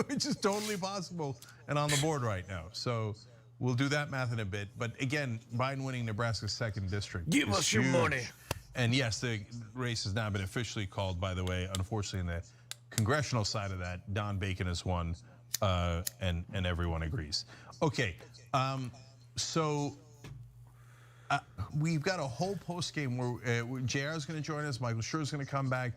which is totally possible and on the board right now. So we'll do that math in a bit. But again, Biden winning Nebraska's 2nd district. Give us your money. And yes, the race has now been officially called, by the way. Unfortunately, in the congressional side of that, Don Bacon has won, and everyone agrees. Okay, so we've got a whole post game where JR is going to join us, Michael Schur is going to come back,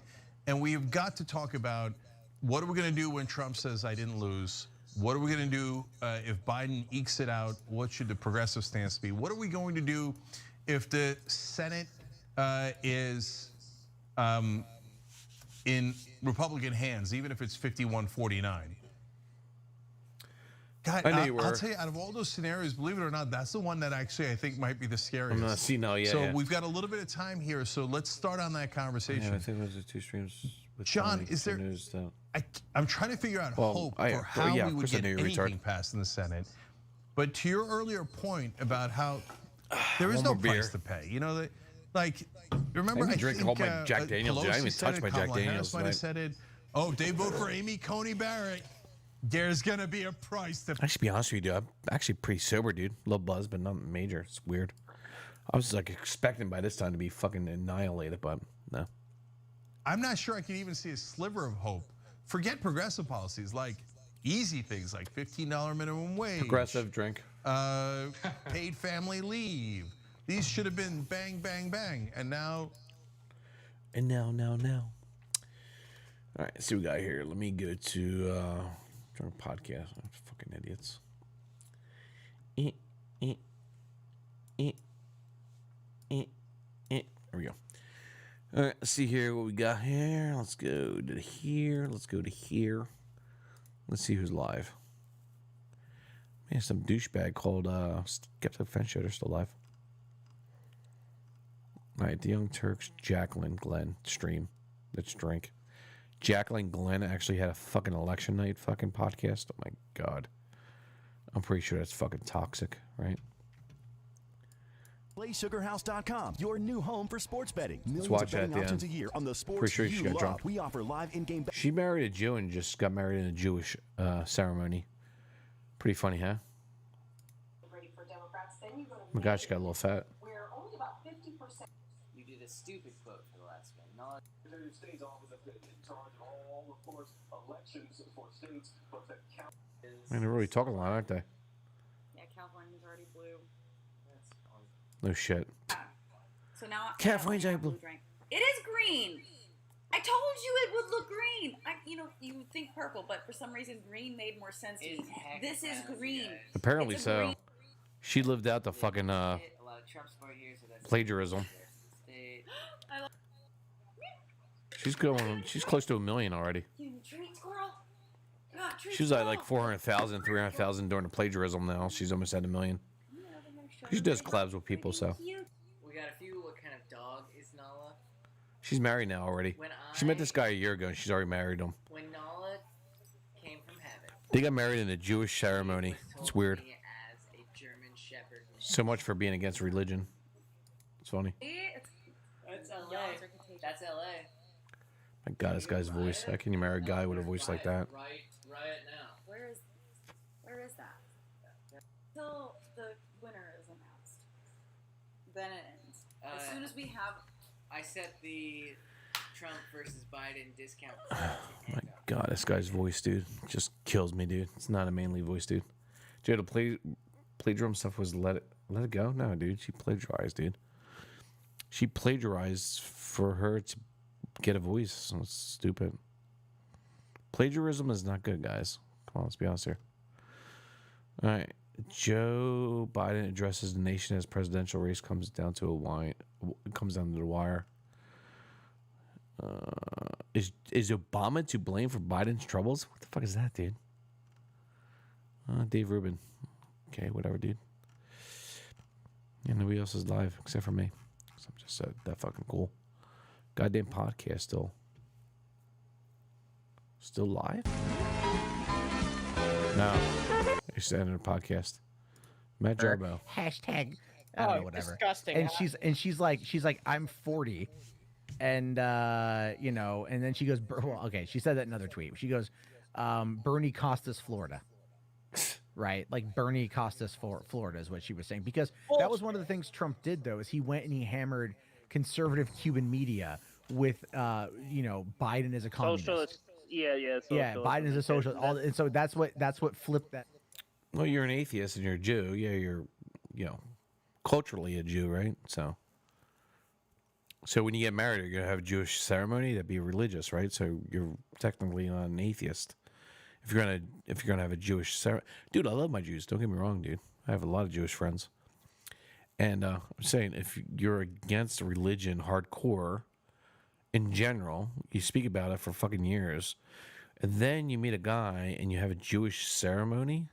and we've got to talk about what are we going to do when Trump says I didn't lose? What are we going to do if Biden ekes it out? What should the progressive stance be? What are we going to do if the Senate is in Republican hands, even if it's 51-49? God, I'll tell you, out of all those scenarios, believe it or not, that's the one that actually I think might be the scariest. I'm not seeing now yet. So we've got a little bit of time here, so let's start on that conversation. Yeah, I think those are 2 streams. With John, is there? I'm trying to figure out hope for how we would get anything passed in the Senate. But to your earlier point about how there is no price to pay, you know that, like, remember I drink all my Jack Daniels. I didn't even touch my Jack Daniels. Might have said it. Oh, they vote for Amy Coney Barrett. There's gonna be a price to pay. I should be honest with you, dude. I'm actually pretty sober, dude. A little buzz, but not major. It's weird. I was like expecting by this time to be fucking annihilated, but no. I'm not sure I can even see a sliver of hope. Forget progressive policies, like easy things like $15 minimum wage. Progressive drink. Paid family leave. These should have been bang, bang, bang. And now. All right, let's see what we got here. Let me go to drunk podcast. Oh, fucking idiots. There we go. All right, let's see here what we got here. Let's go to here. Let's go to here. Let's see who's live. Man, some douchebag called Skeptic Fence Show. They're still live. All right, the Young Turks, Jacqueline Glenn stream. Let's drink. Jacqueline Glenn actually had a fucking election night fucking podcast. Oh my God. I'm pretty sure that's fucking toxic, right? PlaySugarHouse.com, your new home for sports betting. Let's Millions watch of betting that, options Dan. a year on the sports Pretty sure she you got love. drunk. We offer live in-game betting. She married a Jew and just got married in a Jewish ceremony. Pretty funny, huh? Oh my gosh, she got a little fat. You did a stupid quote for the last one. Not states office in charge of all, of course, elections for states, but the count is. Man, they're really talking a lot, aren't they? Yeah, California's already blue. No shit. So now California's already blue. Drink. It is green. I told you it would look green. You would think purple, but for some reason green made more sense to me. This is green. Apparently It's a so. green- She lived out the fucking A lot of Trump support here, so that's plagiarism. I love She's close to 1 million already. you. Treat squirrel. God, treat She was at squirrel. like 400,000, 300,000 during the plagiarism now. She's almost at 1 million. She does collabs with people, so. We got a few. What kind of dog is Nala? She's married now already. She met this guy a year ago and she's already married him. When Nala came from heaven, They got married in a Jewish ceremony. It's weird. as a German Shepherd. So much for being against religion. It's funny. That's LA. That's LA. My God, this guy's voice. How can you marry a guy with a voice like that? Right now. Where is that? Until the winner is announced. Then it ends. As soon as we have. I set the Trump versus Biden discount. My God, this guy's voice, dude, just kills me, dude. It's not a manly voice, dude. Dude, the plagiarism stuff was let it go? No, dude, she plagiarized, dude. She plagiarized for her to get a voice. So it's stupid. Plagiarism is not good, guys. Come on, let's be honest here. All right. Joe Biden addresses the nation as presidential race comes down to the wire. Is Obama to blame for Biden's troubles? What the fuck is that, dude? Dave Rubin. Okay, whatever, dude. Yeah, nobody else is live except for me. So I'm just that fucking cool. Goddamn podcast still live? No. You're standing a podcast. Matt Jarbo. Hashtag. I don't know, whatever. Disgusting. And she's like, I'm 40, and and then she goes, well, okay, she said that in another tweet. She goes, Bernie Costas, Florida. Right, like Bernie Costas for Florida is what she was saying, because that was one of the things Trump did, though, is he went and he hammered conservative Cuban media with Biden as a communist. Socialist. Yeah. Yeah, Biden is a socialist. And so that's what flipped that. Well, you're an atheist and you're a Jew. Yeah, you're, culturally a Jew, right? So when you get married, you're gonna have a Jewish ceremony. That'd be religious, right? So you're technically not an atheist if you're gonna have a Jewish ceremony. Dude, I love my Jews. Don't get me wrong, dude. I have a lot of Jewish friends, and I'm saying if you're against religion hardcore in general, you speak about it for fucking years, and then you meet a guy and you have a Jewish ceremony.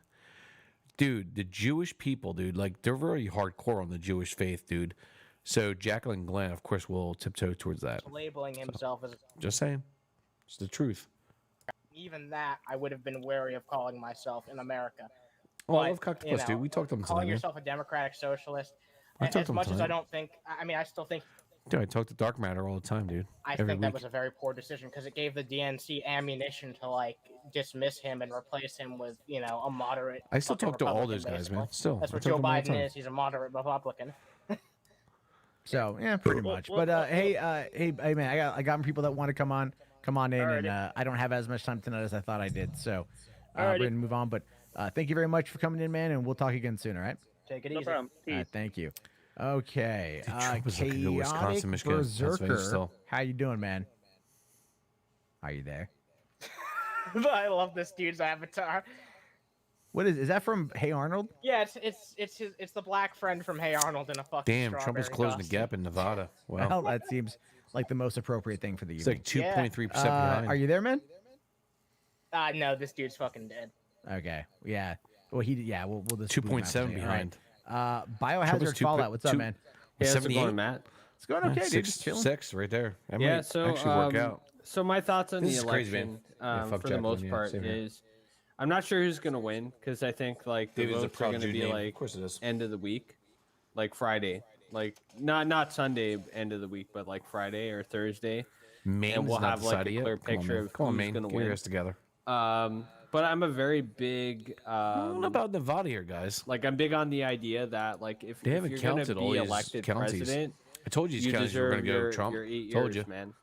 Dude, the Jewish people, dude, like they're very hardcore on the Jewish faith, dude. So Jacqueline Glenn, of course, will tiptoe towards that. Labeling himself as Just saying, it's the truth. even that, I would have been wary of calling myself in America. Oh, I love Cocktail Plus, dude. We talked to him calling tonight, man. yourself a democratic socialist. I talked As to him much as I tonight. don't think, I mean, I still think Dude, I talk to Dark Matter all the time, dude. I Every think that week. was a very poor decision because it gave the DNC ammunition to like dismiss him and replace him with, you know, a moderate. I still fucking talk to all Republican, those guys, man. basically. Still, That's I what talk to Joe them all the Biden time. is. He's a moderate Republican. So yeah, pretty much. But hey, man, I got people that want to come on in, and I don't have as much time tonight as I thought I did. So we're Alrighty. gonna move on. But thank you very much for coming in, man, and we'll talk again soon. All right. Take it No easy. problem. All right, thank you. Okay. Dude, Trump is looking good. Wisconsin, Chaotic Michigan, Pennsylvania Berserker. still. How you doing, man? Are you there? I love this dude's avatar. What is that from Hey Arnold? Yeah, it's the black friend from Hey Arnold in a fucking Damn, Trump is strawberry closing the costume. gap in Nevada. Wow. Well, that seems like the most appropriate thing for the It's evening. like 2.3% behind. Are you there, man? No, this dude's fucking dead. Okay. Yeah. Well, we'll just 2.7 leave him out for a second. behind. All right. Trump is Biohazard Fallout. What's up, two- man? Hey, how's it 78? going, Matt? It's going okay, dude. Just chilling. 6 right there. That Yeah, might so actually work out. So my thoughts on This the is crazy, election, man. Yeah, fuck for the Jacqueline, most yeah, part, same here. is I'm not sure who's gonna win because I think like the David's a votes are proud gonna Jew be name. like Of course it is. end of the week, like Friday, like not Sunday end of the week, but like Friday or Thursday, Maine's and we'll not have like decided a yet. clear Come on, picture man. of Come on, who's Maine. gonna Get your win. ass together. But I'm a very big. I don't know about Nevada here, guys. Like I'm big on the idea that like if, They if haven't you're gonna counted all be these elected counties. president, I told you these counties were going to go deserve Trump. your 8 Told years, you. man.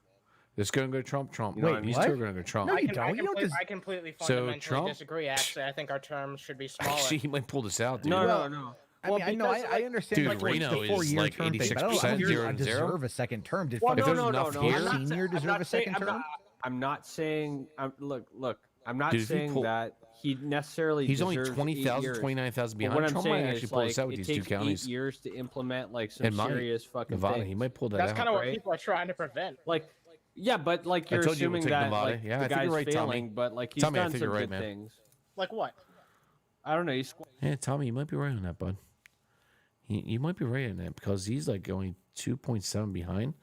It's going to go Trump. You know what I These mean? two are going to go Trump. No, you don't. You don't I completely So, fundamentally Trump- disagree. Actually, I think our terms should be smaller. Actually, he might pull this out, dude. No. I mean, I know, because, I understand Dude, like, the Reno is 4-year like term thing, but I don't 86% think zero I and zero. deserve a second term. Did Well, fucking no. enough I'm here? not senior I'm deserve not a saying- second term? I'm not saying. Look. I'm not Dude, if you saying pull- that he necessarily. He's only deserves 20,000, 8 years. 29,000 But behind. what I'm Trump saying might actually is, pull like, this out with it these two takes counties. 8 years to implement like some In my serious fucking Nevada, things. he might pull that That's out. kind of what right? people are trying to prevent. Like, yeah, but like I you're told you it would assuming take that Nevada. like Yeah, I the think guy's you're right, Tommy. failing, but like he's Tommy, I done think some you're right, good man. things. Like what? I don't know. He's Yeah, Tommy, you might be right on that, bud. You might be right on that because he's like only 2.7 behind,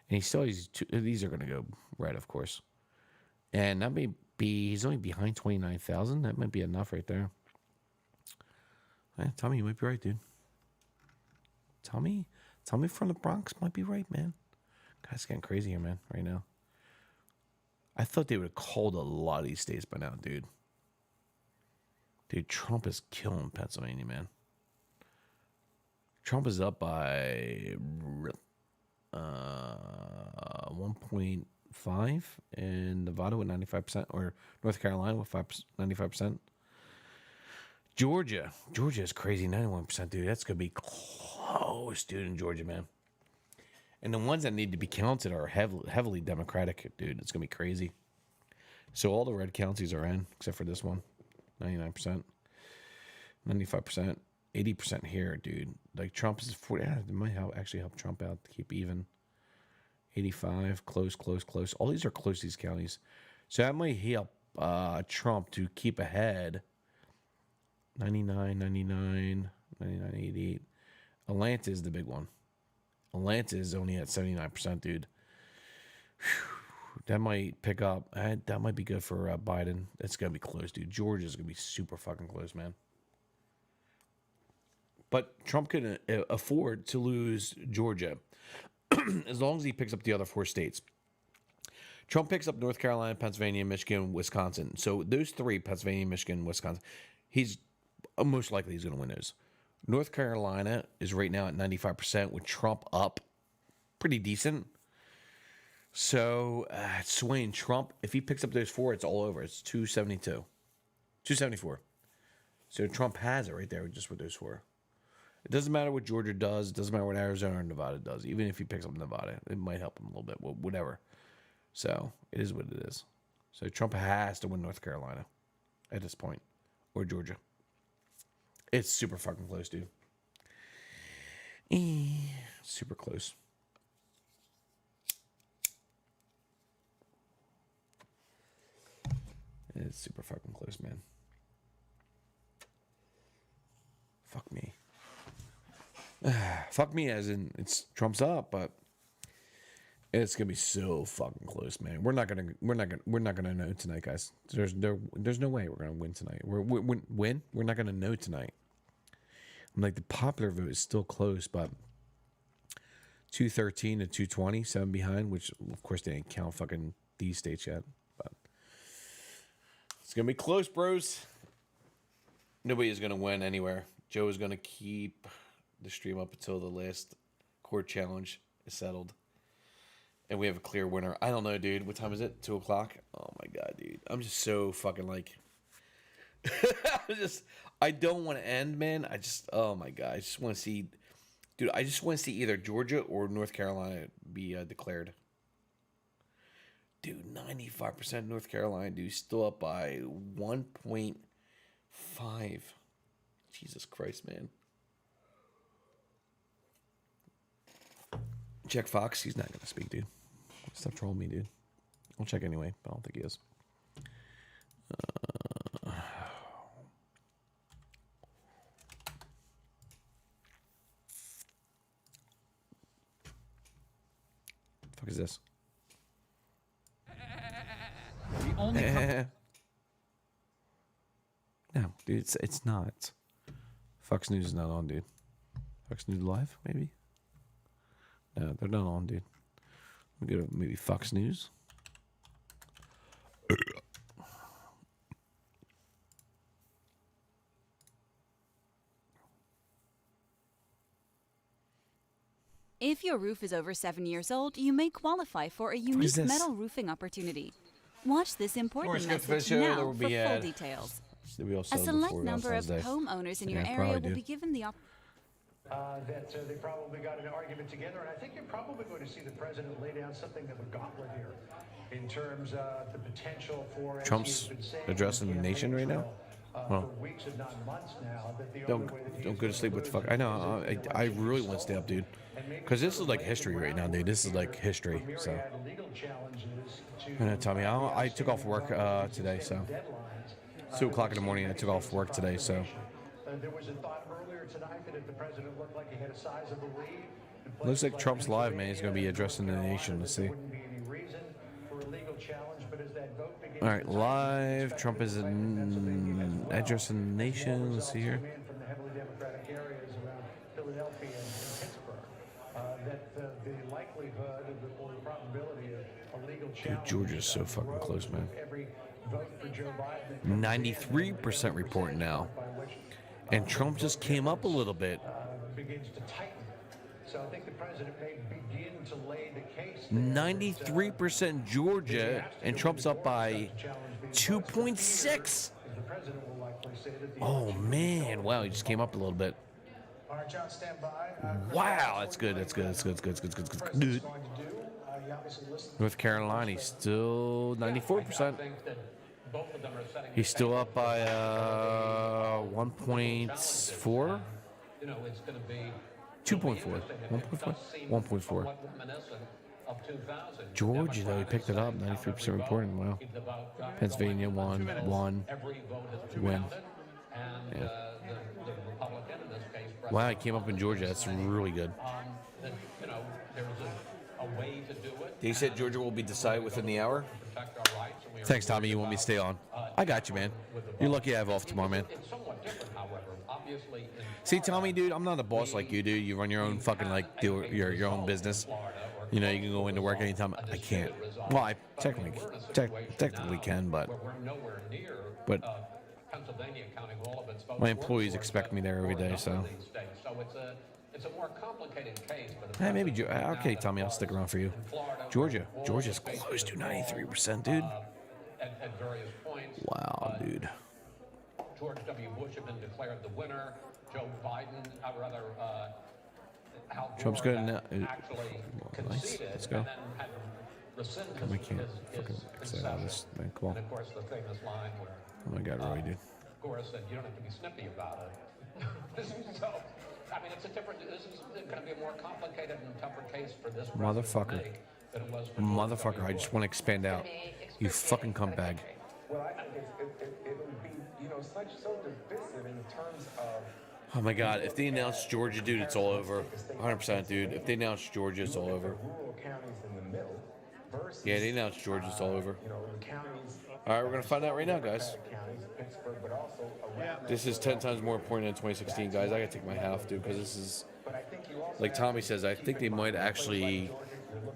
and he still has these are going to go right, of course. And that may be he's only behind 29,000. That might be enough right there. Tommy, you might be right, dude. Tommy from the Bronx might be right, man. God, it's getting crazy here, man, right now. I thought they would have called a lot of these states by now, dude. Dude, Trump is killing Pennsylvania, man. Trump is up by 1.5 and Nevada with 95%, or North Carolina with 95%. Georgia is crazy, 91%, dude. That's gonna be close, dude, in Georgia, man. And the ones that need to be counted are heavily Democratic, dude. It's gonna be crazy. So all the red counties are in, except for this one, 99%, 95%, 80% here, dude. Like Trump is 40. Yeah, it might actually help Trump out to keep even. 85, close. All these are close, these counties. So that might help Trump to keep ahead. 99, 88. Atlanta is the big one. Atlanta is only at 79%, dude. Whew. That might pick up. That might be good for Biden. It's going to be close, dude. Georgia's going to be super fucking close, man. But Trump can afford to lose Georgia as long as he picks up the other 4 states. Trump picks up North Carolina, Pennsylvania, Michigan, Wisconsin. So those 3, Pennsylvania, Michigan, Wisconsin, he's most likely he's going to win those. North Carolina is right now at 95% with Trump up pretty decent. So it's swaying Trump. If he picks up those 4, it's all over. It's 272. 274. So Trump has it right there just with those 4. It doesn't matter what Georgia does. It doesn't matter what Arizona or Nevada does. Even if he picks up Nevada, it might help him a little bit. Whatever. So it is what it is. So Trump has to win North Carolina at this point, or Georgia. It's super fucking close, dude. Super close. It's super fucking close, man. Fuck me. Fuck me as in it's Trump's up, but it's gonna be so fucking close, man. We're not gonna know tonight, guys. There's no way we're gonna win tonight. We're not gonna know tonight. I'm like, the popular vote is still close, but 213 to 220, 7 behind, which of course they didn't count fucking these states yet. But it's gonna be close, bros. Nobody is gonna win anywhere. Joe is gonna keep the stream up until the last court challenge is settled. And we have a clear winner. I don't know, dude. What time is it? 2 o'clock? Oh my god, dude. I'm just so fucking like I don't want to end, man. Oh my god. I just want to see, dude, I just want to see either Georgia or North Carolina be declared. Dude, 95% North Carolina, dude, still up by 1.5. Jesus Christ, man. Check Fox. He's not going to speak, dude. Stop trolling me, dude. I'll check anyway, but I don't think he is. Fuck is this? The only no, dude, it's not. Fox News is not on, dude. Fox News Live, maybe? No, they're not on, dude. We go to maybe Fox News. If your roof is over 7 years old, you may qualify for a unique metal roofing opportunity. Watch this important message now for full details. A select number of homeowners in your area will be given the opportunity. They probably got an argument together, and I think you're probably going to see the president lay down something of a gauntlet here in terms of the potential for Trump's addressing the nation right now. Well, for weeks if not months now. don't go to sleep with the fuck. I know. I really want to stay up, dude, because this is like history right now, dude. This is like history. So, I know, Tommy. I took off work today, so 2 o'clock in the morning. I took off work today, so. There was a thought earlier tonight that if the president looked like he had a sizable lead, Looks like Trump's live, man. He's going to be addressing the nation. Let's see. All right, live. Trump is addressing the nation. Let's see here. Dude, Georgia's so fucking close, man. 93% report now. And Trump just came up a little bit. Begins to tighten. So I think the president may begin to lay the case. 93% Georgia, and Trump's up by 2.6. Oh man! Wow, he just came up a little bit. All right, John, stand by. Wow, that's good. That's good. That's good. That's good. That's good. Dude. North Carolina, he's still 94%. He's still up by 1.4. 2.4. 1.4. Georgia, though, he picked it up. 93% reporting. Wow. Pennsylvania won. Win. Yeah. Wow, he came up in Georgia. That's really good. He said Georgia will be decided within the hour. Thanks, Tommy. You want me to stay on? I got you, man. You're lucky I have off tomorrow, man. See, Tommy, dude, I'm not a boss like you, dude. You run your own fucking, like, do your own business. You know, you can go into work anytime. I can't. Well, I technically can, but my employees expect me there every day, so. It's a more complicated case, but hey, maybe okay, Tommy, I'll stick around for you. Georgia's close to 93%, dude. At various points. Wow, dude. George W. Bush had been declared the winner. Joe Biden, rather, Al Trump's Gore good now. actually Nice. conceded Let's go. and then had to rescind I can't fucking say all this, man. Come on. And of course, the famous line where Oh my God, Roy, dude. Gore said, "You don't have to be snippy about it." So, I mean, it's a different. This is going to be a more complicated and tougher case for this president Motherfucker. to make than it was for Motherfucker, I just want to expand out. You fucking cuntbag. Well, I think it would be, so divisive in terms of. Oh my God, if they announce Georgia, dude, it's all over. 100%, dude. If they announce Georgia, it's all over. Rural counties in the middle versus, Yeah, they announced Georgia, it's all over. the counties. All right, we're going to find out right now, guys. Counties, Pittsburgh, but also around This is 10 times more important than 2016, guys. I got to take my hat off, dude, because this is, like Tommy says, I think they might actually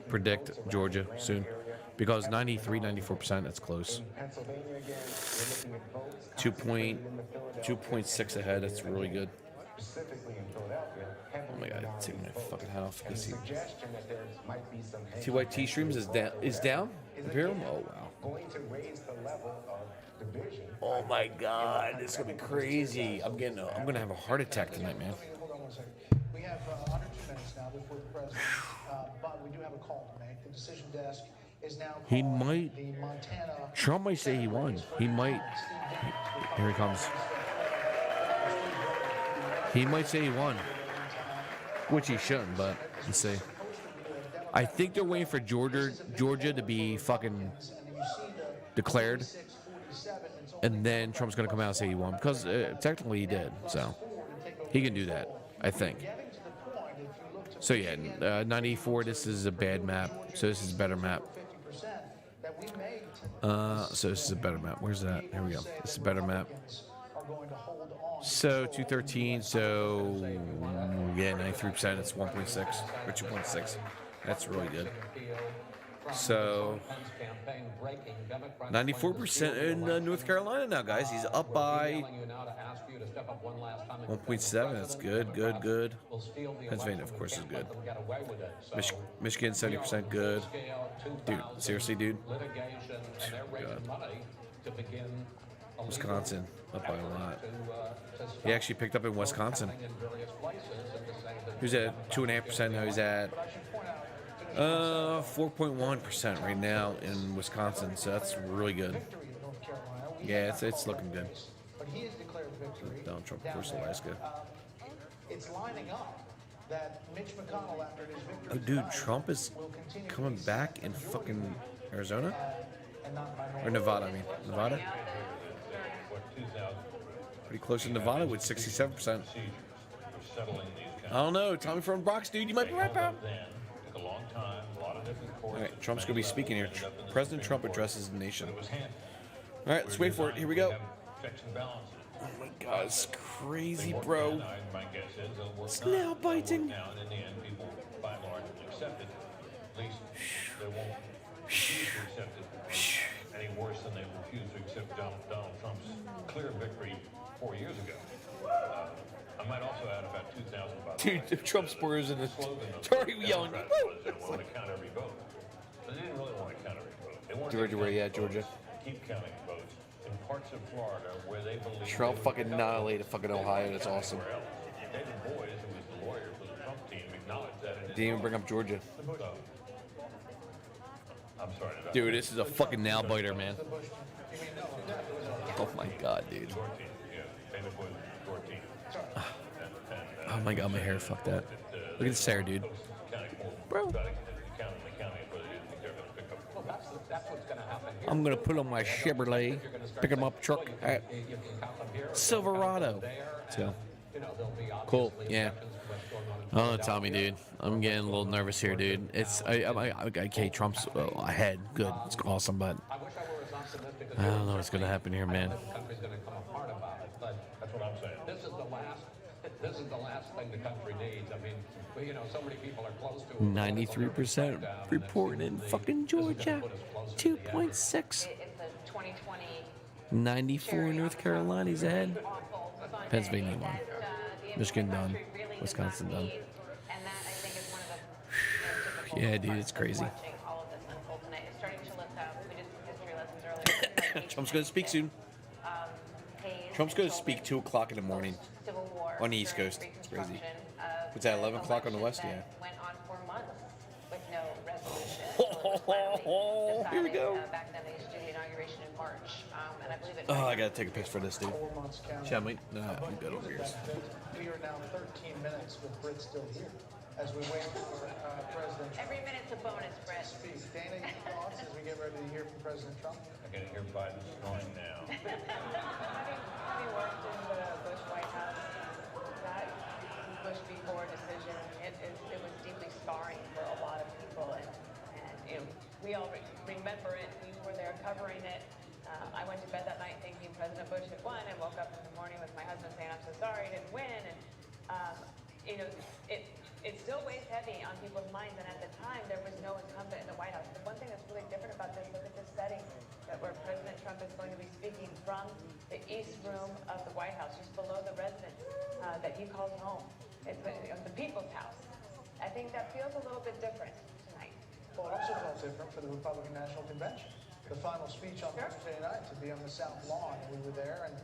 predict Georgia soon. Because 93, 94%, that's close. 2.6 ahead, that's really good. Oh my God, I'm taking my fucking hat off. TYT streams is down? Imperium? Oh wow. Oh my God, this is gonna be crazy. I'm gonna have a heart attack tonight, man. Hold on one second. We have under 2 minutes now before the president, but we do have a call to make. The decision desk is now He might. the Montana. Trump might say he won. He might. Here he comes. He might say he won, which he shouldn't. But let's see. I think they're waiting for Georgia to be fucking declared, and then Trump's gonna come out and say he won because technically he did. So he can do that, I think. So yeah, 94. This is a bad map. So this is a better map. So this is a better map. Where's that? Here we go. This is a better map. So 213. So yeah, 93%. It's 1.6 or 2.6. That's really good. So 94% in North Carolina now, guys. He's up by 1.7. That's good, good, good. Pennsylvania, of course, is good. Michigan, 70% good. Dude, seriously, dude. God. Wisconsin, up by a lot. He actually picked up in Wisconsin. He was at 2.5%. Now he's at 4.1% right now in Wisconsin. So that's really good. Yeah, it's looking good. But he has declared victory. Donald Trump versus Alaska. It's lining up that Mitch McConnell, after his victory, Oh, dude, Trump is coming back in fucking Arizona? Or Nevada, I mean. Nevada? Pretty close to Nevada with 67%. I don't know. Tommy from Bronx, dude. You might be right, pal. All right, Trump's going to be speaking here. President Trump addresses the nation. All right, let's wait for it. Here we go. Oh my God, it's crazy, bro. It's nail biting. Any worse than they refused to accept Donald Trump's clear victory 4 years ago. I might also add about 2,000. Dude, Trump supporters in the Tory yelling. They want to count every vote. But they didn't really want to count every vote. They wanted Georgia, where you at, Georgia? keep counting votes in parts of Florida where they believe Trump fucking annihilated fucking Ohio. That's awesome. David Boies, who was the lawyer for the Trump team, acknowledged that in his Didn't even bring up Georgia. I'm sorry. Dude, this is a fucking nail biter, man. Oh my God, dude. Oh my God, my hair. Fuck that. Look at this hair, dude. Bro. I'm gonna put on my Chevrolet, pick him up truck at Silverado. So cool, yeah. Oh, Tommy, dude, I'm getting a little nervous here, dude. It's okay. Trump's ahead, good, it's awesome, but I don't know what's gonna happen here, man. That's what I'm saying. This is the last thing the country needs. I mean, so many people are close to 93% reporting in fucking Georgia. 2.6. 94 North Carolina's ahead. Pennsylvania won. Michigan done. Wisconsin done. Yeah, dude, it's crazy. Trump's gonna speak soon. Trump's gonna speak 2 o'clock in the morning. On the East Coast. It's crazy. What's that, 11 o'clock on the West? Yeah. Went on for months with no resolution. So here we go. Back then, they used to do the inauguration in March, and I believe it. Oh, I gotta take a piss for this, dude. Shall we? No, you got over yours. We are now 13 minutes with Britt still here as we wait for President Trump. Every minute's a bonus, Brett. Speak. Dana, your thoughts as we get ready to hear from President Trump? I'm going to hear Biden snoring now. Having worked in the Bush White House, that Bush v. Gore decision, it was deeply scarring for a lot of people, and you know, we all remember it. We were there covering it. I went to bed that night thinking President Bush had won, and woke up in the morning with my husband saying, "I'm so sorry, I didn't win." And you know, it still weighs heavy on people's minds. And at the time, there was no incumbent in the White House. The one thing that's really different about this, look at this setting, that where President Trump is going to be speaking from the East Room of the White House, just below the residence that he calls home. It's the People's House. I think that feels a little bit different tonight. Well, it also felt different for the Republican National Convention. The final speech on Thursday night to be on the South Lawn, and we were there. And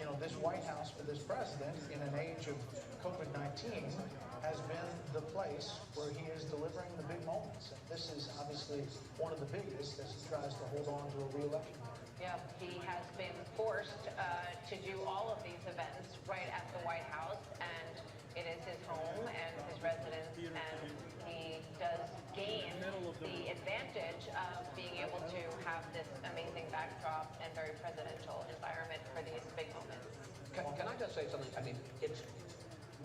you know, this White House for this president, in an age of COVID-19, has been the place where he is delivering the big moments. And this is obviously one of the biggest as he tries to hold on to a re-election. Yeah, he has been forced to do all of these events right at the White House, and it is his home and his residence, and he does gain the advantage of being able to have this amazing backdrop and very presidential environment for these big moments. Can I just say something? I mean,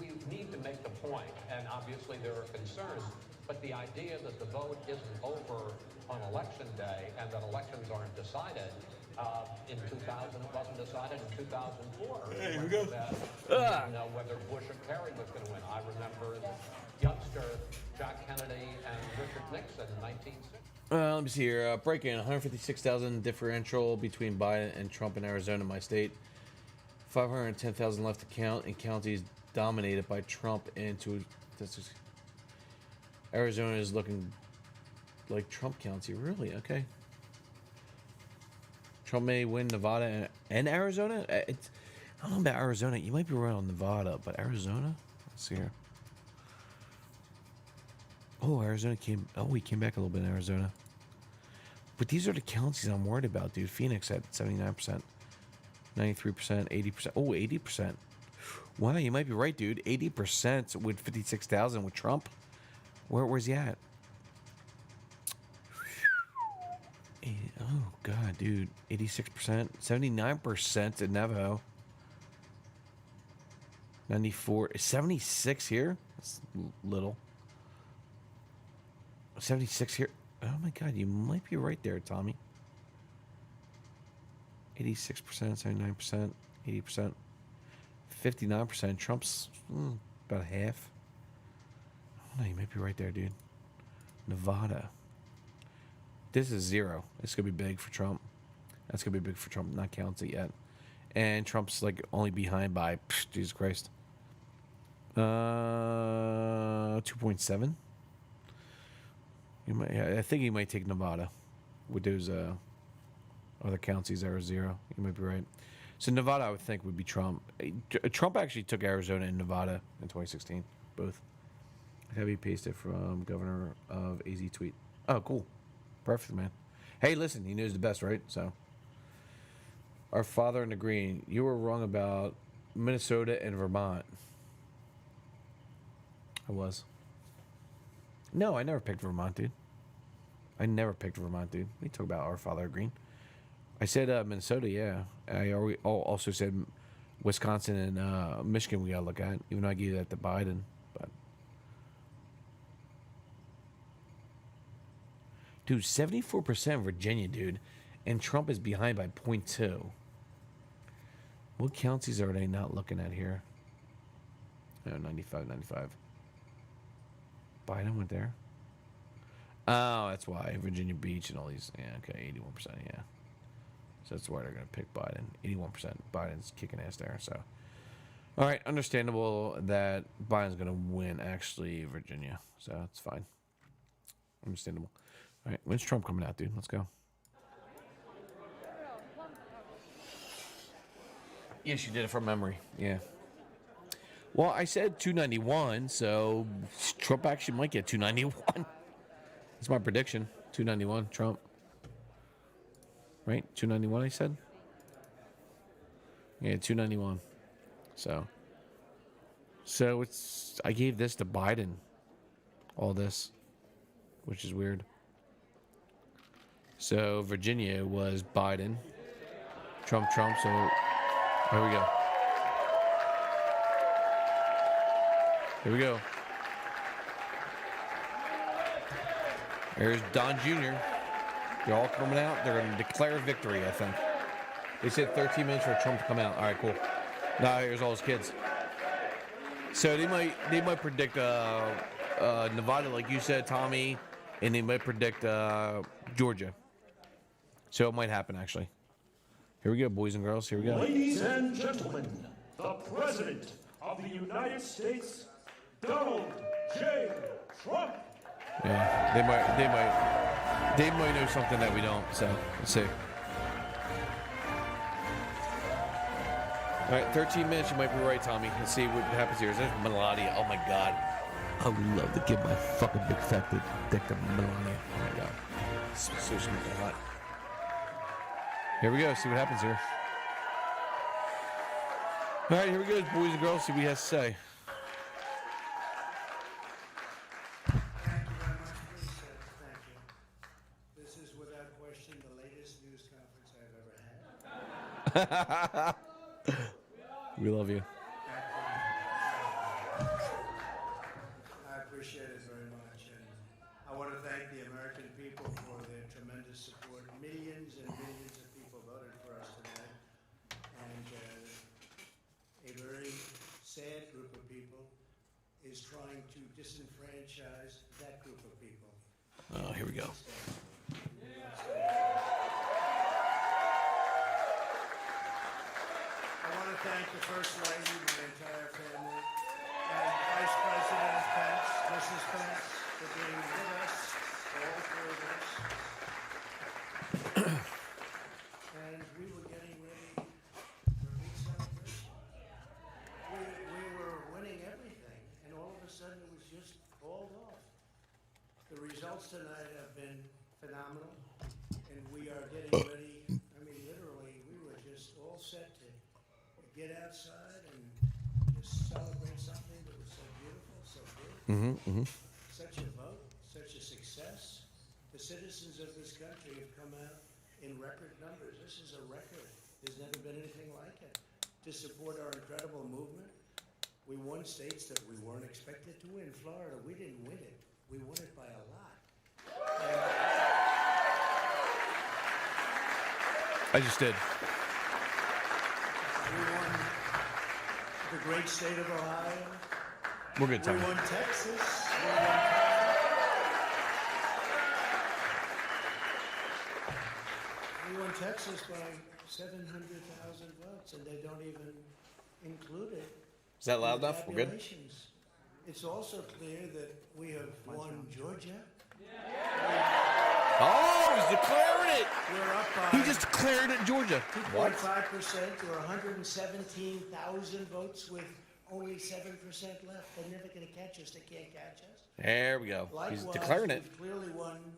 we need to make the point, and obviously there are concerns, but the idea that the vote isn't over on election day and that elections aren't decided in 2000, it wasn't decided in 2004. Hey, here we go. We didn't know whether Bush or Kerry was going to win. I remember youngster Jack Kennedy and Richard Nixon in 1960. Let me see here. Breaking 156,000 differential between Biden and Trump in Arizona, my state. 510,000 left to count in counties dominated by Trump. Arizona is looking like Trump County. Really? Okay. Trump may win Nevada and Arizona. I don't know about Arizona. You might be right on Nevada, but Arizona. Let's see here. Oh, Arizona came. Oh, he came back a little bit in Arizona. But these are the counties I'm worried about, dude. Phoenix at 79%, 93%, 80%. Oh, 80%. Wow, you might be right, dude. 80% with 56,000 with Trump. Where's he at? Oh God, dude. 86%, 79% in Navajo. 94, 76 here. That's little. 76 here. Oh my God, you might be right there, Tommy. 86%, 79%, 80%, 59%. Trump's about half. Oh, you might be right there, dude. Nevada. This is 0. It's gonna be big for Trump. That's gonna be big for Trump. Not counts it yet. And Trump's like only behind by Jesus Christ. 2.7. I think he might take Nevada with those other counties that are 0. You might be right. So Nevada, I would think, would be Trump. Trump actually took Arizona and Nevada in 2016, both. Heavy pasted from Governor of AZ tweet. Oh, cool. Perfect, man. Hey, listen, he knows the best, right? So, our father in the green. You were wrong about Minnesota and Vermont. I was. No, I never picked Vermont, dude. I never picked Vermont, dude. We talk about our father green. I said Minnesota, yeah. I also said Wisconsin and Michigan we gotta look at, even though I gave that to Biden. But dude, 74% Virginia, dude, and Trump is behind by 0.2. What counties are they not looking at here? Oh, 95. Biden went there. Oh, that's why. Virginia Beach and all these. Yeah, okay, 81%, yeah. So that's why they're going to pick Biden. 81%. Biden's kicking ass there, so. All right, understandable that Biden's going to win, actually, Virginia. So it's fine. Understandable. All right, when's Trump coming out, dude? Let's go. Yeah, she did it from memory. Yeah. Well, I said 291, so Trump actually might get 291. That's my prediction. 291, Trump. Right? 291, I said? Yeah, 291. So it's, I gave this to Biden. All this, which is weird. So Virginia was Biden. Trump. So here we go. Here we go. There's Don Jr. They're all coming out. They're going to declare victory, I think. They said 13 minutes for Trump to come out. All right, cool. Now here's all his kids. So they might predict Nevada, like you said, Tommy, and they might predict Georgia. So it might happen, actually. Here we go, boys and girls. Here we go. Ladies and gentlemen, the President of the United States, Donald J. Trump. Yeah, they might know something that we don't. So let's see. All right, 13 minutes. You might be right, Tommy. Let's see what happens here. There's Melania. Oh my God, I would love to give my fucking big fat dick to Melania. Oh my God, so smoking hot. Here we go. See what happens here. All right, here we go, boys and girls. See what he has to say. This is without question the latest news conference I've ever had. We love you. I appreciate it very much, and I want to thank the American people for their tremendous support. Millions and millions of people voted for us tonight, and a very sad group of people is trying to disenfranchise that group of people. Oh, here we go. I want to thank the First Lady, my entire family, and Vice President Pence, Mrs. Pence, for being with us, all three of us. And we were getting ready for a big celebration. We were winning everything, and all of a sudden it was just called off. The results tonight have been phenomenal, and we are getting ready. I mean, literally, we were just all set to get outside and just celebrate something that was so beautiful, so big. Such a vote, such a success. The citizens of this country have come out in record numbers. This is a record. There's never been anything like it. To support our incredible movement, we won states that we weren't expected to win. Florida, we didn't win it. We won it by a lot. I just did. We won the great state of Ohio. We're good, Tommy. We won Texas. We won Texas by 700,000 votes, and they don't even include it. Is that loud enough? We're good. Tabulations. It's also clear that we have won Georgia. Oh, he's declaring it. We're up by He just declared it in Georgia. 2.5% or 117,000 votes with only 7% left. They're never going to catch us. They can't catch us. There we go. Likewise, He's declaring it. we've clearly won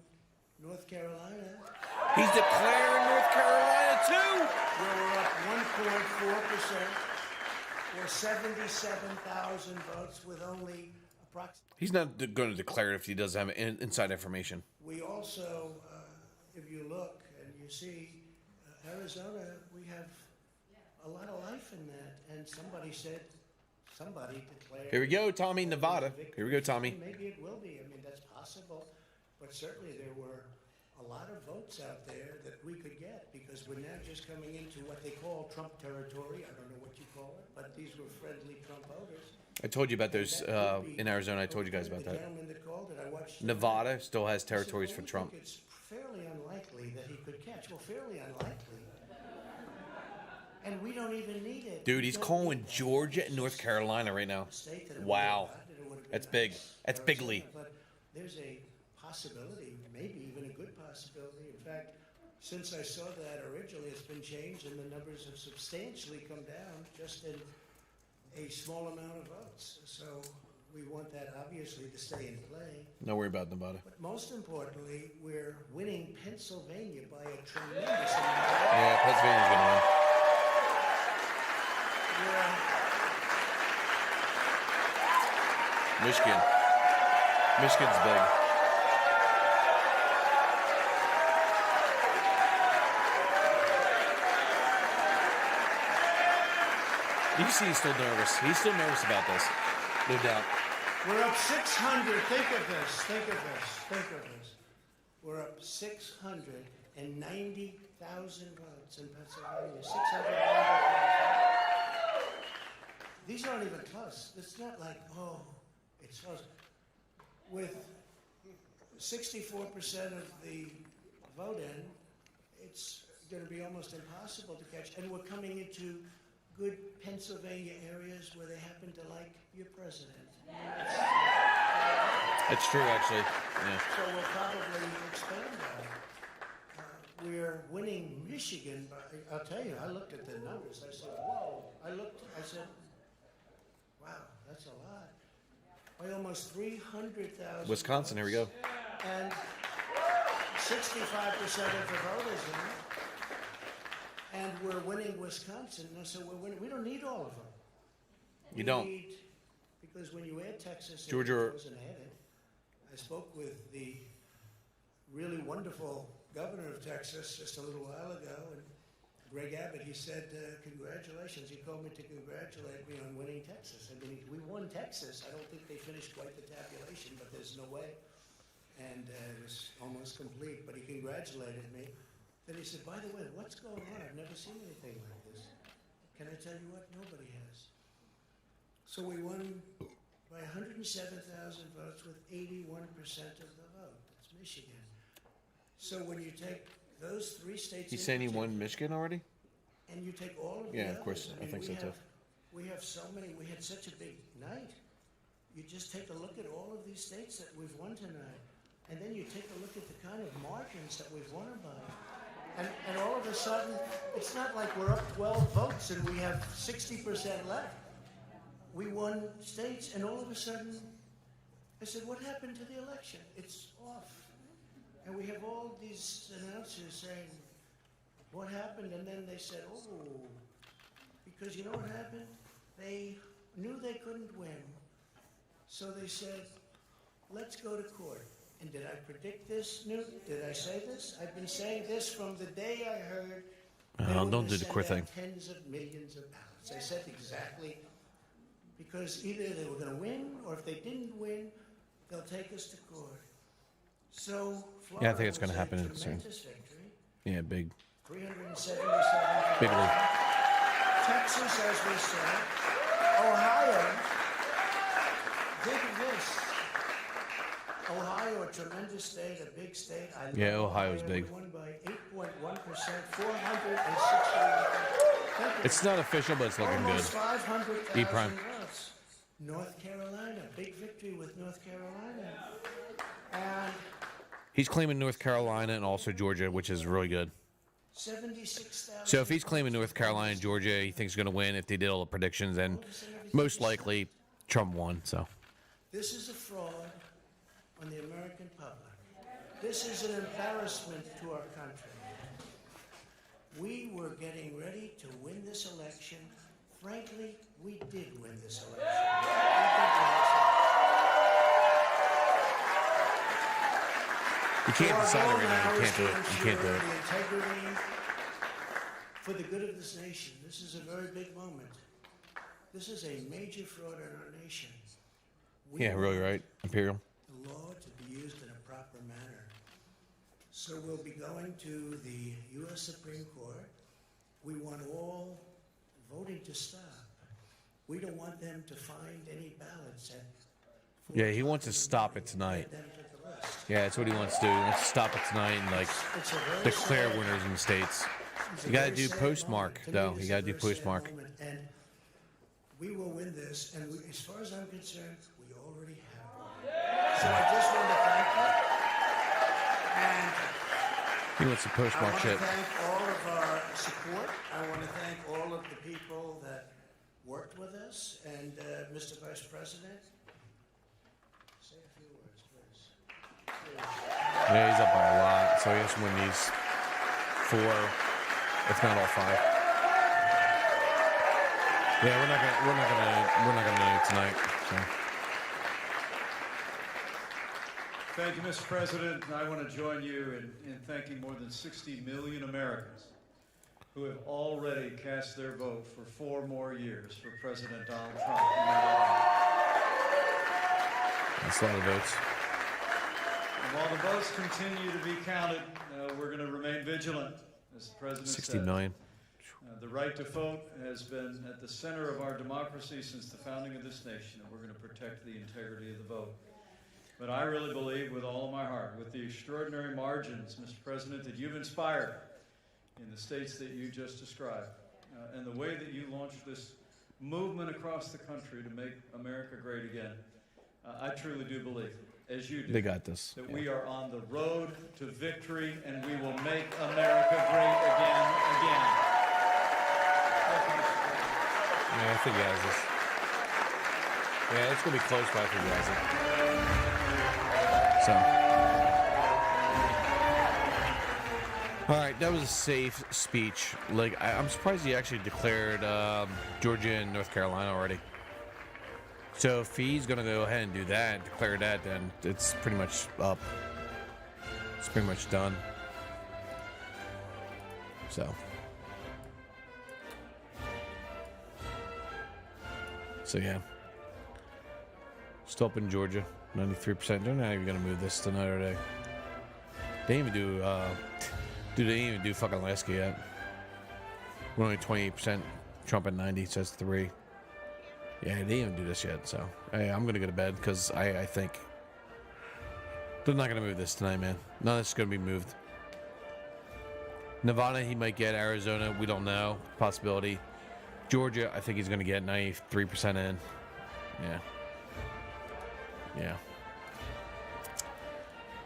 North Carolina. He's declaring North Carolina too. Where we're up 1.4% or 77,000 votes with only approximately. He's not going to declare it if he doesn't have inside information. We also, if you look and you see Arizona, we have a lot of life in that. And somebody declared. Here we go, Tommy, Nevada. Here we go, Tommy. Maybe it will be. I mean, that's possible. But certainly there were a lot of votes out there that we could get because we're now just coming into what they call Trump territory. I don't know what you call it, but these were friendly Trump voters. I told you about those in Arizona. I told you guys about that. Nevada still has territories for Trump. It's fairly unlikely that he could catch. Well, fairly unlikely. And we don't even need it. Dude, he's calling Georgia and North Carolina right now. Wow. That's big. That's bigly. But there's a possibility, maybe even a good possibility. In fact, since I saw that originally, it's been changed and the numbers have substantially come down just in a small amount of votes. So we want that obviously to stay in play. Don't worry about Nevada. But most importantly, we're winning Pennsylvania by a tremendous amount. Yeah, Pennsylvania's going to win. Michigan's big. You see he's still nervous. He's still nervous about this. No doubt. We're up 600. Think of this. We're up 690,000 votes in Pennsylvania. 690,000. These aren't even close. It's not like, oh, it's close. With 64% of the vote in, it's going to be almost impossible to catch. And we're coming into good Pennsylvania areas where they happen to like your president. It's true, actually. Yeah. So we'll probably expand that. We're winning Michigan by, I'll tell you, I looked at the numbers. I said, whoa. I said, wow, that's a lot. By almost 300,000. Wisconsin, here we go. And 65% of the voters in it. And we're winning Wisconsin. So we're winning. We don't need all of them. You don't. Because when you add Texas, Georgia. I spoke with the really wonderful governor of Texas just a little while ago, and Greg Abbott, he said, congratulations. He told me to congratulate me on winning Texas. I mean, we won Texas. I don't think they finished quite the tabulation, but there's no way. And it was almost complete, but he congratulated me. Then he said, by the way, what's going on? I've never seen anything like this. Can I tell you what? Nobody has. So we won by 107,000 votes with 81% of the vote. That's Michigan. So when you take those three states... He's saying he won Michigan already? And you take all of the Yeah, others, of course. I think so, too. We have so many. We had such a big night. You just take a look at all of these states that we've won tonight. And then you take a look at the kind of margins that we've won by. And all of a sudden, it's not like we're up 12 votes and we have 60% left. We won states, and all of a sudden, I said, what happened to the election? It's off. And we have all these announcers saying, what happened? And then they said, oh, because you know what happened? They knew they couldn't win. So they said, let's go to court. And did I predict this, Newton? Did I say this? I've been saying this from the day I heard. Don't do the court thing. Tens of millions of ballots. I said exactly, because either they were going to win, or if they didn't win, they'll take us to court. So Florida, Yeah, I think it's going to happen in a certain. victory. Yeah, big. 377. Big league. Texas, as we said. Ohio. Think of this. Ohio, a tremendous state, a big state. I love Yeah, Ohio's big. We won by 8.1%, 460. It's not official, but it's looking good. Almost 500,000 E prime. votes. North Carolina, big victory with North Carolina. And He's claiming North Carolina and also Georgia, which is really good. 76,000. So if he's claiming North Carolina and Georgia, he thinks he's going to win if they did all the predictions, and most likely Trump won. So This is a fraud on the American public. This is an embarrassment to our country. We were getting ready to win this election. Frankly, we did win this election. you can't decide it right now. You can't do it. You can't do it. The integrity for the good of this nation. This is a very big moment. This is a major fraud in our nation. We Yeah, really right. Imperial. the law to be used in a proper manner. So we'll be going to the U.S. Supreme Court. We want all voting to stop. We don't want them to find any ballots at Yeah, he wants to stop it tonight. Yeah, that's what he wants to do. He wants to stop it tonight and declare winners in the states. You got to do postmark though. You got to do postmark. And we will win this. And as far as I'm concerned, we already have one. So I just want to thank you. And He wants to postmark I shit. want to thank all of our support. I want to thank all of the people that worked with us. And Mr. Vice President, say a few words, please. Yeah, he's up by a lot, so he has to win these 4, if not all 5. Yeah, we're not gonna know tonight. So. Thank you, Mr. President. I want to join you in thanking more than 60 million Americans who have already cast their vote for 4 more years for President Donald Trump. That's a lot of votes. And while the votes continue to be counted, we're going to remain vigilant, as the President 60 said. million. The right to vote has been at the center of our democracy since the founding of this nation, and we're going to protect the integrity of the vote. But I really believe with all of my heart, with the extraordinary margins, Mr. President, that you've inspired in the states that you just described, and the way that you launched this movement across the country to make America great again, I truly do believe, as you do, They got this. that we are on the road to victory, and we will make America great again. Yeah, I think he has this. Yeah, it's gonna be close, but I think he has it. So, all right, that was a safe speech. Like, I'm surprised he actually declared Georgia and North Carolina already. So if he's gonna go ahead and do that, and declare that, then it's pretty much up. It's pretty much done. So yeah. Still up in Georgia, 93%. They're not even gonna move this tonight, are they? They didn't even do, dude, they didn't even do fucking Alaska yet. We're only 28%. Trump at 90, says 3. Yeah, they didn't even do this yet, so. Hey, I'm gonna go to bed, because I think they're not gonna move this tonight, man. None of this is gonna be moved. Nevada, he might get. Arizona, we don't know. Possibility. Georgia, I think he's gonna get 93% in.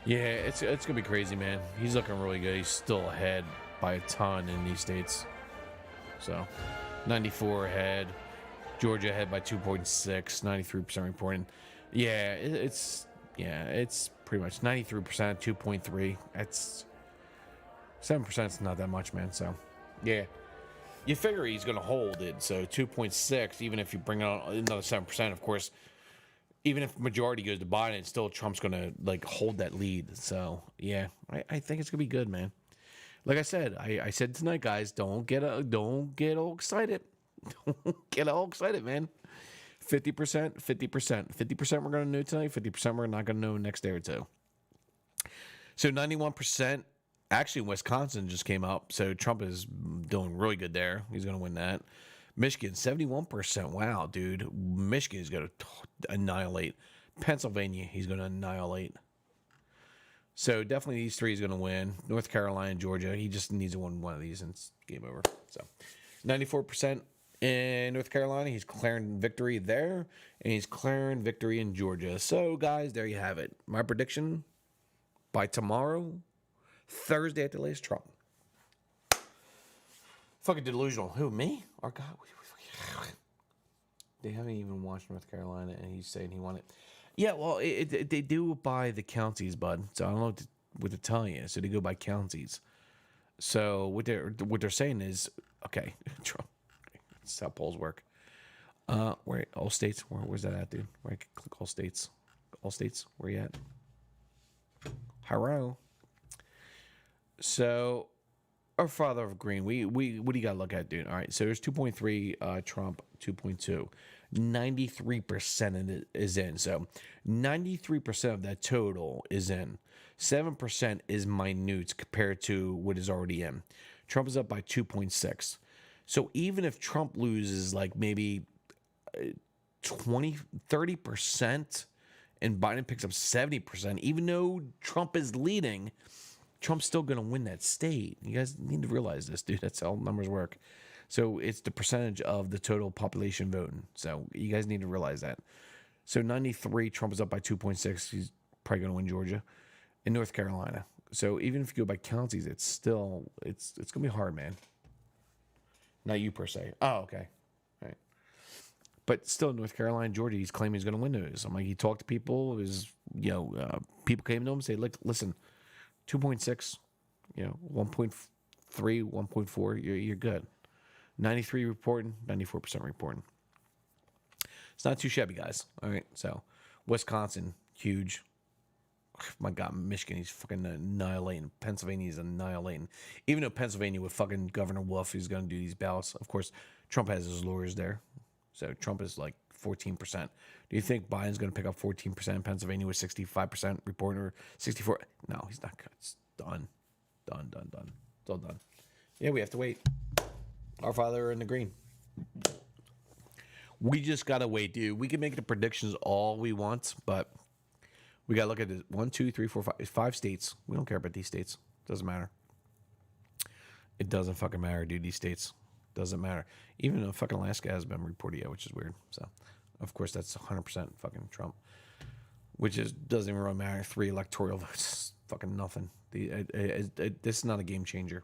Yeah, it's gonna be crazy, man. He's looking really good. He's still ahead by a ton in these states. So, 94 ahead. Georgia ahead by 2.6. 93% reporting. Yeah, it's pretty much 93%, 2.3. That's 7%. Is not that much, man. So, yeah. You figure he's going to hold it, so 2.6, even if you bring out another 7%, of course, even if majority goes to Biden, still Trump's going to, like, hold that lead. So, yeah, I think it's going to be good, man. Like I said, I said tonight, guys, don't get all excited. Don't get all excited, man. 50%, 50%. 50% we're going to know tonight, 50% we're not going to know next day or two. So 91%. Actually, Wisconsin just came up, so Trump is doing really good there. He's going to win that. Michigan, 71%. Wow, dude. Michigan is going to annihilate. Pennsylvania, he's going to annihilate. So definitely these 3 is going to win. North Carolina and Georgia, he just needs to win one of these, and it's game over. So 94% in North Carolina. He's declaring victory there, and he's declaring victory in Georgia. So, guys, there you have it. My prediction, by tomorrow, Thursday at the latest, Trump. Fucking delusional. Who, me? Our God. They haven't even watched North Carolina, and he's saying he won it. Yeah, well, they do it by the counties, bud. So I don't know what to tell you. So they go by counties. So what they're saying is, okay, Trump. That's how polls work. Where all states? Where's that at, dude? Where I can click all states. All states. Where you at? Hello. So, our father of green, we what do you got to look at, dude? All right, so there's 2.3, Trump 2.2, 93% is in. So, 93% of that total is in. 7% is minute compared to what is already in. Trump is up by 2.6. So, even if Trump loses like maybe 30%, and Biden picks up 70%, even though Trump is leading, Trump's still going to win that state. You guys need to realize this, dude. That's how numbers work. So it's the percentage of the total population voting. So you guys need to realize that. So 93, Trump is up by 2.6. He's probably going to win Georgia and North Carolina. So even if you go by counties, it's still, it's going to be hard, man. Not you per se. Oh, okay. All right. But still, North Carolina, Georgia, he's claiming he's going to win those. I'm like, he talked to people. People came to him and say, "Look, listen, 2.6, 1.3, 1.4, you're good. 93 reporting, 94% reporting. It's not too shabby, guys. All right, so Wisconsin, huge. My God, Michigan, he's fucking annihilating. Pennsylvania, he's annihilating. Even though Pennsylvania with fucking Governor Wolf, he's going to do these ballots. Of course, Trump has his lawyers there. So Trump is like 14%. Do you think Biden's going to pick up 14%? Pennsylvania with 65% reporting, or 64? No, he's not. It's done. Done. It's all done. Yeah, we have to wait. Our Father in the green. We just got to wait, dude. We can make the predictions all we want, but we got to look at this. 1, 2, 3, 4, 5 states. We don't care about these states. Doesn't matter. It doesn't fucking matter, dude. These states. Doesn't matter. Even though fucking Alaska has been reported yet, which is weird. So, of course, that's 100% fucking Trump. Which doesn't even really matter. 3 electoral votes. Fucking nothing. This is not a game changer.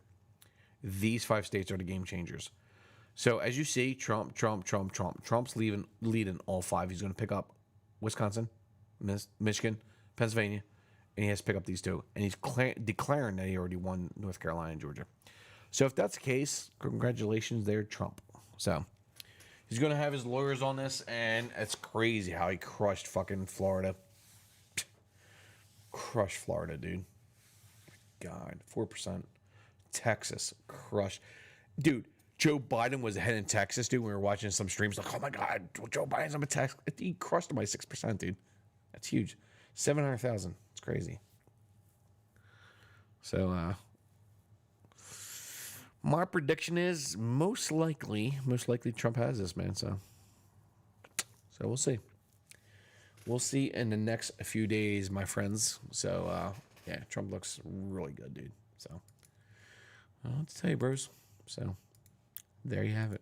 These 5 states are the game changers. So, as you see, Trump. Trump's leading all 5. He's going to pick up Wisconsin, Michigan, Pennsylvania, and he has to pick up these 2. And he's declaring that he already won North Carolina and Georgia. So if that's the case, congratulations there, Trump. So he's going to have his lawyers on this, and it's crazy how he crushed fucking Florida. Crushed Florida, dude. God, 4%. Texas, crushed. Dude, Joe Biden was ahead in Texas, dude. We were watching some streams like, oh my God, Joe Biden's on Texas. He crushed him by 6%, dude. That's huge. 700,000. It's crazy. So, my prediction is most likely Trump has this, man. So we'll see. We'll see in the next few days, my friends. So yeah, Trump looks really good, dude. So I'll tell you, bros. So there you have it.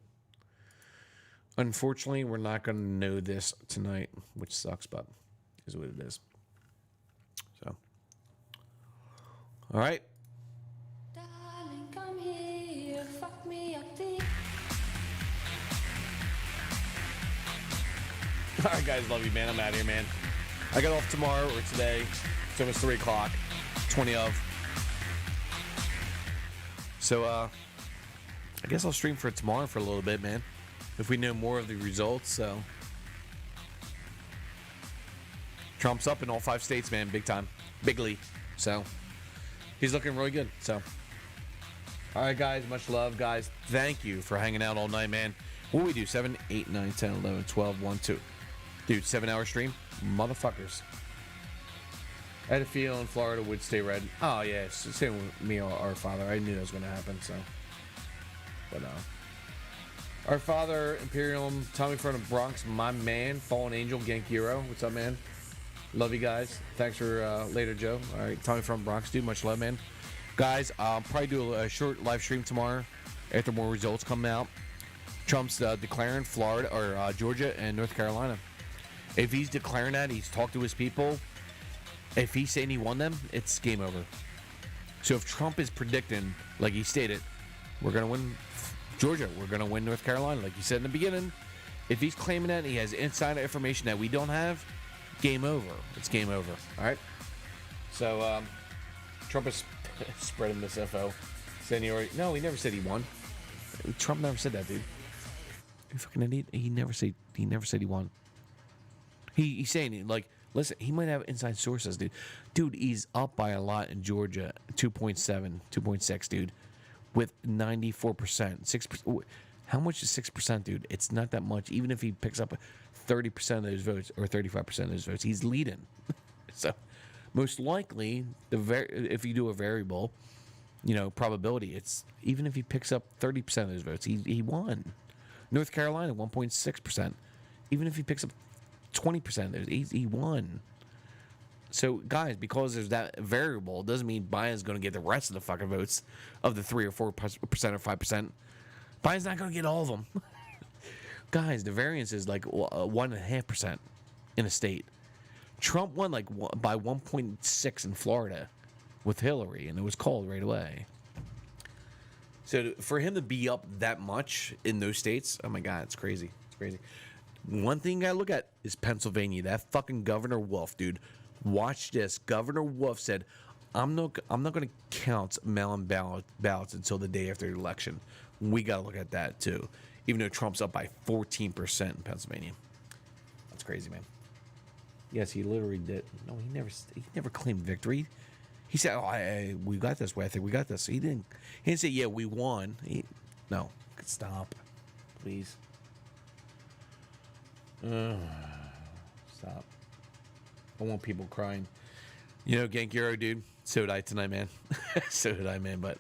Unfortunately, we're not going to know this tonight, which sucks, but is what it is. So all right. All right, guys, love you, man. I'm out of here, man. I got off tomorrow or today. It's almost 3 o'clock, 20 of. So, I guess I'll stream for tomorrow for a little bit, man. If we know more of the results, so. Trump's up in all 5 states, man, big time. Bigly. So, he's looking really good, so. All right, guys, much love, guys. Thank you for hanging out all night, man. What do we do? 7, 8, 9, 10, 11, 12, 1, 2. Dude, 7-hour stream? Motherfuckers. I had a feeling Florida would stay red. Oh, yeah. Same with me, Our Father. I knew that was going to happen, so. But, Our Father, Imperium, Tommy from the Bronx, my man, Fallen Angel, Gankiro. What's up, man? Love you guys. Thanks for later, Joe. All right, Tommy from Bronx, dude. Much love, man. Guys, I'll probably do a short live stream tomorrow after more results come out. Trump's declaring Florida or Georgia and North Carolina. If he's declaring that, he's talked to his people. If he's saying he won them, it's game over. So if Trump is predicting, like he stated, we're going to win Georgia, we're going to win North Carolina, like he said in the beginning. If he's claiming that, he has insider information that we don't have, game over. It's game over. All right? So Trump is spreading this FO. Saying he already, no, he never said he won. Trump never said that, dude. You fucking idiot. He never said he won. He's saying, like, listen, he might have inside sources, dude. Dude, he's up by a lot in Georgia, 2.7, 2.6, dude, with 94%. 6%. How much is 6%, dude? It's not that much. Even if he picks up 30% of those votes or 35% of those votes, he's leading. So, most likely, if you do a variable, probability, it's even if he picks up 30% of those votes, he won. North Carolina, 1.6%. Even if he picks up 20% of those, he won. So, guys, because there's that variable, doesn't mean Biden's going to get the rest of the fucking votes of the 3 or 4% or 5%. Biden's not going to get all of them. Guys, the variance is like 1.5% in a state. Trump won like by 1.6 in Florida with Hillary, and it was called right away. So for him to be up that much in those states, oh my God, it's crazy. It's crazy. one thing you gotta look at is Pennsylvania. That fucking Governor Wolf, dude. Watch this. Governor Wolf said, I'm not gonna count mail-in ballots until the day after the election. We gotta look at that too. Even though Trump's up by 14% in Pennsylvania. That's crazy, man. Yes, he literally did. No, he never claimed victory. He said, "Oh, we got this way. I think we got this." He didn't say, "Yeah, we won." No, stop, please. Stop. I want people crying. You know, Genkiro, dude. So did I tonight, man. So did I, man. But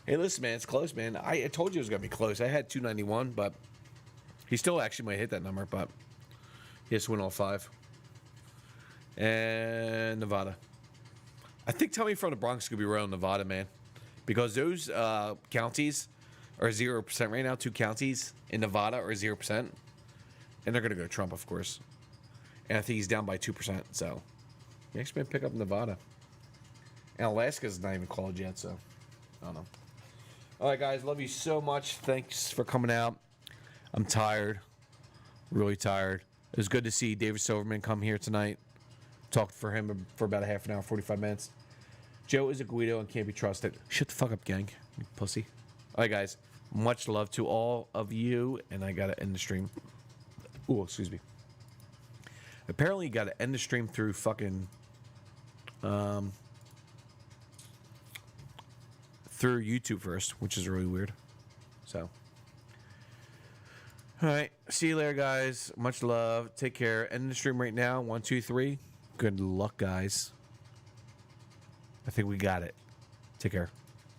hey, listen, man, it's close, man. I told you it was gonna be close. I had 291, but he still actually might hit that number. But he has to win all 5. And Nevada. I think Tommy from the Bronx could be right on Nevada, man, because those counties are 0% right now. 2 counties in Nevada are 0%, and they're gonna go Trump, of course. And I think he's down by 2%. So he actually may pick up Nevada. And Alaska's not even called yet, so I don't know. All right, guys, love you so much. Thanks for coming out. I'm tired, really tired. It was good to see David Silverman come here tonight. Talked for him for about a half an hour, 45 minutes. Joe is a Guido and can't be trusted. Shut the fuck up, gang, you pussy. All right, guys, much love to all of you, and I gotta end the stream. Ooh, excuse me. Apparently, you gotta end the stream through fucking through YouTube first, which is really weird. So, all right, see you later, guys. Much love. Take care. End the stream right now. 1, 2, 3. Good luck, guys. I think we got it. Take care.